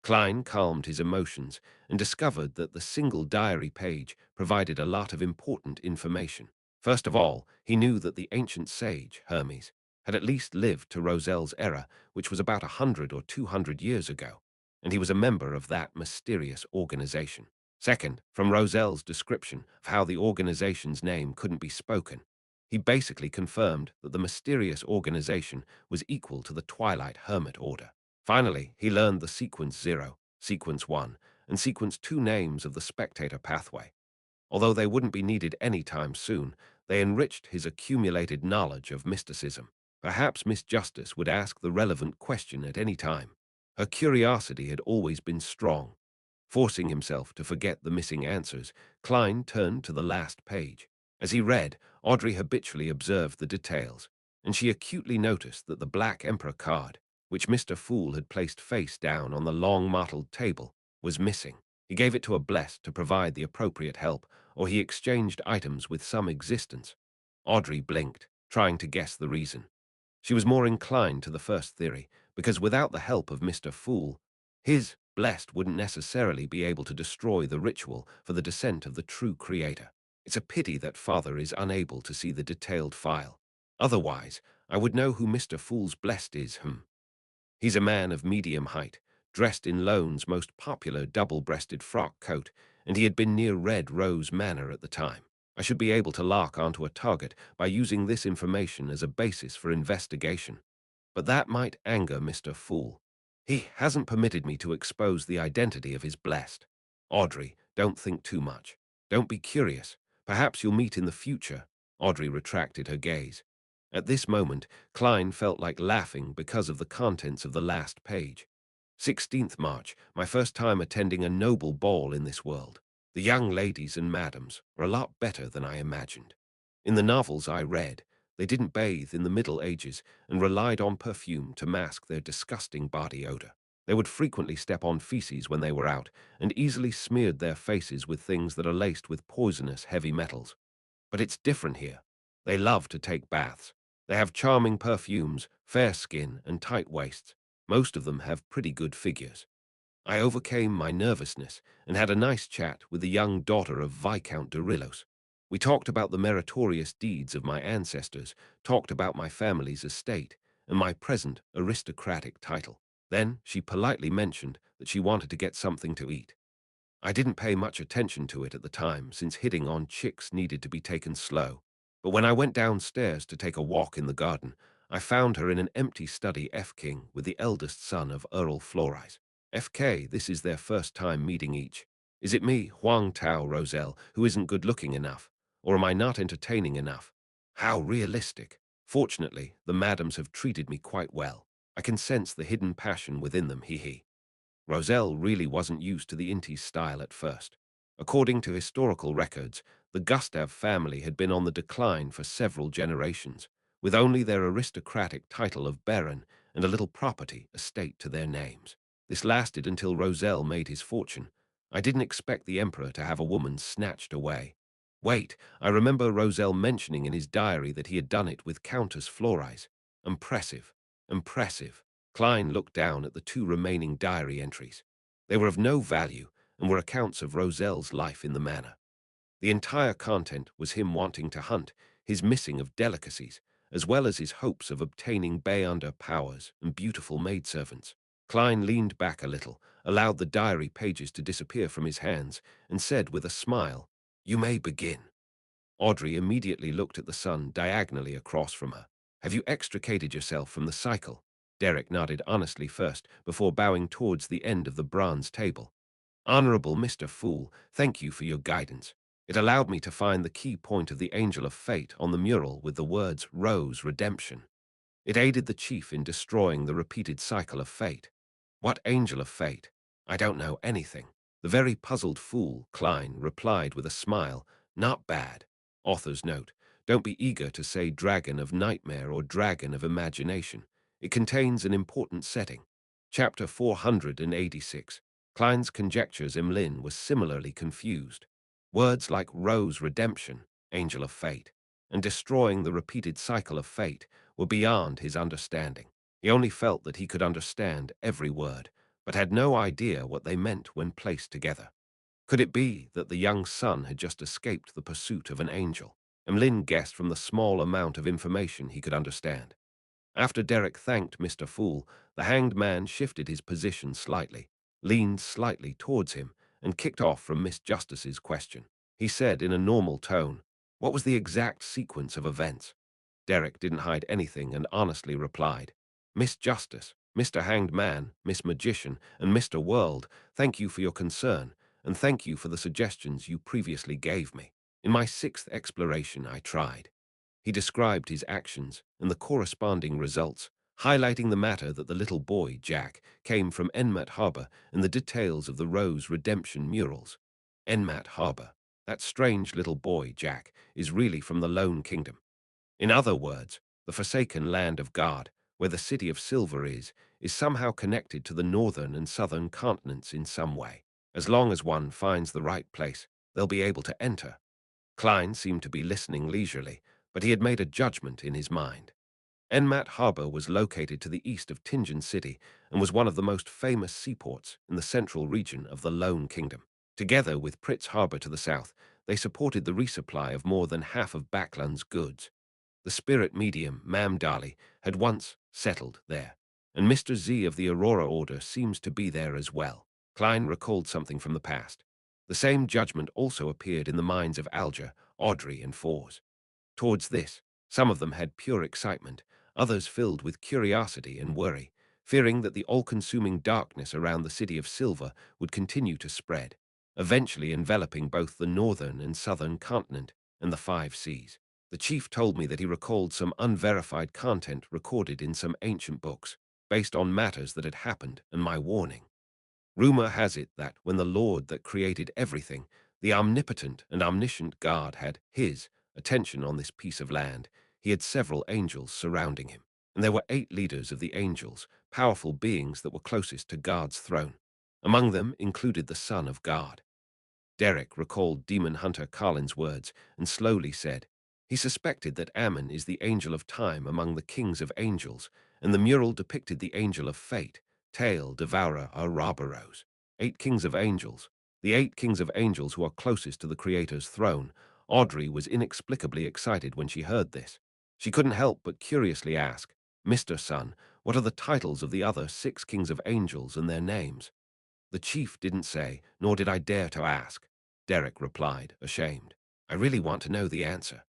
Klein calmed his emotions and discovered that the single diary page provided a lot of important information. First of all, he knew that the ancient sage, Hermes, had at least lived to Roselle's era, which was about 100 or 200 years ago, and he was a member of that mysterious organization. Second, from Roselle's description of how the organization's name couldn't be spoken, he basically confirmed that the mysterious organization was equal to the Twilight Hermit Order. Finally, he learned the sequence 0, sequence 1, and sequence 2 names of the spectator pathway. Although they wouldn't be needed any time soon, they enriched his accumulated knowledge of mysticism. Perhaps Miss Justice would ask the relevant question at any time. Her curiosity had always been strong. Forcing himself to forget the missing answers, Klein turned to the last page. As he read, Audrey habitually observed the details, and she acutely noticed that the Black Emperor card, which Mr. Fool had placed face down on the long mottled table, was missing. He gave it to a blessed to provide the appropriate help, or he exchanged items with some existence. Audrey blinked, trying to guess the reason. She was more inclined to the first theory, because without the help of Mr. Fool, his blessed wouldn't necessarily be able to destroy the ritual for the descent of the true creator. It's a pity that Father is unable to see the detailed file. Otherwise, I would know who Mr. Fool's blessed is. He's a man of medium height, dressed in Lone's most popular double-breasted frock coat, and he had been near Red Rose Manor at the time. I should be able to lock onto a target by using this information as a basis for investigation. But that might anger Mr. Fool. He hasn't permitted me to expose the identity of his blessed. Audrey, don't think too much. Don't be curious. Perhaps you'll meet in the future. Audrey retracted her gaze. At this moment, Klein felt like laughing because of the contents of the last page. 16th March, my first time attending a noble ball in this world. The young ladies and madams were a lot better than I imagined. In the novels I read, they didn't bathe in the Middle Ages and relied on perfume to mask their disgusting body odor. They would frequently step on feces when they were out and easily smeared their faces with things that are laced with poisonous heavy metals. But it's different here. They love to take baths. They have charming perfumes, fair skin, and tight waists. Most of them have pretty good figures. I overcame my nervousness and had a nice chat with the young daughter of Viscount de Rillos. We talked about the meritorious deeds of my ancestors, talked about my family's estate, and my present aristocratic title. Then she politely mentioned that she wanted to get something to eat. I didn't pay much attention to it at the time, since hitting on chicks needed to be taken slow. But when I went downstairs to take a walk in the garden, I found her in an empty study F-King with the eldest son of Earl Flores. FK, this is their first time meeting each. Is it me, Huang Tao Roselle, who isn't good-looking enough? Or am I not entertaining enough? How realistic. Fortunately, the madams have treated me quite well. I can sense the hidden passion within them, hee. Roselle really wasn't used to the Inti's style at first. According to historical records, the Gustave family had been on the decline for several generations, with only their aristocratic title of Baron and a little property estate to their names. This lasted until Roselle made his fortune. I didn't expect the Emperor to have a woman snatched away. Wait, I remember Roselle mentioning in his diary that he had done it with Countess Flores. Impressive, impressive. Klein looked down at the two remaining diary entries. They were of no value and were accounts of Roselle's life in the manor. The entire content was him wanting to hunt, his missing of delicacies, as well as his hopes of obtaining Bayonder powers and beautiful maidservants. Klein leaned back a little, allowed the diary pages to disappear from his hands, and said with a smile, "You may begin." Audrey immediately looked at the sun diagonally across from her. "Have you extricated yourself from the cycle?" Derek nodded honestly first, before bowing towards the end of the bronze table. "Honorable Mr. Fool, thank you for your guidance. It allowed me to find the key point of the Angel of Fate on the mural with the words Rose Redemption. It aided the chief in destroying the repeated cycle of fate." "What Angel of Fate? I don't know anything." The very puzzled fool, Klein, replied with a smile, "Not bad." Author's note: don't be eager to say dragon of nightmare or dragon of imagination. It contains an important setting. Chapter 486. Klein's conjectures Emlyn was similarly confused. Words like Rose Redemption, Angel of Fate, and destroying the repeated cycle of fate were beyond his understanding. He only felt that he could understand every word, but had no idea what they meant when placed together. Could it be that the young son had just escaped the pursuit of an angel? Emlyn guessed from the small amount of information he could understand. After Derek thanked Mr. Fool, the hanged man shifted his position slightly, leaned slightly towards him, and kicked off from Miss Justice's question. He said in a normal tone, "What was the exact sequence of events?" Derek didn't hide anything and honestly replied, "Miss Justice, Mr. Hanged Man, Miss Magician, and Mr. World, thank you for your concern, and thank you for the suggestions you previously gave me. In my sixth exploration, I tried." He described his actions and the corresponding results, highlighting the matter that the little boy, Jack, came from Enmat Harbor and the details of the Rose Redemption murals. Enmat Harbor. That strange little boy, Jack, is really from the Lone Kingdom. In other words, the forsaken land of God, where the City of Silver is somehow connected to the northern and southern continents in some way. As long as one finds the right place, they'll be able to enter. Klein seemed to be listening leisurely, but he had made a judgment in his mind. Enmat Harbor was located to the east of Tingen City and was one of the most famous seaports in the central region of the Lone Kingdom. Together with Pritz Harbor to the south, they supported the resupply of more than half of Bakland's goods. The spirit medium, Mam Dali, had once settled there, and Mr. Z of the Aurora Order seems to be there as well. Klein recalled something from the past. The same judgment also appeared in the minds of Alger, Audrey, and Fours. Towards this, some of them had pure excitement, others filled with curiosity and worry, fearing that the all-consuming darkness around the City of Silver would continue to spread, eventually enveloping both the northern and southern continent and the five seas. The chief told me that he recalled some unverified content recorded in some ancient books, based on matters that had happened and my warning. Rumor has it that when the Lord that created everything, the omnipotent and omniscient God, had his attention on this piece of land, he had several angels surrounding him, and there were 8 leaders of the angels, powerful beings that were closest to God's throne. Among them included the Son of God. Derek recalled Demon Hunter Carlin's words and slowly said, he suspected that Ammon is the angel of time among the kings of angels, and the mural depicted the angel of fate, Tail Devourer Ouroboros. 8 kings of angels. The 8 kings of angels who are closest to the Creator's throne. Audrey was inexplicably excited when she heard this. She couldn't help but curiously ask, Mr. Sun, what are the titles of the other 6 kings of angels and their names? The chief didn't say, nor did I dare to ask. Derek replied, ashamed. I really want to know the answer.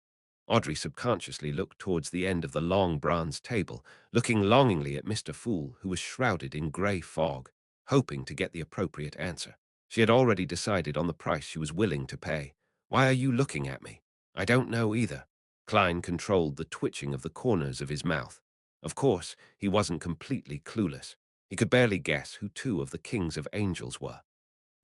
Audrey subconsciously looked towards the end of the long bronze table, looking longingly at Mr. Fool, who was shrouded in grey fog, hoping to get the appropriate answer. She had already decided on the price she was willing to pay. Why are you looking at me? I don't know either. Klein controlled the twitching of the corners of his mouth. Of course, he wasn't completely clueless. He could barely guess who 2 of the kings of angels were.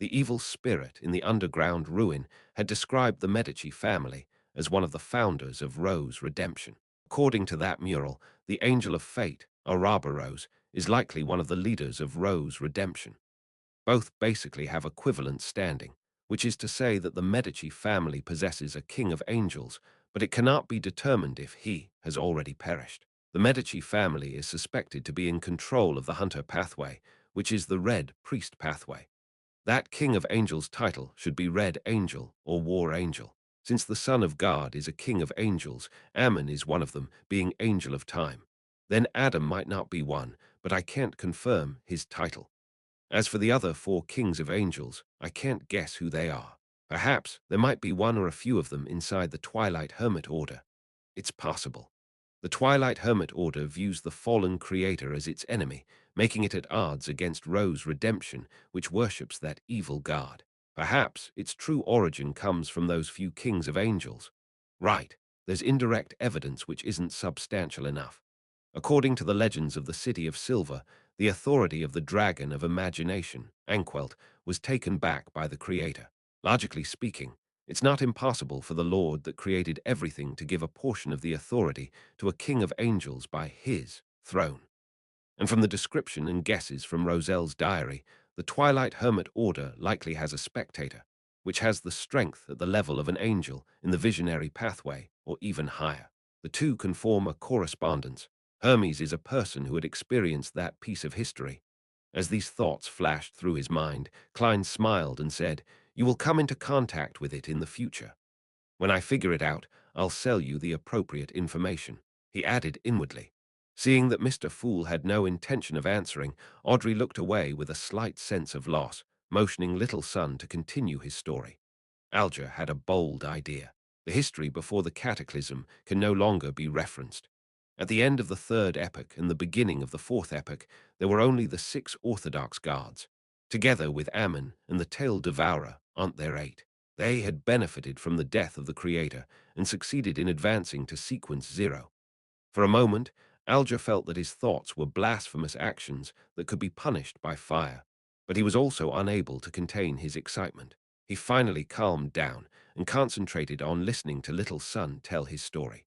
The evil spirit in the underground ruin had described the Medici family as one of the founders of Rose Redemption. According to that mural, the Angel of Fate, Ouroboros, is likely one of the leaders of Rose Redemption. Both basically have equivalent standing, which is to say that the Medici family possesses a king of angels, but it cannot be determined if he has already perished. The Medici family is suspected to be in control of the Hunter pathway, which is the Red Priest pathway. That King of Angels title should be Red Angel or War Angel. Since the Son of God is a king of angels, Ammon is one of them, being Angel of Time. Then Adam might not be one, but I can't confirm his title. As for the other 4 kings of angels, I can't guess who they are. Perhaps there might be one or a few of them inside the Twilight Hermit Order. It's possible. The Twilight Hermit Order views the fallen creator as its enemy, making it at odds against Rose Redemption, which worships that evil god. Perhaps its true origin comes from those few kings of angels. Right, there's indirect evidence which isn't substantial enough. According to the legends of the City of Silver, the authority of the Dragon of Imagination, Anquelt, was taken back by the Creator. Logically speaking, it's not impossible for the Lord that created everything to give a portion of the authority to a king of angels by his throne. And from the description and guesses from Roselle's diary, the Twilight Hermit Order likely has a spectator, which has the strength at the level of an angel in the visionary pathway or even higher. The 2 can form a correspondence. Hermes is a person who had experienced that piece of history. As these thoughts flashed through his mind, Klein smiled and said, You will come into contact with it in the future. When I figure it out, I'll sell you the appropriate information, he added inwardly. Seeing that Mr. Fool had no intention of answering, Audrey looked away with a slight sense of loss, motioning Little Son to continue his story. Alger had a bold idea. The history before the cataclysm can no longer be referenced. At the end of the 3rd epoch and the beginning of the 4th epoch, there were only the 6 Orthodox gods. Together with Ammon and the Tail Devourer, aren't there 8? They had benefited from the death of the Creator and succeeded in advancing to sequence 0. For a moment, Alger felt that his thoughts were blasphemous actions that could be punished by fire, but he was also unable to contain his excitement. He finally calmed down and concentrated on listening to Little Son tell his story.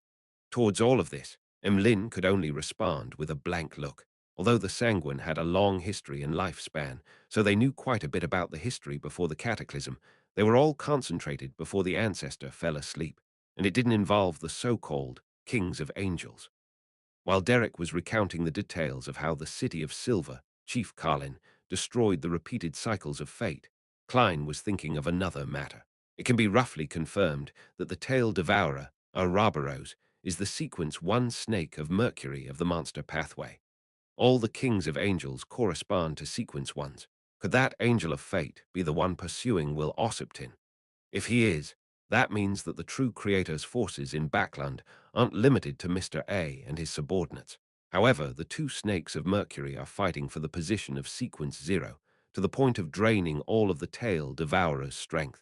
Towards all of this, Emlyn could only respond with a blank look. Although the Sanguine had a long history and lifespan, so they knew quite a bit about the history before the cataclysm, they were all concentrated before the ancestor fell asleep, and it didn't involve the so-called kings of angels. While Derek was recounting the details of how the City of Silver, Chief Carlin, destroyed the repeated cycles of fate, Klein was thinking of another matter. It can be roughly confirmed that the Tail Devourer, Ouroboros, is the sequence 1 snake of Mercury of the monster pathway. All the kings of angels correspond to sequence 1s. Could that angel of fate be the one pursuing Will Ossiptin? If he is, that means that the true creator's forces in Backland aren't limited to Mr. A and his subordinates. However, the 2 snakes of Mercury are fighting for the position of sequence 0, to the point of draining all of the Tail Devourer's strength.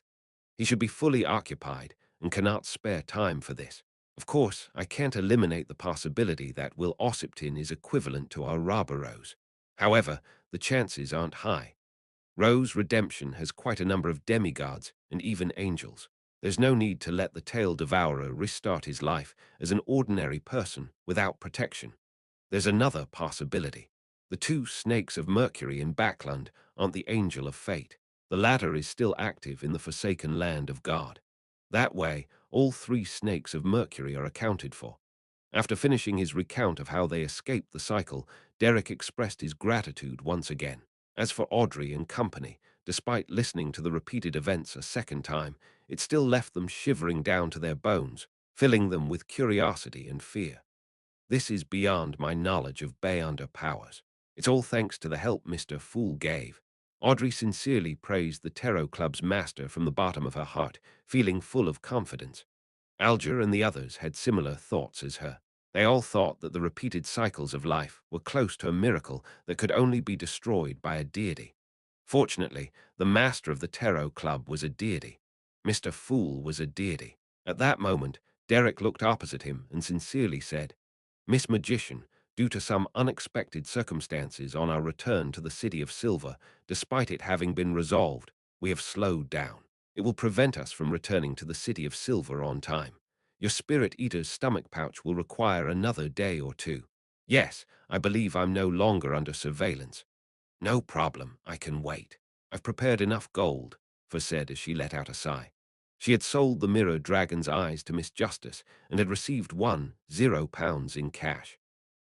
He should be fully occupied and cannot spare time for this. Of course, I can't eliminate the possibility that Will Ossiptin is equivalent to our Ouroboros. However, the chances aren't high. Rose Redemption has quite a number of demigods and even angels. There's no need to let the Tail Devourer restart his life as an ordinary person without protection. There's another possibility. The 2 snakes of Mercury in Backland aren't the angel of fate. The latter is still active in the forsaken land of God. That way, all 3 snakes of Mercury are accounted for. After finishing his recount of how they escaped the cycle, Derek expressed his gratitude once again. As for Audrey and company, despite listening to the repeated events a second time, it still left them shivering down to their bones, filling them with curiosity and fear. This is beyond my knowledge of Beyonder powers. It's all thanks to the help Mr. Fool gave. Audrey sincerely praised the Tarot Club's master from the bottom of her heart, feeling full of confidence. Alger and the others had similar thoughts as her. They all thought that the repeated cycles of life were close to a miracle that could only be destroyed by a deity. Fortunately, the master of the Tarot Club was a deity. Mr. Fool was a deity. At that moment, Derek looked opposite him and sincerely said, Miss Magician, due to some unexpected circumstances on our return to the City of Silver, despite it having been resolved, we have slowed down. It will prevent us from returning to the City of Silver on time. Your Spirit Eater's stomach pouch will require another day or two. Yes, I believe I'm no longer under surveillance. No problem, I can wait. I've prepared enough gold, for said as she let out a sigh. She had sold the mirror dragon's eyes to Miss Justice and had received £10 in cash.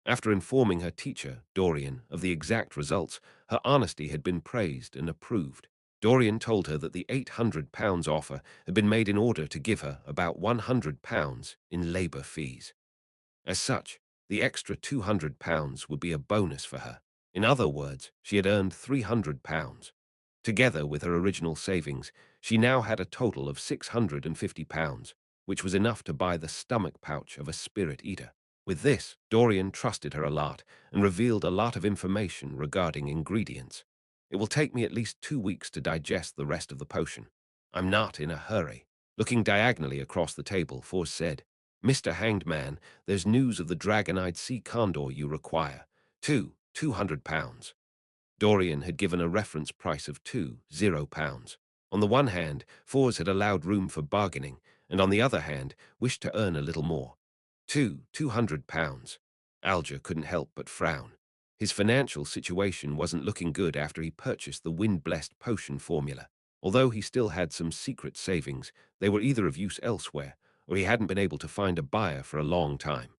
After informing her teacher, Dorian, of the exact results, her honesty had been praised and approved. Dorian told her that the £800 offer had been made in order to give her about £100 in labour fees. As such, the extra £200 would be a bonus for her. In other words, she had earned £300. Together with her original savings, she now had a total of £650, which was enough to buy the stomach pouch of a spirit eater. With this, Dorian trusted her a lot and revealed a lot of information regarding ingredients. It will take me at least 2 weeks to digest the rest of the potion. I'm not in a hurry. Looking diagonally across the table, Force said, Mr. Hanged Man, there's news of the dragon-eyed sea condor you require. £200. Dorian had given a reference price of £20. On the one hand, Fours had allowed room for bargaining, and on the other hand, wished to earn a little more. £200. Alger couldn't help but frown. His financial situation wasn't looking good after he purchased the wind-blessed potion formula. Although he still had some secret savings, they were either of use elsewhere, or he hadn't been able to find a buyer for a long time.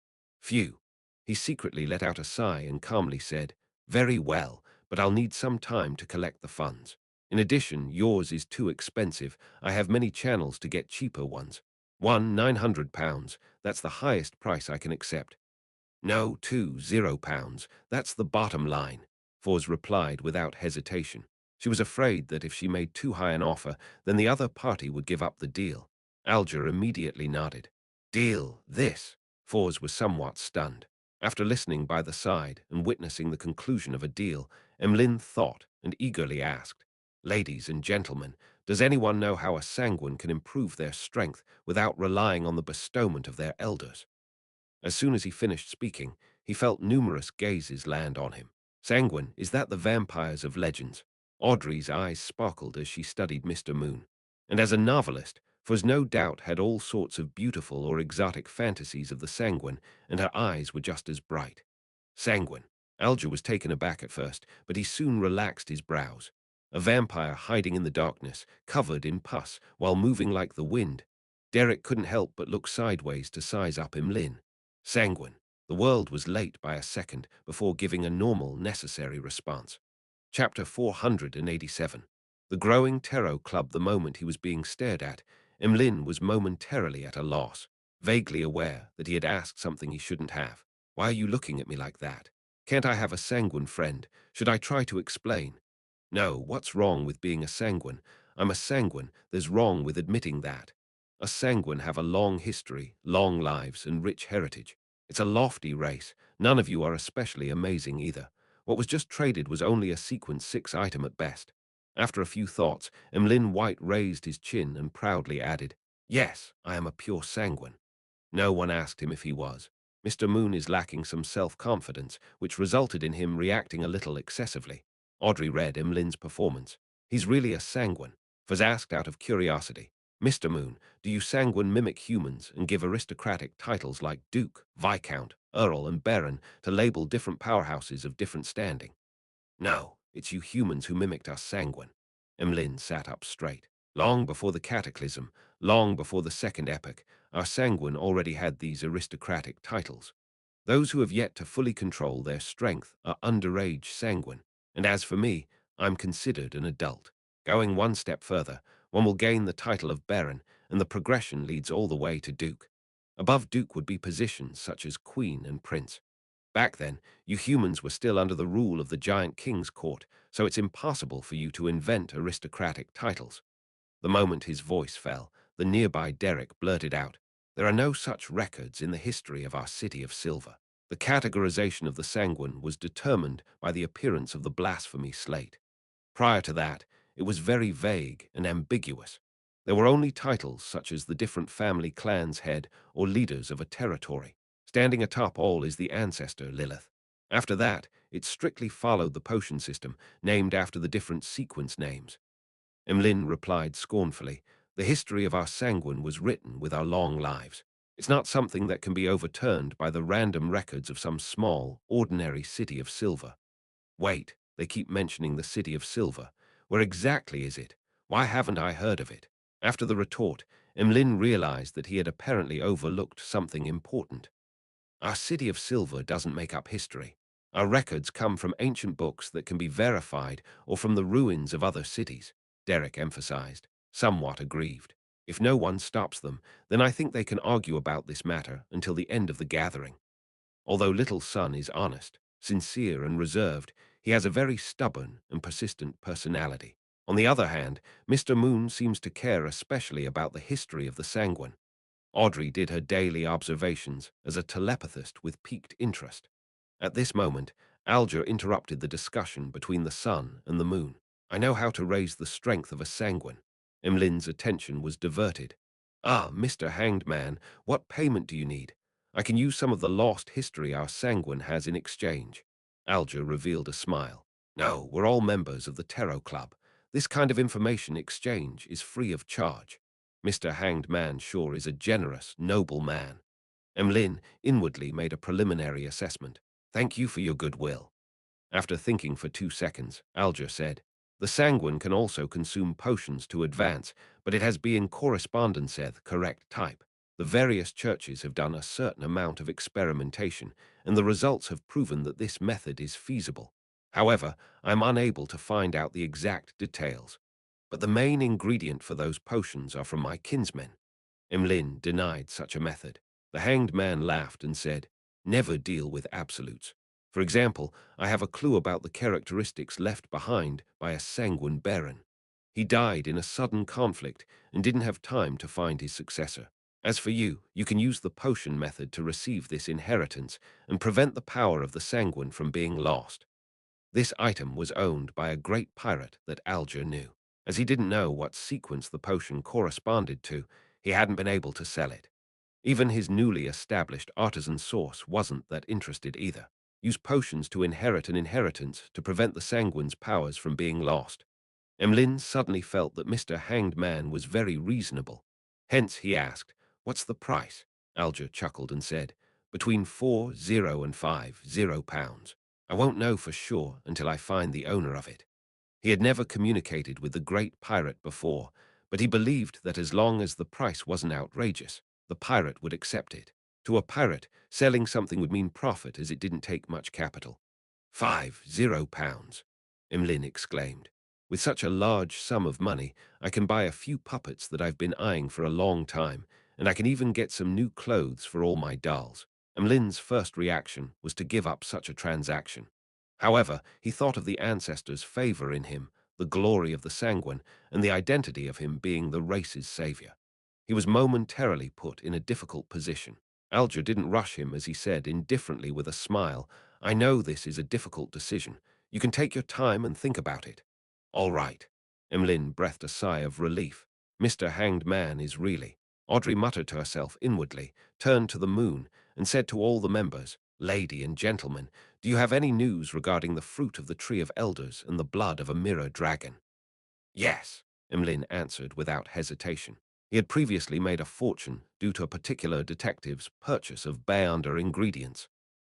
Phew. He secretly let out a sigh and calmly said, Very well, but I'll need some time to collect the funds. In addition, yours is too expensive. I have many channels to get cheaper ones. One, £900. That's the highest price I can accept. No, £20. That's the bottom line, Foz replied without hesitation. She was afraid that if she made too high an offer, then the other party would give up the deal. Alger immediately nodded. Deal, this. Foz was somewhat stunned. After listening by the side and witnessing the conclusion of a deal, Emlyn thought and eagerly asked, Ladies and gentlemen, does anyone know how a sanguine can improve their strength without relying on the bestowment of their elders? As soon as he finished speaking, he felt numerous gazes land on him. Sanguine, is that the vampires of legends? Audrey's eyes sparkled as she studied Mr. Moon. And as a novelist, Fuz no doubt had all sorts of beautiful or exotic fantasies of the sanguine, and her eyes were just as bright. Sanguine. Alger was taken aback at first, but he soon relaxed his brows. A vampire hiding in the darkness, covered in pus, while moving like the wind. Derek couldn't help but look sideways to size up Emlyn. Sanguine. The world was late by a second before giving a normal, necessary response. Chapter 487. The growing Tarot Club. The moment he was being stared at, Emlyn was momentarily at a loss, vaguely aware that he had asked something he shouldn't have. Why are you looking at me like that? Can't I have a sanguine friend? Should I try to explain? No, what's wrong with being a sanguine? I'm a sanguine, there's wrong with admitting that. A sanguine have a long history, long lives, and rich heritage. It's a lofty race. None of you are especially amazing either. What was just traded was only a sequence 6 item at best. After a few thoughts, Emlyn White raised his chin and proudly added, Yes, I am a pure sanguine. No one asked him if he was. Mr. Moon is lacking some self-confidence, which resulted in him reacting a little excessively. Audrey read Emlyn's performance. He's really a sanguine. Was asked out of curiosity. Mr. Moon, do you sanguine mimic humans and give aristocratic titles like Duke, Viscount, Earl, and Baron to label different powerhouses of different standing? No, it's you humans who mimicked us sanguine. Emlyn sat up straight. Long before the cataclysm, long before the second epoch, our sanguine already had these aristocratic titles. Those who have yet to fully control their strength are underage sanguine, and as for me, I'm considered an adult. Going one step further, one will gain the title of Baron, and the progression leads all the way to Duke. Above Duke would be positions such as Queen and Prince. Back then, you humans were still under the rule of the giant king's court, so it's impossible for you to invent aristocratic titles. The moment his voice fell, the nearby Derek blurted out, "There are no such records in the history of our city of Silver." The categorization of the Sanguine was determined by the appearance of the blasphemy slate. Prior to that, it was very vague and ambiguous. There were only titles such as the different family clans head or leaders of a territory. Standing atop all is the ancestor Lilith. After that, it strictly followed the potion system, named after the different sequence names. Emlyn replied scornfully, "The history of our Sanguine was written with our long lives. It's not something that can be overturned by the random records of some small, ordinary city of silver." Wait, they keep mentioning the City of Silver. Where exactly is it? Why haven't I heard of it? After the retort, Emlyn realized that he had apparently overlooked something important. Our City of Silver doesn't make up history. Our records come from ancient books that can be verified or from the ruins of other cities, Derek emphasized, somewhat aggrieved. If no one stops them, then I think they can argue about this matter until the end of the gathering. Although Little Son is honest, sincere, and reserved, he has a very stubborn and persistent personality. On the other hand, Mr. Moon seems to care especially about the history of the Sanguine. Audrey did her daily observations as a telepathist with piqued interest. At this moment, Alger interrupted the discussion between the sun and the moon. "I know how to raise the strength of a Sanguine." Emlyn's attention was diverted. "Ah, Mr. Hanged Man, what payment do you need? I can use some of the lost history our Sanguine has in exchange." Alger revealed a smile. "No, we're all members of the Tarot Club. This kind of information exchange is free of charge. Mr. Hanged Man sure is a generous, noble man." Emlyn inwardly made a preliminary assessment. "Thank you for your goodwill." After thinking for 2 seconds, Alger said, "The Sanguine can also consume potions to advance, but it has being correspondence correct type. The various churches have done a certain amount of experimentation, and the results have proven that this method is feasible. However, I'm unable to find out the exact details. But the main ingredient for those potions are from my kinsmen." Emlyn denied such a method. The Hanged Man laughed and said, "Never deal with absolutes. For example, I have a clue about the characteristics left behind by a Sanguine Baron. He died in a sudden conflict and didn't have time to find his successor. As for you, you can use the potion method to receive this inheritance and prevent the power of the Sanguine from being lost." This item was owned by a great pirate that Alger knew. As he didn't know what sequence the potion corresponded to, he hadn't been able to sell it. Even his newly established artisan source wasn't that interested either. Use potions to inherit an inheritance to prevent the Sanguine's powers from being lost. Emlyn suddenly felt that Mr. Hanged Man was very reasonable. Hence he asked, "What's the price?" Alger chuckled and said, "Between 40 and £50. I won't know for sure until I find the owner of it." He had never communicated with the great pirate before, but he believed that as long as the price wasn't outrageous, the pirate would accept it. To a pirate, selling something would mean profit as it didn't take much capital. £50, Emlyn exclaimed. "With such a large sum of money, I can buy a few puppets that I've been eyeing for a long time, and I can even get some new clothes for all my dolls." Emlyn's first reaction was to give up such a transaction. However, he thought of the ancestors' favor in him, the glory of the Sanguine, and the identity of him being the race's savior. He was momentarily put in a difficult position. Alger didn't rush him as he said indifferently with a smile, "I know this is a difficult decision. You can take your time and think about it." "All right." Emlyn breathed a sigh of relief. Mr. Hanged Man is really. Audrey muttered to herself inwardly, turned to the moon, and said to all the members, "Lady and gentlemen, do you have any news regarding the fruit of the Tree of Elders and the blood of a mirror dragon?" "Yes," Emlyn answered without hesitation. He had previously made a fortune due to a particular detective's purchase of Bayonder ingredients.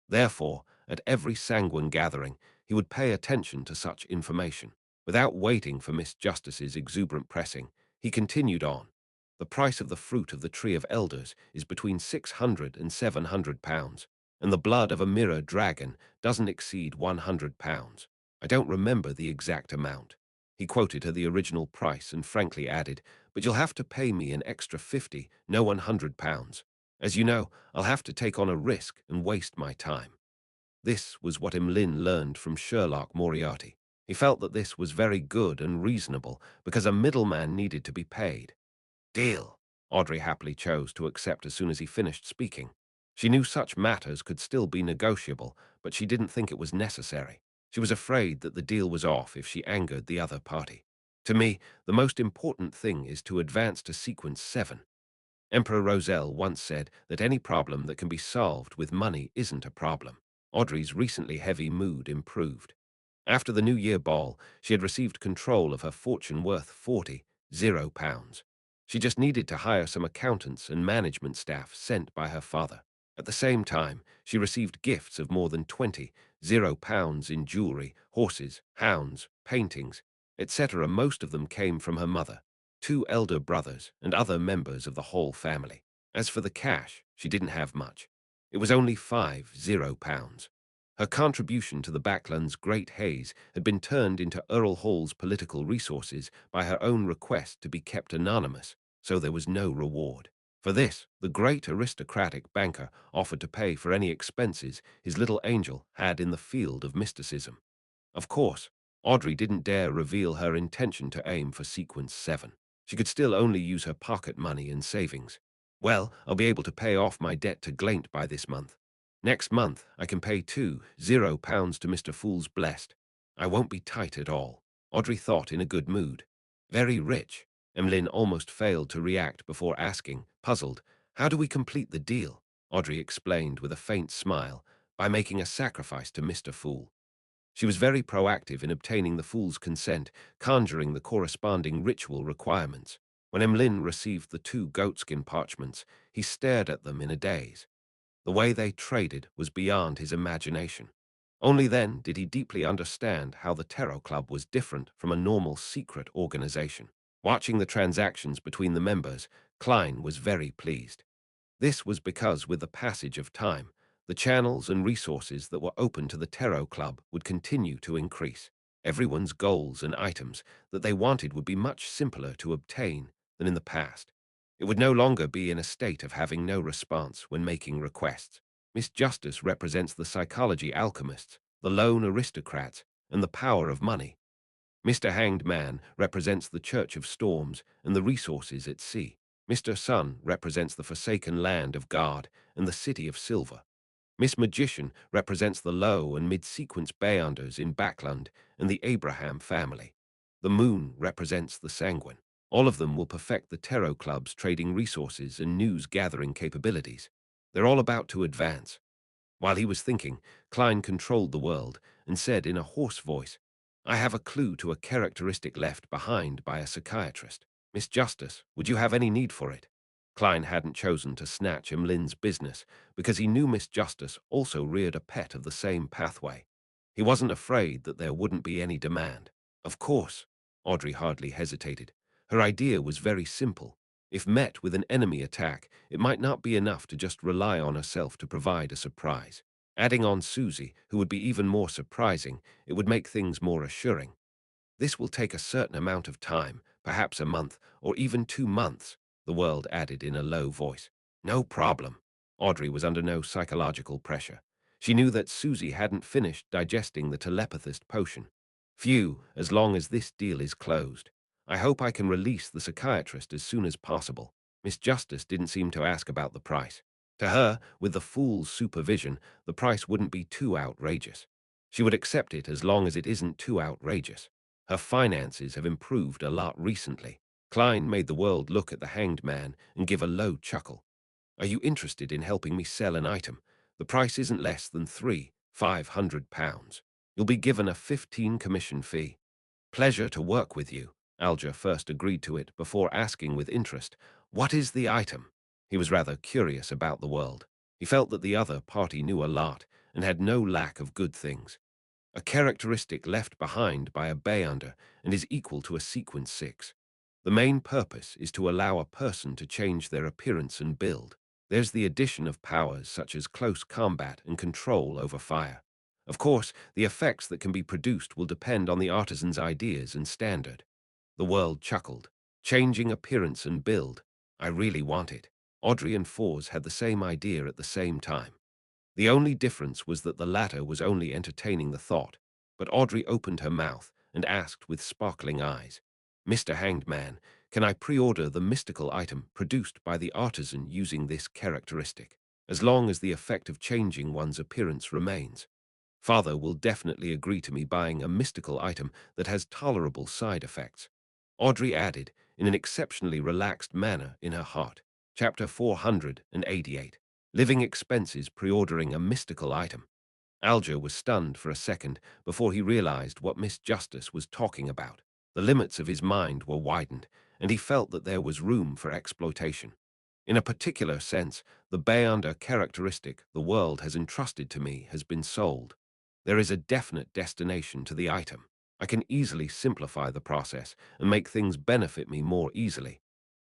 Therefore, at every Sanguine gathering, he would pay attention to such information. Without waiting for Miss Justice's exuberant pressing, he continued on. "The price of the fruit of the Tree of Elders is between £600 and £700, and the blood of a mirror dragon doesn't exceed £100. I don't remember the exact amount." He quoted her the original price and frankly added, "But you'll have to pay me an extra 50, no £100. As you know, I'll have to take on a risk and waste my time." This was what Emlyn learned from Sherlock Moriarty. He felt that this was very good and reasonable because a middleman needed to be paid. "Deal," Audrey happily chose to accept as soon as he finished speaking. She knew such matters could still be negotiable, but she didn't think it was necessary. She was afraid that the deal was off if she angered the other party. "To me, the most important thing is to advance to sequence 7. Emperor Roselle once said that any problem that can be solved with money isn't a problem." Audrey's recently heavy mood improved. After the New Year ball, she had received control of her fortune worth £40,000. She just needed to hire some accountants and management staff sent by her father. At the same time, she received gifts of more than £20,000 in jewelry, horses, hounds, paintings, etc. Most of them came from her mother, two elder brothers, and other members of the whole family. As for the cash, she didn't have much. It was only £50. Her contribution to the Backlands' Great Haze had been turned into Earl Hall's political resources by her own request to be kept anonymous, so there was no reward. For this, the great aristocratic banker offered to pay for any expenses his little angel had in the field of mysticism. Of course, Audrey didn't dare reveal her intention to aim for sequence 7. She could still only use her pocket money and savings. "Well, I'll be able to pay off my debt to Glaint by this month. Next month, I can pay £20 to Mr. Fool's Blessed. I won't be tight at all," Audrey thought in a good mood. "Very rich." Emlyn almost failed to react before asking, puzzled, "How do we complete the deal?" Audrey explained with a faint smile, "By making a sacrifice to Mr. Fool." She was very proactive in obtaining the fool's consent, conjuring the corresponding ritual requirements. When Emlyn received the 2 goatskin parchments, he stared at them in a daze. The way they traded was beyond his imagination. Only then did he deeply understand how the Tarot Club was different from a normal secret organization. Watching the transactions between the members, Klein was very pleased. This was because, with the passage of time, the channels and resources that were open to the Tarot Club would continue to increase. Everyone's goals and items that they wanted would be much simpler to obtain than in the past. It would no longer be in a state of having no response when making requests. Miss Justice represents the psychology alchemists, the lone aristocrats, and the power of money. Mr. Hanged Man represents the Church of Storms and the resources at sea. Mr. Sun represents the forsaken land of God and the city of silver. Miss Magician represents the low and mid-sequence Beyonders in Backland and the Abraham family. The Moon represents the Sanguine. All of them will perfect the Tarot Club's trading resources and news-gathering capabilities. They're all about to advance. While he was thinking, Klein controlled the world and said in a hoarse voice, "I have a clue to a characteristic left behind by a psychiatrist. Miss Justice, would you have any need for it?" Klein hadn't chosen to snatch Emlyn's business because he knew Miss Justice also reared a pet of the same pathway. He wasn't afraid that there wouldn't be any demand. Of course, Audrey hardly hesitated. Her idea was very simple. If met with an enemy attack, it might not be enough to just rely on herself to provide a surprise. Adding on Susie, who would be even more surprising, it would make things more assuring. "This will take a certain amount of time, perhaps a month, or even 2 months," the world added in a low voice. "No problem." Audrey was under no psychological pressure. She knew that Susie hadn't finished digesting the telepathist potion. "Phew, as long as this deal is closed. I hope I can release the psychiatrist as soon as possible." Miss Justice didn't seem to ask about the price. To her, with the fool's supervision, the price wouldn't be too outrageous. She would accept it as long as it isn't too outrageous. Her finances have improved a lot recently. Klein made the world look at the Hanged Man and give a low chuckle. "Are you interested in helping me sell an item? The price isn't less than £500. You'll be given a 15 commission fee." "Pleasure to work with you." Alger first agreed to it before asking with interest, "What is the item?" He was rather curious about the world. He felt that the other party knew a lot and had no lack of good things. A characteristic left behind by a Beyonder and is equal to a sequence 6. The main purpose is to allow a person to change their appearance and build. There's the addition of powers such as close combat and control over fire. Of course, the effects that can be produced will depend on the artisan's ideas and standard. The world chuckled. Changing appearance and build. I really want it. Audrey and Fours had the same idea at the same time. The only difference was that the latter was only entertaining the thought, but Audrey opened her mouth and asked with sparkling eyes, "Mr. Hanged Man, can I pre-order the mystical item produced by the artisan using this characteristic, as long as the effect of changing one's appearance remains? Father will definitely agree to me buying a mystical item that has tolerable side effects." Audrey added, in an exceptionally relaxed manner in her heart. Chapter 488. Living Expenses Pre-Ordering a Mystical Item. Alger was stunned for a second before he realized what Miss Justice was talking about. The limits of his mind were widened, and he felt that there was room for exploitation. In a particular sense, the Beyonder characteristic the world has entrusted to me has been sold. There is a definite destination to the item. I can easily simplify the process and make things benefit me more easily.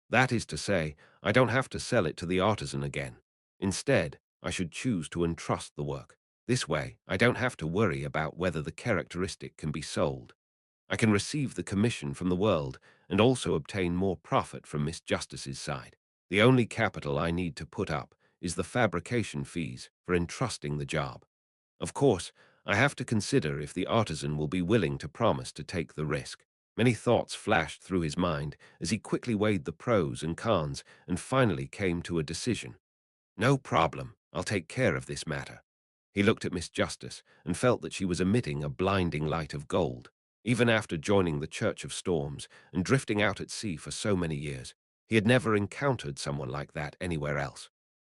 That is to say, I don't have to sell it to the artisan again. Instead, I should choose to entrust the work. This way, I don't have to worry about whether the characteristic can be sold. I can receive the commission from the world and also obtain more profit from Miss Justice's side. The only capital I need to put up is the fabrication fees for entrusting the job. Of course, I have to consider if the artisan will be willing to promise to take the risk. Many thoughts flashed through his mind as he quickly weighed the pros and cons and finally came to a decision. "No problem. I'll take care of this matter." He looked at Miss Justice and felt that she was emitting a blinding light of gold. Even after joining the Church of Storms and drifting out at sea for so many years, he had never encountered someone like that anywhere else.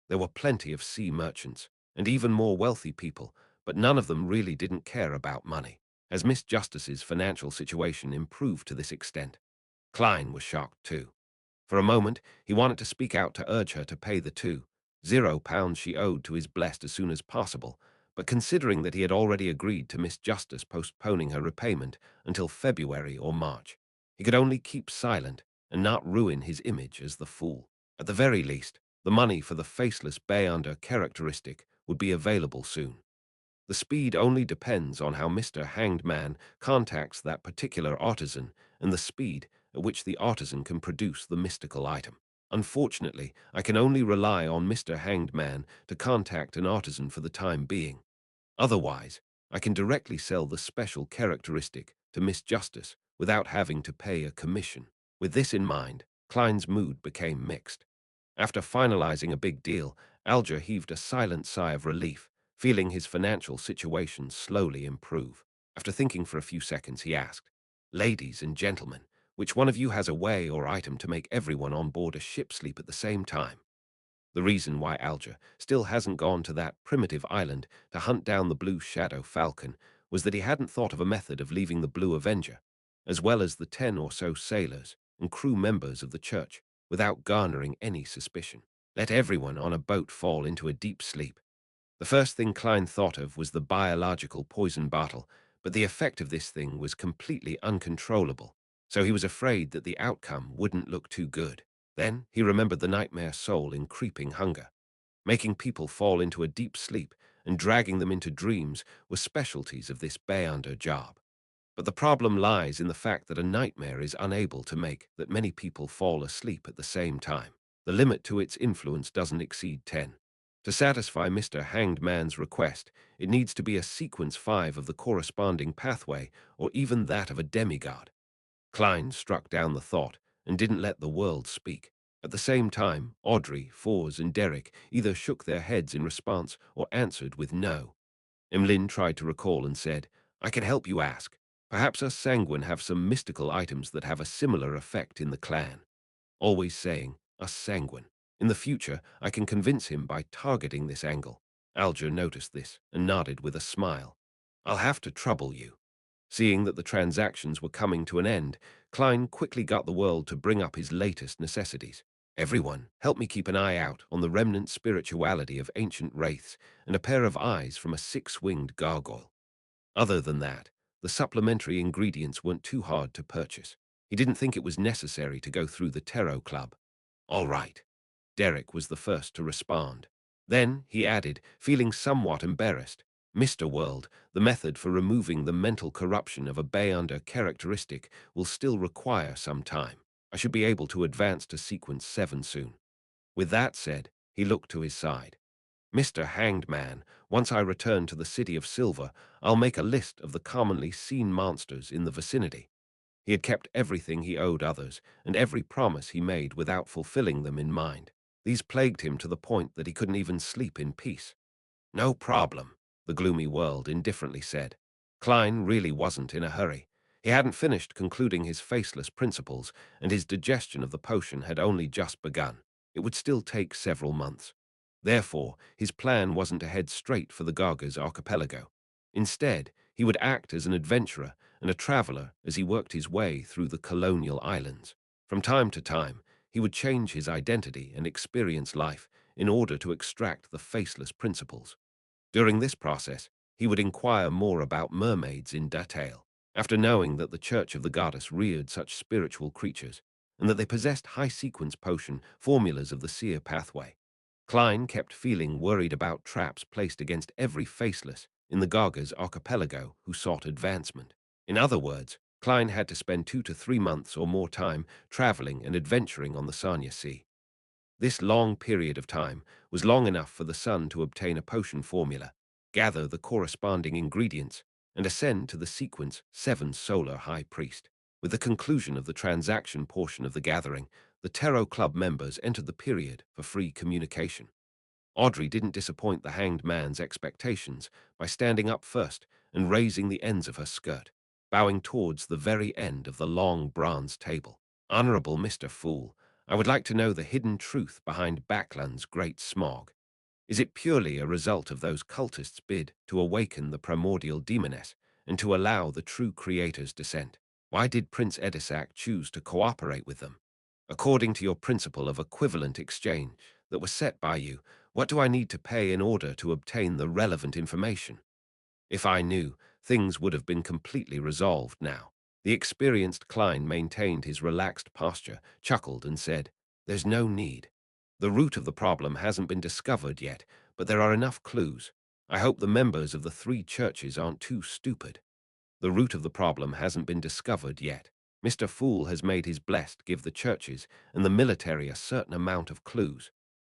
There were plenty of sea merchants and even more wealthy people, but none of them really didn't care about money. As Miss Justice's financial situation improved to this extent, Klein was shocked too. For a moment, he wanted to speak out to urge her to pay the £2 she owed to his blessed as soon as possible, but considering that he had already agreed to Miss Justice postponing her repayment until February or March, he could only keep silent and not ruin his image as the fool. At the very least, the money for the faceless Beyonder characteristic would be available soon. The speed only depends on how Mr. Hanged Man contacts that particular artisan and the speed at which the artisan can produce the mystical item. Unfortunately, I can only rely on Mr. Hanged Man to contact an artisan for the time being. Otherwise, I can directly sell the special characteristic to Miss Justice without having to pay a commission. With this in mind, Klein's mood became mixed. After finalizing a big deal, Alger heaved a silent sigh of relief, feeling his financial situation slowly improve. After thinking for a few seconds, he asked, "Ladies and gentlemen, which one of you has a way or item to make everyone on board a ship sleep at the same time?" The reason why Alger still hasn't gone to that primitive island to hunt down the Blue Shadow Falcon was that he hadn't thought of a method of leaving the Blue Avenger, as well as the 10 or so sailors and crew members of the church, without garnering any suspicion. Let everyone on a boat fall into a deep sleep. The first thing Klein thought of was the biological poison bottle, but the effect of this thing was completely uncontrollable, so he was afraid that the outcome wouldn't look too good. Then he remembered the nightmare soul in creeping hunger. Making people fall into a deep sleep and dragging them into dreams were specialties of this Beyonder job. But the problem lies in the fact that a nightmare is unable to make that many people fall asleep at the same time. The limit to its influence doesn't exceed 10. To satisfy Mr. Hanged Man's request, it needs to be a sequence 5 of the corresponding pathway or even that of a demigod. Klein struck down the thought and didn't let the world speak. At the same time, Audrey, Fours, and Derek either shook their heads in response or answered with no. Emlyn tried to recall and said, "I can help you ask. Perhaps us Sanguine have some mystical items that have a similar effect in the clan." Always saying, "us Sanguine." In the future, I can convince him by targeting this angle. Alger noticed this and nodded with a smile. "I'll have to trouble you." Seeing that the transactions were coming to an end, Klein quickly got the world to bring up his latest necessities. "Everyone, help me keep an eye out on the remnant spirituality of ancient wraiths and a pair of eyes from a six-winged gargoyle." Other than that, the supplementary ingredients weren't too hard to purchase. He didn't think it was necessary to go through the Tarot Club. "All right." Derek was the first to respond. Then he added, feeling somewhat embarrassed, Mr. World, the method for removing the mental corruption of a Beyonder characteristic will still require some time. I should be able to advance to sequence 7 soon. With that said, he looked to his side. Mr. Hanged Man, once I return to the City of Silver, I'll make a list of the commonly seen monsters in the vicinity. He had kept everything he owed others, and every promise he made without fulfilling them in mind. These plagued him to the point that he couldn't even sleep in peace. No problem, the gloomy world indifferently said. Klein really wasn't in a hurry. He hadn't finished concluding his faceless principles, and his digestion of the potion had only just begun. It would still take several months. Therefore, his plan wasn't to head straight for the Garga's archipelago. Instead, he would act as an adventurer and a traveler as he worked his way through the colonial islands. From time to time, he would change his identity and experience life in order to extract the faceless principles. During this process, he would inquire more about mermaids in detail. After knowing that the Church of the Goddess reared such spiritual creatures, and that they possessed high-sequence potion formulas of the seer pathway, Klein kept feeling worried about traps placed against every faceless in the Garga's archipelago who sought advancement. In other words, Klein had to spend 2 to 3 months or more time traveling and adventuring on the Sanya Sea. This long period of time was long enough for the Sun to obtain a potion formula, gather the corresponding ingredients, and ascend to the sequence 7 Solar High Priest. With the conclusion of the transaction portion of the gathering, the Tarot Club members entered the period for free communication. Audrey didn't disappoint the Hanged Man's expectations by standing up first and raising the ends of her skirt, bowing towards the very end of the long bronze table. Honorable Mr. Fool, I would like to know the hidden truth behind Backland's great smog. Is it purely a result of those cultists' bid to awaken the primordial demoness and to allow the true creator's descent? Why did Prince Edisac choose to cooperate with them? According to your principle of equivalent exchange that was set by you, what do I need to pay in order to obtain the relevant information? If I knew, things would have been completely resolved now. The experienced Klein maintained his relaxed posture, chuckled, and said, "There's no need. The root of the problem hasn't been discovered yet, but there are enough clues. I hope the members of the 3 churches aren't too stupid. The root of the problem hasn't been discovered yet. Mr. Fool has made his blessed give the churches and the military a certain amount of clues."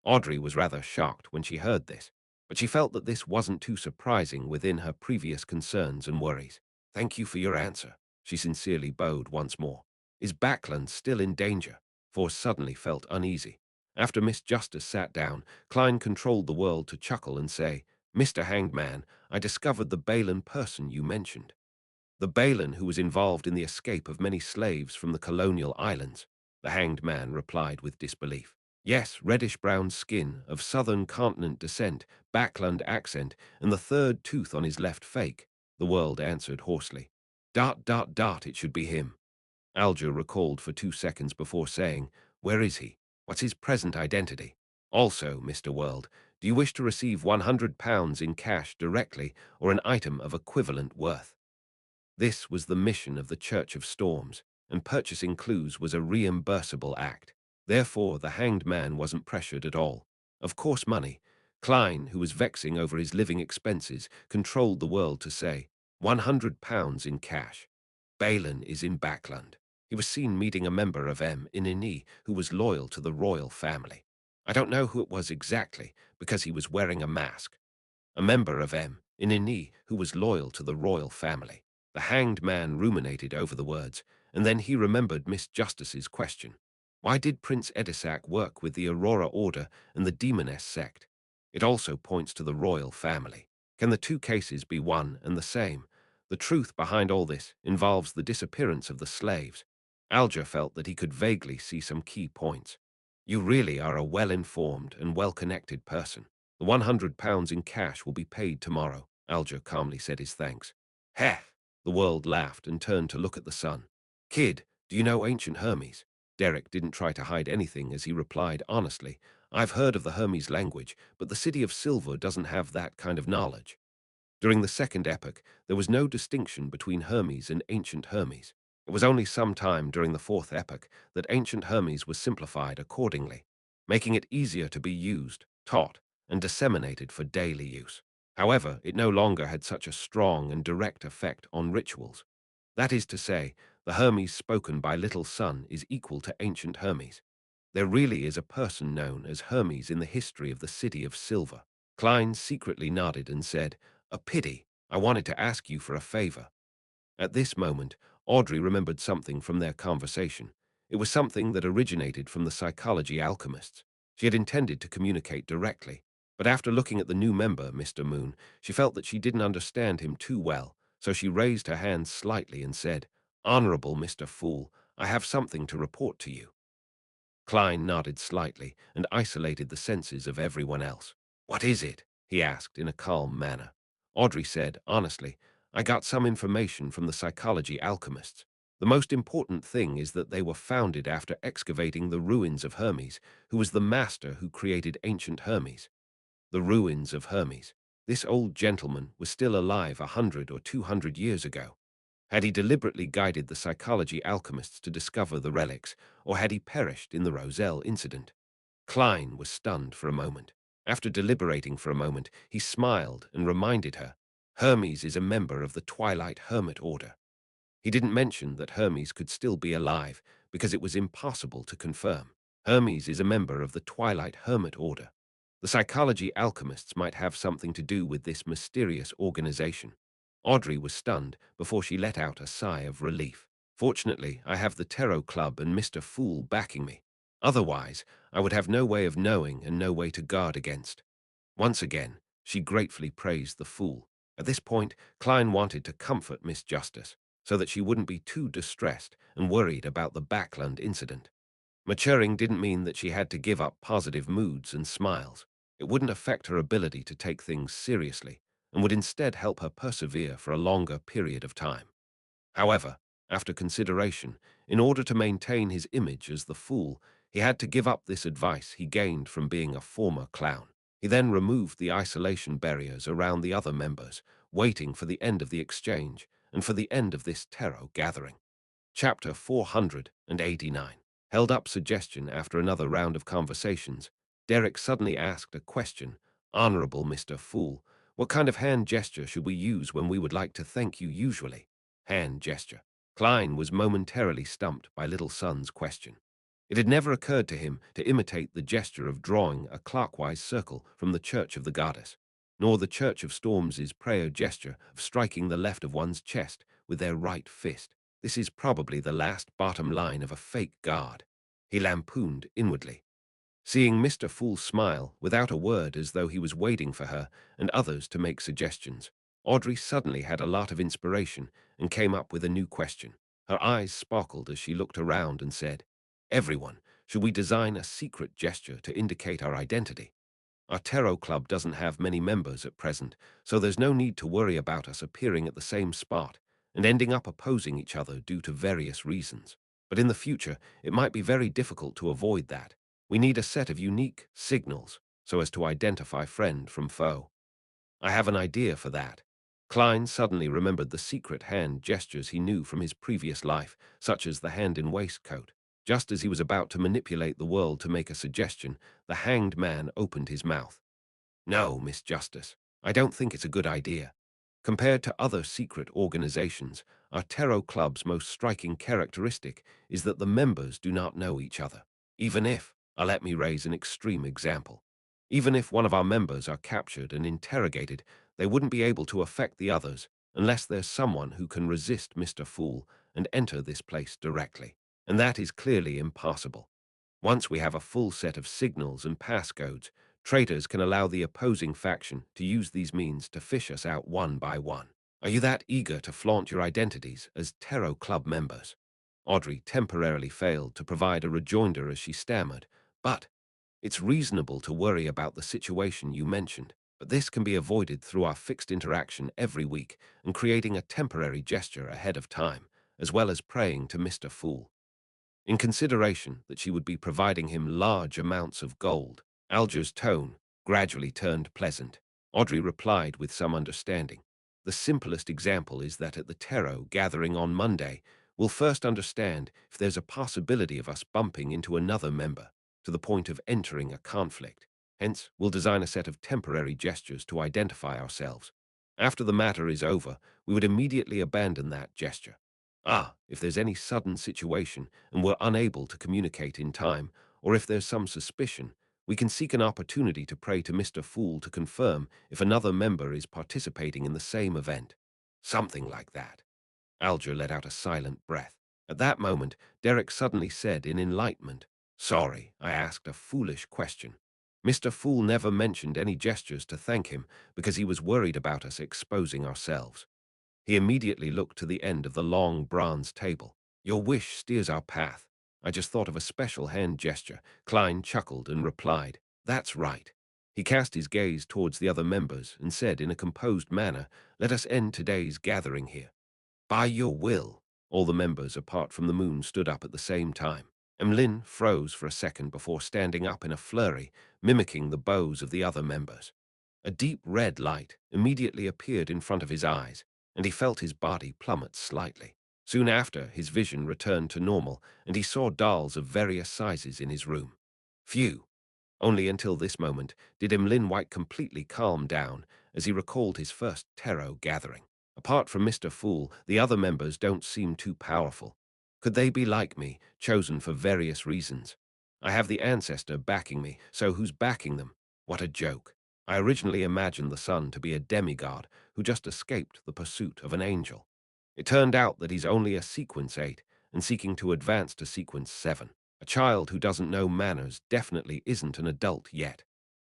Audrey was rather shocked when she heard this, but she felt that this wasn't too surprising within her previous concerns and worries. "Thank you for your answer," she sincerely bowed once more. "Is Backland still in danger?" Force suddenly felt uneasy. After Miss Justice sat down, Klein controlled the world to chuckle and say, "Mr. Hanged Man, I discovered the Balin person you mentioned. The Balin who was involved in the escape of many slaves from the colonial islands," the Hanged Man replied with disbelief. "Yes, reddish-brown skin, of southern continent descent, Backland accent, and the 3rd tooth on his left fake," the world answered hoarsely. It should be him." Alger recalled for 2 seconds before saying, "Where is he? What's his present identity? Also, Mr. World, do you wish to receive £100 in cash directly or an item of equivalent worth?" This was the mission of the Church of Storms, and purchasing clues was a reimbursable act. Therefore, the Hanged Man wasn't pressured at all. Of course, money. Klein, who was vexing over his living expenses, controlled the world to say, £100 in cash. Balin is in Backland. He was seen meeting a member of M. Inini who was loyal to the royal family. I don't know who it was exactly, because he was wearing a mask. A member of M. Inini who was loyal to the royal family. The Hanged Man ruminated over the words, and then he remembered Miss Justice's question. Why did Prince Edisac work with the Aurora Order and the Demoness sect? It also points to the royal family. Can the 2 cases be one and the same? The truth behind all this involves the disappearance of the slaves. Alger felt that he could vaguely see some key points. You really are a well-informed and well-connected person. The £100 in cash will be paid tomorrow, Alger calmly said his thanks. Heh! The world laughed and turned to look at the sun. Kid, do you know ancient Hermes? Derek didn't try to hide anything as he replied honestly, I've heard of the Hermes language, but the City of Silver doesn't have that kind of knowledge. During the Second Epoch, there was no distinction between Hermes and ancient Hermes. It was only some time during the Fourth Epoch that ancient Hermes was simplified accordingly, making it easier to be used, taught, and disseminated for daily use. However, it no longer had such a strong and direct effect on rituals. That is to say, the Hermes spoken by Little Sun is equal to ancient Hermes. There really is a person known as Hermes in the history of the City of Silver. Klein secretly nodded and said, "A pity. I wanted to ask you for a favor." At this moment, Audrey remembered something from their conversation. It was something that originated from the psychology alchemists. She had intended to communicate directly, but after looking at the new member, Mr. Moon, she felt that she didn't understand him too well, so she raised her hand slightly and said, "Honorable Mr. Fool, I have something to report to you." Klein nodded slightly and isolated the senses of everyone else. "What is it?" he asked in a calm manner. Audrey said, honestly, "I got some information from the psychology alchemists. The most important thing is that they were founded after excavating the ruins of Hermes, who was the master who created ancient Hermes. The ruins of Hermes. This old gentleman was still alive 100 or 200 years ago. Had he deliberately guided the psychology alchemists to discover the relics, or had he perished in the Roselle incident? Klein was stunned for a moment. After deliberating for a moment, he smiled and reminded her, "Hermes is a member of the Twilight Hermit Order." He didn't mention that Hermes could still be alive because it was impossible to confirm. Hermes is a member of the Twilight Hermit Order. The psychology alchemists might have something to do with this mysterious organization. Audrey was stunned before she let out a sigh of relief. Fortunately, I have the Tarot Club and Mr. Fool backing me. Otherwise, I would have no way of knowing and no way to guard against. Once again, she gratefully praised the Fool. At this point, Klein wanted to comfort Miss Justice, so that she wouldn't be too distressed and worried about the Backland incident. Maturing didn't mean that she had to give up positive moods and smiles. It wouldn't affect her ability to take things seriously, and would instead help her persevere for a longer period of time. However, after consideration, in order to maintain his image as the Fool, he had to give up this advice he gained from being a former clown. He then removed the isolation barriers around the other members, waiting for the end of the exchange and for the end of this tarot gathering. Chapter 489. Held up suggestion after another round of conversations. Derek suddenly asked a question. "Honorable Mr. Fool, what kind of hand gesture should we use when we would like to thank you usually?" Hand gesture. Klein was momentarily stumped by Little Sun's question. It had never occurred to him to imitate the gesture of drawing a clockwise circle from the Church of the Goddess, nor the Church of Storms' prayer gesture of striking the left of one's chest with their right fist. This is probably the last bottom line of a fake god. He lampooned inwardly. Seeing Mr. Fool smile without a word as though he was waiting for her and others to make suggestions, Audrey suddenly had a lot of inspiration and came up with a new question. Her eyes sparkled as she looked around and said, "Everyone, should we design a secret gesture to indicate our identity? Our tarot club doesn't have many members at present, so there's no need to worry about us appearing at the same spot and ending up opposing each other due to various reasons. But in the future, it might be very difficult to avoid that. We need a set of unique signals so as to identify friend from foe." "I have an idea for that." Klein suddenly remembered the secret hand gestures he knew from his previous life, such as the hand in waistcoat. Just as he was about to manipulate the world to make a suggestion, the hanged man opened his mouth. "No, Miss Justice, I don't think it's a good idea. Compared to other secret organizations, our tarot club's most striking characteristic is that the members do not know each other. Even if, let me raise an extreme example. Even if one of our members are captured and interrogated, they wouldn't be able to affect the others unless there's someone who can resist Mr. Fool and enter this place directly. And that is clearly impossible. Once we have a full set of signals and passcodes, traitors can allow the opposing faction to use these means to fish us out one by one. Are you that eager to flaunt your identities as Tarot Club members?" Audrey temporarily failed to provide a rejoinder as she stammered, "But it's reasonable to worry about the situation you mentioned, but this can be avoided through our fixed interaction every week and creating a temporary gesture ahead of time, as well as praying to Mr. Fool." In consideration that she would be providing him large amounts of gold, Alger's tone gradually turned pleasant. Audrey replied with some understanding. "The simplest example is that at the tarot gathering on Monday, we'll first understand if there's a possibility of us bumping into another member, to the point of entering a conflict. Hence, we'll design a set of temporary gestures to identify ourselves. After the matter is over, we would immediately abandon that gesture. If there's any sudden situation and we're unable to communicate in time, or if there's some suspicion, we can seek an opportunity to pray to Mr. Fool to confirm if another member is participating in the same event. Something like that. Alger let out a silent breath. At that moment, Derek suddenly said in enlightenment, "Sorry, I asked a foolish question. Mr. Fool never mentioned any gestures to thank him because he was worried about us exposing ourselves." He immediately looked to the end of the long bronze table. "Your wish steers our path. I just thought of a special hand gesture." Klein chuckled and replied, "That's right." He cast his gaze towards the other members and said in a composed manner, "Let us end today's gathering here." "By your will." All the members, apart from the moon, stood up at the same time. Emlyn froze for a second before standing up in a flurry, mimicking the bows of the other members. A deep red light immediately appeared in front of his eyes, and he felt his body plummet slightly. Soon after, his vision returned to normal, and he saw dolls of various sizes in his room. Phew! Only until this moment did Emlyn White completely calm down as he recalled his first tarot gathering. Apart from Mr. Fool, the other members don't seem too powerful. Could they be like me, chosen for various reasons? I have the ancestor backing me, so who's backing them? What a joke. I originally imagined the sun to be a demigod who just escaped the pursuit of an angel. It turned out that he's only a sequence 8 and seeking to advance to sequence 7. A child who doesn't know manners definitely isn't an adult yet.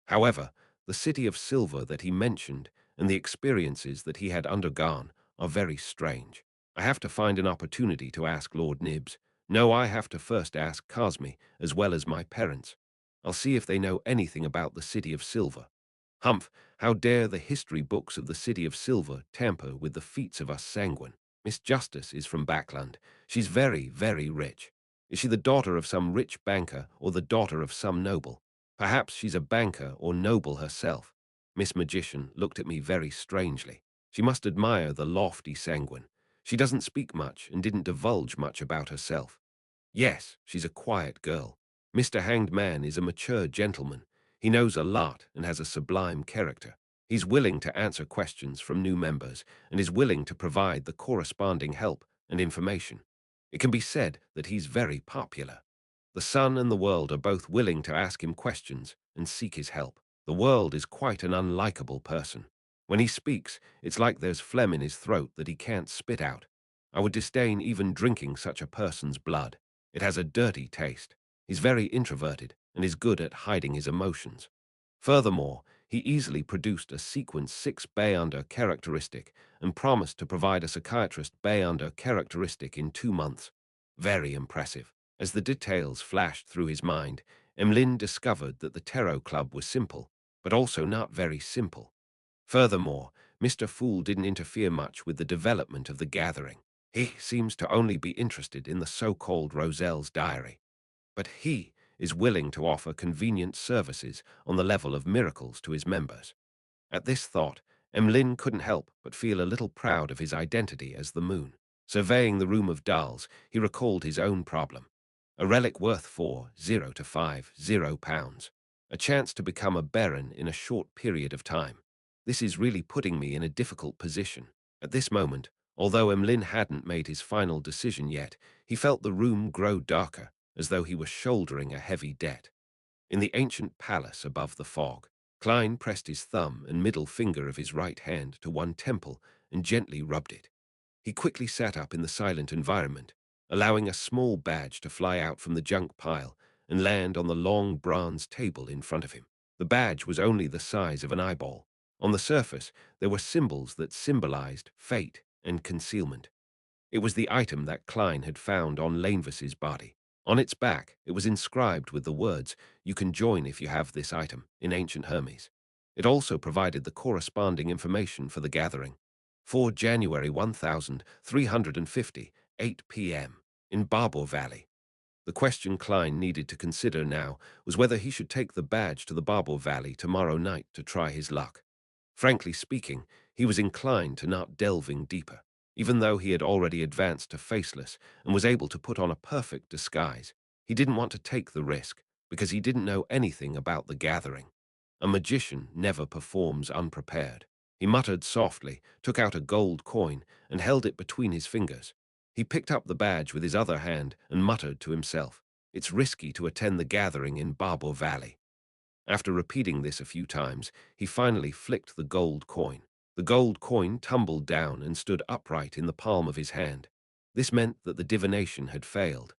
However, the city of silver that he mentioned and the experiences that he had undergone are very strange. I have to find an opportunity to ask Lord Nibs. No, I have to first ask Cosme, as well as my parents. I'll see if they know anything about the city of silver. Humph, how dare the history books of the city of silver tamper with the feats of us sanguine? Miss Justice is from Backland. She's very, very rich. Is she the daughter of some rich banker or the daughter of some noble? Perhaps she's a banker or noble herself. Miss Magician looked at me very strangely. She must admire the lofty sanguine. She doesn't speak much and didn't divulge much about herself. Yes, she's a quiet girl. Mr. Hanged Man is a mature gentleman. He knows a lot and has a sublime character. He's willing to answer questions from new members and is willing to provide the corresponding help and information. It can be said that he's very popular. The sun and the world are both willing to ask him questions and seek his help. The world is quite an unlikable person. When he speaks, it's like there's phlegm in his throat that he can't spit out. I would disdain even drinking such a person's blood. It has a dirty taste. He's very introverted and is good at hiding his emotions. Furthermore, he easily produced a sequence 6 Bayunder characteristic and promised to provide a psychiatrist Bayunder characteristic in 2 months. Very impressive. As the details flashed through his mind, Emlyn discovered that the Tarot Club was simple, but also not very simple. Furthermore, Mr. Fool didn't interfere much with the development of the gathering. He seems to only be interested in the so-called Roselle's diary. But he is willing to offer convenient services on the level of miracles to his members. At this thought, Emlyn couldn't help but feel a little proud of his identity as the moon. Surveying the room of dolls, he recalled his own problem. A relic worth 40 to 50 pounds. A chance to become a baron in a short period of time. This is really putting me in a difficult position. At this moment, although Emlyn hadn't made his final decision yet, he felt the room grow darker, as though he was shouldering a heavy debt. In the ancient palace above the fog, Klein pressed his thumb and middle finger of his right hand to one temple and gently rubbed it. He quickly sat up in the silent environment, allowing a small badge to fly out from the junk pile and land on the long bronze table in front of him. The badge was only the size of an eyeball. On the surface, there were symbols that symbolized fate and concealment. It was the item that Klein had found on Lanevis's body. On its back, it was inscribed with the words, "You can join if you have this item," in ancient Hermes. It also provided the corresponding information for the gathering. 4 January 1350, 8 p.m., in Barbour Valley. The question Klein needed to consider now was whether he should take the badge to the Barbour Valley tomorrow night to try his luck. Frankly speaking, he was inclined to not delving deeper. Even though he had already advanced to faceless and was able to put on a perfect disguise, he didn't want to take the risk because he didn't know anything about the gathering. A magician never performs unprepared. He muttered softly, took out a gold coin, and held it between his fingers. He picked up the badge with his other hand and muttered to himself, "It's risky to attend the gathering in Barbour Valley." After repeating this a few times, he finally flicked the gold coin. The gold coin tumbled down and stood upright in the palm of his hand. This meant that the divination had failed.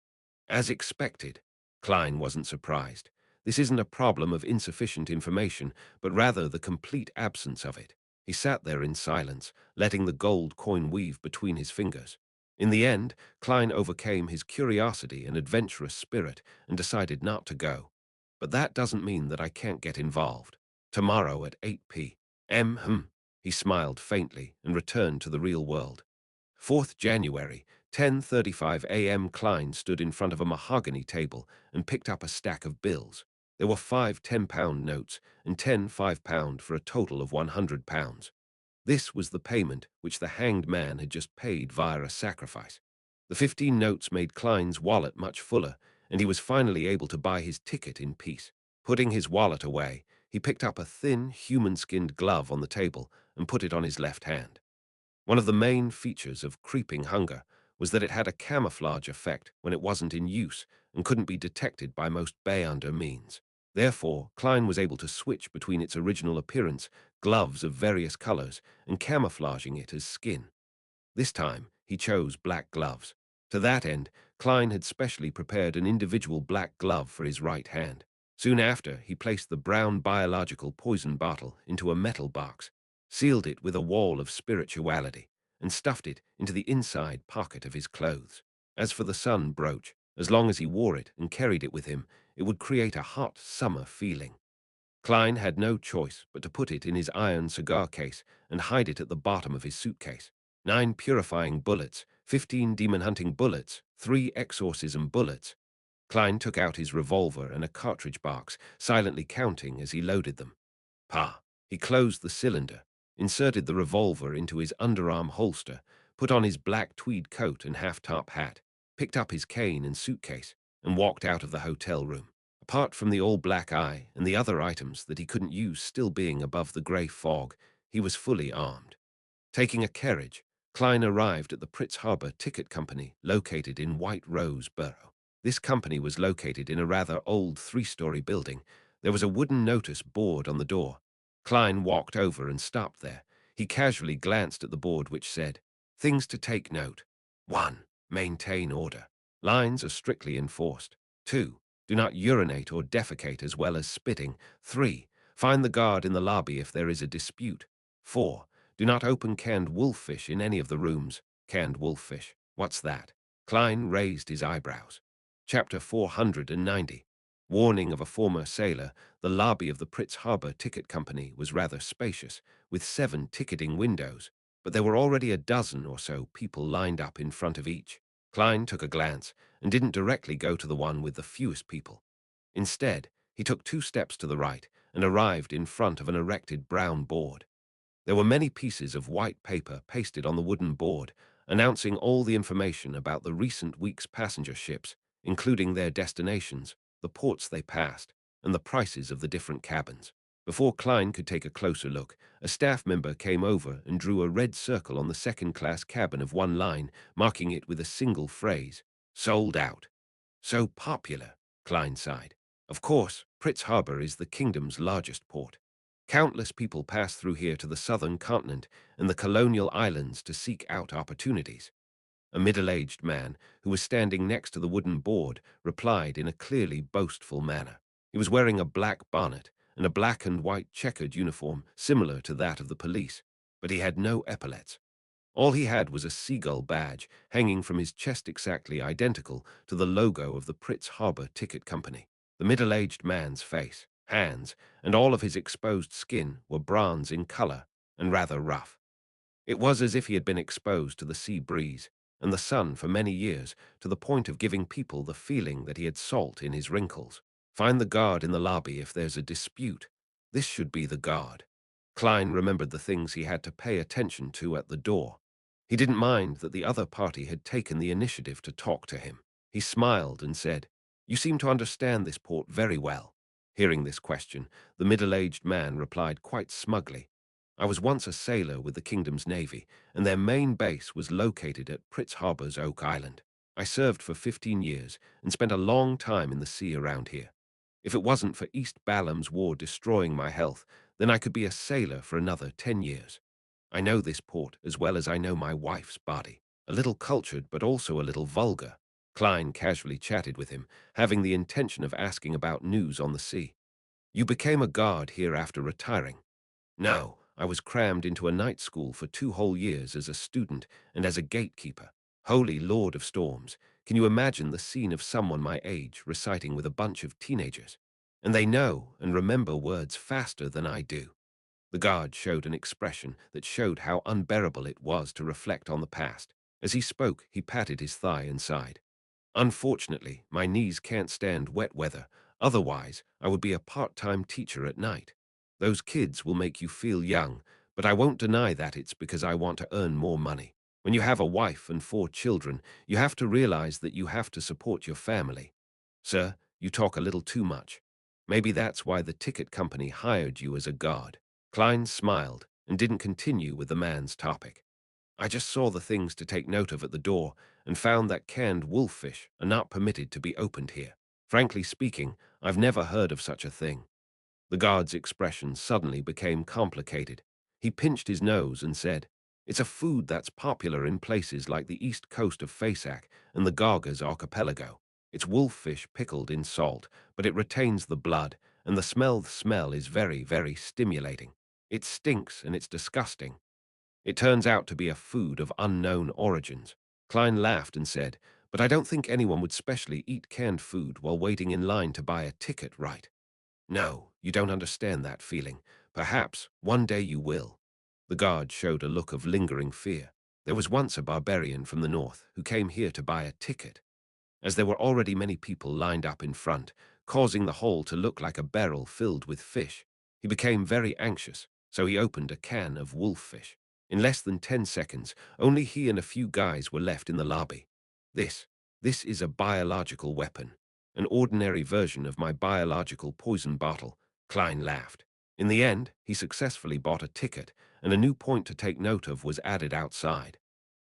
As expected, Klein wasn't surprised. This isn't a problem of insufficient information, but rather the complete absence of it. He sat there in silence, letting the gold coin weave between his fingers. In the end, Klein overcame his curiosity and adventurous spirit and decided not to go. But that doesn't mean that I can't get involved. Tomorrow at 8 p.m. He smiled faintly and returned to the real world. 4th January, 10:35 a.m. Klein stood in front of a mahogany table and picked up a stack of bills. There were 5 £10 notes and 10 £5 for a total of £100. This was the payment which the hanged man had just paid via a sacrifice. The 15 notes made Klein's wallet much fuller, and he was finally able to buy his ticket in peace. Putting his wallet away, he picked up a thin, human-skinned glove on the table and put it on his left hand. One of the main features of creeping hunger was that it had a camouflage effect when it wasn't in use and couldn't be detected by most Beyonder means. Therefore, Klein was able to switch between its original appearance, gloves of various colors, and camouflaging it as skin. This time, he chose black gloves. To that end, Klein had specially prepared an individual black glove for his right hand. Soon after, he placed the brown biological poison bottle into a metal box, sealed it with a wall of spirituality, and stuffed it into the inside pocket of his clothes. As for the sun brooch, as long as he wore it and carried it with him, it would create a hot summer feeling. Klein had no choice but to put it in his iron cigar case and hide it at the bottom of his suitcase. 9 purifying bullets, 15 demon-hunting bullets, 3 exorcism bullets. Klein took out his revolver and a cartridge box, silently counting as he loaded them. He closed the cylinder, inserted the revolver into his underarm holster, put on his black tweed coat and half-top hat, picked up his cane and suitcase, and walked out of the hotel room. Apart from the all-black eye and the other items that he couldn't use still being above the grey fog, he was fully armed. Taking a carriage, Klein arrived at the Pritz Harbor Ticket Company located in White Rose Borough. This company was located in a rather old 3-story building. There was a wooden notice board on the door. Klein walked over and stopped there. He casually glanced at the board which said, "Things to take note. 1. Maintain order. Lines are strictly enforced. 2. Do not urinate or defecate as well as spitting. 3. Find the guard in the lobby if there is a dispute. 4. Do not open canned wolffish in any of the rooms." Canned wolffish. What's that? Klein raised his eyebrows. Chapter 490. Warning of a former sailor. The lobby of the Pritz Harbor Ticket Company was rather spacious, with 7 ticketing windows, but there were already a dozen or so people lined up in front of each. Klein took a glance and didn't directly go to the one with the fewest people. Instead, he took 2 steps to the right and arrived in front of an erected brown board. There were many pieces of white paper pasted on the wooden board, announcing all the information about the recent week's passenger ships, including their destinations, the ports they passed, and the prices of the different cabins. Before Klein could take a closer look, a staff member came over and drew a red circle on the second-class cabin of one line, marking it with a single phrase, "Sold out." So popular, Klein sighed. Of course, Pritz Harbor is the kingdom's largest port. Countless people pass through here to the southern continent and the colonial islands to seek out opportunities. A middle-aged man, who was standing next to the wooden board, replied in a clearly boastful manner. He was wearing a black bonnet and a black and white checkered uniform similar to that of the police, but he had no epaulets. All he had was a seagull badge hanging from his chest exactly identical to the logo of the Pritz Harbor Ticket Company. The middle-aged man's face, hands, and all of his exposed skin were bronze in color and rather rough. It was as if he had been exposed to the sea breeze and the sun for many years, to the point of giving people the feeling that he had salt in his wrinkles. Find the guard in the lobby if there's a dispute. This should be the guard. Klein remembered the things he had to pay attention to at the door. He didn't mind that the other party had taken the initiative to talk to him. He smiled and said, "You seem to understand this port very well." Hearing this question, the middle-aged man replied quite smugly, I was once a sailor with the kingdom's navy, and their main base was located at Pritz Harbor's Oak Island. I served for 15 years and spent a long time in the sea around here. If it wasn't for East Balam's war destroying my health, then I could be a sailor for another 10 years. I know this port as well as I know my wife's body. A little cultured, but also a little vulgar. Klein casually chatted with him, having the intention of asking about news on the sea. You became a guard here after retiring. No, I was crammed into a night school for 2 whole years as a student and as a gatekeeper. Holy Lord of Storms, can you imagine the scene of someone my age reciting with a bunch of teenagers? And they know and remember words faster than I do. The guard showed an expression that showed how unbearable it was to reflect on the past. As he spoke, he patted his thigh and sighed. Unfortunately, my knees can't stand wet weather. Otherwise, I would be a part-time teacher at night. Those kids will make you feel young, but I won't deny that it's because I want to earn more money. When you have a wife and 4 children, you have to realize that you have to support your family. Sir, you talk a little too much. Maybe that's why the ticket company hired you as a guard. Klein smiled and didn't continue with the man's topic. I just saw the things to take note of at the door and found that canned wolffish are not permitted to be opened here. Frankly speaking, I've never heard of such a thing. The guard's expression suddenly became complicated. He pinched his nose and said, It's a food that's popular in places like the east coast of Fasak and the Gargas archipelago. It's wolffish pickled in salt, but it retains the blood, and the smell is very, very stimulating. It stinks and it's disgusting. It turns out to be a food of unknown origins. Klein laughed and said, But I don't think anyone would specially eat canned food while waiting in line to buy a ticket, right? No, you don't understand that feeling. Perhaps one day you will. The guard showed a look of lingering fear. There was once a barbarian from the north who came here to buy a ticket. As there were already many people lined up in front, causing the hole to look like a barrel filled with fish, he became very anxious, so he opened a can of wolffish. In less than 10 seconds, only he and a few guys were left in the lobby. This, this is a biological weapon, an ordinary version of my biological poison bottle, Klein laughed. In the end, he successfully bought a ticket, and a new point to take note of was added outside.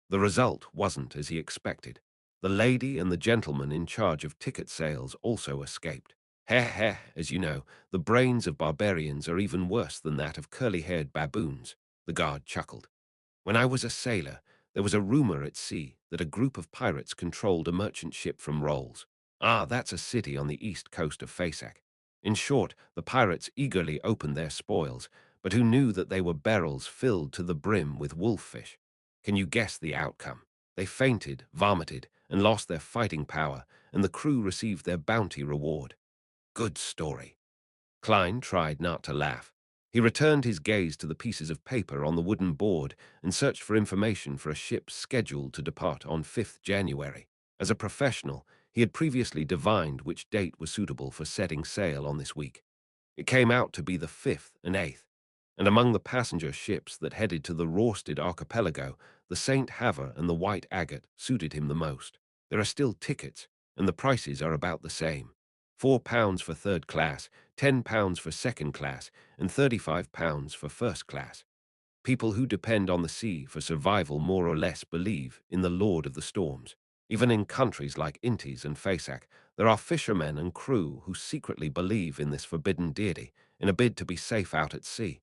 The result wasn't as he expected. The lady and the gentleman in charge of ticket sales also escaped. Heh heh, as you know, the brains of barbarians are even worse than that of curly-haired baboons, the guard chuckled. When I was a sailor, there was a rumor at sea that a group of pirates controlled a merchant ship from Rolls. Ah, that's a city on the east coast of Fasak. In short, the pirates eagerly opened their spoils, but who knew that they were barrels filled to the brim with wolffish? Can you guess the outcome? They fainted, vomited, and lost their fighting power, and the crew received their bounty reward. Good story. Klein tried not to laugh. He returned his gaze to the pieces of paper on the wooden board and searched for information for a ship scheduled to depart on 5th January. As a professional, he had previously divined which date was suitable for setting sail on this week. It came out to be the 5th and 8th, and among the passenger ships that headed to the Rorsted archipelago, the St. Havre and the White Agate suited him the most. There are still tickets, and the prices are about the same. £4 for third class, £10 for second class, and £35 for first class. People who depend on the sea for survival more or less believe in the Lord of the Storms. Even in countries like Intis and Fasak, there are fishermen and crew who secretly believe in this forbidden deity in a bid to be safe out at sea.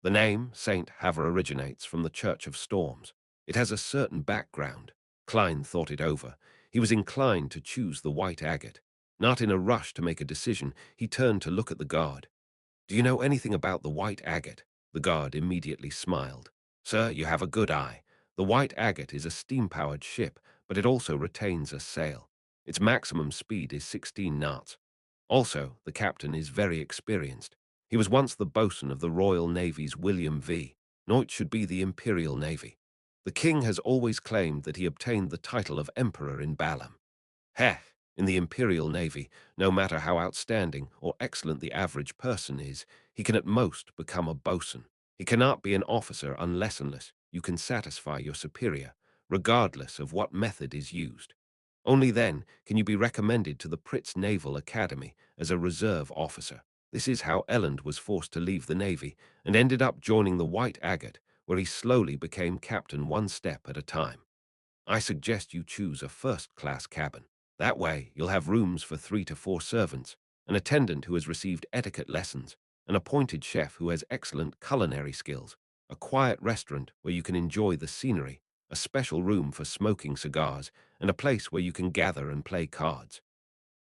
The name Saint Havre originates from the Church of Storms. It has a certain background. Klein thought it over. He was inclined to choose the white agate. Not in a rush to make a decision, he turned to look at the guard. Do you know anything about the white agate? The guard immediately smiled. Sir, you have a good eye. The white agate is a steam-powered ship, but it also retains a sail. Its maximum speed is 16 knots. Also, the captain is very experienced. He was once the boatswain of the Royal Navy's William V. Now it should be the Imperial Navy. The king has always claimed that he obtained the title of Emperor in Balam. Heh, in the Imperial Navy, no matter how outstanding or excellent the average person is, he can at most become a boatswain. He cannot be an officer unless you can satisfy your superior, regardless of what method is used. Only then can you be recommended to the Pritz Naval Academy as a reserve officer. This is how Elland was forced to leave the Navy and ended up joining the White Agate, where he slowly became captain one step at a time. I suggest you choose a first-class cabin. That way, you'll have rooms for 3 to 4 servants, an attendant who has received etiquette lessons, an appointed chef who has excellent culinary skills, a quiet restaurant where you can enjoy the scenery, a special room for smoking cigars, and a place where you can gather and play cards.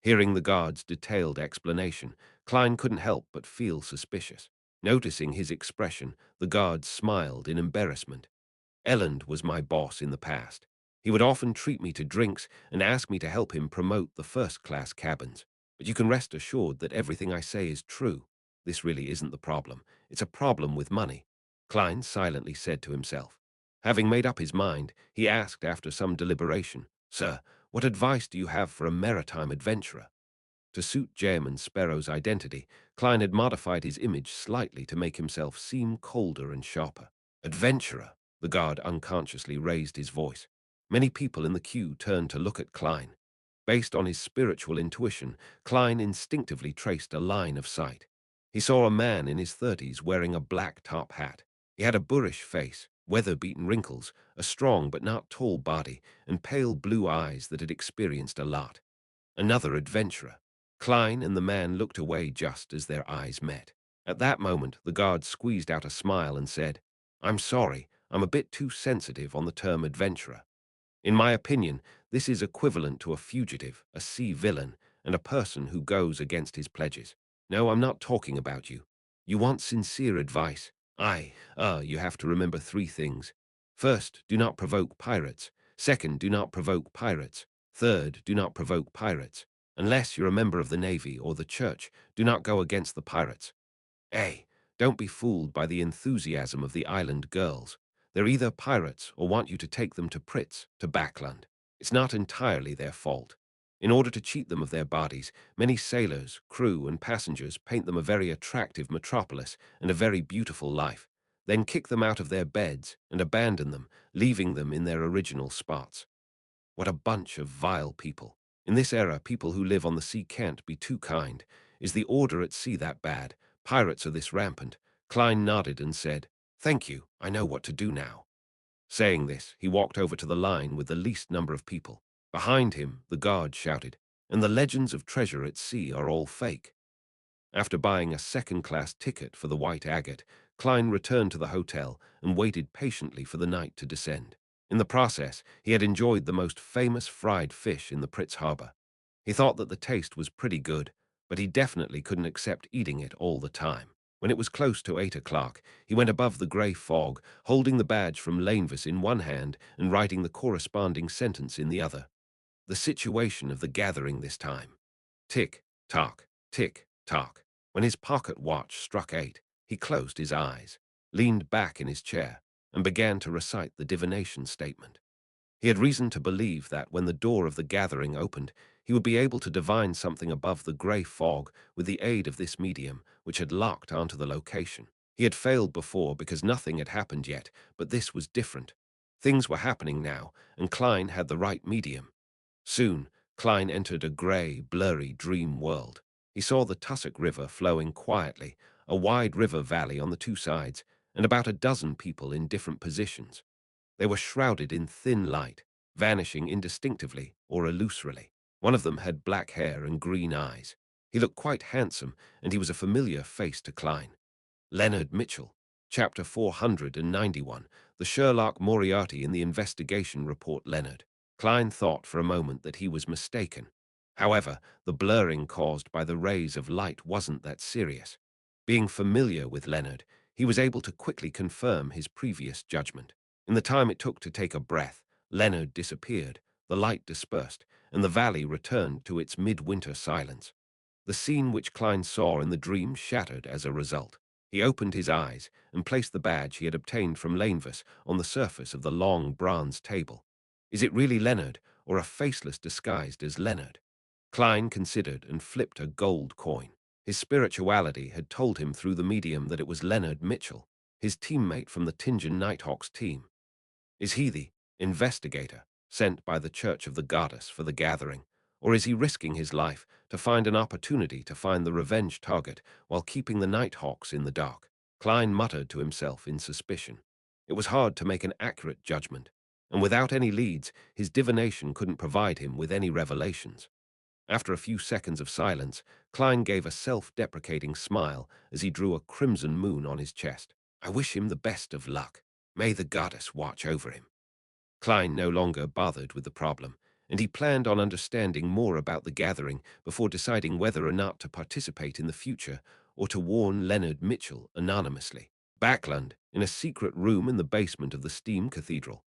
Hearing the guard's detailed explanation, Klein couldn't help but feel suspicious. Noticing his expression, the guard smiled in embarrassment. Elland was my boss in the past. He would often treat me to drinks and ask me to help him promote the first-class cabins. But you can rest assured that everything I say is true. This really isn't the problem. It's a problem with money, Klein silently said to himself. Having made up his mind, he asked after some deliberation, "Sir, what advice do you have for a maritime adventurer?" To suit Chairman Sparrow's identity, Klein had modified his image slightly to make himself seem colder and sharper. "Adventurer," the guard unconsciously raised his voice. Many people in the queue turned to look at Klein. Based on his spiritual intuition, Klein instinctively traced a line of sight. He saw a man in his 30s wearing a black top hat. He had a boorish face, weather-beaten wrinkles, a strong but not tall body, and pale blue eyes that had experienced a lot. Another adventurer. Klein and the man looked away just as their eyes met. At that moment, the guard squeezed out a smile and said, "I'm sorry, I'm a bit too sensitive on the term adventurer. In my opinion, this is equivalent to a fugitive, a sea villain, and a person who goes against his pledges. No, I'm not talking about you. You want sincere advice. You have to remember 3 things. First, do not provoke pirates. Second, do not provoke pirates. Third, do not provoke pirates. Unless you're a member of the Navy or the Church, do not go against the pirates. A. Don't be fooled by the enthusiasm of the island girls. They're either pirates or want you to take them to Pritz, to Backland. It's not entirely their fault. In order to cheat them of their bodies, many sailors, crew, and passengers paint them a very attractive metropolis and a very beautiful life, then kick them out of their beds and abandon them, leaving them in their original spots. What a bunch of vile people. In this era, people who live on the sea can't be too kind. Is the order at sea that bad? Pirates are this rampant? Klein nodded and said, "Thank you, I know what to do now." Saying this, he walked over to the line with the least number of people. Behind him, the guard shouted, "And the legends of treasure at sea are all fake." After buying a second-class ticket for the White Agate, Klein returned to the hotel and waited patiently for the night to descend. In the process, he had enjoyed the most famous fried fish in the Pritz Harbor. He thought that the taste was pretty good, but he definitely couldn't accept eating it all the time. When it was close to 8 o'clock, he went above the grey fog, holding the badge from Lanvis in one hand and writing the corresponding sentence in the other. The situation of the gathering this time. Tick, tock, tick, tock. When his pocket watch struck 8, he closed his eyes, leaned back in his chair, and began to recite the divination statement. He had reason to believe that when the door of the gathering opened, he would be able to divine something above the grey fog with the aid of this medium, which had locked onto the location. He had failed before because nothing had happened yet, but this was different. Things were happening now, and Klein had the right medium. Soon, Klein entered a grey, blurry dream world. He saw the Tussock River flowing quietly, a wide river valley on the 2 sides, and about a dozen people in different positions. They were shrouded in thin light, vanishing indistinctively or illusorily. One of them had black hair and green eyes. He looked quite handsome, and he was a familiar face to Klein. Leonard Mitchell, Chapter 491, the Sherlock Moriarty in the investigation report. Leonard. Klein thought for a moment that he was mistaken. However, the blurring caused by the rays of light wasn't that serious. Being familiar with Leonard, he was able to quickly confirm his previous judgment. In the time it took to take a breath, Leonard disappeared, the light dispersed, and the valley returned to its midwinter silence. The scene which Klein saw in the dream shattered as a result. He opened his eyes and placed the badge he had obtained from Lanvis on the surface of the long bronze table. Is it really Leonard, or a faceless disguised as Leonard? Klein considered and flipped a gold coin. His spirituality had told him through the medium that it was Leonard Mitchell, his teammate from the Tingen Nighthawks team. Is he the investigator? sent by the Church of the Goddess for the gathering? Or is he risking his life to find an opportunity to find the revenge target while keeping the Nighthawks in the dark? Klein muttered to himself in suspicion. It was hard to make an accurate judgment, and without any leads, his divination couldn't provide him with any revelations. After a few seconds of silence, Klein gave a self-deprecating smile as he drew a crimson moon on his chest. I wish him the best of luck. May the goddess watch over him. Klein no longer bothered with the problem, and he planned on understanding more about the gathering before deciding whether or not to participate in the future or to warn Leonard Mitchell anonymously. Backland, in a secret room in the basement of the Steam Cathedral.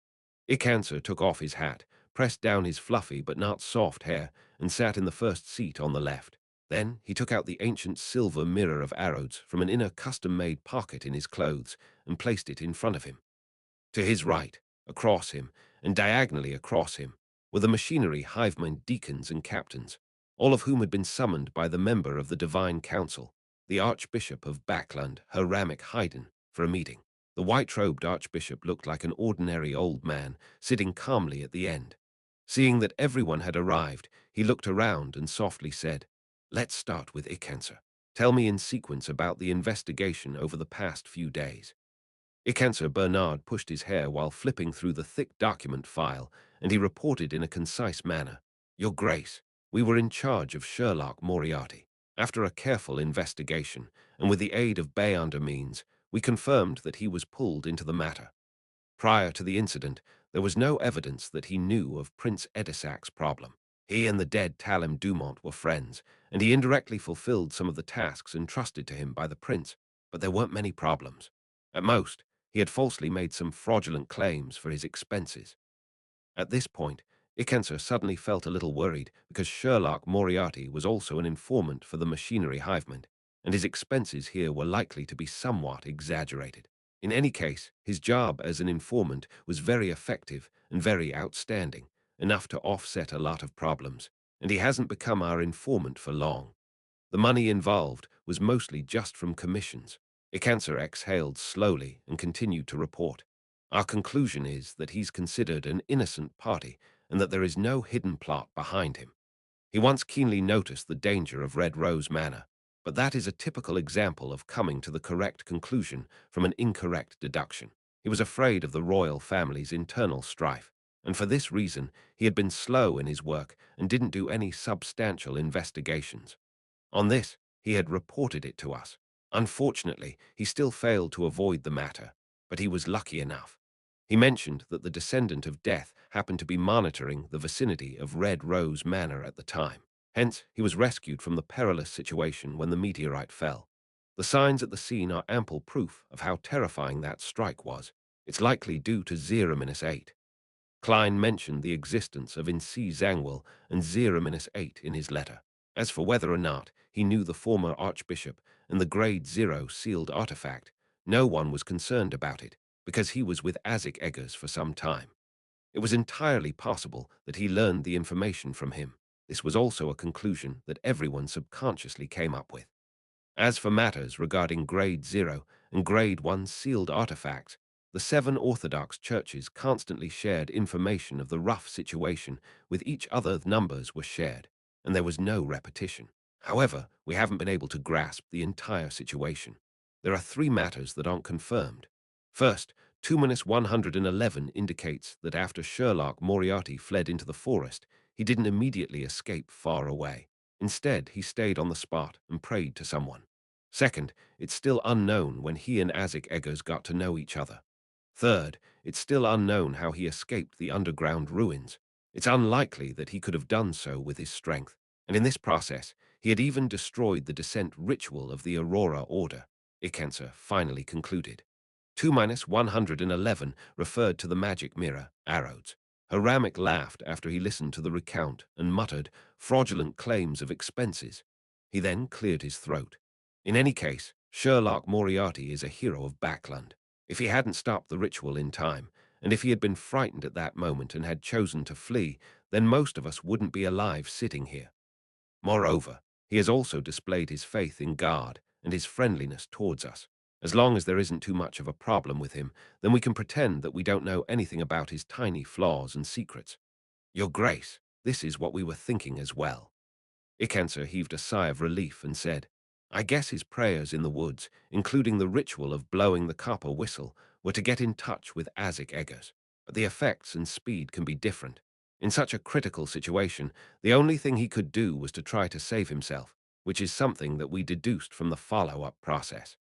Icancer took off his hat, pressed down his fluffy but not soft hair, and sat in the first seat on the left. Then he took out the ancient silver mirror of arrows from an inner custom-made pocket in his clothes and placed it in front of him. To his right, across him, and diagonally across him, were the machinery hivemen deacons and captains, all of whom had been summoned by the member of the Divine Council, the Archbishop of Backland, Heramic Haydn, for a meeting. The white-robed archbishop looked like an ordinary old man, sitting calmly at the end. Seeing that everyone had arrived, he looked around and softly said, "Let's start with Icancer. Tell me in sequence about the investigation over the past few days." Icancer Bernard pushed his hair while flipping through the thick document file, and he reported in a concise manner, "Your Grace, we were in charge of Sherlock Moriarty. After a careful investigation, and with the aid of Beyonder means, we confirmed that he was pulled into the matter. Prior to the incident, there was no evidence that he knew of Prince Edisac's problem. He and the dead Talim Dumont were friends, and he indirectly fulfilled some of the tasks entrusted to him by the prince, but there weren't many problems. At most, he had falsely made some fraudulent claims for his expenses." At this point, Icancer suddenly felt a little worried because Sherlock Moriarty was also an informant for the machinery hivemen, and his expenses here were likely to be somewhat exaggerated. In any case, his job as an informant was very effective and very outstanding, enough to offset a lot of problems, and he hasn't become our informant for long. The money involved was mostly just from commissions. Icancer exhaled slowly and continued to report. Our conclusion is that he's considered an innocent party and that there is no hidden plot behind him. He once keenly noticed the danger of Red Rose Manor, but that is a typical example of coming to the correct conclusion from an incorrect deduction. He was afraid of the royal family's internal strife, and for this reason he had been slow in his work and didn't do any substantial investigations. On this, he had reported it to us. Unfortunately, he still failed to avoid the matter, but he was lucky enough. He mentioned that the descendant of death happened to be monitoring the vicinity of Red Rose Manor at the time. Hence, he was rescued from the perilous situation when the meteorite fell. The signs at the scene are ample proof of how terrifying that strike was. It's likely due to 0-8. Klein mentioned the existence of Insi Zangwill and 0-8 in his letter. As for whether or not he knew the former archbishop and the Grade 0 sealed artifact, no one was concerned about it, because he was with Isaac Eggers for some time. It was entirely possible that he learned the information from him. This was also a conclusion that everyone subconsciously came up with. As for matters regarding Grade 0 and Grade 1 sealed artifacts, the 7 Orthodox churches constantly shared information of the rough situation with each other. Numbers were shared, and there was no repetition. However, we haven't been able to grasp the entire situation. There are 3 matters that aren't confirmed. First, 2-111 indicates that after Sherlock Moriarty fled into the forest, he didn't immediately escape far away. Instead, he stayed on the spot and prayed to someone. Second, it's still unknown when he and Isaac Eggers got to know each other. Third, it's still unknown how he escaped the underground ruins. It's unlikely that he could have done so with his strength, and in this process, he had even destroyed the descent ritual of the Aurora Order, Icancer finally concluded. 2-111 referred to the magic mirror, arrows. Heramic laughed after he listened to the recount and muttered fraudulent claims of expenses. He then cleared his throat. In any case, Sherlock Moriarty is a hero of Backland. If he hadn't stopped the ritual in time, and if he had been frightened at that moment and had chosen to flee, then most of us wouldn't be alive sitting here. Moreover, he has also displayed his faith in God and his friendliness towards us. As long as there isn't too much of a problem with him, then we can pretend that we don't know anything about his tiny flaws and secrets. Your Grace, this is what we were thinking as well. Icancer heaved a sigh of relief and said, I guess his prayers in the woods, including the ritual of blowing the copper whistle, were to get in touch with Azik Eggers. But the effects and speed can be different. In such a critical situation, the only thing he could do was to try to save himself, which is something that we deduced from the follow-up process.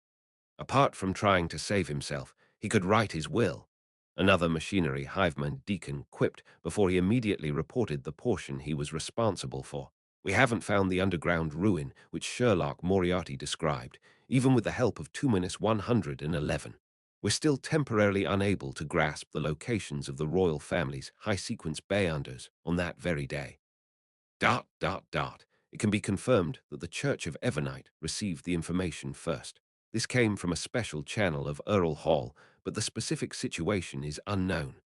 Apart from trying to save himself, he could write his will. Another machinery hiveman deacon quipped before he immediately reported the portion he was responsible for. We haven't found the underground ruin which Sherlock Moriarty described, even with the help of 2-111. We're still temporarily unable to grasp the locations of the royal family's high-sequence bayonders on that very day. ... It can be confirmed that the Church of Evernite received the information first. This came from a special channel of Earl Hall, but the specific situation is unknown.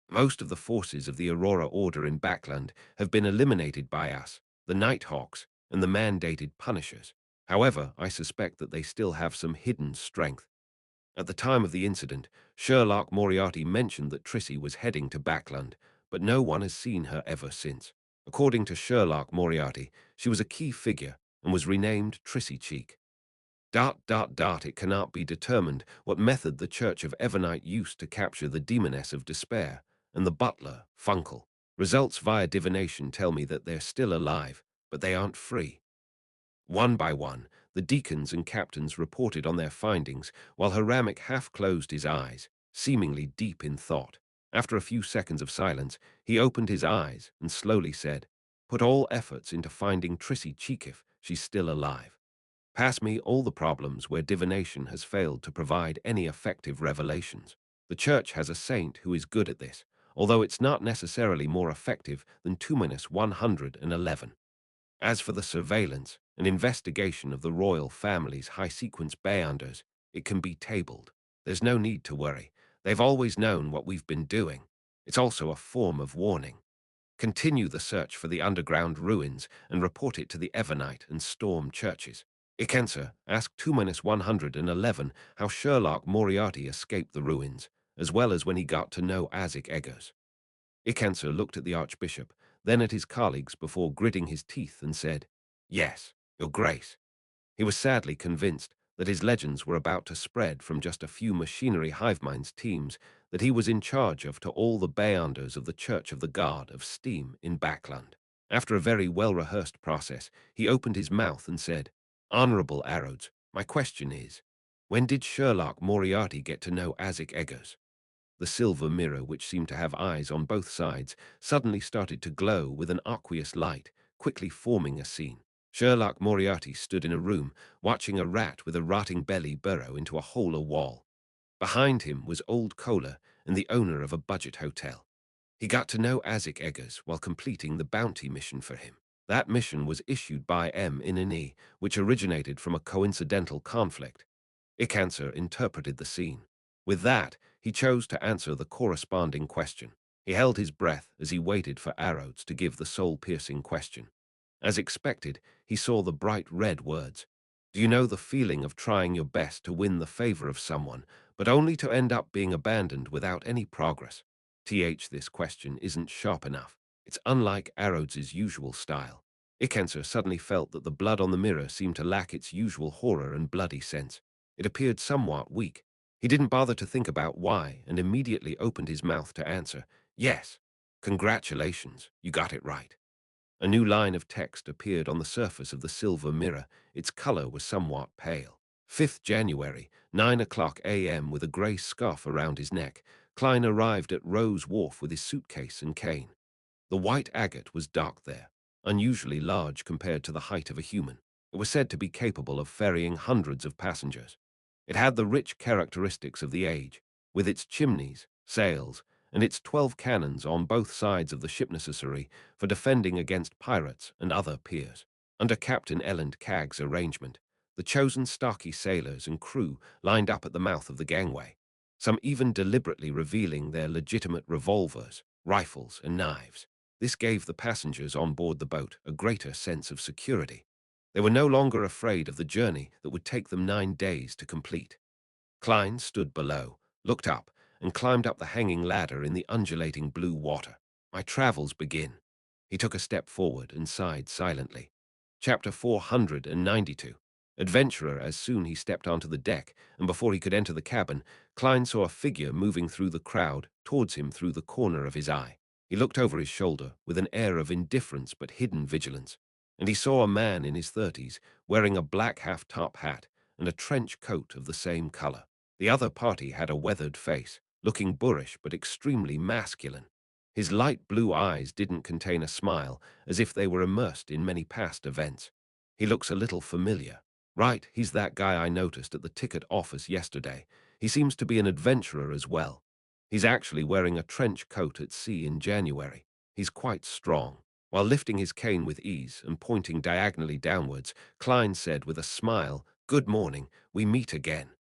Most of the forces of the Aurora Order in Backland have been eliminated by us, the Nighthawks, and the mandated Punishers. However, I suspect that they still have some hidden strength. At the time of the incident, Sherlock Moriarty mentioned that Trissy was heading to Backland, but no one has seen her ever since. According to Sherlock Moriarty, she was a key figure and was renamed Trissy Cheek. ... It cannot be determined what method the Church of Evernite used to capture the Demoness of Despair and the butler, Funkel. Results via divination tell me that they're still alive, but they aren't free. One by one, the deacons and captains reported on their findings, while Haramic half closed his eyes, seemingly deep in thought. After a few seconds of silence, he opened his eyes and slowly said, Put all efforts into finding Trissy Cheek if she's still alive. Pass me all the problems where divination has failed to provide any effective revelations. The Church has a saint who is good at this, although it's not necessarily more effective than 2-111. As for the surveillance and investigation of the royal family's high-sequence bayonders, it can be tabled. There's no need to worry. They've always known what we've been doing. It's also a form of warning. Continue the search for the underground ruins and report it to the Evernite and Storm churches. Ikenser asked 2-111 how Sherlock Moriarty escaped the ruins, as well as when he got to know Azik Eggers. Ikenser looked at the Archbishop, then at his colleagues before gritting his teeth and said, Yes, Your Grace. He was sadly convinced that his legends were about to spread from just a few machinery hivemind's teams that he was in charge of to all the bayonders of the Church of the God of Steam in Backland. After a very well-rehearsed process, he opened his mouth and said, Honorable Arrows, my question is, when did Sherlock Moriarty get to know Azik Eggers? The silver mirror, which seemed to have eyes on both sides, suddenly started to glow with an aqueous light, quickly forming a scene. Sherlock Moriarty stood in a room, watching a rat with a rotting belly burrow into a hole wall. Behind him was Old Kohler and the owner of a budget hotel. He got to know Azik Eggers while completing the bounty mission for him. That mission was issued by M. Inani, which originated from a coincidental conflict. Icancer interpreted the scene. With that, he chose to answer the corresponding question. He held his breath as he waited for Arrows to give the soul-piercing question. As expected, he saw the bright red words. Do you know the feeling of trying your best to win the favor of someone, but only to end up being abandoned without any progress? This question isn't sharp enough. It's unlike Arrows's usual style. Ikenser suddenly felt that the blood on the mirror seemed to lack its usual horror and bloody sense. It appeared somewhat weak. He didn't bother to think about why and immediately opened his mouth to answer, Yes, congratulations, you got it right. A new line of text appeared on the surface of the silver mirror. Its color was somewhat pale. 5th January, 9 o'clock a.m. With a grey scarf around his neck, Klein arrived at Rose Wharf with his suitcase and cane. The white agate was docked there, unusually large compared to the height of a human. It was said to be capable of ferrying hundreds of passengers. It had the rich characteristics of the age, with its chimneys, sails, and its 12 cannons on both sides of the ship necessary for defending against pirates and other peers. Under Captain Elland Cagg's arrangement, the chosen stocky sailors and crew lined up at the mouth of the gangway, some even deliberately revealing their legitimate revolvers, rifles, and knives. This gave the passengers on board the boat a greater sense of security. They were no longer afraid of the journey that would take them 9 days to complete. Klein stood below, looked up, and climbed up the hanging ladder in the undulating blue water. My travels begin. He took a step forward and sighed silently. Chapter 492. Adventurer. As soon he stepped onto the deck, and before he could enter the cabin, Klein saw a figure moving through the crowd towards him through the corner of his eye. He looked over his shoulder with an air of indifference but hidden vigilance, and he saw a man in his 30s wearing a black half-top hat and a trench coat of the same color. The other party had a weathered face, looking boorish but extremely masculine. His light blue eyes didn't contain a smile, as if they were immersed in many past events. He looks a little familiar. Right, he's that guy I noticed at the ticket office yesterday. He seems to be an adventurer as well. He's actually wearing a trench coat at sea in January. He's quite strong. While lifting his cane with ease and pointing diagonally downwards, Klein said with a smile, "Good morning, we meet again."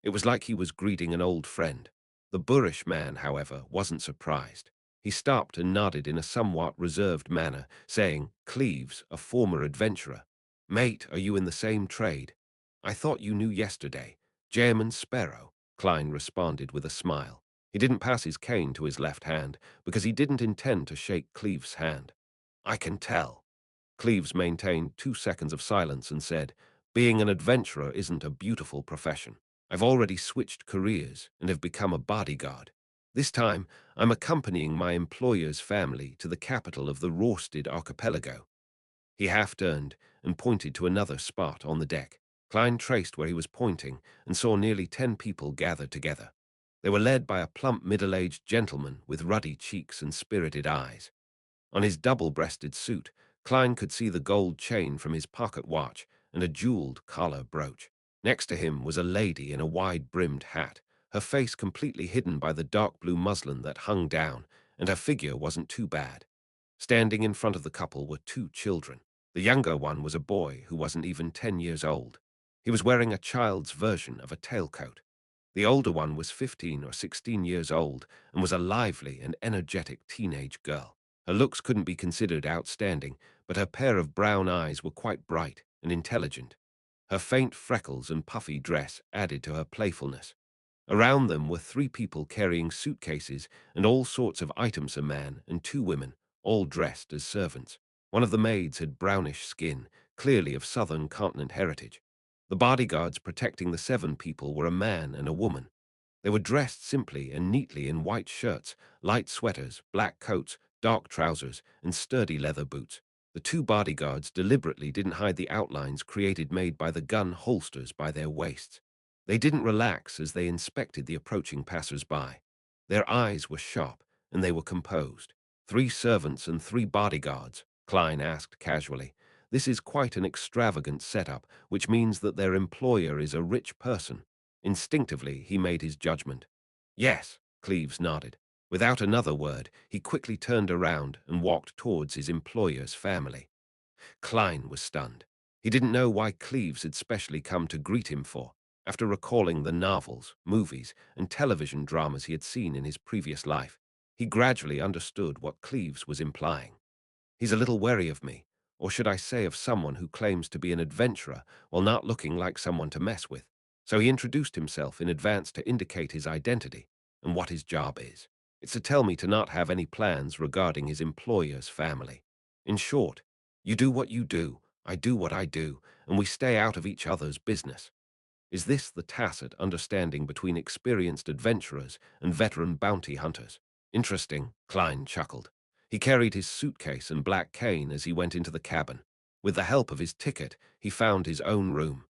It was like he was greeting an old friend. The boorish man, however, wasn't surprised. He stopped and nodded in a somewhat reserved manner, saying, "Cleves, a former adventurer. Mate, are you in the same trade? I thought you knew yesterday. German Sparrow," Klein responded with a smile. He didn't pass his cane to his left hand, because he didn't intend to shake Cleves' hand. "I can tell." Cleves maintained 2 seconds of silence and said, "Being an adventurer isn't a beautiful profession. I've already switched careers and have become a bodyguard. This time, I'm accompanying my employer's family to the capital of the Rorsted archipelago." He half-turned and pointed to another spot on the deck. Klein traced where he was pointing and saw nearly 10 people gathered together. They were led by a plump middle-aged gentleman with ruddy cheeks and spirited eyes. On his double-breasted suit, Klein could see the gold chain from his pocket watch and a jeweled collar brooch. Next to him was a lady in a wide-brimmed hat, her face completely hidden by the dark blue muslin that hung down, and her figure wasn't too bad. Standing in front of the couple were 2 children. The younger one was a boy who wasn't even 10 years old. He was wearing a child's version of a tailcoat. The older one was 15 or 16 years old and was a lively and energetic teenage girl. Her looks couldn't be considered outstanding, but her pair of brown eyes were quite bright and intelligent. Her faint freckles and puffy dress added to her playfulness. Around them were 3 people carrying suitcases and all sorts of items, a man and 2 women, all dressed as servants. One of the maids had brownish skin, clearly of southern continent heritage. The bodyguards protecting the 7 people were a man and a woman. They were dressed simply and neatly in white shirts, light sweaters, black coats, dark trousers, and sturdy leather boots. The 2 bodyguards deliberately didn't hide the outlines made by the gun holsters by their waists. They didn't relax as they inspected the approaching passers-by. Their eyes were sharp, and they were composed. 3 servants and 3 bodyguards, Klein asked casually. This is quite an extravagant setup, which means that their employer is a rich person. Instinctively, he made his judgment. Yes, Cleves nodded. Without another word, he quickly turned around and walked towards his employer's family. Klein was stunned. He didn't know why Cleves had specially come to greet him for. After recalling the novels, movies, and television dramas he had seen in his previous life, he gradually understood what Cleves was implying. He's a little wary of me, or should I say of someone who claims to be an adventurer while not looking like someone to mess with. So he introduced himself in advance to indicate his identity and what his job is. It's to tell me to not have any plans regarding his employer's family. In short, you do what you do, I do what I do, and we stay out of each other's business. Is this the tacit understanding between experienced adventurers and veteran bounty hunters? Interesting, Klein chuckled. He carried his suitcase and black cane as he went into the cabin. With the help of his ticket, he found his own room.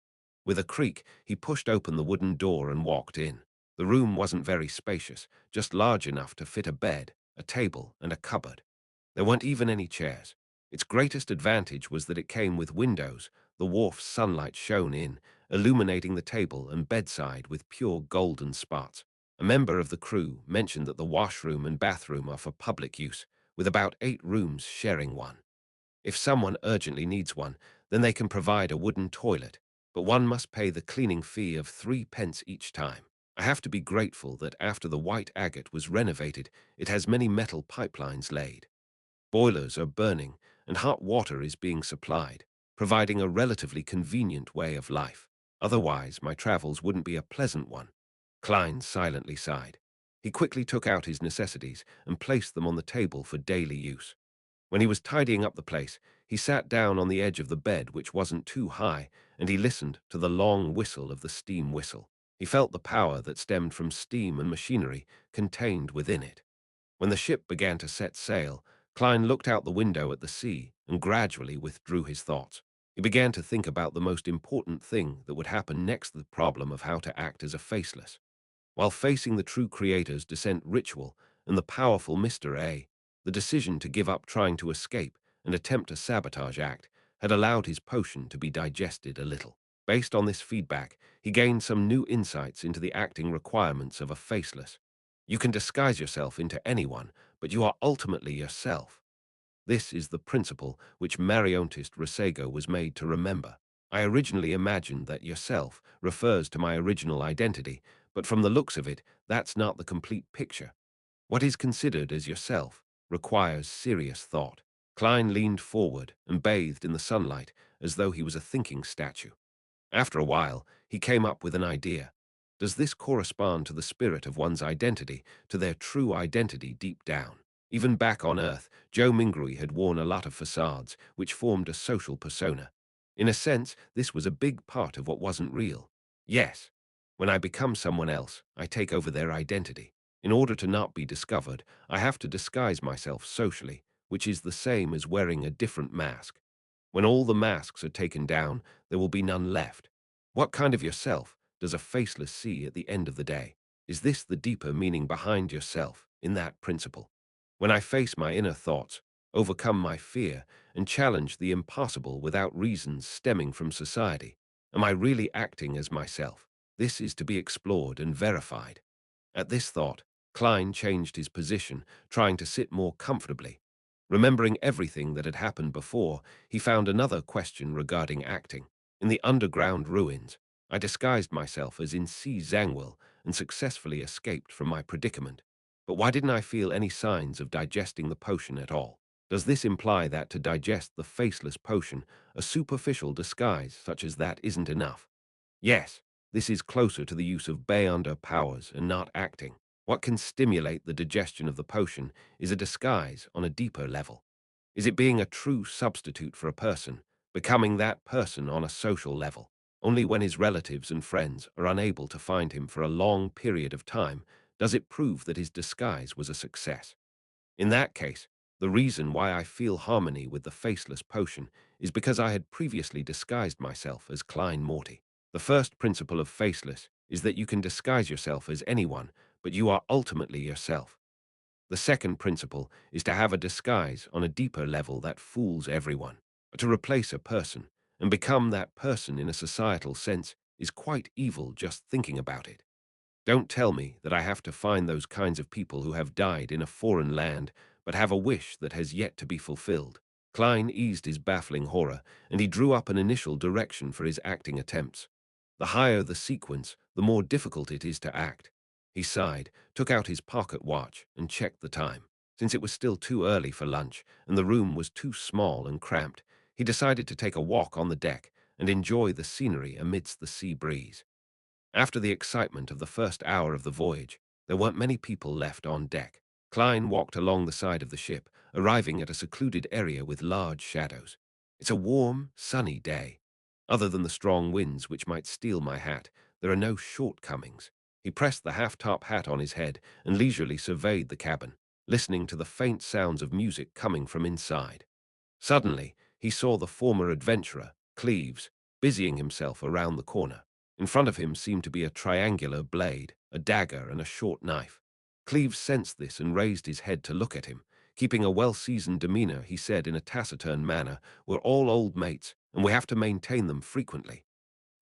With a creak, he pushed open the wooden door and walked in. The room wasn't very spacious, just large enough to fit a bed, a table, and a cupboard. There weren't even any chairs. Its greatest advantage was that it came with windows. The wharf's sunlight shone in, illuminating the table and bedside with pure golden spots. A member of the crew mentioned that the washroom and bathroom are for public use, with about 8 rooms sharing one. If someone urgently needs one, then they can provide a wooden toilet, but one must pay the cleaning fee of 3 pence each time. I have to be grateful that after the White Agate was renovated, it has many metal pipelines laid. Boilers are burning, and hot water is being supplied, providing a relatively convenient way of life. Otherwise, my travels wouldn't be a pleasant one. Klein silently sighed. He quickly took out his necessities and placed them on the table for daily use. When he was tidying up the place, he sat down on the edge of the bed, which wasn't too high, and he listened to the long whistle of the steam whistle. He felt the power that stemmed from steam and machinery contained within it. When the ship began to set sail, Klein looked out the window at the sea and gradually withdrew his thoughts. He began to think about the most important thing that would happen next, the problem of how to act as a faceless. While facing the true creator's descent ritual and the powerful Mr. A, the decision to give up trying to escape and attempt a sabotage act had allowed his potion to be digested a little. Based on this feedback, he gained some new insights into the acting requirements of a faceless. You can disguise yourself into anyone, but you are ultimately yourself. This is the principle which Mariontist Resego was made to remember. I originally imagined that yourself refers to my original identity, but from the looks of it, that's not the complete picture. What is considered as yourself requires serious thought. Klein leaned forward and bathed in the sunlight as though he was a thinking statue. After a while, he came up with an idea. Does this correspond to the spirit of one's identity, to their true identity deep down? Even back on Earth, Joe Mingrui had worn a lot of facades, which formed a social persona. In a sense, this was a big part of what wasn't real. Yes, when I become someone else, I take over their identity. In order to not be discovered, I have to disguise myself socially, which is the same as wearing a different mask. When all the masks are taken down, there will be none left. What kind of yourself does a faceless see at the end of the day? Is this the deeper meaning behind yourself in that principle? When I face my inner thoughts, overcome my fear, and challenge the impossible without reasons stemming from society, am I really acting as myself? This is to be explored and verified. At this thought, Klein changed his position, trying to sit more comfortably. Remembering everything that had happened before, he found another question regarding acting. In the underground ruins, I disguised myself as in Si Zhangwil and successfully escaped from my predicament. But why didn't I feel any signs of digesting the potion at all? Does this imply that to digest the faceless potion, a superficial disguise such as that isn't enough? Yes, this is closer to the use of Beyonder powers and not acting. What can stimulate the digestion of the potion is a disguise on a deeper level. Is it being a true substitute for a person, becoming that person on a social level? Only when his relatives and friends are unable to find him for a long period of time does it prove that his disguise was a success. In that case, the reason why I feel harmony with the faceless potion is because I had previously disguised myself as Klein Morty. The first principle of faceless is that you can disguise yourself as anyone, but you are ultimately yourself. The second principle is to have a disguise on a deeper level that fools everyone. To replace a person and become that person in a societal sense is quite evil just thinking about it. Don't tell me that I have to find those kinds of people who have died in a foreign land but have a wish that has yet to be fulfilled. Klein eased his baffling horror, and he drew up an initial direction for his acting attempts. The higher the sequence, the more difficult it is to act. He sighed, took out his pocket watch, and checked the time. Since it was still too early for lunch, and the room was too small and cramped, he decided to take a walk on the deck and enjoy the scenery amidst the sea breeze. After the excitement of the first hour of the voyage, there weren't many people left on deck. Klein walked along the side of the ship, arriving at a secluded area with large shadows. It's a warm, sunny day. Other than the strong winds which might steal my hat, there are no shortcomings. He pressed the half-top hat on his head and leisurely surveyed the cabin, listening to the faint sounds of music coming from inside. Suddenly, he saw the former adventurer, Cleves, busying himself around the corner. In front of him seemed to be a triangular blade, a dagger, and a short knife. Cleves sensed this and raised his head to look at him. Keeping a well-seasoned demeanor, he said in a taciturn manner, "We're all old mates, and we have to maintain them frequently."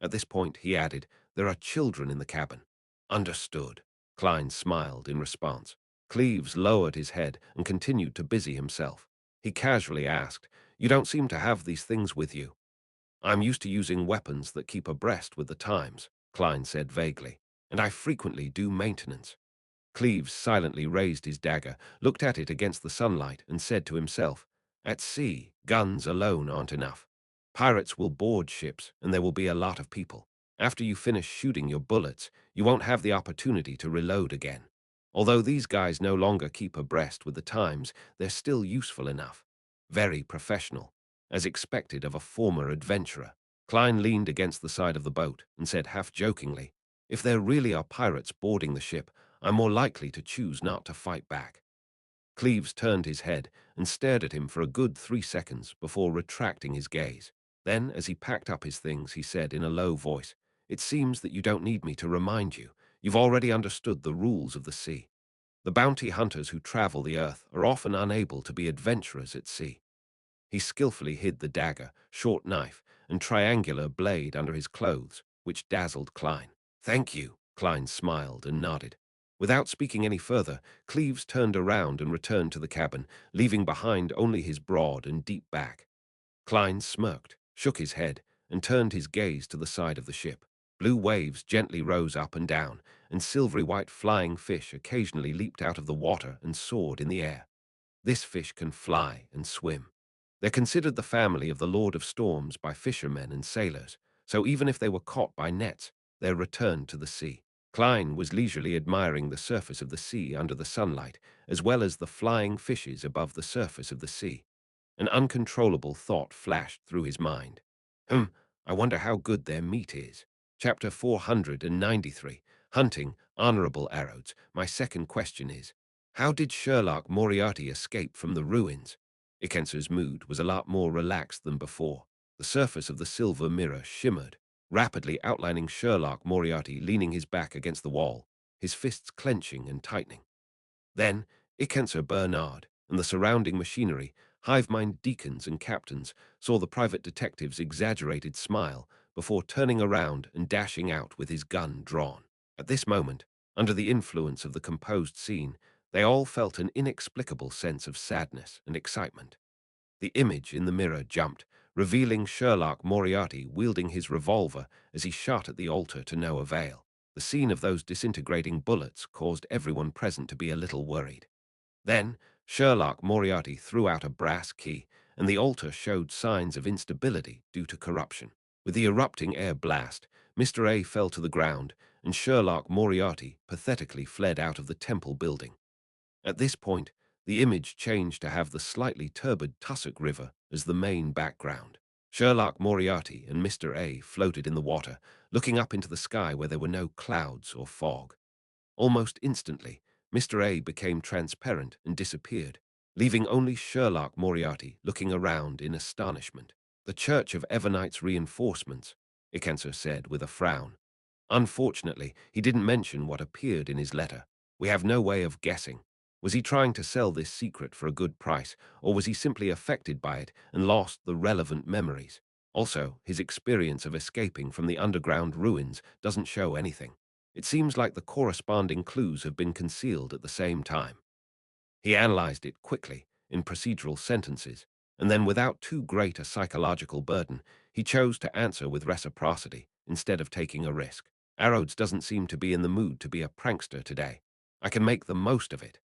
At this point, he added, "There are children in the cabin." "Understood." Klein smiled in response. Cleves lowered his head and continued to busy himself. He casually asked, "You don't seem to have these things with you." "I'm used to using weapons that keep abreast with the times," Klein said vaguely, "and I frequently do maintenance." Cleves silently raised his dagger, looked at it against the sunlight, and said to himself, "At sea, guns alone aren't enough. Pirates will board ships, and there will be a lot of people. After you finish shooting your bullets, you won't have the opportunity to reload again. Although these guys no longer keep abreast with the times, they're still useful enough. Very professional, as expected of a former adventurer. Klein leaned against the side of the boat and said half-jokingly, "If there really are pirates boarding the ship, I'm more likely to choose not to fight back." Cleves turned his head and stared at him for a good 3 seconds before retracting his gaze. Then, as he packed up his things, he said in a low voice, "It seems that you don't need me to remind you. You've already understood the rules of the sea. The bounty hunters who travel the earth are often unable to be adventurers at sea." He skillfully hid the dagger, short knife, and triangular blade under his clothes, which dazzled Klein. "Thank you," Klein smiled and nodded. Without speaking any further, Cleves turned around and returned to the cabin, leaving behind only his broad and deep back. Klein smirked, shook his head, and turned his gaze to the side of the ship. Blue waves gently rose up and down, and silvery white flying fish occasionally leaped out of the water and soared in the air. This fish can fly and swim. They're considered the family of the Lord of Storms by fishermen and sailors, so even if they were caught by nets, they're returned to the sea. Klein was leisurely admiring the surface of the sea under the sunlight, as well as the flying fishes above the surface of the sea. An uncontrollable thought flashed through his mind. I wonder how good their meat is. Chapter 493, Hunting Honorable Arrows. My second question is, how did Sherlock Moriarty escape from the ruins? Ikenser's mood was a lot more relaxed than before. The surface of the silver mirror shimmered, rapidly outlining Sherlock Moriarty leaning his back against the wall, his fists clenching and tightening. Then, Ikenser Bernard and the surrounding machinery, hive mind deacons and captains, saw the private detective's exaggerated smile before turning around and dashing out with his gun drawn. At this moment, under the influence of the composed scene, they all felt an inexplicable sense of sadness and excitement. The image in the mirror jumped, revealing Sherlock Moriarty wielding his revolver as he shot at the altar to no avail. The scene of those disintegrating bullets caused everyone present to be a little worried. Then, Sherlock Moriarty threw out a brass key, and the altar showed signs of instability due to corruption. With the erupting air blast, Mr. A fell to the ground, and Sherlock Moriarty pathetically fled out of the temple building. At this point, the image changed to have the slightly turbid Tussock River as the main background. Sherlock Moriarty and Mr. A floated in the water, looking up into the sky where there were no clouds or fog. Almost instantly, Mr. A became transparent and disappeared, leaving only Sherlock Moriarty looking around in astonishment. "The Church of Evernight's reinforcements," Ikenser said with a frown. Unfortunately, he didn't mention what appeared in his letter. We have no way of guessing. Was he trying to sell this secret for a good price, or was he simply affected by it and lost the relevant memories? Also, his experience of escaping from the underground ruins doesn't show anything. It seems like the corresponding clues have been concealed at the same time. He analyzed it quickly, in procedural sentences, and then without too great a psychological burden, he chose to answer with reciprocity instead of taking a risk. "Arrows doesn't seem to be in the mood to be a prankster today. I can make the most of it."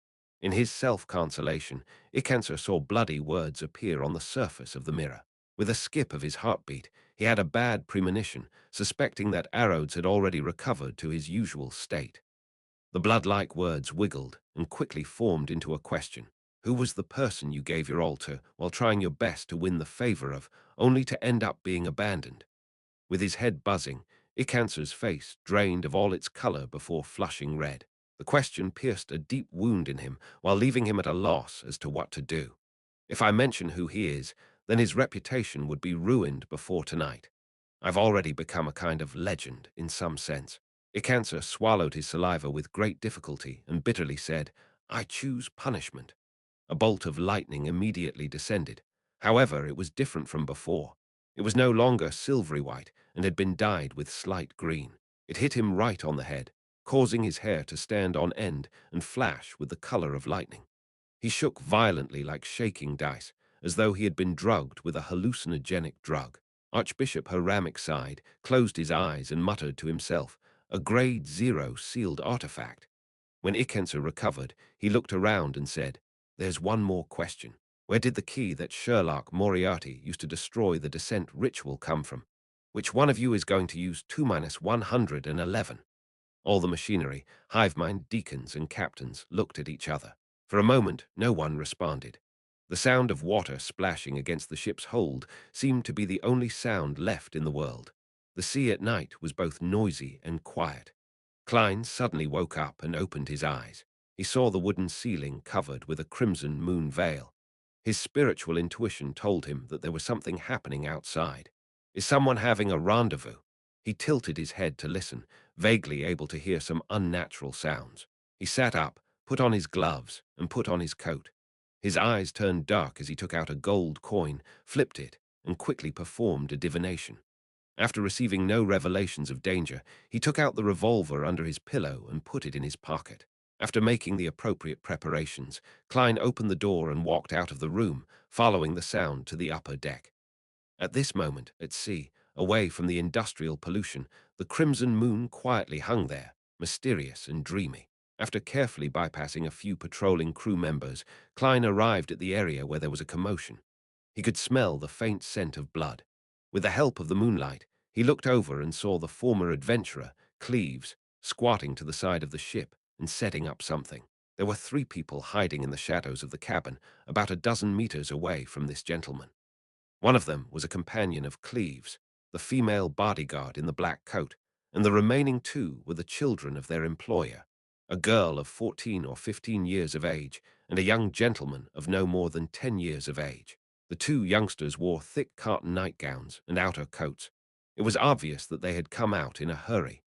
In his self-consolation, Ikenser saw bloody words appear on the surface of the mirror. With a skip of his heartbeat, he had a bad premonition, suspecting that Arrows had already recovered to his usual state. The blood-like words wiggled and quickly formed into a question. "Who was the person you gave your all to while trying your best to win the favor of, only to end up being abandoned?" With his head buzzing, Ikanser's face drained of all its color before flushing red. The question pierced a deep wound in him while leaving him at a loss as to what to do. If I mention who he is, then his reputation would be ruined before tonight. I've already become a kind of legend, in some sense. Ikanser swallowed his saliva with great difficulty and bitterly said, "I choose punishment." A bolt of lightning immediately descended. However, it was different from before. It was no longer silvery white and had been dyed with slight green. It hit him right on the head, causing his hair to stand on end and flash with the color of lightning. He shook violently like shaking dice, as though he had been drugged with a hallucinogenic drug. Archbishop Haramic sighed, closed his eyes, and muttered to himself, "A grade 0 sealed artifact." When Ikenser recovered, he looked around and said, "There's one more question. Where did the key that Sherlock Moriarty used to destroy the descent ritual come from? Which one of you is going to use 2-111? All the machinery, hive mind deacons and captains, looked at each other. For a moment, no one responded. The sound of water splashing against the ship's hold seemed to be the only sound left in the world. The sea at night was both noisy and quiet. Klein suddenly woke up and opened his eyes. He saw the wooden ceiling covered with a crimson moon veil. His spiritual intuition told him that there was something happening outside. Is someone having a rendezvous? He tilted his head to listen, vaguely able to hear some unnatural sounds. He sat up, put on his gloves, and put on his coat. His eyes turned dark as he took out a gold coin, flipped it, and quickly performed a divination. After receiving no revelations of danger, he took out the revolver under his pillow and put it in his pocket. After making the appropriate preparations, Klein opened the door and walked out of the room, following the sound to the upper deck. At this moment, at sea, away from the industrial pollution, the crimson moon quietly hung there, mysterious and dreamy. After carefully bypassing a few patrolling crew members, Klein arrived at the area where there was a commotion. He could smell the faint scent of blood. With the help of the moonlight, he looked over and saw the former adventurer, Cleves, squatting to the side of the ship and setting up something. There were 3 people hiding in the shadows of the cabin, about a dozen meters away from this gentleman. One of them was a companion of Cleves, the female bodyguard in the black coat, and the remaining 2 were the children of their employer, a girl of 14 or 15 years of age and a young gentleman of no more than 10 years of age. The 2 youngsters wore thick cotton nightgowns and outer coats. It was obvious that they had come out in a hurry.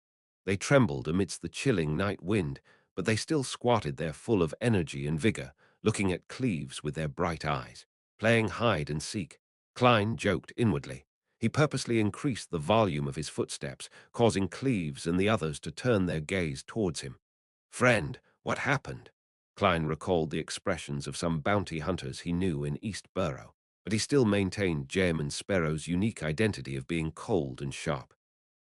They trembled amidst the chilling night wind, but they still squatted there full of energy and vigor, looking at Cleves with their bright eyes, playing hide and seek. Klein joked inwardly. He purposely increased the volume of his footsteps, causing Cleves and the others to turn their gaze towards him. "Friend, what happened?" Klein recalled the expressions of some bounty hunters he knew in East Borough, but he still maintained Jem and Sparrow's unique identity of being cold and sharp.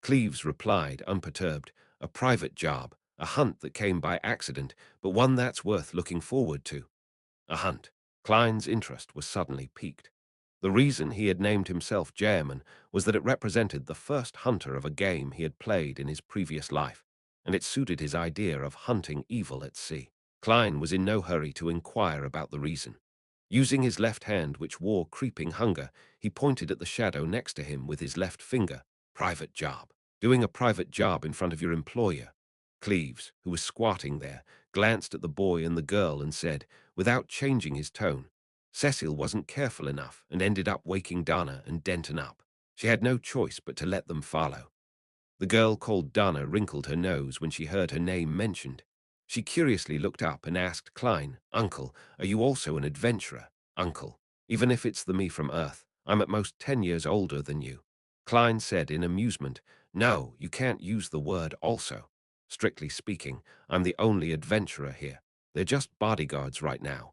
Cleves replied, unperturbed, "A private job, a hunt that came by accident, but one that's worth looking forward to." A hunt. Klein's interest was suddenly piqued. The reason he had named himself German was that it represented the first hunter of a game he had played in his previous life, and it suited his idea of hunting evil at sea. Klein was in no hurry to inquire about the reason. Using his left hand, which wore creeping hunger, he pointed at the shadow next to him with his left finger. "Private job. Doing a private job in front of your employer." Cleves, who was squatting there, glanced at the boy and the girl and said, without changing his tone, "Cecil wasn't careful enough and ended up waking Donna and Denton up. She had no choice but to let them follow." The girl called Donna wrinkled her nose when she heard her name mentioned. She curiously looked up and asked Klein, "Uncle, are you also an adventurer?" "Uncle, even if it's the me from Earth, I'm at most 10 years older than you." Klein said in amusement, "No, you can't use the word also. Strictly speaking, I'm the only adventurer here. They're just bodyguards right now."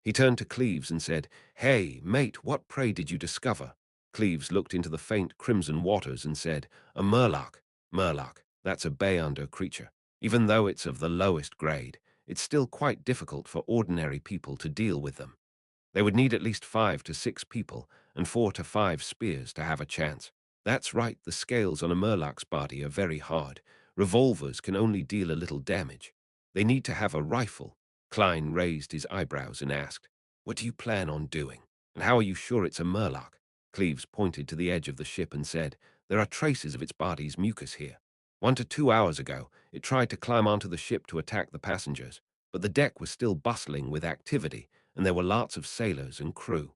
He turned to Cleves and said, "Hey, mate, what prey did you discover?" Cleves looked into the faint crimson waters and said, "A murloc." "Murloc, that's a bay-under creature. Even though it's of the lowest grade, it's still quite difficult for ordinary people to deal with them. They would need at least 5 to 6 people and 4 to 5 spears to have a chance." "That's right, the scales on a murloc's body are very hard. Revolvers can only deal a little damage. They need to have a rifle." Klein raised his eyebrows and asked, "What do you plan on doing? And how are you sure it's a murloc?" Cleves pointed to the edge of the ship and said, "There are traces of its body's mucus here. 1 to 2 hours ago, it tried to climb onto the ship to attack the passengers, but the deck was still bustling with activity, and there were lots of sailors and crew."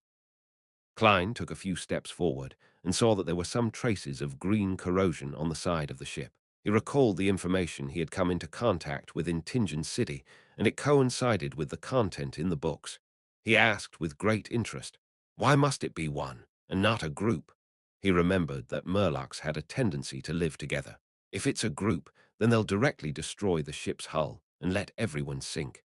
Klein took a few steps forward and saw that there were some traces of green corrosion on the side of the ship. He recalled the information he had come into contact with in Tingen City, and it coincided with the content in the books. He asked with great interest, "Why must it be one, and not a group?" He remembered that murlocs had a tendency to live together. If it's a group, then they'll directly destroy the ship's hull and let everyone sink.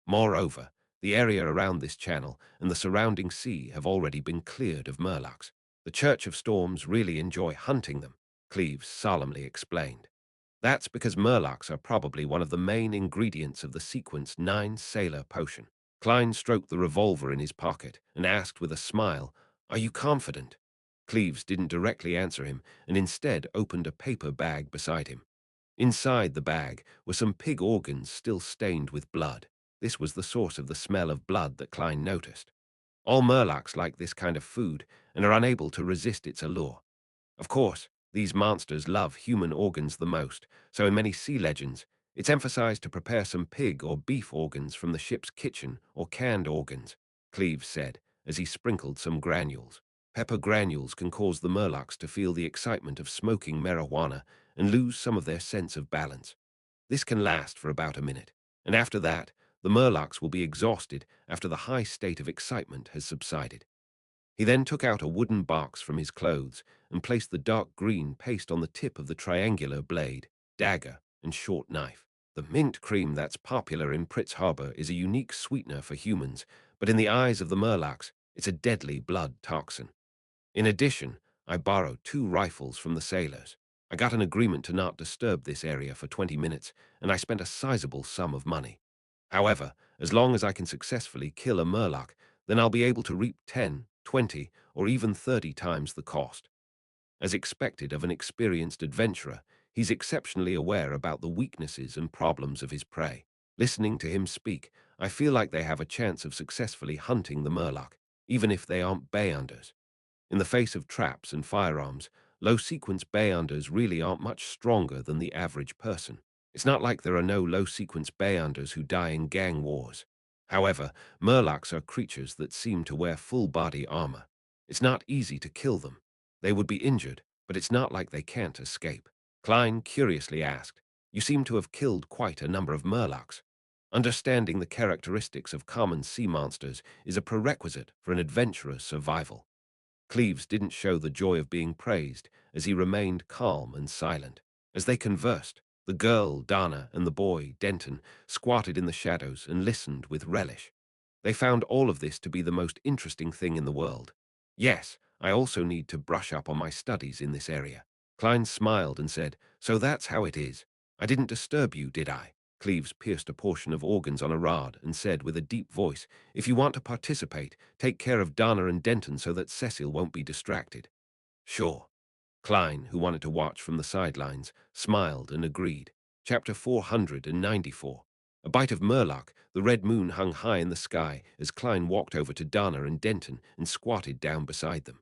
Moreover, the area around this channel and the surrounding sea have already been cleared of murlocs. The Church of Storms really enjoy hunting them, Cleves solemnly explained. That's because murlocs are probably one of the main ingredients of the Sequence 9 Sailor Potion. Klein stroked the revolver in his pocket and asked with a smile, "Are you confident?" Cleves didn't directly answer him and instead opened a paper bag beside him. Inside the bag were some pig organs still stained with blood. This was the source of the smell of blood that Klein noticed. All Murlocs like this kind of food and are unable to resist its allure. Of course, these monsters love human organs the most, so in many sea legends, it's emphasized to prepare some pig or beef organs from the ship's kitchen or canned organs, Cleves said, as he sprinkled some granules. Pepper granules can cause the Murlocs to feel the excitement of smoking marijuana and lose some of their sense of balance. This can last for about a minute, and after that, the Murlocs will be exhausted after the high state of excitement has subsided. He then took out a wooden box from his clothes and placed the dark green paste on the tip of the triangular blade, dagger, and short knife. The mint cream that's popular in Pritz Harbor is a unique sweetener for humans, but in the eyes of the Murlocs, it's a deadly blood toxin. In addition, I borrowed 2 rifles from the sailors. I got an agreement to not disturb this area for 20 minutes, and I spent a sizable sum of money. However, as long as I can successfully kill a Murloc, then I'll be able to reap 10, 20, or even 30 times the cost. As expected of an experienced adventurer, he's exceptionally aware about the weaknesses and problems of his prey. Listening to him speak, I feel like they have a chance of successfully hunting the Murloc, even if they aren't bay hunters. In the face of traps and firearms, low-sequence bay hunters really aren't much stronger than the average person. It's not like there are no low-sequence bay hunters who die in gang wars. However, Murlocs are creatures that seem to wear full-body armor. It's not easy to kill them. They would be injured, but it's not like they can't escape. Klein curiously asked, "You seem to have killed quite a number of Murlocs. Understanding the characteristics of common sea monsters is a prerequisite for an adventurer's survival." Cleves didn't show the joy of being praised as he remained calm and silent. As they conversed, the girl, Dana, and the boy, Denton, squatted in the shadows and listened with relish. They found all of this to be the most interesting thing in the world. "Yes, I also need to brush up on my studies in this area." Klein smiled and said, "So that's how it is. I didn't disturb you, did I?" Cleves pierced a portion of organs on a rod and said with a deep voice, "If you want to participate, take care of Dana and Denton so that Cecil won't be distracted." "Sure." Klein, who wanted to watch from the sidelines, smiled and agreed. Chapter 494. A bite of Murloc, the red moon hung high in the sky as Klein walked over to Dana and Denton and squatted down beside them.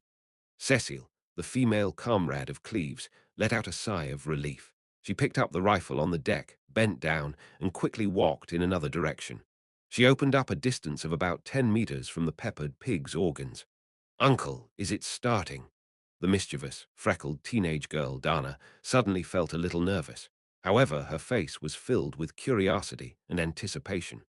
Cecil, the female comrade of Cleves, let out a sigh of relief. She picked up the rifle on the deck, bent down, and quickly walked in another direction. She opened up a distance of about 10 meters from the peppered pig's organs. "Uncle, is it starting?" The mischievous, freckled teenage girl, Dana, suddenly felt a little nervous. However, her face was filled with curiosity and anticipation.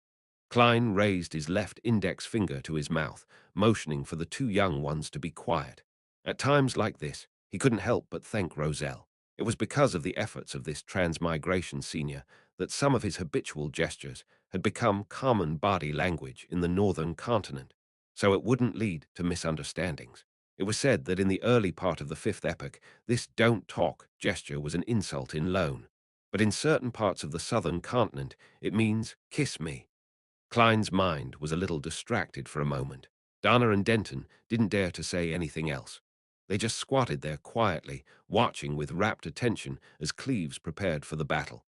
Klein raised his left index finger to his mouth, motioning for the 2 young ones to be quiet. At times like this, he couldn't help but thank Roselle. It was because of the efforts of this transmigration senior that some of his habitual gestures had become common body language in the northern continent, so it wouldn't lead to misunderstandings. It was said that in the early part of the 5th epoch, this "don't talk" gesture was an insult in loan. But in certain parts of the southern continent, it means "kiss me." Klein's mind was a little distracted for a moment. Dana and Denton didn't dare to say anything else. They just squatted there quietly, watching with rapt attention as Cleves prepared for the battle.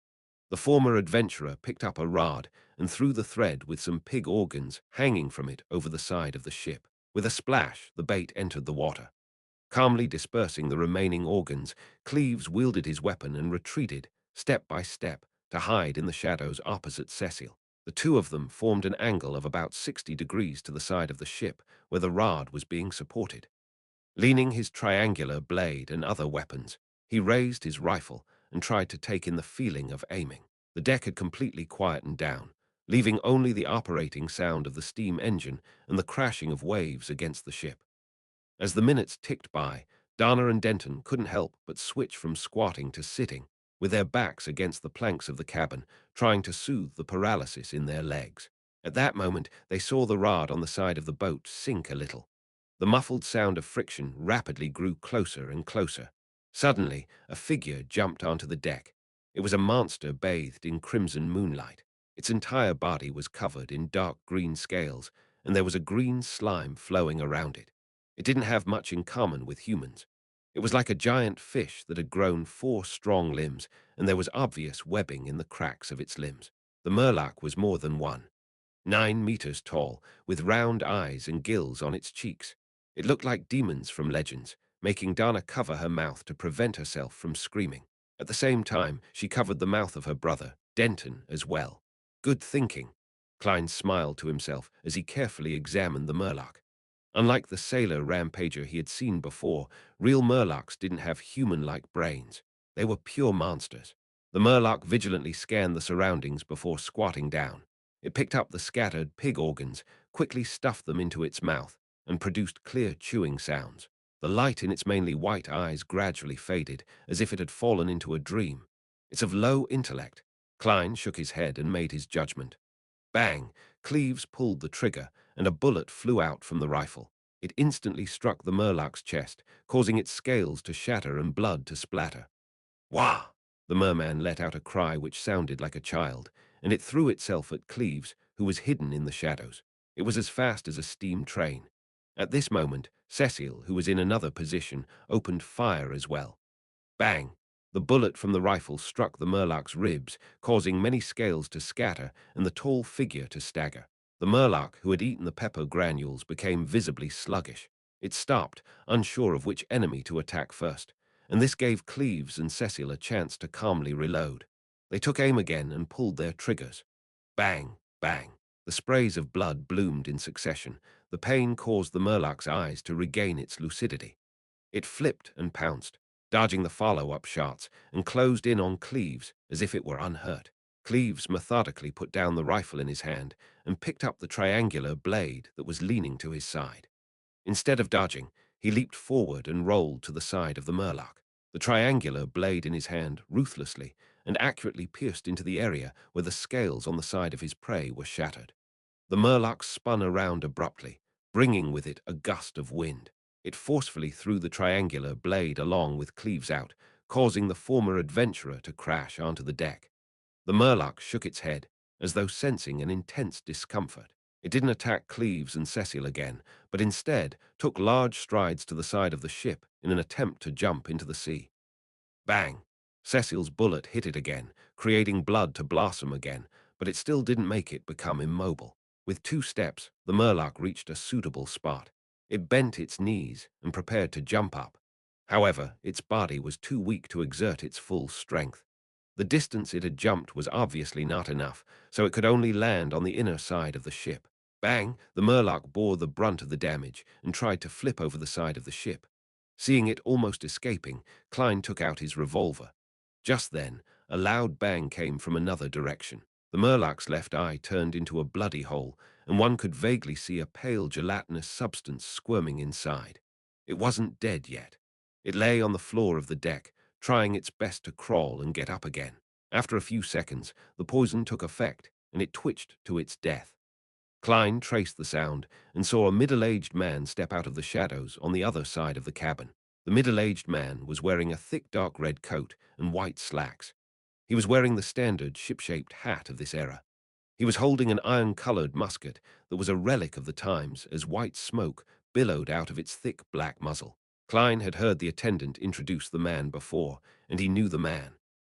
The former adventurer picked up a rod and threw the thread with some pig organs hanging from it over the side of the ship. With a splash, the bait entered the water. Calmly dispersing the remaining organs, Cleves wielded his weapon and retreated, step by step, to hide in the shadows opposite Cecil. The 2 of them formed an angle of about 60 degrees to the side of the ship, where the rod was being supported. Leaning his triangular blade and other weapons, he raised his rifle and tried to take in the feeling of aiming. The deck had completely quietened down, leaving only the operating sound of the steam engine and the crashing of waves against the ship. As the minutes ticked by, Dana and Denton couldn't help but switch from squatting to sitting, with their backs against the planks of the cabin, trying to soothe the paralysis in their legs. At that moment, they saw the rod on the side of the boat sink a little. The muffled sound of friction rapidly grew closer and closer. Suddenly, a figure jumped onto the deck. It was a monster bathed in crimson moonlight. Its entire body was covered in dark green scales, and there was a green slime flowing around it. It didn't have much in common with humans. It was like a giant fish that had grown 4 strong limbs, and there was obvious webbing in the cracks of its limbs. The Murloc was more than one. 9 meters tall, with round eyes and gills on its cheeks. It looked like demons from legends, making Dana cover her mouth to prevent herself from screaming. At the same time, she covered the mouth of her brother, Denton, as well. Good thinking. Klein smiled to himself as he carefully examined the Murloc. Unlike the sailor rampager he had seen before, real Murlocs didn't have human-like brains. They were pure monsters. The Murloc vigilantly scanned the surroundings before squatting down. It picked up the scattered pig organs, quickly stuffed them into its mouth, and produced clear chewing sounds. The light in its mainly white eyes gradually faded, as if it had fallen into a dream. It's of low intellect. Klein shook his head and made his judgment. Bang! Cleves pulled the trigger, and a bullet flew out from the rifle. It instantly struck the Murloc's chest, causing its scales to shatter and blood to splatter. Wah! The merman let out a cry which sounded like a child, and it threw itself at Cleves, who was hidden in the shadows. It was as fast as a steam train. At this moment, Cecile, who was in another position, opened fire as well. Bang! The bullet from the rifle struck the Murloc's ribs, causing many scales to scatter and the tall figure to stagger. The Murloc, who had eaten the pepper granules, became visibly sluggish. It stopped, unsure of which enemy to attack first, and this gave Cleves and Cecil a chance to calmly reload. They took aim again and pulled their triggers. Bang! Bang! The sprays of blood bloomed in succession. The pain caused the Murloc's eyes to regain its lucidity. It flipped and pounced, dodging the follow-up shots, and closed in on Cleves as if it were unhurt. Cleves methodically put down the rifle in his hand and picked up the triangular blade that was leaning to his side. Instead of dodging, he leaped forward and rolled to the side of the Murloc. The triangular blade in his hand ruthlessly and accurately pierced into the area where the scales on the side of his prey were shattered. The Murloc spun around abruptly, bringing with it a gust of wind. It forcefully threw the triangular blade along with Cleves out, causing the former adventurer to crash onto the deck. The Murloc shook its head, as though sensing an intense discomfort. It didn't attack Cleves and Cecil again, but instead took large strides to the side of the ship in an attempt to jump into the sea. Bang! Cecil's bullet hit it again, creating blood to blossom again, but it still didn't make it become immobile. With 2 steps, the Murloc reached a suitable spot. It bent its knees and prepared to jump up. However, its body was too weak to exert its full strength. The distance it had jumped was obviously not enough, so it could only land on the inner side of the ship. Bang! The Murloc bore the brunt of the damage and tried to flip over the side of the ship. Seeing it almost escaping, Klein took out his revolver. Just then, a loud bang came from another direction. The Murloc's left eye turned into a bloody hole, and one could vaguely see a pale gelatinous substance squirming inside. It wasn't dead yet. It lay on the floor of the deck, trying its best to crawl and get up again. After a few seconds, the poison took effect, and it twitched to its death. Klein traced the sound and saw a middle-aged man step out of the shadows on the other side of the cabin. The middle-aged man was wearing a thick dark red coat and white slacks. He was wearing the standard ship-shaped hat of this era. He was holding an iron-colored musket that was a relic of the times as white smoke billowed out of its thick black muzzle. Klein had heard the attendant introduce the man before, and he knew the man.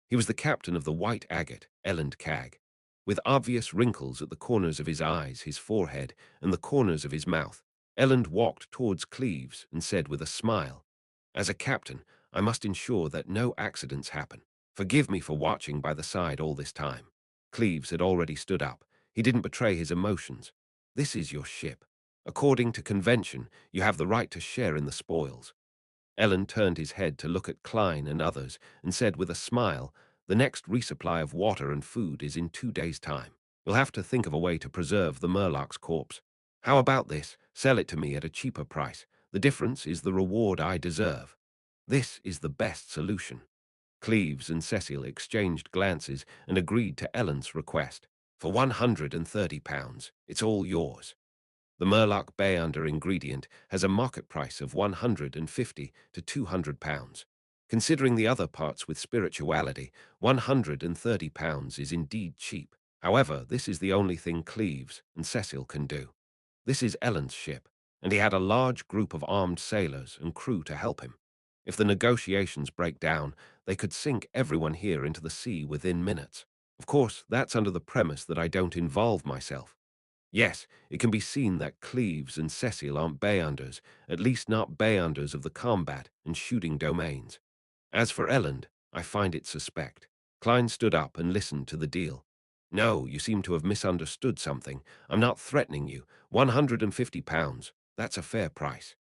He was the captain of the White Agate, Elend Cag. With obvious wrinkles at the corners of his eyes, his forehead, and the corners of his mouth, Elend walked towards Cleves and said with a smile, "As a captain, I must ensure that no accidents happen. Forgive me for watching by the side all this time." Cleves had already stood up. He didn't betray his emotions. "This is your ship. According to convention, you have the right to share in the spoils." Ellen turned his head to look at Klein and others and said with a smile, "The next resupply of water and food is in 2 days' time. You'll have to think of a way to preserve the Murloc's corpse. How about this? Sell it to me at a cheaper price. The difference is the reward I deserve. This is the best solution." Cleves and Cecil exchanged glances and agreed to Ellen's request. "For £130, it's all yours." The Murloc Bay Under ingredient has a market price of £150 to £200. Considering the other parts with spirituality, £130 is indeed cheap. However, this is the only thing Cleves and Cecil can do. This is Ellen's ship, and he had a large group of armed sailors and crew to help him. If the negotiations break down, they could sink everyone here into the sea within minutes. Of course, that's under the premise that I don't involve myself. Yes, it can be seen that Cleves and Cecil aren't Bayanders, at least not Bayanders of the combat and shooting domains. As for Elland, I find it suspect. Klein stood up and listened to the deal. No, you seem to have misunderstood something. I'm not threatening you. £150. That's a fair price.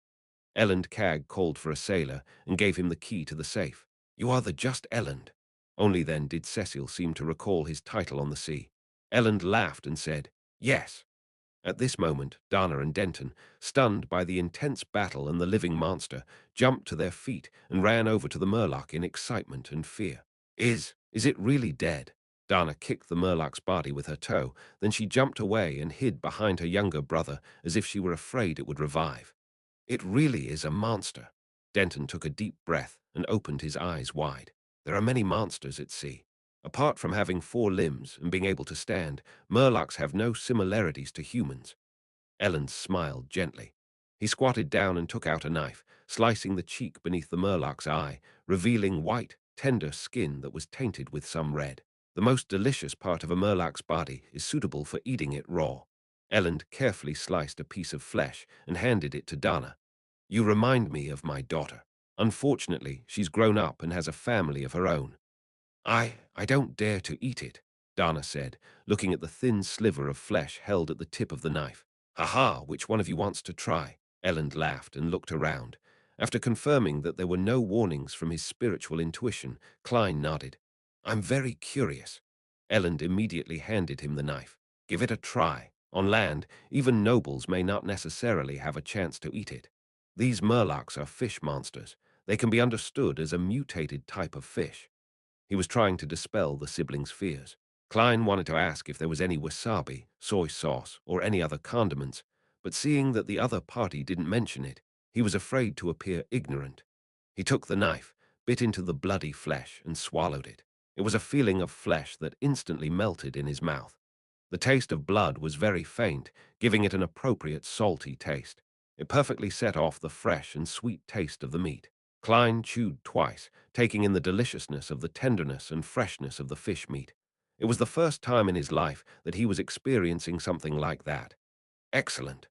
Elland Cagg called for a sailor and gave him the key to the safe. You are the just Elland. Only then did Cecil seem to recall his title on the sea. Elland laughed and said, Yes. At this moment, Dana and Denton, stunned by the intense battle and the living monster, jumped to their feet and ran over to the Murloc in excitement and fear. Is it really dead? Dana kicked the Murloc's body with her toe, then she jumped away and hid behind her younger brother as if she were afraid it would revive. It really is a monster. Denton took a deep breath and opened his eyes wide. There are many monsters at sea. Apart from having 4 limbs and being able to stand, Murlocs have no similarities to humans. Ellen smiled gently. He squatted down and took out a knife, slicing the cheek beneath the Murloc's eye, revealing white, tender skin that was tainted with some red. The most delicious part of a Murloc's body is suitable for eating it raw. Ellen carefully sliced a piece of flesh and handed it to Dana. You remind me of my daughter. Unfortunately, she's grown up and has a family of her own. I don't dare to eat it, Dana said, looking at the thin sliver of flesh held at the tip of the knife. Ha! Which one of you wants to try? Elland laughed and looked around. After confirming that there were no warnings from his spiritual intuition, Klein nodded. I'm very curious. Elland immediately handed him the knife. Give it a try. On land, even nobles may not necessarily have a chance to eat it. These Murlocs are fish monsters. They can be understood as a mutated type of fish. He was trying to dispel the siblings' fears. Klein wanted to ask if there was any wasabi, soy sauce, or any other condiments, but seeing that the other party didn't mention it, he was afraid to appear ignorant. He took the knife, bit into the bloody flesh, and swallowed it. It was a feeling of flesh that instantly melted in his mouth. The taste of blood was very faint, giving it an appropriate salty taste. It perfectly set off the fresh and sweet taste of the meat. Klein chewed twice, taking in the deliciousness of the tenderness and freshness of the fish meat. It was the first time in his life that he was experiencing something like that. Excellent.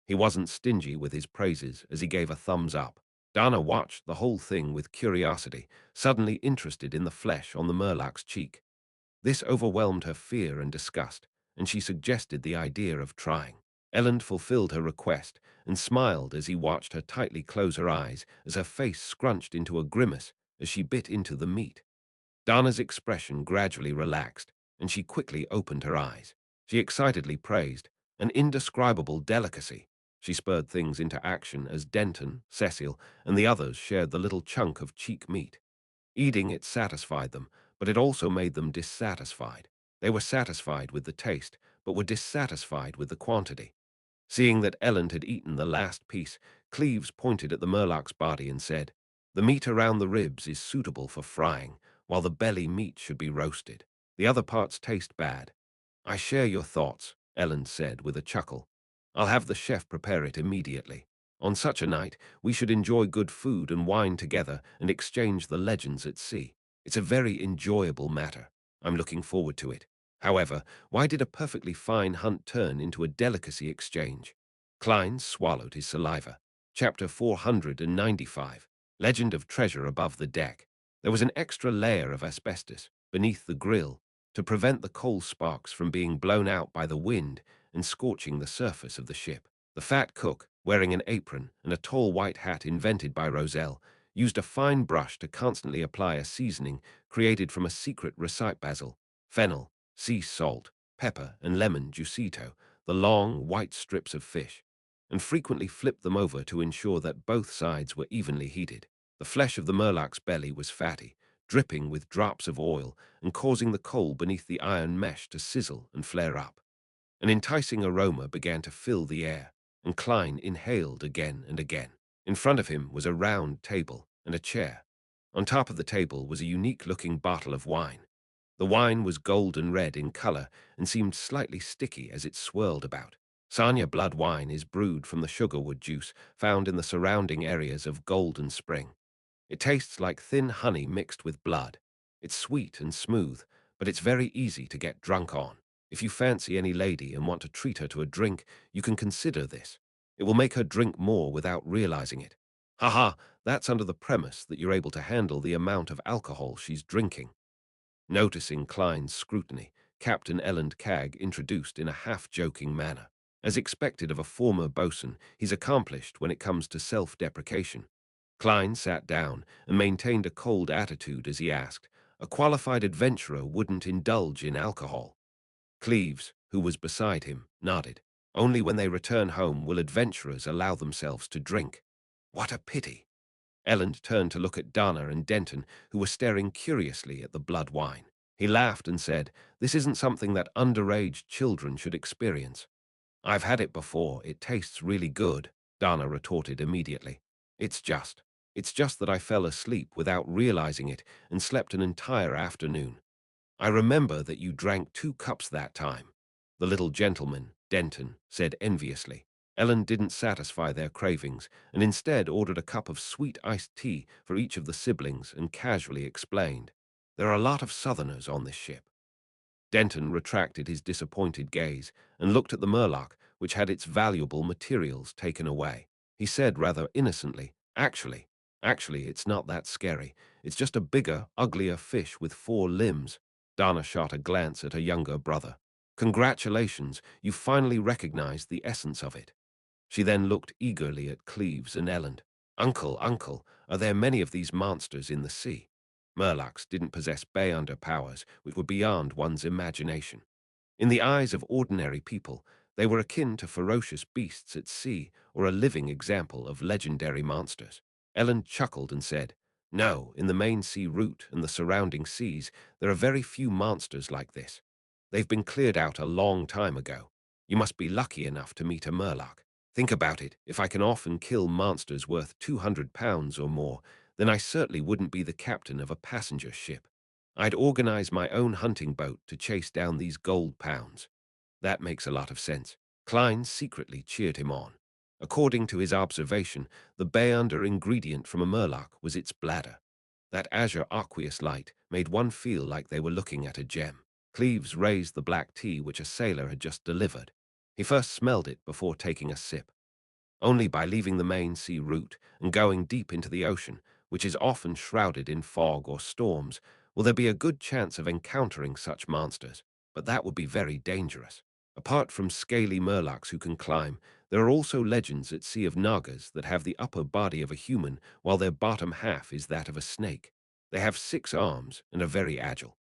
He wasn't stingy with his praises as he gave a thumbs up. Dana watched the whole thing with curiosity, suddenly interested in the flesh on the Murloc's cheek. This overwhelmed her fear and disgust, and she suggested the idea of trying. Elland fulfilled her request and smiled as he watched her tightly close her eyes as her face scrunched into a grimace as she bit into the meat. Dana's expression gradually relaxed, and she quickly opened her eyes. She excitedly praised, an indescribable delicacy. She spurred things into action as Denton, Cecil, and the others shared the little chunk of cheek meat. Eating it satisfied them, but it also made them dissatisfied. They were satisfied with the taste, but were dissatisfied with the quantity. Seeing that Elland had eaten the last piece, Cleves pointed at the Murloc's body and said, The meat around the ribs is suitable for frying, while the belly meat should be roasted. The other parts taste bad. I share your thoughts, Elland said with a chuckle. I'll have the chef prepare it immediately. On such a night, we should enjoy good food and wine together and exchange the legends at sea. It's a very enjoyable matter. I'm looking forward to it. However, why did a perfectly fine hunt turn into a delicacy exchange? Klein swallowed his saliva. Chapter 495. Legend of Treasure Above the Deck. There was an extra layer of asbestos beneath the grill to prevent the coal sparks from being blown out by the wind and scorching the surface of the ship. The fat cook, wearing an apron and a tall white hat invented by Roselle, used a fine brush to constantly apply a seasoning created from a secret recite basil, fennel, sea salt, pepper, and lemon juicito, the long, white strips of fish, and frequently flipped them over to ensure that both sides were evenly heated. The flesh of the Murloc's belly was fatty, dripping with drops of oil and causing the coal beneath the iron mesh to sizzle and flare up. An enticing aroma began to fill the air, and Klein inhaled again and again. In front of him was a round table and a chair. On top of the table was a unique-looking bottle of wine. The wine was golden red in color and seemed slightly sticky as it swirled about. Sanya blood wine is brewed from the sugarwood juice found in the surrounding areas of Golden Spring. It tastes like thin honey mixed with blood. It's sweet and smooth, but it's very easy to get drunk on. If you fancy any lady and want to treat her to a drink, you can consider this. It will make her drink more without realizing it. Haha, that's under the premise that you're able to handle the amount of alcohol she's drinking. Noticing Klein's scrutiny, Captain Elland Cag introduced in a half-joking manner. As expected of a former bosun, he's accomplished when it comes to self-deprecation. Klein sat down and maintained a cold attitude as he asked, "A qualified adventurer wouldn't indulge in alcohol." Cleves, who was beside him, nodded. "Only when they return home will adventurers allow themselves to drink." "What a pity." Elland turned to look at Dana and Denton, who were staring curiously at the blood wine. He laughed and said, "This isn't something that underage children should experience." "I've had it before. It tastes really good," Dana retorted immediately. It's just. It's just that I fell asleep without realizing it and slept an entire afternoon. I remember that you drank 2 cups that time." The little gentleman, Denton, said enviously. Ellen didn't satisfy their cravings and instead ordered a cup of sweet iced tea for each of the siblings and casually explained, "There are a lot of Southerners on this ship." Denton retracted his disappointed gaze and looked at the Murloc, which had its valuable materials taken away. He said rather innocently, Actually, it's not that scary. It's just a bigger, uglier fish with 4 limbs." Dana shot a glance at her younger brother. "Congratulations, you finally recognized the essence of it." She then looked eagerly at Cleves and Elland. Uncle, are there many of these monsters in the sea?" Murlocs didn't possess Beyonder powers, which were beyond one's imagination. In the eyes of ordinary people, they were akin to ferocious beasts at sea or a living example of legendary monsters. Ellen chuckled and said, "No, in the main sea route and the surrounding seas, there are very few monsters like this. They've been cleared out a long time ago. You must be lucky enough to meet a Murloc. Think about it, if I can often kill monsters worth 200 pounds or more, then I certainly wouldn't be the captain of a passenger ship. I'd organize my own hunting boat to chase down these gold pounds." "That makes a lot of sense." Klein secretly cheered him on. According to his observation, the Beyonder ingredient from a Murloc was its bladder. That azure aqueous light made one feel like they were looking at a gem. Cleves raised the black tea which a sailor had just delivered. He first smelled it before taking a sip. "Only by leaving the main sea route and going deep into the ocean, which is often shrouded in fog or storms, will there be a good chance of encountering such monsters. But that would be very dangerous. Apart from scaly Murlocs who can climb, there are also legends at sea of Nagas that have the upper body of a human while their bottom half is that of a snake. They have 6 arms and are very agile."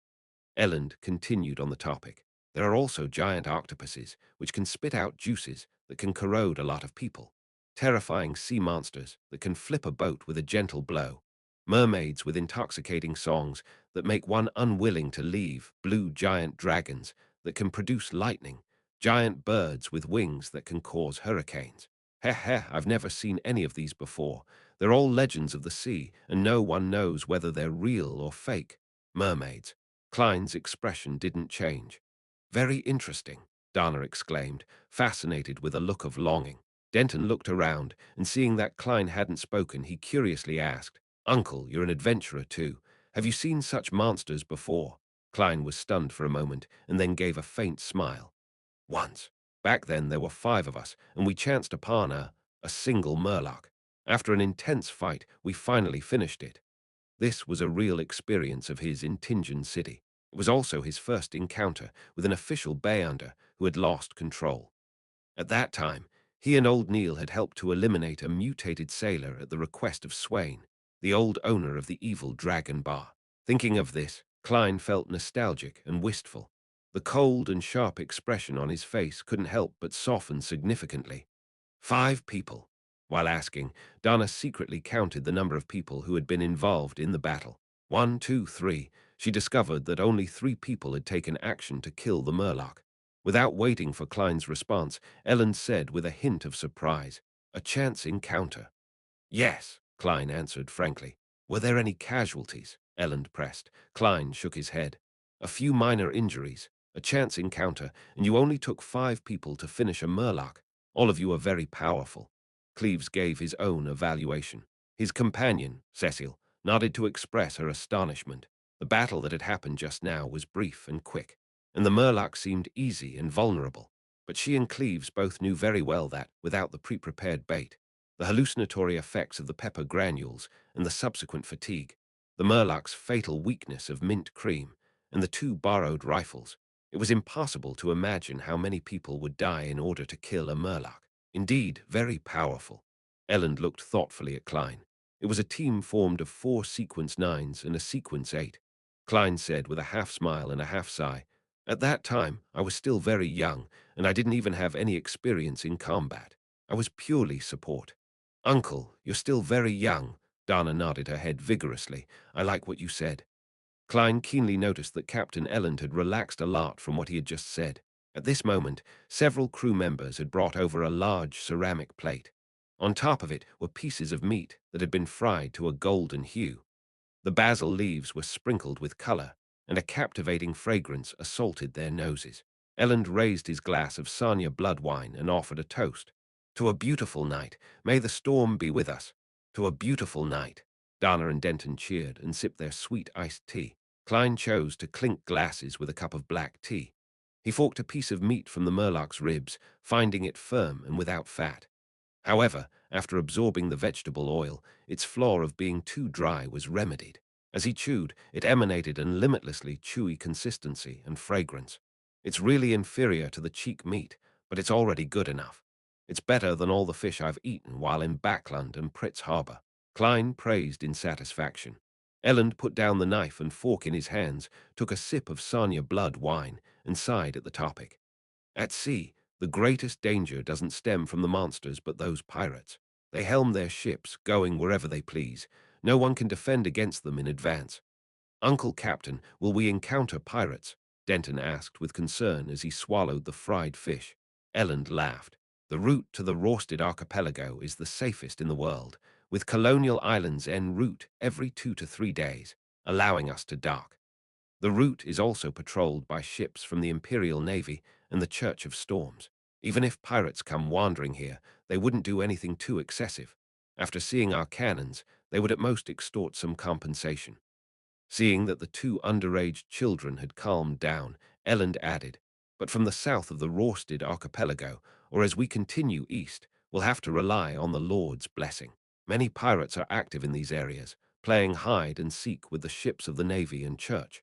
Elland continued on the topic. "There are also giant octopuses, which can spit out juices that can corrode a lot of people. Terrifying sea monsters that can flip a boat with a gentle blow. Mermaids with intoxicating songs that make one unwilling to leave. Blue giant dragons that can produce lightning. Giant birds with wings that can cause hurricanes. Heh heh, I've never seen any of these before. They're all legends of the sea, and no one knows whether they're real or fake. Mermaids." Klein's expression didn't change. "Very interesting," Dana exclaimed, fascinated with a look of longing. Denton looked around, and seeing that Klein hadn't spoken, he curiously asked, "Uncle, you're an adventurer too. Have you seen such monsters before?" Klein was stunned for a moment, and then gave a faint smile. "Once. Back then there were 5 of us, and we chanced upon a single Murloc. After an intense fight, we finally finished it." This was a real experience of his in Tingen City. It was also his first encounter with an official Beyonder who had lost control. At that time, he and old Neil had helped to eliminate a mutated sailor at the request of Swain, the old owner of the evil Dragon Bar. Thinking of this, Klein felt nostalgic and wistful. The cold and sharp expression on his face couldn't help but soften significantly. 5 people. While asking, Donna secretly counted the number of people who had been involved in the battle. 1, 2, 3. She discovered that only 3 people had taken action to kill the Murloc. Without waiting for Klein's response, Ellen said with a hint of surprise, "A chance encounter." "Yes," Klein answered frankly. "Were there any casualties?" Ellen pressed. Klein shook his head. "A few minor injuries. A chance encounter, and you only took 5 people to finish a Murloc. All of you are very powerful." Cleves gave his own evaluation. His companion, Cecil, nodded to express her astonishment. The battle that had happened just now was brief and quick, and the Murloc seemed easy and vulnerable. But she and Cleves both knew very well that, without the pre-prepared bait, the hallucinatory effects of the pepper granules and the subsequent fatigue, the Murloc's fatal weakness of mint cream, and the two borrowed rifles, it was impossible to imagine how many people would die in order to kill a Murloc. Indeed, very powerful. Elend looked thoughtfully at Klein. It was a team formed of 4 sequence 9s and a sequence 8. Klein said with a half-smile and a half-sigh, "At that time, I was still very young, and I didn't even have any experience in combat. I was purely support." "Uncle, you're still very young." Dana nodded her head vigorously. "I like what you said." Klein keenly noticed that Captain Elland had relaxed a lot from what he had just said. At this moment, several crew members had brought over a large ceramic plate. On top of it were pieces of meat that had been fried to a golden hue. The basil leaves were sprinkled with color, and a captivating fragrance assaulted their noses. Elland raised his glass of Sanya blood wine and offered a toast. "To a beautiful night. May the storm be with us. To a beautiful night." Dana and Denton cheered and sipped their sweet iced tea. Klein chose to clink glasses with a cup of black tea. He forked a piece of meat from the Murloc's ribs, finding it firm and without fat. However, after absorbing the vegetable oil, its flaw of being too dry was remedied. As he chewed, it emanated a limitlessly chewy consistency and fragrance. "It's really inferior to the cheek meat, but it's already good enough. It's better than all the fish I've eaten while in Backland and Pritz Harbor." Klein praised in satisfaction. Elland put down the knife and fork in his hands, took a sip of Sanya blood wine, and sighed at the topic. "At sea, the greatest danger doesn't stem from the monsters but those pirates. They helm their ships, going wherever they please. No one can defend against them in advance." "Uncle Captain, will we encounter pirates?" Denton asked with concern as he swallowed the fried fish. Elland laughed. "The route to the Roasted Archipelago is the safest in the world, with colonial islands en route every 2 to 3 days, allowing us to dock. The route is also patrolled by ships from the Imperial Navy and the Church of Storms. Even if pirates come wandering here, they wouldn't do anything too excessive. After seeing our cannons, they would at most extort some compensation." Seeing that the 2 underage children had calmed down, Elland added, "But from the south of the Roasted Archipelago, or as we continue east, we'll have to rely on the Lord's blessing. Many pirates are active in these areas, playing hide and seek with the ships of the Navy and Church.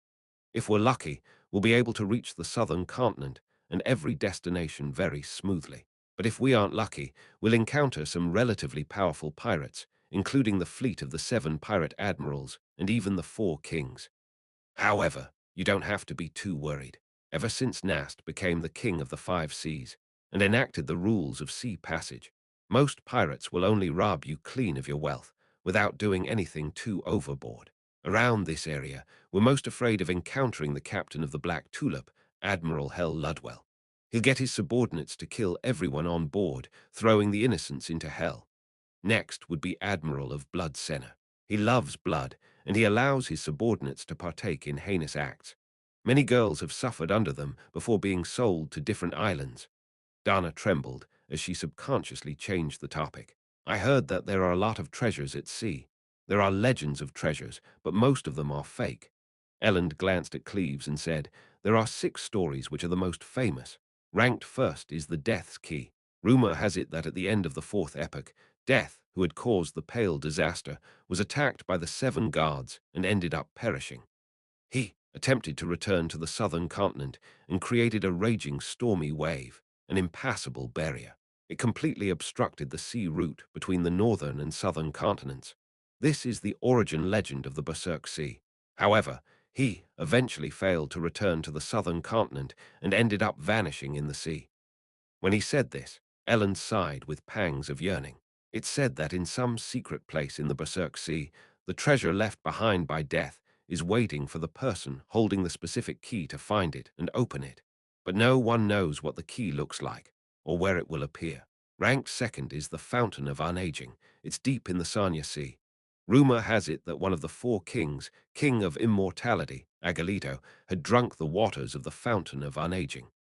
If we're lucky, we'll be able to reach the southern continent and every destination very smoothly. But if we aren't lucky, we'll encounter some relatively powerful pirates, including the fleet of the 7 pirate admirals and even the 4 kings. However, you don't have to be too worried. Ever since Nast became the king of the 5 seas and enacted the rules of sea passage, most pirates will only rob you clean of your wealth without doing anything too overboard. Around this area, we're most afraid of encountering the captain of the Black Tulip, Admiral Hell Ludwell. He'll get his subordinates to kill everyone on board, throwing the innocents into hell. Next would be Admiral of Blood Senna. He loves blood, and he allows his subordinates to partake in heinous acts. Many girls have suffered under them before being sold to different islands. Dana trembled as she subconsciously changed the topic. "I heard that there are a lot of treasures at sea. There are legends of treasures, but most of them are fake." Elland glanced at Cleves and said, "There are 6 stories which are the most famous. Ranked first is the Death's Key. Rumor has it that at the end of the 4th epoch, Death, who had caused the Pale disaster, was attacked by the 7 guards and ended up perishing. He attempted to return to the southern continent and created a raging stormy wave, an impassable barrier. It completely obstructed the sea route between the northern and southern continents. This is the origin legend of the Berserk Sea. However, he eventually failed to return to the southern continent and ended up vanishing in the sea." When he said this, Ellen sighed with pangs of yearning. It's said that in some secret place in the Berserk Sea, the treasure left behind by Death is waiting for the person holding the specific key to find it and open it. But no one knows what the key looks like or where it will appear. Ranked second is the Fountain of Unaging. It's deep in the Sanya Sea. Rumor has it that one of the 4 kings, King of Immortality, Agalito, had drunk the waters of the Fountain of Unaging.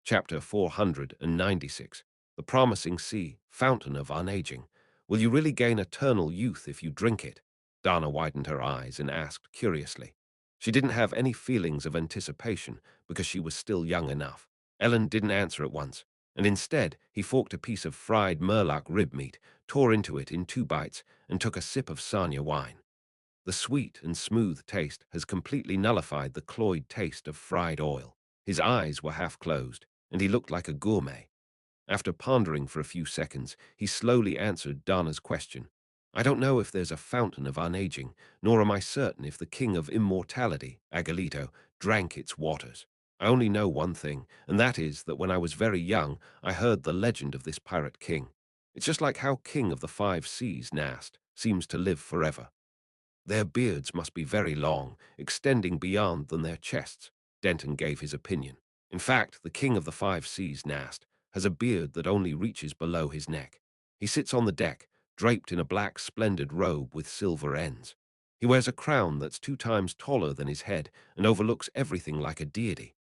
Chapter 496. The Promising Sea, Fountain of Unaging. Will you really gain eternal youth if you drink it? Dana widened her eyes and asked curiously. She didn't have any feelings of anticipation because she was still young enough. Ellen didn't answer at once, and instead he forked a piece of fried Murloc rib meat, tore into it in 2 bites, and took a sip of Sanya wine. The sweet and smooth taste has completely nullified the cloyed taste of fried oil. His eyes were half closed, and he looked like a gourmet. After pondering for a few seconds, he slowly answered Dana's question. I don't know if there's a fountain of unaging, nor am I certain if the king of immortality, Agalito, drank its waters. I only know one thing, and that is that when I was very young, I heard the legend of this pirate king. It's just like how King of the Five Seas, Nast, seems to live forever. Their beards must be very long, extending beyond than their chests, Denton gave his opinion. In fact, the king of the five seas, Nast, has a beard that only reaches below his neck. He sits on the deck, draped in a black splendid robe with silver ends. He wears a crown that's 2 times taller than his head and overlooks everything like a deity.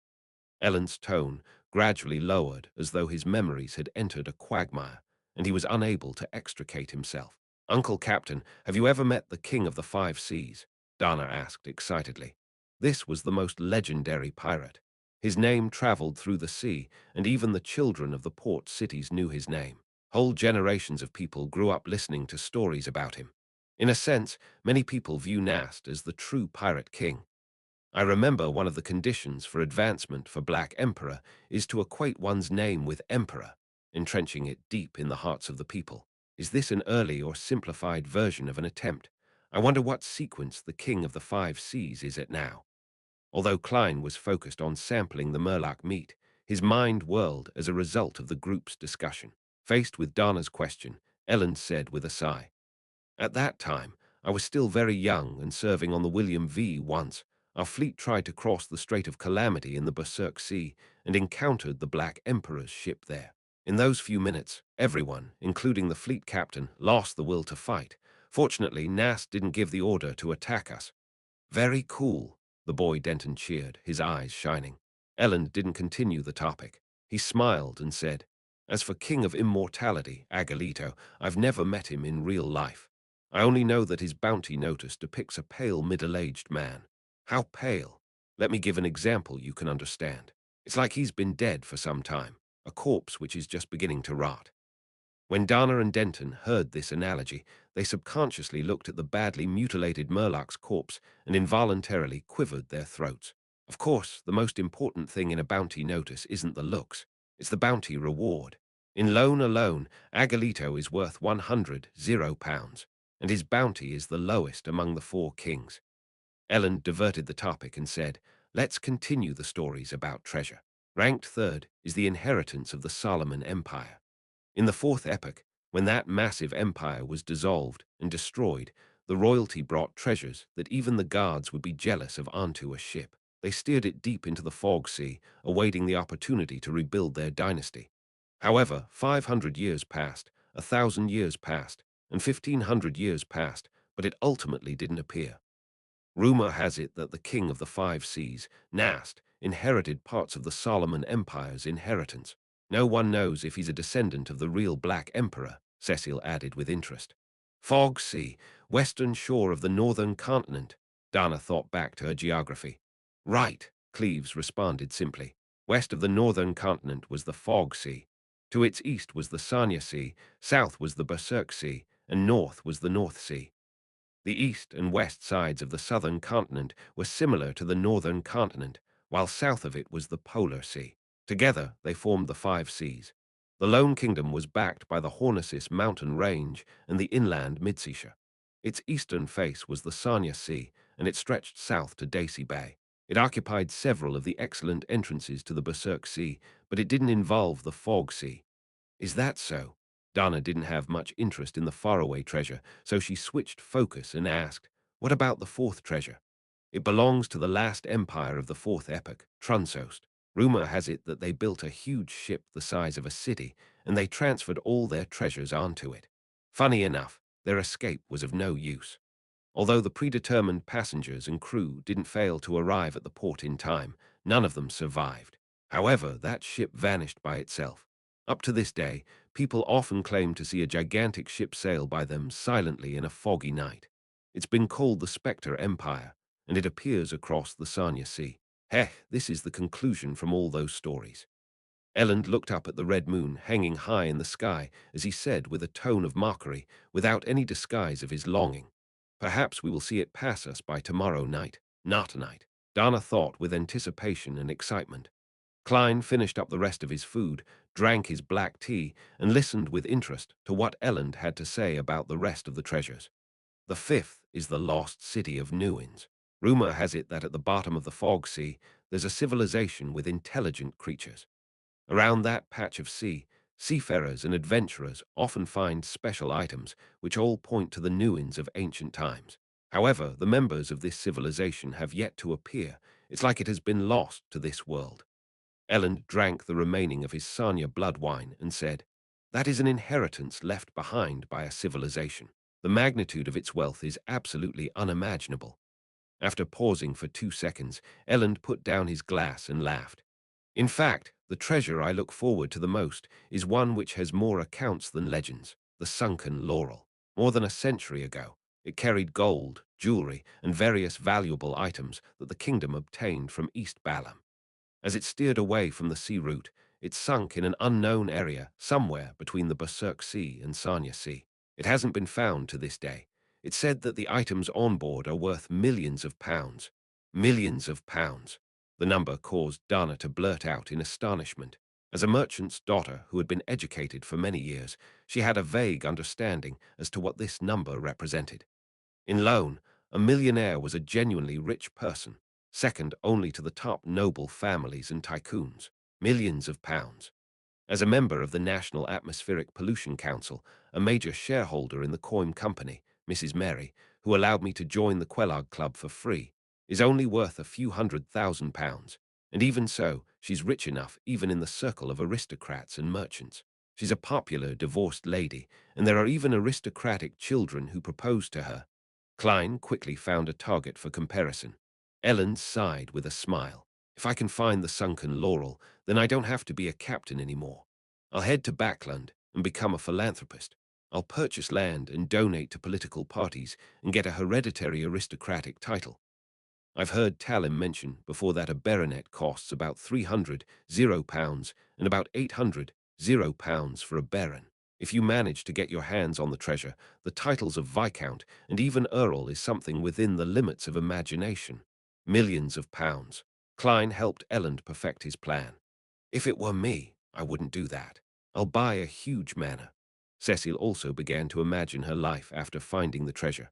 Ellen's tone gradually lowered as though his memories had entered a quagmire, and he was unable to extricate himself. Uncle Captain, have you ever met the King of the Five Seas? Dana asked excitedly. This was the most legendary pirate. His name traveled through the sea, and even the children of the port cities knew his name. Whole generations of people grew up listening to stories about him. In a sense, many people view Nast as the true pirate king. I remember one of the conditions for advancement for Black Emperor is to equate one's name with Emperor, entrenching it deep in the hearts of the people. Is this an early or simplified version of an attempt? I wonder what sequence the King of the Five Seas is at now. Although Klein was focused on sampling the Murloc meat, his mind whirled as a result of the group's discussion. Faced with Dana's question, Ellen said with a sigh, at that time, I was still very young and serving on the William V. once. Our fleet tried to cross the Strait of Calamity in the Berserk Sea and encountered the Black Emperor's ship there. In those few minutes, everyone, including the fleet captain, lost the will to fight. Fortunately, Nast didn't give the order to attack us. Very cool, the boy Denton cheered, his eyes shining. Ellen didn't continue the topic. He smiled and said, as for King of Immortality, Agalito, I've never met him in real life. I only know that his bounty notice depicts a pale middle-aged man. How pale? Let me give an example you can understand. It's like he's been dead for some time, a corpse which is just beginning to rot. When Dana and Denton heard this analogy, they subconsciously looked at the badly mutilated Murloc's corpse and involuntarily quivered their throats. Of course, the most important thing in a bounty notice isn't the looks, it's the bounty reward. In loan alone, Agalito is worth £100, and his bounty is the lowest among the four kings. Ellen diverted the topic and said, let's continue the stories about treasure. Ranked third is the inheritance of the Solomon Empire. In the fourth epoch, when that massive empire was dissolved and destroyed, the royalty brought treasures that even the guards would be jealous of onto a ship. They steered it deep into the fog sea, awaiting the opportunity to rebuild their dynasty. However, 500 years passed, 1,000 years passed, and 1,500 years passed, but it ultimately didn't appear. Rumor has it that the king of the five seas, Nast, inherited parts of the Solomon Empire's inheritance. No one knows if he's a descendant of the real Black Emperor, Cecil added with interest. Fog Sea, western shore of the northern continent, Dana thought back to her geography. Right, Cleves responded simply. West of the northern continent was the Fog Sea. To its east was the Sanya Sea, south was the Berserk Sea, and north was the North Sea. The east and west sides of the southern continent were similar to the northern continent, while south of it was the Polar Sea. Together, they formed the Five Seas. The Lone Kingdom was backed by the Hornisis mountain range and the inland Midseashire. Its eastern face was the Sanya Sea, and it stretched south to Daisy Bay. It occupied several of the excellent entrances to the Berserk Sea, but it didn't involve the Fog Sea. Is that so? Dana didn't have much interest in the faraway treasure, so she switched focus and asked, what about the fourth treasure? It belongs to the last empire of the fourth epoch, Trunsost. Rumor has it that they built a huge ship the size of a city, and they transferred all their treasures onto it. Funny enough, their escape was of no use. Although the predetermined passengers and crew didn't fail to arrive at the port in time, none of them survived. However, that ship vanished by itself. Up to this day, people often claim to see a gigantic ship sail by them silently in a foggy night. It's been called the Spectre Empire, and it appears across the Sanya Sea. Heh, this is the conclusion from all those stories. Elland looked up at the red moon hanging high in the sky as he said with a tone of mockery, without any disguise of his longing, "Perhaps we will see it pass us by tomorrow night." Not tonight, Dana thought with anticipation and excitement. Klein finished up the rest of his food, drank his black tea, and listened with interest to what Elland had to say about the rest of the treasures. The fifth is the lost city of Newins. Rumor has it that at the bottom of the Fog Sea, there's a civilization with intelligent creatures. Around that patch of sea, seafarers and adventurers often find special items which all point to the Newins of ancient times. However, the members of this civilization have yet to appear. It's like it has been lost to this world. Elland drank the remaining of his Sanya blood wine and said, "That is an inheritance left behind by a civilization. The magnitude of its wealth is absolutely unimaginable." After pausing for 2 seconds, Elland put down his glass and laughed. "In fact, the treasure I look forward to the most is one which has more accounts than legends, the sunken laurel. More than a century ago, it carried gold, jewelry, and various valuable items that the kingdom obtained from East Balam. As it steered away from the sea route, it sunk in an unknown area somewhere between the Berserk Sea and Sanya Sea. It hasn't been found to this day. It's said that the items on board are worth millions of pounds. Millions of pounds. The number caused Dana to blurt out in astonishment. As a merchant's daughter who had been educated for many years, she had a vague understanding as to what this number represented. In Lone, a millionaire was a genuinely rich person, second only to the top noble families and tycoons. Millions of pounds. As a member of the National Atmospheric Pollution Council, a major shareholder in the Coim Company, Mrs. Mary, who allowed me to join the Quelog Club for free, is only worth a few £100,000. And even so, she's rich enough even in the circle of aristocrats and merchants. She's a popular divorced lady, and there are even aristocratic children who propose to her. Klein quickly found a target for comparison. Ellen sighed with a smile. "If I can find the sunken laurel, then I don't have to be a captain anymore. I'll head to Backland and become a philanthropist. I'll purchase land and donate to political parties and get a hereditary aristocratic title. I've heard Talim mention before that a baronet costs about £300 and about £800 for a baron. If you manage to get your hands on the treasure, the titles of Viscount and even Earl is something within the limits of imagination. Millions of pounds." Klein helped Elland perfect his plan. "If it were me, I wouldn't do that. I'll buy a huge manor." Cecile also began to imagine her life after finding the treasure.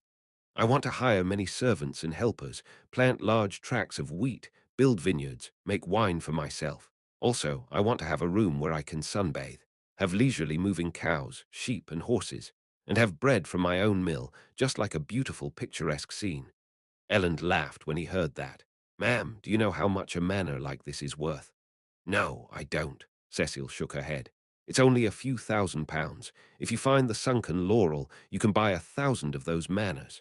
"I want to hire many servants and helpers, plant large tracts of wheat, build vineyards, make wine for myself. Also, I want to have a room where I can sunbathe, have leisurely moving cows, sheep, and horses, and have bread from my own mill, just like a beautiful picturesque scene." Elland laughed when he heard that. "Ma'am, do you know how much a manor like this is worth?" "No, I don't." Cecile shook her head. "It's only a few £1,000s. If you find the sunken laurel, you can buy 1,000 of those manors."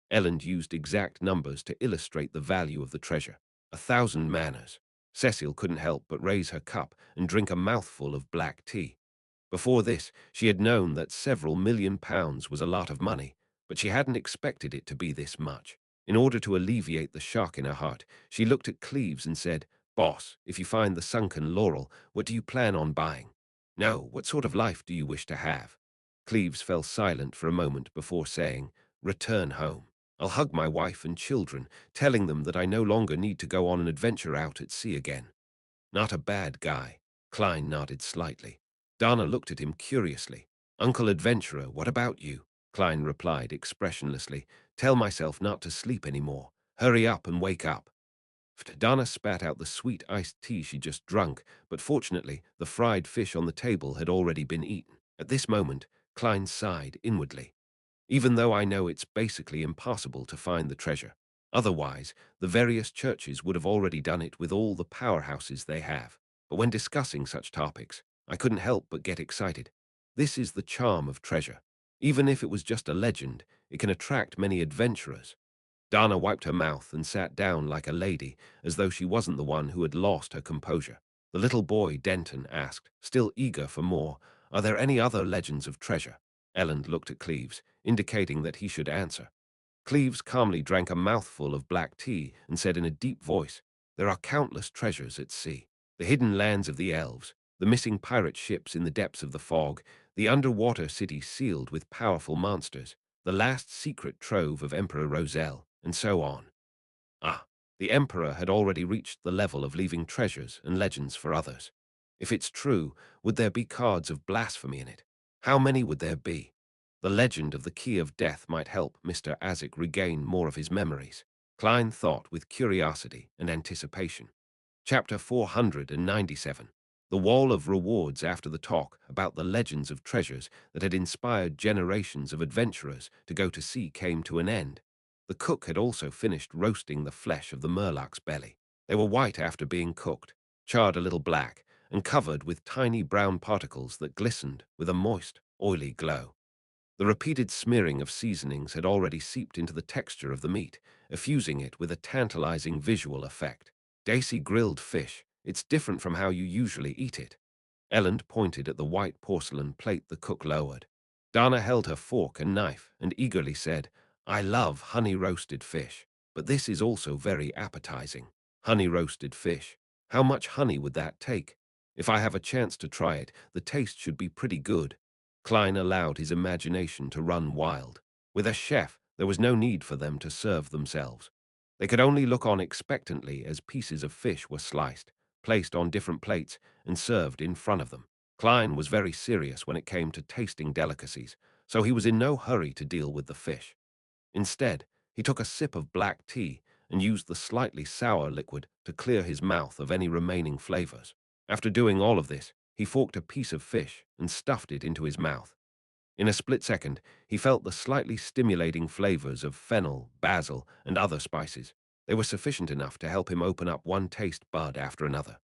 Elland used exact numbers to illustrate the value of the treasure. 1,000 manors. Cecile couldn't help but raise her cup and drink a mouthful of black tea. Before this, she had known that several £1,000,000 was a lot of money, but she hadn't expected it to be this much. In order to alleviate the shock in her heart, she looked at Cleves and said, "Boss, if you find the sunken laurel, what do you plan on buying? No, what sort of life do you wish to have?" Cleves fell silent for a moment before saying, "Return home. I'll hug my wife and children, telling them that I no longer need to go on an adventure out at sea again." "Not a bad guy." Klein nodded slightly. Dana looked at him curiously. "Uncle Adventurer, what about you?" Klein replied expressionlessly. "Tell myself not to sleep anymore. Hurry up and wake up." Dana spat out the sweet iced tea she just drunk, but fortunately the fried fish on the table had already been eaten. At this moment, Klein sighed inwardly. "Even though I know it's basically impossible to find the treasure. Otherwise, the various churches would have already done it with all the powerhouses they have. But when discussing such topics, I couldn't help but get excited. This is the charm of treasure. Even if it was just a legend, it can attract many adventurers." Dana wiped her mouth and sat down like a lady, as though she wasn't the one who had lost her composure. The little boy, Denton, asked, still eager for more, "Are there any other legends of treasure?" Elland looked at Cleves, indicating that he should answer. Cleves calmly drank a mouthful of black tea and said in a deep voice, "There are countless treasures at sea. The hidden lands of the elves, the missing pirate ships in the depths of the fog, the underwater city sealed with powerful monsters, the last secret trove of Emperor Roselle, and so on." Ah, the Emperor had already reached the level of leaving treasures and legends for others. If it's true, would there be cards of blasphemy in it? How many would there be? The legend of the Key of Death might help Mr. Azek regain more of his memories. Klein thought with curiosity and anticipation. Chapter 497. The wall of rewards after the talk about the legends of treasures that had inspired generations of adventurers to go to sea came to an end. The cook had also finished roasting the flesh of the murloc's belly. They were white after being cooked, charred a little black, and covered with tiny brown particles that glistened with a moist, oily glow. The repeated smearing of seasonings had already seeped into the texture of the meat, effusing it with a tantalizing visual effect. Daisy grilled fish. It's different from how you usually eat it. Elland pointed at the white porcelain plate the cook lowered. Dana held her fork and knife and eagerly said, "I love honey-roasted fish, but this is also very appetizing. Honey-roasted fish. How much honey would that take? If I have a chance to try it, the taste should be pretty good." Klein allowed his imagination to run wild. With a chef, there was no need for them to serve themselves. They could only look on expectantly as pieces of fish were sliced, placed on different plates, and served in front of them. Klein was very serious when it came to tasting delicacies, so he was in no hurry to deal with the fish. Instead, he took a sip of black tea and used the slightly sour liquid to clear his mouth of any remaining flavors. After doing all of this, he forked a piece of fish and stuffed it into his mouth. In a split second, he felt the slightly stimulating flavors of fennel, basil, and other spices. They were sufficient enough to help him open up one taste bud after another.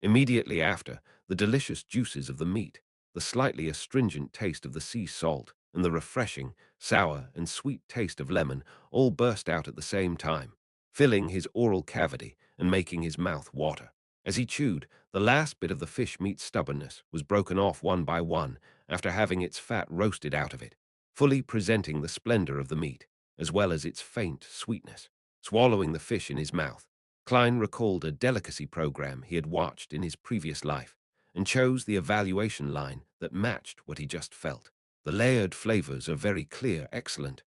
Immediately after, the delicious juices of the meat, the slightly astringent taste of the sea salt, and the refreshing, sour, and sweet taste of lemon all burst out at the same time, filling his oral cavity and making his mouth water. As he chewed, the last bit of the fish meat's stubbornness was broken off one by one after having its fat roasted out of it, fully presenting the splendor of the meat, as well as its faint sweetness. Swallowing the fish in his mouth, Klein recalled a delicacy program he had watched in his previous life and chose the evaluation line that matched what he just felt. The layered flavors are very clear, excellent.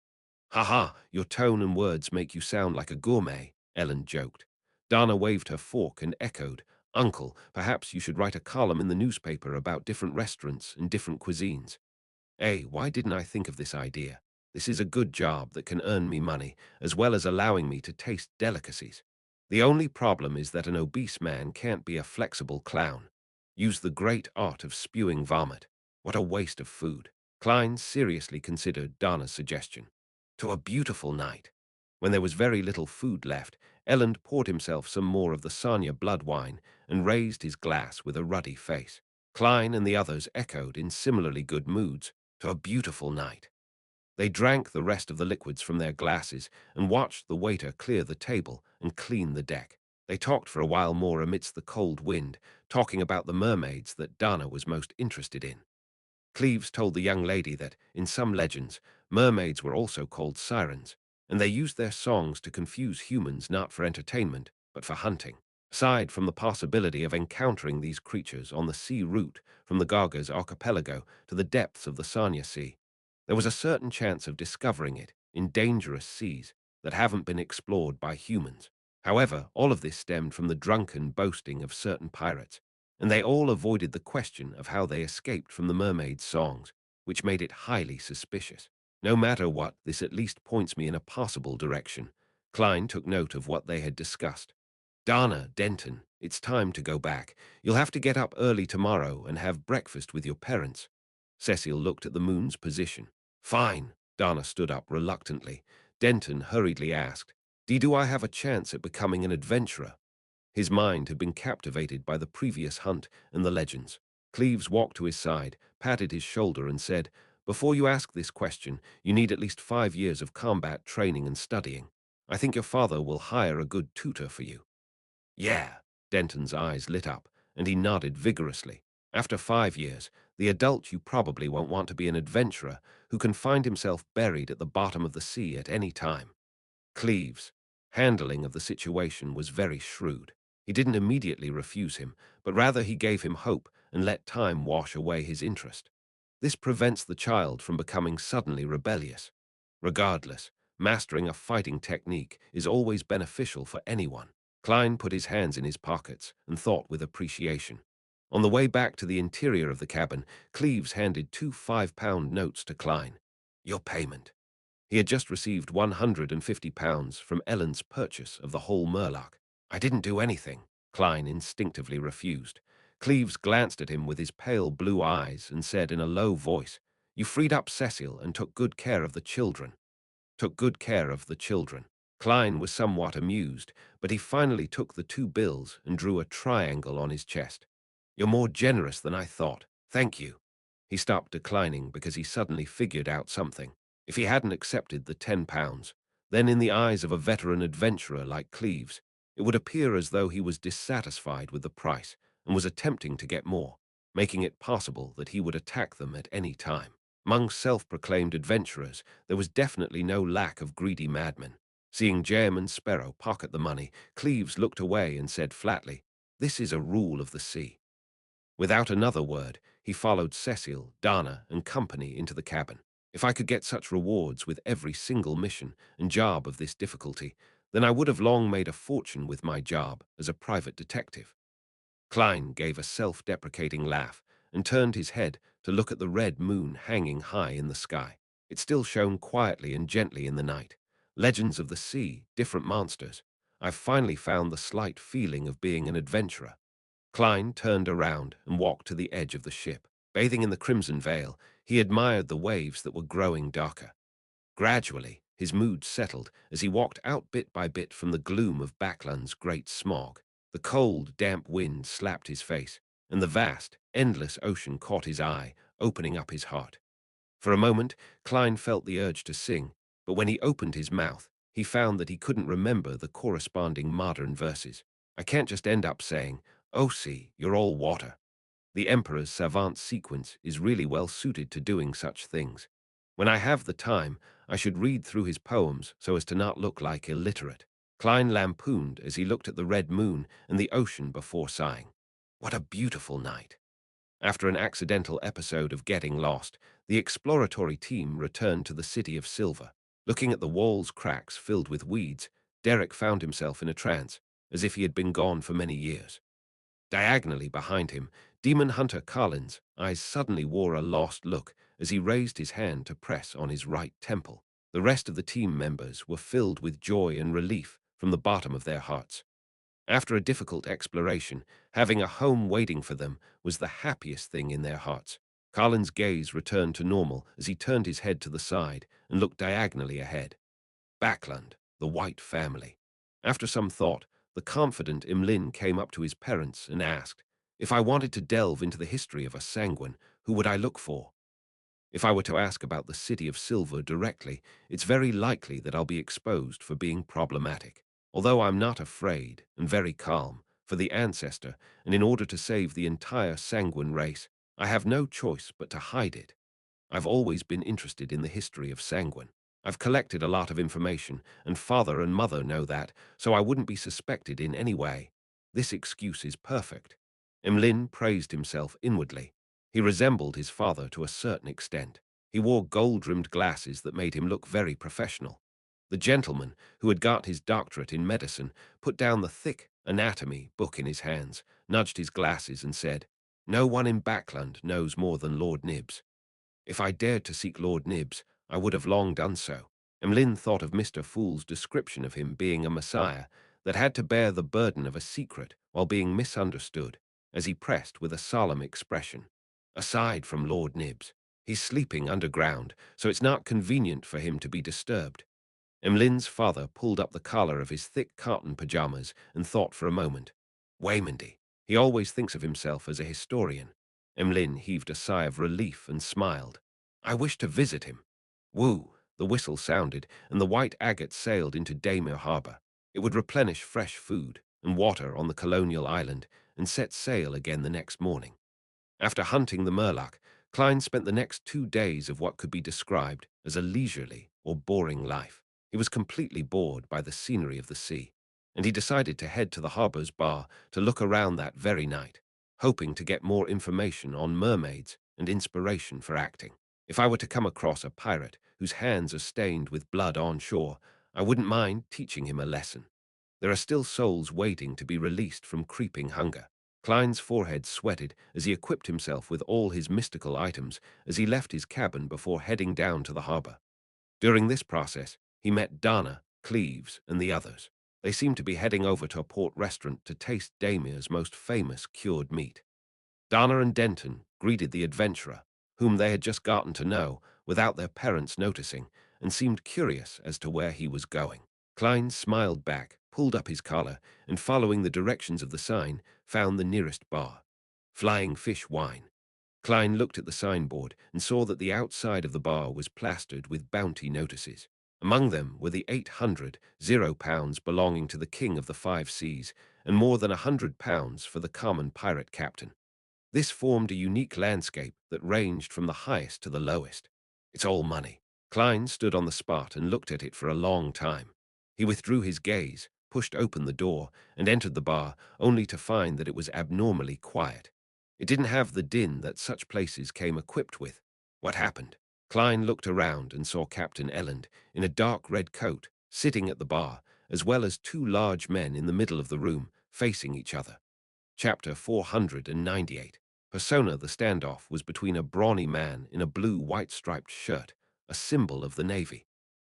"Ha, your tone and words make you sound like a gourmet," Ellen joked. Dana waved her fork and echoed, "Uncle, perhaps you should write a column in the newspaper about different restaurants and different cuisines." Hey, why didn't I think of this idea? This is a good job that can earn me money, as well as allowing me to taste delicacies. The only problem is that an obese man can't be a flexible clown. Use the great art of spewing vomit. What a waste of food. Klein seriously considered Dana's suggestion. To a beautiful night. When there was very little food left, Elland poured himself some more of the Sanya blood wine and raised his glass with a ruddy face. Klein and the others echoed in similarly good moods. To a beautiful night. They drank the rest of the liquids from their glasses and watched the waiter clear the table and clean the deck. They talked for a while more amidst the cold wind, talking about the mermaids that Dana was most interested in. Cleves told the young lady that, in some legends, mermaids were also called sirens, and they used their songs to confuse humans not for entertainment, but for hunting. Aside from the possibility of encountering these creatures on the sea route from the Garga's archipelago to the depths of the Sanya Sea, there was a certain chance of discovering it in dangerous seas that haven't been explored by humans. However, all of this stemmed from the drunken boasting of certain pirates, and they all avoided the question of how they escaped from the mermaid's songs, which made it highly suspicious. No matter what, this at least points me in a possible direction. Klein took note of what they had discussed. "Dana, Denton, it's time to go back. You'll have to get up early tomorrow and have breakfast with your parents." Cecil looked at the moon's position. "Fine." Dana stood up reluctantly. Denton hurriedly asked, Do I have a chance at becoming an adventurer?" His mind had been captivated by the previous hunt and the legends. Cleves walked to his side, patted his shoulder, and said, "Before you ask this question, you need at least 5 years of combat training and studying. I think your father will hire a good tutor for you." "Yeah." Denton's eyes lit up, and he nodded vigorously. After 5 years, the adult you probably won't want to be an adventurer who can find himself buried at the bottom of the sea at any time. Cleves' handling of the situation was very shrewd. He didn't immediately refuse him, but rather he gave him hope and let time wash away his interest. This prevents the child from becoming suddenly rebellious. Regardless, mastering a fighting technique is always beneficial for anyone. Klein put his hands in his pockets and thought with appreciation. On the way back to the interior of the cabin, Cleves handed two 5-pound notes to Klein. Your payment. He had just received £150 from Ellen's purchase of the whole Murloc. I didn't do anything, Klein instinctively refused. Cleves glanced at him with his pale blue eyes and said in a low voice, You freed up Cecil and took good care of the children. Took good care of the children. Klein was somewhat amused, but he finally took the two bills and drew a triangle on his chest. You're more generous than I thought. Thank you. He stopped declining because he suddenly figured out something. If he hadn't accepted the £10, then in the eyes of a veteran adventurer like Cleves, it would appear as though he was dissatisfied with the price and was attempting to get more, making it possible that he would attack them at any time. Among self-proclaimed adventurers, there was definitely no lack of greedy madmen. Seeing Jem and Sparrow pocket the money, Cleves looked away and said flatly, This is a rule of the sea. Without another word, he followed Cecil, Dana, and company into the cabin. If I could get such rewards with every single mission and job of this difficulty, then I would have long made a fortune with my job as a private detective. Klein gave a self-deprecating laugh and turned his head to look at the red moon hanging high in the sky. It still shone quietly and gently in the night. Legends of the sea, different monsters. I've finally found the slight feeling of being an adventurer. Klein turned around and walked to the edge of the ship. Bathing in the crimson veil, he admired the waves that were growing darker. Gradually, his mood settled as he walked out bit by bit from the gloom of Backland's great smog. The cold, damp wind slapped his face, and the vast, endless ocean caught his eye, opening up his heart. For a moment, Klein felt the urge to sing, but when he opened his mouth, he found that he couldn't remember the corresponding modern verses. I can't just end up saying, Oh, sea, you're all water. The Emperor's savant sequence is really well suited to doing such things. When I have the time, I should read through his poems so as to not look like illiterate. Klein lampooned as he looked at the red moon and the ocean before sighing. What a beautiful night. After an accidental episode of getting lost, the exploratory team returned to the City of Silver. Looking at the walls' cracks filled with weeds, Derek found himself in a trance, as if he had been gone for many years. Diagonally behind him, Demon Hunter Carlin's eyes suddenly wore a lost look as he raised his hand to press on his right temple. The rest of the team members were filled with joy and relief from the bottom of their hearts. After a difficult exploration, having a home waiting for them was the happiest thing in their hearts. Carlin's gaze returned to normal as he turned his head to the side and looked diagonally ahead. Backland, the White family. After some thought, the confident Imlin came up to his parents and asked, If I wanted to delve into the history of a sanguine, who would I look for? If I were to ask about the City of Silver directly, it's very likely that I'll be exposed for being problematic. Although I'm not afraid and very calm for the ancestor, and in order to save the entire sanguine race, I have no choice but to hide it. I've always been interested in the history of sanguine. I've collected a lot of information, and father and mother know that, so I wouldn't be suspected in any way. This excuse is perfect. Emlyn praised himself inwardly. He resembled his father to a certain extent. He wore gold-rimmed glasses that made him look very professional. The gentleman, who had got his doctorate in medicine, put down the thick anatomy book in his hands, nudged his glasses and said, No one in Backland knows more than Lord Nibbs. If I dared to seek Lord Nibbs, I would have long done so. Emlyn thought of Mr. Fool's description of him being a messiah that had to bear the burden of a secret while being misunderstood, as he pressed with a solemn expression. Aside from Lord Nibbs, he's sleeping underground, so it's not convenient for him to be disturbed. Emlyn's father pulled up the collar of his thick cotton pajamas and thought for a moment. Waymondy. He always thinks of himself as a historian. Emlyn heaved a sigh of relief and smiled. I wish to visit him. Woo! The whistle sounded, and the white agate sailed into Daymir Harbor. It would replenish fresh food and water on the colonial island and set sail again the next morning. After hunting the Murloc, Klein spent the next 2 days of what could be described as a leisurely or boring life. He was completely bored by the scenery of the sea, and he decided to head to the harbor's bar to look around that very night, hoping to get more information on mermaids and inspiration for acting. If I were to come across a pirate whose hands are stained with blood on shore, I wouldn't mind teaching him a lesson. There are still souls waiting to be released from creeping hunger. Klein's forehead sweated as he equipped himself with all his mystical items as he left his cabin before heading down to the harbor. During this process, he met Dana, Cleves, and the others. They seemed to be heading over to a port restaurant to taste Damir's most famous cured meat. Dana and Denton greeted the adventurer, whom they had just gotten to know without their parents noticing, and seemed curious as to where he was going. Klein smiled back, pulled up his collar, and following the directions of the sign, found the nearest bar. Flying Fish Wine. Klein looked at the signboard and saw that the outside of the bar was plastered with bounty notices. Among them were the 800 £0 belonging to the King of the Five Seas, and more than £100 for the common pirate captain. This formed a unique landscape that ranged from the highest to the lowest. It's all money. Klein stood on the spot and looked at it for a long time. He withdrew his gaze, pushed open the door, and entered the bar, only to find that it was abnormally quiet. It didn't have the din that such places came equipped with. What happened? Klein looked around and saw Captain Elland, in a dark red coat, sitting at the bar, as well as two large men in the middle of the room, facing each other. Chapter 498. Persona. The standoff was between a brawny man in a blue white-striped shirt, a symbol of the Navy.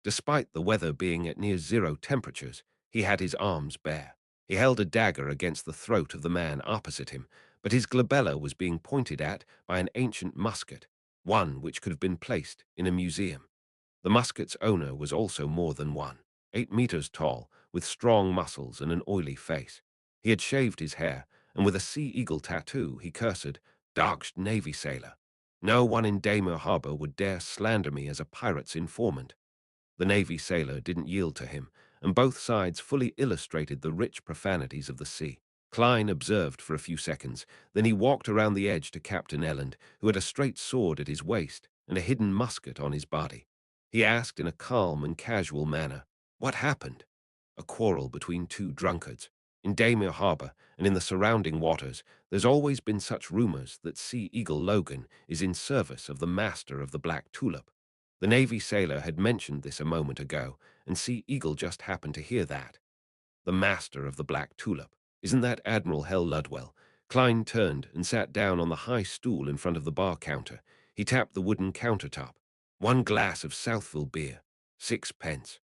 Despite the weather being at near zero temperatures, he had his arms bare. He held a dagger against the throat of the man opposite him, but his glabella was being pointed at by an ancient musket, one which could have been placed in a museum. The musket's owner was also more than one, 8 meters tall, with strong muscles and an oily face. He had shaved his hair, and with a sea eagle tattoo, he cursed, "Dark Navy sailor. No one in Damer Harbor would dare slander me as a pirate's informant." The Navy sailor didn't yield to him, and both sides fully illustrated the rich profanities of the sea. Klein observed for a few seconds, then he walked around the edge to Captain Elland, who had a straight sword at his waist and a hidden musket on his body. He asked in a calm and casual manner, "What happened?" "A quarrel between two drunkards. In Damer Harbor and in the surrounding waters, there's always been such rumors that Sea Eagle Logan is in service of the master of the Black Tulip." The Navy sailor had mentioned this a moment ago, and Sea Eagle just happened to hear that. The master of the Black Tulip. Isn't that Admiral Hell Ludwell? Klein turned and sat down on the high stool in front of the bar counter. He tapped the wooden countertop. "1 glass of Southville beer, 6 pence."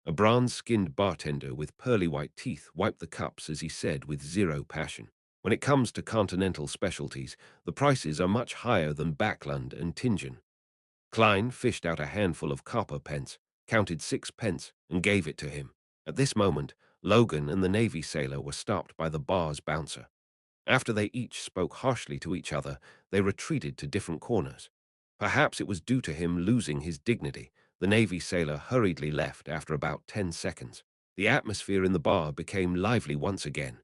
A bronze-skinned bartender with pearly white teeth wiped the cups as he said with zero passion, "When it comes to continental specialties, the prices are much higher than Backland and Tingen." Klein fished out a handful of copper pence, counted 6 pence, and gave it to him. At this moment, Logan and the Navy sailor were stopped by the bar's bouncer. After they each spoke harshly to each other, they retreated to different corners. Perhaps it was due to him losing his dignity. The Navy sailor hurriedly left after about 10 seconds. The atmosphere in the bar became lively once again.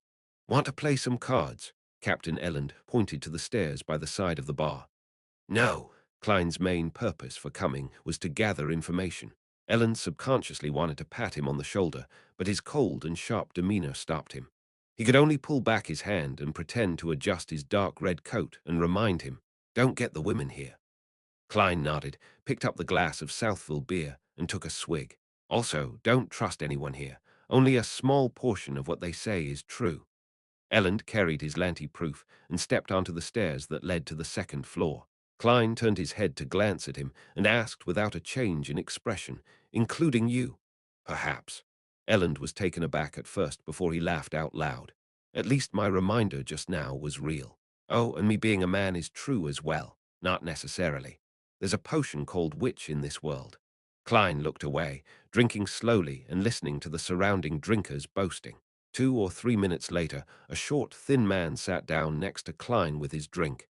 "Want to play some cards?" Captain Elland pointed to the stairs by the side of the bar. "No." Klein's main purpose for coming was to gather information. Ellen subconsciously wanted to pat him on the shoulder, but his cold and sharp demeanor stopped him. He could only pull back his hand and pretend to adjust his dark red coat and remind him, "Don't get the women here." Klein nodded, picked up the glass of Southville beer, and took a swig. "Also, don't trust anyone here. Only a small portion of what they say is true." Elland carried his lanty-proof and stepped onto the stairs that led to the second floor. Klein turned his head to glance at him and asked without a change in expression, "Including you?" "Perhaps." Elland was taken aback at first before he laughed out loud. "At least my reminder just now was real. Oh, and me being a man is true as well. Not necessarily. There's a potion called witch in this world." Klein looked away, drinking slowly and listening to the surrounding drinkers boasting. 2 or 3 minutes later, a short, thin man sat down next to Klein with his drink.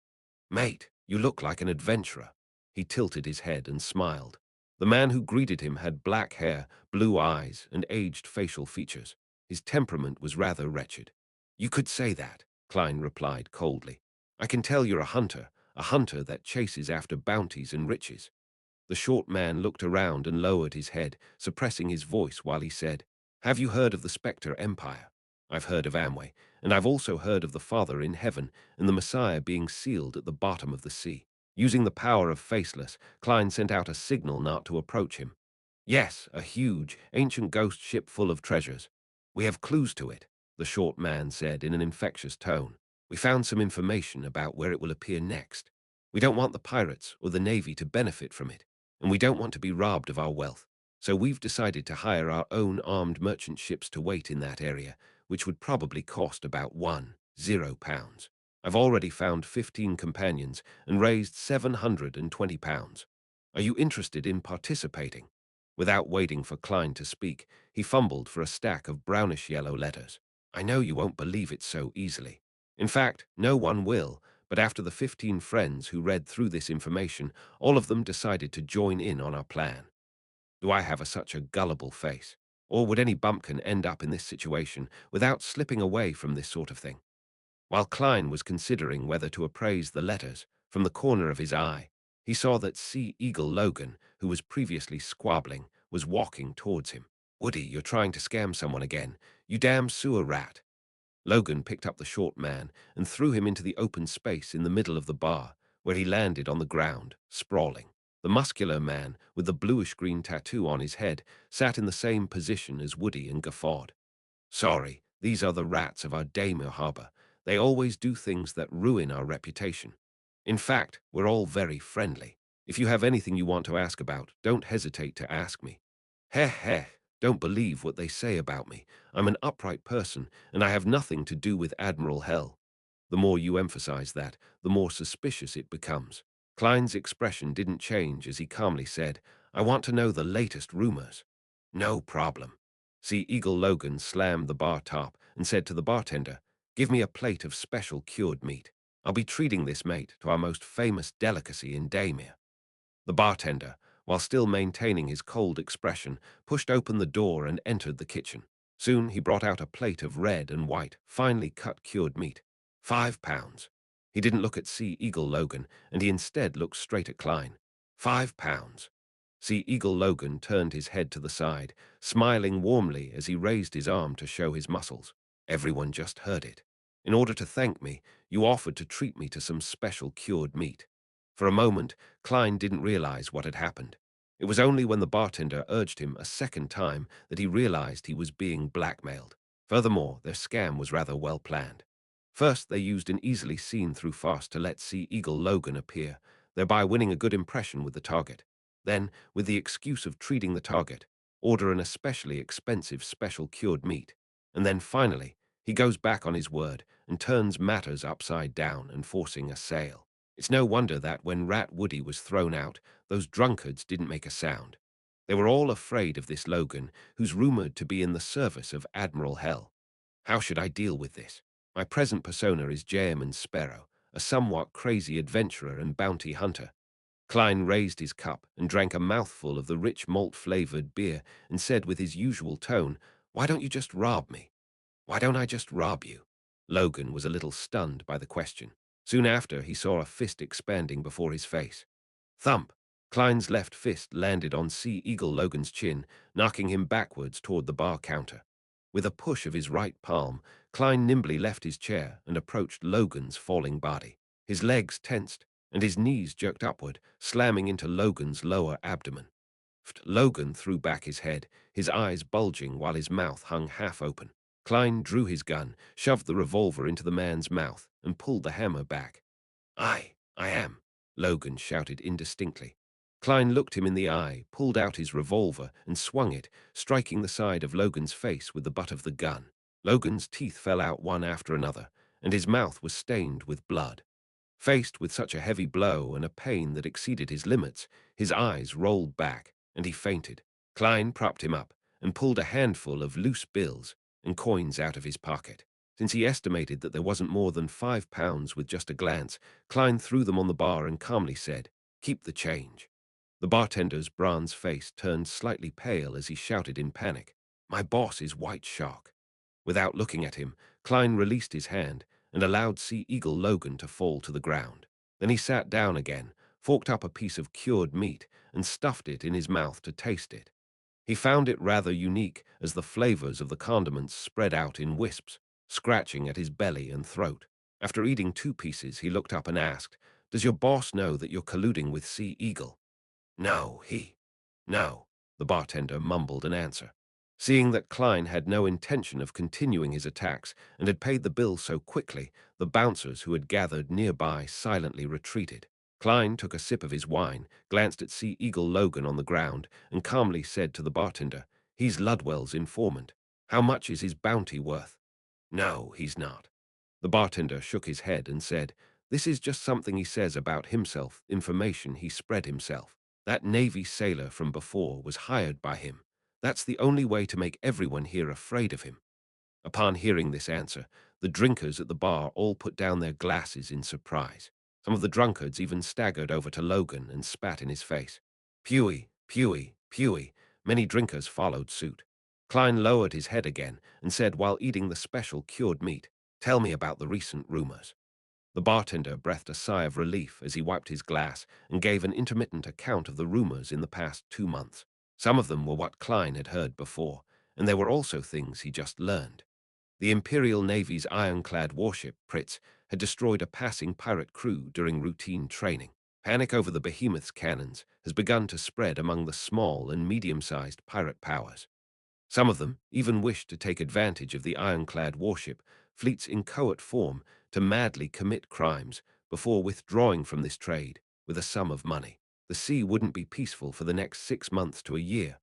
"Mate, you look like an adventurer." He tilted his head and smiled. The man who greeted him had black hair, blue eyes, and aged facial features. His temperament was rather wretched. "You could say that," Klein replied coldly. I can tell you're a hunter that chases after bounties and riches. The short man looked around and lowered his head, suppressing his voice while he said, "Have you heard of the Spectre Empire? I've heard of Amway, and I've also heard of the Father in heaven and the Messiah being sealed at the bottom of the sea." Using the power of Faceless, Klein sent out a signal not to approach him. "Yes, a huge, ancient ghost ship full of treasures. We have clues to it," the short man said in an infectious tone. "We found some information about where it will appear next. We don't want the pirates or the Navy to benefit from it, and we don't want to be robbed of our wealth. So we've decided to hire our own armed merchant ships to wait in that area, which would probably cost about £10. I've already found 15 companions and raised £720. Are you interested in participating?" Without waiting for Klein to speak, he fumbled for a stack of brownish-yellow letters. "I know you won't believe it so easily. In fact, no one will, but after the 15 friends who read through this information, all of them decided to join in on our plan. Do I have such a gullible face? Or would any bumpkin end up in this situation without slipping away from this sort of thing?" While Klein was considering whether to appraise the letters, from the corner of his eye, he saw that Sea Eagle Logan, who was previously squabbling, was walking towards him. "Woody, you're trying to scam someone again. You damn sewer rat." Logan picked up the short man and threw him into the open space in the middle of the bar, where he landed on the ground, sprawling. The muscular man, with the bluish-green tattoo on his head, sat in the same position as Woody and guffawed. "Sorry, these are the rats of our Daymere harbor. They always do things that ruin our reputation. In fact, we're all very friendly. If you have anything you want to ask about, don't hesitate to ask me." "Heh heh, don't believe what they say about me. I'm an upright person, and I have nothing to do with Admiral Hell." The more you emphasize that, the more suspicious it becomes. Klein's expression didn't change as he calmly said, "I want to know the latest rumors." "No problem." Sea Eagle Logan slammed the bar top and said to the bartender, "Give me a plate of special cured meat. I'll be treating this mate to our most famous delicacy in Daymere." The bartender, while still maintaining his cold expression, pushed open the door and entered the kitchen. Soon he brought out a plate of red and white, finely cut cured meat. £5. He didn't look at Sea Eagle Logan, and he instead looked straight at Klein. £5. Sea Eagle Logan turned his head to the side, smiling warmly as he raised his arm to show his muscles. "Everyone just heard it. In order to thank me, you offered to treat me to some special cured meat." For a moment, Klein didn't realize what had happened. It was only when the bartender urged him a second time that he realized he was being blackmailed. Furthermore, their scam was rather well planned. First, they used an easily seen-through farce to let Sea Eagle Logan appear, thereby winning a good impression with the target. Then, with the excuse of treating the target, order an especially expensive special cured meat. And then finally, he goes back on his word and turns matters upside down and forcing a sale. It's no wonder that when Rat Woody was thrown out, those drunkards didn't make a sound. They were all afraid of this Logan, who's rumored to be in the service of Admiral Hell. How should I deal with this? My present persona is Jayman Sparrow, a somewhat crazy adventurer and bounty hunter. Klein raised his cup and drank a mouthful of the rich malt-flavored beer and said with his usual tone, "Why don't you just rob me? Why don't I just rob you?" Logan was a little stunned by the question. Soon after, he saw a fist expanding before his face. Thump! Klein's left fist landed on Sea Eagle Logan's chin, knocking him backwards toward the bar counter. With a push of his right palm, Klein nimbly left his chair and approached Logan's falling body. His legs tensed, and his knees jerked upward, slamming into Logan's lower abdomen. Logan threw back his head, his eyes bulging while his mouth hung half open. Klein drew his gun, shoved the revolver into the man's mouth, and pulled the hammer back. I am," Logan shouted indistinctly. Klein looked him in the eye, pulled out his revolver, and swung it, striking the side of Logan's face with the butt of the gun. Logan's teeth fell out one after another, and his mouth was stained with blood. Faced with such a heavy blow and a pain that exceeded his limits, his eyes rolled back, and he fainted. Klein propped him up and pulled a handful of loose bills and coins out of his pocket. Since he estimated that there wasn't more than £5 with just a glance, Klein threw them on the bar and calmly said, "Keep the change." The bartender's bronze face turned slightly pale as he shouted in panic, "My boss is White Shark." Without looking at him, Klein released his hand and allowed Sea Eagle Logan to fall to the ground. Then he sat down again, forked up a piece of cured meat, and stuffed it in his mouth to taste it. He found it rather unique as the flavors of the condiments spread out in wisps, scratching at his belly and throat. After eating 2 pieces, he looked up and asked, "Does your boss know that you're colluding with Sea Eagle?" No, he. No, the bartender mumbled an answer. Seeing that Klein had no intention of continuing his attacks and had paid the bill so quickly, the bouncers who had gathered nearby silently retreated. Klein took a sip of his wine, glanced at Sea Eagle Logan on the ground, and calmly said to the bartender, "He's Ludwell's informant. How much is his bounty worth?" "No, he's not." The bartender shook his head and said, "This is just something he says about himself, information he spread himself. That Navy sailor from before was hired by him. That's the only way to make everyone here afraid of him." Upon hearing this answer, the drinkers at the bar all put down their glasses in surprise. Some of the drunkards even staggered over to Logan and spat in his face. Pewee, pewee, pewee. Many drinkers followed suit. Klein lowered his head again and said while eating the special cured meat, "Tell me about the recent rumors." The bartender breathed a sigh of relief as he wiped his glass and gave an intermittent account of the rumors in the past 2 months. Some of them were what Klein had heard before, and there were also things he just learned. The Imperial Navy's ironclad warship, Pritz, had destroyed a passing pirate crew during routine training. Panic over the behemoth's cannons has begun to spread among the small and medium-sized pirate powers. Some of them even wished to take advantage of the ironclad warship fleet's inchoate form to madly commit crimes before withdrawing from this trade with a sum of money. The sea wouldn't be peaceful for the next 6 months to a year.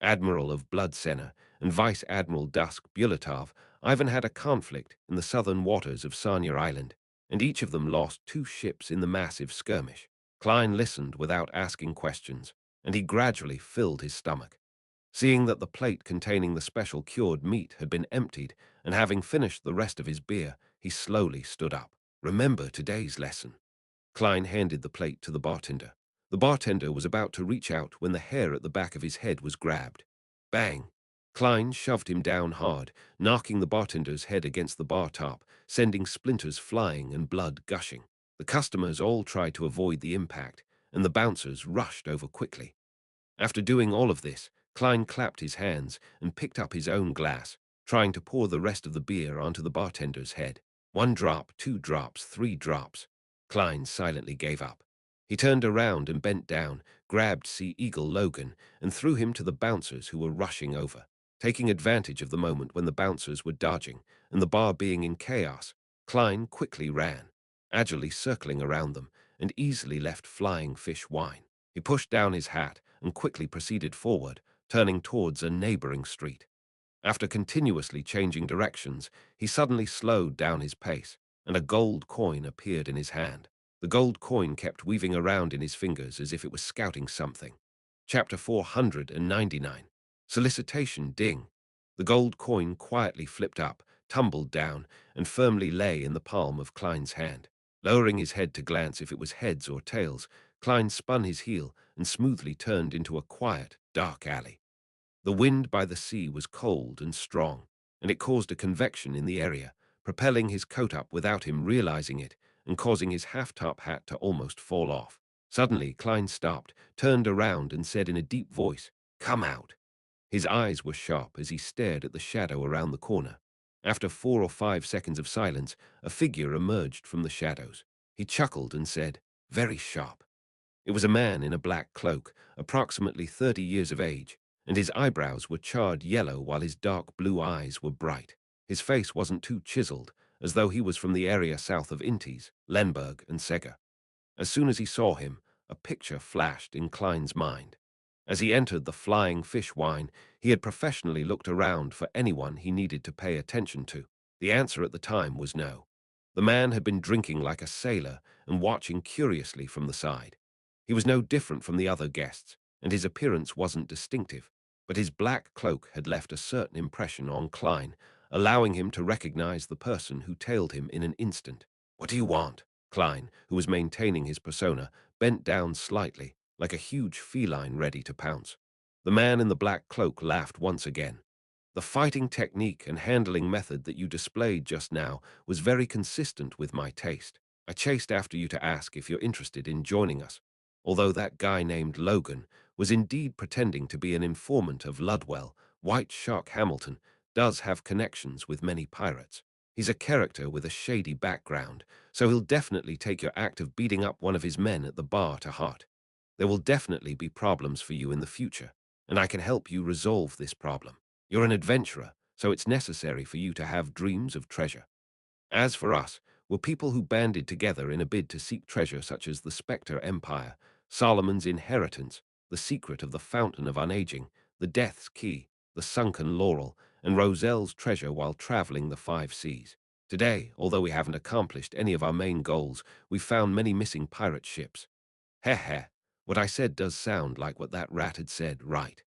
Admiral of Bloodsenna and Vice Admiral Dusk Bulatov even had a conflict in the southern waters of Sanya Island, and each of them lost 2 ships in the massive skirmish. Klein listened without asking questions, and he gradually filled his stomach. Seeing that the plate containing the special cured meat had been emptied, and having finished the rest of his beer, he slowly stood up. "Remember today's lesson." Klein handed the plate to the bartender. The bartender was about to reach out when the hair at the back of his head was grabbed. Bang! Klein shoved him down hard, knocking the bartender's head against the bar top, sending splinters flying and blood gushing. The customers all tried to avoid the impact, and the bouncers rushed over quickly. After doing all of this, Klein clapped his hands and picked up his own glass, trying to pour the rest of the beer onto the bartender's head. 1 drop, 2 drops, 3 drops. Klein silently gave up. He turned around and bent down, grabbed Sea Eagle Logan, and threw him to the bouncers who were rushing over. Taking advantage of the moment when the bouncers were dodging and the bar being in chaos, Klein quickly ran, agilely circling around them, and easily left flying fish wine. He pushed down his hat and quickly proceeded forward, turning towards a neighboring street. After continuously changing directions, he suddenly slowed down his pace, and a gold coin appeared in his hand. The gold coin kept weaving around in his fingers as if it was scouting something. Chapter 499. Solicitation Ding. The gold coin quietly flipped up, tumbled down, and firmly lay in the palm of Klein's hand. Lowering his head to glance if it was heads or tails, Klein spun his heel and smoothly turned into a quiet, dark alley. The wind by the sea was cold and strong, and it caused a convection in the area, propelling his coat up without him realizing it and causing his half-top hat to almost fall off. Suddenly, Klein stopped, turned around, and said in a deep voice, "Come out." His eyes were sharp as he stared at the shadow around the corner. After 4 or 5 seconds of silence, a figure emerged from the shadows. He chuckled and said, "Very sharp." It was a man in a black cloak, approximately 30 years of age, and his eyebrows were charred yellow while his dark blue eyes were bright. His face wasn't too chiseled, as though he was from the area south of Intes, Lemberg, and Sega. As soon as he saw him, a picture flashed in Klein's mind. As he entered the Flying Fish Wine, he had professionally looked around for anyone he needed to pay attention to. The answer at the time was no. The man had been drinking like a sailor and watching curiously from the side. He was no different from the other guests, and his appearance wasn't distinctive, but his black cloak had left a certain impression on Klein, allowing him to recognize the person who tailed him in an instant. "What do you want?" Klein, who was maintaining his persona, bent down slightly, like a huge feline ready to pounce. The man in the black cloak laughed once again. The fighting technique and handling method that you displayed just now was very consistent with my taste. I chased after you to ask if you're interested in joining us, although that guy named Logan was indeed pretending to be an informant of Ludwell. White Shark Hamilton does have connections with many pirates. He's a character with a shady background, so he'll definitely take your act of beating up one of his men at the bar to heart. There will definitely be problems for you in the future, and I can help you resolve this problem. You're an adventurer, so it's necessary for you to have dreams of treasure. As for us, we're people who banded together in a bid to seek treasure such as the Spectre Empire, Solomon's Inheritance, the Secret of the Fountain of Unaging, the Death's Key, the Sunken Laurel, and Roselle's treasure while traveling the five seas. Today, although we haven't accomplished any of our main goals, we've found many missing pirate ships. Heh heh, what I said does sound like what that rat had said, right?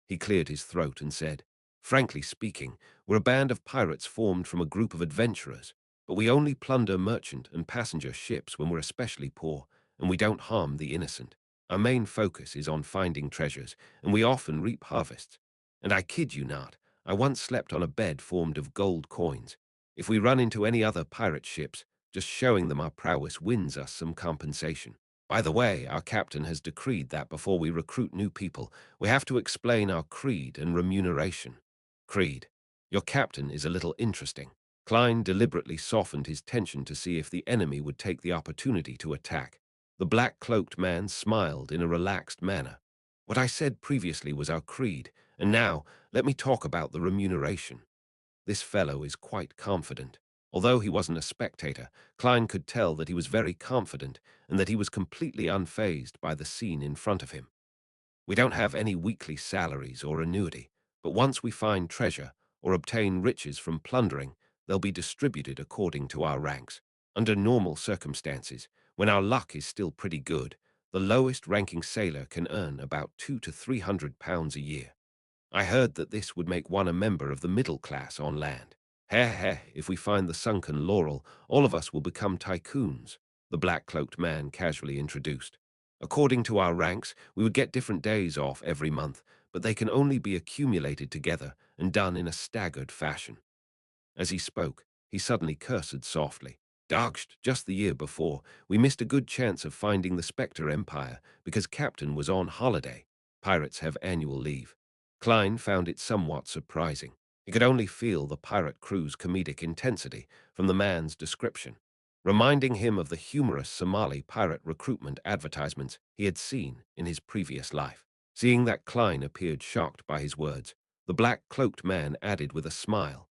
He cleared his throat and said, frankly speaking, we're a band of pirates formed from a group of adventurers, but we only plunder merchant and passenger ships when we're especially poor, and we don't harm the innocent. Our main focus is on finding treasures, and we often reap harvests. And I kid you not, I once slept on a bed formed of gold coins. If we run into any other pirate ships, just showing them our prowess wins us some compensation. By the way, our captain has decreed that before we recruit new people, we have to explain our creed and remuneration. Creed. Your captain is a little interesting. Klein deliberately softened his tension to see if the enemy would take the opportunity to attack. The black-cloaked man smiled in a relaxed manner. What I said previously was our creed, and now let me talk about the remuneration. This fellow is quite confident. Although he wasn't a spectator, Klein could tell that he was very confident and that he was completely unfazed by the scene in front of him. We don't have any weekly salaries or annuity, but once we find treasure or obtain riches from plundering, they'll be distributed according to our ranks. Under normal circumstances, when our luck is still pretty good, the lowest ranking sailor can earn about £200 to £300 a year. I heard that this would make one a member of the middle class on land. Heh heh, if we find the sunken laurel, all of us will become tycoons, the black-cloaked man casually introduced. According to our ranks, we would get different days off every month, but they can only be accumulated together and done in a staggered fashion. As he spoke, he suddenly cursed softly. Darksht, just the year before, we missed a good chance of finding the Spectre Empire because Captain was on holiday. Pirates have annual leave. Klein found it somewhat surprising. He could only feel the pirate crew's comedic intensity from the man's description, reminding him of the humorous Somali pirate recruitment advertisements he had seen in his previous life. Seeing that Klein appeared shocked by his words, the black-cloaked man added with a smile,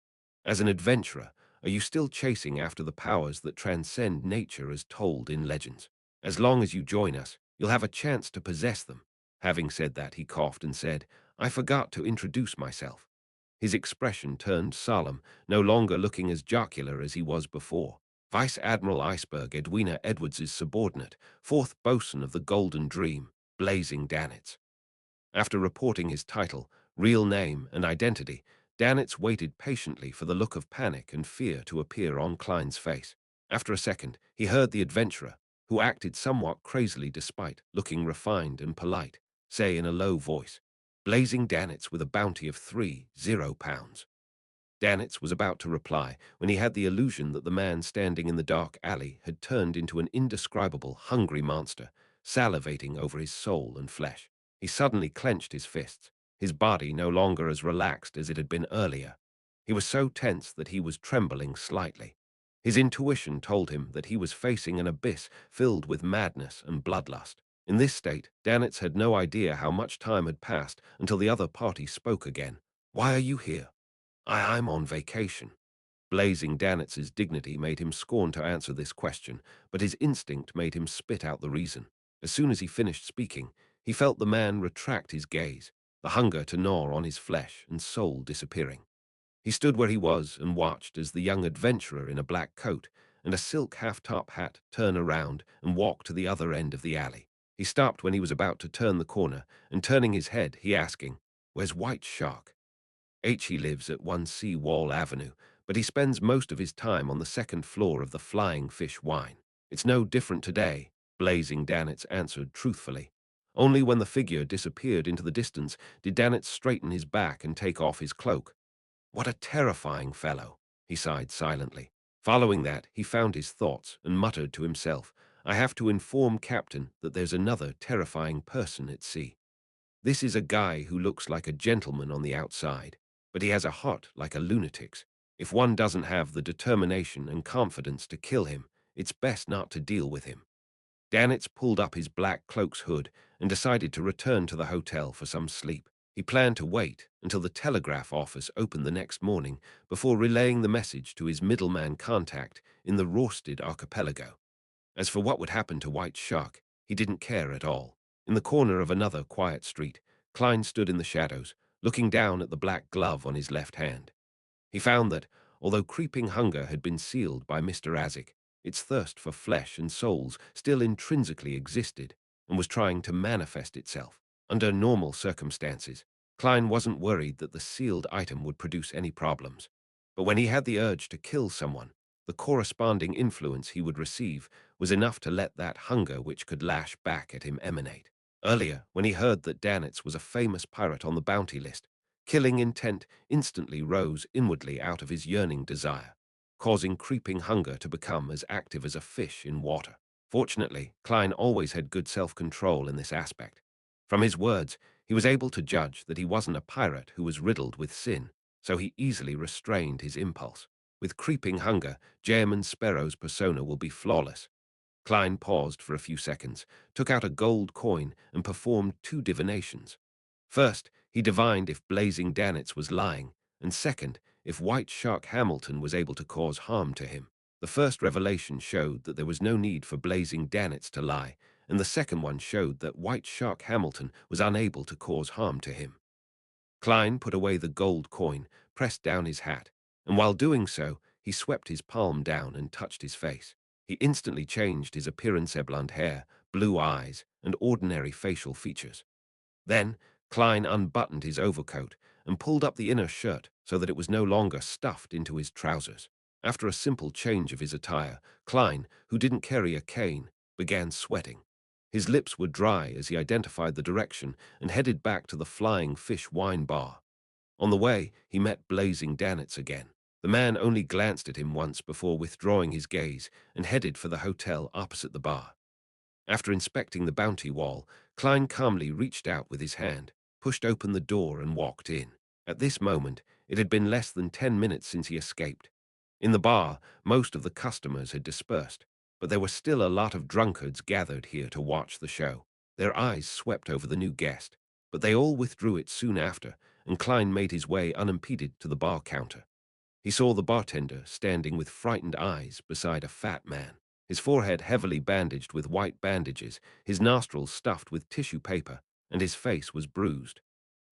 as an adventurer, are you still chasing after the powers that transcend nature as told in legends? As long as you join us, you'll have a chance to possess them. Having said that, he coughed and said, I forgot to introduce myself. His expression turned solemn, no longer looking as jocular as he was before. Vice Admiral Iceberg Edwina Edwards's subordinate, fourth bosun of the Golden Dream, Blazing Danitz. After reporting his title, real name, and identity, Danitz waited patiently for the look of panic and fear to appear on Klein's face. After a second, he heard the adventurer, who acted somewhat crazily despite looking refined and polite, say in a low voice, Blazing Danitz with a bounty of £30. Danitz was about to reply when he had the illusion that the man standing in the dark alley had turned into an indescribable, hungry monster, salivating over his soul and flesh. He suddenly clenched his fists, his body no longer as relaxed as it had been earlier. He was so tense that he was trembling slightly. His intuition told him that he was facing an abyss filled with madness and bloodlust. In this state, Danitz had no idea how much time had passed until the other party spoke again. Why are you here? I'm on vacation. Blazing Danitz's dignity made him scorn to answer this question, but his instinct made him spit out the reason. As soon as he finished speaking, he felt the man retract his gaze, the hunger to gnaw on his flesh and soul disappearing. He stood where he was and watched as the young adventurer in a black coat and a silk half-top hat turn around and walk to the other end of the alley. He stopped when he was about to turn the corner, and turning his head, he asking, Where's White Shark? He lives at 1 Sea Wall Avenue, but he spends most of his time on the second floor of the Flying Fish Wine. It's no different today, Blazing Danitz answered truthfully. Only when the figure disappeared into the distance did Danitz straighten his back and take off his cloak. What a terrifying fellow, he sighed silently. Following that, he found his thoughts and muttered to himself, I have to inform Captain that there's another terrifying person at sea. This is a guy who looks like a gentleman on the outside, but he has a heart like a lunatic's. If one doesn't have the determination and confidence to kill him, it's best not to deal with him. Danitz pulled up his black cloak's hood and decided to return to the hotel for some sleep. He planned to wait until the telegraph office opened the next morning before relaying the message to his middleman contact in the Rorsted archipelago. As for what would happen to White Shark, he didn't care at all. In the corner of another quiet street, Klein stood in the shadows, looking down at the black glove on his left hand. He found that, although creeping hunger had been sealed by Mr. Azik, its thirst for flesh and souls still intrinsically existed and was trying to manifest itself. Under normal circumstances, Klein wasn't worried that the sealed item would produce any problems. But when he had the urge to kill someone, the corresponding influence he would receive was enough to let that hunger which could lash back at him emanate. Earlier, when he heard that Danitz was a famous pirate on the bounty list, killing intent instantly rose inwardly out of his yearning desire, causing creeping hunger to become as active as a fish in water. Fortunately, Klein always had good self-control in this aspect. From his words, he was able to judge that he wasn't a pirate who was riddled with sin, so he easily restrained his impulse. With creeping hunger, Jem Sparrow's persona will be flawless. Klein paused for a few seconds, took out a gold coin, and performed two divinations. First, he divined if Blazing Danitz was lying, and second, if White Shark Hamilton was able to cause harm to him. The first revelation showed that there was no need for Blazing Danitz to lie, and the second one showed that White Shark Hamilton was unable to cause harm to him. Klein put away the gold coin, pressed down his hat, and while doing so, he swept his palm down and touched his face. He instantly changed his appearance: blonde hair, blue eyes, and ordinary facial features. Then, Klein unbuttoned his overcoat and pulled up the inner shirt so that it was no longer stuffed into his trousers. After a simple change of his attire, Klein, who didn't carry a cane, began sweating. His lips were dry as he identified the direction and headed back to the Flying Fish wine bar. On the way, he met Blazing Danitz again. The man only glanced at him once before withdrawing his gaze and headed for the hotel opposite the bar. After inspecting the bounty wall, Klein calmly reached out with his hand, pushed open the door, and walked in. At this moment, it had been less than 10 minutes since he escaped. In the bar, most of the customers had dispersed, but there were still a lot of drunkards gathered here to watch the show. Their eyes swept over the new guest, but they all withdrew it soon after, and Klein made his way unimpeded to the bar counter. He saw the bartender standing with frightened eyes beside a fat man, his forehead heavily bandaged with white bandages, his nostrils stuffed with tissue paper, and his face was bruised.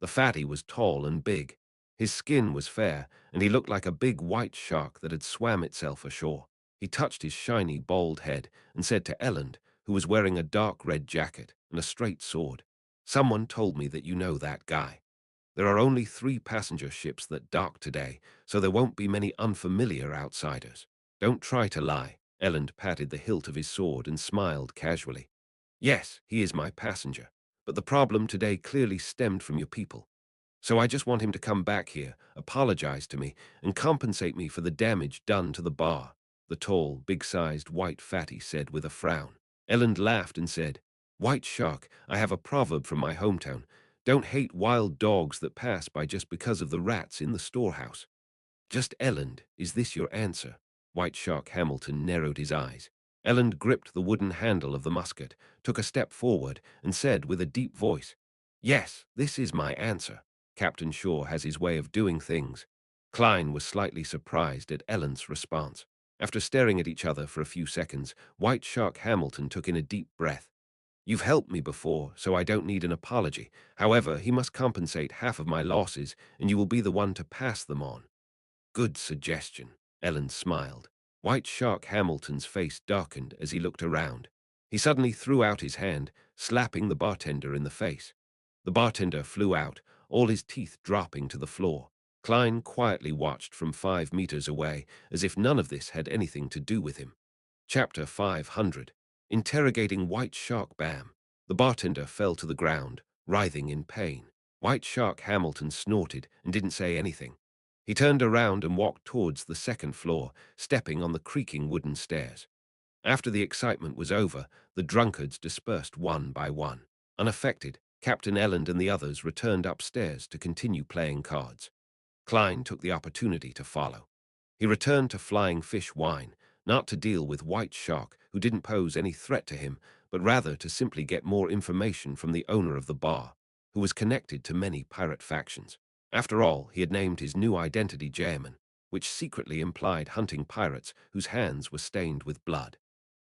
The fatty was tall and big. His skin was fair, and he looked like a big white shark that had swam itself ashore. He touched his shiny, bald head and said to Elland, who was wearing a dark red jacket and a straight sword, "Someone told me that you know that guy. There are only 3 passenger ships that dock today, so there won't be many unfamiliar outsiders. Don't try to lie." Elland patted the hilt of his sword and smiled casually. "Yes, he is my passenger, but the problem today clearly stemmed from your people. So I just want him to come back here, apologize to me, and compensate me for the damage done to the bar," the tall, big-sized white fatty said with a frown. Elland laughed and said, "White Shark, I have a proverb from my hometown. Don't hate wild dogs that pass by just because of the rats in the storehouse." "Just Elland, is this your answer?" White Shark Hamilton narrowed his eyes. Elland gripped the wooden handle of the musket, took a step forward, and said with a deep voice, "Yes, this is my answer. Captain Shaw has his way of doing things." Klein was slightly surprised at Elland's response. After staring at each other for a few seconds, White Shark Hamilton took in a deep breath. "You've helped me before, so I don't need an apology. However, he must compensate half of my losses, and you will be the one to pass them on." "Good suggestion," Ellen smiled. White Shark Hamilton's face darkened as he looked around. He suddenly threw out his hand, slapping the bartender in the face. The bartender flew out, all his teeth dropping to the floor. Klein quietly watched from 5 meters away, as if none of this had anything to do with him. Chapter 500. Interrogating White Shark Bam. The bartender fell to the ground, writhing in pain. White Shark Hamilton snorted and didn't say anything. He turned around and walked towards the second floor, stepping on the creaking wooden stairs. After the excitement was over, the drunkards dispersed one by one. Unaffected, Captain Elland and the others returned upstairs to continue playing cards. Klein took the opportunity to follow. He returned to Flying Fish Wine, not to deal with White Shark, who didn't pose any threat to him, but rather to simply get more information from the owner of the bar, who was connected to many pirate factions. After all, he had named his new identity Jaeman, which secretly implied hunting pirates whose hands were stained with blood.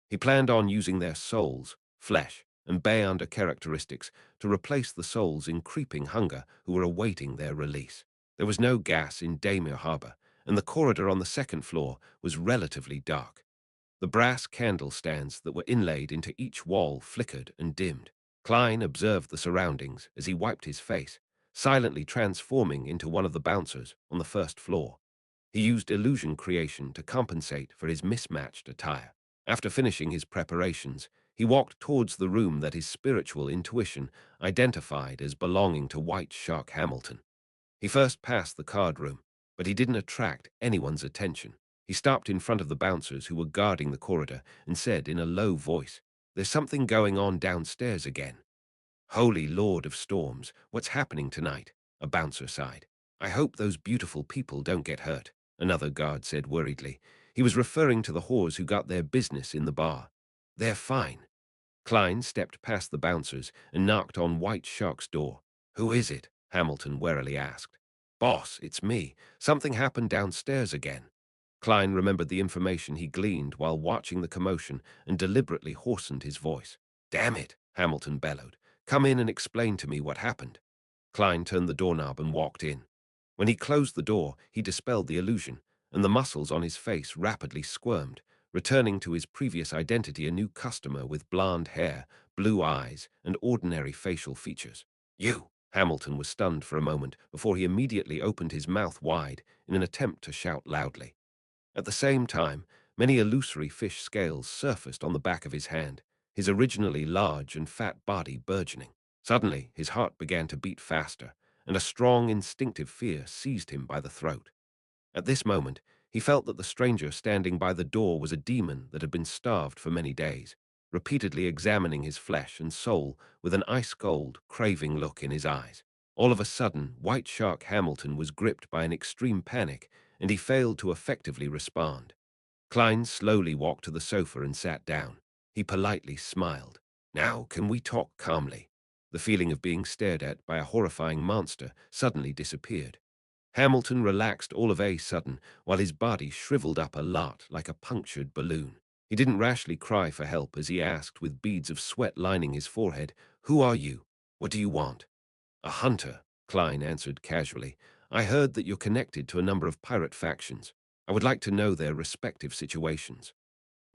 He planned on using their souls, flesh, and Bayonder characteristics to replace the souls in creeping hunger who were awaiting their release. There was no gas in Daymir Harbor, and the corridor on the second floor was relatively dark. The brass candle stands that were inlaid into each wall flickered and dimmed. Klein observed the surroundings as he wiped his face, silently transforming into one of the bouncers on the first floor. He used illusion creation to compensate for his mismatched attire. After finishing his preparations, he walked towards the room that his spiritual intuition identified as belonging to White Shark Hamilton. He first passed the card room, but he didn't attract anyone's attention. He stopped in front of the bouncers who were guarding the corridor and said in a low voice, "There's something going on downstairs again." "Holy Lord of Storms, what's happening tonight?" a bouncer sighed. "I hope those beautiful people don't get hurt," another guard said worriedly. He was referring to the whores who got their business in the bar. "They're fine." Klein stepped past the bouncers and knocked on White Shark's door. "Who is it?" Hamilton warily asked. "Boss, it's me. Something happened downstairs again." Klein remembered the information he gleaned while watching the commotion and deliberately hoarsened his voice. "Damn it," Hamilton bellowed. "Come in and explain to me what happened." Klein turned the doorknob and walked in. When he closed the door, he dispelled the illusion, and the muscles on his face rapidly squirmed, returning to his previous identity a new customer with blonde hair, blue eyes, and ordinary facial features. "You!" Hamilton was stunned for a moment before he immediately opened his mouth wide in an attempt to shout loudly. At the same time, many illusory fish scales surfaced on the back of his hand, his originally large and fat body burgeoning. Suddenly, his heart began to beat faster, and a strong instinctive fear seized him by the throat. At this moment, he felt that the stranger standing by the door was a demon that had been starved for many days, repeatedly examining his flesh and soul with an ice-cold, craving look in his eyes. All of a sudden, White Shark Hamilton was gripped by an extreme panic, and he failed to effectively respond. Klein slowly walked to the sofa and sat down. He politely smiled. "Now can we talk calmly?" The feeling of being stared at by a horrifying monster suddenly disappeared. Hamilton relaxed all of a sudden, while his body shriveled up a lot like a punctured balloon. He didn't rashly cry for help as he asked, with beads of sweat lining his forehead, "Who are you? What do you want?" "A hunter," Klein answered casually. "I heard that you're connected to a number of pirate factions. I would like to know their respective situations."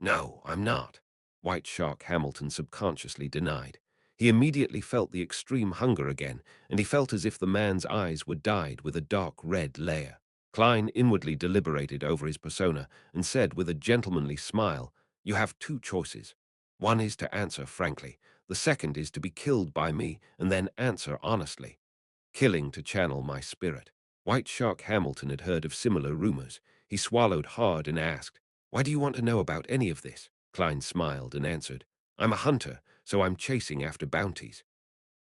"No, I'm not," White Shark Hamilton subconsciously denied. He immediately felt the extreme hunger again, and he felt as if the man's eyes were dyed with a dark red layer. Klein inwardly deliberated over his persona and said with a gentlemanly smile, "You have two choices. One is to answer frankly. The second is to be killed by me and then answer honestly. Killing to channel my spirit." White Shark Hamilton had heard of similar rumors. He swallowed hard and asked, "Why do you want to know about any of this?" Klein smiled and answered, "I'm a hunter, so I'm chasing after bounties."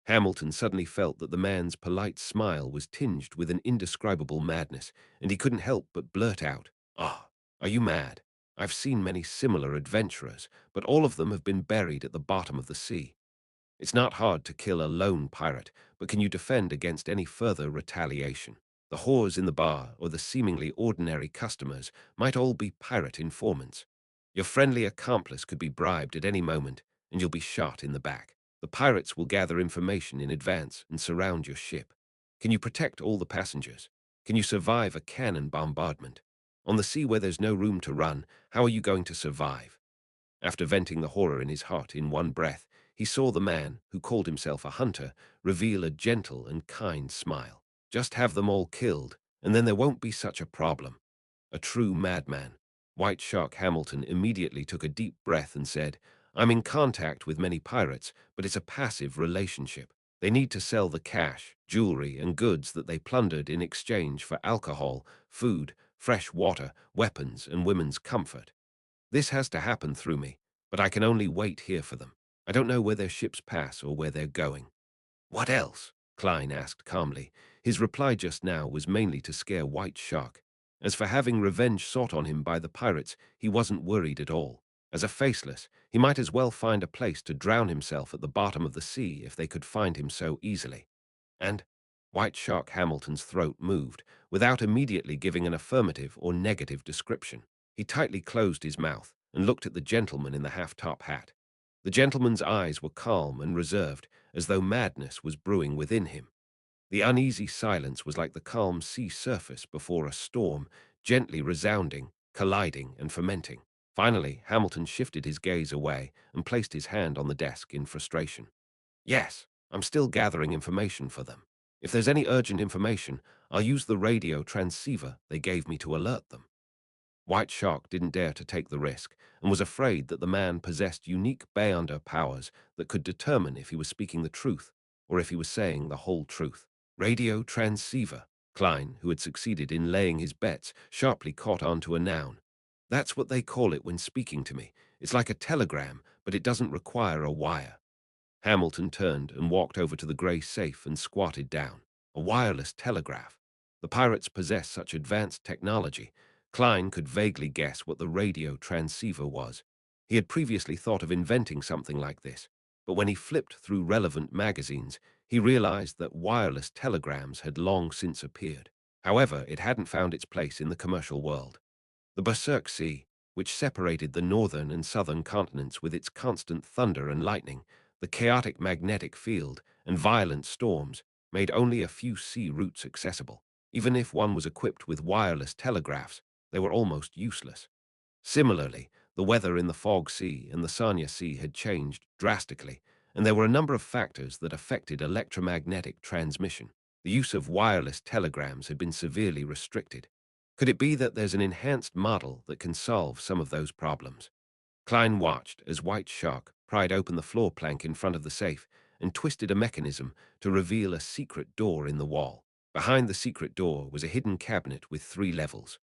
Hamilton suddenly felt that the man's polite smile was tinged with an indescribable madness, and he couldn't help but blurt out, "Ah, are you mad? I've seen many similar adventurers, but all of them have been buried at the bottom of the sea. It's not hard to kill a lone pirate, but can you defend against any further retaliation? The whores in the bar or the seemingly ordinary customers might all be pirate informants. Your friendly accomplice could be bribed at any moment, and you'll be shot in the back. The pirates will gather information in advance and surround your ship. Can you protect all the passengers? Can you survive a cannon bombardment? On the sea where there's no room to run, how are you going to survive?" After venting the horror in his heart in one breath, he saw the man, who called himself a hunter, reveal a gentle and kind smile. "Just have them all killed, and then there won't be such a problem." A true madman. White Shark Hamilton immediately took a deep breath and said, "I'm in contact with many pirates, but it's a passive relationship. They need to sell the cash, jewelry, and goods that they plundered in exchange for alcohol, food, fresh water, weapons, and women's comfort. This has to happen through me, but I can only wait here for them. I don't know where their ships pass or where they're going. What else? Klein asked calmly. His reply just now was mainly to scare White Shark. As for having revenge sought on him by the pirates, he wasn't worried at all. As a faceless, he might as well find a place to drown himself at the bottom of the sea if they could find him so easily. And White Shark Hamilton's throat moved, without immediately giving an affirmative or negative description. He tightly closed his mouth and looked at the gentleman in the half-top hat. The gentleman's eyes were calm and reserved, as though madness was brewing within him. The uneasy silence was like the calm sea surface before a storm, gently resounding, colliding, and fermenting. Finally, Hamilton shifted his gaze away and placed his hand on the desk in frustration. Yes, I'm still gathering information for them. If there's any urgent information, I'll use the radio transceiver they gave me to alert them. White Shark didn't dare to take the risk and was afraid that the man possessed unique Beyonder powers that could determine if he was speaking the truth or if he was saying the whole truth. Radio transceiver. Klein, who had succeeded in laying his bets, sharply caught on to a noun. That's what they call it when speaking to me. It's like a telegram, but it doesn't require a wire. Hamilton turned and walked over to the grey safe and squatted down. A wireless telegraph. The pirates possess such advanced technology. Klein could vaguely guess what the radio transceiver was. He had previously thought of inventing something like this, but when he flipped through relevant magazines, he realized that wireless telegrams had long since appeared. However, it hadn't found its place in the commercial world. The Berserk Sea, which separated the northern and southern continents with its constant thunder and lightning, the chaotic magnetic field, and violent storms, made only a few sea routes accessible. Even if one was equipped with wireless telegraphs, they were almost useless. Similarly, the weather in the Fog Sea and the Sanya Sea had changed drastically, and there were a number of factors that affected electromagnetic transmission. The use of wireless telegrams had been severely restricted. Could it be that there's an enhanced model that can solve some of those problems? Klein watched as White Shark pried open the floor plank in front of the safe and twisted a mechanism to reveal a secret door in the wall. Behind the secret door was a hidden cabinet with 3 levels.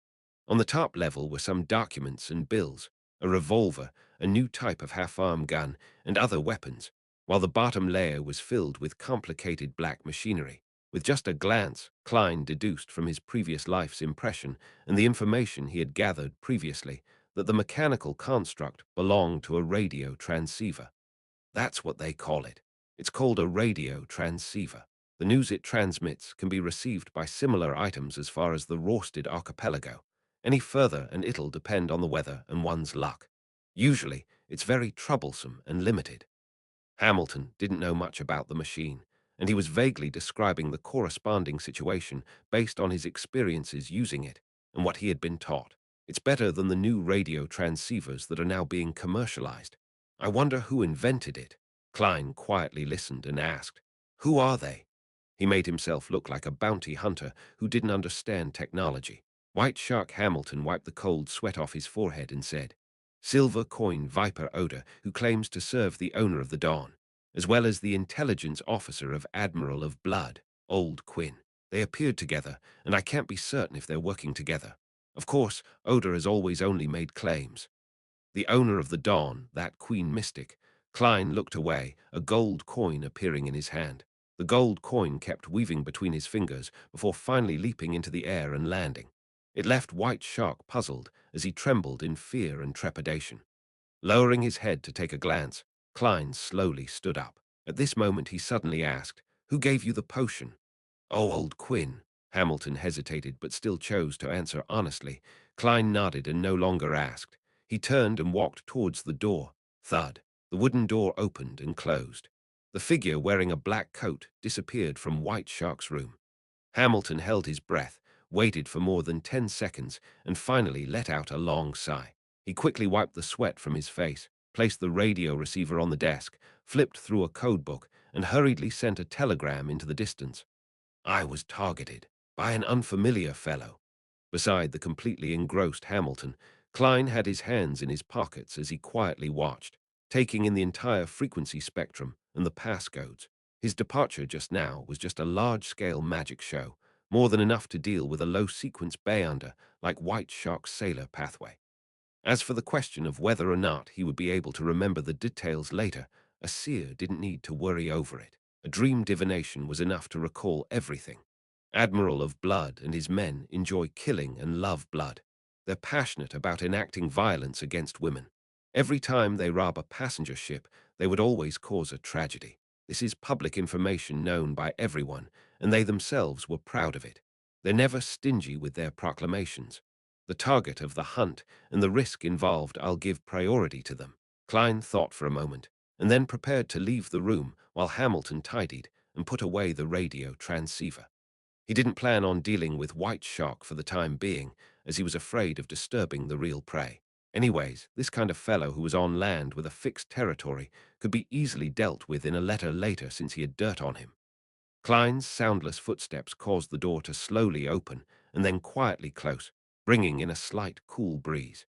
On the top level were some documents and bills, a revolver, a new type of half-arm gun, and other weapons, while the bottom layer was filled with complicated black machinery. With just a glance, Klein deduced from his previous life's impression and the information he had gathered previously that the mechanical construct belonged to a radio transceiver. That's what they call it. It's called a radio transceiver. The news it transmits can be received by similar items as far as the Rorsted Archipelago. Any further and it'll depend on the weather and one's luck. Usually, it's very troublesome and limited. Hamilton didn't know much about the machine, and he was vaguely describing the corresponding situation based on his experiences using it and what he had been taught. It's better than the new radio transceivers that are now being commercialized. I wonder who invented it. Klein quietly listened and asked, "Who are they?" He made himself look like a bounty hunter who didn't understand technology. White Shark Hamilton wiped the cold sweat off his forehead and said, "Silver Coin Viper Oda, who claims to serve the owner of the Dawn, as well as the intelligence officer of Admiral of Blood, Old Quinn. They appeared together, and I can't be certain if they're working together. Of course, Oda has always only made claims." The owner of the Dawn, that Queen Mystic. Klein looked away, a gold coin appearing in his hand. The gold coin kept weaving between his fingers before finally leaping into the air and landing. It left White Shark puzzled as he trembled in fear and trepidation. Lowering his head to take a glance, Klein slowly stood up. At this moment he suddenly asked, "Who gave you the potion?" "Oh, Old Quinn." Hamilton hesitated but still chose to answer honestly. Klein nodded and no longer asked. He turned and walked towards the door. Thud. The wooden door opened and closed. The figure wearing a black coat disappeared from White Shark's room. Hamilton held his breath, waited for more than 10 seconds, and finally let out a long sigh. He quickly wiped the sweat from his face, placed the radio receiver on the desk, flipped through a codebook, and hurriedly sent a telegram into the distance. I was targeted by an unfamiliar fellow. Beside the completely engrossed Hamilton, Klein had his hands in his pockets as he quietly watched, taking in the entire frequency spectrum and the passcodes. His departure just now was just a large-scale magic show, more than enough to deal with a low-sequence bay under, like White Shark's sailor pathway. As for the question of whether or not he would be able to remember the details later, a seer didn't need to worry over it. A dream divination was enough to recall everything. Admiral of Blood and his men enjoy killing and love blood. They're passionate about enacting violence against women. Every time they rob a passenger ship, they would always cause a tragedy. This is public information known by everyone, and they themselves were proud of it. They're never stingy with their proclamations. The target of the hunt and the risk involved, I'll give priority to them. Klein thought for a moment, and then prepared to leave the room while Hamilton tidied and put away the radio transceiver. He didn't plan on dealing with White Shark for the time being, as he was afraid of disturbing the real prey. Anyways, this kind of fellow who was on land with a fixed territory could be easily dealt with in a letter later since he had dirt on him. Klein's soundless footsteps caused the door to slowly open and then quietly close, bringing in a slight cool breeze.